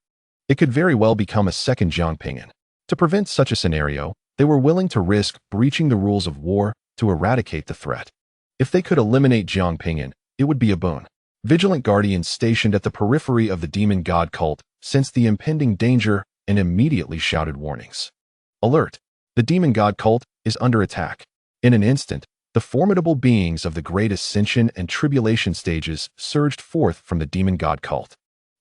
it could very well become a second Jiang Ping'an. To prevent such a scenario, they were willing to risk breaching the rules of war to eradicate the threat. If they could eliminate Jiang Ping'an, it would be a boon. Vigilant guardians stationed at the periphery of the demon god cult sensed the impending danger and immediately shouted warnings. Alert! The demon god cult is under attack. In an instant, the formidable beings of the great ascension and tribulation stages surged forth from the demon god cult.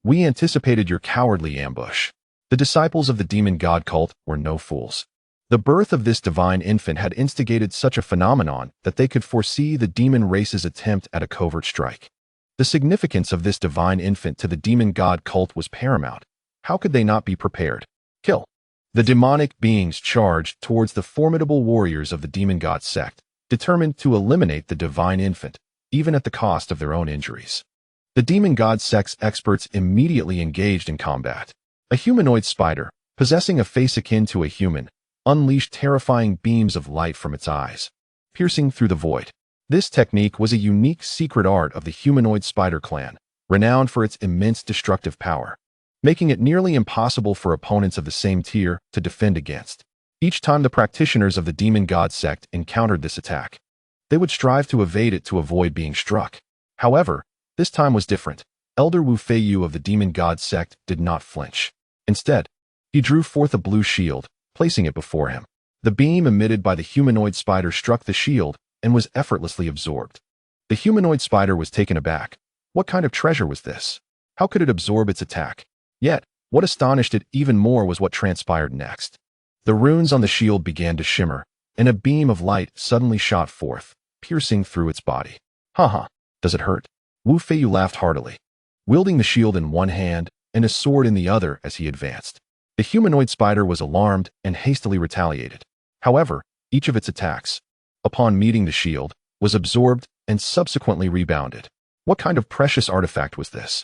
We anticipated your cowardly ambush. The disciples of the demon god cult were no fools. The birth of this divine infant had instigated such a phenomenon that they could foresee the demon race's attempt at a covert strike. The significance of this divine infant to the demon god cult was paramount. How could they not be prepared? Kill. The demonic beings charged towards the formidable warriors of the demon god sect, determined to eliminate the divine infant, even at the cost of their own injuries. The demon god sect's experts immediately engaged in combat. A humanoid spider, possessing a face akin to a human, unleashed terrifying beams of light from its eyes, piercing through the void. This technique was a unique secret art of the humanoid spider clan, renowned for its immense destructive power, making it nearly impossible for opponents of the same tier to defend against. Each time the practitioners of the demon god sect encountered this attack, they would strive to evade it to avoid being struck. However, this time was different. Elder Wu Feiyu of the demon god sect did not flinch. Instead, he drew forth a blue shield, placing it before him. The beam emitted by the humanoid spider struck the shield and was effortlessly absorbed. The humanoid spider was taken aback. What kind of treasure was this? How could it absorb its attack? Yet, what astonished it even more was what transpired next. The runes on the shield began to shimmer, and a beam of light suddenly shot forth, piercing through its body. Haha, does it hurt? Wu Feiyu laughed heartily, wielding the shield in one hand and a sword in the other as he advanced. The humanoid spider was alarmed and hastily retaliated. However, each of its attacks, upon meeting the shield, was absorbed and subsequently rebounded. What kind of precious artifact was this?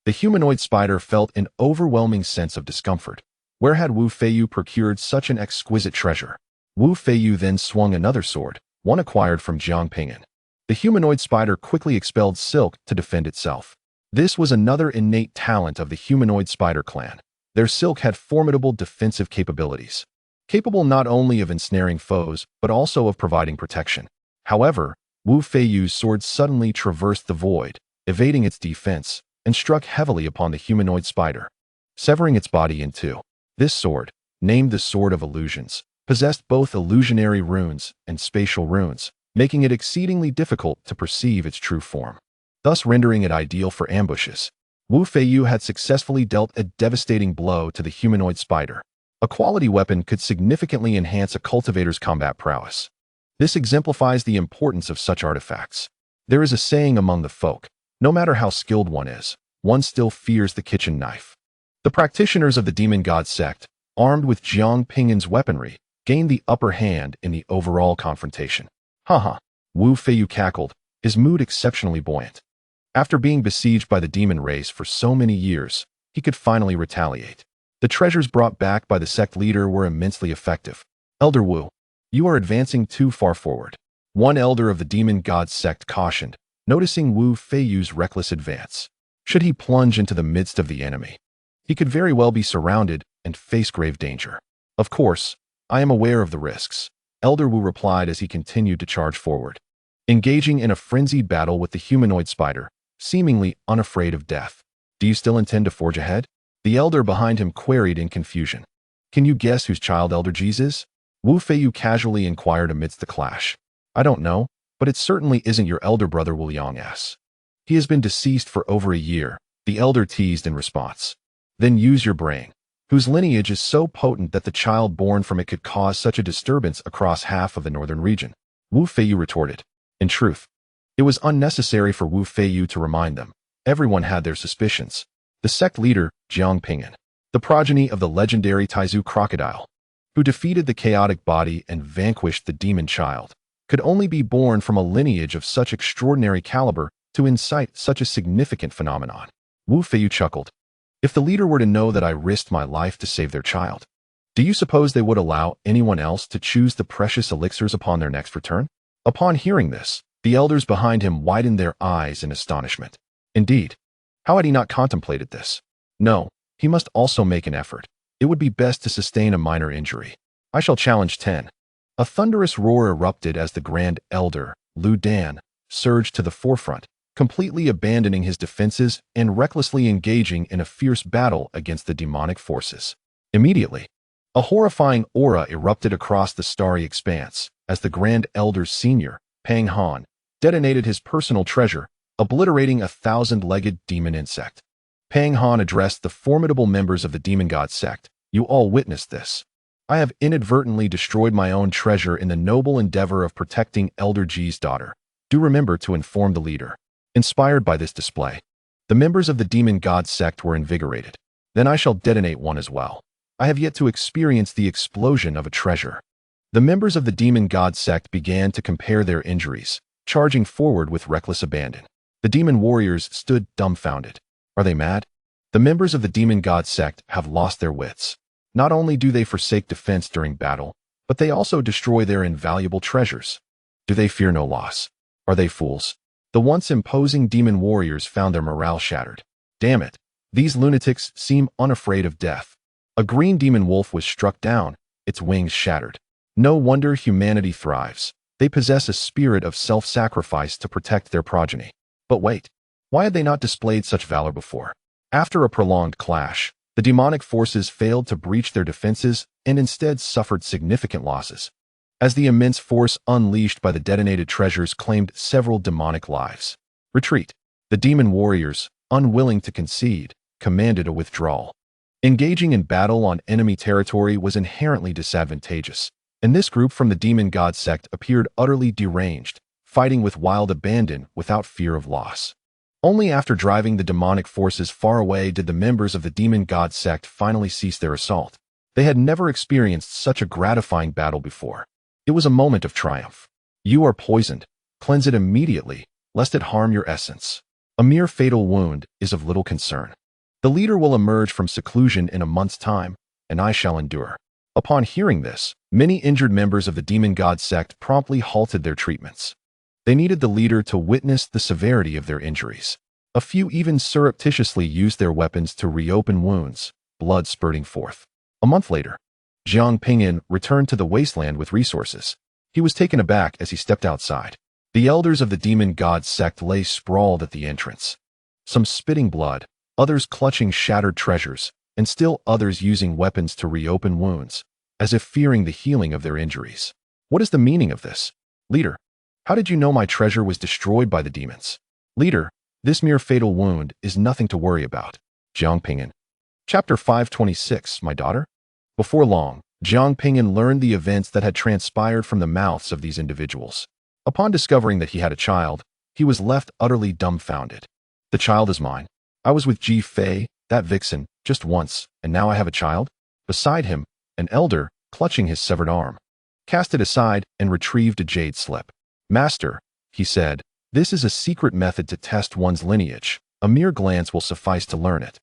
The humanoid spider felt an overwhelming sense of discomfort. Where had Wu Feiyu procured such an exquisite treasure? Wu Feiyu then swung another sword, one acquired from Jiang Ping'an. The humanoid spider quickly expelled silk to defend itself. This was another innate talent of the humanoid spider clan. Their silk had formidable defensive capabilities, capable not only of ensnaring foes, but also of providing protection. However, Wu Feiyu's sword suddenly traversed the void, evading its defense, and struck heavily upon the humanoid spider, severing its body in two. This sword, named the Sword of Illusions, possessed both illusionary runes and spatial runes, making it exceedingly difficult to perceive its true form, thus rendering it ideal for ambushes. Wu Feiyu had successfully dealt a devastating blow to the humanoid spider. A quality weapon could significantly enhance a cultivator's combat prowess. This exemplifies the importance of such artifacts. There is a saying among the folk, no matter how skilled one is, one still fears the kitchen knife. The practitioners of the demon god sect, armed with Jiang Ping'an's weaponry, gained the upper hand in the overall confrontation. Haha, Wu Feiyu cackled, his mood exceptionally buoyant. After being besieged by the demon race for so many years, he could finally retaliate. The treasures brought back by the sect leader were immensely effective. Elder Wu, you are advancing too far forward. One elder of the demon god sect cautioned, noticing Wu Feiyu's reckless advance. Should he plunge into the midst of the enemy, he could very well be surrounded and face grave danger. Of course, I am aware of the risks, Elder Wu replied as he continued to charge forward, engaging in a frenzied battle with the humanoid spider, seemingly unafraid of death. Do you still intend to forge ahead? The elder behind him queried in confusion. Can you guess whose child Elder Ji's is? Wu Feiyu casually inquired amidst the clash. I don't know, but it certainly isn't your elder brother Wu Liang's. He has been deceased for over a year, the elder teased in response. Then use your brain. whose lineage is so potent that the child born from it could cause such a disturbance across half of the northern region. Wu Feiyu retorted. In truth, it was unnecessary for Wu Feiyu to remind them. Everyone had their suspicions. The sect leader, Jiang Ping'an, the progeny of the legendary Taizu crocodile, who defeated the chaotic body and vanquished the demon child, could only be born from a lineage of such extraordinary caliber to incite such a significant phenomenon. Wu Feiyu chuckled. If the leader were to know that I risked my life to save their child, do you suppose they would allow anyone else to choose the precious elixirs upon their next return? Upon hearing this, the elders behind him widened their eyes in astonishment. Indeed, how had he not contemplated this? No, he must also make an effort. It would be best to sustain a minor injury. I shall challenge 10. A thunderous roar erupted as the Grand Elder, Lu Dan, surged to the forefront, completely abandoning his defenses and recklessly engaging in a fierce battle against the demonic forces. Immediately, a horrifying aura erupted across the starry expanse as the Grand Elder's senior, Pang Han, detonated his personal treasure, obliterating a 1,000-legged demon insect. Pang Han addressed the formidable members of the demon god sect. You all witnessed this. I have inadvertently destroyed my own treasure in the noble endeavor of protecting Elder Ji's daughter. Do remember to inform the leader. Inspired by this display, the members of the demon god sect were invigorated. Then I shall detonate one as well. I have yet to experience the explosion of a treasure. The members of the demon god sect began to compare their injuries, charging forward with reckless abandon. The demon warriors stood dumbfounded. Are they mad? The members of the demon god sect have lost their wits. Not only do they forsake defense during battle, but they also destroy their invaluable treasures. Do they fear no loss? Are they fools? The once imposing demon warriors found their morale shattered. Damn it, these lunatics seem unafraid of death. A green demon wolf was struck down, its wings shattered. No wonder humanity thrives. They possess a spirit of self-sacrifice to protect their progeny. But wait, why had they not displayed such valor before? After a prolonged clash, the demonic forces failed to breach their defenses and instead suffered significant losses, as the immense force unleashed by the detonated treasures claimed several demonic lives. Retreat. The demon warriors, unwilling to concede, commanded a withdrawal. Engaging in battle on enemy territory was inherently disadvantageous, and this group from the demon god sect appeared utterly deranged, fighting with wild abandon without fear of loss. Only after driving the demonic forces far away did the members of the demon god sect finally cease their assault. They had never experienced such a gratifying battle before. It was a moment of triumph. You are poisoned. Cleanse it immediately, lest it harm your essence. A mere fatal wound is of little concern. The leader will emerge from seclusion in a month's time, and I shall endure. Upon hearing this, many injured members of the demon god sect promptly halted their treatments. They needed the leader to witness the severity of their injuries. A few even surreptitiously used their weapons to reopen wounds, blood spurting forth. A month later, Jiang Ping'an returned to the wasteland with resources. He was taken aback as he stepped outside. The elders of the demon god sect lay sprawled at the entrance. Some spitting blood, others clutching shattered treasures, and still others using weapons to reopen wounds, as if fearing the healing of their injuries. What is the meaning of this? Leader, how did you know my treasure was destroyed by the demons? Leader, this mere fatal wound is nothing to worry about. Jiang Ping'an. Chapter 526, My daughter? Before long, Jiang Ping'an learned the events that had transpired from the mouths of these individuals. Upon discovering that he had a child, he was left utterly dumbfounded. The child is mine. I was with Ji Fei, that vixen, just once, and now I have a child? Beside him, an elder, clutching his severed arm, cast it aside and retrieved a jade slip. Master, he said, this is a secret method to test one's lineage. A mere glance will suffice to learn it.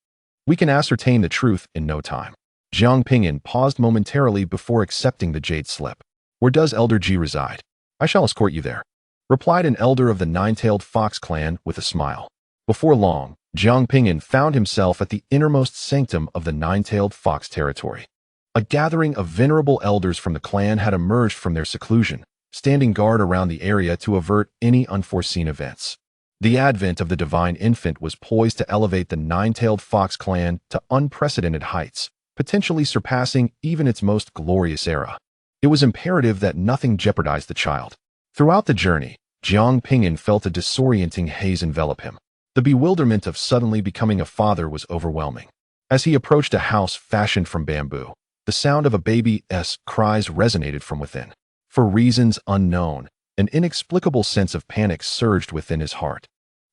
We can ascertain the truth in no time. Jiang Ping'an paused momentarily before accepting the jade slip. Where does Elder Ji reside? I shall escort you there, replied an elder of the nine-tailed fox clan with a smile. Before long, Jiang Ping'an found himself at the innermost sanctum of the nine-tailed fox territory. A gathering of venerable elders from the clan had emerged from their seclusion, standing guard around the area to avert any unforeseen events. The advent of the divine infant was poised to elevate the nine-tailed fox clan to unprecedented heights, potentially surpassing even its most glorious era. It was imperative that nothing jeopardized the child. Throughout the journey, Jiang Ping'an felt a disorienting haze envelop him. The bewilderment of suddenly becoming a father was overwhelming. As he approached a house fashioned from bamboo, the sound of a baby's cries resonated from within. For reasons unknown, an inexplicable sense of panic surged within his heart.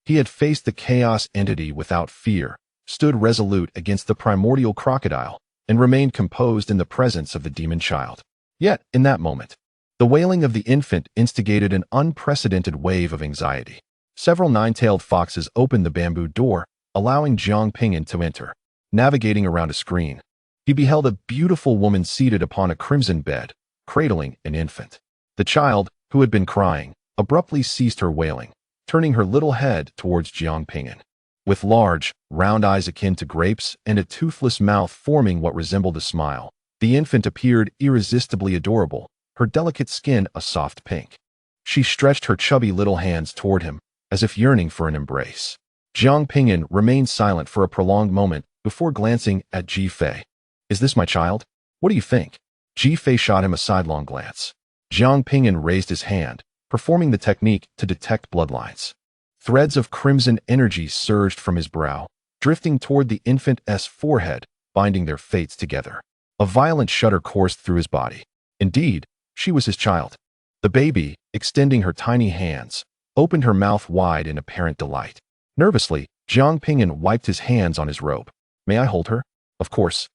He had faced the chaos entity without fear, stood resolute against the primordial crocodile, and remained composed in the presence of the demon child. Yet, in that moment, the wailing of the infant instigated an unprecedented wave of anxiety. Several nine-tailed foxes opened the bamboo door, allowing Jiang Ping'an to enter. Navigating around a screen, he beheld a beautiful woman seated upon a crimson bed, cradling an infant. The child, who had been crying, abruptly ceased her wailing, turning her little head towards Jiang Ping'an. With large, round eyes akin to grapes and a toothless mouth forming what resembled a smile, the infant appeared irresistibly adorable, her delicate skin a soft pink. She stretched her chubby little hands toward him, as if yearning for an embrace. Jiang Ping'an remained silent for a prolonged moment before glancing at Ji Fei. "Is this my child? What do you think?" Ji Fei shot him a sidelong glance. Jiang Ping'an raised his hand, performing the technique to detect bloodlines. Threads of crimson energy surged from his brow, drifting toward the infant's forehead, binding their fates together. A violent shudder coursed through his body. Indeed, she was his child. The baby, extending her tiny hands, opened her mouth wide in apparent delight. Nervously, Jiang Ping'an wiped his hands on his robe. "May I hold her?" "Of course,"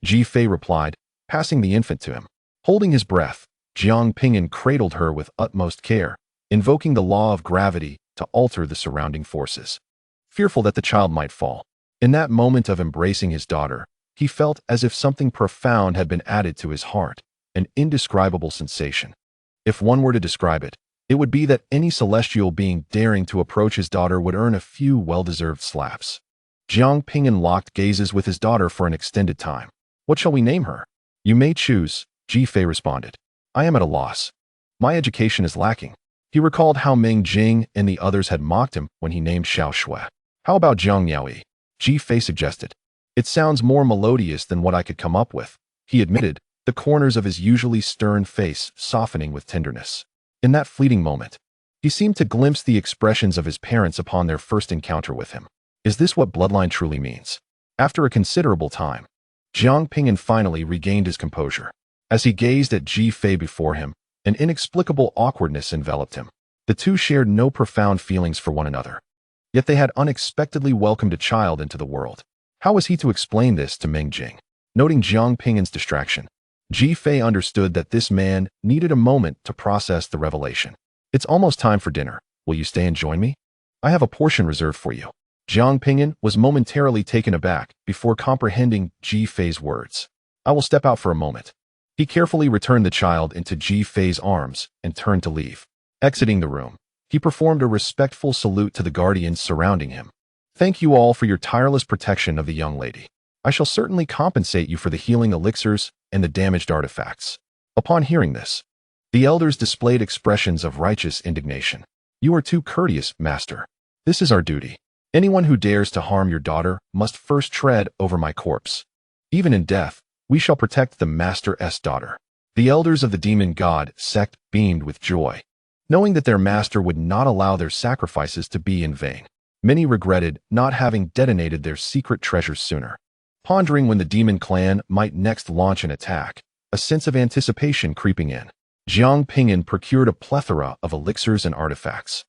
Ji Fei replied, passing the infant to him. Holding his breath, Jiang Ping'an cradled her with utmost care, invoking the law of gravity to alter the surrounding forces. Fearful that the child might fall, in that moment of embracing his daughter, he felt as if something profound had been added to his heart, an indescribable sensation. If one were to describe it, it would be that any celestial being daring to approach his daughter would earn a few well-deserved slaps. Jiang Ping'an locked gazes with his daughter for an extended time. "What shall we name her?" "You may choose," Ji Fei responded. "I am at a loss. My education is lacking." He recalled how Meng Jing and the others had mocked him when he named Xiao Shui. "How about Zhang Yaoyi?" Ji Fei suggested. "It sounds more melodious than what I could come up with," he admitted, the corners of his usually stern face softening with tenderness. In that fleeting moment, he seemed to glimpse the expressions of his parents upon their first encounter with him. Is this what bloodline truly means? After a considerable time, Jiang Ping'an finally regained his composure. As he gazed at Ji Fei before him, an inexplicable awkwardness enveloped him. The two shared no profound feelings for one another. Yet they had unexpectedly welcomed a child into the world. How was he to explain this to Meng Jing? Noting Jiang Ping'an's distraction, Ji Fei understood that this man needed a moment to process the revelation. "It's almost time for dinner. Will you stay and join me? I have a portion reserved for you." Jiang Ping'an was momentarily taken aback before comprehending Ji Fei's words. "I will step out for a moment." He carefully returned the child into Ji Fei's arms and turned to leave. Exiting the room, he performed a respectful salute to the guardians surrounding him. "Thank you all for your tireless protection of the young lady. I shall certainly compensate you for the healing elixirs and the damaged artifacts." Upon hearing this, the elders displayed expressions of righteous indignation. "You are too courteous, master. This is our duty. Anyone who dares to harm your daughter must first tread over my corpse. Even in death, we shall protect the master's daughter." The elders of the demon god sect beamed with joy, knowing that their master would not allow their sacrifices to be in vain. Many regretted not having detonated their secret treasures sooner. Pondering when the demon clan might next launch an attack, a sense of anticipation creeping in, Jiang Ping'an procured a plethora of elixirs and artifacts,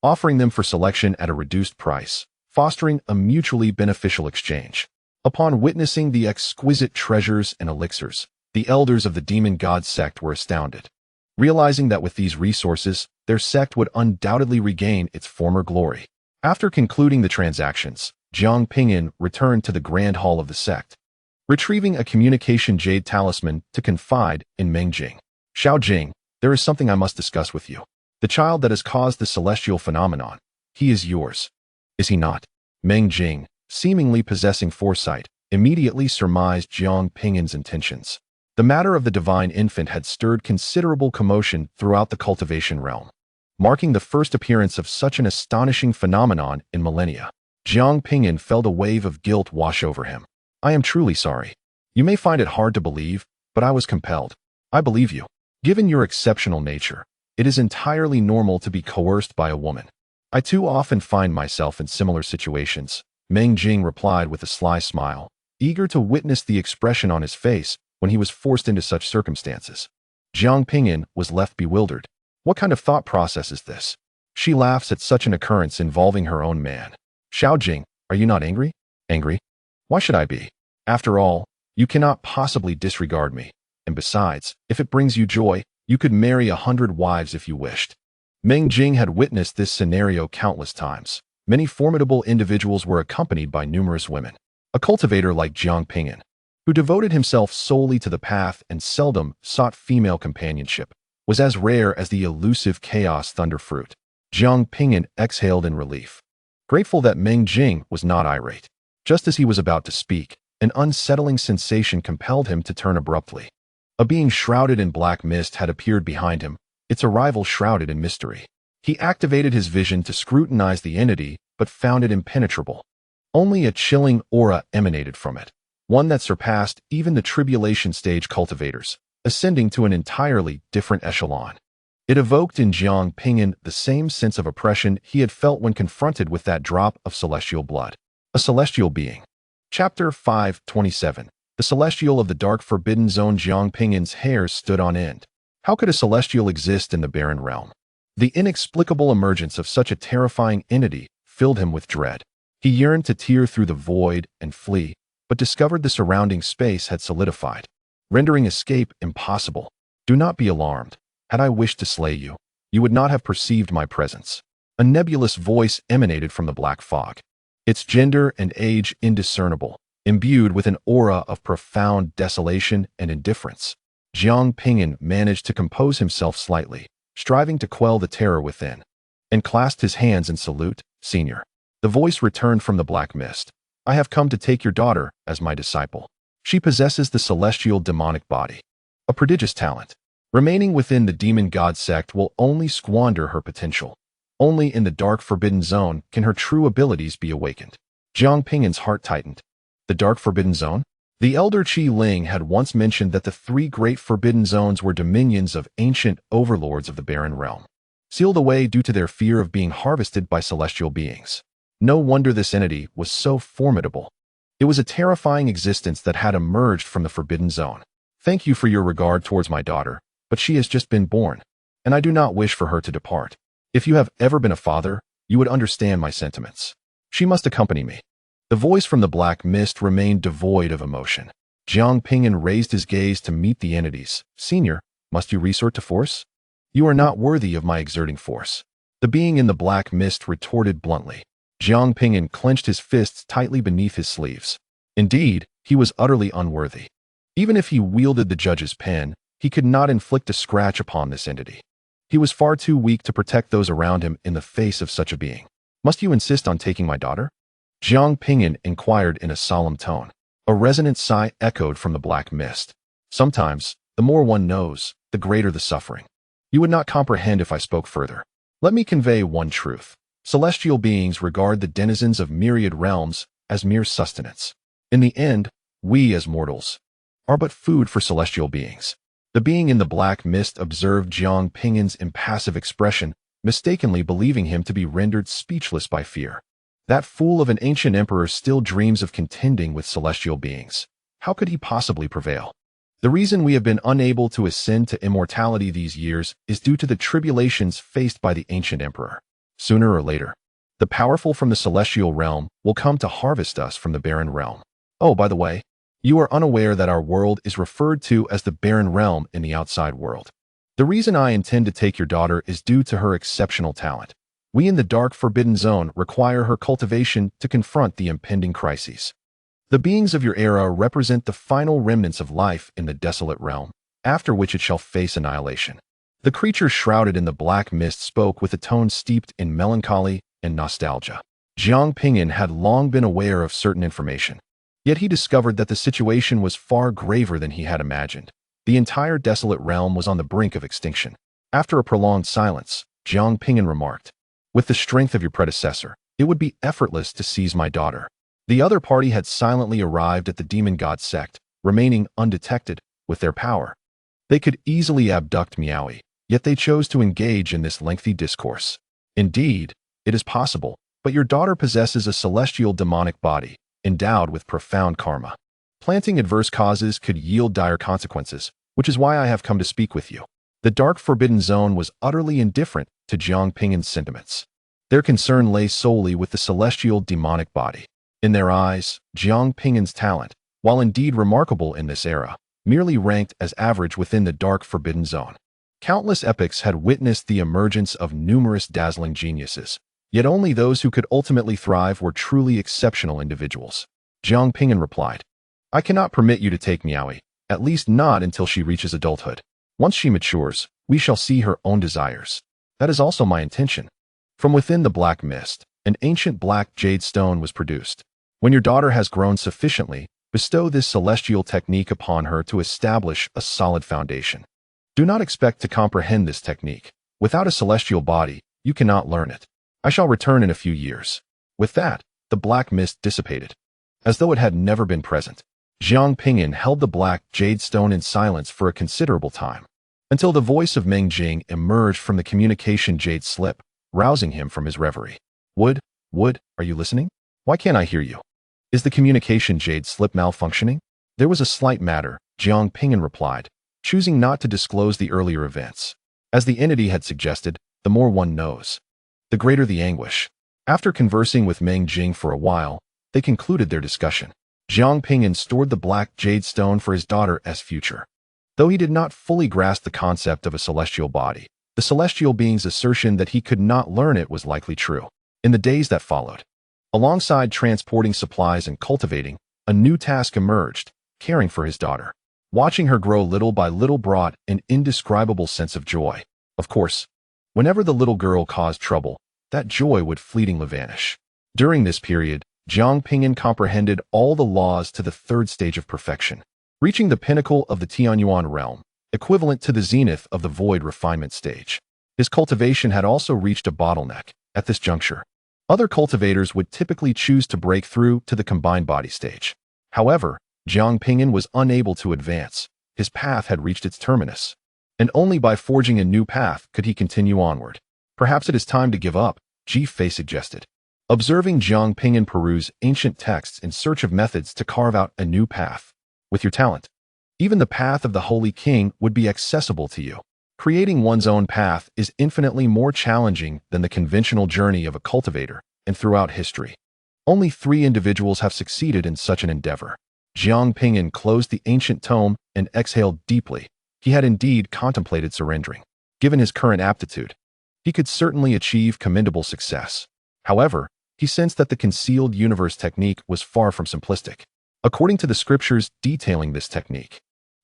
offering them for selection at a reduced price, fostering a mutually beneficial exchange. Upon witnessing the exquisite treasures and elixirs, the elders of the demon god sect were astounded, realizing that with these resources, their sect would undoubtedly regain its former glory. After concluding the transactions, Jiang Ping'an returned to the grand hall of the sect, retrieving a communication jade talisman to confide in Meng Jing. "Xiao Jing, there is something I must discuss with you. The child that has caused the celestial phenomenon, he is yours, is he not?" Meng Jing, seemingly possessing foresight, immediately surmised Jiang Ping'an's intentions. The matter of the divine infant had stirred considerable commotion throughout the cultivation realm, marking the first appearance of such an astonishing phenomenon in millennia. Jiang Ping'an felt a wave of guilt wash over him. "I am truly sorry. You may find it hard to believe, but I was compelled. I believe you. Given your exceptional nature, it is entirely normal to be coerced by a woman. I too often find myself in similar situations," Meng Jing replied with a sly smile, eager to witness the expression on his face when he was forced into such circumstances. Jiang Ping'an was left bewildered. What kind of thought process is this? She laughs at such an occurrence involving her own man. Xiaojing, are you not angry? Angry? Why should I be? After all, you cannot possibly disregard me. And besides, if it brings you joy, you could marry 100 wives if you wished. Meng Jing had witnessed this scenario countless times. Many formidable individuals were accompanied by numerous women. A cultivator like Jiang Ping'an, who devoted himself solely to the path and seldom sought female companionship, was as rare as the elusive chaos thunderfruit. Jiang Ping'an exhaled in relief, grateful that Meng Jing was not irate. Just as he was about to speak, an unsettling sensation compelled him to turn abruptly. A being shrouded in black mist had appeared behind him, its arrival shrouded in mystery. He activated his vision to scrutinize the entity, but found it impenetrable. Only a chilling aura emanated from it, one that surpassed even the tribulation stage cultivators, ascending to an entirely different echelon. It evoked in Jiang Ping'an the same sense of oppression he had felt when confronted with that drop of celestial blood. A celestial being. Chapter 5:27. The celestial of the dark forbidden zone. Jiang Ping'an's hairs stood on end. How could a celestial exist in the barren realm? The inexplicable emergence of such a terrifying entity filled him with dread. He yearned to tear through the void and flee, but discovered the surrounding space had solidified, rendering escape impossible. Do not be alarmed. Had I wished to slay you, you would not have perceived my presence. A nebulous voice emanated from the black fog, its gender and age indiscernible, imbued with an aura of profound desolation and indifference. Jiang Ping'an managed to compose himself slightly, striving to quell the terror within, and clasped his hands in salute. Senior. The voice returned from the black mist. I have come to take your daughter as my disciple. She possesses the celestial demonic body, a prodigious talent. Remaining within the demon god sect will only squander her potential. Only in the dark forbidden zone can her true abilities be awakened. Jiang Ping'an's heart tightened. The dark forbidden zone? The elder Qi Ling had once mentioned that the 3 great forbidden zones were dominions of ancient overlords of the barren realm, sealed away due to their fear of being harvested by celestial beings. No wonder this entity was so formidable. It was a terrifying existence that had emerged from the forbidden zone. Thank you for your regard towards my daughter, but she has just been born, and I do not wish for her to depart. If you have ever been a father, you would understand my sentiments. She must accompany me. The voice from the black mist remained devoid of emotion. Jiang Ping'an raised his gaze to meet the entity's. Senior, must you resort to force? You are not worthy of my exerting force. The being in the black mist retorted bluntly. Jiang Ping'an clenched his fists tightly beneath his sleeves. Indeed, he was utterly unworthy. Even if he wielded the judge's pen, he could not inflict a scratch upon this entity. He was far too weak to protect those around him in the face of such a being. Must you insist on taking my daughter? Jiang Ping'an inquired in a solemn tone. A resonant sigh echoed from the black mist. Sometimes, the more one knows, the greater the suffering. You would not comprehend if I spoke further. Let me convey one truth. Celestial beings regard the denizens of myriad realms as mere sustenance. In the end, we as mortals are but food for celestial beings. The being in the black mist observed Jiang Ping'an's impassive expression, mistakenly believing him to be rendered speechless by fear. That fool of an ancient emperor still dreams of contending with celestial beings. How could he possibly prevail? The reason we have been unable to ascend to immortality these years is due to the tribulations faced by the ancient emperor. Sooner or later, the powerful from the celestial realm will come to harvest us from the barren realm. Oh, by the way, you are unaware that our world is referred to as the barren realm in the outside world. The reason I intend to take your daughter is due to her exceptional talent. We in the dark forbidden zone require her cultivation to confront the impending crises. The beings of your era represent the final remnants of life in the desolate realm, after which it shall face annihilation. The creature shrouded in the black mist spoke with a tone steeped in melancholy and nostalgia. Jiang Ping'an had long been aware of certain information, yet he discovered that the situation was far graver than he had imagined. The entire desolate realm was on the brink of extinction. After a prolonged silence, Jiang Ping'an remarked, with the strength of your predecessor, it would be effortless to seize my daughter. The other party had silently arrived at the demon god sect, remaining undetected with their power. They could easily abduct Miaoyi, yet they chose to engage in this lengthy discourse. Indeed, it is possible, but your daughter possesses a celestial demonic body, endowed with profound karma. Planting adverse causes could yield dire consequences, which is why I have come to speak with you. The dark forbidden zone was utterly indifferent to Jiang Ping'an's sentiments. Their concern lay solely with the celestial demonic body. In their eyes, Jiang Ping'an's talent, while indeed remarkable in this era, merely ranked as average within the dark forbidden zone. Countless epochs had witnessed the emergence of numerous dazzling geniuses, yet only those who could ultimately thrive were truly exceptional individuals. Jiang Ping'an replied, I cannot permit you to take Miaoyi, at least not until she reaches adulthood. Once she matures, we shall see her own desires. That is also my intention. From within the black mist, an ancient black jade stone was produced. When your daughter has grown sufficiently, bestow this celestial technique upon her to establish a solid foundation. Do not expect to comprehend this technique. Without a celestial body, you cannot learn it. I shall return in a few years. With that, the black mist dissipated, as though it had never been present. Jiang Ping'an held the black jade stone in silence for a considerable time, until the voice of Meng Jing emerged from the communication jade slip, rousing him from his reverie. Wood, are you listening? Why can't I hear you? Is the communication jade slip malfunctioning? There was a slight matter, Jiang Ping'an replied, choosing not to disclose the earlier events. As the entity had suggested, the more one knows, the greater the anguish. After conversing with Meng Jing for a while, they concluded their discussion. Jiang Ping'an stored the black jade stone for his daughter's future. Though he did not fully grasp the concept of a celestial body, the celestial being's assertion that he could not learn it was likely true. In the days that followed, alongside transporting supplies and cultivating, a new task emerged, caring for his daughter. Watching her grow little by little brought an indescribable sense of joy. Of course, whenever the little girl caused trouble, that joy would fleetingly vanish. During this period, Jiang Ping'an comprehended all the laws to the third stage of perfection, reaching the pinnacle of the Tianyuan realm, equivalent to the zenith of the void refinement stage. His cultivation had also reached a bottleneck. At this juncture, other cultivators would typically choose to break through to the combined body stage. However, Jiang Ping'an was unable to advance. His path had reached its terminus, and only by forging a new path could he continue onward. Perhaps it is time to give up, Ji Fei suggested. Observing Jiang Ping'an peruse ancient texts in search of methods to carve out a new path. With your talent, even the path of the Holy King would be accessible to you. Creating one's own path is infinitely more challenging than the conventional journey of a cultivator, and throughout history, only 3 individuals have succeeded in such an endeavor. Jiang Ping'an closed the ancient tome and exhaled deeply. He had indeed contemplated surrendering. Given his current aptitude, he could certainly achieve commendable success. However, he sensed that the concealed universe technique was far from simplistic. According to the scriptures detailing this technique,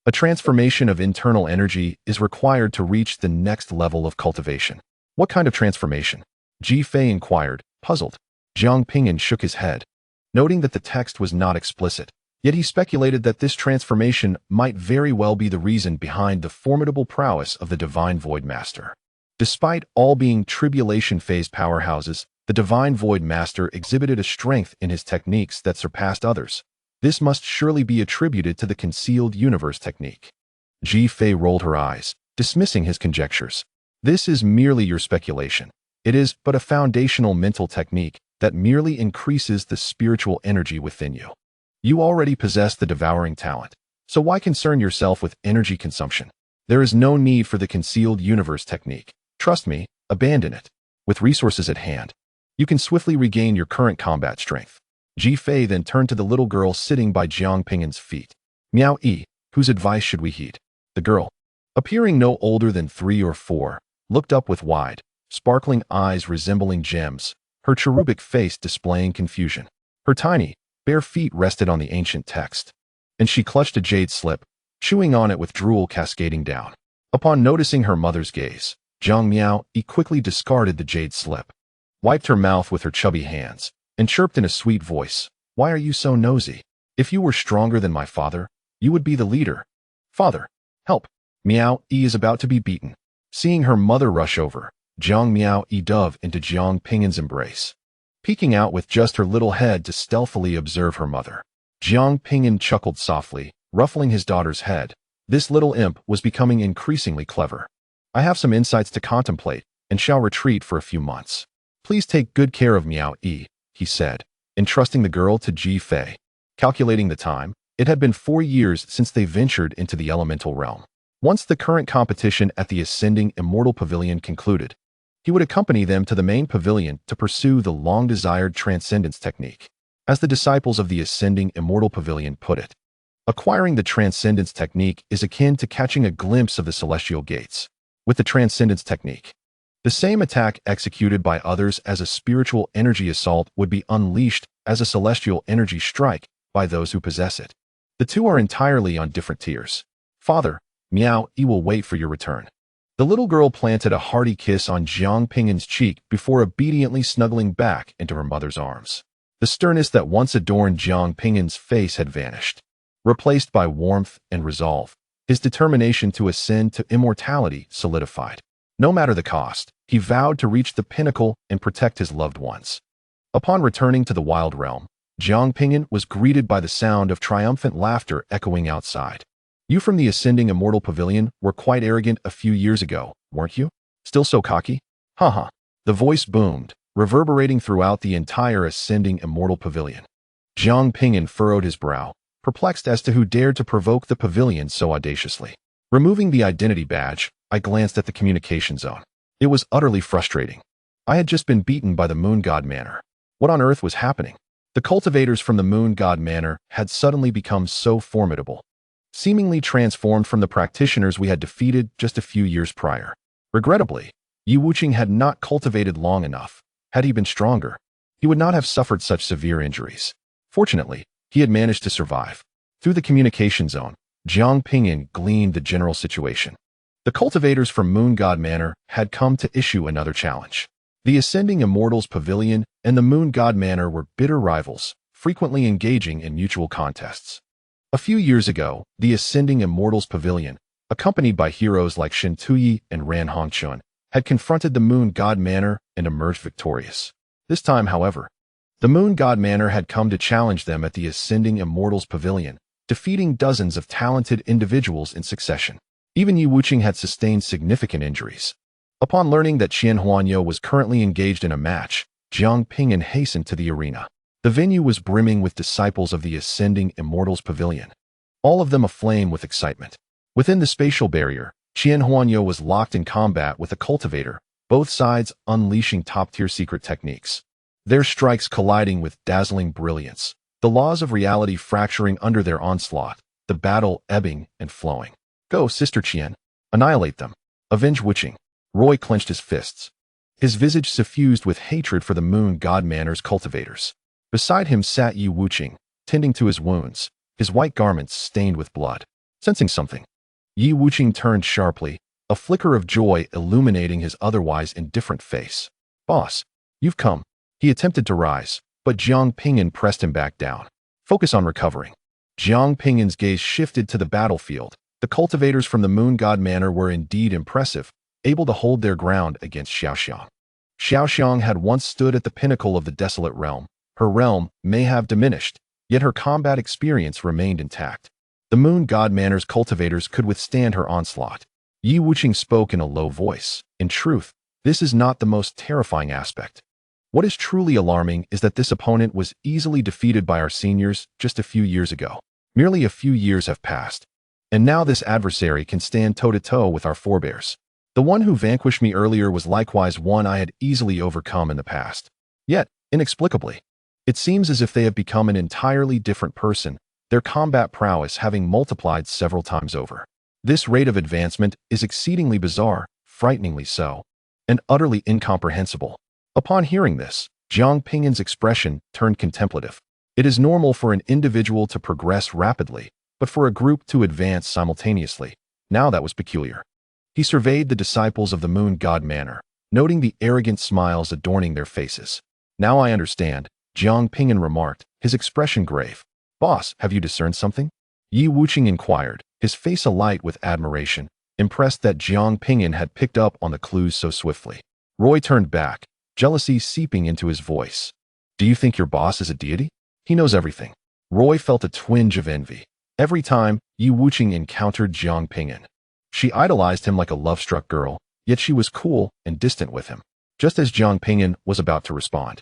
a transformation of internal energy is required to reach the next level of cultivation. What kind of transformation? Ji Fei inquired, puzzled. Jiang Ping'an shook his head, noting that the text was not explicit, yet he speculated that this transformation might very well be the reason behind the formidable prowess of the Divine Void Master. Despite all being tribulation phase powerhouses, the Divine Void Master exhibited a strength in his techniques that surpassed others. This must surely be attributed to the concealed universe technique. Ji Fei rolled her eyes, dismissing his conjectures. This is merely your speculation. It is but a foundational mental technique that merely increases the spiritual energy within you. You already possess the devouring talent, so why concern yourself with energy consumption? There is no need for the concealed universe technique. Trust me, abandon it. With resources at hand, you can swiftly regain your current combat strength. Ji Fei then turned to the little girl sitting by Jiang Ping'an's feet. Miaoyi, whose advice should we heed? The girl, appearing no older than 3 or 4, looked up with wide, sparkling eyes resembling gems, her cherubic face displaying confusion. Her tiny, bare feet rested on the ancient text, and she clutched a jade slip, chewing on it with drool cascading down. Upon noticing her mother's gaze, Jiang Miaoyi quickly discarded the jade slip, wiped her mouth with her chubby hands, and chirped in a sweet voice, "Why are you so nosy? If you were stronger than my father, you would be the leader. Father, help! Miaoyi is about to be beaten." Seeing her mother rush over, Jiang Miaoyi dove into Jiang Ping'an's embrace, peeking out with just her little head to stealthily observe her mother. Jiang Ping'an chuckled softly, ruffling his daughter's head. This little imp was becoming increasingly clever. "I have some insights to contemplate, and shall retreat for a few months. Please take good care of Miaoyi," he said, entrusting the girl to Ji Fei. Calculating the time, It had been 4 years since they ventured into the elemental realm. Once the current competition at the ascending Immortal Pavilion concluded, he would accompany them to the main pavilion to pursue the long-desired transcendence technique. As the disciples of the ascending Immortal Pavilion put it, acquiring the transcendence technique is akin to catching a glimpse of the celestial gates. With the transcendence technique, the same attack executed by others as a spiritual energy assault would be unleashed as a celestial energy strike by those who possess it. The two are entirely on different tiers. Father, meow, he will wait for your return. The little girl planted a hearty kiss on Jiang Ping'an's cheek before obediently snuggling back into her mother's arms. The sternness that once adorned Jiang Ping'an's face had vanished, replaced by warmth and resolve. His determination to ascend to immortality solidified. No matter the cost, he vowed to reach the pinnacle and protect his loved ones. Upon returning to the wild realm, Jiang Ping'an was greeted by the sound of triumphant laughter echoing outside. You from the ascending Immortal Pavilion were quite arrogant a few years ago, weren't you? Still so cocky? Haha. The voice boomed, reverberating throughout the entire ascending Immortal Pavilion. Jiang Ping'an furrowed his brow, perplexed as to who dared to provoke the pavilion so audaciously. Removing the identity badge, I glanced at the communication zone. It was utterly frustrating. I had just been beaten by the Moon God Manor. What on earth was happening? The cultivators from the Moon God Manor had suddenly become so formidable, seemingly transformed from the practitioners we had defeated just a few years prior. Regrettably, Yi Wuqing had not cultivated long enough. Had he been stronger, he would not have suffered such severe injuries. Fortunately, he had managed to survive. Through the communication zone, Jiang Ping'an gleaned the general situation. The cultivators from Moon God Manor had come to issue another challenge. The Ascending Immortals Pavilion and the Moon God Manor were bitter rivals, frequently engaging in mutual contests. A few years ago, the Ascending Immortals Pavilion, accompanied by heroes like Shen Tuyi and Ran Hongchun, had confronted the Moon God Manor and emerged victorious. This time, however, the Moon God Manor had come to challenge them at the Ascending Immortals Pavilion, defeating dozens of talented individuals in succession. Even Yi Wuqing had sustained significant injuries. Upon learning that Qian Huanrou was currently engaged in a match, Jiang Ping'an hastened to the arena. The venue was brimming with disciples of the Ascending Immortals Pavilion, all of them aflame with excitement. Within the spatial barrier, Qian Huanrou was locked in combat with a cultivator, both sides unleashing top-tier secret techniques. Their strikes colliding with dazzling brilliance, the laws of reality fracturing under their onslaught, the battle ebbing and flowing. Go, Sister Qian. Annihilate them. Avenge Wuqing. Roy clenched his fists, his visage suffused with hatred for the Moon God Manor's cultivators. Beside him sat Yi Wuqing, tending to his wounds, his white garments stained with blood. Sensing something, Yi Wuqing turned sharply, a flicker of joy illuminating his otherwise indifferent face. Boss, you've come. He attempted to rise, but Jiang Ping'an pressed him back down. Focus on recovering. Jiang Ping'an's gaze shifted to the battlefield. The cultivators from the Moon God Manor were indeed impressive, able to hold their ground against Xiaoxiang. Xiaoxiang had once stood at the pinnacle of the desolate realm. Her realm may have diminished, yet her combat experience remained intact. The Moon God Manor's cultivators could withstand her onslaught. Yi Wuqing spoke in a low voice. In truth, this is not the most terrifying aspect. What is truly alarming is that this opponent was easily defeated by our seniors just a few years ago. Merely a few years have passed, and now this adversary can stand toe-to-toe with our forebears. The one who vanquished me earlier was likewise one I had easily overcome in the past. Yet, inexplicably, it seems as if they have become an entirely different person, their combat prowess having multiplied several times over. This rate of advancement is exceedingly bizarre, frighteningly so, and utterly incomprehensible. Upon hearing this, Jiang Ping'an's expression turned contemplative. It is normal for an individual to progress rapidly, but for a group to advance simultaneously, now that was peculiar. He surveyed the disciples of the Moon God Manor, noting the arrogant smiles adorning their faces. Now I understand, Jiang Ping'an remarked, his expression grave. Boss, have you discerned something? Yi Wuqing inquired, his face alight with admiration, impressed that Jiang Ping'an had picked up on the clues so swiftly. Roy turned back, jealousy seeping into his voice. Do you think your boss is a deity? He knows everything. Roy felt a twinge of envy every time Yi Wuqing encountered Jiang Ping'an. She idolized him like a love-struck girl, yet she was cool and distant with him. Just as Jiang Ping'an was about to respond,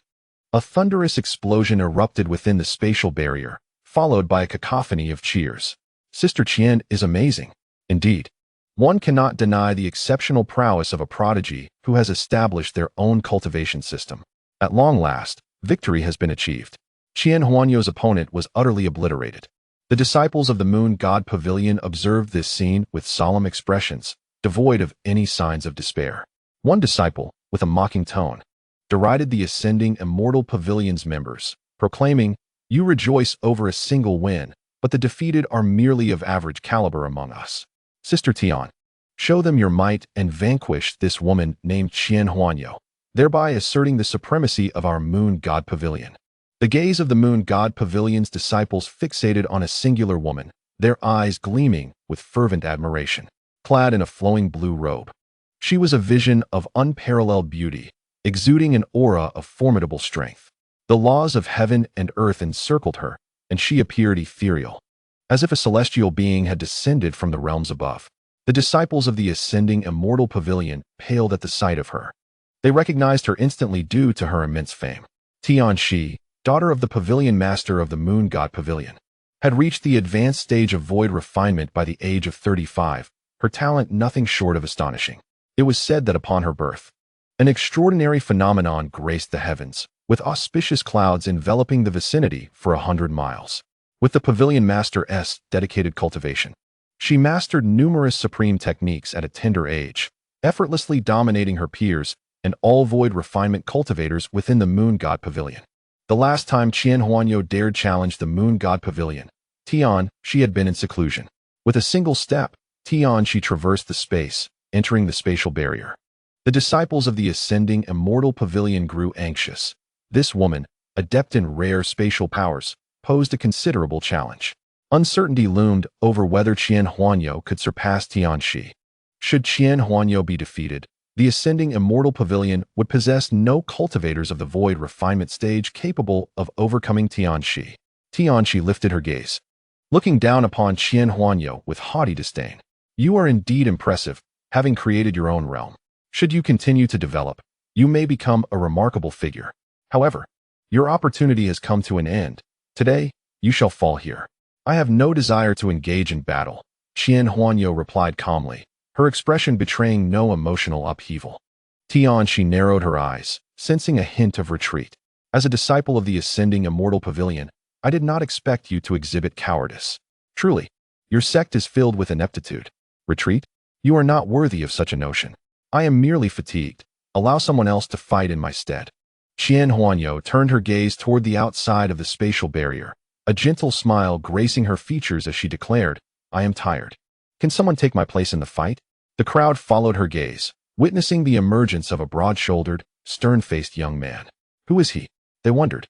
a thunderous explosion erupted within the spatial barrier, followed by a cacophony of cheers. Sister Qian is amazing. Indeed. One cannot deny the exceptional prowess of a prodigy who has established their own cultivation system. At long last, victory has been achieved. Qian Huanrou's opponent was utterly obliterated. The disciples of the Moon God Pavilion observed this scene with solemn expressions, devoid of any signs of despair. One disciple, with a mocking tone, derided the ascending Immortal Pavilion's members, proclaiming, "You rejoice over a single win, but the defeated are merely of average caliber among us. Sister Tian, show them your might and vanquish this woman named Qian Huanrou, thereby asserting the supremacy of our Moon God Pavilion." The gaze of the Moon God Pavilion's disciples fixated on a singular woman, their eyes gleaming with fervent admiration. Clad in a flowing blue robe, she was a vision of unparalleled beauty, exuding an aura of formidable strength. The laws of heaven and earth encircled her, and she appeared ethereal, as if a celestial being had descended from the realms above. The disciples of the ascending Immortal Pavilion paled at the sight of her. They recognized her instantly due to her immense fame. Tian Shi, daughter of the Pavilion Master of the Moon God Pavilion, had reached the advanced stage of void refinement by the age of 35, her talent nothing short of astonishing. It was said that upon her birth, an extraordinary phenomenon graced the heavens, with auspicious clouds enveloping the vicinity for 100 miles. With the Pavilion Master's dedicated cultivation, she mastered numerous supreme techniques at a tender age, effortlessly dominating her peers and all void refinement cultivators within the Moon God Pavilion. The last time Qian Huanrou dared challenge the Moon God Pavilion, Tian Shi had been in seclusion. With a single step, Tian Shi traversed the space, entering the spatial barrier. The disciples of the ascending Immortal Pavilion grew anxious. This woman, adept in rare spatial powers, posed a considerable challenge. Uncertainty loomed over whether Qian Huanrou could surpass Tian Shi. Should Qian Huanrou be defeated, the ascending Immortal Pavilion would possess no cultivators of the void refinement stage capable of overcoming Tian Shi. Tian Shi lifted her gaze, looking down upon Qian Huanrou with haughty disdain. "You are indeed impressive, having created your own realm. Should you continue to develop, you may become a remarkable figure. However, your opportunity has come to an end. Today, you shall fall here." "I have no desire to engage in battle," Qian Huanrou replied calmly, her expression betraying no emotional upheaval. Tian Shi narrowed her eyes, sensing a hint of retreat. "As a disciple of the ascending Immortal Pavilion, I did not expect you to exhibit cowardice. Truly, your sect is filled with ineptitude. Retreat? You are not worthy of such a notion. I am merely fatigued. Allow someone else to fight in my stead." Qian Huanrou turned her gaze toward the outside of the spatial barrier, a gentle smile gracing her features as she declared, "I am tired. Can someone take my place in the fight?" The crowd followed her gaze, witnessing the emergence of a broad-shouldered, stern-faced young man. Who is he? They wondered,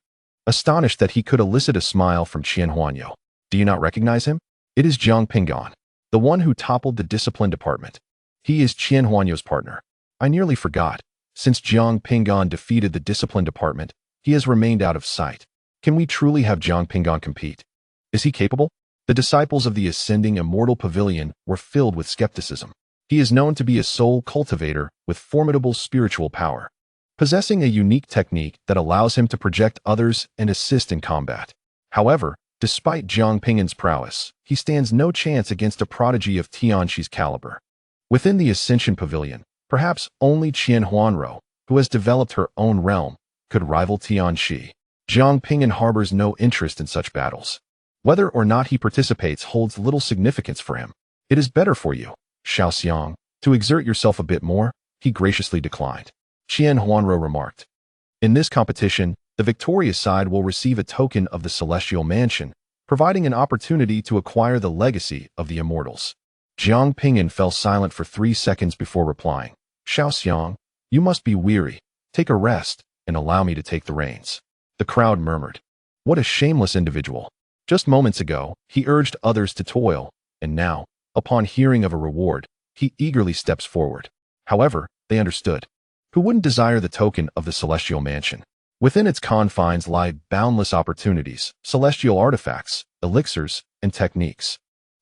astonished that he could elicit a smile from Qian Huanrou. "Do you not recognize him? It is Jiang Ping'an, the one who toppled the discipline department. He is Qian Huanrou's partner. I nearly forgot. Since Jiang Ping'an defeated the discipline department, he has remained out of sight. Can we truly have Jiang Ping'an compete? Is he capable?" The disciples of the ascending Immortal Pavilion were filled with skepticism. He is known to be a soul cultivator with formidable spiritual power, possessing a unique technique that allows him to project others and assist in combat. However, despite Jiang Ping'an's prowess, he stands no chance against a prodigy of Tian Shi's caliber. Within the Ascension Pavilion, perhaps only Qian Huanrou, who has developed her own realm, could rival Tian Shi. Jiang Ping'an harbors no interest in such battles. Whether or not he participates holds little significance for him. "It is better for you, Xiaoxiang, to exert yourself a bit more," he graciously declined. Qian Huanrou remarked, "In this competition, the victorious side will receive a token of the Celestial Mansion, providing an opportunity to acquire the legacy of the Immortals." Jiang Ping'an fell silent for 3 seconds before replying, "Xiaoxiang, you must be weary. Take a rest, and allow me to take the reins." The crowd murmured, "What a shameless individual. Just moments ago, he urged others to toil, and now, upon hearing of a reward, he eagerly steps forward." However, they understood. Who wouldn't desire the token of the Celestial Mansion? Within its confines lie boundless opportunities, celestial artifacts, elixirs, and techniques.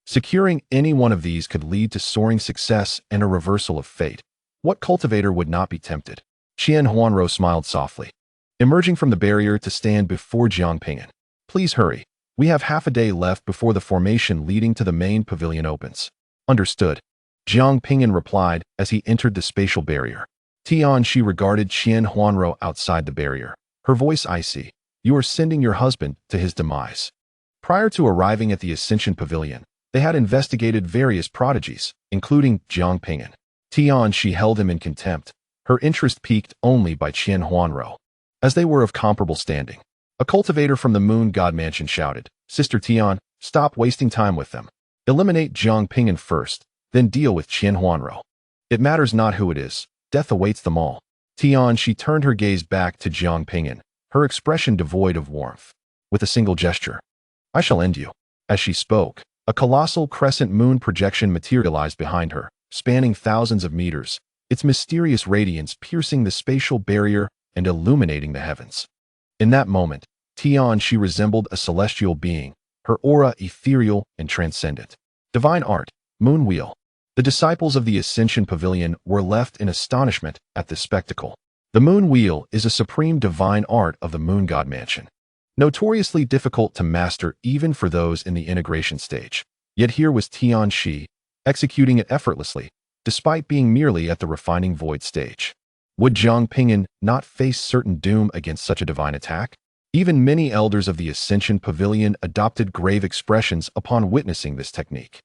Securing any one of these could lead to soaring success and a reversal of fate. What cultivator would not be tempted? Qian Huanrou smiled softly, emerging from the barrier to stand before Jiang Ping'an. "Please hurry. We have half a day left before the formation leading to the main pavilion opens. Understood. Jiang Ping'an replied as he entered the spatial barrier. Tian Shi regarded Huanrou outside the barrier. Her voice icy. You are sending your husband to his demise. Prior to arriving at the Ascension Pavilion, they had investigated various prodigies, including Jiang Ping'an. Tian Shi held him in contempt, her interest piqued only by Huanrou, as they were of comparable standing. A cultivator from the Moon God Mansion shouted, Sister Tian, stop wasting time with them. Eliminate Jiang Ping'an first, then deal with Huanrou. It matters not who it is, death awaits them all. Tian Shi turned her gaze back to Jiang Ping'an, her expression devoid of warmth. With a single gesture, I shall end you. As she spoke, a colossal crescent moon projection materialized behind her, spanning thousands of meters, its mysterious radiance piercing the spatial barrier and illuminating the heavens. In that moment, Tian Shi resembled a celestial being, her aura ethereal and transcendent. Divine art, moon wheel. The disciples of the Ascension Pavilion were left in astonishment at this spectacle. The moon wheel is a supreme divine art of the Moon God Mansion, notoriously difficult to master even for those in the integration stage. Yet here was Tian Shi, executing it effortlessly, despite being merely at the refining void stage. Would Jiang Ping'an not face certain doom against such a divine attack? Even many elders of the Ascension Pavilion adopted grave expressions upon witnessing this technique.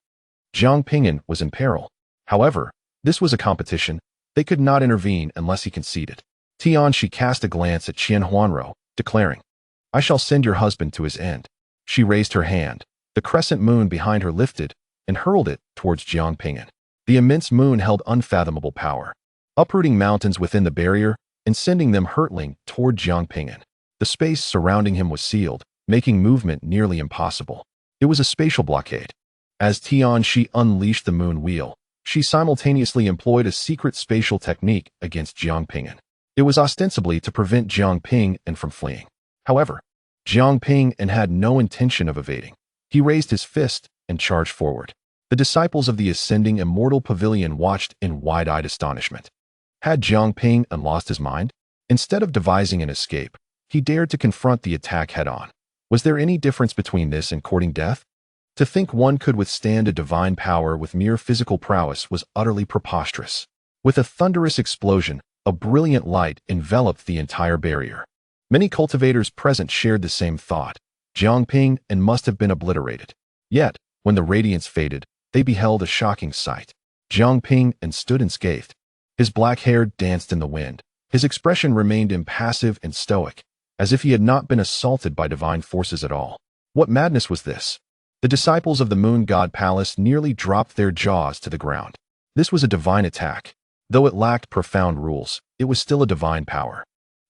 Jiang Ping'an was in peril. However, this was a competition. They could not intervene unless he conceded. Tian Shi cast a glance at Huanrou, declaring, I shall send your husband to his end. She raised her hand. The crescent moon behind her lifted and hurled it towards Jiang Ping'an. The immense moon held unfathomable power, uprooting mountains within the barrier and sending them hurtling toward Jiang Ping'an. The space surrounding him was sealed, making movement nearly impossible. It was a spatial blockade. As Tian Shi unleashed the moon wheel, she simultaneously employed a secret spatial technique against Jiang Ping'an. It was ostensibly to prevent Jiang Ping'an from fleeing. However, Jiang Ping'an had no intention of evading. He raised his fist and charged forward. The disciples of the ascending Immortal Pavilion watched in wide-eyed astonishment. Had Jiang Ping'an lost his mind? Instead of devising an escape, he dared to confront the attack head-on. Was there any difference between this and courting death? To think one could withstand a divine power with mere physical prowess was utterly preposterous. With a thunderous explosion, a brilliant light enveloped the entire barrier. Many cultivators present shared the same thought. Jiang Ping'an must have been obliterated. Yet, when the radiance faded, they beheld a shocking sight. Jiang Ping'an stood unscathed. His black hair danced in the wind. His expression remained impassive and stoic, as if he had not been assaulted by divine forces at all. What madness was this? The disciples of the Moon God Palace nearly dropped their jaws to the ground. This was a divine attack. Though it lacked profound rules, it was still a divine power.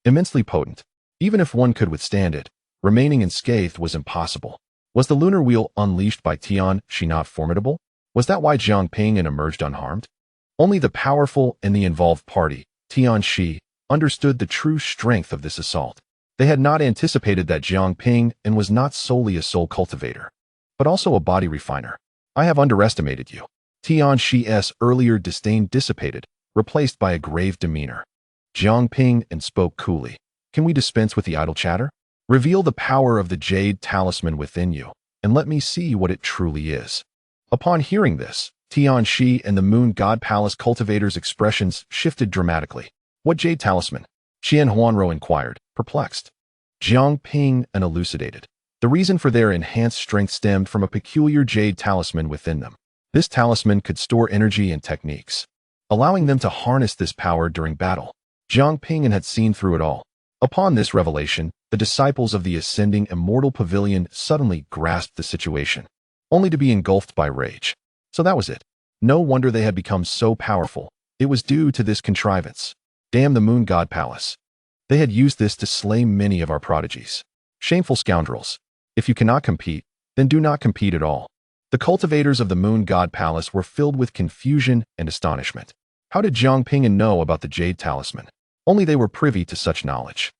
Immensely potent. Even if one could withstand it, remaining unscathed was impossible. Was the lunar wheel unleashed by Tian Shi not formidable? Was that why Jiang Ping'an emerged unharmed? Only the powerful and the involved party, Tian Shi, understood the true strength of this assault. They had not anticipated that Jiang Ping'an was not solely a soul cultivator, but also a body refiner. I have underestimated you. Tian Shi's earlier disdain dissipated, replaced by a grave demeanor. Jiang Ping'an spoke coolly. Can we dispense with the idle chatter? Reveal the power of the jade talisman within you, and let me see what it truly is. Upon hearing this, Tian Shi and the Moon God Palace cultivators' expressions shifted dramatically. What jade talisman? Huanrou inquired, perplexed. Jiang Ping'an elucidated. The reason for their enhanced strength stemmed from a peculiar jade talisman within them. This talisman could store energy and techniques, allowing them to harness this power during battle. Jiang Ping'an had seen through it all. Upon this revelation, the disciples of the ascending Immortal Pavilion suddenly grasped the situation, only to be engulfed by rage. So that was it. No wonder they had become so powerful. It was due to this contrivance. Damn the Moon God Palace. They had used this to slay many of our prodigies. Shameful scoundrels. If you cannot compete, then do not compete at all. The cultivators of the Moon God Palace were filled with confusion and astonishment. How did Jiang Ping'an know about the jade talisman? Only they were privy to such knowledge.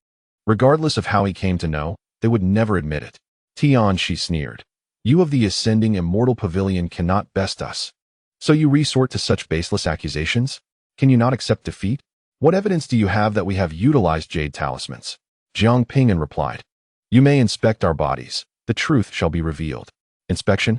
Regardless of how he came to know, they would never admit it. Tian Shi sneered. You of the ascending Immortal Pavilion cannot best us. So you resort to such baseless accusations? Can you not accept defeat? What evidence do you have that we have utilized jade talismans? Jiang Ping'an replied. You may inspect our bodies, the truth shall be revealed. Inspection?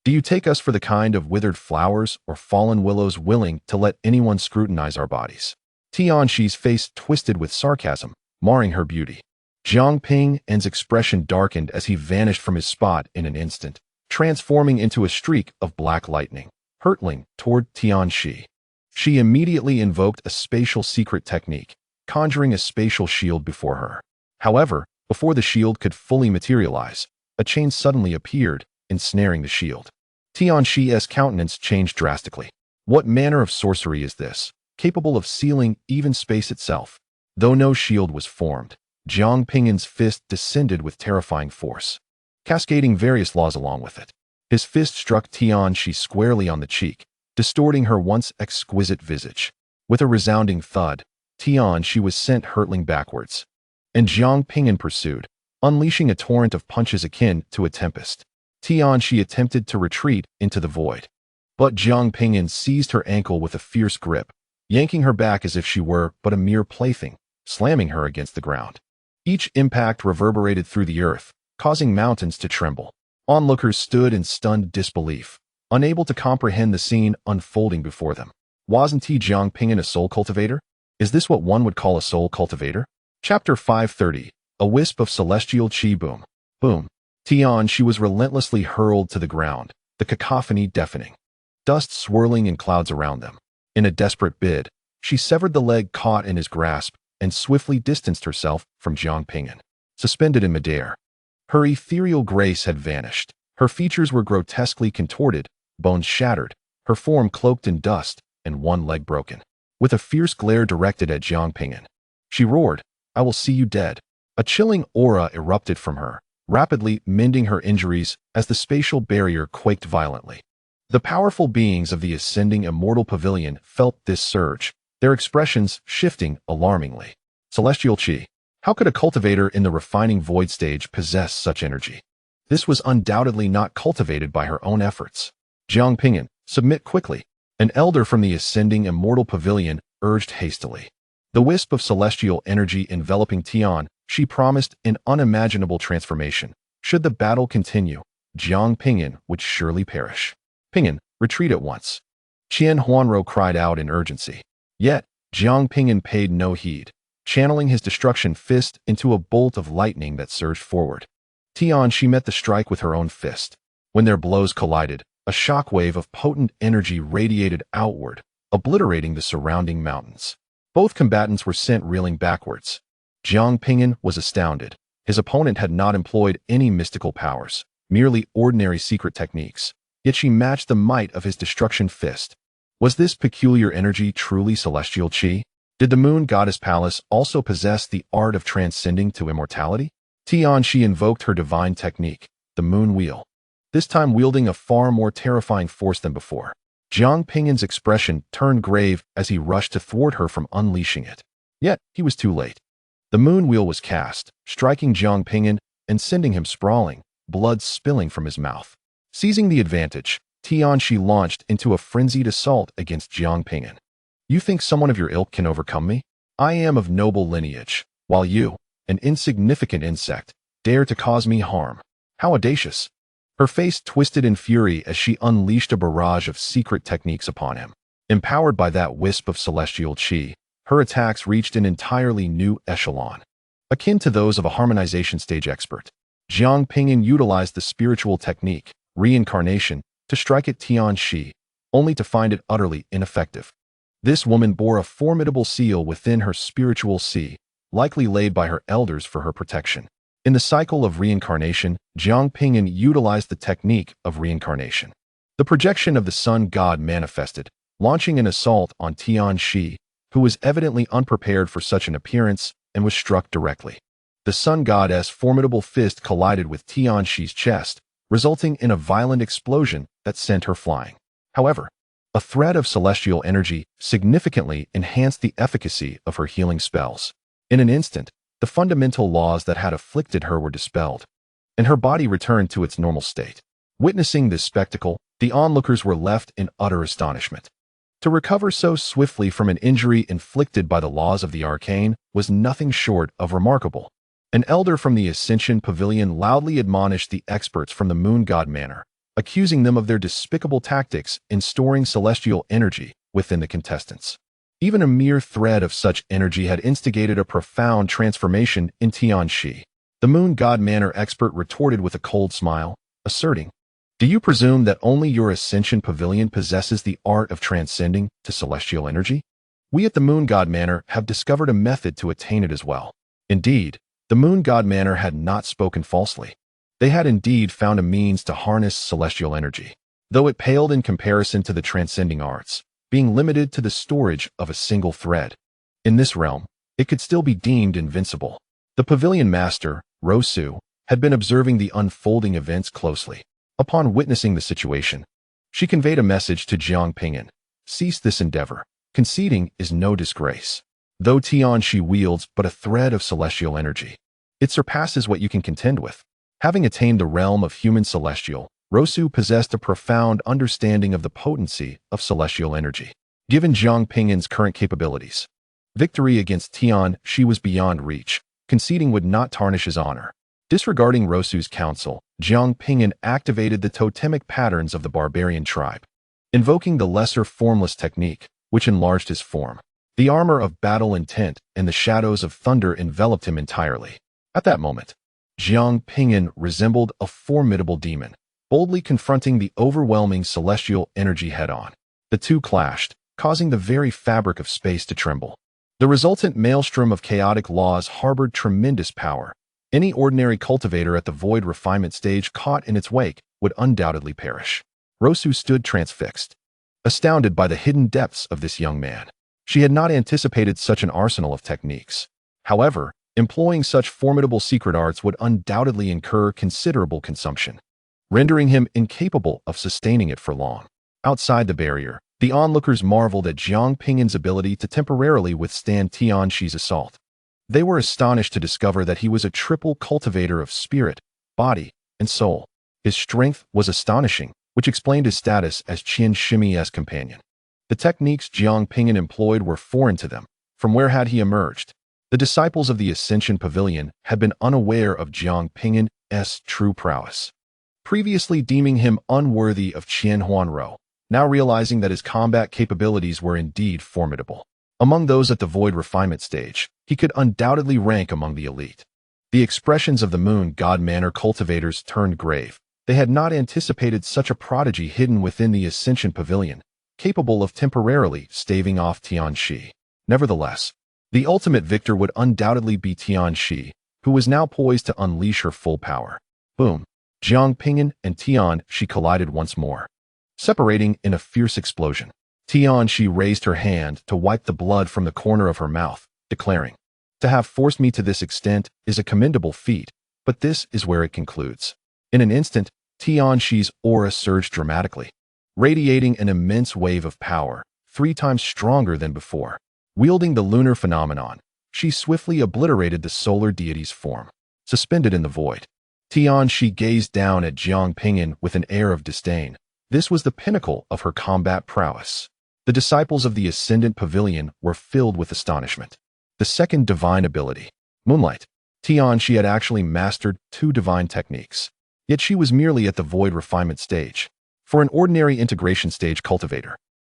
Do you take us for the kind of withered flowers or fallen willows willing to let anyone scrutinize our bodies? Tianxi's face twisted with sarcasm, marring her beauty. Jiang Ping'an's expression darkened as he vanished from his spot in an instant, transforming into a streak of black lightning, hurtling toward Tianxi. She immediately invoked a spatial secret technique, conjuring a spatial shield before her. However, before the shield could fully materialize, a chain suddenly appeared, ensnaring the shield. Tianxi's countenance changed drastically. What manner of sorcery is this, capable of sealing even space itself? Though no shield was formed, Jiang Ping'an's fist descended with terrifying force, cascading various laws along with it. His fist struck Tianxi squarely on the cheek, distorting her once exquisite visage. With a resounding thud, Tianxi was sent hurtling backwards. And Jiang Ping'an pursued, unleashing a torrent of punches akin to a tempest. Tianxi attempted to retreat into the void, but Jiang Ping'an seized her ankle with a fierce grip, yanking her back as if she were but a mere plaything, slamming her against the ground. Each impact reverberated through the earth, causing mountains to tremble. Onlookers stood in stunned disbelief, unable to comprehend the scene unfolding before them. Wasn't Jiang Ping'an a soul cultivator? Is this what one would call a soul cultivator? Chapter 530. A wisp of celestial chi. Boom. Boom. Tianxi was relentlessly hurled to the ground, the cacophony deafening. Dust swirling in clouds around them. In a desperate bid, she severed the leg caught in his grasp and swiftly distanced herself from Jiang Ping'an. Suspended in midair, her ethereal grace had vanished. Her features were grotesquely contorted, bones shattered, her form cloaked in dust, and one leg broken. With a fierce glare directed at Jiang Ping'an, she roared, "I will see you dead." A chilling aura erupted from her, rapidly mending her injuries as the spatial barrier quaked violently. The powerful beings of the ascending immortal pavilion felt this surge, their expressions shifting alarmingly. Celestial chi. How could a cultivator in the refining void stage possess such energy? This was undoubtedly not cultivated by her own efforts. Jiang Ping'an, submit quickly. An elder from the ascending immortal pavilion urged hastily. The wisp of celestial energy enveloping Tian, she promised an unimaginable transformation. Should the battle continue, Jiang Ping'an would surely perish. Ping'an, retreat at once. Huanrou cried out in urgency. Yet, Jiang Ping'an paid no heed, channeling his destruction fist into a bolt of lightning that surged forward. Tianxi met the strike with her own fist. When their blows collided, a shockwave of potent energy radiated outward, obliterating the surrounding mountains. Both combatants were sent reeling backwards. Jiang Ping'an was astounded. His opponent had not employed any mystical powers, merely ordinary secret techniques, yet she matched the might of his destruction fist. Was this peculiar energy truly celestial chi? Did the moon goddess Palace also possess the art of transcending to immortality? Tianxi invoked her divine technique, the moon wheel, this time wielding a far more terrifying force than before. Jiang Ping'an's expression turned grave as he rushed to thwart her from unleashing it. Yet, he was too late. The moon wheel was cast, striking Jiang Ping'an and sending him sprawling, blood spilling from his mouth. Seizing the advantage, Tianxi launched into a frenzied assault against Jiang Ping'an. You think someone of your ilk can overcome me? I am of noble lineage, while you, an insignificant insect, dare to cause me harm. How audacious! Her face twisted in fury as she unleashed a barrage of secret techniques upon him. Empowered by that wisp of celestial chi, her attacks reached an entirely new echelon. Akin to those of a harmonization stage expert, Jiang Ping'an utilized the spiritual technique, reincarnation, to strike at Tianxi, only to find it utterly ineffective. This woman bore a formidable seal within her spiritual sea, likely laid by her elders for her protection. In the cycle of reincarnation, Jiang Ping'an utilized the technique of reincarnation. The projection of the sun god manifested, launching an assault on Tianxi, who was evidently unprepared for such an appearance and was struck directly. The sun goddess' formidable fist collided with Tianxi's chest, resulting in a violent explosion that sent her flying. However, a thread of celestial energy significantly enhanced the efficacy of her healing spells. In an instant, the fundamental laws that had afflicted her were dispelled, and her body returned to its normal state. Witnessing this spectacle, the onlookers were left in utter astonishment. To recover so swiftly from an injury inflicted by the laws of the arcane was nothing short of remarkable. An elder from the Ascension Pavilion loudly admonished the experts from the Moon God Manor, accusing them of their despicable tactics in storing celestial energy within the contestants. Even a mere thread of such energy had instigated a profound transformation in Tianxi. The Moon God Manor expert retorted with a cold smile, asserting, "Do you presume that only your Ascension Pavilion possesses the art of transcending to celestial energy? We at the Moon God Manor have discovered a method to attain it as well." Indeed, the Moon God Manor had not spoken falsely. They had indeed found a means to harness celestial energy, though it paled in comparison to the transcending arts, being limited to the storage of a single thread. In this realm, it could still be deemed invincible. The pavilion master, Rosu, had been observing the unfolding events closely. Upon witnessing the situation, she conveyed a message to Jiang Ping'an: "Cease this endeavor. Conceding is no disgrace. Though Tianxi wields but a thread of celestial energy, it surpasses what you can contend with." Having attained the realm of human celestial, Rosu possessed a profound understanding of the potency of celestial energy. Given Jiang Ping'an's current capabilities, victory against Tianxi was beyond reach. Conceding would not tarnish his honor. Disregarding Rosu's counsel, Jiang Ping'an activated the totemic patterns of the barbarian tribe, invoking the lesser formless technique, which enlarged his form. The armor of battle intent and the shadows of thunder enveloped him entirely. At that moment, Jiang Ping'an resembled a formidable demon, boldly confronting the overwhelming celestial energy head-on. The two clashed, causing the very fabric of space to tremble. The resultant maelstrom of chaotic laws harbored tremendous power. Any ordinary cultivator at the void refinement stage caught in its wake would undoubtedly perish. Rosu stood transfixed, astounded by the hidden depths of this young man. She had not anticipated such an arsenal of techniques. However, employing such formidable secret arts would undoubtedly incur considerable consumption, rendering him incapable of sustaining it for long. Outside the barrier, the onlookers marveled at Jiang Ping'an's ability to temporarily withstand Tianxi's assault. They were astonished to discover that he was a triple cultivator of spirit, body, and soul. His strength was astonishing, which explained his status as Qian Shimi's companion. The techniques Jiang Ping'an employed were foreign to them. From where had he emerged? The disciples of the Ascension Pavilion had been unaware of Jiang Ping'an's true prowess, previously deeming him unworthy of Qian Huanrou, now realizing that his combat capabilities were indeed formidable. Among those at the void refinement stage, he could undoubtedly rank among the elite. The expressions of the Moon God Manor cultivators turned grave. They had not anticipated such a prodigy hidden within the Ascension Pavilion, capable of temporarily staving off Tianxi. Nevertheless, the ultimate victor would undoubtedly be Tianxi, who was now poised to unleash her full power. Boom! Jiang Ping'an and Tianxi collided once more, separating in a fierce explosion. Tianxi raised her hand to wipe the blood from the corner of her mouth, declaring, "To have forced me to this extent is a commendable feat, but this is where it concludes." In an instant, Tianxi's aura surged dramatically, radiating an immense wave of power, 3 times stronger than before. Wielding the lunar phenomenon, she swiftly obliterated the solar deity's form. Suspended in the void, Tianxi gazed down at Jiang Ping'an with an air of disdain. This was the pinnacle of her combat prowess. The disciples of the Ascendant Pavilion were filled with astonishment. The second divine ability, Moonlight. Tianxi had actually mastered 2 divine techniques, yet she was merely at the void refinement stage. For an ordinary integration stage cultivator,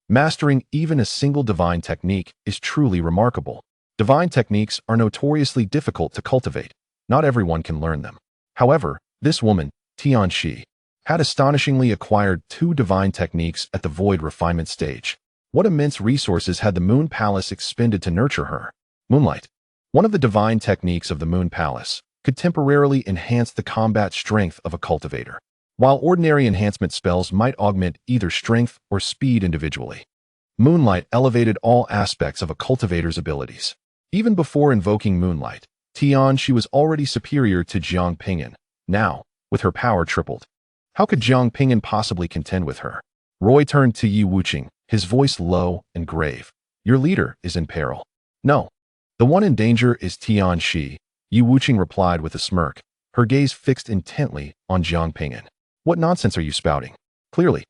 mastering even a single divine technique is truly remarkable. Divine techniques are notoriously difficult to cultivate. Not everyone can learn them. However, this woman, Tianxi, had astonishingly acquired 2 divine techniques at the void refinement stage. What immense resources had the Moon Palace expended to nurture her? Moonlight, one of the divine techniques of the Moon Palace, could temporarily enhance the combat strength of a cultivator, while ordinary enhancement spells might augment either strength or speed individually. Moonlight elevated all aspects of a cultivator's abilities. Even before invoking Moonlight, Tianxi was already superior to Jiang Ping'an. Now, with her power tripled, how could Jiang Ping'an possibly contend with her? Roy turned to Yi Wuqing, his voice low and grave. "Your leader is in peril." "No. The one in danger is Tianxi," Yi Wuqing replied with a smirk, her gaze fixed intently on Jiang Ping'an. "What nonsense are you spouting? Clearly,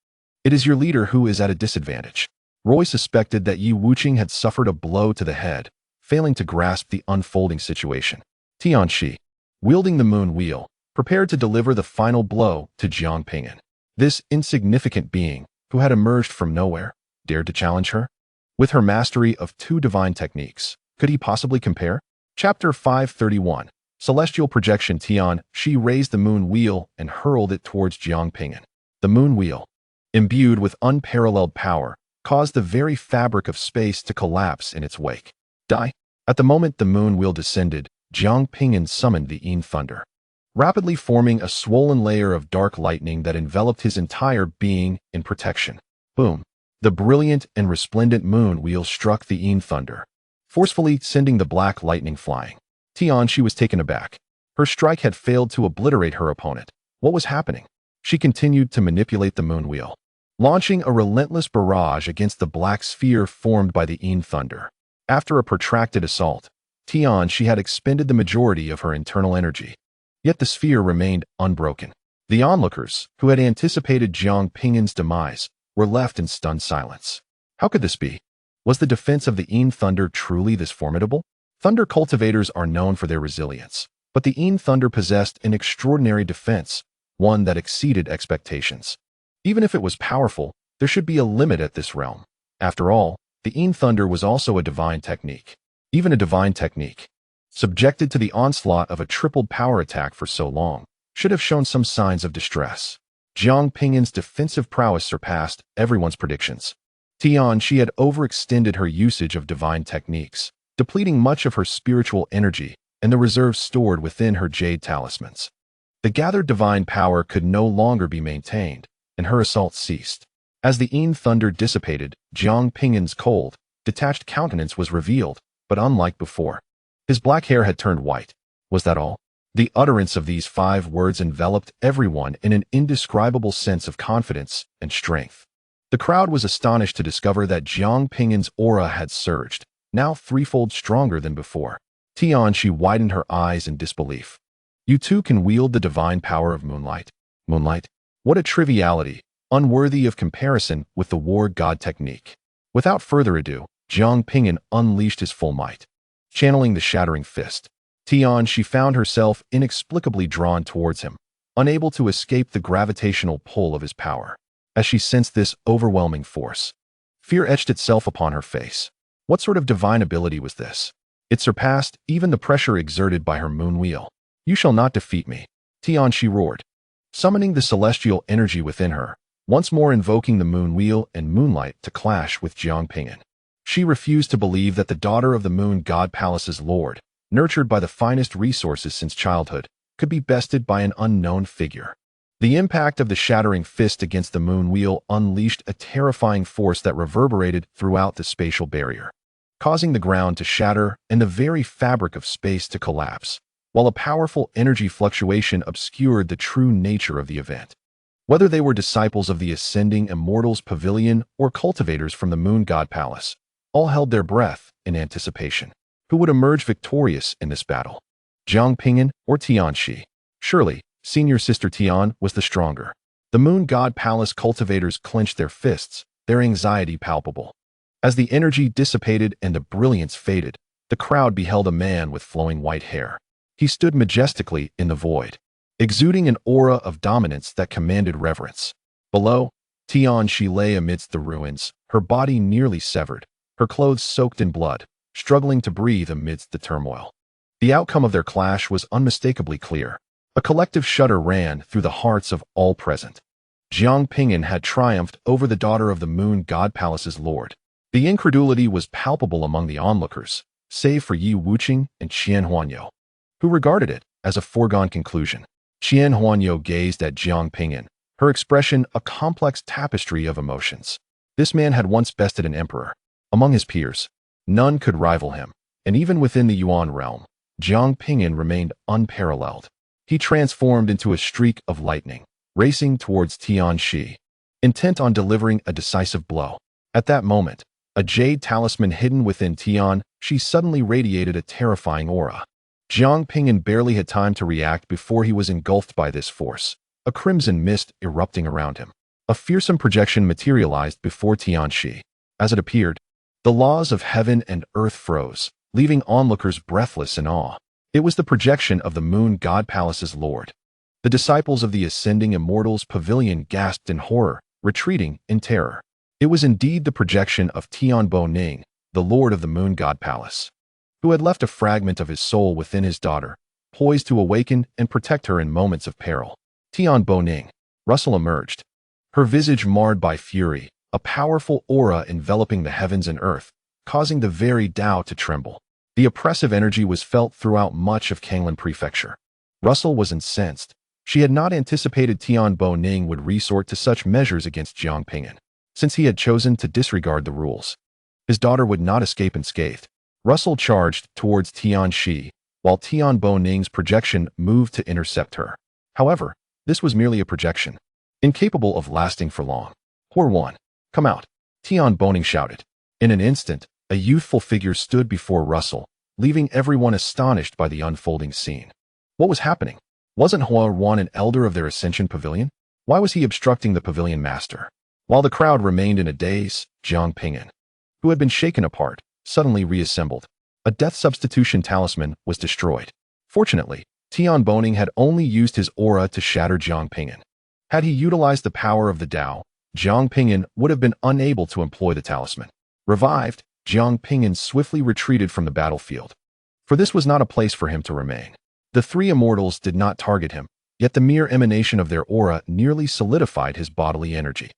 it is your leader who is at a disadvantage." Roy suspected that Yi Wuqing had suffered a blow to the head, failing to grasp the unfolding situation. "Tianxi, wielding the moon wheel, prepared to deliver the final blow to Jiang Ping'an. This insignificant being, who had emerged from nowhere, dared to challenge her? With her mastery of 2 divine techniques, could he possibly compare? Chapter 531. Celestial Projection. Qian, she raised the moon wheel and hurled it towards Jiang Ping'an. The moon wheel, imbued with unparalleled power, caused the very fabric of space to collapse in its wake. Die. At the moment the moon wheel descended, Jiang Ping'an summoned the Yin thunder, rapidly forming a swollen layer of dark lightning that enveloped his entire being in protection. Boom. The brilliant and resplendent moon wheel struck the Yin thunder, forcefully sending the black lightning flying. Qian, she was taken aback. Her strike had failed to obliterate her opponent. What was happening? She continued to manipulate the moon wheel, launching a relentless barrage against the black sphere formed by the Yin thunder. After a protracted assault, Qian, she had expended the majority of her internal energy. Yet the sphere remained unbroken. The onlookers, who had anticipated Jiang Ping'an's demise, were left in stunned silence. How could this be? Was the defense of the Yin thunder truly this formidable? Thunder cultivators are known for their resilience, but the Yin thunder possessed an extraordinary defense, one that exceeded expectations. Even if it was powerful, there should be a limit at this realm. After all, the Yin thunder was also a divine technique. Even a divine technique, subjected to the onslaught of a tripled power attack for so long, should have shown some signs of distress. Jiang Ping'an's defensive prowess surpassed everyone's predictions. Qian, she had overextended her usage of divine techniques, depleting much of her spiritual energy and the reserves stored within her jade talismans. The gathered divine power could no longer be maintained, and her assault ceased. As the Yin thunder dissipated, Jiang Ping'an's cold, detached countenance was revealed, but unlike before. His black hair had turned white. Was that all? The utterance of these 5 words enveloped everyone in an indescribable sense of confidence and strength. The crowd was astonished to discover that Jiang Ping'an's aura had surged, now 3-fold stronger than before. Qian, she widened her eyes in disbelief. You too can wield the divine power of moonlight. Moonlight? What a triviality, unworthy of comparison with the war god technique. Without further ado, Jiang Ping'an unleashed his full might. Channeling the shattering fist, Qian, she found herself inexplicably drawn towards him, unable to escape the gravitational pull of his power. As she sensed this overwhelming force, fear etched itself upon her face. What sort of divine ability was this? It surpassed even the pressure exerted by her moon wheel. You shall not defeat me. Qian, she roared, summoning the celestial energy within her, once more invoking the moon wheel and moonlight to clash with Jiang Ping'an. She refused to believe that the daughter of the moon god palace's lord, nurtured by the finest resources since childhood, could be bested by an unknown figure. The impact of the shattering fist against the moon wheel unleashed a terrifying force that reverberated throughout the spatial barrier, causing the ground to shatter and the very fabric of space to collapse, while a powerful energy fluctuation obscured the true nature of the event. Whether they were disciples of the ascending Immortal's pavilion or cultivators from the moon god palace, all held their breath in anticipation. Who would emerge victorious in this battle? Jiang Ping'an or Qian Shi? Surely, senior sister Qian was the stronger. The moon god palace cultivators clenched their fists, their anxiety palpable. As the energy dissipated and the brilliance faded, the crowd beheld a man with flowing white hair. He stood majestically in the void, exuding an aura of dominance that commanded reverence. Below, Qian Shi lay amidst the ruins, her body nearly severed, her clothes soaked in blood, struggling to breathe amidst the turmoil. The outcome of their clash was unmistakably clear. A collective shudder ran through the hearts of all present. Jiang Ping'an had triumphed over the daughter of the moon god palace's lord. The incredulity was palpable among the onlookers, save for Yi Wuqing and Qian Huanrou, who regarded it as a foregone conclusion. Qian Huanrou gazed at Jiang Ping'an, her expression a complex tapestry of emotions. This man had once bested an emperor. Among his peers, none could rival him, and even within the Yuan realm, Jiang Ping'an remained unparalleled. He transformed into a streak of lightning, racing towards Qian Shi, intent on delivering a decisive blow. At that moment, a jade talisman hidden within Qian Shi suddenly radiated a terrifying aura. Jiang Ping'an barely had time to react before he was engulfed by this force, a crimson mist erupting around him. A fearsome projection materialized before Qian Shi. As it appeared, the laws of heaven and earth froze, leaving onlookers breathless in awe. It was the projection of the Moon God Palace's lord. The disciples of the ascending Immortal's pavilion gasped in horror, retreating in terror. It was indeed the projection of Tianbao, the lord of the Moon God Palace, who had left a fragment of his soul within his daughter, poised to awaken and protect her in moments of peril. Tianbao. Russell emerged, her visage marred by fury, a powerful aura enveloping the heavens and earth, causing the very Dao to tremble. The oppressive energy was felt throughout much of Kanglan Prefecture. Russell was incensed. She had not anticipated Tianbao would resort to such measures against Jiang Ping'an, since he had chosen to disregard the rules. His daughter would not escape unscathed. Russell charged towards Tianxi, while Tianbao's projection moved to intercept her. However, this was merely a projection, incapable of lasting for long. Huanrou, come out, Tianbao shouted. In an instant, a youthful figure stood before Russell, leaving everyone astonished by the unfolding scene. What was happening? Wasn't Huanrou an elder of their Ascension Pavilion? Why was he obstructing the pavilion master? While the crowd remained in a daze, Jiang Ping'an, who had been shaken apart, suddenly reassembled. A death substitution talisman was destroyed. Fortunately, Tianbao had only used his aura to shatter Jiang Ping'an. Had he utilized the power of the Dao, Jiang Ping'an would have been unable to employ the talisman. Revived, Jiang Ping'an swiftly retreated from the battlefield, for this was not a place for him to remain. The three immortals did not target him, yet the mere emanation of their aura nearly solidified his bodily energy.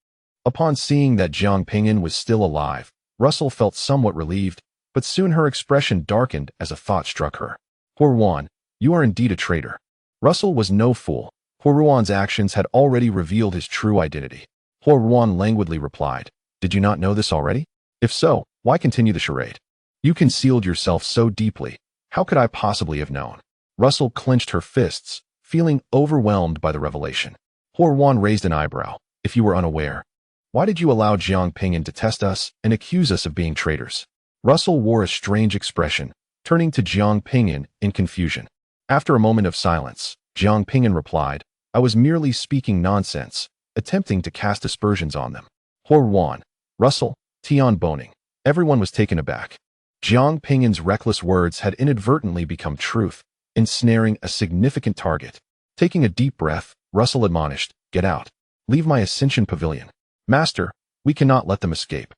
Upon seeing that Jiang Ping'an was still alive, Russell felt somewhat relieved, but soon her expression darkened as a thought struck her. Huanrou, you are indeed a traitor. Russell was no fool. Huanrou's actions had already revealed his true identity. Huanrou languidly replied, did you not know this already? If so, why continue the charade? You concealed yourself so deeply. How could I possibly have known? Russell clenched her fists, feeling overwhelmed by the revelation. Huanrou raised an eyebrow. If you were unaware, why did you allow Jiang Ping'an to test us and accuse us of being traitors? Russell wore a strange expression, turning to Jiang Ping'an in confusion. After a moment of silence, Jiang Ping'an replied, I was merely speaking nonsense, attempting to cast aspersions on them. Huanrou, Russell, Tianbao, everyone was taken aback. Jiang Ping'an's reckless words had inadvertently become truth, ensnaring a significant target. Taking a deep breath, Russell admonished, get out. Leave my Ascension Pavilion. Master, we cannot let them escape.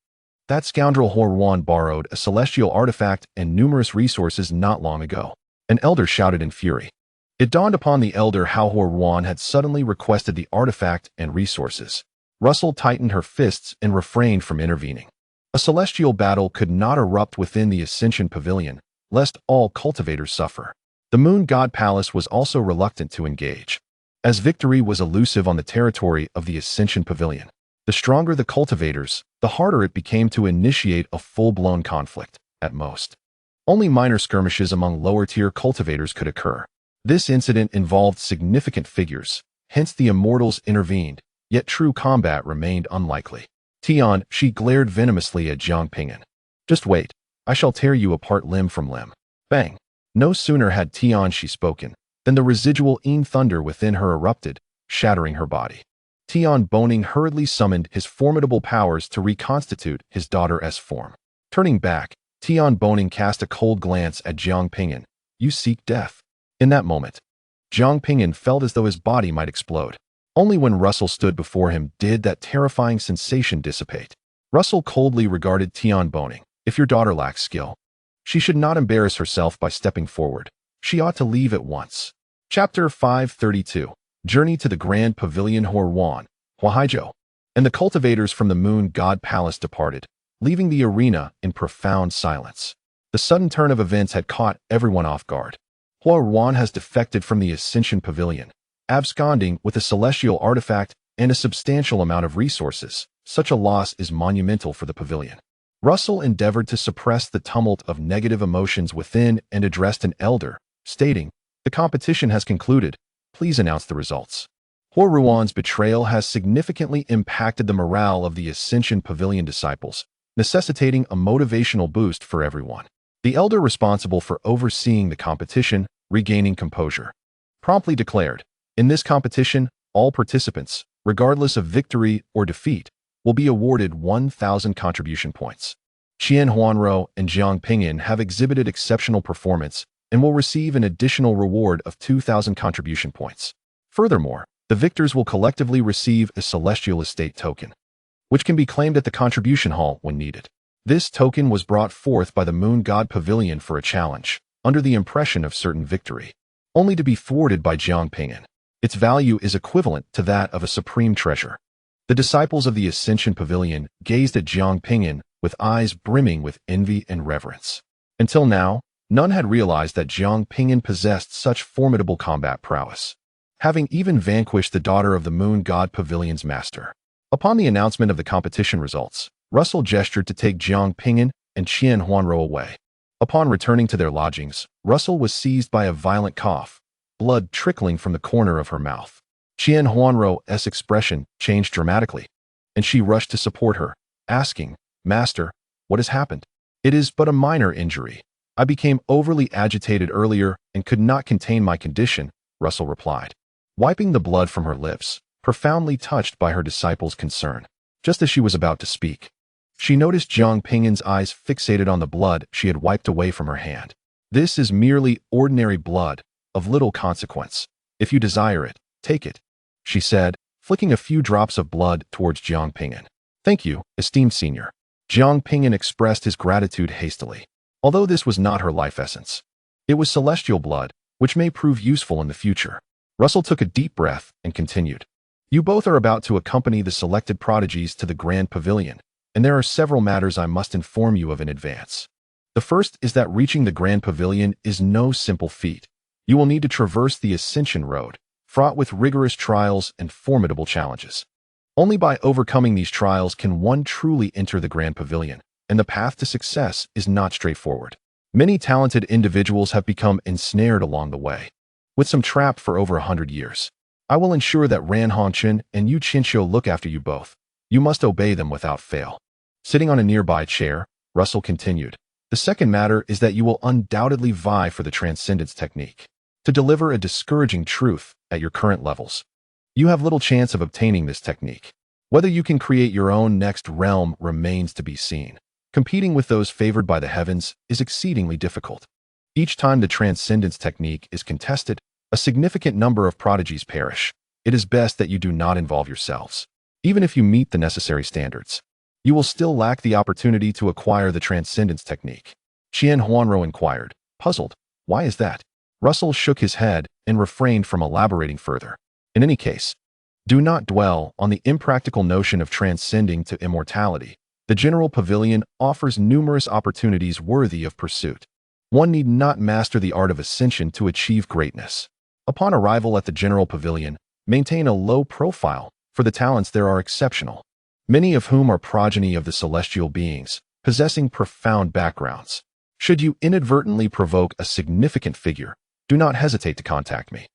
That scoundrel Huanrou borrowed a celestial artifact and numerous resources not long ago. An elder shouted in fury. It dawned upon the elder how Huanrou had suddenly requested the artifact and resources. Russell tightened her fists and refrained from intervening. A celestial battle could not erupt within the Ascension Pavilion, lest all cultivators suffer. The Moon God Palace was also reluctant to engage, as victory was elusive on the territory of the Ascension Pavilion. The stronger the cultivators, the harder it became to initiate a full-blown conflict, at most. Only minor skirmishes among lower-tier cultivators could occur. This incident involved significant figures, hence the Immortals intervened, yet true combat remained unlikely. She glared venomously at Jiang Ping'an. Just wait, I shall tear you apart limb from limb. Bang! No sooner had she spoken, than the residual thunder within her erupted, shattering her body. Tianbao hurriedly summoned his formidable powers to reconstitute his daughter's form. Turning back, Tianbao cast a cold glance at Jiang Ping'an. You seek death. In that moment, Jiang Ping'an felt as though his body might explode. Only when Russell stood before him did that terrifying sensation dissipate. Russell coldly regarded Tianbao. If your daughter lacks skill, she should not embarrass herself by stepping forward. She ought to leave at once. Chapter 532. Journey to the Grand Pavilion. Huaizhou, and the cultivators from the Moon God Palace departed, leaving the arena in profound silence. The sudden turn of events had caught everyone off guard. Huanrou has defected from the Ascension Pavilion, absconding with a celestial artifact and a substantial amount of resources. Such a loss is monumental for the pavilion. Russell endeavored to suppress the tumult of negative emotions within and addressed an elder, stating, the competition has concluded. Please announce the results. Huanrou's betrayal has significantly impacted the morale of the Ascension Pavilion disciples, necessitating a motivational boost for everyone. The elder responsible for overseeing the competition, regaining composure, promptly declared, in this competition, all participants, regardless of victory or defeat, will be awarded 1,000 contribution points. Qian, Huanrou, and Jiang Ping'an have exhibited exceptional performance, and will receive an additional reward of 2,000 contribution points. Furthermore, the victors will collectively receive a celestial estate token, which can be claimed at the contribution hall when needed. This token was brought forth by the Moon God Pavilion for a challenge, under the impression of certain victory, only to be thwarted by Jiang Ping'an. Its value is equivalent to that of a supreme treasure. The disciples of the Ascension Pavilion gazed at Jiang Ping'an with eyes brimming with envy and reverence. Until now, none had realized that Jiang Ping'an possessed such formidable combat prowess, having even vanquished the daughter of the Moon God Pavilion's master. Upon the announcement of the competition results, Russell gestured to take Jiang Ping'an and Qian Huanrou away. Upon returning to their lodgings, Russell was seized by a violent cough, blood trickling from the corner of her mouth. Qian Huanrou's expression changed dramatically, and she rushed to support her, asking, "Master, what has happened?" "It is but a minor injury. I became overly agitated earlier and could not contain my condition," Russell replied, wiping the blood from her lips, profoundly touched by her disciple's concern. Just as she was about to speak, she noticed Jiang Ping'an's eyes fixated on the blood she had wiped away from her hand. "This is merely ordinary blood, of little consequence. If you desire it, take it," she said, flicking a few drops of blood towards Jiang Ping'an. "Thank you, esteemed senior." Jiang Ping'an expressed his gratitude hastily. Although this was not her life essence, it was celestial blood, which may prove useful in the future. Russell took a deep breath and continued. "You both are about to accompany the selected prodigies to the Grand Pavilion, and there are several matters I must inform you of in advance. The first is that reaching the Grand Pavilion is no simple feat. You will need to traverse the Ascension Road, fraught with rigorous trials and formidable challenges. Only by overcoming these trials can one truly enter the Grand Pavilion, and the path to success is not straightforward. Many talented individuals have become ensnared along the way, with some trapped for over 100 years. I will ensure that Ran Hongchen and Yu Qinxiu look after you both. You must obey them without fail." Sitting on a nearby chair, Russell continued, "The second matter is that you will undoubtedly vie for the Transcendence technique. To deliver a discouraging truth at your current levels, you have little chance of obtaining this technique. Whether you can create your own next realm remains to be seen. Competing with those favored by the heavens is exceedingly difficult. Each time the Transcendence technique is contested, a significant number of prodigies perish. It is best that you do not involve yourselves. Even if you meet the necessary standards, you will still lack the opportunity to acquire the Transcendence technique." Qian Huanrou inquired, puzzled. "Why is that?" Russell shook his head and refrained from elaborating further. "In any case, do not dwell on the impractical notion of transcending to immortality. The General Pavilion offers numerous opportunities worthy of pursuit. One need not master the art of ascension to achieve greatness. Upon arrival at the General Pavilion, maintain a low profile, for the talents there are exceptional, many of whom are progeny of the celestial beings, possessing profound backgrounds. Should you inadvertently provoke a significant figure, do not hesitate to contact me."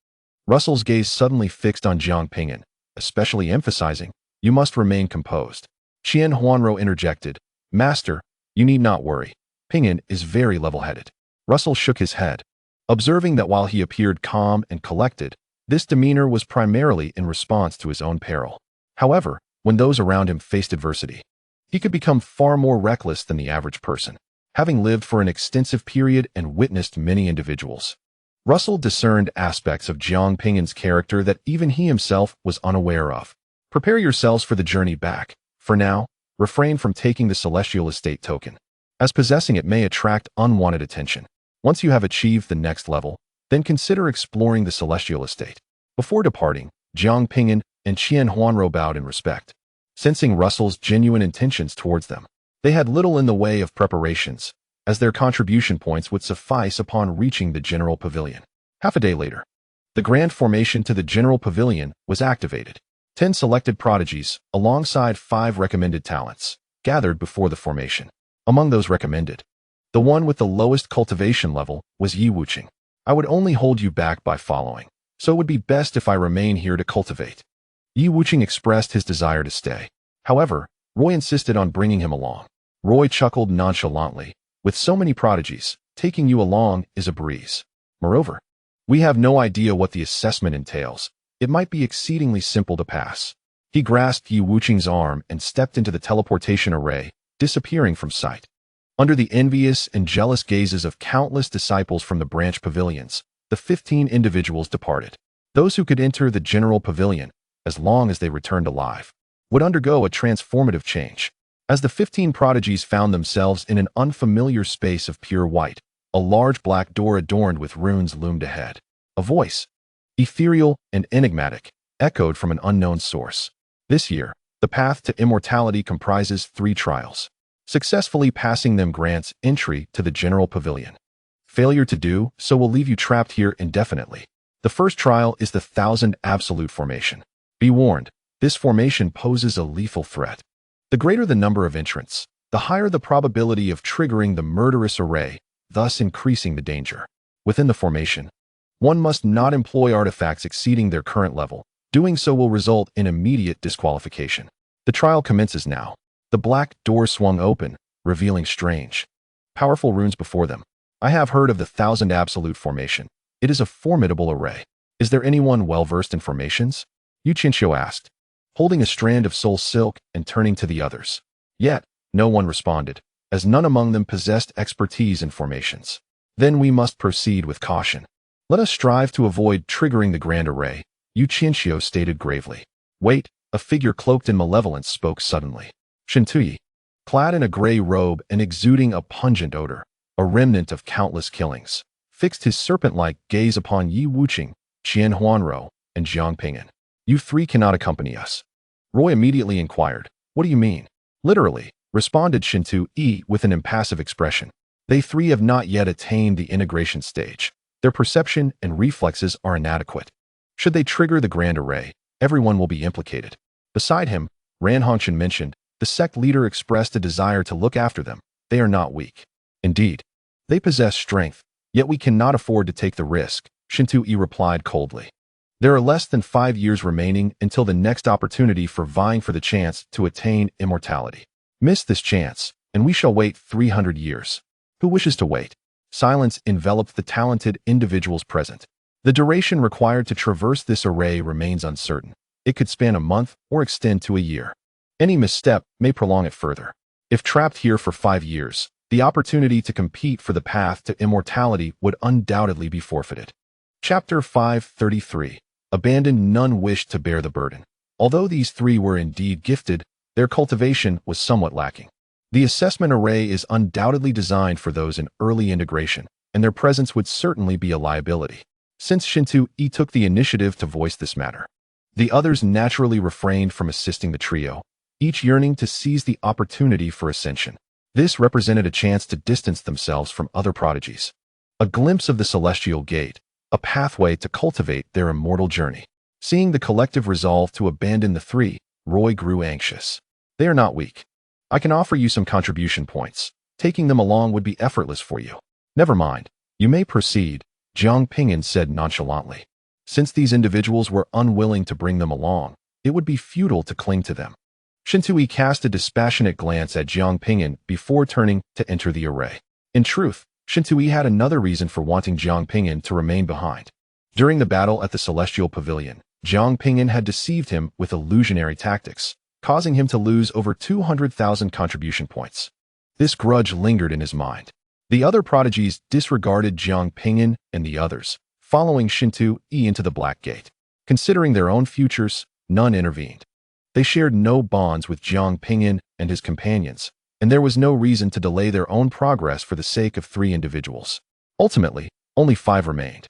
Russell's gaze suddenly fixed on Jiang Ping'an, especially emphasizing, "You must remain composed." Qian Huanrou interjected, "Master, you need not worry. Ping'an is very level-headed." Russell shook his head, observing that while he appeared calm and collected, this demeanor was primarily in response to his own peril. However, when those around him faced adversity, he could become far more reckless than the average person, having lived for an extensive period and witnessed many individuals. Russell discerned aspects of Jiang Ping'an's character that even he himself was unaware of. "Prepare yourselves for the journey back. For now, refrain from taking the celestial estate token, as possessing it may attract unwanted attention. Once you have achieved the next level, then consider exploring the celestial estate." Before departing, Jiang Ping'an and Qian Huanrou bowed in respect, sensing Russell's genuine intentions towards them. They had little in the way of preparations, as their contribution points would suffice upon reaching the General Pavilion. Half a day later, the grand formation to the General Pavilion was activated. 10 selected prodigies, alongside 5 recommended talents, gathered before the formation. Among those recommended, the one with the lowest cultivation level was Yi Wuqing. "I would only hold you back by following, so it would be best if I remain here to cultivate." Yi Wuqing expressed his desire to stay. However, Roy insisted on bringing him along. Roy chuckled nonchalantly, "With so many prodigies, taking you along is a breeze. Moreover, we have no idea what the assessment entails. It might be exceedingly simple to pass." He grasped Yi Wuqing's arm and stepped into the teleportation array, disappearing from sight. Under the envious and jealous gazes of countless disciples from the branch pavilions, the 15 individuals departed. Those who could enter the general pavilion, as long as they returned alive, would undergo a transformative change. As the 15 prodigies found themselves in an unfamiliar space of pure white, a large black door adorned with runes loomed ahead. A voice, ethereal and enigmatic, echoed from an unknown source. This year, the path to immortality comprises 3 trials. Successfully passing them grants entry to the general pavilion. Failure to do so will leave you trapped here indefinitely. The first trial is the 1000 Absolute Formation. Be warned, this formation poses a lethal threat. The greater the number of entrants, the higher the probability of triggering the murderous array, thus increasing the danger. Within the formation, one must not employ artifacts exceeding their current level. Doing so will result in immediate disqualification. The trial commences now. The black door swung open, revealing strange, powerful runes before them. I have heard of the 1000 Absolute Formation. It is a formidable array. Is there anyone well-versed in formations? Yu Qianxiu asked, holding a strand of soul silk and turning to the others. Yet, no one responded, as none among them possessed expertise in formations. Then we must proceed with caution. Let us strive to avoid triggering the grand array, Yu Qianxiu stated gravely. Wait, a figure cloaked in malevolence spoke suddenly. Shintuyi, clad in a gray robe and exuding a pungent odor, a remnant of countless killings, fixed his serpent-like gaze upon Yi Wuqing, Qian Huanrou, and Jiang Ping'an. You 3 cannot accompany us. Roy immediately inquired, what do you mean? Literally, responded Shintuyi with an impassive expression. They 3 have not yet attained the integration stage. Their perception and reflexes are inadequate. Should they trigger the grand array, everyone will be implicated. Beside him, Ran Hongqian mentioned, the sect leader expressed a desire to look after them. They are not weak. Indeed, they possess strength, yet we cannot afford to take the risk, Shintuyi replied coldly. There are less than 5 years remaining until the next opportunity for vying for the chance to attain immortality. Miss this chance, and we shall wait 300 years. Who wishes to wait? Silence enveloped the talented individuals present. The duration required to traverse this array remains uncertain. It could span a month or extend to a year. Any misstep may prolong it further. If trapped here for 5 years, the opportunity to compete for the path to immortality would undoubtedly be forfeited. Chapter 533. Abandoned, none wished to bear the burden. Although these 3 were indeed gifted, their cultivation was somewhat lacking. The assessment array is undoubtedly designed for those in early integration, and their presence would certainly be a liability. Since Shintuyi took the initiative to voice this matter, the others naturally refrained from assisting the trio, each yearning to seize the opportunity for ascension. This represented a chance to distance themselves from other prodigies. A glimpse of the celestial gate, a pathway to cultivate their immortal journey. Seeing the collective resolve to abandon the 3, Roy grew anxious. They are not weak. I can offer you some contribution points. Taking them along would be effortless for you. Never mind. You may proceed, Jiang Ping'an said nonchalantly. Since these individuals were unwilling to bring them along, it would be futile to cling to them. Shintuyi cast a dispassionate glance at Jiang Ping'an before turning to enter the array. In truth, Shintuyi had another reason for wanting Jiang Ping'an to remain behind. During the battle at the Celestial Pavilion, Jiang Ping'an had deceived him with illusionary tactics, causing him to lose over 200,000 contribution points. This grudge lingered in his mind. The other prodigies disregarded Jiang Ping'an and the others, following Shintuyi into the Black Gate. Considering their own futures, none intervened. They shared no bonds with Jiang Ping'an and his companions, and there was no reason to delay their own progress for the sake of 3 individuals. Ultimately, only 5 remained.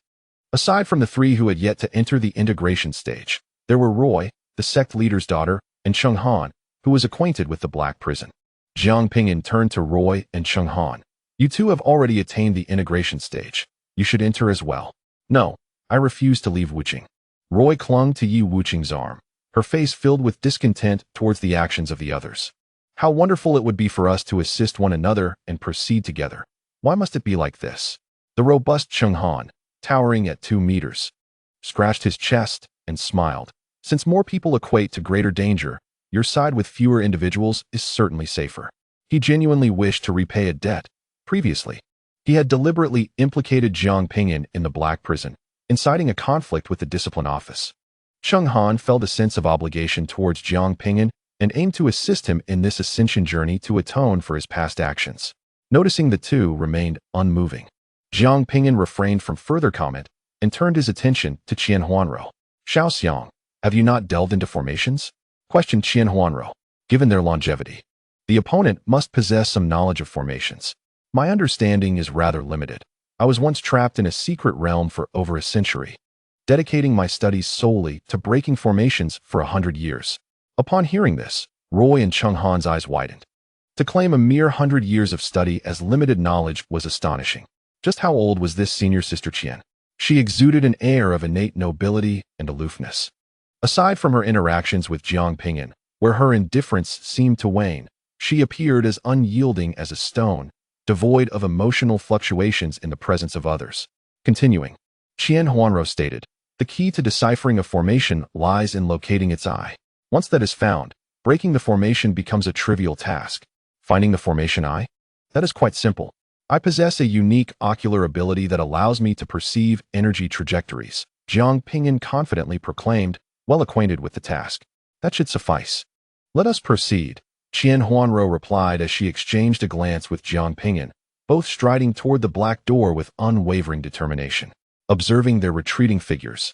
Aside from the 3 who had yet to enter the integration stage, there were Roy, the sect leader's daughter, and Cheng Han, who was acquainted with the Black Prison. Jiang Ping'an turned to Roy and Cheng Han. You 2 have already attained the integration stage. You should enter as well. No, I refuse to leave Wuqing. Roy clung to Yi Wuqing's arm, her face filled with discontent towards the actions of the others. How wonderful it would be for us to assist one another and proceed together. Why must it be like this? The robust Cheng Han, towering at 2 meters, scratched his chest and smiled. Since more people equate to greater danger, your side with fewer individuals is certainly safer. He genuinely wished to repay a debt. Previously, he had deliberately implicated Jiang Ping'an in the Black Prison, inciting a conflict with the Discipline Office. Cheng Han felt a sense of obligation towards Jiang Ping'an and aimed to assist him in this ascension journey to atone for his past actions. Noticing the two remained unmoving, Jiang Ping'an refrained from further comment and turned his attention to Qian Huanrou. Xiao Xiang, have you not delved into formations? Questioned Qian Huanrou. Given their longevity, the opponent must possess some knowledge of formations. My understanding is rather limited. I was once trapped in a secret realm for over a century, dedicating my studies solely to breaking formations for 100 years. Upon hearing this, Roy and Cheng Han's eyes widened. To claim a mere 100 years of study as limited knowledge was astonishing. Just how old was this senior sister Qian? She exuded an air of innate nobility and aloofness. Aside from her interactions with Jiang Ping'an, where her indifference seemed to wane, she appeared as unyielding as a stone, devoid of emotional fluctuations in the presence of others. Continuing, Qian Huanrou stated, the key to deciphering a formation lies in locating its eye. Once that is found, breaking the formation becomes a trivial task. Finding the formation eye? That is quite simple. I possess a unique ocular ability that allows me to perceive energy trajectories, Jiang Ping'an confidently proclaimed, well acquainted with the task. That should suffice. Let us proceed, Qian Huanrou replied as she exchanged a glance with Jiang Ping'an, both striding toward the black door with unwavering determination. Observing their retreating figures,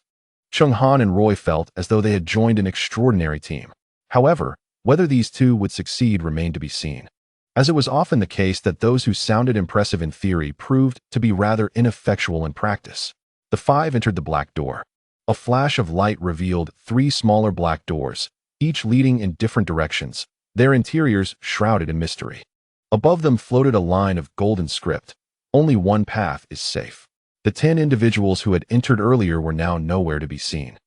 Cheng Han and Roy felt as though they had joined an extraordinary team. However, whether these two would succeed remained to be seen, as it was often the case that those who sounded impressive in theory proved to be rather ineffectual in practice. The five entered the black door. A flash of light revealed 3 smaller black doors, each leading in different directions, their interiors shrouded in mystery. Above them floated a line of golden script. Only one path is safe. The 10 individuals who had entered earlier were now nowhere to be seen.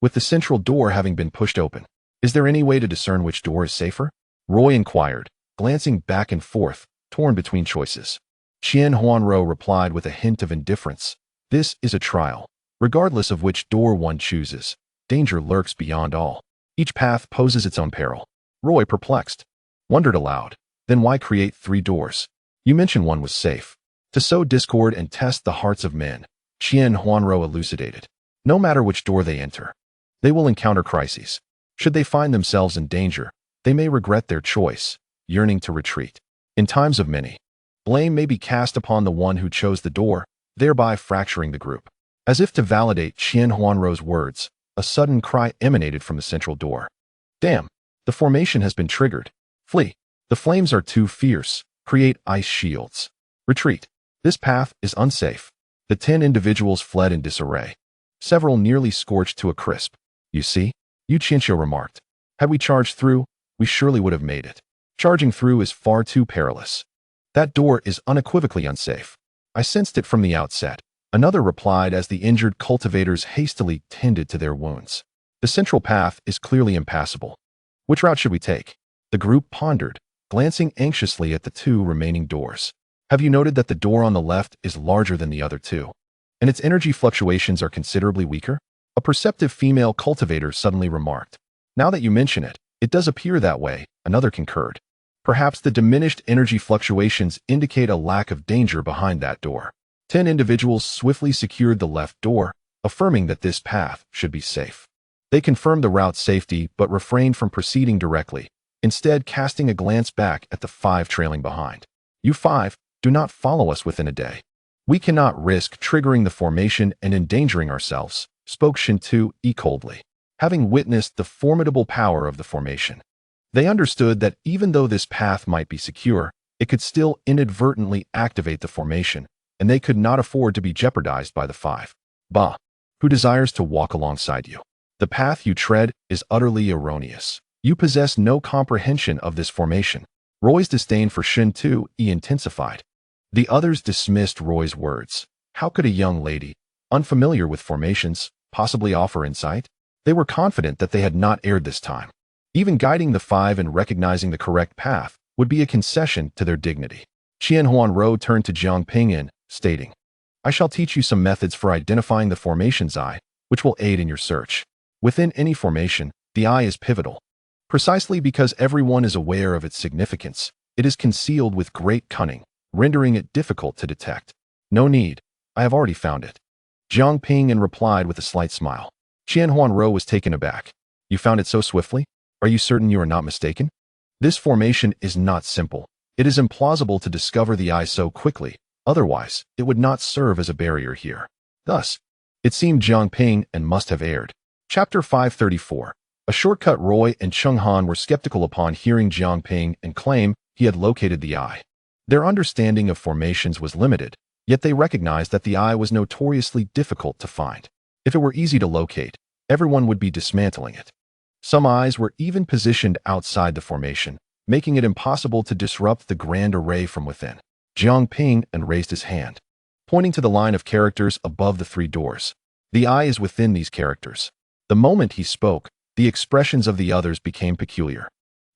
With the central door having been pushed open, is there any way to discern which door is safer? Roy inquired, glancing back and forth, torn between choices. Qian Huanrou replied with a hint of indifference. This is a trial. Regardless of which door one chooses, danger lurks beyond all. Each path poses its own peril. Roy, perplexed, wondered aloud, then why create 3 doors? You mentioned one was safe. To sow discord and test the hearts of men, Qian Huanrou elucidated. No matter which door they enter, they will encounter crises. Should they find themselves in danger, they may regret their choice, yearning to retreat. In times of many, blame may be cast upon the one who chose the door, thereby fracturing the group. As if to validate Qian Huanrou's words, a sudden cry emanated from the central door. Damn, the formation has been triggered. Flee. The flames are too fierce. Create ice shields. Retreat. This path is unsafe. The 10 individuals fled in disarray. Several nearly scorched to a crisp. You see? Yu Qianqiu remarked. Had we charged through, we surely would have made it. Charging through is far too perilous. That door is unequivocally unsafe. I sensed it from the outset. Another replied as the injured cultivators hastily tended to their wounds. The central path is clearly impassable. Which route should we take? The group pondered, glancing anxiously at the 2 remaining doors. Have you noted that the door on the left is larger than the other 2? And its energy fluctuations are considerably weaker? A perceptive female cultivator suddenly remarked. Now that you mention it, it does appear that way, another concurred. Perhaps the diminished energy fluctuations indicate a lack of danger behind that door. 10 individuals swiftly secured the left door, affirming that this path should be safe. They confirmed the route's safety but refrained from proceeding directly, instead casting a glance back at the 5 trailing behind. You 5, do not follow us within a day. We cannot risk triggering the formation and endangering ourselves, spoke Shintu coldly. Having witnessed the formidable power of the formation, they understood that even though this path might be secure, it could still inadvertently activate the formation, and they could not afford to be jeopardized by the 5. Bah! Who desires to walk alongside you? The path you tread is utterly erroneous. You possess no comprehension of this formation. Roy's disdain for Shintu intensified. The others dismissed Roy's words. How could a young lady, unfamiliar with formations, possibly offer insight? They were confident that they had not erred this time. Even guiding the 5 and recognizing the correct path would be a concession to their dignity. Qian Huanrou turned to Jiang Ping'an, stating, I shall teach you some methods for identifying the formation's eye, which will aid in your search. Within any formation, the eye is pivotal. Precisely because everyone is aware of its significance, it is concealed with great cunning, rendering it difficult to detect. No need, I have already found it. Jiang Ping'an replied with a slight smile. Qian Huanrou was taken aback. You found it so swiftly? Are you certain you are not mistaken? This formation is not simple. It is implausible to discover the eye so quickly, otherwise, it would not serve as a barrier here. Thus, it seemed Jiang Ping'an must have erred. Chapter 534. A shortcut. Roy and Cheng Han were skeptical upon hearing Jiang Ping'an claim he had located the eye. Their understanding of formations was limited, yet they recognized that the eye was notoriously difficult to find. If it were easy to locate, everyone would be dismantling it. Some eyes were even positioned outside the formation, making it impossible to disrupt the grand array from within. Jiang Ping'an raised his hand, pointing to the line of characters above the 3 doors. The eye is within these characters. The moment he spoke, the expressions of the others became peculiar.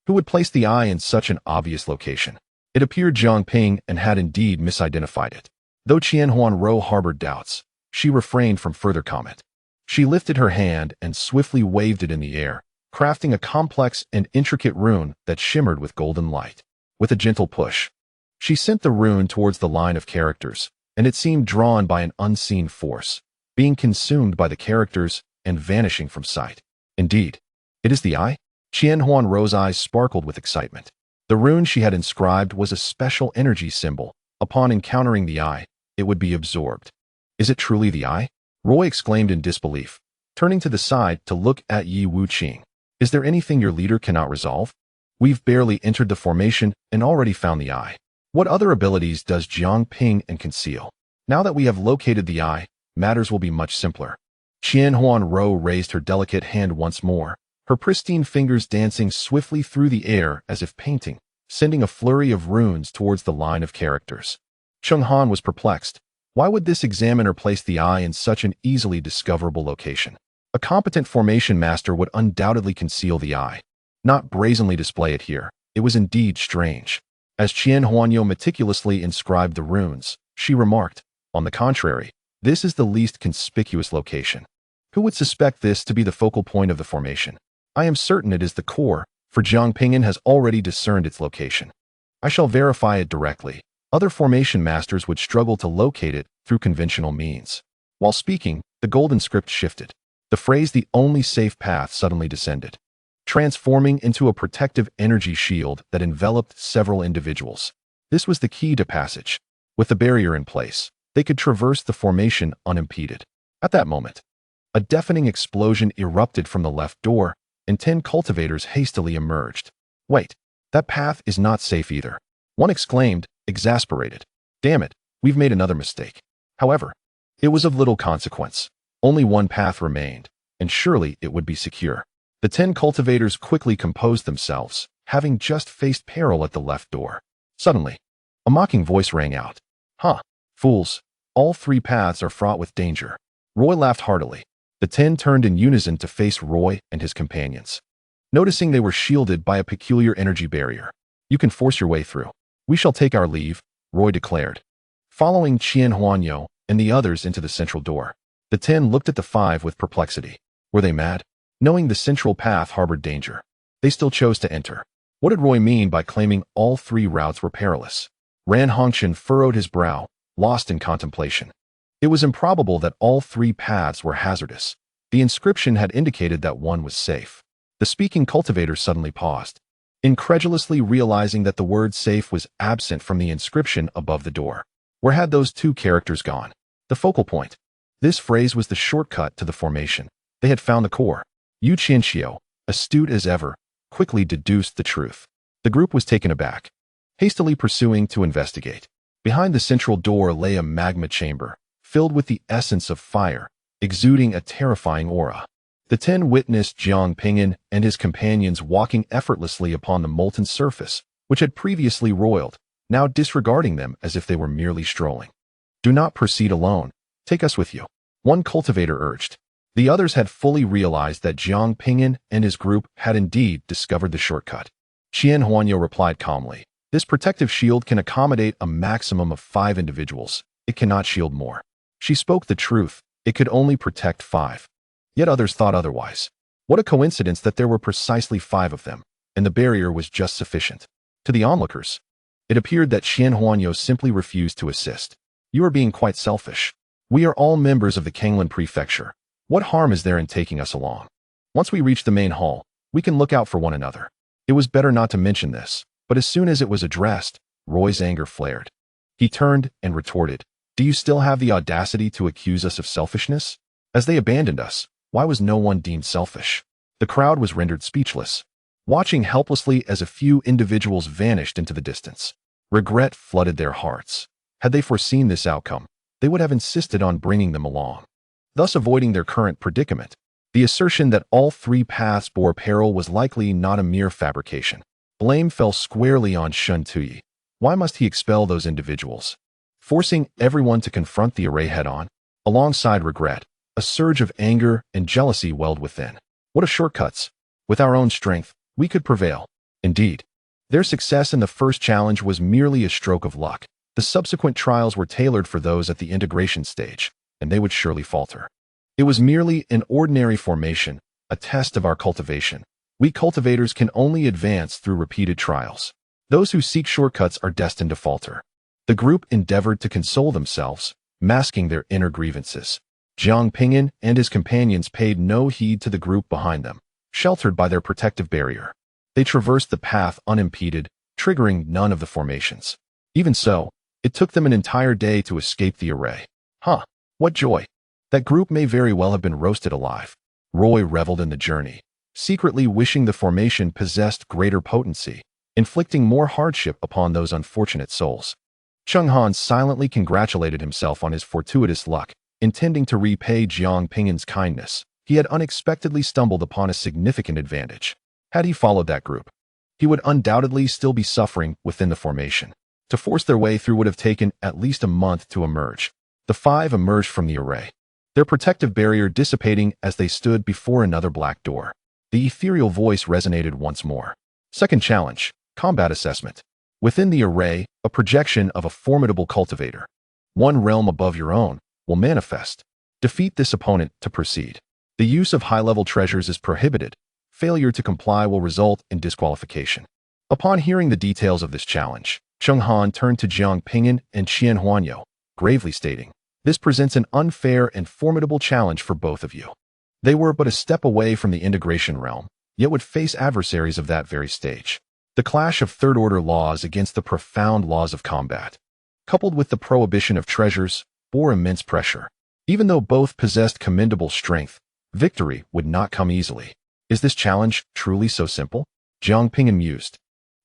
Who would place the eye in such an obvious location? It appeared Jiang Ping'an had indeed misidentified it. Though Huanrou harbored doubts, she refrained from further comment. She lifted her hand and swiftly waved it in the air, crafting a complex and intricate rune that shimmered with golden light. With a gentle push, she sent the rune towards the line of characters, and it seemed drawn by an unseen force, being consumed by the characters and vanishing from sight. Indeed, it is the eye? Huanrou's eyes sparkled with excitement. The rune she had inscribed was a special energy symbol. Upon encountering the eye, it would be absorbed. Is it truly the eye? Roy exclaimed in disbelief, turning to the side to look at Yi Wuqing. Is there anything your leader cannot resolve? We've barely entered the formation and already found the eye. What other abilities does Jiang Ping'an conceal? Now that we have located the eye, matters will be much simpler. Huanrou raised her delicate hand once more, her pristine fingers dancing swiftly through the air as if painting, sending a flurry of runes towards the line of characters. Cheng Han was perplexed. Why would this examiner place the eye in such an easily discoverable location? A competent formation master would undoubtedly conceal the eye, not brazenly display it here. It was indeed strange. As Huanrou meticulously inscribed the runes, she remarked, on the contrary, this is the least conspicuous location. Who would suspect this to be the focal point of the formation? I am certain it is the core, for Jiang Ping'an has already discerned its location. I shall verify it directly. Other formation masters would struggle to locate it through conventional means. While speaking, the golden script shifted. The phrase "the only safe path" suddenly descended, transforming into a protective energy shield that enveloped several individuals. This was the key to passage. With the barrier in place, they could traverse the formation unimpeded. At that moment, a deafening explosion erupted from the left door, and 10 cultivators hastily emerged. Wait, that path is not safe either. One exclaimed, exasperated. Damn it, we've made another mistake. However, it was of little consequence. Only one path remained, and surely it would be secure. The 10 cultivators quickly composed themselves, having just faced peril at the left door. Suddenly, a mocking voice rang out. Huh, fools, all 3 paths are fraught with danger. Roy laughed heartily. The 10 turned in unison to face Roy and his companions. Noticing they were shielded by a peculiar energy barrier. You can force your way through. We shall take our leave, Roy declared. Following Huanrou and the others into the central door, the 10 looked at the 5 with perplexity. Were they mad? Knowing the central path harbored danger, they still chose to enter. What did Roy mean by claiming all 3 routes were perilous? Ran Hongqian furrowed his brow, lost in contemplation. It was improbable that all 3 paths were hazardous. The inscription had indicated that one was safe. The speaking cultivator suddenly paused, incredulously realizing that the word safe was absent from the inscription above the door. Where had those 2 characters gone? The focal point. This phrase was the shortcut to the formation. They had found the core. Yu Qianxiu, astute as ever, quickly deduced the truth. The group was taken aback, hastily pursuing to investigate. Behind the central door lay a magma chamber, filled with the essence of fire, exuding a terrifying aura. The 10 witnessed Jiang Ping'an and his companions walking effortlessly upon the molten surface, which had previously roiled, now disregarding them as if they were merely strolling. Do not proceed alone. Take us with you, one cultivator urged. The others had fully realized that Jiang Ping'an and his group had indeed discovered the shortcut. Huanrou replied calmly, this protective shield can accommodate a maximum of 5 individuals. It cannot shield more. She spoke the truth. It could only protect 5. Yet others thought otherwise. What a coincidence that there were precisely 5 of them, and the barrier was just sufficient. To the onlookers, it appeared that Huanrou simply refused to assist. You are being quite selfish. We are all members of the Kanglan Prefecture. What harm is there in taking us along? Once we reach the main hall, we can look out for one another. It was better not to mention this, but as soon as it was addressed, Roy's anger flared. He turned and retorted, "Do you still have the audacity to accuse us of selfishness? As they abandoned us, why was no one deemed selfish?" The crowd was rendered speechless, watching helplessly as a few individuals vanished into the distance. Regret flooded their hearts. Had they foreseen this outcome, they would have insisted on bringing them along, thus avoiding their current predicament. The assertion that all three paths bore peril was likely not a mere fabrication. Blame fell squarely on Shun Tuyi. Why must he expel those individuals? Forcing everyone to confront the array head-on? Alongside regret, a surge of anger and jealousy welled within. What of shortcuts? With our own strength, we could prevail. Indeed, their success in the first challenge was merely a stroke of luck. The subsequent trials were tailored for those at the integration stage, and they would surely falter. It was merely an ordinary formation, a test of our cultivation. We cultivators can only advance through repeated trials. Those who seek shortcuts are destined to falter. The group endeavored to console themselves, masking their inner grievances. Jiang Ping'an and his companions paid no heed to the group behind them, sheltered by their protective barrier. They traversed the path unimpeded, triggering none of the formations. Even so, it took them an entire day to escape the array. What joy! That group may very well have been roasted alive. Roy reveled in the journey, secretly wishing the formation possessed greater potency, inflicting more hardship upon those unfortunate souls. Cheng Han silently congratulated himself on his fortuitous luck, intending to repay Jiang Ping'an's kindness. He had unexpectedly stumbled upon a significant advantage. Had he followed that group, he would undoubtedly still be suffering within the formation. To force their way through would have taken at least a month to emerge. The five emerged from the array, their protective barrier dissipating as they stood before another black door. The ethereal voice resonated once more. Second challenge, combat assessment. Within the array, a projection of a formidable cultivator. One realm above your own will manifest. Defeat this opponent to proceed. The use of high-level treasures is prohibited. Failure to comply will result in disqualification. Upon hearing the details of this challenge, Cheng Han turned to Jiang Ping'an and Qian Huanrou, gravely stating, "This presents an unfair and formidable challenge for both of you." They were but a step away from the integration realm, yet would face adversaries of that very stage. The clash of third-order laws against the profound laws of combat, coupled with the prohibition of treasures, bore immense pressure. Even though both possessed commendable strength, victory would not come easily. Is this challenge truly so simple? Jiang Ping'an mused,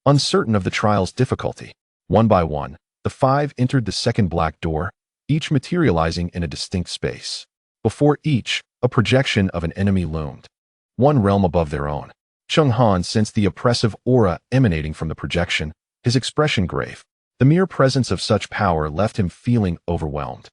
uncertain of the trial's difficulty. One by one, the five entered the second black door, each materializing in a distinct space. Before each, a projection of an enemy loomed, one realm above their own. Cheng Han sensed the oppressive aura emanating from the projection, his expression grave. The mere presence of such power left him feeling overwhelmed.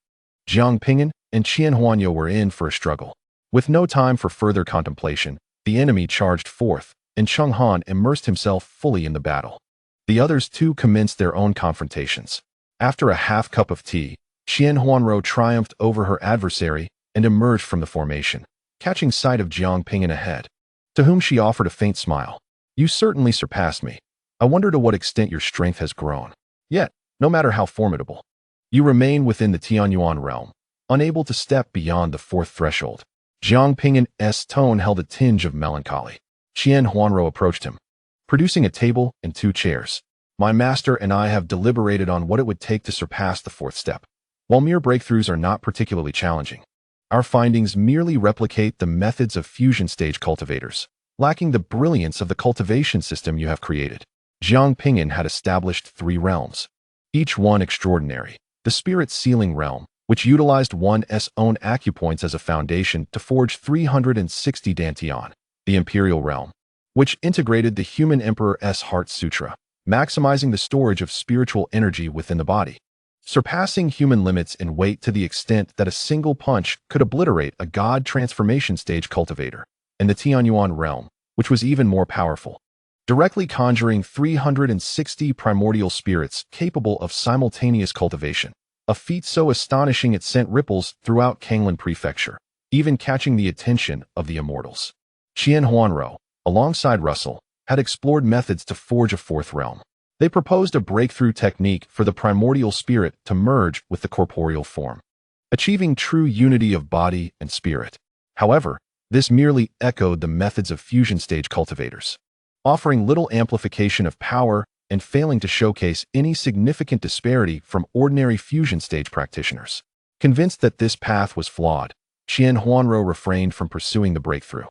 Jiang Ping'an and Qian Huanrou were in for a struggle. With no time for further contemplation, the enemy charged forth, and Cheng Han immersed himself fully in the battle. The others too commenced their own confrontations. After a half cup of tea, Qian Huanrou triumphed over her adversary and emerged from the formation, catching sight of Jiang Ping'an ahead, to whom she offered a faint smile. "You certainly surpassed me. I wonder to what extent your strength has grown. Yet, no matter how formidable, you remain within the Tianyuan realm, unable to step beyond the fourth threshold." Jiang Ping'an's tone held a tinge of melancholy. Qian Huanrou approached him, producing a table and 2 chairs. "My master and I have deliberated on what it would take to surpass the fourth step. While mere breakthroughs are not particularly challenging, our findings merely replicate the methods of fusion stage cultivators, lacking the brilliance of the cultivation system you have created." Jiang Ping'an had established 3 realms, each one extraordinary. The spirit sealing realm, which utilized one's own acupoints as a foundation to forge 360 dantian. The imperial realm, which integrated the human emperor's heart sutra, maximizing the storage of spiritual energy within the body, surpassing human limits in weight to the extent that a single punch could obliterate a god transformation stage cultivator. And the Tianyuan realm, which was even more powerful, directly conjuring 360 primordial spirits capable of simultaneous cultivation, a feat so astonishing it sent ripples throughout Kanglan Prefecture, even catching the attention of the Immortals. Qian Huanrou, alongside Russell, had explored methods to forge a fourth realm. They proposed a breakthrough technique for the primordial spirit to merge with the corporeal form, achieving true unity of body and spirit. However, this merely echoed the methods of fusion stage cultivators, offering little amplification of power and failing to showcase any significant disparity from ordinary fusion stage practitioners. Convinced that this path was flawed, Qian Huanrou refrained from pursuing the breakthrough,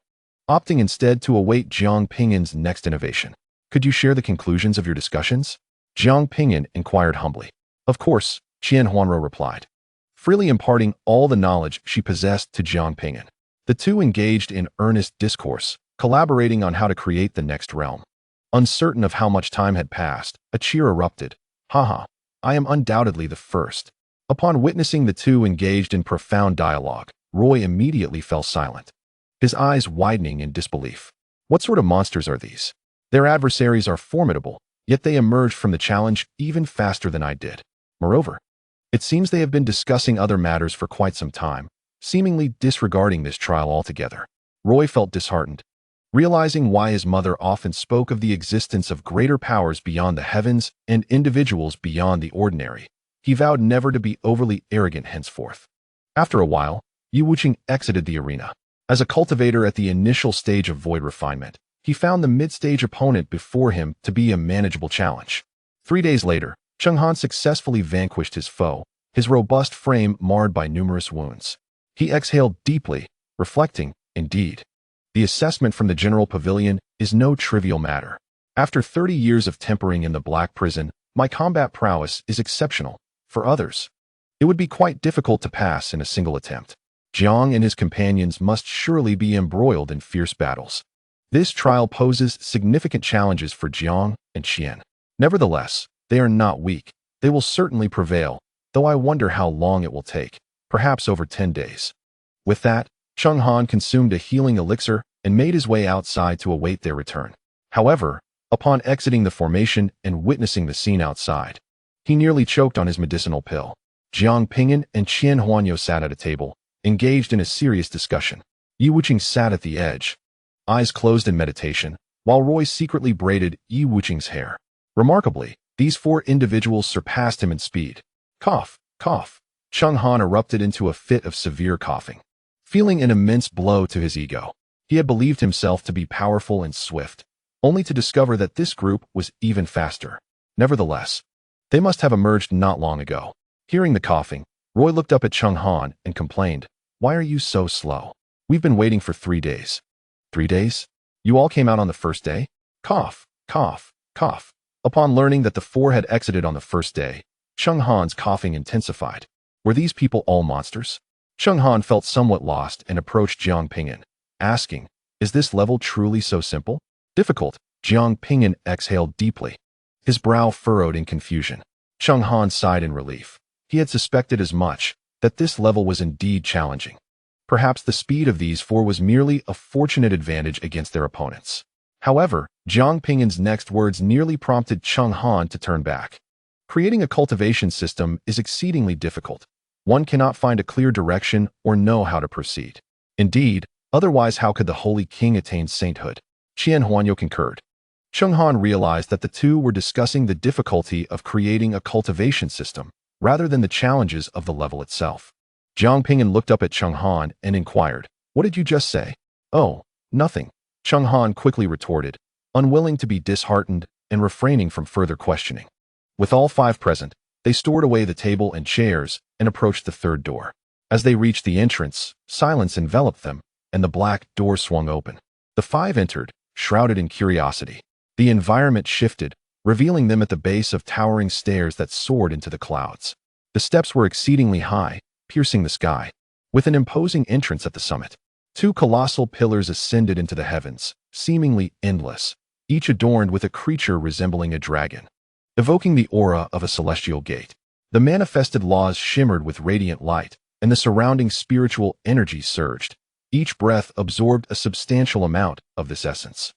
opting instead to await Jiang Ping'an's next innovation. Could you share the conclusions of your discussions? Jiang Ping'an inquired humbly. Of course, Qian Huanrou replied, freely imparting all the knowledge she possessed to Jiang Ping'an. The two engaged in earnest discourse, collaborating on how to create the next realm. Uncertain of how much time had passed, a cheer erupted. Haha, I am undoubtedly the first. Upon witnessing the two engaged in profound dialogue, Roy immediately fell silent, his eyes widening in disbelief. What sort of monsters are these? Their adversaries are formidable, yet they emerged from the challenge even faster than I did. Moreover, it seems they have been discussing other matters for quite some time, seemingly disregarding this trial altogether. Roy felt disheartened, realizing why his mother often spoke of the existence of greater powers beyond the heavens and individuals beyond the ordinary. He vowed never to be overly arrogant henceforth. After a while, Yu Wuqing exited the arena. As a cultivator at the initial stage of void refinement, he found the mid-stage opponent before him to be a manageable challenge. 3 days later, Cheng Han successfully vanquished his foe, his robust frame marred by numerous wounds. He exhaled deeply, reflecting, indeed, the assessment from the general pavilion is no trivial matter. After 30 years of tempering in the Black Prison, my combat prowess is exceptional. For others, it would be quite difficult to pass in a single attempt. Jiang and his companions must surely be embroiled in fierce battles. This trial poses significant challenges for Jiang and Qian. Nevertheless, they are not weak. They will certainly prevail, though I wonder how long it will take, perhaps over 10 days. With that, Cheng Han consumed a healing elixir and made his way outside to await their return. However, upon exiting the formation and witnessing the scene outside, he nearly choked on his medicinal pill. Jiang Ping'an and Qian Huanrou sat at a table, engaged in a serious discussion. Yu Wuqing sat at the edge, eyes closed in meditation, while Roy secretly braided Yu Wuqing's hair. Remarkably, these 4 individuals surpassed him in speed. Cough, cough. Cheng Han erupted into a fit of severe coughing, feeling an immense blow to his ego. He had believed himself to be powerful and swift, only to discover that this group was even faster. Nevertheless, they must have emerged not long ago. Hearing the coughing, Roy looked up at Cheng Han and complained, "Why are you so slow? We've been waiting for 3 days." 3 days? You all came out on the first day? Cough, cough, cough. Upon learning that the 4 had exited on the first day, Cheng Han's coughing intensified. Were these people all monsters? Cheng Han felt somewhat lost and approached Jiang Ping'an, asking, "Is this level truly so simple?" "Difficult." Jiang Ping'an exhaled deeply, his brow furrowed in confusion. Cheng Han sighed in relief. He had suspected as much, that this level was indeed challenging. Perhaps the speed of these 4 was merely a fortunate advantage against their opponents. However, Jiang Ping'an's next words nearly prompted Cheng Han to turn back. Creating a cultivation system is exceedingly difficult. One cannot find a clear direction or know how to proceed. Indeed, otherwise how could the Holy King attain sainthood? Qian Huanrou concurred. Cheng Han realized that the two were discussing the difficulty of creating a cultivation system, rather than the challenges of the level itself. Jiang Ping'an looked up at Cheng Han and inquired, "What did you just say?" "Oh, nothing," Cheng Han quickly retorted, unwilling to be disheartened and refraining from further questioning. With all 5 present, they stored away the table and chairs and approached the 3rd door. As they reached the entrance, silence enveloped them, and the black door swung open. The 5 entered, shrouded in curiosity. The environment shifted, revealing them at the base of towering stairs that soared into the clouds. The steps were exceedingly high, piercing the sky, with an imposing entrance at the summit. 2 colossal pillars ascended into the heavens, seemingly endless, each adorned with a creature resembling a dragon, evoking the aura of a celestial gate. The manifested laws shimmered with radiant light, and the surrounding spiritual energy surged. Each breath absorbed a substantial amount of this essence.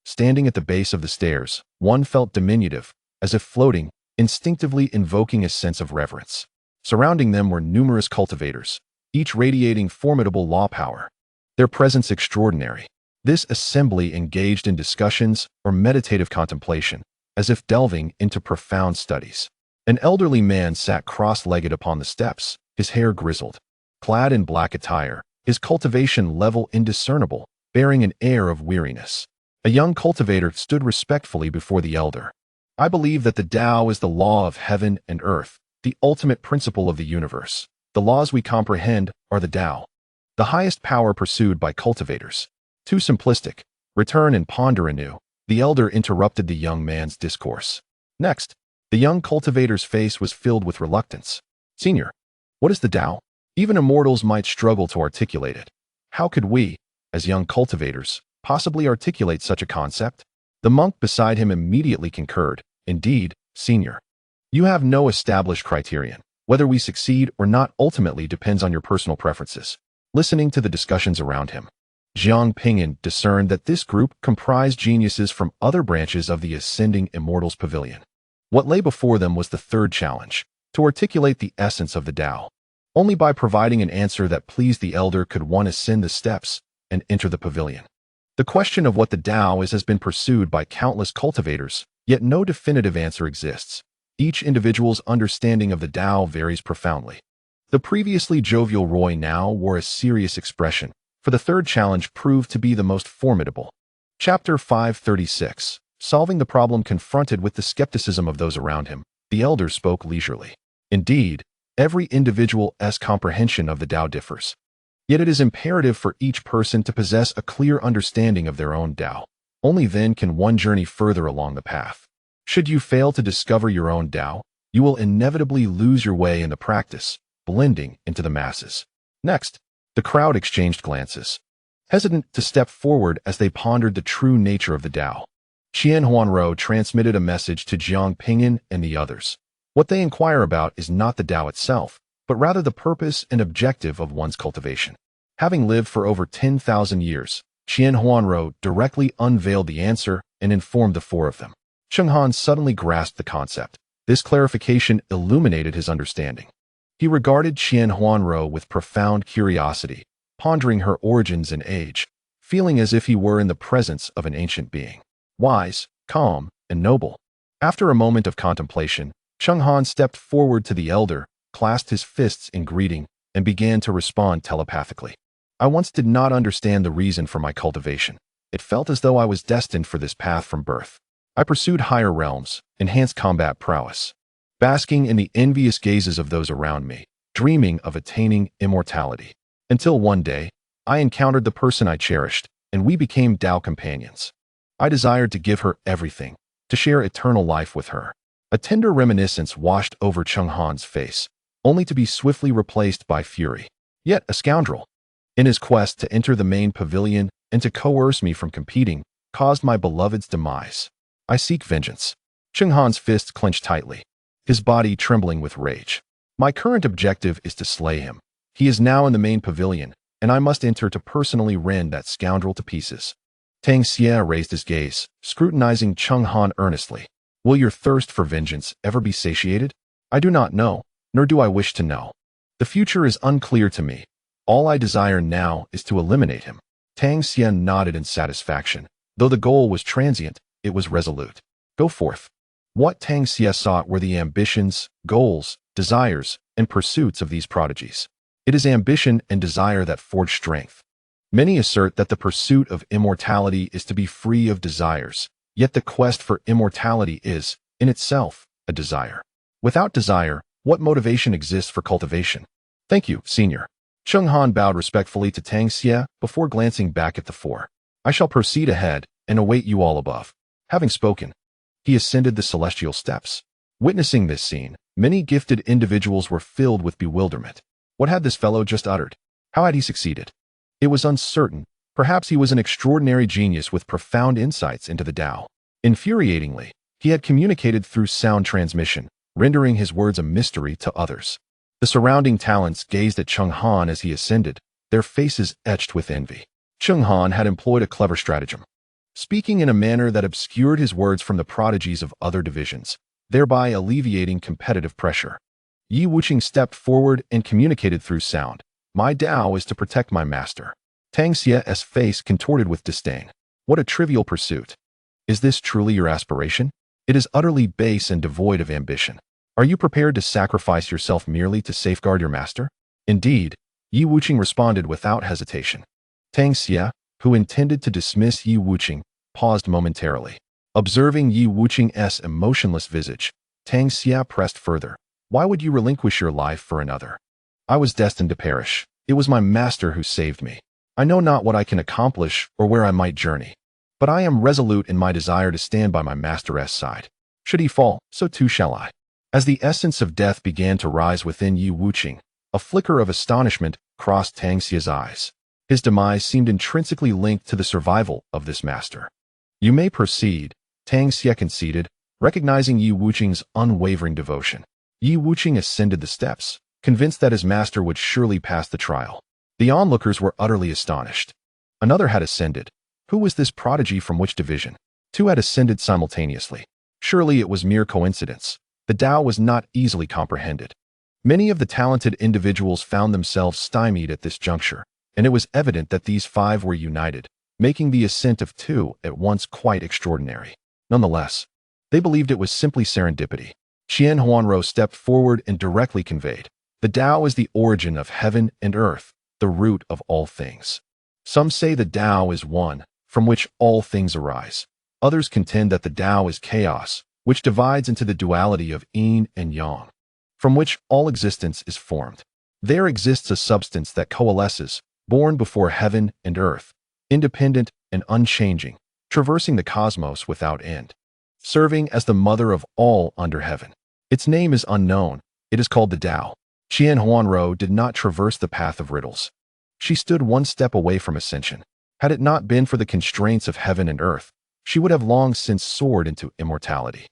Standing at the base of the stairs, one felt diminutive, as if floating, instinctively invoking a sense of reverence. Surrounding them were numerous cultivators, each radiating formidable law power, their presence extraordinary. This assembly engaged in discussions or meditative contemplation, as if delving into profound studies. An elderly man sat cross-legged upon the steps, his hair grizzled. Clad in black attire, his cultivation level indiscernible, bearing an air of weariness. A young cultivator stood respectfully before the elder, I believe that the Dao is the law of heaven and earth, the ultimate principle of the universe. The laws we comprehend are the Dao, the highest power pursued by cultivators. Too simplistic. Return and ponder anew. The elder interrupted the young man's discourse. Next, the young cultivator's face was filled with reluctance. Senior, what is the Dao? Even immortals might struggle to articulate it. How could we, as young cultivators, possibly articulate such a concept? The monk beside him immediately concurred. Indeed, senior. You have no established criterion. Whether we succeed or not ultimately depends on your personal preferences. Listening to the discussions around him, Jiang Ping'an discerned that this group comprised geniuses from other branches of the ascending immortals pavilion. What lay before them was the third challenge, to articulate the essence of the Dao. Only by providing an answer that pleased the elder could one ascend the steps and enter the pavilion. The question of what the Dao is has been pursued by countless cultivators, yet no definitive answer exists. Each individual's understanding of the Dao varies profoundly. The previously jovial Roy now wore a serious expression, for the third challenge proved to be the most formidable. Chapter 536. Solving the problem confronted with the skepticism of those around him, the elder spoke leisurely. Indeed, every individual's comprehension of the Dao differs. Yet it is imperative for each person to possess a clear understanding of their own Dao. Only then can one journey further along the path. Should you fail to discover your own Dao, you will inevitably lose your way in the practice, blending into the masses. Next, the crowd exchanged glances, hesitant to step forward as they pondered the true nature of the Dao. Huanrou transmitted a message to Jiang Ping'an and the others. What they inquire about is not the Dao itself, but rather the purpose and objective of one's cultivation. Having lived for over 10,000 years, Huanrou directly unveiled the answer and informed the four of them. Chenghan suddenly grasped the concept. This clarification illuminated his understanding. He regarded Huanrou with profound curiosity, pondering her origins and age, feeling as if he were in the presence of an ancient being. Wise, calm, and noble. After a moment of contemplation, Chenghan stepped forward to the elder, clasped his fists in greeting, and began to respond telepathically. I once did not understand the reason for my cultivation. It felt as though I was destined for this path from birth. I pursued higher realms, enhanced combat prowess, basking in the envious gazes of those around me, dreaming of attaining immortality. Until one day, I encountered the person I cherished, and we became Dao companions. I desired to give her everything, to share eternal life with her. A tender reminiscence washed over Chenghan's face, only to be swiftly replaced by fury. Yet a scoundrel, in his quest to enter the main pavilion and to coerce me from competing, caused my beloved's demise. I seek vengeance. Chenghan's fists clenched tightly, his body trembling with rage. My current objective is to slay him. He is now in the main pavilion, and I must enter to personally rend that scoundrel to pieces. Tang Xie raised his gaze, scrutinizing Chenghan earnestly. Will your thirst for vengeance ever be satiated? I do not know, nor do I wish to know. The future is unclear to me. All I desire now is to eliminate him. Tang Xie nodded in satisfaction. Though the goal was transient, it was resolute. Go forth. What Tang Xie sought were the ambitions, goals, desires, and pursuits of these prodigies. It is ambition and desire that forge strength. Many assert that the pursuit of immortality is to be free of desires, yet the quest for immortality is, in itself, a desire. Without desire, what motivation exists for cultivation? Thank you, senior. Chenghan bowed respectfully to Tang Xie before glancing back at the four. I shall proceed ahead and await you all above. Having spoken, he ascended the celestial steps. Witnessing this scene, many gifted individuals were filled with bewilderment. What had this fellow just uttered? How had he succeeded? It was uncertain. Perhaps he was an extraordinary genius with profound insights into the Dao. Infuriatingly, he had communicated through sound transmission, rendering his words a mystery to others. The surrounding talents gazed at Chenghan as he ascended, their faces etched with envy. Chenghan had employed a clever stratagem, speaking in a manner that obscured his words from the prodigies of other divisions, thereby alleviating competitive pressure. Yi Wuqing stepped forward and communicated through sound. My Dao is to protect my master. Tang Xie's face contorted with disdain. What a trivial pursuit. Is this truly your aspiration? It is utterly base and devoid of ambition. Are you prepared to sacrifice yourself merely to safeguard your master? Indeed, Yi Wuqing responded without hesitation. Tang Xie, who intended to dismiss Yi Wuqing, paused momentarily. Observing Yi Wuqing's emotionless visage, Tang Xia pressed further. Why would you relinquish your life for another? I was destined to perish. It was my master who saved me. I know not what I can accomplish or where I might journey, but I am resolute in my desire to stand by my master's side. Should he fall, so too shall I. As the essence of death began to rise within Yi Wuqing, a flicker of astonishment crossed Tang Xia's eyes. His demise seemed intrinsically linked to the survival of this master. You may proceed, Tang Xia conceded, recognizing Yi Wuqing's unwavering devotion. Yi Wuqing ascended the steps, convinced that his master would surely pass the trial. The onlookers were utterly astonished. Another had ascended. Who was this prodigy from which division? Two had ascended simultaneously. Surely it was mere coincidence. The Dao was not easily comprehended. Many of the talented individuals found themselves stymied at this juncture, and it was evident that these five were united, making the ascent of two at once quite extraordinary. Nonetheless, they believed it was simply serendipity. Huanrou stepped forward and directly conveyed, the Dao is the origin of heaven and earth, the root of all things. Some say the Dao is one, from which all things arise. Others contend that the Dao is chaos, which divides into the duality of yin and yang, from which all existence is formed. There exists a substance that coalesces, born before heaven and earth, independent and unchanging, traversing the cosmos without end, serving as the mother of all under heaven. Its name is unknown. It is called the Dao. Huanrou did not traverse the path of riddles. She stood one step away from ascension. Had it not been for the constraints of heaven and earth, she would have long since soared into immortality.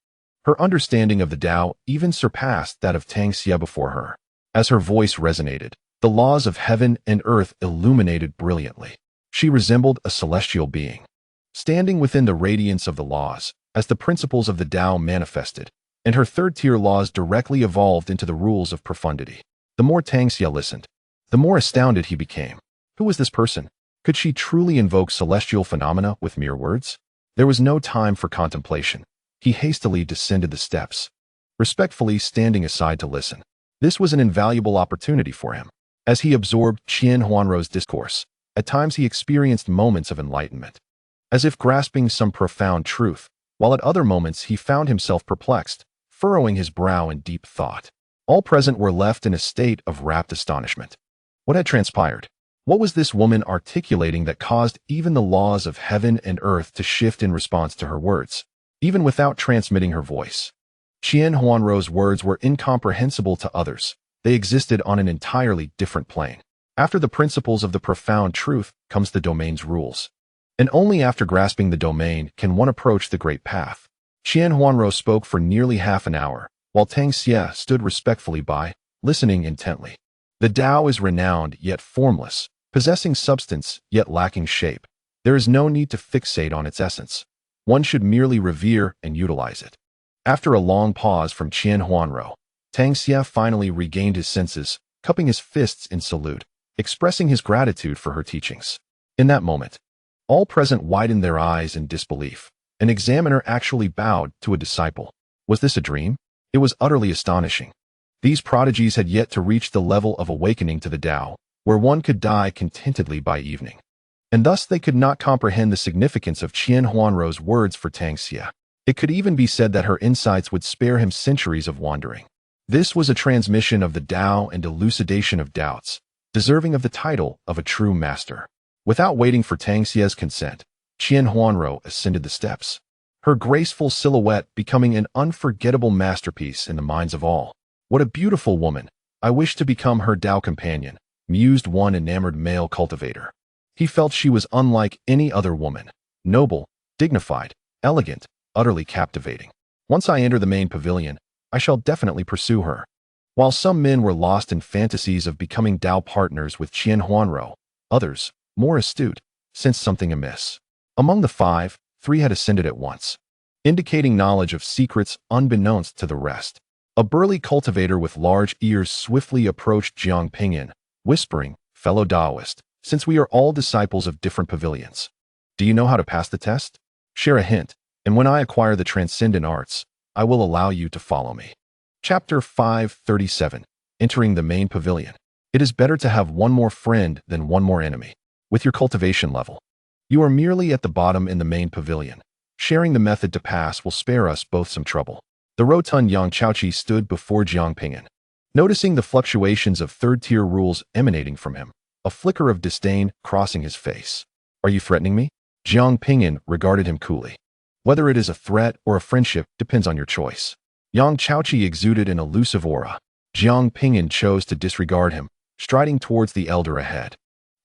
Her understanding of the Dao even surpassed that of Tang Xia before her. As her voice resonated, the laws of heaven and earth illuminated brilliantly. She resembled a celestial being, standing within the radiance of the laws, as the principles of the Dao manifested, and her third-tier laws directly evolved into the rules of profundity. The more Tang Xia listened, the more astounded he became. Who was this person? Could she truly invoke celestial phenomena with mere words? There was no time for contemplation. He hastily descended the steps, respectfully standing aside to listen. This was an invaluable opportunity for him. As he absorbed Huanrou's discourse, at times he experienced moments of enlightenment, as if grasping some profound truth, while at other moments he found himself perplexed, furrowing his brow in deep thought. All present were left in a state of rapt astonishment. What had transpired? What was this woman articulating that caused even the laws of heaven and earth to shift in response to her words, even without transmitting her voice? Huanrou's words were incomprehensible to others. They existed on an entirely different plane. After the principles of the profound truth comes the domain's rules. And only after grasping the domain can one approach the great path. Huanrou spoke for nearly half an hour, while Tang Xia stood respectfully by, listening intently. The Dao is renowned yet formless, possessing substance yet lacking shape. There is no need to fixate on its essence. One should merely revere and utilize it. After a long pause from Huanrou, Tang Xia finally regained his senses, cupping his fists in salute, expressing his gratitude for her teachings. In that moment, all present widened their eyes in disbelief. An examiner actually bowed to a disciple. Was this a dream? It was utterly astonishing. These prodigies had yet to reach the level of awakening to the Dao, where one could die contentedly by evening. And thus they could not comprehend the significance of Huanrou's words for Tang Xia. It could even be said that her insights would spare him centuries of wandering. This was a transmission of the Dao and elucidation of doubts, deserving of the title of a true master. Without waiting for Tang Xia's consent, Huanrou ascended the steps, her graceful silhouette becoming an unforgettable masterpiece in the minds of all. What a beautiful woman! I wish to become her Dao companion, mused one enamored male cultivator. He felt she was unlike any other woman, noble, dignified, elegant, utterly captivating. Once I enter the main pavilion, I shall definitely pursue her. While some men were lost in fantasies of becoming Dao partners with Huanrou, others, more astute, sensed something amiss. Among the five, 3 had ascended at once, indicating knowledge of secrets unbeknownst to the rest. A burly cultivator with large ears swiftly approached Jiang Ping'an, whispering, "Fellow Daoist, since we are all disciples of different pavilions, do you know how to pass the test? Share a hint, and when I acquire the transcendent arts, I will allow you to follow me." Chapter 537. Entering the main pavilion. It is better to have one more friend than one more enemy. With your cultivation level, you are merely at the bottom in the main pavilion. Sharing the method to pass will spare us both some trouble. The rotund Yang Chaoqi stood before Jiang Ping'an. Noticing the fluctuations of third-tier rules emanating from him, a flicker of disdain crossing his face. Are you threatening me? Jiang Ping'an regarded him coolly. Whether it is a threat or a friendship depends on your choice. Yang Chaoqi exuded an elusive aura. Jiang Ping'an chose to disregard him, striding towards the elder ahead.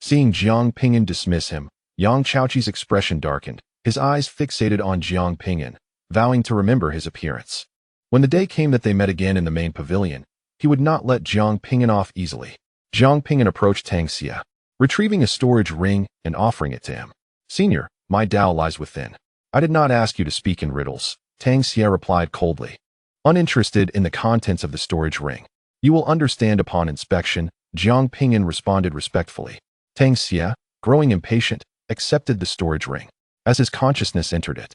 Seeing Jiang Ping'an dismiss him, Yang Chaoqi's expression darkened, his eyes fixated on Jiang Ping'an, vowing to remember his appearance. When the day came that they met again in the main pavilion, he would not let Jiang Ping'an off easily. Jiang Ping'an approached Tang Xie, retrieving a storage ring and offering it to him. Senior, my Dao lies within. I did not ask you to speak in riddles, Tang Xie replied coldly. Uninterested in the contents of the storage ring. You will understand upon inspection, Jiang Ping'an responded respectfully. Tang Xie, growing impatient, accepted the storage ring. As his consciousness entered it,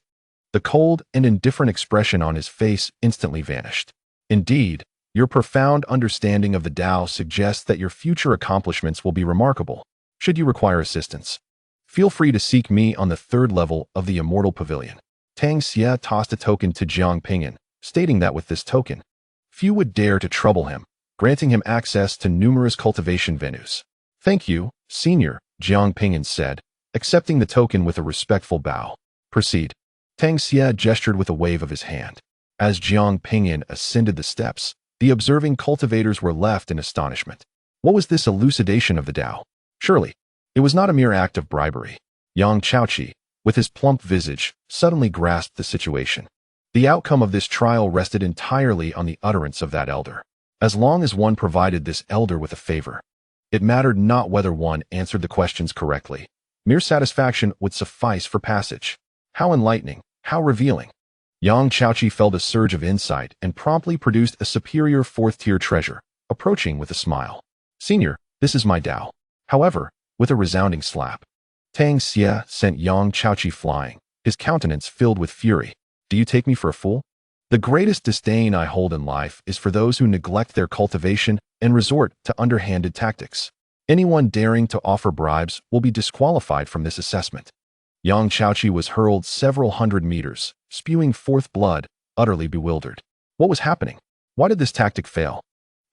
the cold and indifferent expression on his face instantly vanished. Indeed, your profound understanding of the Dao suggests that your future accomplishments will be remarkable. Should you require assistance, feel free to seek me on the 3rd level of the Immortal Pavilion. Tang Xie tossed a token to Jiang Ping'an, stating that with this token, few would dare to trouble him, granting him access to numerous cultivation venues. Thank you, Senior, Jiang Ping'an said, accepting the token with a respectful bow. Proceed. Tang Xie gestured with a wave of his hand. As Jiang Ping'an ascended the steps, the observing cultivators were left in astonishment. What was this elucidation of the Dao? Surely, it was not a mere act of bribery. Yang Chaoqi, with his plump visage, suddenly grasped the situation. The outcome of this trial rested entirely on the utterance of that elder. As long as one provided this elder with a favor, it mattered not whether one answered the questions correctly. Mere satisfaction would suffice for passage. How enlightening, how revealing. Yang Chaoqi felt a surge of insight and promptly produced a superior 4th-tier treasure, approaching with a smile. Senior, this is my Dao. However, with a resounding slap, Tang Xie sent Yang Chaoqi flying, his countenance filled with fury. Do you take me for a fool? The greatest disdain I hold in life is for those who neglect their cultivation and resort to underhanded tactics. Anyone daring to offer bribes will be disqualified from this assessment. Yang Chaoqi was hurled several hundred meters, spewing forth blood, utterly bewildered. What was happening? Why did this tactic fail?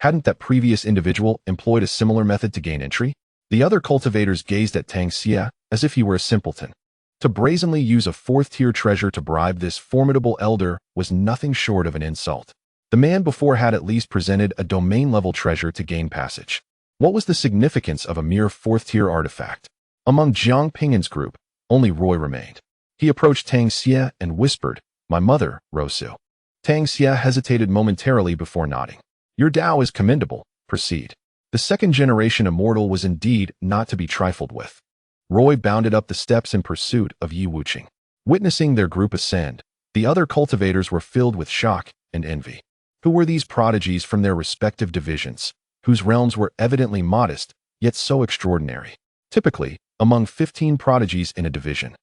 Hadn't that previous individual employed a similar method to gain entry? The other cultivators gazed at Tang Xie as if he were a simpleton. To brazenly use a 4th-tier treasure to bribe this formidable elder was nothing short of an insult. The man before had at least presented a domain-level treasure to gain passage. What was the significance of a mere 4th-tier artifact? Among Jiang Ping'an's group, only Roy remained. He approached Tang Xie and whispered, "My mother, Rosu." Tang Xie hesitated momentarily before nodding. Your Dao is commendable. Proceed. The 2nd-generation Immortal was indeed not to be trifled with. Roy bounded up the steps in pursuit of Yi Wuqing. Witnessing their group ascend, the other cultivators were filled with shock and envy. Who were these prodigies from their respective divisions, whose realms were evidently modest, yet so extraordinary? Typically, among 15 prodigies in a division,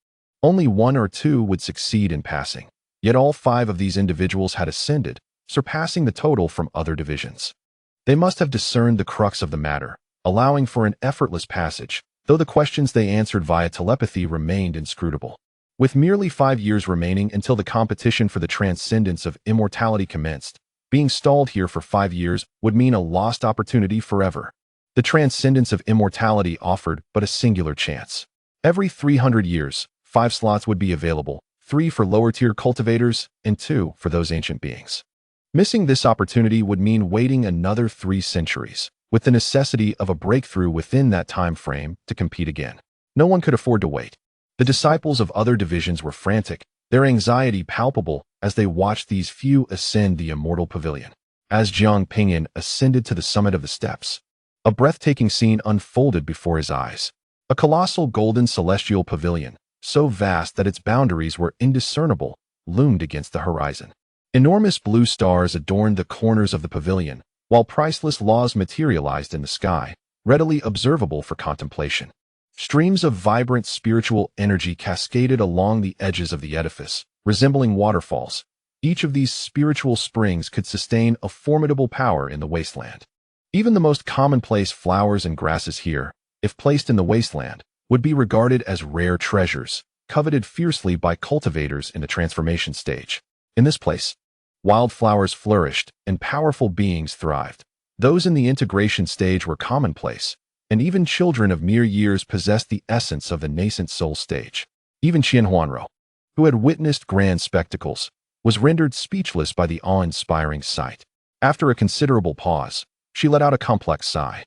only 1 or 2 would succeed in passing, yet all 5 of these individuals had ascended, surpassing the total from other divisions. They must have discerned the crux of the matter, allowing for an effortless passage, though the questions they answered via telepathy remained inscrutable. With merely 5 years remaining until the competition for the transcendence of immortality commenced, being stalled here for 5 years would mean a lost opportunity forever. The transcendence of immortality offered but a singular chance. Every 300 years, 5 slots would be available, 3 for lower-tier cultivators and 2 for those ancient beings. Missing this opportunity would mean waiting another 3 centuries, with the necessity of a breakthrough within that time frame to compete again. No one could afford to wait. The disciples of other divisions were frantic, their anxiety palpable as they watched these few ascend the Immortal Pavilion. As Jiang Ping'an ascended to the summit of the steps, a breathtaking scene unfolded before his eyes. A colossal golden celestial pavilion, so vast that its boundaries were indiscernible, loomed against the horizon. Enormous blue stars adorned the corners of the pavilion, while priceless laws materialized in the sky, readily observable for contemplation. Streams of vibrant spiritual energy cascaded along the edges of the edifice, resembling waterfalls. Each of these spiritual springs could sustain a formidable power in the wasteland. Even the most commonplace flowers and grasses here, if placed in the wasteland, would be regarded as rare treasures, coveted fiercely by cultivators in the transformation stage. In this place, wildflowers flourished and powerful beings thrived. Those in the integration stage were commonplace, and even children of mere years possessed the essence of the nascent soul stage. Even Qian Huanrou, who had witnessed grand spectacles, was rendered speechless by the awe-inspiring sight. After a considerable pause, she let out a complex sigh.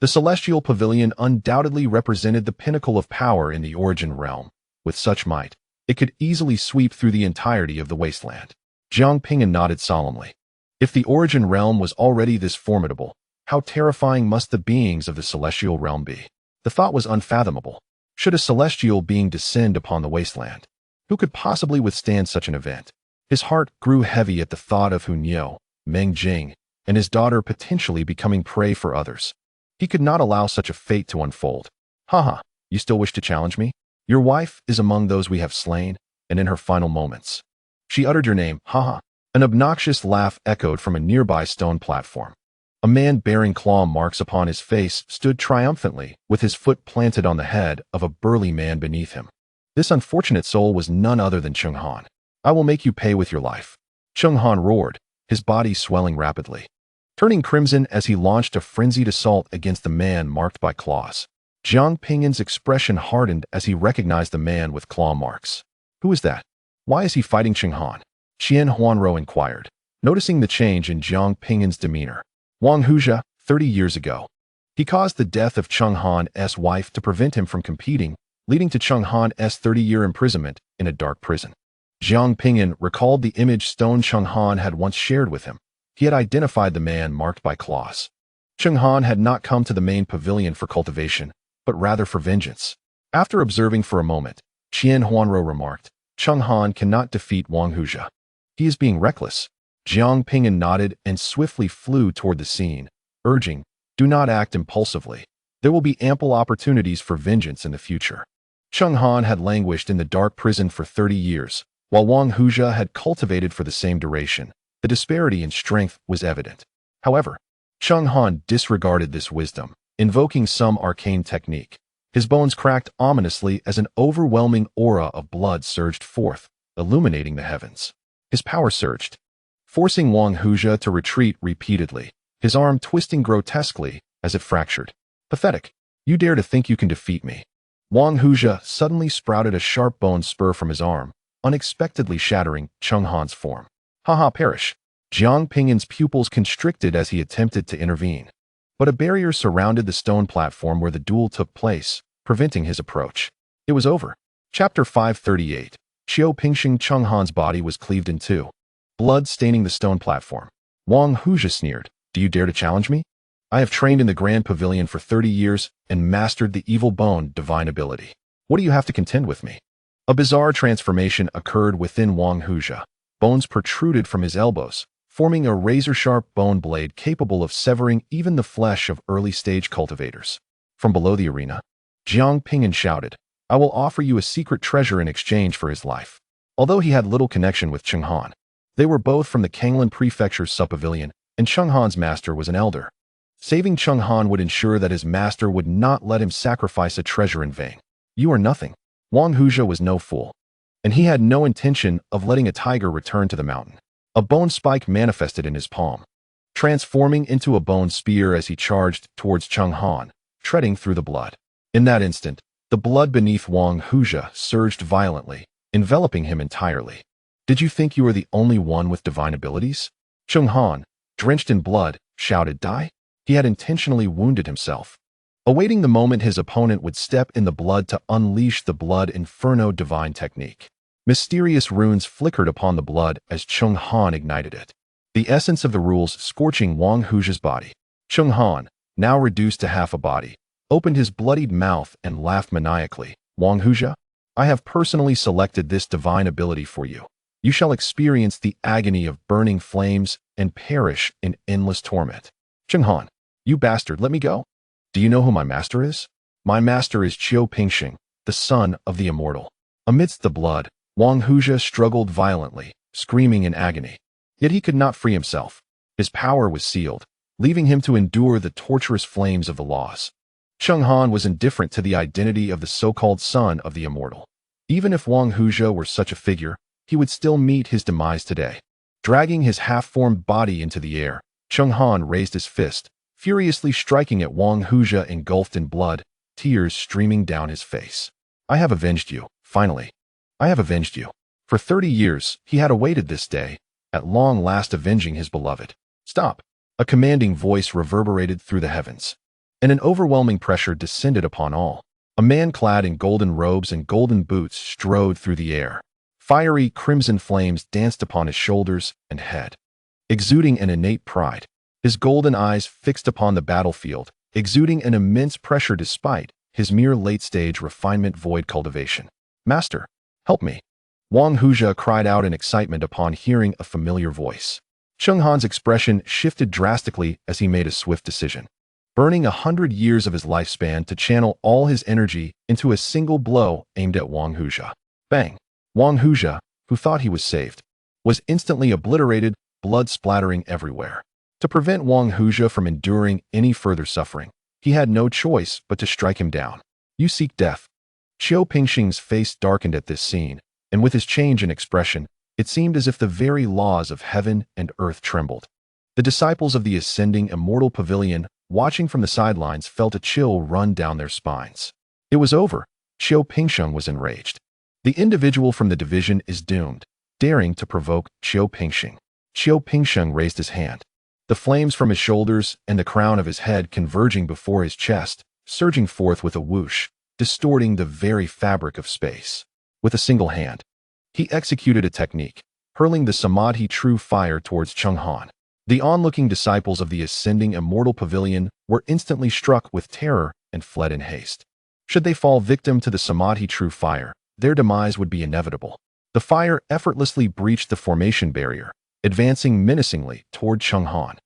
The celestial pavilion undoubtedly represented the pinnacle of power in the origin realm. With such might, it could easily sweep through the entirety of the wasteland. Jiang Ping'an nodded solemnly. If the origin realm was already this formidable, how terrifying must the beings of the celestial realm be? The thought was unfathomable. Should a celestial being descend upon the wasteland? Who could possibly withstand such an event? His heart grew heavy at the thought of Huanrou, Meng Jing, and his daughter potentially becoming prey for others. He could not allow such a fate to unfold. Haha, you still wish to challenge me? Your wife is among those we have slain, and in her final moments. She uttered your name, haha. An obnoxious laugh echoed from a nearby stone platform. A man bearing claw marks upon his face stood triumphantly, with his foot planted on the head of a burly man beneath him. This unfortunate soul was none other than Cheng Han. I will make you pay with your life. Cheng Han roared, his body swelling rapidly, turning crimson as he launched a frenzied assault against the man marked by claws. Jiang Ping'an's expression hardened as he recognized the man with claw marks. Who is that? Why is he fighting Cheng Han? Qian Huanrou inquired, noticing the change in Jiang Ping'an's demeanor. Wang Huzhe, 30 years ago. He caused the death of Cheng Han's wife to prevent him from competing, leading to Cheng Han's 30-year imprisonment in a dark prison. Jiang Ping'an recalled the image stone Cheng Han had once shared with him. He had identified the man marked by claws. Cheng Han had not come to the main pavilion for cultivation, but rather for vengeance. After observing for a moment, Qian Huanrou remarked, Cheng Han cannot defeat Wang Huzhe. He is being reckless. Jiang Ping'an nodded and swiftly flew toward the scene, urging, do not act impulsively. There will be ample opportunities for vengeance in the future. Cheng Han had languished in the dark prison for 30 years, while Wang Huzhe had cultivated for the same duration. The disparity in strength was evident. However, Cheng Han disregarded this wisdom, invoking some arcane technique. His bones cracked ominously as an overwhelming aura of blood surged forth, illuminating the heavens. His power surged, forcing Wang Huzhe to retreat repeatedly, his arm twisting grotesquely as it fractured. Pathetic. You dare to think you can defeat me. Wang Huzhe suddenly sprouted a sharp bone spur from his arm, unexpectedly shattering Cheng Han's form. Haha, perish. Jiang Ping'an's pupils constricted as he attempted to intervene. But a barrier surrounded the stone platform where the duel took place, preventing his approach. It was over. Chapter 538. Qiu Pingxing Cheng Han's body was cleaved in two, blood staining the stone platform. Wang Huzhe sneered, do you dare to challenge me? I have trained in the Grand Pavilion for 30 years and mastered the evil bone divine ability. What do you have to contend with me? A bizarre transformation occurred within Wang Huzhe. Bones protruded from his elbows, forming a razor-sharp bone blade capable of severing even the flesh of early-stage cultivators. From below the arena, Jiang Ping'an shouted, I will offer you a secret treasure in exchange for his life. Although he had little connection with Cheng Han, they were both from the Kanglan Prefecture's sub-pavilion, and Cheng Han's master was an elder. Saving Cheng Han would ensure that his master would not let him sacrifice a treasure in vain. You are nothing. Wang Huzhe was no fool, and he had no intention of letting a tiger return to the mountain. A bone spike manifested in his palm, transforming into a bone spear as he charged towards Cheng Han, treading through the blood. In that instant, the blood beneath Wang Huzhe surged violently, enveloping him entirely. Did you think you were the only one with divine abilities? Cheng Han, drenched in blood, shouted, die? He had intentionally wounded himself, awaiting the moment his opponent would step in the blood to unleash the blood inferno divine technique. Mysterious runes flickered upon the blood as Cheng Han ignited it, the essence of the rules scorching Wang Huzhe's body. Cheng Han, now reduced to half a body, opened his bloodied mouth and laughed maniacally. Wang Huzhe, I have personally selected this divine ability for you. You shall experience the agony of burning flames and perish in endless torment. Cheng Han, you bastard, let me go. Do you know who my master is? My master is Qiu Pingxing, the son of the Immortal. Amidst the blood, Wang Huzhe struggled violently, screaming in agony. Yet he could not free himself. His power was sealed, leaving him to endure the torturous flames of the laws. Cheng Han was indifferent to the identity of the so-called son of the Immortal. Even if Wang Huzhe were such a figure, he would still meet his demise today. Dragging his half-formed body into the air, Cheng Han raised his fist, furiously striking at Wang Huzhe engulfed in blood, tears streaming down his face. I have avenged you, finally. I have avenged you. For 30 years, he had awaited this day, at long last avenging his beloved. Stop! A commanding voice reverberated through the heavens, and an overwhelming pressure descended upon all. A man clad in golden robes and golden boots strode through the air. Fiery crimson flames danced upon his shoulders and head, exuding an innate pride. His golden eyes fixed upon the battlefield, exuding an immense pressure despite his mere late-stage refinement void cultivation. Master, help me! Wang Huzhe cried out in excitement upon hearing a familiar voice. Cheng Han's expression shifted drastically as he made a swift decision, burning 100 years of his lifespan to channel all his energy into a single blow aimed at Wang Huzhe. Bang! Wang Huzhe, who thought he was saved, was instantly obliterated, blood splattering everywhere. To prevent Wang Huzhe from enduring any further suffering, he had no choice but to strike him down. You seek death. Qiu Pingxing's face darkened at this scene, and with his change in expression, it seemed as if the very laws of heaven and earth trembled. The disciples of the ascending immortal pavilion, watching from the sidelines, felt a chill run down their spines. It was over. Qiu Pingxing was enraged. The individual from the division is doomed, daring to provoke Qiu Pingxing. Qiu Pingxing raised his hand, the flames from his shoulders and the crown of his head converging before his chest, surging forth with a whoosh, distorting the very fabric of space. With a single hand, he executed a technique, hurling the Samadhi true fire towards Cheng Han. The onlooking disciples of the ascending immortal pavilion were instantly struck with terror and fled in haste. Should they fall victim to the Samadhi true fire, their demise would be inevitable. The fire effortlessly breached the formation barrier, advancing menacingly toward Cheng Han,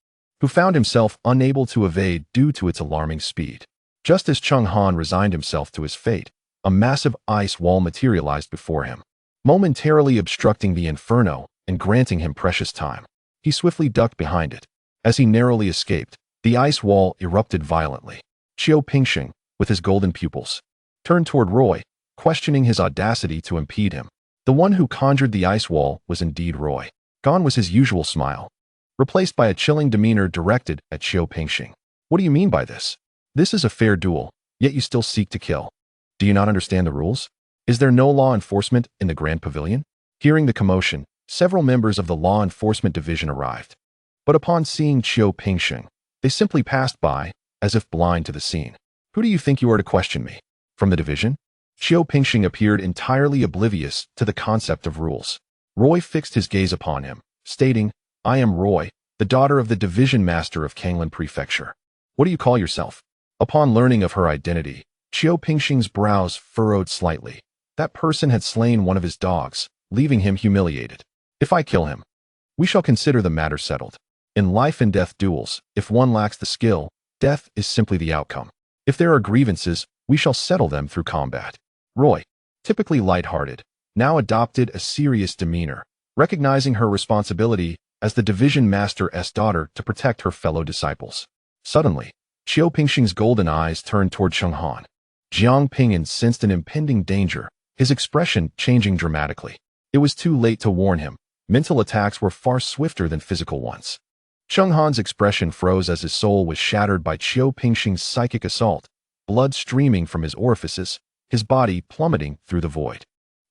who found himself unable to evade due to its alarming speed. Just as Cheng Han resigned himself to his fate, a massive ice wall materialized before him, momentarily obstructing the inferno and granting him precious time. He swiftly ducked behind it. As he narrowly escaped, the ice wall erupted violently. Qiu Pingxing, with his golden pupils, turned toward Roy, questioning his audacity to impede him. The one who conjured the ice wall was indeed Roy. Gone was his usual smile, replaced by a chilling demeanor directed at Qiu Pingxing. What do you mean by this? This is a fair duel, yet you still seek to kill. Do you not understand the rules? Is there no law enforcement in the Grand Pavilion? Hearing the commotion, several members of the law enforcement division arrived. But upon seeing Qiu Pingxing, they simply passed by, as if blind to the scene. Who do you think you are to question me? From the division? Qiu Pingxing appeared entirely oblivious to the concept of rules. Roy fixed his gaze upon him, stating, I am Roy, the daughter of the division master of Kanglan Prefecture. What do you call yourself? Upon learning of her identity, Qiu Pingxing's brows furrowed slightly. That person had slain one of his dogs, leaving him humiliated. If I kill him, we shall consider the matter settled. In life and death duels, if one lacks the skill, death is simply the outcome. If there are grievances, we shall settle them through combat. Roy, typically light-hearted, now adopted a serious demeanor, recognizing her responsibility as the division master's daughter to protect her fellow disciples. Suddenly, Qiu Pingxing's golden eyes turned toward Cheng Han. Jiang Ping'an sensed an impending danger, his expression changing dramatically. It was too late to warn him. Mental attacks were far swifter than physical ones. Cheng Han's expression froze as his soul was shattered by Qiu Pingxing's psychic assault, blood streaming from his orifices, his body plummeting through the void.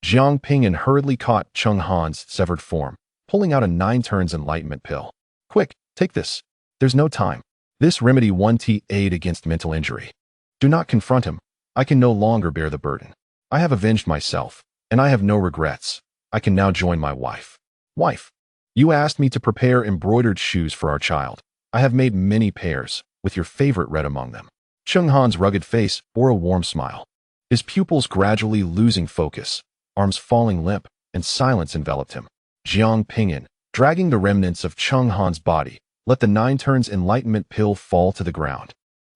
Jiang Ping'an hurriedly caught Cheng Han's severed form, pulling out a 9 turns enlightenment pill. Quick, take this. There's no time. This remedy 1T aid against mental injury. Do not confront him. I can no longer bear the burden. I have avenged myself, and I have no regrets. I can now join my wife. Wife, you asked me to prepare embroidered shoes for our child. I have made many pairs, with your favorite red among them. Cheng Han's rugged face bore a warm smile, his pupils gradually losing focus, arms falling limp, and silence enveloped him. Jiang Ping'an, dragging the remnants of Cheng Han's body, let the 9 turns enlightenment pill fall to the ground.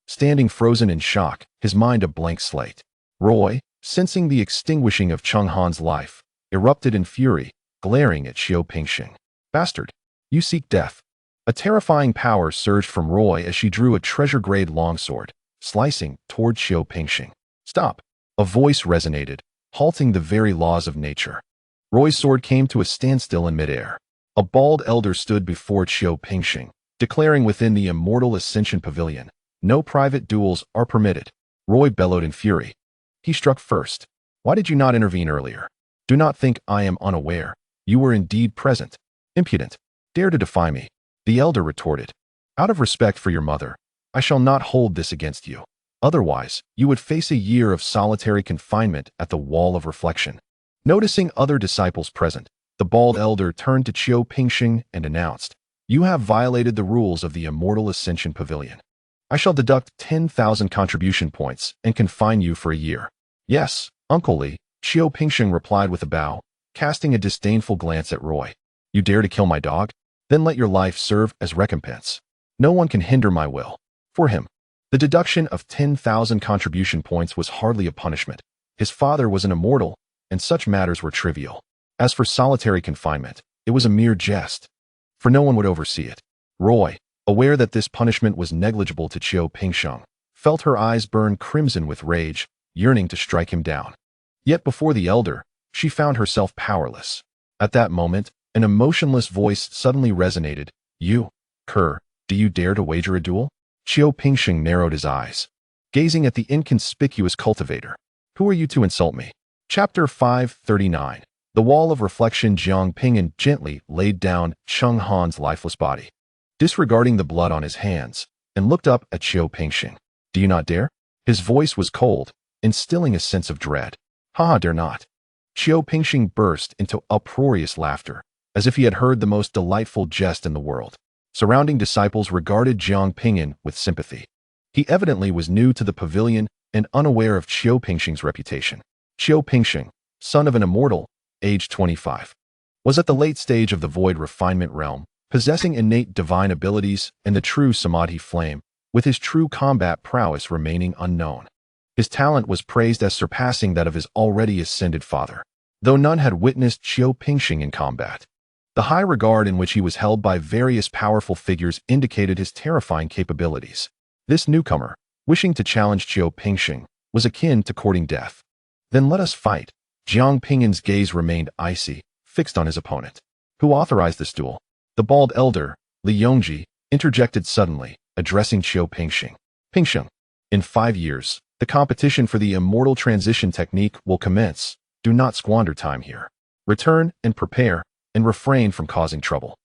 Standing frozen in shock, his mind a blank slate. Roy, sensing the extinguishing of Cheng Han's life, erupted in fury, glaring at Qiu Pingxing. Bastard, you seek death. A terrifying power surged from Roy as she drew a treasure-grade longsword, slicing toward Qiu Pingxing. Stop. A voice resonated, halting the very laws of nature. Roy's sword came to a standstill in midair. A bald elder stood before Qian Ping'an, declaring within the Immortal Ascension Pavilion, "No private duels are permitted." Roy bellowed in fury. He struck first. "Why did you not intervene earlier? Do not think I am unaware. You were indeed present. Impudent. Dare to defy me." The elder retorted. "Out of respect for your mother, I shall not hold this against you. Otherwise, you would face a year of solitary confinement at the Wall of Reflection." Noticing other disciples present, the bald elder turned to Qian Ping'an and announced, "You have violated the rules of the Immortal Ascension Pavilion. I shall deduct 10,000 contribution points and confine you for a year." "Yes, Uncle Li," Qian Ping'an replied with a bow, casting a disdainful glance at Roy. "You dare to kill my dog? Then let your life serve as recompense. No one can hinder my will." For him, the deduction of 10,000 contribution points was hardly a punishment. His father was an immortal, and such matters were trivial. As for solitary confinement, it was a mere jest, for no one would oversee it. Roy, aware that this punishment was negligible to Qian Ping'an, felt her eyes burn crimson with rage, yearning to strike him down. Yet before the elder, she found herself powerless. At that moment, an emotionless voice suddenly resonated. "You, cur, do you dare to wager a duel?" Qian Ping'an narrowed his eyes, gazing at the inconspicuous cultivator. "Who are you to insult me?" Chapter 539. The Wall of Reflection. Jiang Ping'an gently laid down Cheng Han's lifeless body, disregarding the blood on his hands, and looked up at Qian Ping'an. "Do you not dare?" His voice was cold, instilling a sense of dread. "Ha, dare not." Qian Ping'an burst into uproarious laughter, as if he had heard the most delightful jest in the world. Surrounding disciples regarded Jiang Ping'an with sympathy. He evidently was new to the pavilion and unaware of Qian Ping'an's reputation. Qian Ping'an, son of an immortal, aged 25, was at the late stage of the void refinement realm, possessing innate divine abilities and the true samadhi flame, with his true combat prowess remaining unknown. His talent was praised as surpassing that of his already ascended father, though none had witnessed Qian Ping'an in combat. The high regard in which he was held by various powerful figures indicated his terrifying capabilities. This newcomer, wishing to challenge Qian Ping'an, was akin to courting death. "Then let us fight." Jiang Ping'an's gaze remained icy, fixed on his opponent. "Who authorized this duel?" The bald elder, Li Yongji, interjected suddenly, addressing Qian Ping'an. "Ping'an, in 5 years, the competition for the immortal transition technique will commence. Do not squander time here. Return and prepare, and refrain from causing trouble."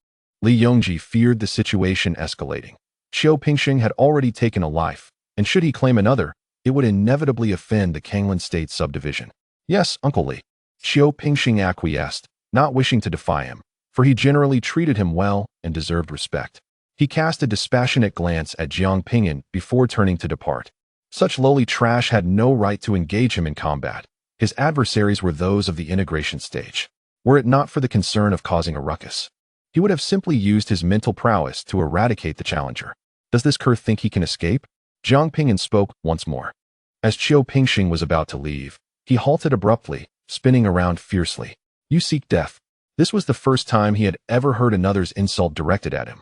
Li Yongji feared the situation escalating. Qian Ping'an had already taken a life, and should he claim another, it would inevitably offend the Kanglan State subdivision. "Yes, Uncle Li." Qian Ping'an acquiesced, not wishing to defy him, for he generally treated him well and deserved respect. He cast a dispassionate glance at Jiang Ping'an before turning to depart. Such lowly trash had no right to engage him in combat. His adversaries were those of the integration stage. Were it not for the concern of causing a ruckus, he would have simply used his mental prowess to eradicate the challenger. "Does this cur think he can escape?" Jiang Ping'an spoke once more. As Qian Ping'an was about to leave, he halted abruptly, spinning around fiercely. "You seek death." This was the first time he had ever heard another's insult directed at him.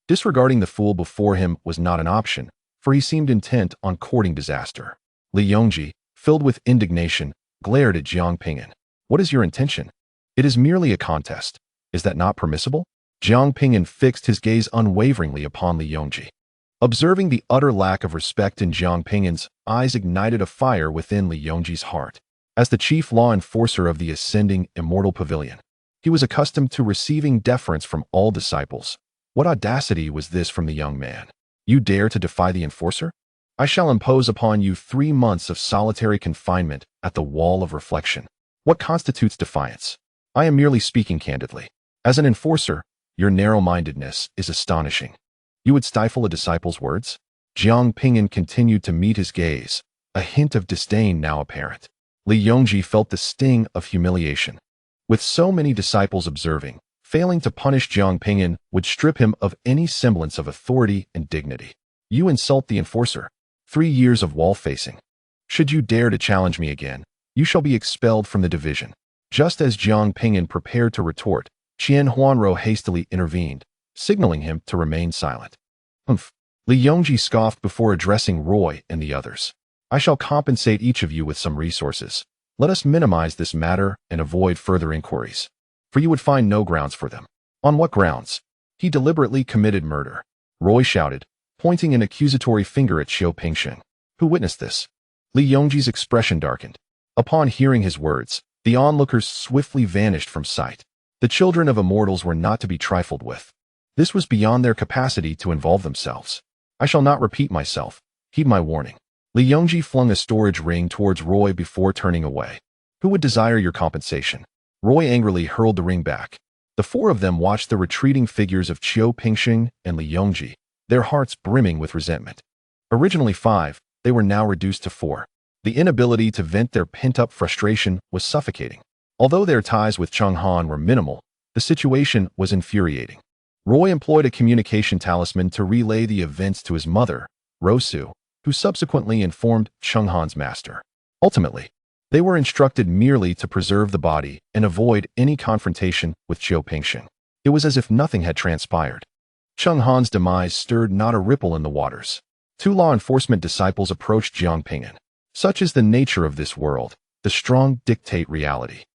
Disregarding the fool before him was not an option, for he seemed intent on courting disaster. Li Yongji, filled with indignation, glared at Jiang Ping'an. "What is your intention? It is merely a contest. Is that not permissible?" Jiang Ping'an fixed his gaze unwaveringly upon Li Yongji. Observing the utter lack of respect in Jiang Ping'an's eyes ignited a fire within Li Yongji's heart. As the chief law enforcer of the ascending immortal pavilion, he was accustomed to receiving deference from all disciples. What audacity was this from the young man? "You dare to defy the enforcer? I shall impose upon you 3 months of solitary confinement at the Wall of Reflection." What constitutes defiance? I am merely speaking candidly. As an enforcer, your narrow-mindedness is astonishing. You would stifle a disciple's words? Jiang Ping'an continued to meet his gaze, a hint of disdain now apparent. Li Yongji felt the sting of humiliation. With so many disciples observing, failing to punish Jiang Ping'an would strip him of any semblance of authority and dignity. "You insult the enforcer. 3 years of wall-facing. Should you dare to challenge me again, you shall be expelled from the division." Just as Jiang Ping'an prepared to retort, Huanrou hastily intervened, signaling him to remain silent. "Humph." Li Yongji scoffed before addressing Roy and the others. "I shall compensate each of you with some resources. Let us minimize this matter and avoid further inquiries, for you would find no grounds for them. On what grounds? He deliberately committed murder, Roy shouted, pointing an accusatory finger at Qian Ping'an. Who witnessed this? Li Yongji's expression darkened. Upon hearing his words, the onlookers swiftly vanished from sight. The children of immortals were not to be trifled with. This was beyond their capacity to involve themselves. I shall not repeat myself. Heed my warning. Li Yongji flung a storage ring towards Roy before turning away. Who would desire your compensation? Roy angrily hurled the ring back. The four of them watched the retreating figures of Qian Ping'an and Li Yongji, their hearts brimming with resentment. Originally 5, they were now reduced to 4. The inability to vent their pent-up frustration was suffocating. Although their ties with Changhan were minimal, the situation was infuriating. Roy employed a communication talisman to relay the events to his mother, Rosu, who subsequently informed Changhan's master. Ultimately, they were instructed merely to preserve the body and avoid any confrontation with Qian Ping'an. It was as if nothing had transpired. Changhan's demise stirred not a ripple in the waters. 2 law enforcement disciples approached Jiang Ping'an. Such is the nature of this world. The strong dictate reality,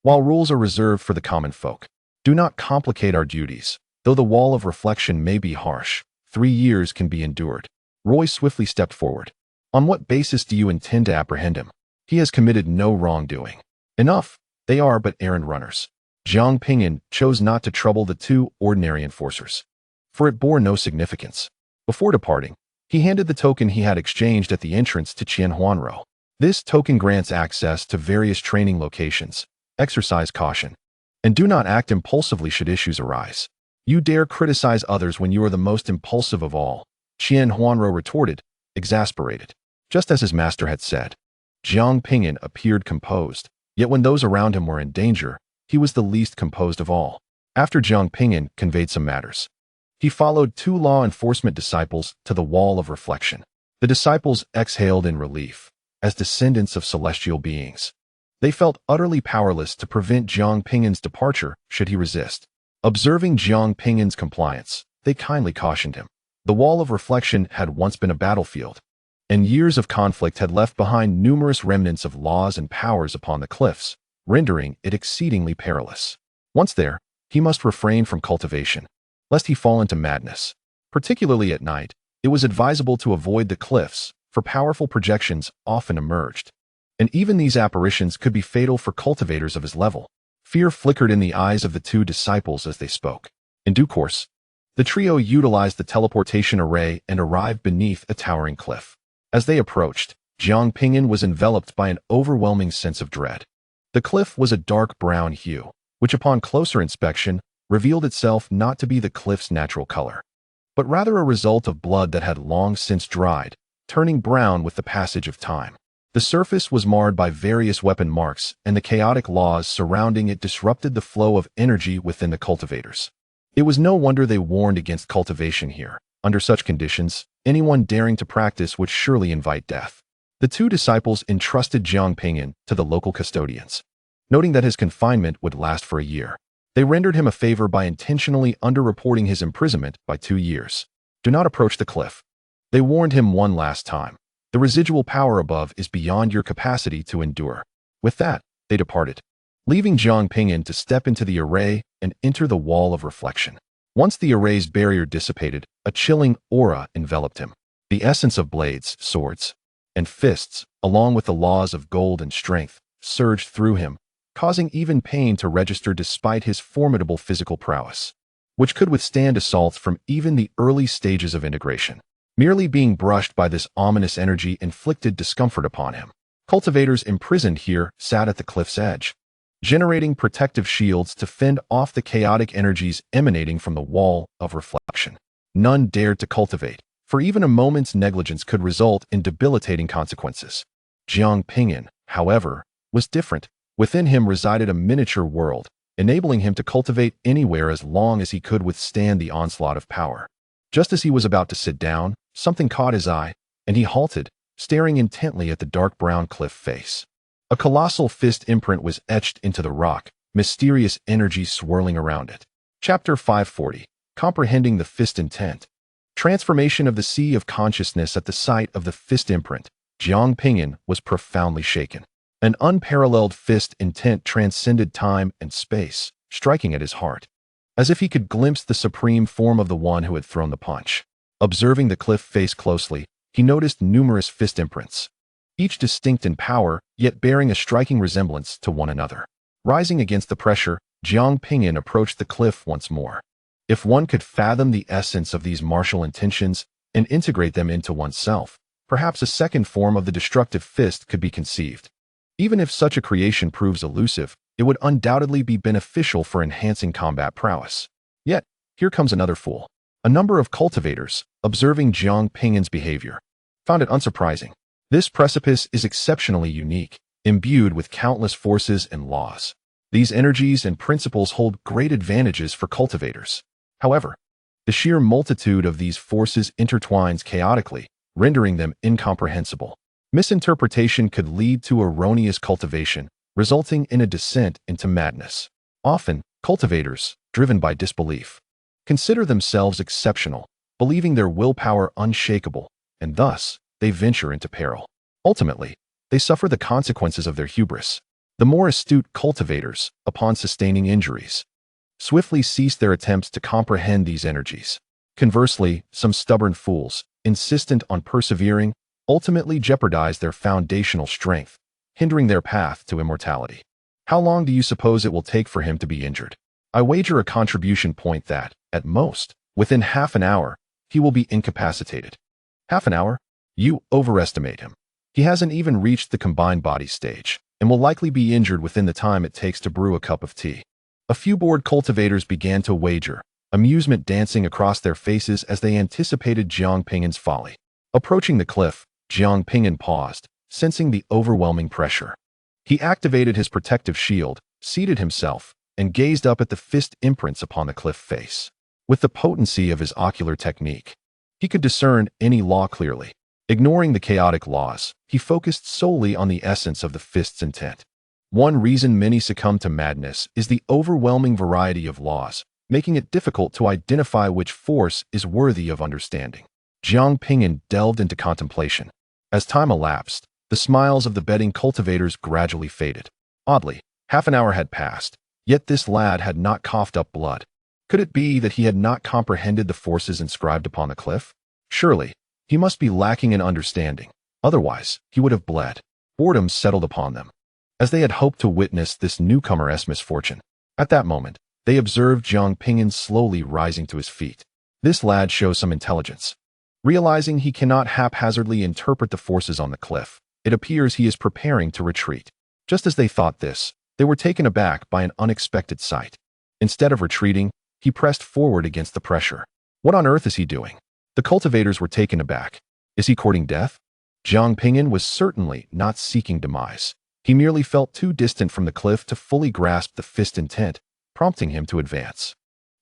while rules are reserved for the common folk. Do not complicate our duties. Though the wall of reflection may be harsh, 3 years can be endured. Roy swiftly stepped forward. On what basis do you intend to apprehend him? He has committed no wrongdoing. Enough. They are but errand runners. Jiang Ping'an chose not to trouble the 2 ordinary enforcers, for it bore no significance. Before departing, he handed the token he had exchanged at the entrance to Huanrou. This token grants access to various training locations. Exercise caution, and do not act impulsively should issues arise. You dare criticize others when you are the most impulsive of all, Huanrou retorted, exasperated. Just as his master had said, Jiang Ping'an appeared composed, yet when those around him were in danger, he was the least composed of all. After Jiang Ping'an conveyed some matters, he followed 2 law enforcement disciples to the wall of reflection. The disciples exhaled in relief, as descendants of celestial beings. They felt utterly powerless to prevent Jiang Ping'an's departure should he resist. Observing Jiang Ping'an's compliance, they kindly cautioned him. The wall of reflection had once been a battlefield, and years of conflict had left behind numerous remnants of laws and powers upon the cliffs, rendering it exceedingly perilous. Once there, he must refrain from cultivation, lest he fall into madness. Particularly at night, it was advisable to avoid the cliffs, for powerful projections often emerged. And even these apparitions could be fatal for cultivators of his level. Fear flickered in the eyes of the 2 disciples as they spoke. In due course, the trio utilized the teleportation array and arrived beneath a towering cliff. As they approached, Jiang Ping'an was enveloped by an overwhelming sense of dread. The cliff was a dark brown hue, which upon closer inspection revealed itself not to be the cliff's natural color, but rather a result of blood that had long since dried, turning brown with the passage of time. The surface was marred by various weapon marks, and the chaotic laws surrounding it disrupted the flow of energy within the cultivators. It was no wonder they warned against cultivation here. Under such conditions, anyone daring to practice would surely invite death. The 2 disciples entrusted Jiang Ping'an to the local custodians, noting that his confinement would last for a year. They rendered him a favor by intentionally underreporting his imprisonment by 2 years. Do not approach the cliff. They warned him one last time. The residual power above is beyond your capacity to endure. With that, they departed, leaving Jiang Ping'an to step into the array and enter the wall of reflection. Once the array's barrier dissipated, a chilling aura enveloped him. The essence of blades, swords, and fists, along with the laws of gold and strength, surged through him, causing even pain to register despite his formidable physical prowess, which could withstand assaults from even the early stages of integration. Merely being brushed by this ominous energy inflicted discomfort upon him. Cultivators imprisoned here sat at the cliff's edge, generating protective shields to fend off the chaotic energies emanating from the wall of reflection. None dared to cultivate, for even a moment's negligence could result in debilitating consequences. Jiang Ping'an, however, was different. Within him resided a miniature world, enabling him to cultivate anywhere as long as he could withstand the onslaught of power. Just as he was about to sit down, something caught his eye, and he halted, staring intently at the dark brown cliff face. A colossal fist imprint was etched into the rock, mysterious energy swirling around it. Chapter 540. Comprehending the Fist Intent. Transformation of the Sea of Consciousness. At the sight of the fist imprint, Jiang Ping'an was profoundly shaken. An unparalleled fist intent transcended time and space, striking at his heart, as if he could glimpse the supreme form of the one who had thrown the punch. Observing the cliff face closely, he noticed numerous fist imprints, each distinct in power, yet bearing a striking resemblance to one another. Rising against the pressure, Jiang Ping'an approached the cliff once more. If one could fathom the essence of these martial intentions and integrate them into oneself, perhaps a second form of the destructive fist could be conceived. Even if such a creation proves elusive, it would undoubtedly be beneficial for enhancing combat prowess. Yet, here comes another fool. A number of cultivators, observing Jiang Ping'an's behavior, found it unsurprising. This precipice is exceptionally unique, imbued with countless forces and laws. These energies and principles hold great advantages for cultivators. However, the sheer multitude of these forces intertwines chaotically, rendering them incomprehensible. Misinterpretation could lead to erroneous cultivation, resulting in a descent into madness. Often, cultivators, driven by disbelief, consider themselves exceptional, believing their willpower unshakable, and thus, they venture into peril. Ultimately, they suffer the consequences of their hubris. The more astute cultivators, upon sustaining injuries, swiftly cease their attempts to comprehend these energies. Conversely, some stubborn fools, insistent on persevering, ultimately jeopardize their foundational strength, hindering their path to immortality. How long do you suppose it will take for him to be injured? I wager a contribution point that, at most, within half an hour, he will be incapacitated. Half an hour? You overestimate him. He hasn't even reached the combined body stage, and will likely be injured within the time it takes to brew a cup of tea. A few bored cultivators began to wager, amusement dancing across their faces as they anticipated Jiang Ping'an's folly. Approaching the cliff, Jiang Ping'an paused, sensing the overwhelming pressure. He activated his protective shield, seated himself, and gazed up at the fist imprints upon the cliff face. With the potency of his ocular technique, he could discern any law clearly. Ignoring the chaotic laws, he focused solely on the essence of the fist's intent. One reason many succumb to madness is the overwhelming variety of laws, making it difficult to identify which force is worthy of understanding. Jiang Ping'an delved into contemplation. As time elapsed, the smiles of the betting cultivators gradually faded. Oddly, half an hour had passed, yet this lad had not coughed up blood. Could it be that he had not comprehended the forces inscribed upon the cliff? Surely, he must be lacking in understanding. Otherwise, he would have bled. Boredom settled upon them, as they had hoped to witness this newcomer's misfortune. At that moment, they observed Jiang Ping'an slowly rising to his feet. This lad shows some intelligence. Realizing he cannot haphazardly interpret the forces on the cliff, it appears he is preparing to retreat. Just as they thought this, they were taken aback by an unexpected sight. Instead of retreating, he pressed forward against the pressure. What on earth is he doing? The cultivators were taken aback. Is he courting death? Jiang Ping'an was certainly not seeking demise. He merely felt too distant from the cliff to fully grasp the fist intent, prompting him to advance.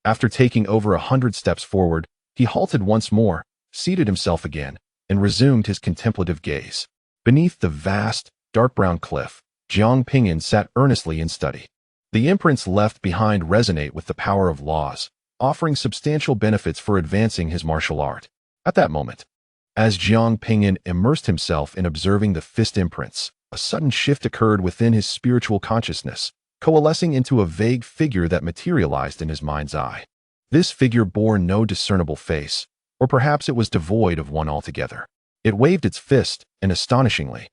After taking over 100 steps forward, he halted once more, seated himself again, and resumed his contemplative gaze. Beneath the vast, dark brown cliff, Jiang Ping'an sat earnestly in study. The imprints left behind resonate with the power of laws, offering substantial benefits for advancing his martial art. At that moment, as Jiang Ping'an immersed himself in observing the fist imprints, a sudden shift occurred within his spiritual consciousness, coalescing into a vague figure that materialized in his mind's eye. This figure bore no discernible face, or perhaps it was devoid of one altogether. It waved its fist, and astonishingly,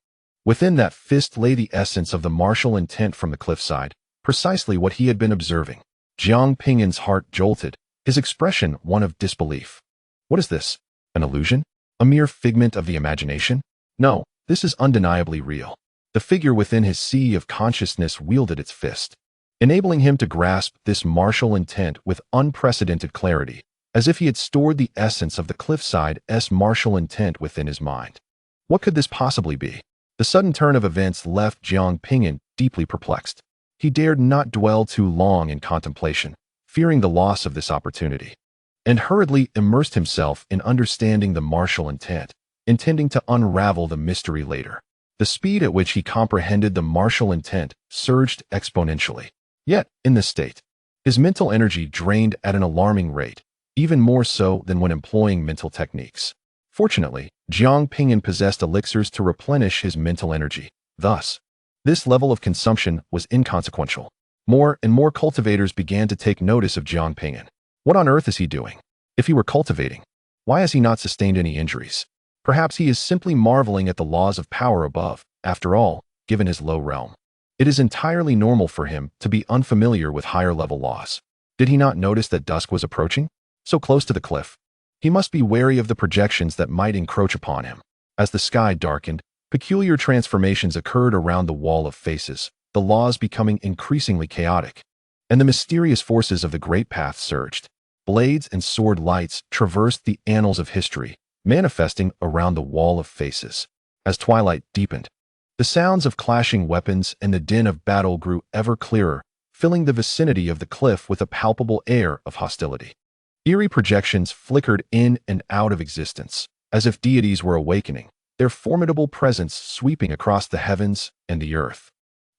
within that fist lay the essence of the martial intent from the cliffside, precisely what he had been observing. Jiang Ping'an's heart jolted, his expression one of disbelief. What is this? An illusion? A mere figment of the imagination? No, this is undeniably real. The figure within his sea of consciousness wielded its fist, enabling him to grasp this martial intent with unprecedented clarity, as if he had stored the essence of the cliffside's martial intent within his mind. What could this possibly be? The sudden turn of events left Jiang Ping'an deeply perplexed. He dared not dwell too long in contemplation, fearing the loss of this opportunity, and hurriedly immersed himself in understanding the martial intent, intending to unravel the mystery later. The speed at which he comprehended the martial intent surged exponentially. Yet, in this state, his mental energy drained at an alarming rate, even more so than when employing mental techniques. Fortunately, Jiang Ping'an possessed elixirs to replenish his mental energy. Thus, This level of consumption was inconsequential. More and more cultivators began to take notice of Jiang Ping'an. What on earth is he doing? If he were cultivating, why has he not sustained any injuries? Perhaps he is simply marveling at the laws of power above. After all, given his low realm, it is entirely normal for him to be unfamiliar with higher-level laws. Did he not notice that dusk was approaching? So close to the cliff. He must be wary of the projections that might encroach upon him. As the sky darkened, peculiar transformations occurred around the wall of faces, the laws becoming increasingly chaotic. And the mysterious forces of the Great Path surged. Blades and sword lights traversed the annals of history, manifesting around the wall of faces. As twilight deepened, the sounds of clashing weapons and the din of battle grew ever clearer, filling the vicinity of the cliff with a palpable air of hostility. Eerie projections flickered in and out of existence, as if deities were awakening, their formidable presence sweeping across the heavens and the earth.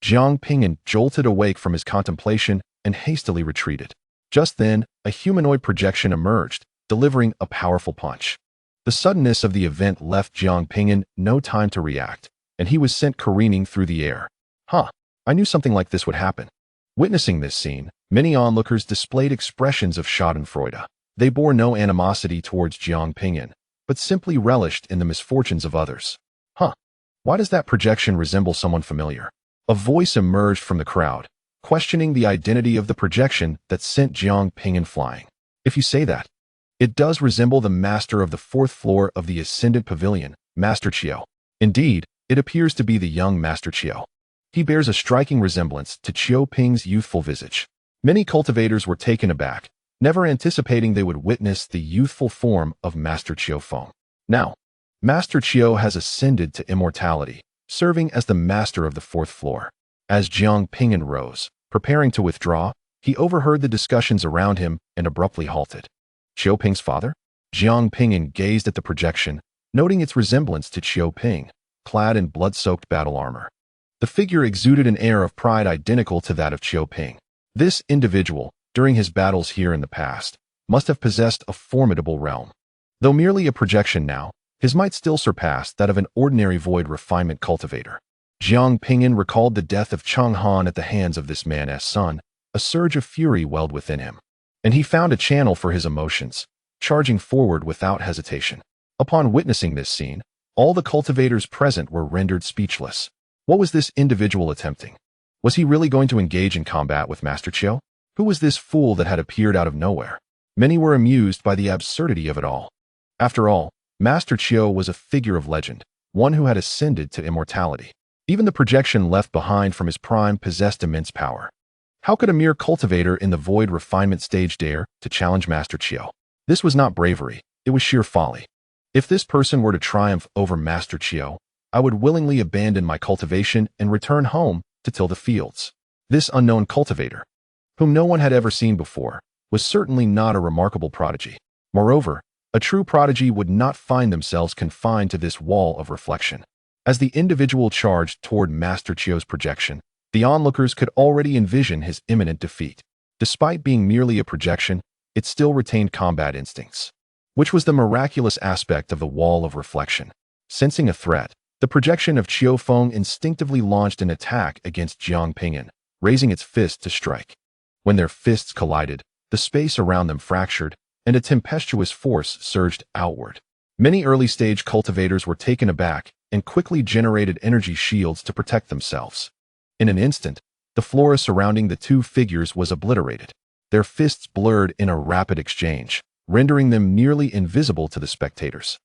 Jiang Ping'an jolted awake from his contemplation and hastily retreated. Just then, a humanoid projection emerged, delivering a powerful punch. The suddenness of the event left Jiang Ping'an no time to react, and he was sent careening through the air. I knew something like this would happen. Witnessing this scene, many onlookers displayed expressions of schadenfreude. They bore no animosity towards Jiang Ping'an, but simply relished in the misfortunes of others. Why does that projection resemble someone familiar? A voice emerged from the crowd, questioning the identity of the projection that sent Jiang Ping'an flying. If you say that, it does resemble the master of the fourth floor of the Ascendant Pavilion, Master Qiao. Indeed, it appears to be the young Master Qiao. He bears a striking resemblance to Qiao Ping's youthful visage. Many cultivators were taken aback, never anticipating they would witness the youthful form of Master Qiao Feng. Now, Master Qiao has ascended to immortality, serving as the master of the fourth floor. As Jiang Ping'an rose, preparing to withdraw, he overheard the discussions around him and abruptly halted. Qiao Ping's father? Jiang Ping'an gazed at the projection, noting its resemblance to Qiao Ping, clad in blood-soaked battle armor. The figure exuded an air of pride identical to that of Qiao Ping. This individual, during his battles here in the past, must have possessed a formidable realm. Though merely a projection now, his might still surpass that of an ordinary void refinement cultivator. Jiang Ping'an recalled the death of Cheng Han at the hands of this man's son. A surge of fury welled within him, and he found a channel for his emotions, charging forward without hesitation. Upon witnessing this scene, all the cultivators present were rendered speechless. What was this individual attempting? Was he really going to engage in combat with Master Qiao? Who was this fool that had appeared out of nowhere? Many were amused by the absurdity of it all. After all, Master Qiao was a figure of legend, one who had ascended to immortality. Even the projection left behind from his prime possessed immense power. How could a mere cultivator in the void refinement stage dare to challenge Master Qiao? This was not bravery, it was sheer folly. If this person were to triumph over Master Qiao, I would willingly abandon my cultivation and return home to till the fields. This unknown cultivator, whom no one had ever seen before, was certainly not a remarkable prodigy. Moreover, a true prodigy would not find themselves confined to this wall of reflection. As the individual charged toward Master Qiao's projection, the onlookers could already envision his imminent defeat. Despite being merely a projection, it still retained combat instincts, which was the miraculous aspect of the wall of reflection. Sensing a threat, the projection of Qiao Feng instinctively launched an attack against Jiang Ping'an, raising its fist to strike. When their fists collided, the space around them fractured, and a tempestuous force surged outward. Many early-stage cultivators were taken aback and quickly generated energy shields to protect themselves. In an instant, the flora surrounding the two figures was obliterated. Their fists blurred in a rapid exchange, rendering them nearly invisible to the spectators.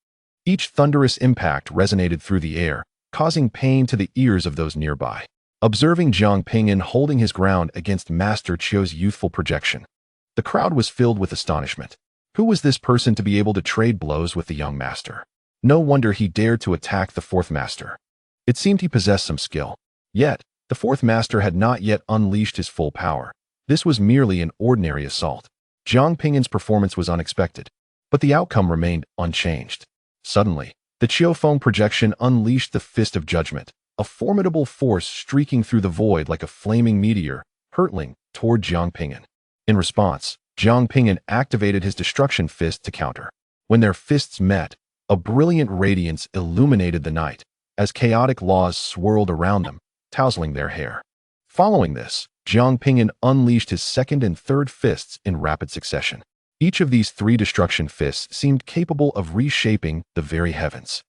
Each thunderous impact resonated through the air, causing pain to the ears of those nearby. Observing Jiang Ping'an holding his ground against Master Qiao's youthful projection, the crowd was filled with astonishment. Who was this person to be able to trade blows with the young master? No wonder he dared to attack the fourth master. It seemed he possessed some skill. Yet, the fourth master had not yet unleashed his full power. This was merely an ordinary assault. Jiang Ping'an's performance was unexpected, but the outcome remained unchanged. Suddenly, the Qiao Feng projection unleashed the fist of judgment, a formidable force streaking through the void like a flaming meteor, hurtling toward Jiang Ping'an. In response, Jiang Ping'an activated his destruction fist to counter. When their fists met, a brilliant radiance illuminated the night. As chaotic laws swirled around them, tousling their hair. Following this, Jiang Ping'an unleashed his second and third fists in rapid succession. Each of these three destruction fists seemed capable of reshaping the very heavens.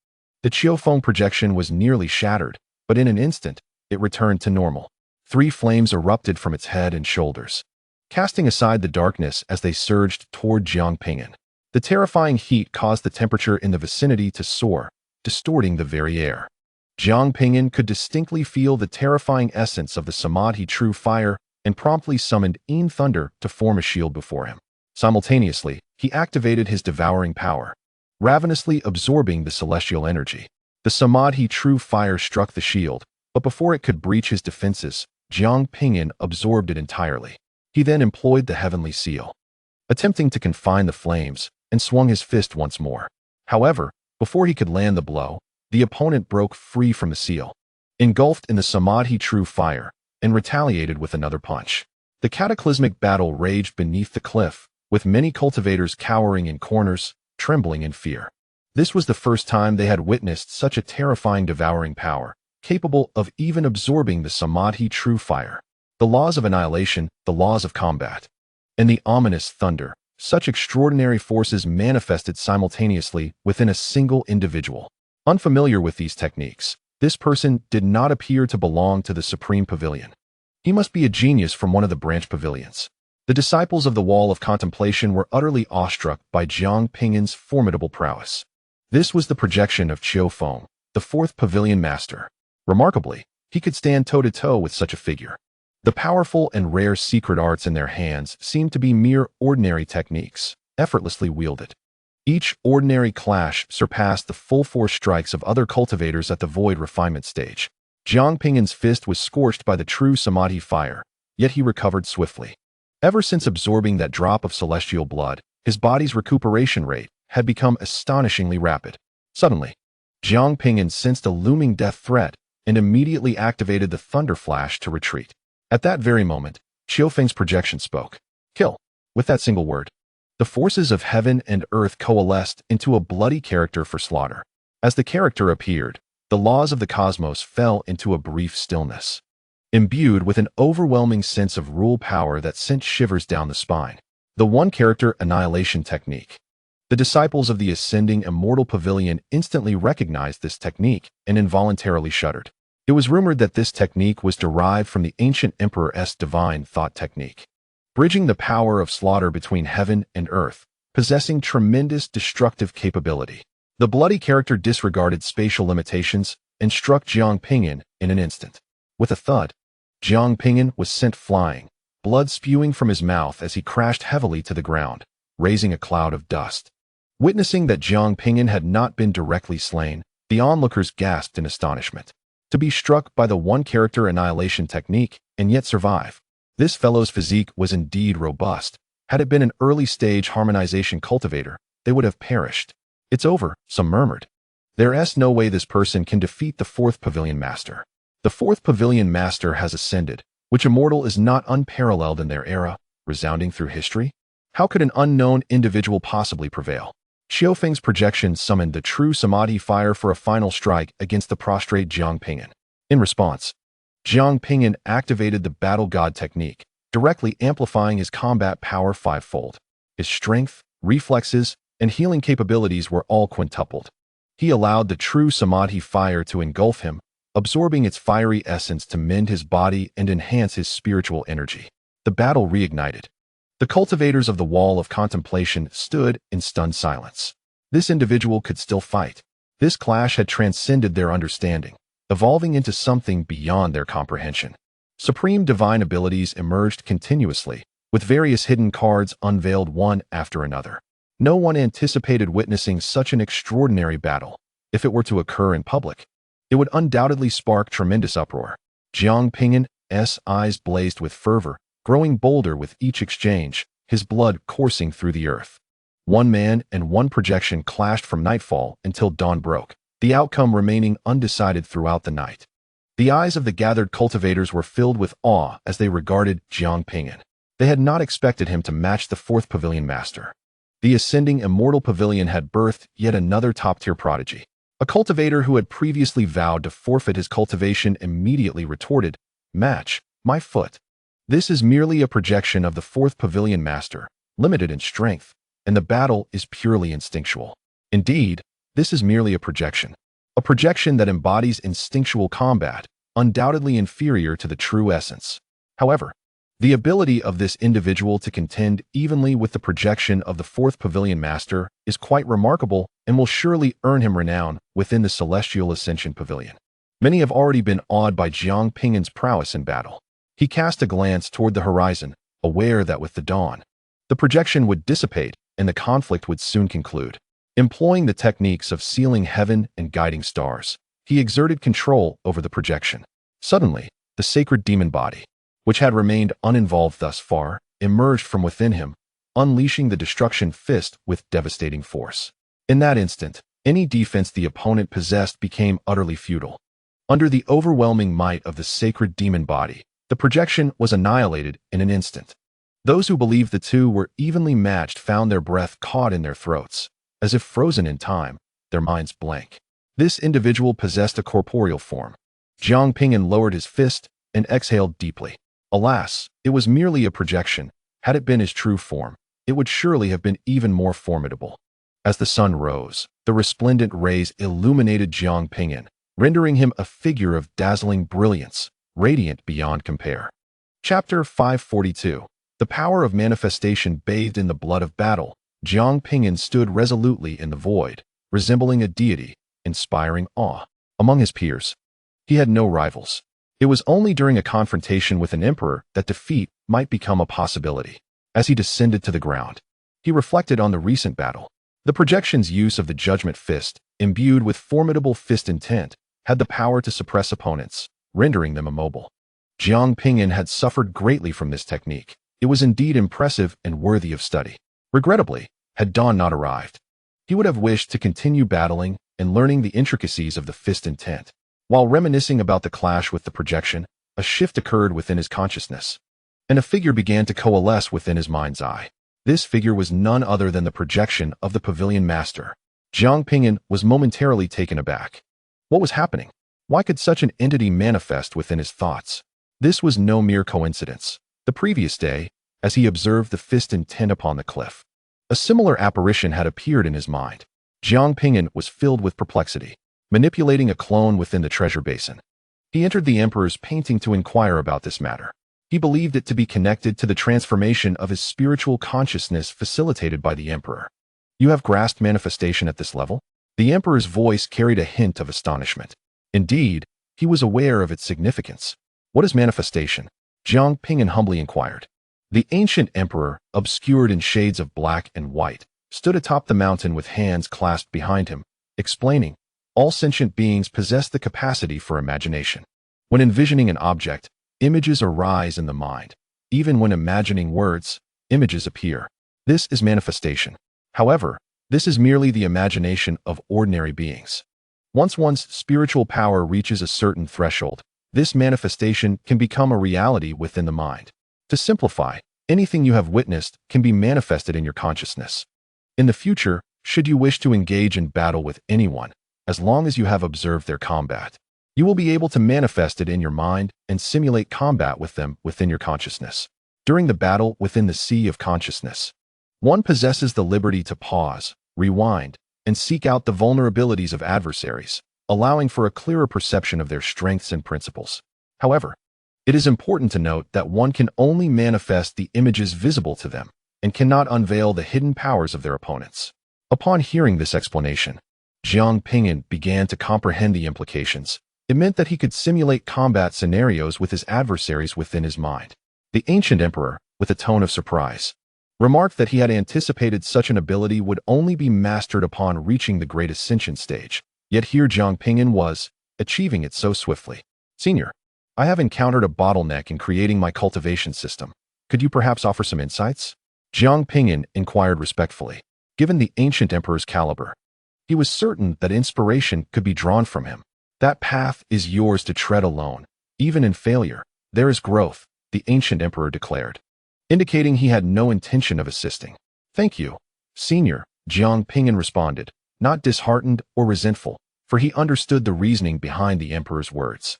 The Qiufeng projection was nearly shattered, but in an instant, it returned to normal. 3 flames erupted from its head and shoulders, casting aside the darkness as they surged toward Jiang Ping'an. The terrifying heat caused the temperature in the vicinity to soar, distorting the very air. Jiang Ping'an could distinctly feel the terrifying essence of the Samadhi true fire and promptly summoned Yin Thunder to form a shield before him. Simultaneously, he activated his devouring power, ravenously absorbing the celestial energy. The Samadhi true fire struck the shield, but before it could breach his defenses, Jiang Ping'an absorbed it entirely. He then employed the heavenly seal, attempting to confine the flames, and swung his fist once more. However, before he could land the blow, the opponent broke free from the seal, engulfed in the Samadhi true fire, and retaliated with another punch. The cataclysmic battle raged beneath the cliff, with many cultivators cowering in corners, trembling in fear. This was the first time they had witnessed such a terrifying devouring power, capable of even absorbing the Samadhi true fire. The laws of annihilation, the laws of combat, and the ominous thunder. Such extraordinary forces manifested simultaneously within a single individual. Unfamiliar with these techniques, this person did not appear to belong to the Supreme Pavilion. He must be a genius from one of the branch pavilions. The disciples of the Wall of Contemplation were utterly awestruck by Jiang Ping'an's formidable prowess. This was the projection of Qiufeng, the 4th Pavilion Master. Remarkably, he could stand toe-to-toe with such a figure. The powerful and rare secret arts in their hands seemed to be mere ordinary techniques, effortlessly wielded. Each ordinary clash surpassed the full force strikes of other cultivators at the void refinement stage. Jiang Ping'an's fist was scorched by the true Samadhi fire, yet he recovered swiftly. Ever since absorbing that drop of celestial blood, his body's recuperation rate had become astonishingly rapid. Suddenly, Jiang Ping'an sensed a looming death threat and immediately activated the thunder flash to retreat. At that very moment, Qiufeng's projection spoke. Kill. With that single word, the forces of heaven and earth coalesced into a bloody character for slaughter. As the character appeared, the laws of the cosmos fell into a brief stillness, imbued with an overwhelming sense of rule power that sent shivers down the spine. The one-character annihilation technique. The disciples of the ascending Immortal Pavilion instantly recognized this technique and involuntarily shuddered. It was rumored that this technique was derived from the ancient emperor's divine thought technique, bridging the power of slaughter between heaven and earth, possessing tremendous destructive capability. The bloody character disregarded spatial limitations and struck Jiang Ping'an in an instant. With a thud, Jiang Ping'an was sent flying, blood spewing from his mouth as he crashed heavily to the ground, raising a cloud of dust. Witnessing that Jiang Ping'an had not been directly slain, the onlookers gasped in astonishment. To be struck by the one-character annihilation technique and yet survive. This fellow's physique was indeed robust. Had it been an early-stage harmonization cultivator, they would have perished. It's over, some murmured. There's no way this person can defeat the 4th Pavilion Master. The 4th Pavilion Master has ascended, which Immortal is not unparalleled in their era, resounding through history. How could an unknown individual possibly prevail? Qiufeng's projection summoned the true Samadhi fire for a final strike against the prostrate Jiang Ping'an. In response, Jiang Ping'an activated the Battle God technique, directly amplifying his combat power 5-fold. His strength, reflexes, and healing capabilities were all quintupled. He allowed the true Samadhi fire to engulf him, absorbing its fiery essence to mend his body and enhance his spiritual energy. The battle reignited. The cultivators of the Wall of Contemplation stood in stunned silence. This individual could still fight. This clash had transcended their understanding, evolving into something beyond their comprehension. Supreme divine abilities emerged continuously, with various hidden cards unveiled one after another. No one anticipated witnessing such an extraordinary battle. If it were to occur in public, it would undoubtedly spark tremendous uproar. Jiang Ping'an's eyes blazed with fervor, growing bolder with each exchange, his blood coursing through the earth. One man and one projection clashed from nightfall until dawn broke, the outcome remaining undecided throughout the night. The eyes of the gathered cultivators were filled with awe as they regarded Jiang Ping'an. They had not expected him to match the 4th Pavilion Master. The ascending Immortal Pavilion had birthed yet another top-tier prodigy. A cultivator who had previously vowed to forfeit his cultivation immediately retorted, "Match, my foot. This is merely a projection of the fourth pavilion master, limited in strength, and the battle is purely instinctual. Indeed, this is merely a projection that embodies instinctual combat, undoubtedly inferior to the true essence. However, the ability of this individual to contend evenly with the projection of the fourth pavilion master is quite remarkable and will surely earn him renown within the celestial ascension pavilion." Many have already been awed by Jiang Ping'an's prowess in battle. He cast a glance toward the horizon, aware that with the dawn, the projection would dissipate and the conflict would soon conclude. Employing the techniques of sealing heaven and guiding stars, he exerted control over the projection. Suddenly, the sacred demon body, which had remained uninvolved thus far, emerged from within him, unleashing the destruction fist with devastating force. In that instant, any defense the opponent possessed became utterly futile. Under the overwhelming might of the sacred demon body, the projection was annihilated in an instant. Those who believed the two were evenly matched found their breath caught in their throats, as if frozen in time, their minds blank. This individual possessed a corporeal form. Jiang Ping'an lowered his fist and exhaled deeply. Alas, it was merely a projection. Had it been his true form, it would surely have been even more formidable. As the sun rose, the resplendent rays illuminated Jiang Ping'an, rendering him a figure of dazzling brilliance, radiant beyond compare. Chapter 542. The power of manifestation bathed in the blood of battle. Jiang Ping'an stood resolutely in the void, resembling a deity, inspiring awe. Among his peers, he had no rivals. It was only during a confrontation with an emperor that defeat might become a possibility. As he descended to the ground, he reflected on the recent battle. The projection's use of the judgment fist, imbued with formidable fist intent, had the power to suppress opponents, rendering them immobile. Jiang Ping'an had suffered greatly from this technique. It was indeed impressive and worthy of study. Regrettably, had dawn not arrived, he would have wished to continue battling and learning the intricacies of the fist intent. While reminiscing about the clash with the projection, a shift occurred within his consciousness, and a figure began to coalesce within his mind's eye. This figure was none other than the projection of the pavilion master. Jiang Ping'an was momentarily taken aback. What was happening? Why could such an entity manifest within his thoughts? This was no mere coincidence. The previous day, as he observed the fist intent upon the cliff, a similar apparition had appeared in his mind. Jiang Ping'an was filled with perplexity, manipulating a clone within the treasure basin. He entered the emperor's painting to inquire about this matter. He believed it to be connected to the transformation of his spiritual consciousness facilitated by the emperor. You have grasped manifestation at this level? The emperor's voice carried a hint of astonishment. Indeed, he was aware of its significance. What is manifestation? Jiang Ping'an humbly inquired. The ancient emperor, obscured in shades of black and white, stood atop the mountain with hands clasped behind him, explaining, all sentient beings possess the capacity for imagination. When envisioning an object, images arise in the mind. Even when imagining words, images appear. This is manifestation. However, this is merely the imagination of ordinary beings. Once one's spiritual power reaches a certain threshold, this manifestation can become a reality within the mind. To simplify, anything you have witnessed can be manifested in your consciousness. In the future, should you wish to engage in battle with anyone, as long as you have observed their combat, you will be able to manifest it in your mind and simulate combat with them within your consciousness. During the battle within the sea of consciousness, one possesses the liberty to pause, rewind, and seek out the vulnerabilities of adversaries, allowing for a clearer perception of their strengths and principles. However, it is important to note that one can only manifest the images visible to them and cannot unveil the hidden powers of their opponents. Upon hearing this explanation, Jiang Ping'an began to comprehend the implications. It meant that he could simulate combat scenarios with his adversaries within his mind. The ancient emperor, with a tone of surprise, remarked that he had anticipated such an ability would only be mastered upon reaching the great ascension stage. Yet here Jiang Ping'an was, achieving it so swiftly. Senior, I have encountered a bottleneck in creating my cultivation system. Could you perhaps offer some insights? Jiang Ping'an inquired respectfully. Given the ancient emperor's caliber, he was certain that inspiration could be drawn from him. That path is yours to tread alone. Even in failure, there is growth, the ancient emperor declared, indicating he had no intention of assisting. Thank you, Senior, Jiang Ping'an responded, not disheartened or resentful. for he understood the reasoning behind the emperor's words.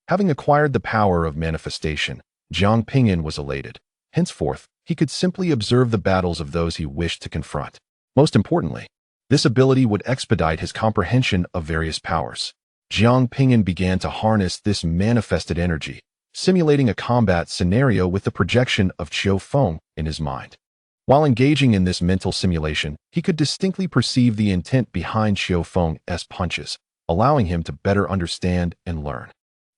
Having acquired the power of manifestation, Jiang Ping'an was elated. Henceforth, he could simply observe the battles of those he wished to confront. Most importantly, this ability would expedite his comprehension of various powers. Jiang Ping'an began to harness this manifested energy, simulating a combat scenario with the projection of Qian in his mind. While engaging in this mental simulation, he could distinctly perceive the intent behind Qian's punches, allowing him to better understand and learn.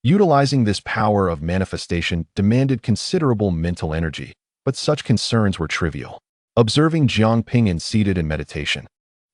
Utilizing this power of manifestation demanded considerable mental energy, but such concerns were trivial. Observing Jiang Ping'an seated in meditation,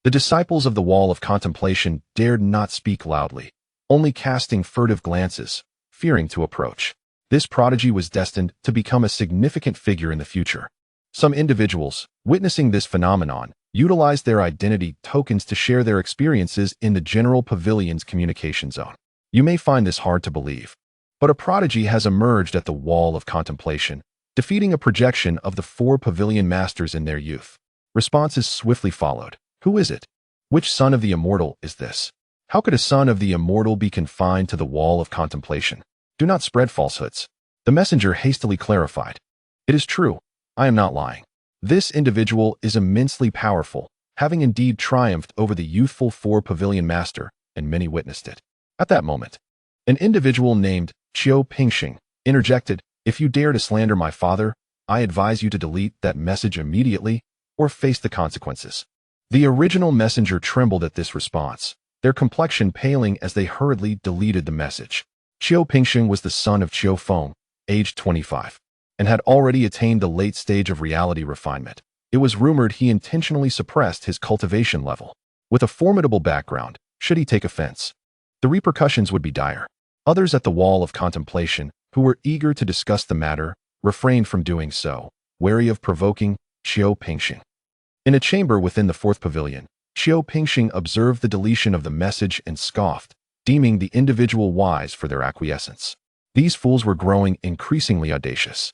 the disciples of the Wall of Contemplation dared not speak loudly, only casting furtive glances, fearing to approach. This prodigy was destined to become a significant figure in the future. Some individuals, witnessing this phenomenon, utilized their identity tokens to share their experiences in the general pavilion's communication zone. You may find this hard to believe, but a prodigy has emerged at the Wall of Contemplation, defeating a projection of the 4 pavilion masters in their youth. Responses swiftly followed. Who is it? Which son of the Immortal is this? How could a son of the Immortal be confined to the Wall of Contemplation? Do not spread falsehoods. The messenger hastily clarified. It is true. I am not lying. This individual is immensely powerful, having indeed triumphed over the youthful 4 pavilion master, and many witnessed it. At that moment, an individual named Qian Ping'an interjected, "If you dare to slander my father, I advise you to delete that message immediately or face the consequences." The original messenger trembled at this response, their complexion paling as they hurriedly deleted the message. Qian Ping'an was the son of Qian, aged 25, and had already attained the late stage of reality refinement. It was rumored he intentionally suppressed his cultivation level. With a formidable background, should he take offense, the repercussions would be dire. Others at the Wall of Contemplation, who were eager to discuss the matter, refrained from doing so, wary of provoking Qian Ping'an. In a chamber within the 4th pavilion, Qian Ping'an observed the deletion of the message and scoffed, deeming the individual wise for their acquiescence. These fools were growing increasingly audacious.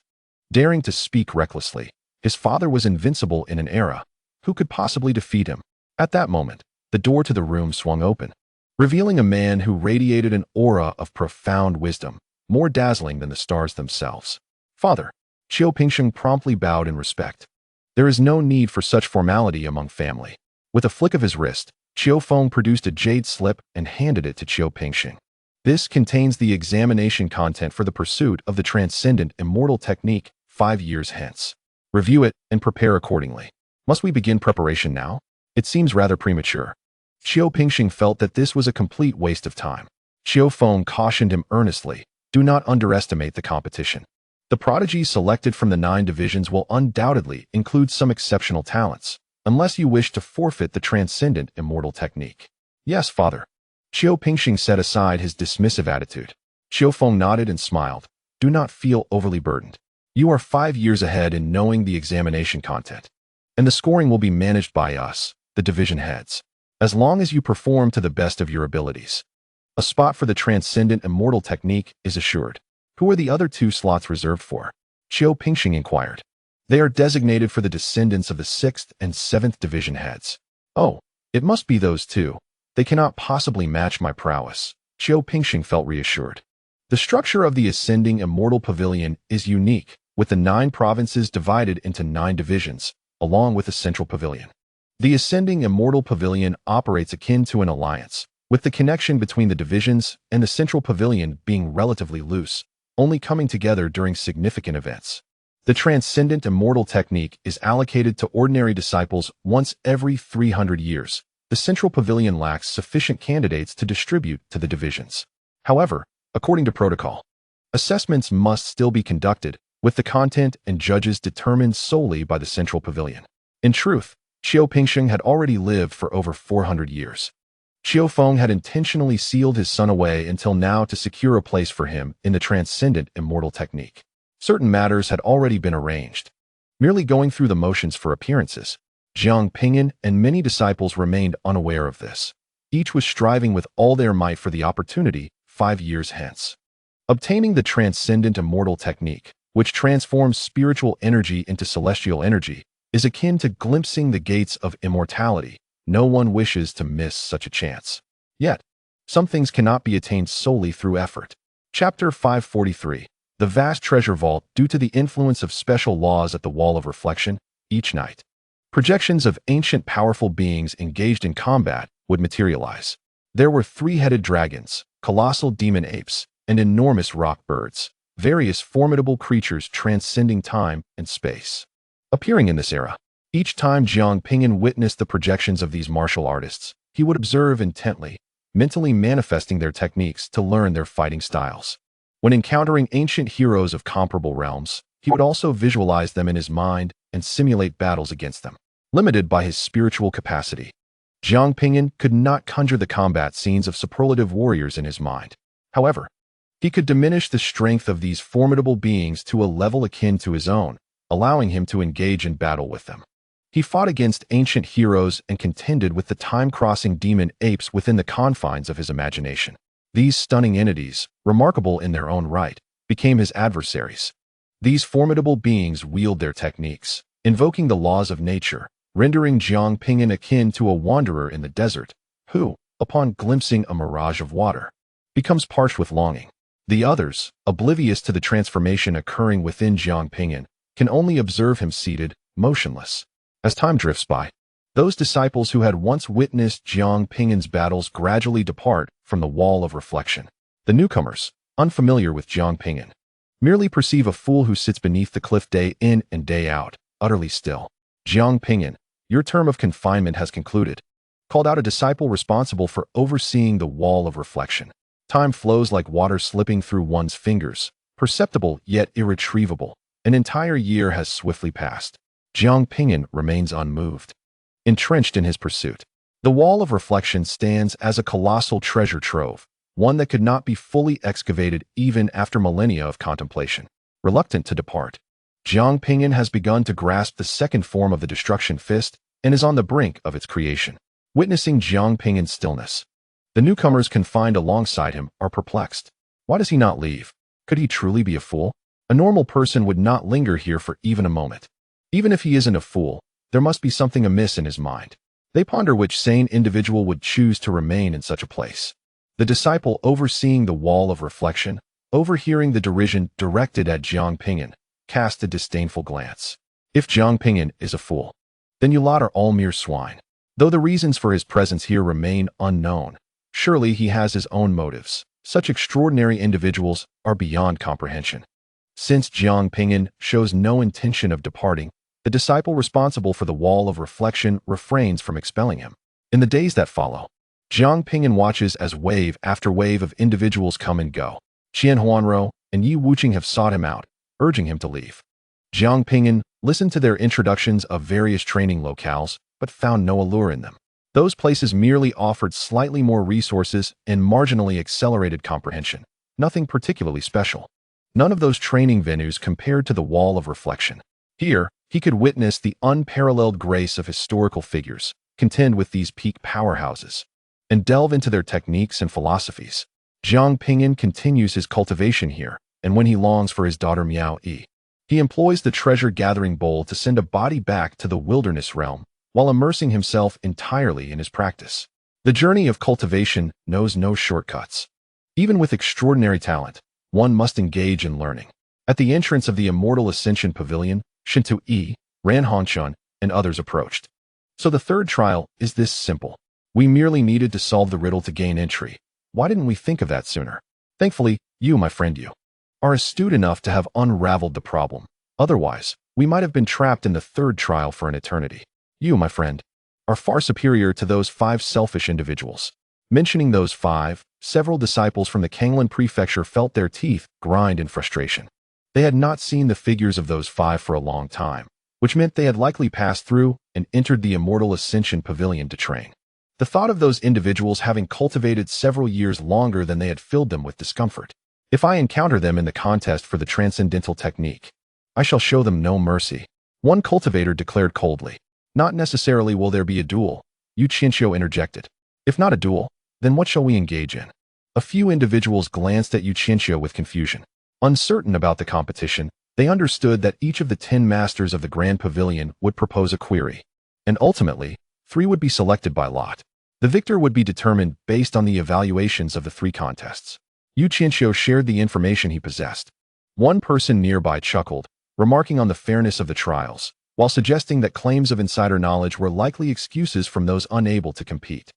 Daring to speak recklessly, his father was invincible in an era. Who could possibly defeat him? At that moment, the door to the room swung open, revealing a man who radiated an aura of profound wisdom, more dazzling than the stars themselves. "Father," Qian Ping'an promptly bowed in respect. There is no need for such formality among family. With a flick of his wrist, Qian produced a jade slip and handed it to Qian Ping'an. This contains the examination content for the pursuit of the transcendent immortal technique 5 years hence. Review it and prepare accordingly. Must we begin preparation now? It seems rather premature. Qian Ping'an felt that this was a complete waste of time. Qian cautioned him earnestly, do not underestimate the competition. The prodigies selected from the 9 divisions will undoubtedly include some exceptional talents, unless you wish to forfeit the transcendent immortal technique. Yes, father. Qian Ping'an set aside his dismissive attitude. Qian nodded and smiled. Do not feel overly burdened. You are 5 years ahead in knowing the examination content, and the scoring will be managed by us, the division heads, as long as you perform to the best of your abilities. A spot for the transcendent immortal technique is assured. Who are the other 2 slots reserved for? Qian Ping'an inquired. They are designated for the descendants of the 6th and 7th division heads. Oh, it must be those 2. They cannot possibly match my prowess. Qian Ping'an felt reassured. The structure of the ascending immortal pavilion is unique, with the 9 provinces divided into 9 divisions, along with a central pavilion. The ascending immortal pavilion operates akin to an alliance, with the connection between the divisions and the central pavilion being relatively loose, only coming together during significant events. The transcendent immortal technique is allocated to ordinary disciples once every 300 years. The central pavilion lacks sufficient candidates to distribute to the divisions. However, according to protocol, assessments must still be conducted, with the content and judges determined solely by the central pavilion. In truth, Qian Ping'an had already lived for over 400 years. Qian had intentionally sealed his son away until now to secure a place for him in the transcendent immortal technique. Certain matters had already been arranged. Merely going through the motions for appearances, Jiang Ping'an and many disciples remained unaware of this. Each was striving with all their might for the opportunity 5 years hence. Obtaining the transcendent immortal technique, which transforms spiritual energy into celestial energy, is akin to glimpsing the gates of immortality. No one wishes to miss such a chance. Yet, Some things cannot be attained solely through effort. Chapter 543. The vast treasure vault due to the influence of special laws at the wall of reflection, each night. Projections of ancient powerful beings engaged in combat would materialize. There were three-headed dragons, colossal demon apes, and enormous rock birds, various formidable creatures transcending time and space. Appearing in this era, each time Jiang Ping'an witnessed the projections of these martial artists, he would observe intently, mentally manifesting their techniques to learn their fighting styles. When encountering ancient heroes of comparable realms, he would also visualize them in his mind and simulate battles against them. Limited by his spiritual capacity, Jiang Ping'an could not conjure the combat scenes of superlative warriors in his mind. However, he could diminish the strength of these formidable beings to a level akin to his own, allowing him to engage in battle with them. He fought against ancient heroes and contended with the time-crossing demon apes within the confines of his imagination. These stunning entities, remarkable in their own right, became his adversaries. These formidable beings wield their techniques, invoking the laws of nature, rendering Jiang Ping'an akin to a wanderer in the desert, who, upon glimpsing a mirage of water, becomes parched with longing. The others, oblivious to the transformation occurring within Jiang Ping'an, can only observe him seated, motionless. As time drifts by, those disciples who had once witnessed Jiang Ping'an's battles gradually depart from the wall of reflection. The newcomers, unfamiliar with Jiang Ping'an, merely perceive a fool who sits beneath the cliff day in and day out, utterly still. Jiang Ping'an, your term of confinement has concluded, called out a disciple responsible for overseeing the wall of reflection. Time flows like water slipping through one's fingers, perceptible yet irretrievable. An entire year has swiftly passed. Jiang Ping'an remains unmoved, entrenched in his pursuit. The wall of reflection stands as a colossal treasure trove, one that could not be fully excavated even after millennia of contemplation. Reluctant to depart, Jiang Ping'an has begun to grasp the second form of the destruction fist and is on the brink of its creation. Witnessing Jiang Ping'an's stillness, the newcomers confined alongside him are perplexed. Why does he not leave? Could he truly be a fool? A normal person would not linger here for even a moment. Even if he isn't a fool, there must be something amiss in his mind. They ponder which sane individual would choose to remain in such a place. The disciple overseeing the wall of reflection, overhearing the derision directed at Jiang Ping'an, cast a disdainful glance. If Jiang Ping'an is a fool, then you lot are all mere swine. Though the reasons for his presence here remain unknown, surely he has his own motives. Such extraordinary individuals are beyond comprehension. Since Jiang Ping'an shows no intention of departing, the disciple responsible for the wall of reflection refrains from expelling him. In the days that follow, Jiang Ping'an watches as wave after wave of individuals come and go. Qian, Huanrou, and Yi Wuqing have sought him out, urging him to leave. Jiang Ping'an listened to their introductions of various training locales, but found no allure in them. Those places merely offered slightly more resources and marginally accelerated comprehension. Nothing particularly special. None of those training venues compared to the wall of reflection. Here, he could witness the unparalleled grace of historical figures, contend with these peak powerhouses, and delve into their techniques and philosophies. Jiang Ping'an continues his cultivation here, and when he longs for his daughter Miao Yi, he employs the treasure-gathering bowl to send a body back to the wilderness realm, while immersing himself entirely in his practice. The journey of cultivation knows no shortcuts. Even with extraordinary talent, one must engage in learning. At the entrance of the Immortal Ascension Pavilion, Shintu Yi, Ran Hongchun, and others approached. So the third trial is this simple. We merely needed to solve the riddle to gain entry. Why didn't we think of that sooner? Thankfully, you, my friend, you are astute enough to have unraveled the problem. Otherwise, we might have been trapped in the third trial for an eternity. You, my friend, are far superior to those 5 selfish individuals. Mentioning those 5, several disciples from the Kanglan prefecture felt their teeth grind in frustration. They had not seen the figures of those 5 for a long time, which meant they had likely passed through and entered the Immortal Ascension Pavilion to train. The thought of those individuals having cultivated several years longer than they had filled them with discomfort. If I encounter them in the contest for the transcendental technique, I shall show them no mercy. One cultivator declared coldly. Not necessarily will there be a duel, Yu Qianxiu interjected. If not a duel, then what shall we engage in? A few individuals glanced at Yu Qianxiu with confusion. Uncertain about the competition, they understood that each of the 10 masters of the Grand Pavilion would propose a query, and ultimately, 3 would be selected by lot. The victor would be determined based on the evaluations of the 3 contests. Yu Qianxiu shared the information he possessed. One person nearby chuckled, remarking on the fairness of the trials, while suggesting that claims of insider knowledge were likely excuses from those unable to compete.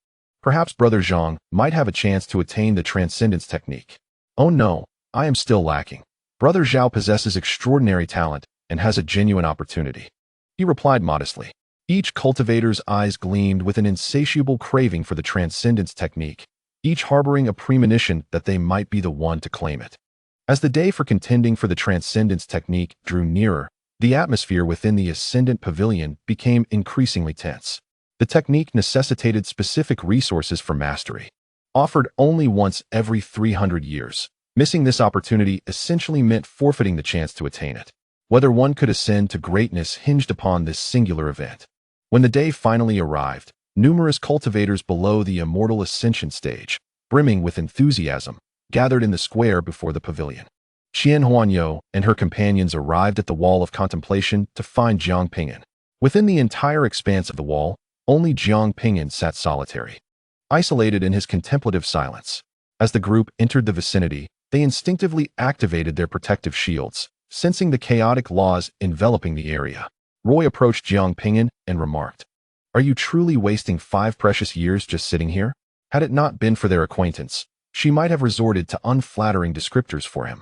Perhaps Brother Zhang might have a chance to attain the transcendence technique. Oh no, I am still lacking. Brother Zhao possesses extraordinary talent and has a genuine opportunity. He replied modestly. Each cultivator's eyes gleamed with an insatiable craving for the transcendence technique, each harboring a premonition that they might be the one to claim it. As the day for contending for the transcendence technique drew nearer, the atmosphere within the Ascendant Pavilion became increasingly tense. The technique necessitated specific resources for mastery, offered only once every 300 years. Missing this opportunity essentially meant forfeiting the chance to attain it. Whether one could ascend to greatness hinged upon this singular event. When the day finally arrived, numerous cultivators below the Immortal Ascension stage, brimming with enthusiasm, gathered in the square before the pavilion. Qian Huanrou and her companions arrived at the wall of contemplation to find Jiang Ping'an. Within the entire expanse of the wall, only Jiang Ping'an sat solitary, isolated in his contemplative silence. As the group entered the vicinity, they instinctively activated their protective shields, sensing the chaotic laws enveloping the area. Roy approached Jiang Ping'an and remarked, "Are you truly wasting 5 precious years just sitting here?" Had it not been for their acquaintance, she might have resorted to unflattering descriptors for him.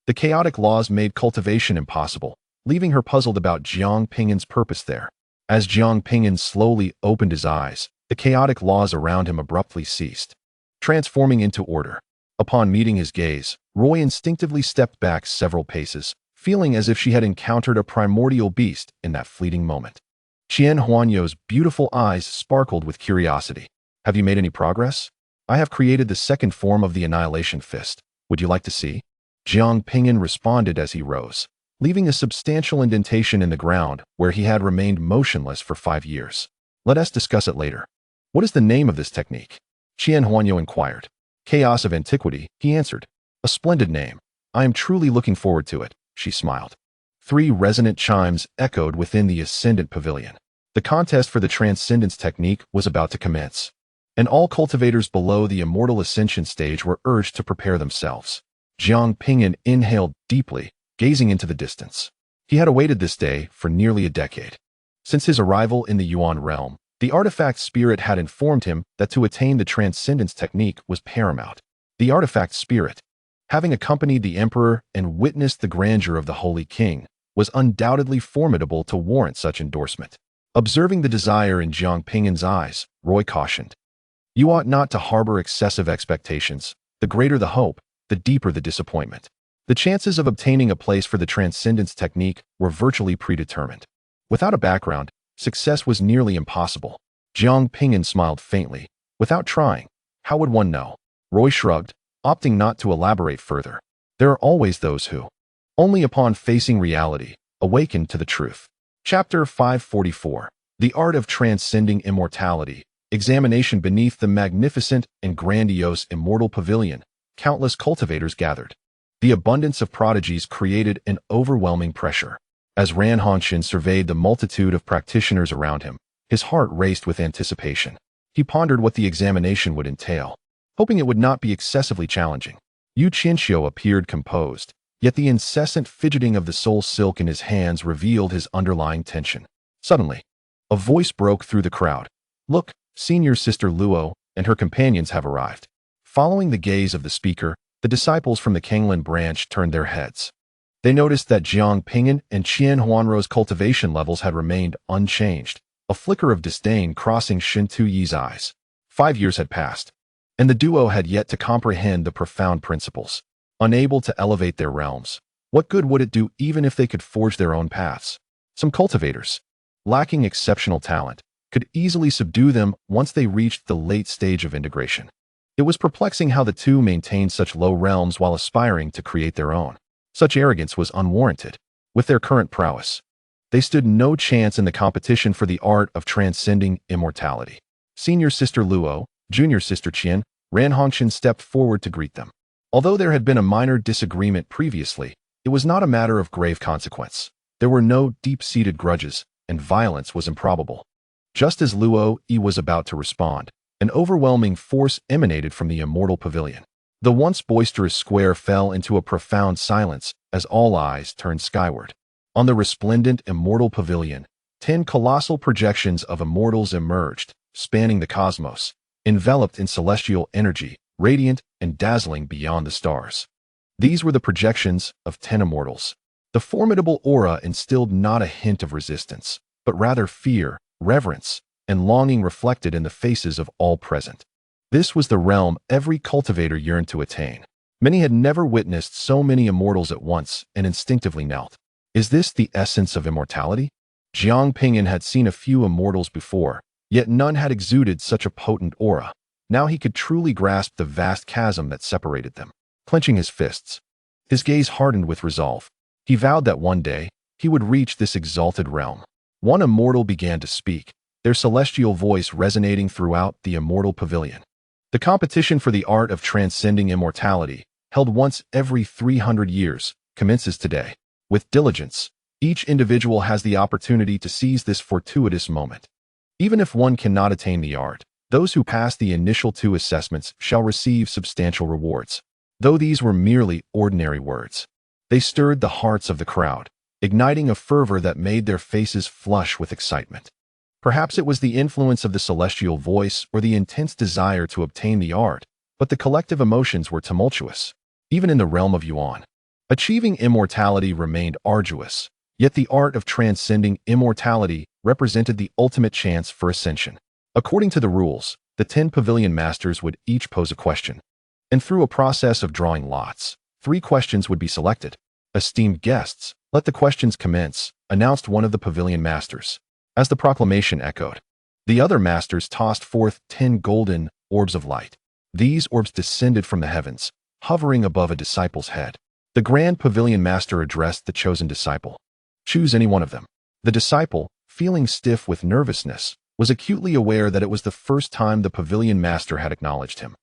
The chaotic laws made cultivation impossible, leaving her puzzled about Jiang Ping'an's purpose there. As Jiang Ping'an slowly opened his eyes, the chaotic laws around him abruptly ceased, transforming into order. Upon meeting his gaze, Roy instinctively stepped back several paces, feeling as if she had encountered a primordial beast in that fleeting moment. Qian Huanrou's beautiful eyes sparkled with curiosity. "Have you made any progress? I have created the 2nd form of the Annihilation Fist. Would you like to see?" Jiang Ping'an responded as he rose, leaving a substantial indentation in the ground where he had remained motionless for 5 years. "Let us discuss it later." "What is the name of this technique?" Qian Huanrou inquired. "Chaos of Antiquity," he answered. "A splendid name. I am truly looking forward to it," she smiled. 3 resonant chimes echoed within the Ascendant Pavilion. The contest for the Transcendence technique was about to commence, and all cultivators below the Immortal Ascension stage were urged to prepare themselves. Jiang Ping'an inhaled deeply, gazing into the distance. He had awaited this day for nearly a decade. Since his arrival in the Yuan realm, the artifact spirit had informed him that to attain the Transcendence technique was paramount. The artifact spirit, having accompanied the emperor and witnessed the grandeur of the Holy King, was undoubtedly formidable to warrant such endorsement. Observing the desire in Jiang Ping'an's eyes, Roy cautioned, "You ought not to harbor excessive expectations. The greater the hope, the deeper the disappointment." The chances of obtaining a place for the Transcendence technique were virtually predetermined. Without a background, success was nearly impossible. Jiang Ping'an smiled faintly. "Without trying, how would one know?" Roy shrugged, opting not to elaborate further. There are always those who, only upon facing reality, awaken to the truth. Chapter 544. The Art of Transcending Immortality. Examination. Beneath the magnificent and grandiose Immortal Pavilion, countless cultivators gathered. The abundance of prodigies created an overwhelming pressure. As Ran Hongxian surveyed the multitude of practitioners around him, his heart raced with anticipation. He pondered what the examination would entail, hoping it would not be excessively challenging. Yu Qianxiu appeared composed, yet the incessant fidgeting of the soul silk in his hands revealed his underlying tension. Suddenly, a voice broke through the crowd. "Look, Senior Sister Luo and her companions have arrived." Following the gaze of the speaker, the disciples from the Kanglan branch turned their heads. They noticed that Jiang Ping'an and Qian Huanrou's cultivation levels had remained unchanged, a flicker of disdain crossing Shin Tuyi's eyes. 5 years had passed, and the duo had yet to comprehend the profound principles. Unable to elevate their realms, what good would it do even if they could forge their own paths? Some cultivators, lacking exceptional talent, could easily subdue them once they reached the late stage of integration. It was perplexing how the two maintained such low realms while aspiring to create their own. Such arrogance was unwarranted. With their current prowess, they stood no chance in the competition for the art of transcending immortality. Senior Sister Luo, Junior Sister Qian, Ran Hongxian stepped forward to greet them. Although there had been a minor disagreement previously, it was not a matter of grave consequence. There were no deep-seated grudges, and violence was improbable. Just as Luo Yi was about to respond, An overwhelming force emanated from the Immortal Pavilion. The once boisterous square fell into a profound silence as all eyes turned skyward. On the resplendent Immortal Pavilion, 10 colossal projections of immortals emerged, spanning the cosmos, enveloped in celestial energy, radiant and dazzling beyond the stars. These were the projections of 10 immortals. The formidable aura instilled not a hint of resistance, but rather fear, reverence, and longing reflected in the faces of all present. This was the realm every cultivator yearned to attain. Many had never witnessed so many immortals at once and instinctively knelt. Is this the essence of immortality? Jiang Ping'an had seen a few immortals before, yet none had exuded such a potent aura. Now he could truly grasp the vast chasm that separated them. Clenching his fists, his gaze hardened with resolve. He vowed that one day, he would reach this exalted realm. One immortal began to speak, their celestial voice resonating throughout the Immortal Pavilion. The competition for the art of transcending immortality, held once every 300 years, commences today. With diligence, each individual has the opportunity to seize this fortuitous moment. Even if one cannot attain the art, those who pass the initial 2 assessments shall receive substantial rewards. Though these were merely ordinary words, they stirred the hearts of the crowd, igniting a fervor that made their faces flush with excitement. Perhaps it was the influence of the celestial voice or the intense desire to obtain the art, but the collective emotions were tumultuous. Even in the realm of Yuan, achieving immortality remained arduous, yet the art of transcending immortality represented the ultimate chance for ascension. According to the rules, the 10 pavilion masters would each pose a question, and through a process of drawing lots, 3 questions would be selected. Esteemed guests, let the questions commence, announced one of the pavilion masters. As the proclamation echoed, the other masters tossed forth 10 golden orbs of light. These orbs descended from the heavens, hovering above a disciple's head. The grand pavilion master addressed the chosen disciple. Choose any one of them. The disciple, feeling stiff with nervousness, was acutely aware that it was the first time the pavilion master had acknowledged him.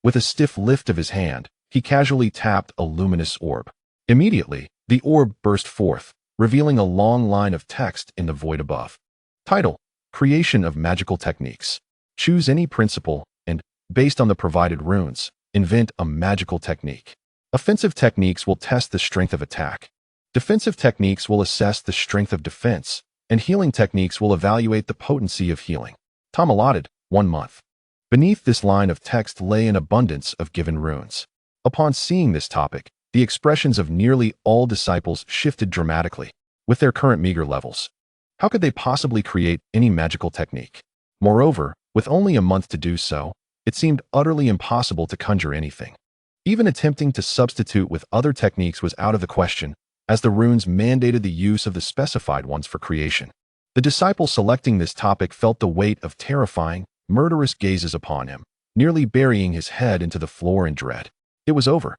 With a stiff lift of his hand, he casually tapped a luminous orb. Immediately, the orb burst forth, revealing a long line of text in the void above. Title: Creation of Magical Techniques. Choose any principle and, based on the provided runes, invent a magical technique. Offensive techniques will test the strength of attack. Defensive techniques will assess the strength of defense, and healing techniques will evaluate the potency of healing. Time allotted, 1 month. Beneath this line of text lay an abundance of given runes. Upon seeing this topic, the expressions of nearly all disciples shifted dramatically. With their current meager levels, how could they possibly create any magical technique? Moreover, with only a month to do so, it seemed utterly impossible to conjure anything. Even attempting to substitute with other techniques was out of the question, as the runes mandated the use of the specified ones for creation. The disciple selecting this topic felt the weight of terrifying, murderous gazes upon him, nearly burying his head into the floor in dread. It was over.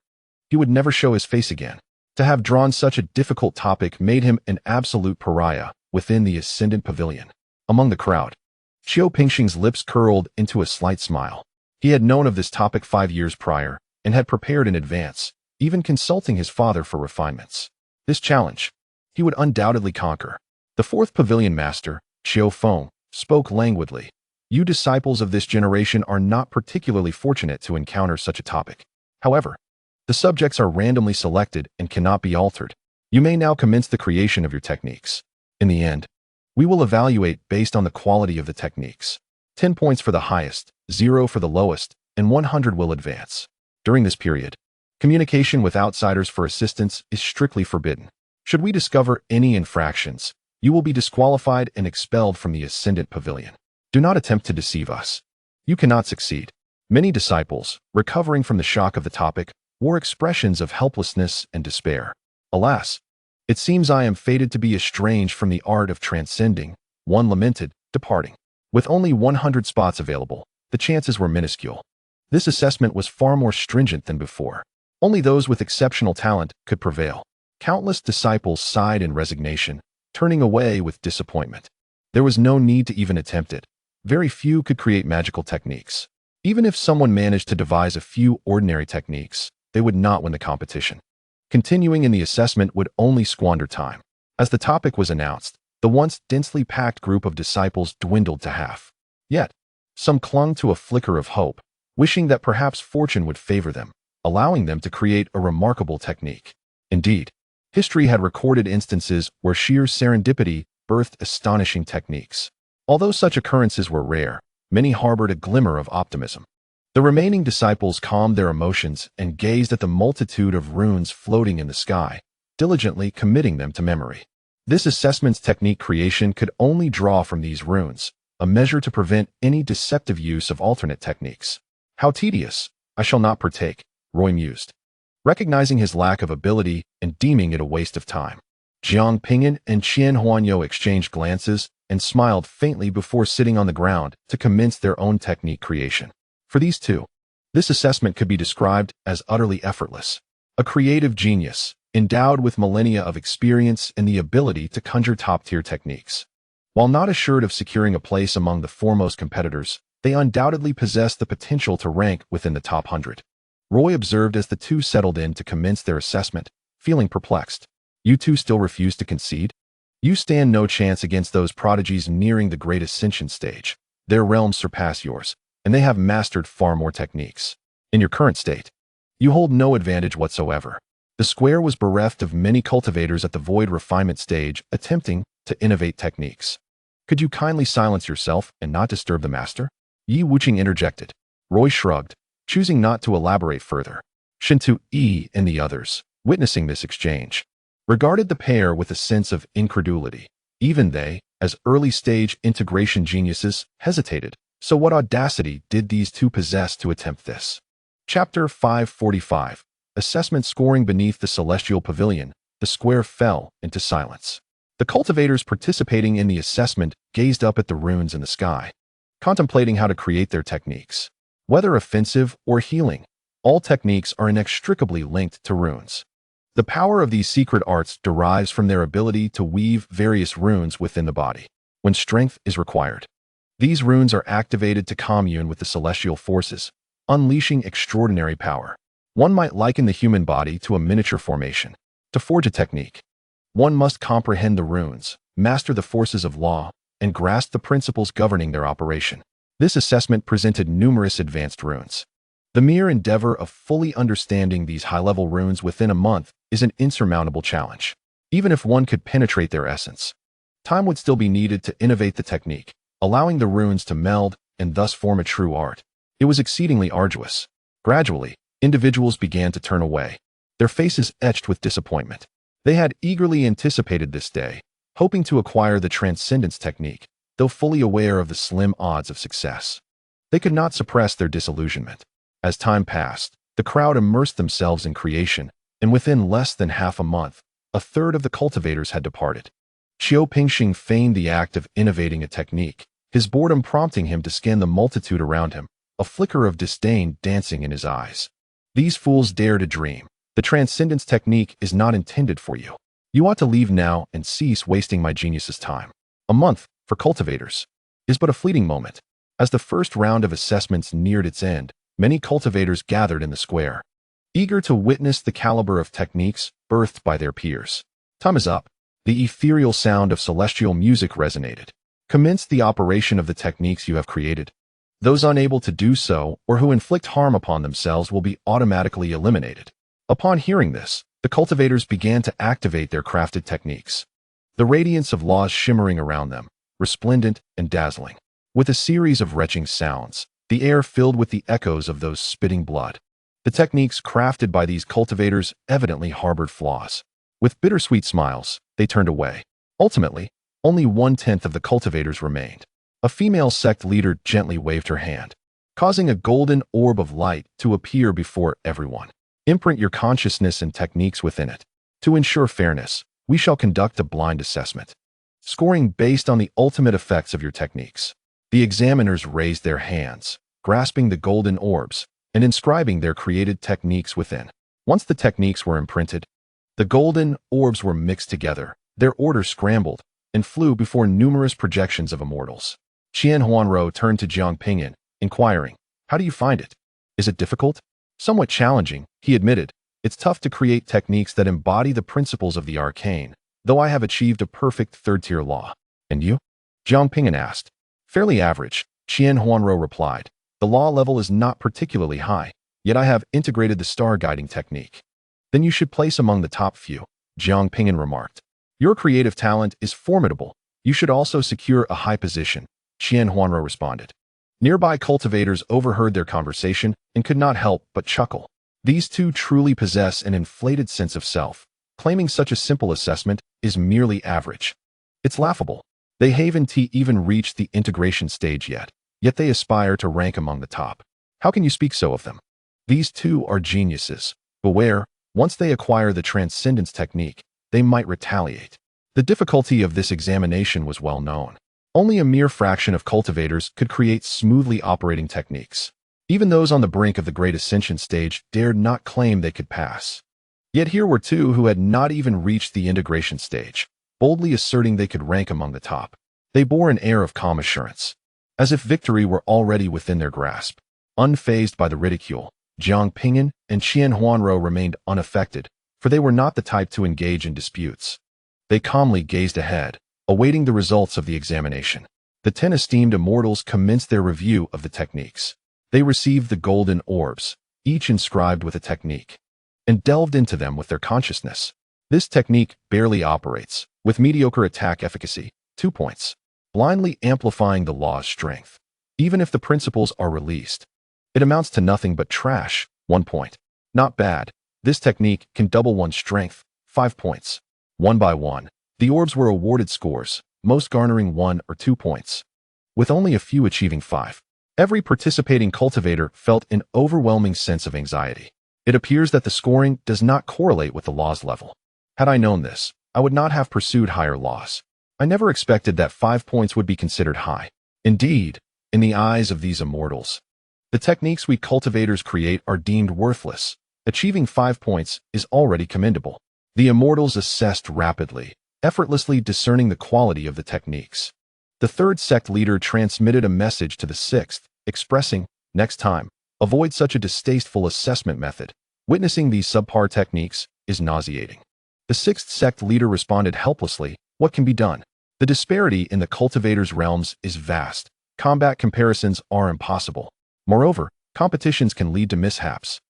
He would never show his face again. To have drawn such a difficult topic made him an absolute pariah within the ascendant pavilion. Among the crowd, Qian Pingxing's lips curled into a slight smile. He had known of this topic 5 years prior and had prepared in advance, even consulting his father for refinements. This challenge, he would undoubtedly conquer. The 4th pavilion master, Qian Feng, spoke languidly. You disciples of this generation are not particularly fortunate to encounter such a topic. However, the subjects are randomly selected and cannot be altered. You may now commence the creation of your techniques. In the end, we will evaluate based on the quality of the techniques. 10 points for the highest, 0 for the lowest, and 100 will advance. During this period, communication with outsiders for assistance is strictly forbidden. Should we discover any infractions, you will be disqualified and expelled from the ascendant pavilion. Do not attempt to deceive us. You cannot succeed. Many disciples, recovering from the shock of the topic, wore expressions of helplessness and despair. Alas, it seems I am fated to be estranged from the art of transcending, one lamented, departing. With only 100 spots available, the chances were minuscule. This assessment was far more stringent than before. Only those with exceptional talent could prevail. Countless disciples sighed in resignation, turning away with disappointment. There was no need to even attempt it. Very few could create magical techniques. Even if someone managed to devise a few ordinary techniques, they would not win the competition. Continuing in the assessment would only squander time. As the topic was announced, the once densely packed group of disciples dwindled to half. Yet, Some clung to a flicker of hope, wishing that perhaps fortune would favor them, allowing them to create a remarkable technique. Indeed, history had recorded instances where sheer serendipity birthed astonishing techniques. Although such occurrences were rare, many harbored a glimmer of optimism. The remaining disciples calmed their emotions and gazed at the multitude of runes floating in the sky, diligently committing them to memory. This assessment's technique creation could only draw from these runes, a measure to prevent any deceptive use of alternate techniques. How tedious! I shall not partake, Roy mused, recognizing his lack of ability and deeming it a waste of time. Jiang Ping'an and Huanrou exchanged glances and smiled faintly before sitting on the ground to commence their own technique creation. For these two, this assessment could be described as utterly effortless. A creative genius, endowed with millennia of experience and the ability to conjure top-tier techniques. While not assured of securing a place among the foremost competitors, they undoubtedly possess the potential to rank within the top 100. Roy observed as the two settled in to commence their assessment, feeling perplexed. You two still refuse to concede? You stand no chance against those prodigies nearing the great ascension stage. Their realms surpass yours, and they have mastered far more techniques. In your current state, you hold no advantage whatsoever. The square was bereft of many cultivators at the void refinement stage attempting to innovate techniques. Could you kindly silence yourself and not disturb the master? Yi Wuqing interjected. Roy shrugged, choosing not to elaborate further. Shintu Yi and the others, witnessing this exchange, regarded the pair with a sense of incredulity. Even they, as early-stage integration geniuses, hesitated. So what audacity did these two possess to attempt this? Chapter 545. Assessment scoring beneath the celestial pavilion. The square fell into silence. The cultivators participating in the assessment gazed up at the runes in the sky, contemplating how to create their techniques. Whether offensive or healing, all techniques are inextricably linked to runes. The power of these secret arts derives from their ability to weave various runes within the body. When strength is required, these runes are activated to commune with the celestial forces, unleashing extraordinary power. One might liken the human body to a miniature formation. To forge a technique, one must comprehend the runes, master the forces of law, and grasp the principles governing their operation. This assessment presented numerous advanced runes. The mere endeavor of fully understanding these high-level runes within a month is an insurmountable challenge. Even if one could penetrate their essence, time would still be needed to innovate the technique, allowing the runes to meld and thus form a true art. It was exceedingly arduous. Gradually, individuals began to turn away, their faces etched with disappointment. They had eagerly anticipated this day, hoping to acquire the transcendence technique, though fully aware of the slim odds of success. They could not suppress their disillusionment. As time passed, the crowd immersed themselves in creation, and within less than half a month, a third of the cultivators had departed. Qian Pingxing feigned the act of innovating a technique, his boredom prompting him to scan the multitude around him, a flicker of disdain dancing in his eyes. These fools dare to dream. The transcendence technique is not intended for you. You ought to leave now and cease wasting my genius's time. A month, for cultivators, is but a fleeting moment. As the first round of assessments neared its end, many cultivators gathered in the square, eager to witness the caliber of techniques birthed by their peers. Time is up. The ethereal sound of celestial music resonated. Commence the operation of the techniques you have created. Those unable to do so or who inflict harm upon themselves will be automatically eliminated. Upon hearing this, the cultivators began to activate their crafted techniques. The radiance of laws shimmering around them, resplendent and dazzling. With a series of retching sounds, the air filled with the echoes of those spitting blood. The techniques crafted by these cultivators evidently harbored flaws. With bittersweet smiles, they turned away. Ultimately, only 1/10 of the cultivators remained. A female sect leader gently waved her hand, causing a golden orb of light to appear before everyone. Imprint your consciousness and techniques within it. To ensure fairness, we shall conduct a blind assessment, scoring based on the ultimate effects of your techniques. The examiners raised their hands, grasping the golden orbs, and inscribing their created techniques within. Once the techniques were imprinted, the golden orbs were mixed together, their order scrambled, and flew before numerous projections of immortals. Huanrou turned to Jiang Ping'an, inquiring, "How do you find it? Is it difficult?" "Somewhat challenging," he admitted. "It's tough to create techniques that embody the principles of the arcane, though I have achieved a perfect third-tier law." "And you?" Jiang Ping'an asked. "Fairly average. Qian Huanrou replied, "The law level is not particularly high, yet I have integrated the star guiding technique." "Then you should place among the top few," Jiang Ping'an remarked. "Your creative talent is formidable. You should also secure a high position," Qian Huanrou responded. Nearby cultivators overheard their conversation and could not help but chuckle. These two truly possess an inflated sense of self. Claiming such a simple assessment is merely average. It's laughable. They haven't even reached the integration stage yet they aspire to rank among the top. How can you speak so of them? These two are geniuses. Beware, once they acquire the transcendence technique, they might retaliate. The difficulty of this examination was well known. Only a mere fraction of cultivators could create smoothly operating techniques. Even those on the brink of the Great Ascension stage dared not claim they could pass. Yet here were two who had not even reached the integration stage, boldly asserting they could rank among the top. They bore an air of calm assurance, as if victory were already within their grasp. Unfazed by the ridicule, Jiang Ping'an and Qian Huanrou remained unaffected, for they were not the type to engage in disputes. They calmly gazed ahead, awaiting the results of the examination. The 10 esteemed immortals commenced their review of the techniques. They received the golden orbs, each inscribed with a technique, and delved into them with their consciousness. This technique barely operates, with mediocre attack efficacy, 2 points, blindly amplifying the law's strength. Even if the principles are released, it amounts to nothing but trash, 1 point. Not bad. This technique can double one's strength, 5 points. One by one, the orbs were awarded scores, most garnering 1 or 2 points, with only a few achieving 5. Every participating cultivator felt an overwhelming sense of anxiety. It appears that the scoring does not correlate with the law's level. Had I known this, I would not have pursued higher laws. I never expected that 5 points would be considered high. Indeed, in the eyes of these immortals, the techniques we cultivators create are deemed worthless. Achieving 5 points is already commendable. The immortals assessed rapidly, effortlessly discerning the quality of the techniques. The third sect leader transmitted a message to the sixth, expressing, "Next time, avoid such a distasteful assessment method. Witnessing these subpar techniques is nauseating." The sixth sect leader responded helplessly, "What can be done? The disparity in the cultivators' realms is vast. Combat comparisons are impossible. Moreover, competitions can lead to mishaps.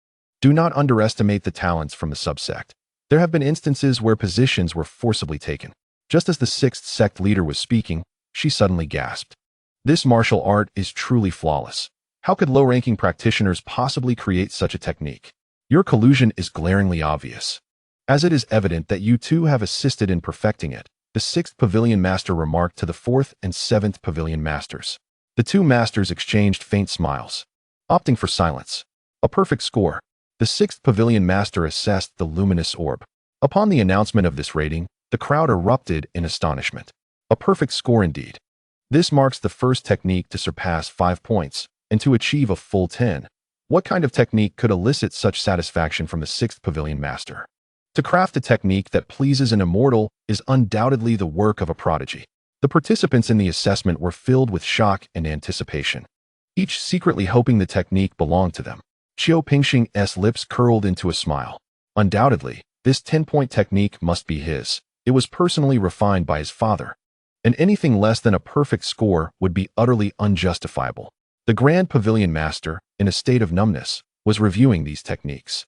Do not underestimate the talents from the subsect. There have been instances where positions were forcibly taken." Just as the sixth sect leader was speaking, she suddenly gasped. "This martial art is truly flawless. How could low-ranking practitioners possibly create such a technique? Your collusion is glaringly obvious, as it is evident that you too have assisted in perfecting it," the sixth pavilion master remarked to the fourth and seventh pavilion masters. The two masters exchanged faint smiles, opting for silence. A perfect score. The sixth pavilion master assessed the luminous orb. Upon the announcement of this rating, the crowd erupted in astonishment. A perfect score indeed. This marks the first technique to surpass 5 points and to achieve a full 10. What kind of technique could elicit such satisfaction from the sixth pavilion master? To craft a technique that pleases an immortal is undoubtedly the work of a prodigy. The participants in the assessment were filled with shock and anticipation, each secretly hoping the technique belonged to them. Qian Ping'an's lips curled into a smile. Undoubtedly, this 10-point technique must be his. It was personally refined by his father, and anything less than a perfect score would be utterly unjustifiable. The Grand Pavilion Master, in a state of numbness, was reviewing these techniques.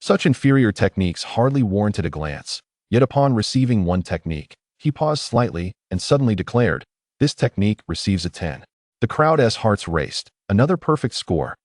Such inferior techniques hardly warranted a glance, yet upon receiving one technique, he paused slightly and suddenly declared, "This technique receives a 10. The crowd's hearts raced. Another perfect score.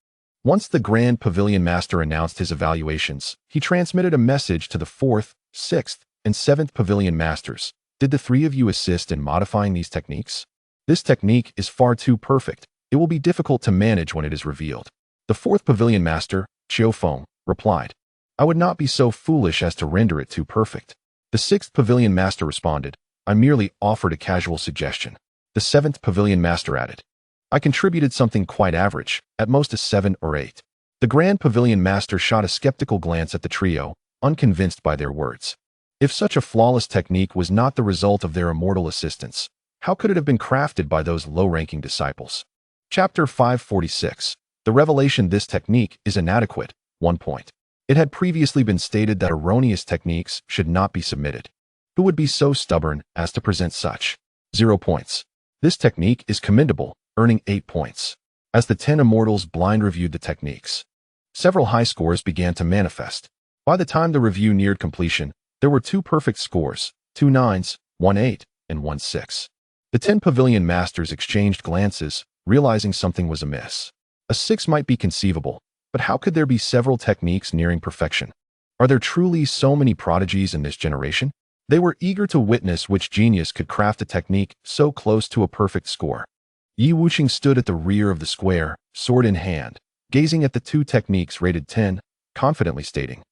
Once the Grand Pavilion Master announced his evaluations, he transmitted a message to the 4th, 6th, and 7th Pavilion Masters. "Did the 3 of you assist in modifying these techniques? This technique is far too perfect. It will be difficult to manage when it is revealed." The 4th Pavilion Master, Qian, replied, "I would not be so foolish as to render it too perfect." The 6th Pavilion Master responded, "I merely offered a casual suggestion." The 7th Pavilion Master added, "I contributed something quite average, at most a 7 or 8. The Grand Pavilion Master shot a skeptical glance at the trio, unconvinced by their words. If such a flawless technique was not the result of their immortal assistance, how could it have been crafted by those low-ranking disciples? Chapter 546. The revelation: this technique is inadequate, 1 point. It had previously been stated that erroneous techniques should not be submitted. Who would be so stubborn as to present such? 0 points. This technique is commendable, earning 8 points. As the 10 immortals blind reviewed the techniques, several high scores began to manifest. By the time the review neared completion, there were 2 perfect scores, 2 9s, 1 8, and 1 6. The 10 pavilion masters exchanged glances, realizing something was amiss. A 6 might be conceivable, but how could there be several techniques nearing perfection? Are there truly so many prodigies in this generation? They were eager to witness which genius could craft a technique so close to a perfect score. Yi Wuqing stood at the rear of the square, sword in hand, gazing at the 2 techniques rated 10, confidently stating,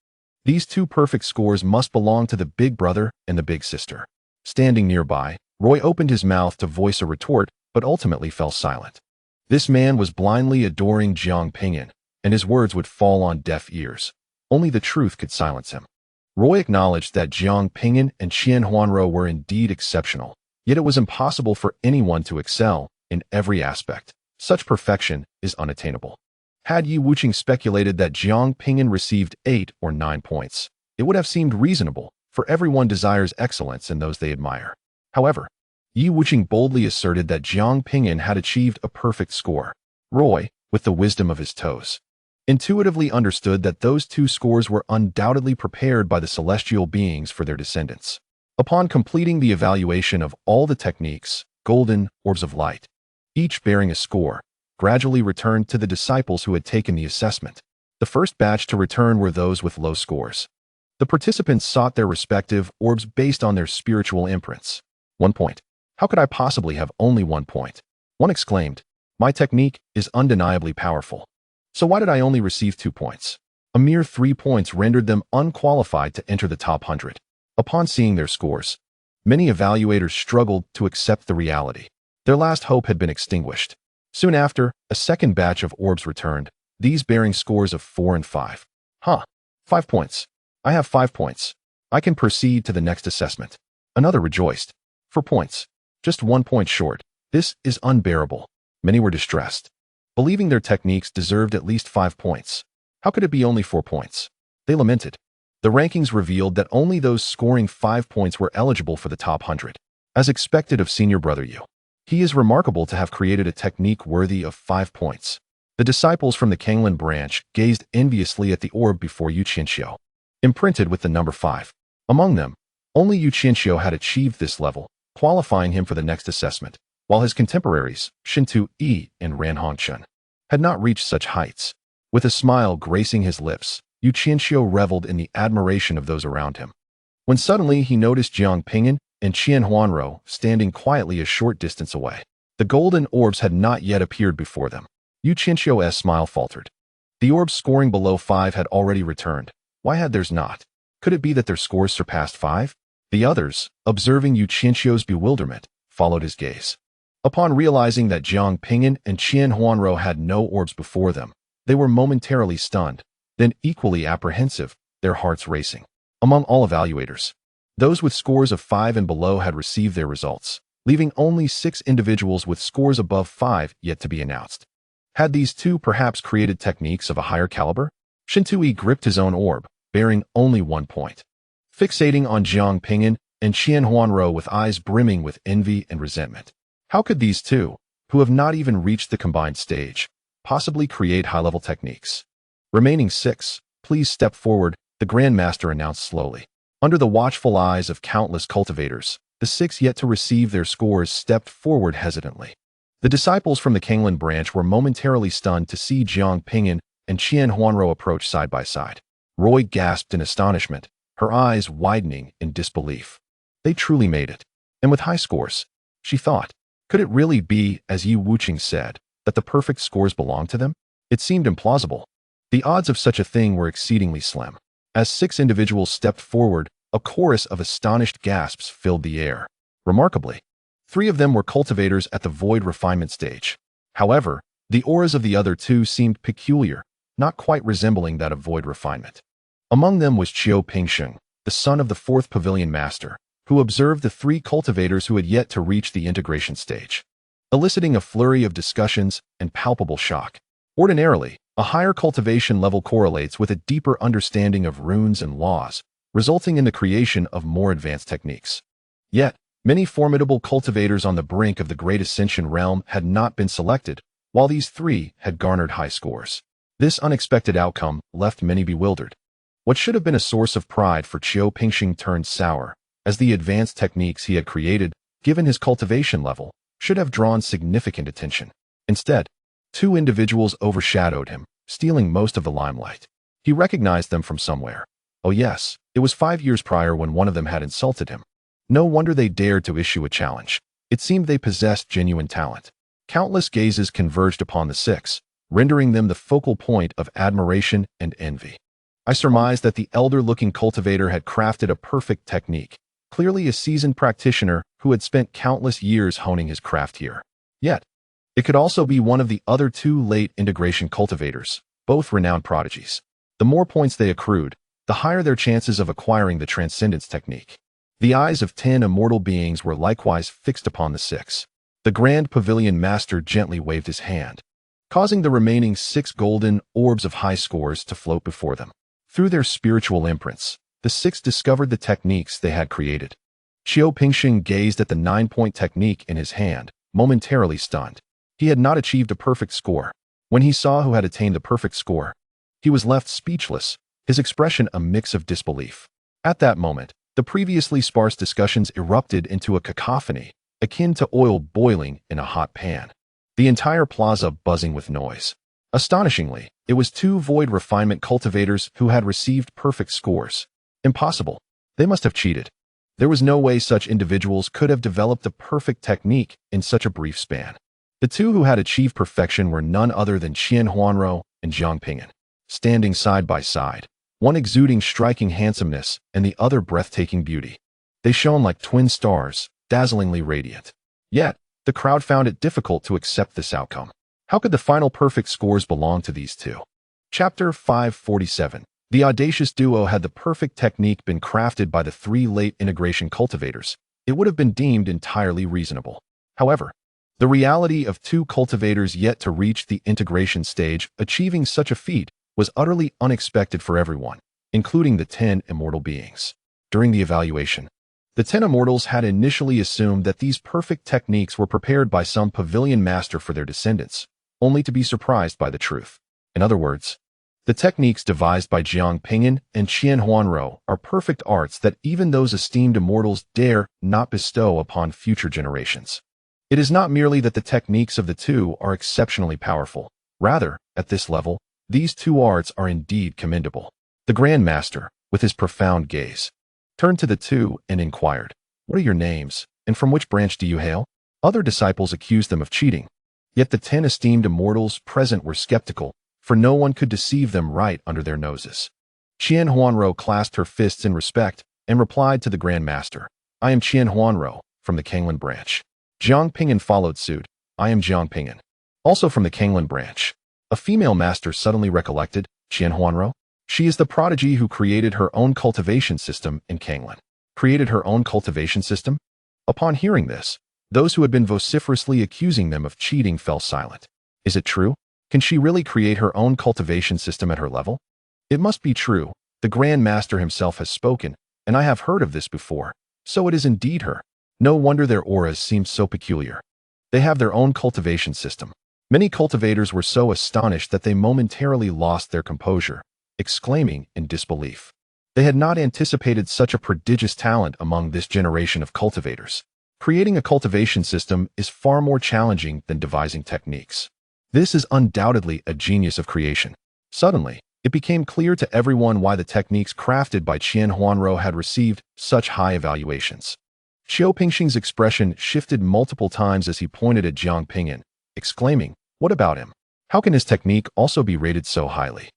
"These 2 perfect scores must belong to the big brother and the big sister." Standing nearby, Roy opened his mouth to voice a retort, but ultimately fell silent. This man was blindly adoring Jiang Ping'an, and his words would fall on deaf ears. Only the truth could silence him. Roy acknowledged that Jiang Ping'an and Huanrou were indeed exceptional, yet it was impossible for anyone to excel in every aspect. Such perfection is unattainable. Had Yi Wuqing speculated that Jiang Ping'an received 8 or 9 points, it would have seemed reasonable, for everyone desires excellence in those they admire. However, Yi Wuqing boldly asserted that Jiang Ping'an had achieved a perfect score. Roy, with the wisdom of his toes, intuitively understood that those 2 scores were undoubtedly prepared by the celestial beings for their descendants. Upon completing the evaluation of all the techniques, golden orbs of light, each bearing a score, gradually returned to the disciples who had taken the assessment. The first batch to return were those with low scores. The participants sought their respective orbs based on their spiritual imprints. 1 point. How could I possibly have only 1 point? One exclaimed, "My technique is undeniably powerful. So why did I only receive 2 points?" A mere 3 points rendered them unqualified to enter the top 100. Upon seeing their scores, many evaluators struggled to accept the reality. Their last hope had been extinguished. Soon after, a second batch of orbs returned, these bearing scores of 4 and 5. 5 points. I have 5 points. I can proceed to the next assessment. Another rejoiced. 4 points. Just 1 point short. This is unbearable. Many were distressed, believing their techniques deserved at least 5 points. How could it be only 4 points? They lamented. The rankings revealed that only those scoring 5 points were eligible for the top 100. As expected of senior brother Yu, he is remarkable to have created a technique worthy of 5 points. The disciples from the Kanglan branch gazed enviously at the orb before Yu Qianxiu, imprinted with the number 5. Among them, only Yu Qianxiu had achieved this level, qualifying him for the next assessment, while his contemporaries, Shintu Yi and Ran Hongchen, had not reached such heights. With a smile gracing his lips, Yu Qianxiu reveled in the admiration of those around him. When suddenly he noticed Jiang Ping'an and Huanrou standing quietly a short distance away. The golden orbs had not yet appeared before them. Yu Qianxiu's smile faltered. The orbs scoring below 5 had already returned. Why had theirs not? Could it be that their scores surpassed 5? The others, observing Yu Qianxiu's bewilderment, followed his gaze. Upon realizing that Jiang Ping'an and Huanrou had no orbs before them, they were momentarily stunned, then equally apprehensive, their hearts racing. Among all evaluators, those with scores of 5 and below had received their results, leaving only 6 individuals with scores above 5 yet to be announced. Had these 2 perhaps created techniques of a higher caliber? Shintui gripped his own orb, bearing only 1 point. Fixating on Jiang Ping'an and Huanrou with eyes brimming with envy and resentment. How could these 2, who have not even reached the combined stage, possibly create high-level techniques? Remaining 6, please step forward, the Grand Master announced slowly. Under the watchful eyes of countless cultivators, the 6 yet to receive their scores stepped forward hesitantly. The disciples from the Kanglan branch were momentarily stunned to see Jiang Ping'an and Huanrou approach side by side. Roy gasped in astonishment, her eyes widening in disbelief. They truly made it. And with high scores, she thought. Could it really be, as Yi Wuqing said, that the perfect scores belonged to them? It seemed implausible. The odds of such a thing were exceedingly slim. As 6 individuals stepped forward, a chorus of astonished gasps filled the air. Remarkably, 3 of them were cultivators at the void refinement stage. However, the auras of the other 2 seemed peculiar, not quite resembling that of void refinement. Among them was Qiu Pingsheng, the son of the 4th Pavilion Master, who observed the 3 cultivators who had yet to reach the integration stage, eliciting a flurry of discussions and palpable shock. Ordinarily, a higher cultivation level correlates with a deeper understanding of runes and laws, resulting in the creation of more advanced techniques. Yet, Many formidable cultivators on the brink of the Great Ascension realm had not been selected, while these three had garnered high scores. This unexpected outcome left many bewildered. What should have been a source of pride for Jiang Ping'an turned sour, as the advanced techniques he had created, given his cultivation level, should have drawn significant attention. Instead, two individuals overshadowed him, stealing most of the limelight. He recognized them from somewhere. Oh yes, it was 5 years prior when one of them had insulted him. No wonder they dared to issue a challenge. It seemed they possessed genuine talent. Countless gazes converged upon the six, rendering them the focal point of admiration and envy. I surmised that the elder-looking cultivator had crafted a perfect technique, clearly a seasoned practitioner who had spent countless years honing his craft here. Yet, it could also be one of the other two late integration cultivators, both renowned prodigies. The more points they accrued, the higher their chances of acquiring the transcendence technique. The eyes of 10 immortal beings were likewise fixed upon the six. The Grand Pavilion Master gently waved his hand, causing the remaining 6 golden orbs of high scores to float before them. Through their spiritual imprints, the 6 discovered the techniques they had created. Jiang Ping'an gazed at the 9-point technique in his hand, momentarily stunned. He had not achieved a perfect score. When he saw who had attained the perfect score, he was left speechless, his expression a mix of disbelief. At that moment, the previously sparse discussions erupted into a cacophony, akin to oil boiling in a hot pan. The entire plaza buzzing with noise. Astonishingly, it was 2 void refinement cultivators who had received perfect scores. Impossible. They must have cheated. There was no way such individuals could have developed a perfect technique in such a brief span. The 2 who had achieved perfection were none other than Huanrou and Jiang Ping'an, standing side by side, one exuding striking handsomeness and the other breathtaking beauty. They shone like twin stars, dazzlingly radiant. Yet, the crowd found it difficult to accept this outcome. How could the final perfect scores belong to these 2? Chapter 547. The audacious duo. Had the perfect technique been crafted by the 3 late integration cultivators, it would have been deemed entirely reasonable. However, the reality of 2 cultivators yet to reach the integration stage achieving such a feat was utterly unexpected for everyone, including the 10 immortal beings. During the evaluation, the 10 immortals had initially assumed that these perfect techniques were prepared by some pavilion master for their descendants, only to be surprised by the truth. In other words, the techniques devised by Jiang Ping'an and Huanrou are perfect arts that even those esteemed immortals dare not bestow upon future generations. It is not merely that the techniques of the 2 are exceptionally powerful. Rather, at this level, these 2 arts are indeed commendable. The Grand Master, with his profound gaze, turned to the 2 and inquired, "What are your names, and from which branch do you hail?" Other disciples accused them of cheating. Yet the 10 esteemed immortals present were skeptical, for no one could deceive them right under their noses. Huanrou clasped her fists in respect and replied to the Grand Master, "I am Huanrou, from the Kanglan branch." Jiang Ping'an followed suit, "I am Jiang Ping'an, also from the Kanglan branch." A female master suddenly recollected, Huanrou. She is the prodigy who created her own cultivation system in Kanglan. Created her own cultivation system? Upon hearing this, those who had been vociferously accusing them of cheating fell silent. Is it true? Can she really create her own cultivation system at her level? It must be true. The Grand Master himself has spoken, and I have heard of this before. So it is indeed her. No wonder their auras seem so peculiar. They have their own cultivation system. Many cultivators were so astonished that they momentarily lost their composure, exclaiming in disbelief. They had not anticipated such a prodigious talent among this generation of cultivators. Creating a cultivation system is far more challenging than devising techniques. This is undoubtedly a genius of creation. Suddenly, it became clear to everyone why the techniques crafted by Huanrou had received such high evaluations. Jiang Ping'an's expression shifted multiple times as he pointed at Jiang Ping'an, exclaiming, "What about him? How can his technique also be rated so highly?"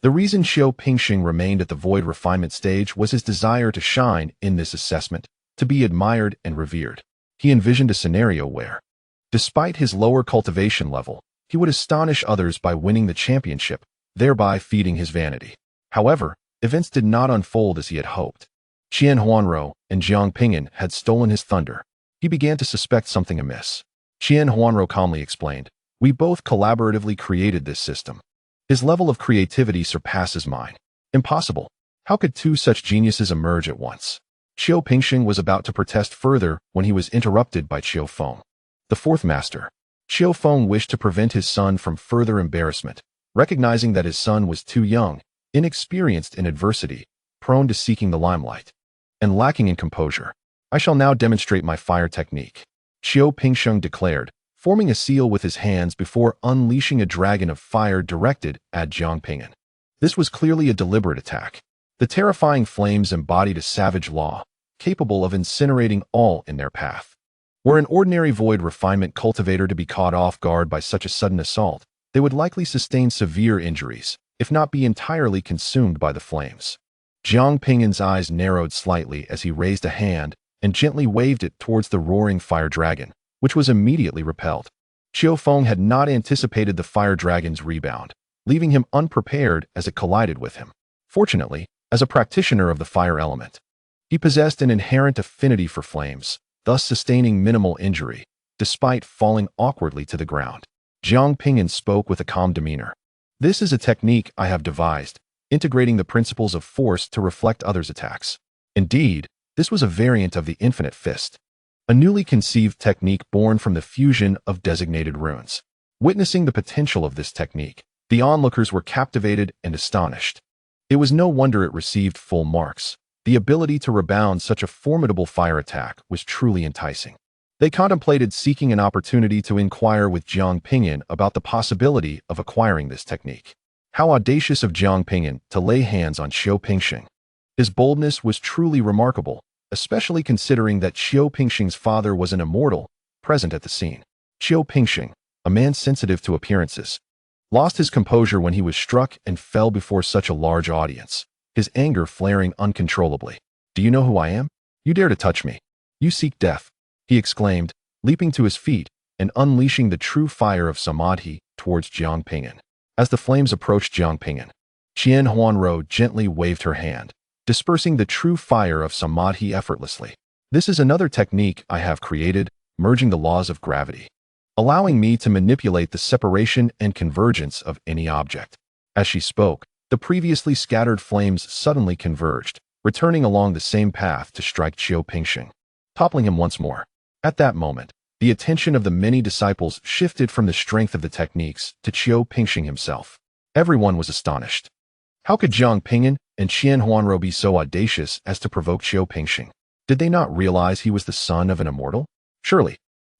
The reason Jiang Ping'an remained at the void refinement stage was his desire to shine in this assessment, to be admired and revered. He envisioned a scenario where, despite his lower cultivation level, he would astonish others by winning the championship, thereby feeding his vanity. However, events did not unfold as he had hoped. Huanrou and Jiang Ping'an had stolen his thunder. He began to suspect something amiss. Huanrou calmly explained, "We both collaboratively created this system. His level of creativity surpasses mine. Impossible. How could 2 such geniuses emerge at once?" Qian Ping'an was about to protest further when he was interrupted by Qian Feng, the fourth master. Qian Feng wished to prevent his son from further embarrassment, recognizing that his son was too young, inexperienced in adversity, prone to seeking the limelight, and lacking in composure. I shall now demonstrate my fire technique, Qian Ping'an declared, forming a seal with his hands before unleashing a dragon of fire directed at Jiang Ping'an. This was clearly a deliberate attack. The terrifying flames embodied a savage law, capable of incinerating all in their path. Were an ordinary void refinement cultivator to be caught off guard by such a sudden assault, they would likely sustain severe injuries, if not be entirely consumed by the flames. Jiang Ping'an's eyes narrowed slightly as he raised a hand and gently waved it towards the roaring fire dragon, which was immediately repelled. Qian Feng had not anticipated the fire dragon's rebound, leaving him unprepared as it collided with him. Fortunately, as a practitioner of the fire element, he possessed an inherent affinity for flames, thus sustaining minimal injury, despite falling awkwardly to the ground. Jiang Ping'an spoke with a calm demeanor. This is a technique I have devised, integrating the principles of force to reflect others' attacks. Indeed, this was a variant of the infinite fist, a newly conceived technique born from the fusion of designated runes. Witnessing the potential of this technique, the onlookers were captivated and astonished. It was no wonder it received full marks. The ability to rebound such a formidable fire attack was truly enticing. They contemplated seeking an opportunity to inquire with Jiang Ping'an about the possibility of acquiring this technique. How audacious of Jiang Ping'an to lay hands on Qian Ping'an. His boldness was truly remarkable, especially considering that Qian Ping'an's father was an immortal, present at the scene. Qian Ping'an, a man sensitive to appearances, lost his composure when he was struck and fell before such a large audience, his anger flaring uncontrollably. "Do you know who I am? You dare to touch me? You seek death," he exclaimed, leaping to his feet and unleashing the true fire of samadhi towards Jiang Ping'an. As the flames approached Jiang Ping'an, Huanrou gently waved her hand, dispersing the true fire of samadhi effortlessly. "This is another technique I have created, merging the laws of gravity, allowing me to manipulate the separation and convergence of any object." As she spoke, the previously scattered flames suddenly converged, returning along the same path to strike Qian Ping'an, toppling him once more. At that moment, the attention of the many disciples shifted from the strength of the techniques to Qian Ping'an himself. Everyone was astonished. How could Jiang Ping'an and Huanrou be so audacious as to provoke Qian Ping'an? Did they not realize he was the son of an immortal? Surely,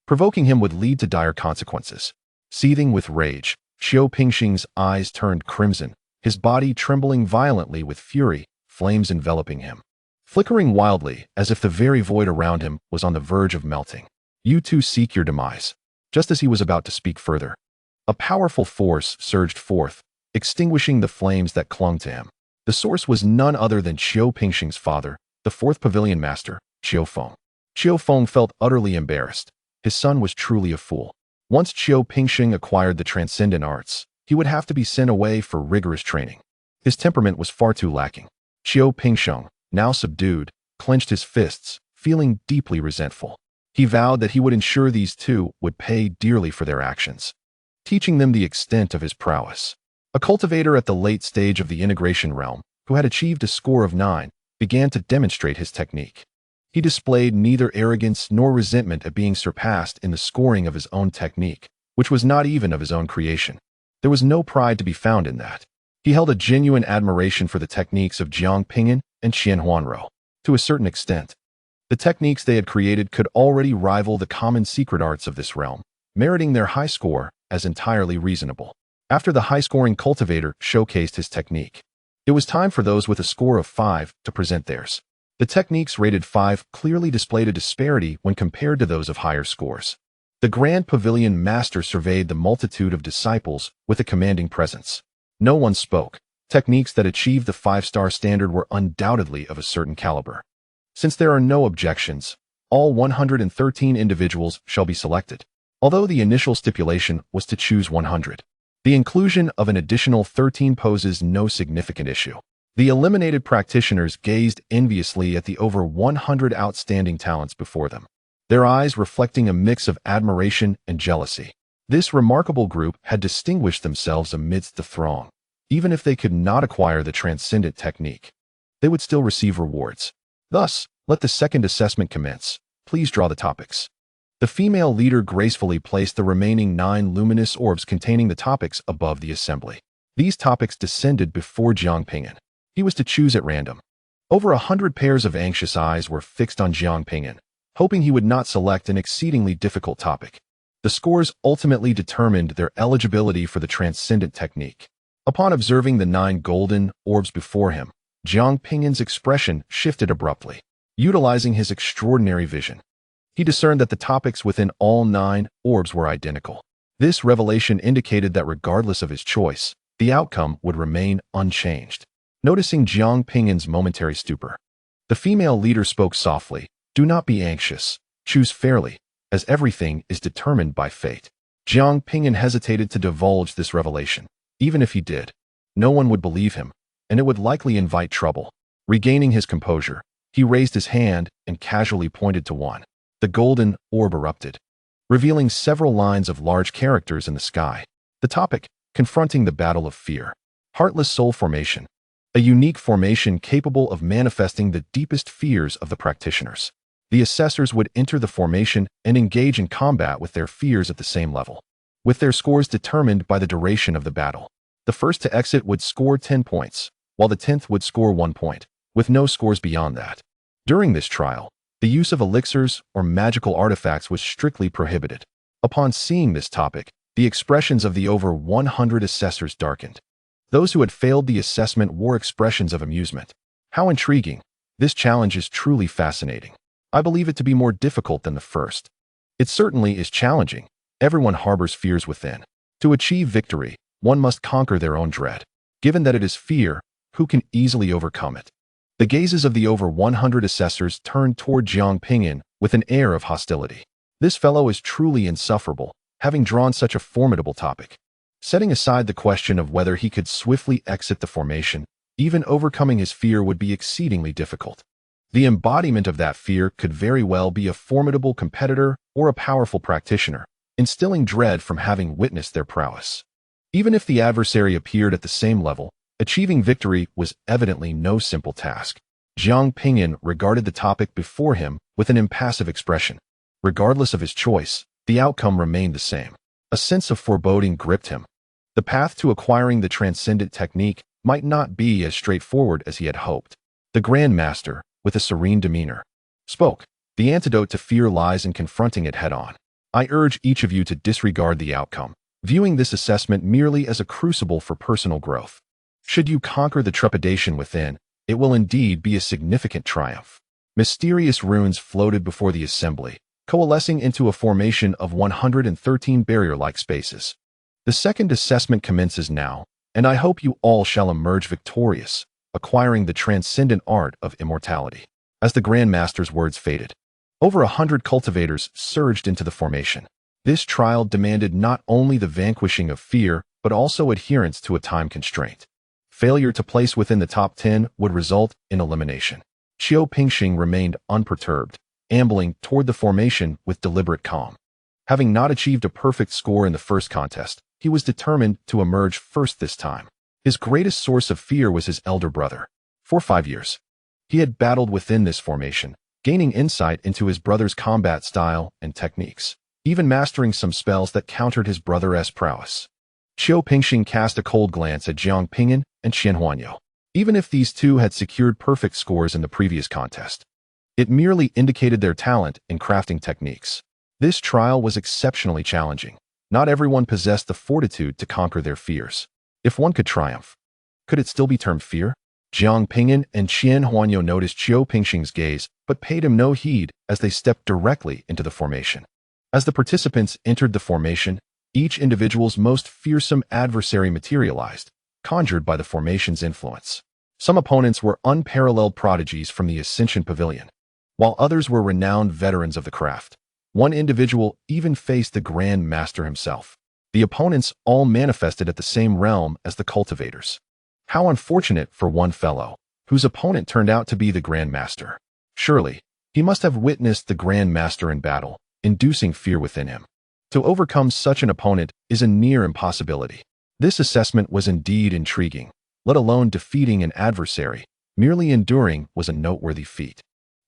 provoking him would lead to dire consequences. Seething with rage, Qian Ping'an's eyes turned crimson, his body trembling violently with fury, flames enveloping him, flickering wildly as if the very void around him was on the verge of melting. "You too seek your demise." Just as he was about to speak further, a powerful force surged forth, extinguishing the flames that clung to him. The source was none other than Qian Ping'an's father, the fourth pavilion master, Qian Feng. Qian Feng felt utterly embarrassed. His son was truly a fool. Once Qian Ping'an acquired the transcendent arts, he would have to be sent away for rigorous training. His temperament was far too lacking. Qian Ping'an, now subdued, clenched his fists, feeling deeply resentful. He vowed that he would ensure these two would pay dearly for their actions, teaching them the extent of his prowess. A cultivator at the late stage of the integration realm, who had achieved a score of 9, began to demonstrate his technique. He displayed neither arrogance nor resentment at being surpassed in the scoring of his own technique, which was not even of his own creation. There was no pride to be found in that. He held a genuine admiration for the techniques of Jiang Ping'an and Huanrou. To a certain extent, the techniques they had created could already rival the common secret arts of this realm, meriting their high score as entirely reasonable. After the high-scoring cultivator showcased his technique, it was time for those with a score of 5 to present theirs. The techniques rated 5 clearly displayed a disparity when compared to those of higher scores. The Grand Pavilion Master surveyed the multitude of disciples with a commanding presence. No one spoke. Techniques that achieved the 5-star standard were undoubtedly of a certain caliber. Since there are no objections, all 113 individuals shall be selected. Although the initial stipulation was to choose 100. The inclusion of an additional 13 poses no significant issue. The eliminated practitioners gazed enviously at the over 100 outstanding talents before them, their eyes reflecting a mix of admiration and jealousy. This remarkable group had distinguished themselves amidst the throng. Even if they could not acquire the transcendent technique, they would still receive rewards. Thus, Let the second assessment commence. Please draw the topics. The female leader gracefully placed the remaining 9 luminous orbs containing the topics above the assembly. These topics descended before Jiang Ping'an. He was to choose at random. Over 100 pairs of anxious eyes were fixed on Jiang Ping'an, hoping he would not select an exceedingly difficult topic. The scores ultimately determined their eligibility for the transcendent technique. Upon observing the 9 golden orbs before him, Jiang Ping'an's expression shifted abruptly. Utilizing his extraordinary vision, he discerned that the topics within all 9 orbs were identical. This revelation indicated that regardless of his choice, the outcome would remain unchanged. Noticing Jiang Ping'an's momentary stupor, the female leader spoke softly, "Do not be anxious. Choose fairly, as everything is determined by fate." Jiang Ping'an hesitated to divulge this revelation. Even if he did, no one would believe him, and it would likely invite trouble. Regaining his composure, he raised his hand and casually pointed to one. The golden orb erupted, revealing several lines of large characters in the sky. The topic, confronting the battle of fear. Heartless soul formation. A unique formation capable of manifesting the deepest fears of the practitioners. The assessors would enter the formation and engage in combat with their fears at the same level, with their scores determined by the duration of the battle. The first to exit would score 10 points, while the 10th would score 1 point, with no scores beyond that. During this trial, the use of elixirs or magical artifacts was strictly prohibited. Upon seeing this topic, the expressions of the over 100 assessors darkened. Those who had failed the assessment wore expressions of amusement. How intriguing! This challenge is truly fascinating. I believe it to be more difficult than the first. It certainly is challenging. Everyone harbors fears within. To achieve victory, one must conquer their own dread. Given that it is fear, who can easily overcome it? The gazes of the over 100 assessors turned toward Jiang Ping'an with an air of hostility. This fellow is truly insufferable, having drawn such a formidable topic. Setting aside the question of whether he could swiftly exit the formation, even overcoming his fear would be exceedingly difficult. The embodiment of that fear could very well be a formidable competitor or a powerful practitioner, instilling dread from having witnessed their prowess. Even if the adversary appeared at the same level, achieving victory was evidently no simple task. Jiang Ping'an regarded the topic before him with an impassive expression. Regardless of his choice, the outcome remained the same. A sense of foreboding gripped him. The path to acquiring the transcendent technique might not be as straightforward as he had hoped. The Grand Master, with a serene demeanor, spoke. "The antidote to fear lies in confronting it head-on. I urge each of you to disregard the outcome, viewing this assessment merely as a crucible for personal growth. Should you conquer the trepidation within, it will indeed be a significant triumph." Mysterious runes floated before the assembly, coalescing into a formation of 113 barrier-like spaces. The second assessment commences now, and I hope you all shall emerge victorious, acquiring the transcendent art of immortality. As the Grand Master's words faded, over 100 cultivators surged into the formation. This trial demanded not only the vanquishing of fear, but also adherence to a time constraint. Failure to place within the top 10 would result in elimination. Qian Pingxing remained unperturbed, ambling toward the formation with deliberate calm. Having not achieved a perfect score in the first contest, he was determined to emerge first this time. His greatest source of fear was his elder brother. For 5 years, he had battled within this formation, gaining insight into his brother's combat style and techniques, even mastering some spells that countered his brother's prowess. Qian Pingxing cast a cold glance at Jiang Ping'an and Huanrou. Even if these two had secured perfect scores in the previous contest, it merely indicated their talent in crafting techniques. This trial was exceptionally challenging. Not everyone possessed the fortitude to conquer their fears. If one could triumph, could it still be termed fear? Jiang Ping'an and Huanrou noticed Qian Pingxing's gaze, but paid him no heed as they stepped directly into the formation. As the participants entered the formation, each individual's most fearsome adversary materialized, conjured by the formation's influence. Some opponents were unparalleled prodigies from the Ascension Pavilion, while others were renowned veterans of the craft. One individual even faced the Grand Master himself. The opponents all manifested at the same realm as the cultivators. How unfortunate for one fellow, whose opponent turned out to be the Grand Master. Surely, he must have witnessed the Grand Master in battle, inducing fear within him. To overcome such an opponent is a near impossibility. This assessment was indeed intriguing. Let alone defeating an adversary, merely enduring was a noteworthy feat.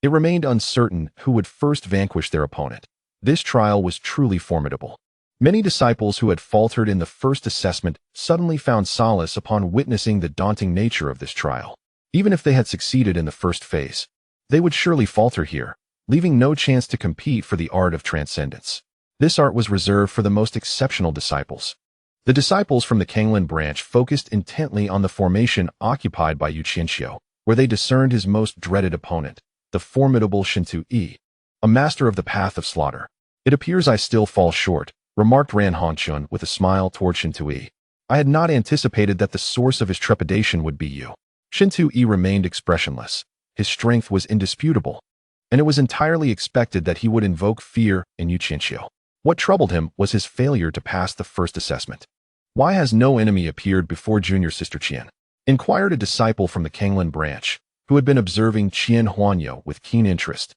It remained uncertain who would first vanquish their opponent. This trial was truly formidable. Many disciples who had faltered in the first assessment suddenly found solace upon witnessing the daunting nature of this trial. Even if they had succeeded in the first phase, they would surely falter here, leaving no chance to compete for the art of transcendence. This art was reserved for the most exceptional disciples. The disciples from the Kanglan branch focused intently on the formation occupied by Yu Qianxiu, where they discerned his most dreaded opponent, the formidable Shintu Yi, a master of the path of slaughter. It appears I still fall short, remarked Ran Hongchun with a smile toward Shintu Yi. I had not anticipated that the source of his trepidation would be you. Shintu Yi remained expressionless. His strength was indisputable, and it was entirely expected that he would invoke fear in Yu Qianxiu. What troubled him was his failure to pass the first assessment. Why has no enemy appeared before junior sister Qian? Inquired a disciple from the Kanglan branch, who had been observing Qian Huanrou with keen interest.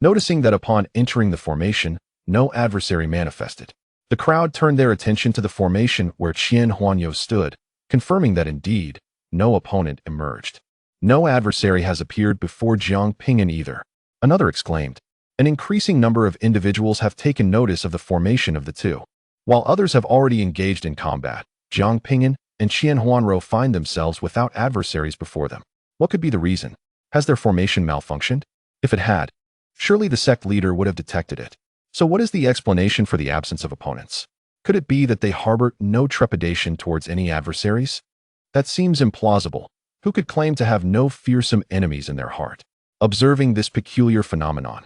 Noticing that upon entering the formation, no adversary manifested, the crowd turned their attention to the formation where Qian Huanrou stood, confirming that indeed, no opponent emerged. No adversary has appeared before Jiang Ping'an either. Another exclaimed. An increasing number of individuals have taken notice of the formation of the two. While others have already engaged in combat, Jiang Ping'an and Qian Huanrou find themselves without adversaries before them. What could be the reason? Has their formation malfunctioned? If it had, surely the sect leader would have detected it. So what is the explanation for the absence of opponents? Could it be that they harbor no trepidation towards any adversaries? That seems implausible. Who could claim to have no fearsome enemies in their heart? Observing this peculiar phenomenon,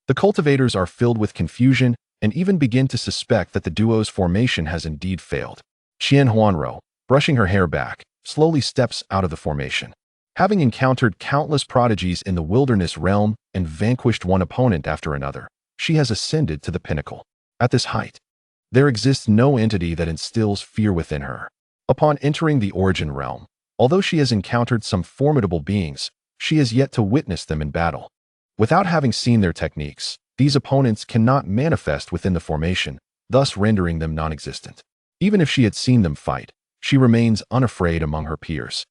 the cultivators are filled with confusion and even begin to suspect that the duo's formation has indeed failed. Qian Huanrou, brushing her hair back, slowly steps out of the formation. Having encountered countless prodigies in the wilderness realm and vanquished one opponent after another, she has ascended to the pinnacle. At this height, there exists no entity that instills fear within her. Upon entering the origin realm, although she has encountered some formidable beings, she has yet to witness them in battle. Without having seen their techniques, these opponents cannot manifest within the formation, thus rendering them non-existent. Even if she had seen them fight, she remains unafraid among her peers.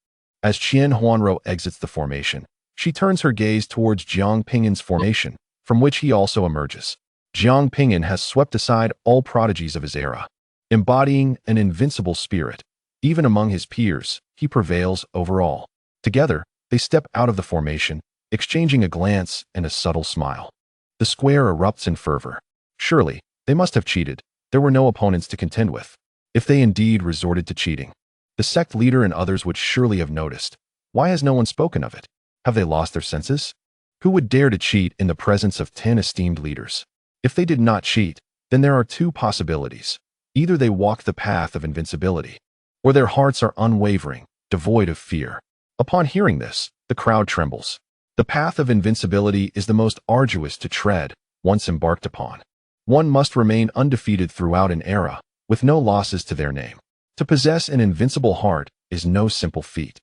As Qian Huanrou exits the formation, she turns her gaze towards Jiang Ping'an's formation, from which he also emerges. Jiang Ping'an has swept aside all prodigies of his era. Embodying an invincible spirit, even among his peers, he prevails over all. Together, they step out of the formation, exchanging a glance and a subtle smile. The square erupts in fervor. Surely, they must have cheated. There were no opponents to contend with. If they indeed resorted to cheating, the sect leader and others would surely have noticed. Why has no one spoken of it? Have they lost their senses? Who would dare to cheat in the presence of 10 esteemed leaders? If they did not cheat, then there are two possibilities. Either they walk the path of invincibility, or their hearts are unwavering, devoid of fear. Upon hearing this, the crowd trembles. The path of invincibility is the most arduous to tread, once embarked upon. One must remain undefeated throughout an era, with no losses to their name. To possess an invincible heart is no simple feat,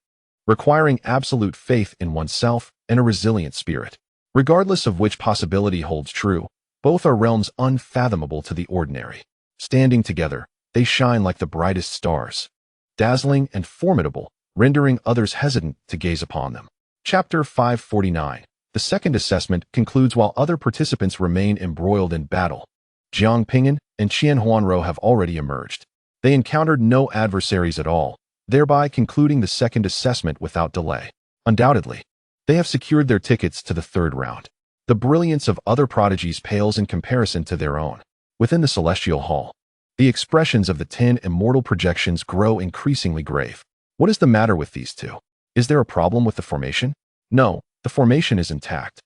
requiring absolute faith in oneself and a resilient spirit. Regardless of which possibility holds true, both are realms unfathomable to the ordinary. Standing together, they shine like the brightest stars, dazzling and formidable, rendering others hesitant to gaze upon them. Chapter 549. The second assessment concludes while other participants remain embroiled in battle. Jiang Ping'an and Qian Huanrou have already emerged. They encountered no adversaries at all, thereby concluding the second assessment without delay. Undoubtedly, they have secured their tickets to the third round. The brilliance of other prodigies pales in comparison to their own. Within the celestial hall, the expressions of the 10 immortal projections grow increasingly grave. What is the matter with these two? Is there a problem with the formation? No, the formation is intact.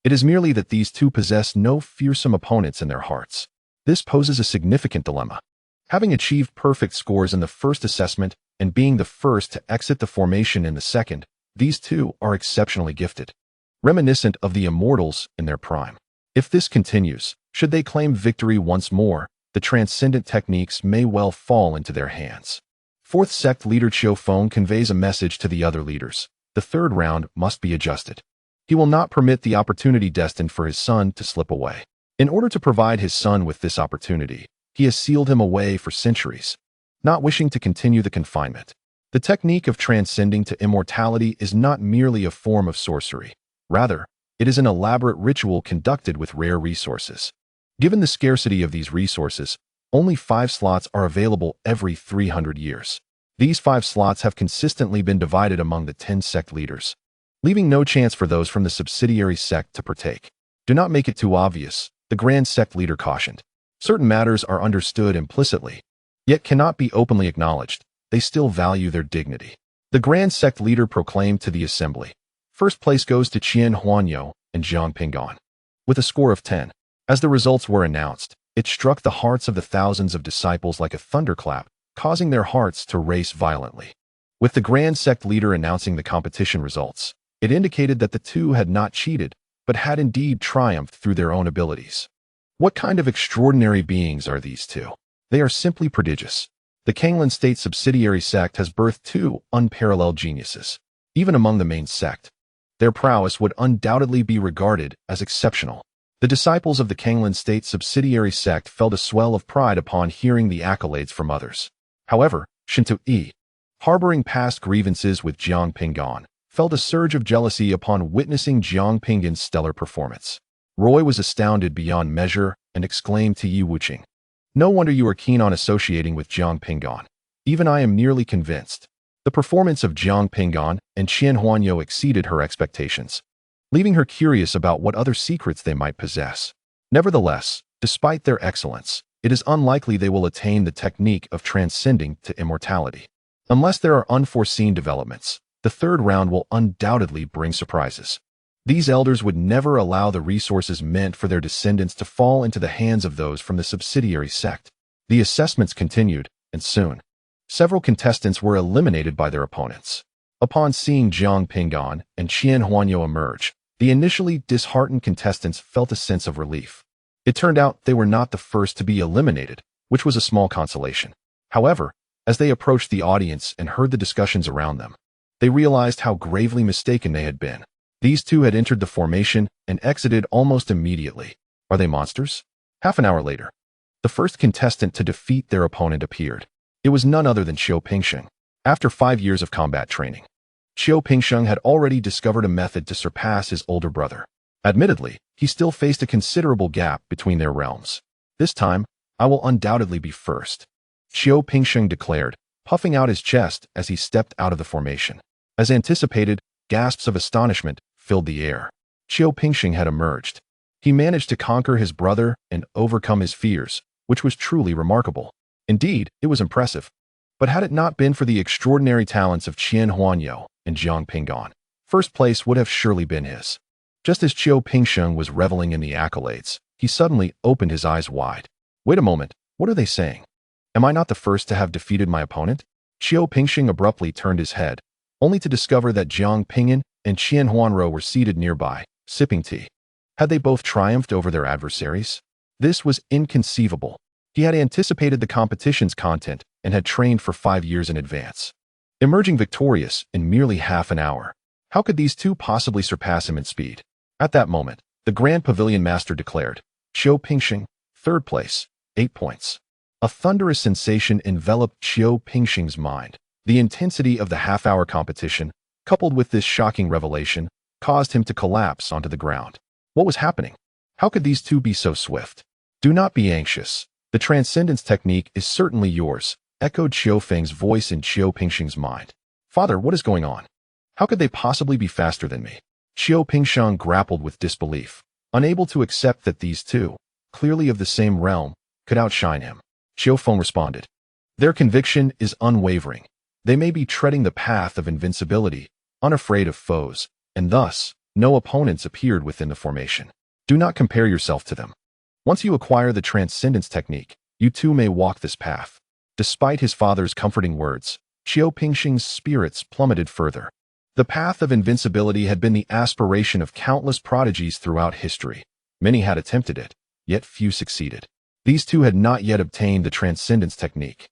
It is merely that these two possess no fearsome opponents in their hearts. This poses a significant dilemma. Having achieved perfect scores in the first assessment and being the first to exit the formation in the second, these two are exceptionally gifted, reminiscent of the immortals in their prime. If this continues, should they claim victory once more, the transcendent techniques may well fall into their hands. Fourth sect leader Qiu Feng conveys a message to the other leaders. The third round must be adjusted. He will not permit the opportunity destined for his son to slip away. In order to provide his son with this opportunity, he has sealed him away for centuries, not wishing to continue the confinement. The technique of transcending to immortality is not merely a form of sorcery. Rather, It is an elaborate ritual conducted with rare resources. Given the scarcity of these resources, only 5 slots are available every 300 years. These 5 slots have consistently been divided among the 10 sect leaders, leaving no chance for those from the subsidiary sect to partake. Do not make it too obvious, the Grand Sect leader cautioned. Certain matters are understood implicitly, yet cannot be openly acknowledged. They still value their dignity. The Grand Sect leader proclaimed to the assembly, "First place goes to Qian Huanrou and Jiang Ping'an, with a score of 10. As the results were announced, it struck the hearts of the thousands of disciples like a thunderclap, causing their hearts to race violently. With the Grand Sect leader announcing the competition results, it indicated that the two had not cheated, but had indeed triumphed through their own abilities. What kind of extraordinary beings are these two? They are simply prodigious. The Kanglan State subsidiary sect has birthed 2 unparalleled geniuses. Even among the main sect, their prowess would undoubtedly be regarded as exceptional. The disciples of the Kanglan State subsidiary sect felt a swell of pride upon hearing the accolades from others. However, Shinto E, harboring past grievances with Jiang Ping'an, felt a surge of jealousy upon witnessing Jiang Ping'an's stellar performance. Roy was astounded beyond measure and exclaimed to Yi Wuqing, "No wonder you are keen on associating with Jiang Ping'an. Even I am nearly convinced." The performance of Jiang Ping'an and Qian Huanrou exceeded her expectations, leaving her curious about what other secrets they might possess. Nevertheless, despite their excellence, it is unlikely they will attain the technique of transcending to immortality. Unless there are unforeseen developments, the 3rd round will undoubtedly bring surprises. These elders would never allow the resources meant for their descendants to fall into the hands of those from the subsidiary sect. The assessments continued, and soon, several contestants were eliminated by their opponents. Upon seeing Jiang Ping'an and Qian Huanrou emerge, the initially disheartened contestants felt a sense of relief. It turned out they were not the first to be eliminated, which was a small consolation. However, as they approached the audience and heard the discussions around them, they realized how gravely mistaken they had been. These two had entered the formation and exited almost immediately. Are they monsters? Half an hour later, the first contestant to defeat their opponent appeared. It was none other than Qiu Pingsheng. After 5 years of combat training, Qiu Pingsheng had already discovered a method to surpass his older brother. Admittedly, he still faced a considerable gap between their realms. "This time, I will undoubtedly be first," Qiu Pingsheng declared, puffing out his chest as he stepped out of the formation. As anticipated, gasps of astonishment filled the air. Qiu Pingsheng had emerged. He managed to conquer his brother and overcome his fears, which was truly remarkable. Indeed, it was impressive. But had it not been for the extraordinary talents of Qian Huanrou and Jiang Ping'an, first place would have surely been his. Just as Qiu Pingsheng was reveling in the accolades, he suddenly opened his eyes wide. "Wait a moment, what are they saying? Am I not the first to have defeated my opponent?" Qiu Pingsheng abruptly turned his head, only to discover that Jiang Ping'an and Qian Huanrou were seated nearby, sipping tea. Had they both triumphed over their adversaries? This was inconceivable. He had anticipated the competition's content and had trained for 5 years in advance. Emerging victorious in merely half an hour, how could these two possibly surpass him in speed? At that moment, the Grand Pavilion Master declared, "Qiu Pingsheng, 3rd place, 8 points." A thunderous sensation enveloped Qiu Pingsheng's mind. The intensity of the half-hour competition, coupled with this shocking revelation, caused him to collapse onto the ground. What was happening? How could these two be so swift? "Do not be anxious. The transcendence technique is certainly yours," echoed Qiu Feng's voice in Qiu Pingsheng's mind. "Father, what is going on? How could they possibly be faster than me?" Qiu Pingsheng grappled with disbelief, unable to accept that these two, clearly of the same realm, could outshine him. Qiu Feng responded, "Their conviction is unwavering. They may be treading the path of invincibility, unafraid of foes, and thus, no opponents appeared within the formation. Do not compare yourself to them. Once you acquire the transcendence technique, you too may walk this path." Despite his father's comforting words, Qiu Pingsheng's spirits plummeted further. The path of invincibility had been the aspiration of countless prodigies throughout history. Many had attempted it, yet few succeeded. These two had not yet obtained the transcendence technique.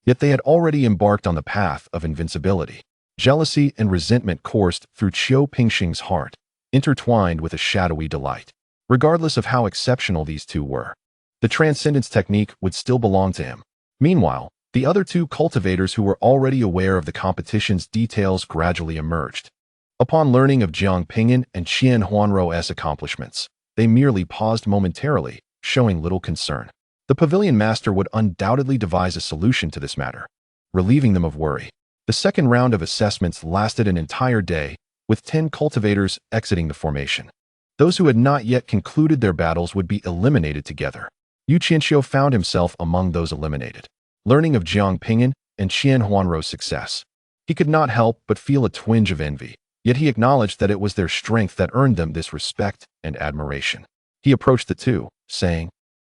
Yet they had already embarked on the path of invincibility. Jealousy and resentment coursed through Qiu Pingsheng's heart, intertwined with a shadowy delight. Regardless of how exceptional these two were, the transcendence technique would still belong to him. Meanwhile, the other two cultivators who were already aware of the competition's details gradually emerged. Upon learning of Jiang Ping'an and Qian Huanrou's accomplishments, they merely paused momentarily, showing little concern. The pavilion master would undoubtedly devise a solution to this matter, relieving them of worry. The second round of assessments lasted an entire day, with 10 cultivators exiting the formation. Those who had not yet concluded their battles would be eliminated together. Yu Qianxiu found himself among those eliminated. Learning of Jiang Ping'an and Qian Huanrou's success, he could not help but feel a twinge of envy, yet he acknowledged that it was their strength that earned them this respect and admiration. He approached the two, saying,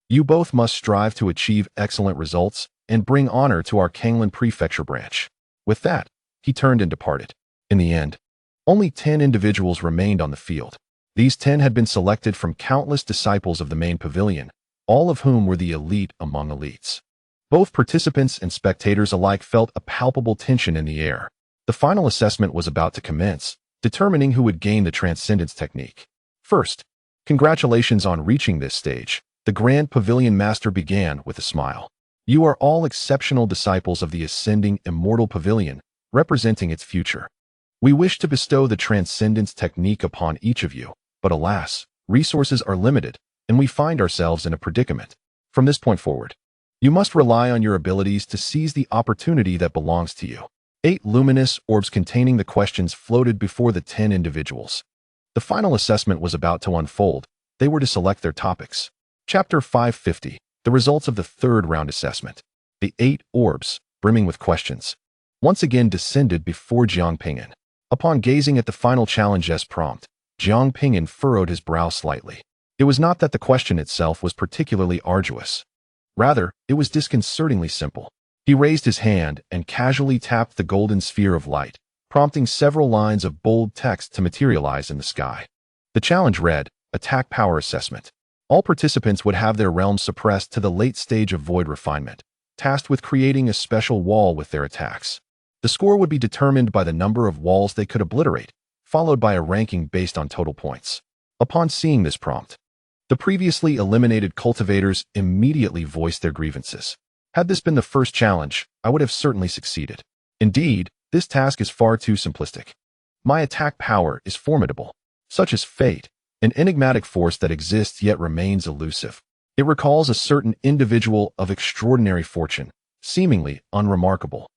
"You both must strive to achieve excellent results and bring honor to our Kanglan Prefecture branch." With that, he turned and departed. In the end, only 10 individuals remained on the field. These 10 had been selected from countless disciples of the main pavilion, all of whom were the elite among elites. Both participants and spectators alike felt a palpable tension in the air. The final assessment was about to commence, determining who would gain the transcendence technique. First, congratulations on reaching this stage, the Grand Pavilion Master began with a smile. You are all exceptional disciples of the ascending Immortal Pavilion, representing its future. We wish to bestow the transcendence technique upon each of you, but alas, resources are limited, and we find ourselves in a predicament. From this point forward, you must rely on your abilities to seize the opportunity that belongs to you. 8 luminous orbs containing the questions floated before the 10 individuals. The final assessment was about to unfold. They were to select their topics. Chapter 550, the results of the third round assessment. The 8 orbs, brimming with questions, once again descended before Jiang Ping'an. Upon gazing at the final challenge's prompt, Jiang Ping'an furrowed his brow slightly. It was not that the question itself was particularly arduous. Rather, it was disconcertingly simple. He raised his hand and casually tapped the golden sphere of light, prompting several lines of bold text to materialize in the sky. The challenge read, Attack Power Assessment. All participants would have their realms suppressed to the late stage of void refinement, tasked with creating a special wall with their attacks. The score would be determined by the number of walls they could obliterate, followed by a ranking based on total points. Upon seeing this prompt, the previously eliminated cultivators immediately voiced their grievances. Had this been the first challenge, I would have certainly succeeded. Indeed, this task is far too simplistic. My attack power is formidable. Such is fate, an enigmatic force that exists yet remains elusive. It recalls a certain individual of extraordinary fortune, seemingly unremarkable,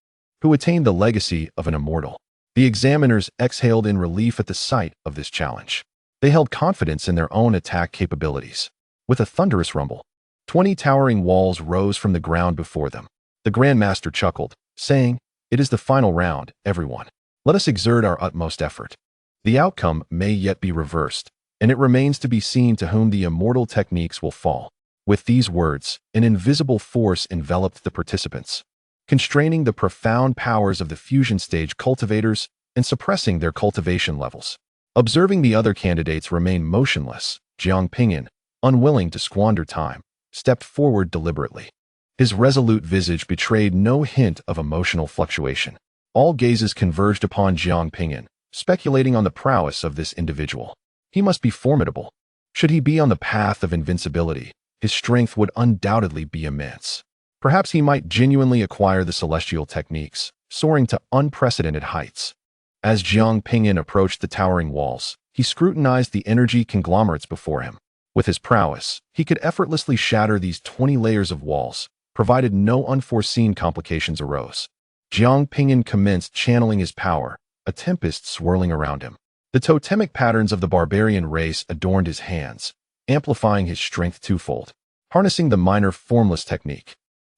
who attained the legacy of an immortal. The examiners exhaled in relief at the sight of this challenge. They held confidence in their own attack capabilities. With a thunderous rumble, 20 towering walls rose from the ground before them. The Grand Master chuckled, saying, "It is the final round, everyone. Let us exert our utmost effort. The outcome may yet be reversed, and it remains to be seen to whom the immortal techniques will fall." With these words, an invisible force enveloped the participants, constraining the profound powers of the fusion stage cultivators and suppressing their cultivation levels. Observing the other candidates remain motionless, Jiang Ping'an, unwilling to squander time, stepped forward deliberately. His resolute visage betrayed no hint of emotional fluctuation. All gazes converged upon Jiang Ping'an, speculating on the prowess of this individual. He must be formidable. Should he be on the path of invincibility, his strength would undoubtedly be immense. Perhaps he might genuinely acquire the celestial techniques, soaring to unprecedented heights. As Jiang Ping'an approached the towering walls, he scrutinized the energy conglomerates before him. With his prowess, he could effortlessly shatter these 20 layers of walls, provided no unforeseen complications arose. Jiang Ping'an commenced channeling his power, a tempest swirling around him. The totemic patterns of the barbarian race adorned his hands, amplifying his strength twofold. Harnessing the minor formless technique,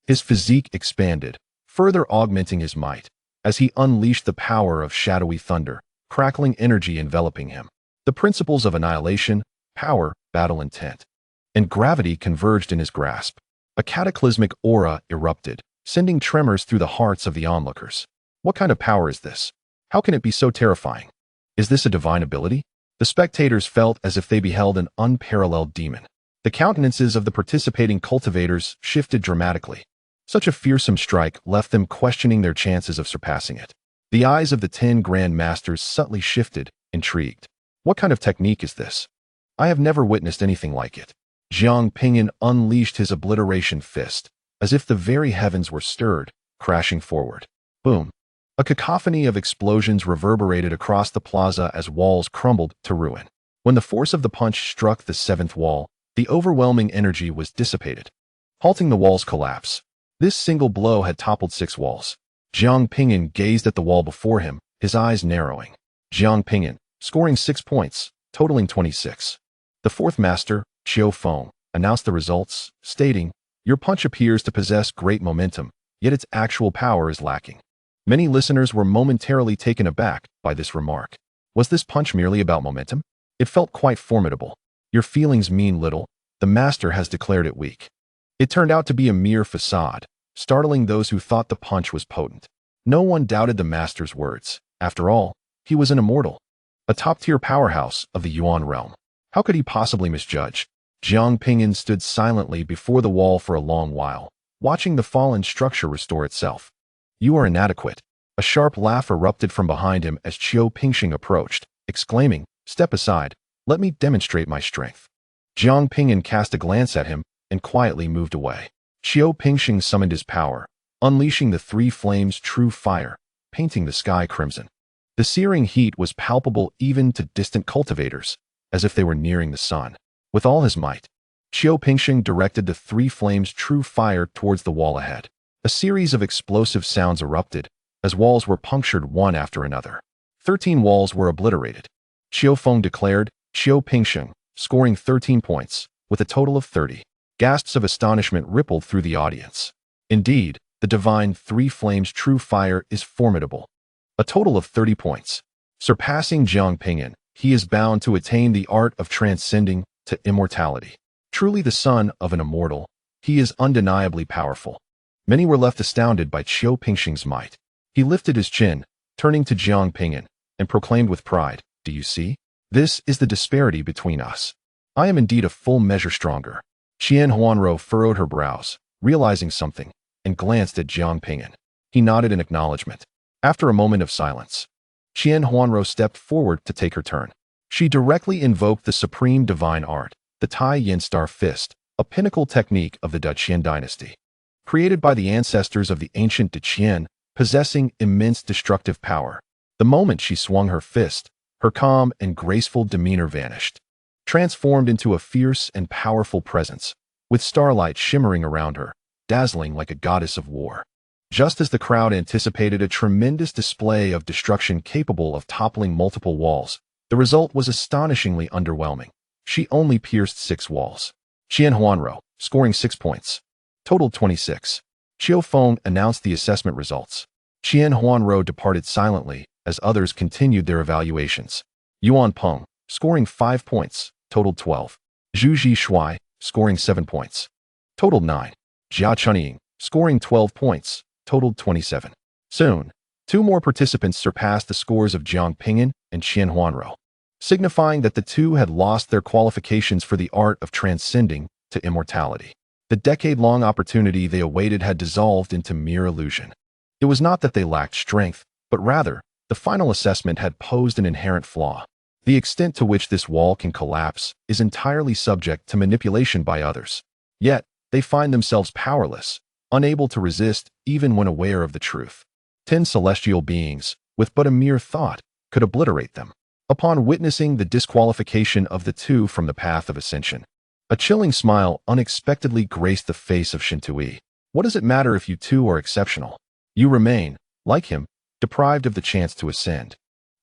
his physique expanded, further augmenting his might, as he unleashed the power of shadowy thunder, crackling energy enveloping him. The principles of annihilation, power, battle intent, and gravity converged in his grasp. A cataclysmic aura erupted, sending tremors through the hearts of the onlookers. What kind of power is this? How can it be so terrifying? Is this a divine ability? The spectators felt as if they beheld an unparalleled demon. The countenances of the participating cultivators shifted dramatically. Such a fearsome strike left them questioning their chances of surpassing it. The eyes of the 10 Grand Masters subtly shifted, intrigued. What kind of technique is this? I have never witnessed anything like it. Jiang Ping'an unleashed his obliteration fist, as if the very heavens were stirred, crashing forward. Boom! A cacophony of explosions reverberated across the plaza as walls crumbled to ruin. When the force of the punch struck the seventh wall, the overwhelming energy was dissipated, halting the wall's collapse. This single blow had toppled 6 walls. Jiang Ping'an gazed at the wall before him, his eyes narrowing. Jiang Ping'an, scoring 6 points, totaling 26. The fourth master, Feng, announced the results, stating, "Your punch appears to possess great momentum, yet its actual power is lacking." Many listeners were momentarily taken aback by this remark. Was this punch merely about momentum? It felt quite formidable. Your feelings mean little. The master has declared it weak. It turned out to be a mere facade, startling those who thought the punch was potent. No one doubted the master's words. After all, he was an immortal, a top-tier powerhouse of the Yuan realm. How could he possibly misjudge? Jiang Ping'an stood silently before the wall for a long while, watching the fallen structure restore itself. "You are inadequate." A sharp laugh erupted from behind him as Qian Pingxing approached, exclaiming, "Step aside, let me demonstrate my strength." Jiang Ping'an cast a glance at him and quietly moved away. Qian Pingxing summoned his power, unleashing the 3 flames true fire, painting the sky crimson. The searing heat was palpable even to distant cultivators, as if they were nearing the sun. With all his might, Qian Pingxing directed the 3 flames true fire towards the wall ahead. A series of explosive sounds erupted, as walls were punctured one after another. 13 walls were obliterated. Qian Feng declared, Qian Pingxing, scoring 13 points, with a total of 30. Gasps of astonishment rippled through the audience. Indeed, the divine 3 flames true fire is formidable. A total of 30 points. Surpassing Jiang Ping'an, he is bound to attain the art of transcending to immortality. Truly the son of an immortal, he is undeniably powerful. Many were left astounded by Qian Pingxing's might. He lifted his chin, turning to Jiang Ping'an, and proclaimed with pride, "Do you see? This is the disparity between us. I am indeed a full measure stronger." Huanrou furrowed her brows, realizing something, and glanced at Jiang Ping'an. He nodded in acknowledgement. After a moment of silence, Huanrou stepped forward to take her turn. She directly invoked the supreme divine art, the Tai Yin Star Fist, a pinnacle technique of the Qian dynasty. Created by the ancestors of the ancient Qian, possessing immense destructive power. The moment she swung her fist, her calm and graceful demeanor vanished, transformed into a fierce and powerful presence, with starlight shimmering around her, dazzling like a goddess of war. Just as the crowd anticipated a tremendous display of destruction capable of toppling multiple walls, the result was astonishingly underwhelming. She only pierced 6 walls. Huanrou, scoring 6 points, totaled 26. Qian Feng announced the assessment results. Huanrou departed silently as others continued their evaluations. Yuan Peng, scoring 5 points, totaled 12. Zhu Shui, scoring 7 points, totaled 9. Jia Chunying, scoring 12 points, totaled 27. Soon, 2 more participants surpassed the scores of Jiang Ping'an and Huanrou, signifying that the 2 had lost their qualifications for the art of transcending to immortality. The decade-long opportunity they awaited had dissolved into mere illusion. It was not that they lacked strength, but rather, the final assessment had posed an inherent flaw. The extent to which this wall can collapse is entirely subject to manipulation by others. Yet, they find themselves powerless, unable to resist even when aware of the truth. 10 celestial beings, with but a mere thought, could obliterate them. Upon witnessing the disqualification of the 2 from the path of ascension, a chilling smile unexpectedly graced the face of Shintui. What does it matter if you 2 are exceptional? You remain, like him, deprived of the chance to ascend.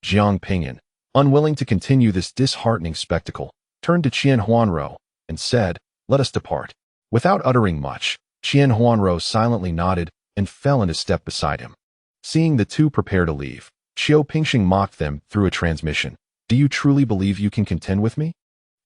Jiang Ping'an, unwilling to continue this disheartening spectacle, turned to Huanrou and said, "Let us depart." Without uttering much, Huanrou silently nodded and fell into step beside him. Seeing the 2 prepare to leave, Qian Pingxing mocked them through a transmission. "Do you truly believe you can contend with me?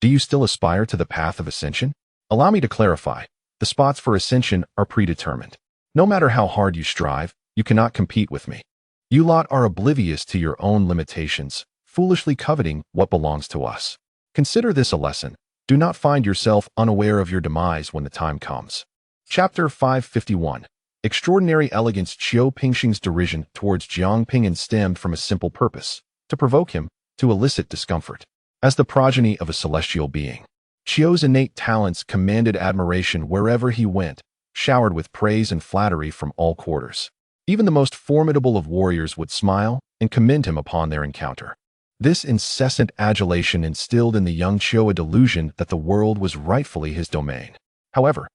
Do you still aspire to the path of ascension? Allow me to clarify. The spots for ascension are predetermined. No matter how hard you strive, you cannot compete with me. You lot are oblivious to your own limitations, foolishly coveting what belongs to us. Consider this a lesson. Do not find yourself unaware of your demise when the time comes." Chapter 551. Extraordinary elegance. Qian Pingxing's derision towards Jiang Ping'an stemmed from a simple purpose, to provoke him, to elicit discomfort. As the progeny of a celestial being, Qian's innate talents commanded admiration wherever he went, showered with praise and flattery from all quarters. Even the most formidable of warriors would smile and commend him upon their encounter. This incessant adulation instilled in the young Qiu a delusion that the world was rightfully his domain. However,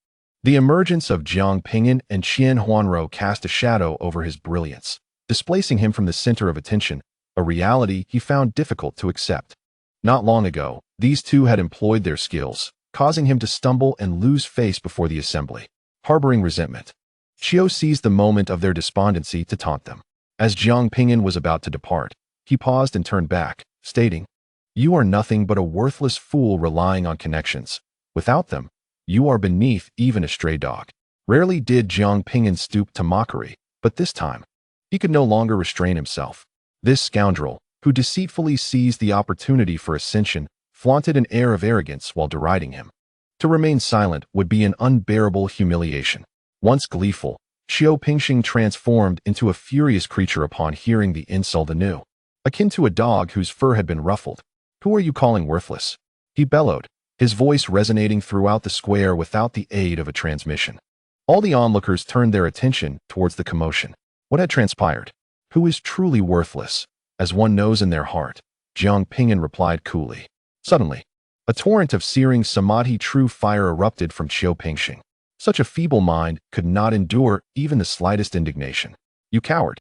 the emergence of Jiang Ping'an and Qian Huanrou cast a shadow over his brilliance, displacing him from the center of attention, a reality he found difficult to accept. Not long ago, these two had employed their skills, causing him to stumble and lose face before the assembly. Harboring resentment, Qiu seized the moment of their despondency to taunt them. As Jiang Ping'an was about to depart, he paused and turned back, stating, "You are nothing but a worthless fool relying on connections. Without them, you are beneath even a stray dog." Rarely did Jiang Ping'an stoop to mockery, but this time, he could no longer restrain himself. This scoundrel, who deceitfully seized the opportunity for ascension, flaunted an air of arrogance while deriding him. To remain silent would be an unbearable humiliation. Once gleeful, Qiu Pingxing transformed into a furious creature upon hearing the insult anew. Akin to a dog whose fur had been ruffled. "Who are you calling worthless?" he bellowed, his voice resonating throughout the square without the aid of a transmission. All the onlookers turned their attention towards the commotion. What had transpired? "Who is truly worthless? As one knows in their heart," Jiang Ping'an replied coolly. Suddenly, a torrent of searing samadhi true fire erupted from Qiu Pingxing. Such a feeble mind could not endure even the slightest indignation. "You coward!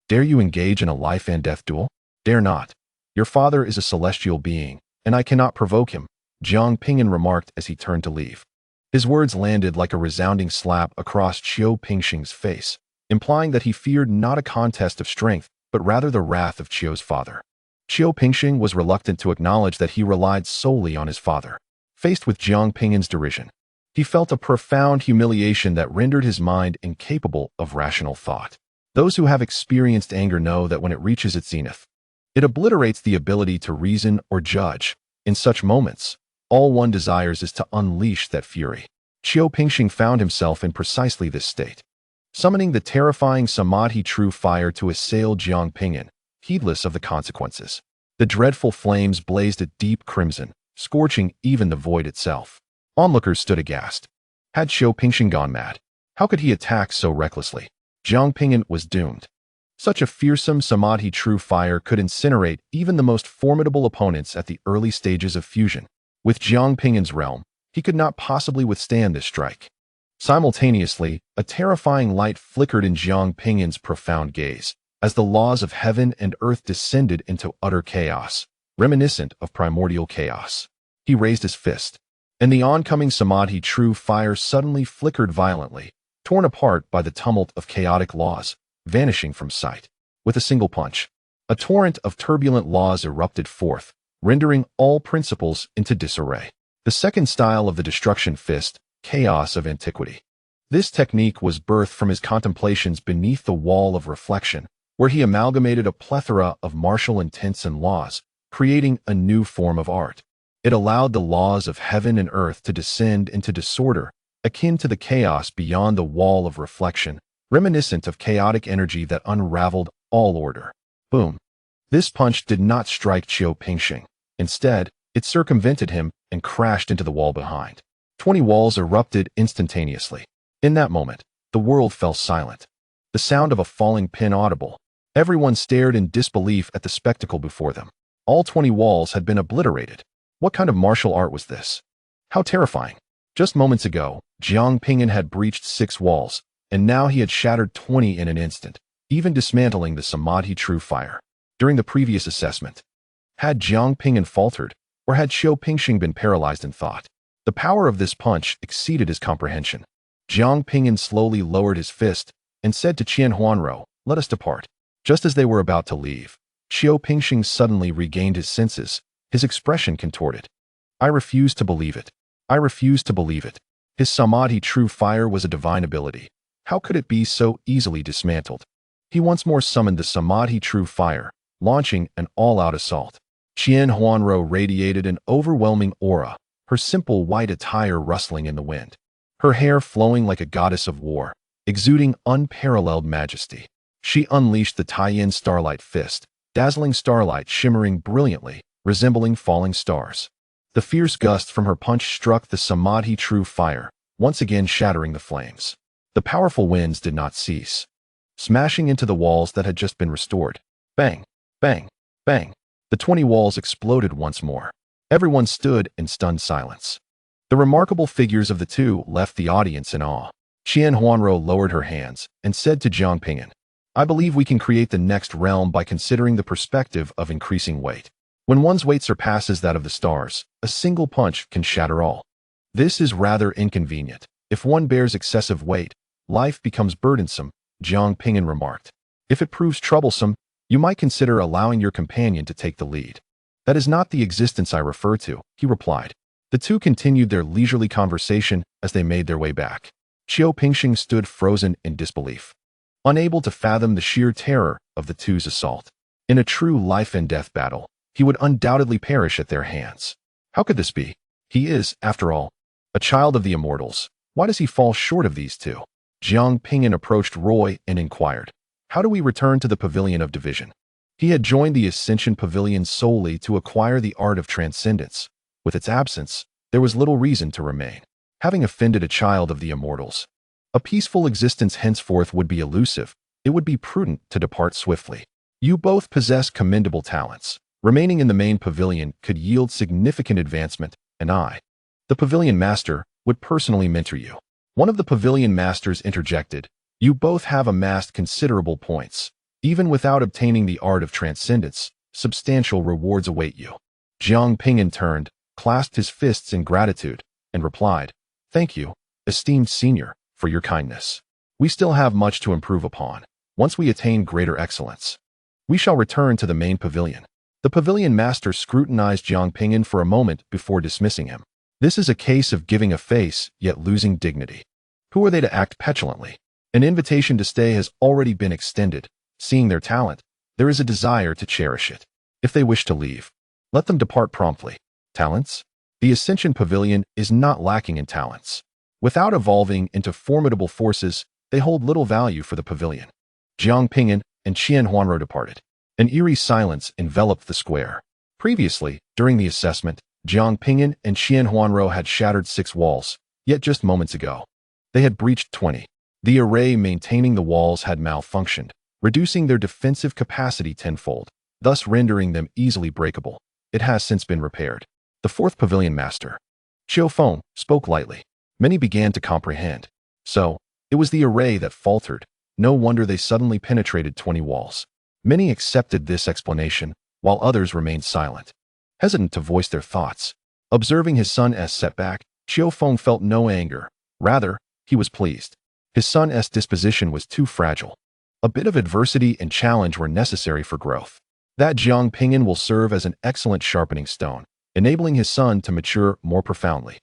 Dare you engage in a life and death duel? Dare not. Your father is a celestial being, and I cannot provoke him," Jiang Ping'an remarked as he turned to leave. His words landed like a resounding slap across Qiu Pingxing's face, implying that he feared not a contest of strength, but rather the wrath of Qiu's father. Qiu Pingxing was reluctant to acknowledge that he relied solely on his father. Faced with Jiang Ping'an's derision, he felt a profound humiliation that rendered his mind incapable of rational thought. Those who have experienced anger know that when it reaches its zenith, it obliterates the ability to reason or judge. In such moments, all one desires is to unleash that fury. Qiu Pingxing found himself in precisely this state, summoning the terrifying samadhi true fire to assail Jiang Ping'an, heedless of the consequences. The dreadful flames blazed a deep crimson, scorching even the void itself. Onlookers stood aghast. Had Qiu Pingxing gone mad? How could he attack so recklessly? Jiang Ping'an was doomed. Such a fearsome samadhi true fire could incinerate even the most formidable opponents at the early stages of fusion. With Jiang Ping'an's realm, he could not possibly withstand this strike. Simultaneously, a terrifying light flickered in Jiang Ping'an's profound gaze, as the laws of heaven and earth descended into utter chaos, reminiscent of primordial chaos. He raised his fist, and the oncoming samadhi true fire suddenly flickered violently, torn apart by the tumult of chaotic laws, vanishing from sight. With a single punch, a torrent of turbulent laws erupted forth, rendering all principles into disarray. The second style of the destruction fist, chaos of antiquity. This technique was birthed from his contemplations beneath the wall of reflection, where he amalgamated a plethora of martial intents and laws, creating a new form of art. It allowed the laws of heaven and earth to descend into disorder, akin to the chaos beyond the wall of reflection, reminiscent of chaotic energy that unraveled all order. Boom. This punch did not strike Qiu Pingxing. Instead, it circumvented him and crashed into the wall behind. 20 walls erupted instantaneously. In that moment, the world fell silent. The sound of a falling pin audible. Everyone stared in disbelief at the spectacle before them. All 20 walls had been obliterated. What kind of martial art was this? How terrifying. Just moments ago, Jiang Ping'an had breached 6 walls, and now he had shattered 20 in an instant, even dismantling the samadhi true fire. During the previous assessment, had Jiang Ping'an faltered, or had Qiu Pingxing been paralyzed in thought? The power of this punch exceeded his comprehension. Jiang Ping'an slowly lowered his fist and said to Qian Huanrou, "Let us depart." Just as they were about to leave, Qiu Pingxing suddenly regained his senses, his expression contorted. "I refuse to believe it. I refuse to believe it." His samadhi true fire was a divine ability. How could it be so easily dismantled? He once more summoned the samadhi true fire, launching an all-out assault. Qian Huanrou radiated an overwhelming aura, her simple white attire rustling in the wind, her hair flowing like a goddess of war, exuding unparalleled majesty. She unleashed the Taiyin starlight fist, dazzling starlight shimmering brilliantly, resembling falling stars. The fierce gust from her punch struck the samadhi true fire, once again shattering the flames. The powerful winds did not cease. smashing into the walls that had just been restored. Bang, bang, bang. The 20 walls exploded once more. Everyone stood in stunned silence. The remarkable figures of the two left the audience in awe. Qian Huanrou lowered her hands and said to Jiang Ping'an, I believe we can create the next realm by considering the perspective of increasing weight. When one's weight surpasses that of the stars, a single punch can shatter all. This is rather inconvenient. If one bears excessive weight, life becomes burdensome, Jiang Ping'an remarked. If it proves troublesome, you might consider allowing your companion to take the lead. That is not the existence I refer to, he replied. The two continued their leisurely conversation as they made their way back. Qiu Pingxing stood frozen in disbelief, unable to fathom the sheer terror of the two's assault. In a true life-and-death battle, he would undoubtedly perish at their hands. How could this be? He is, after all, a child of the Immortals. Why does he fall short of these two? Jiang Ping'an approached Roy and inquired, how do we return to the Pavilion of Division? He had joined the Ascension Pavilion solely to acquire the art of transcendence. With its absence, there was little reason to remain. Having offended a child of the Immortals, a peaceful existence henceforth would be elusive. It would be prudent to depart swiftly. You both possess commendable talents. Remaining in the main pavilion could yield significant advancement, and I, the pavilion master, would personally mentor you. One of the pavilion masters interjected, you both have amassed considerable points. Even without obtaining the art of transcendence, substantial rewards await you. Jiang Ping'an turned, clasped his fists in gratitude, and replied, thank you, esteemed senior, for your kindness. We still have much to improve upon. Once we attain greater excellence, we shall return to the main pavilion. The pavilion master scrutinized Jiang Ping'an for a moment before dismissing him. This is a case of giving a face, yet losing dignity. Who are they to act petulantly? An invitation to stay has already been extended. Seeing their talent, there is a desire to cherish it. If they wish to leave, let them depart promptly. Talents? The Ascension Pavilion is not lacking in talents. Without evolving into formidable forces, they hold little value for the pavilion. Jiang Ping'an and Qian Huanrou departed. An eerie silence enveloped the square. Previously, during the assessment, Jiang Ping'an and Qian Huanrou had shattered 6 walls, yet just moments ago, they had breached 20. The array maintaining the walls had malfunctioned, reducing their defensive capacity tenfold, thus rendering them easily breakable. It has since been repaired. The 4th pavilion master, Qiu Feng, spoke lightly. Many began to comprehend. So, it was the array that faltered. No wonder they suddenly penetrated 20 walls. Many accepted this explanation, while others remained silent, hesitant to voice their thoughts. Observing his son's setback, Qiu Feng felt no anger. Rather, he was pleased. His son's disposition was too fragile. A bit of adversity and challenge were necessary for growth. That Jiang Ping'an will serve as an excellent sharpening stone, enabling his son to mature more profoundly.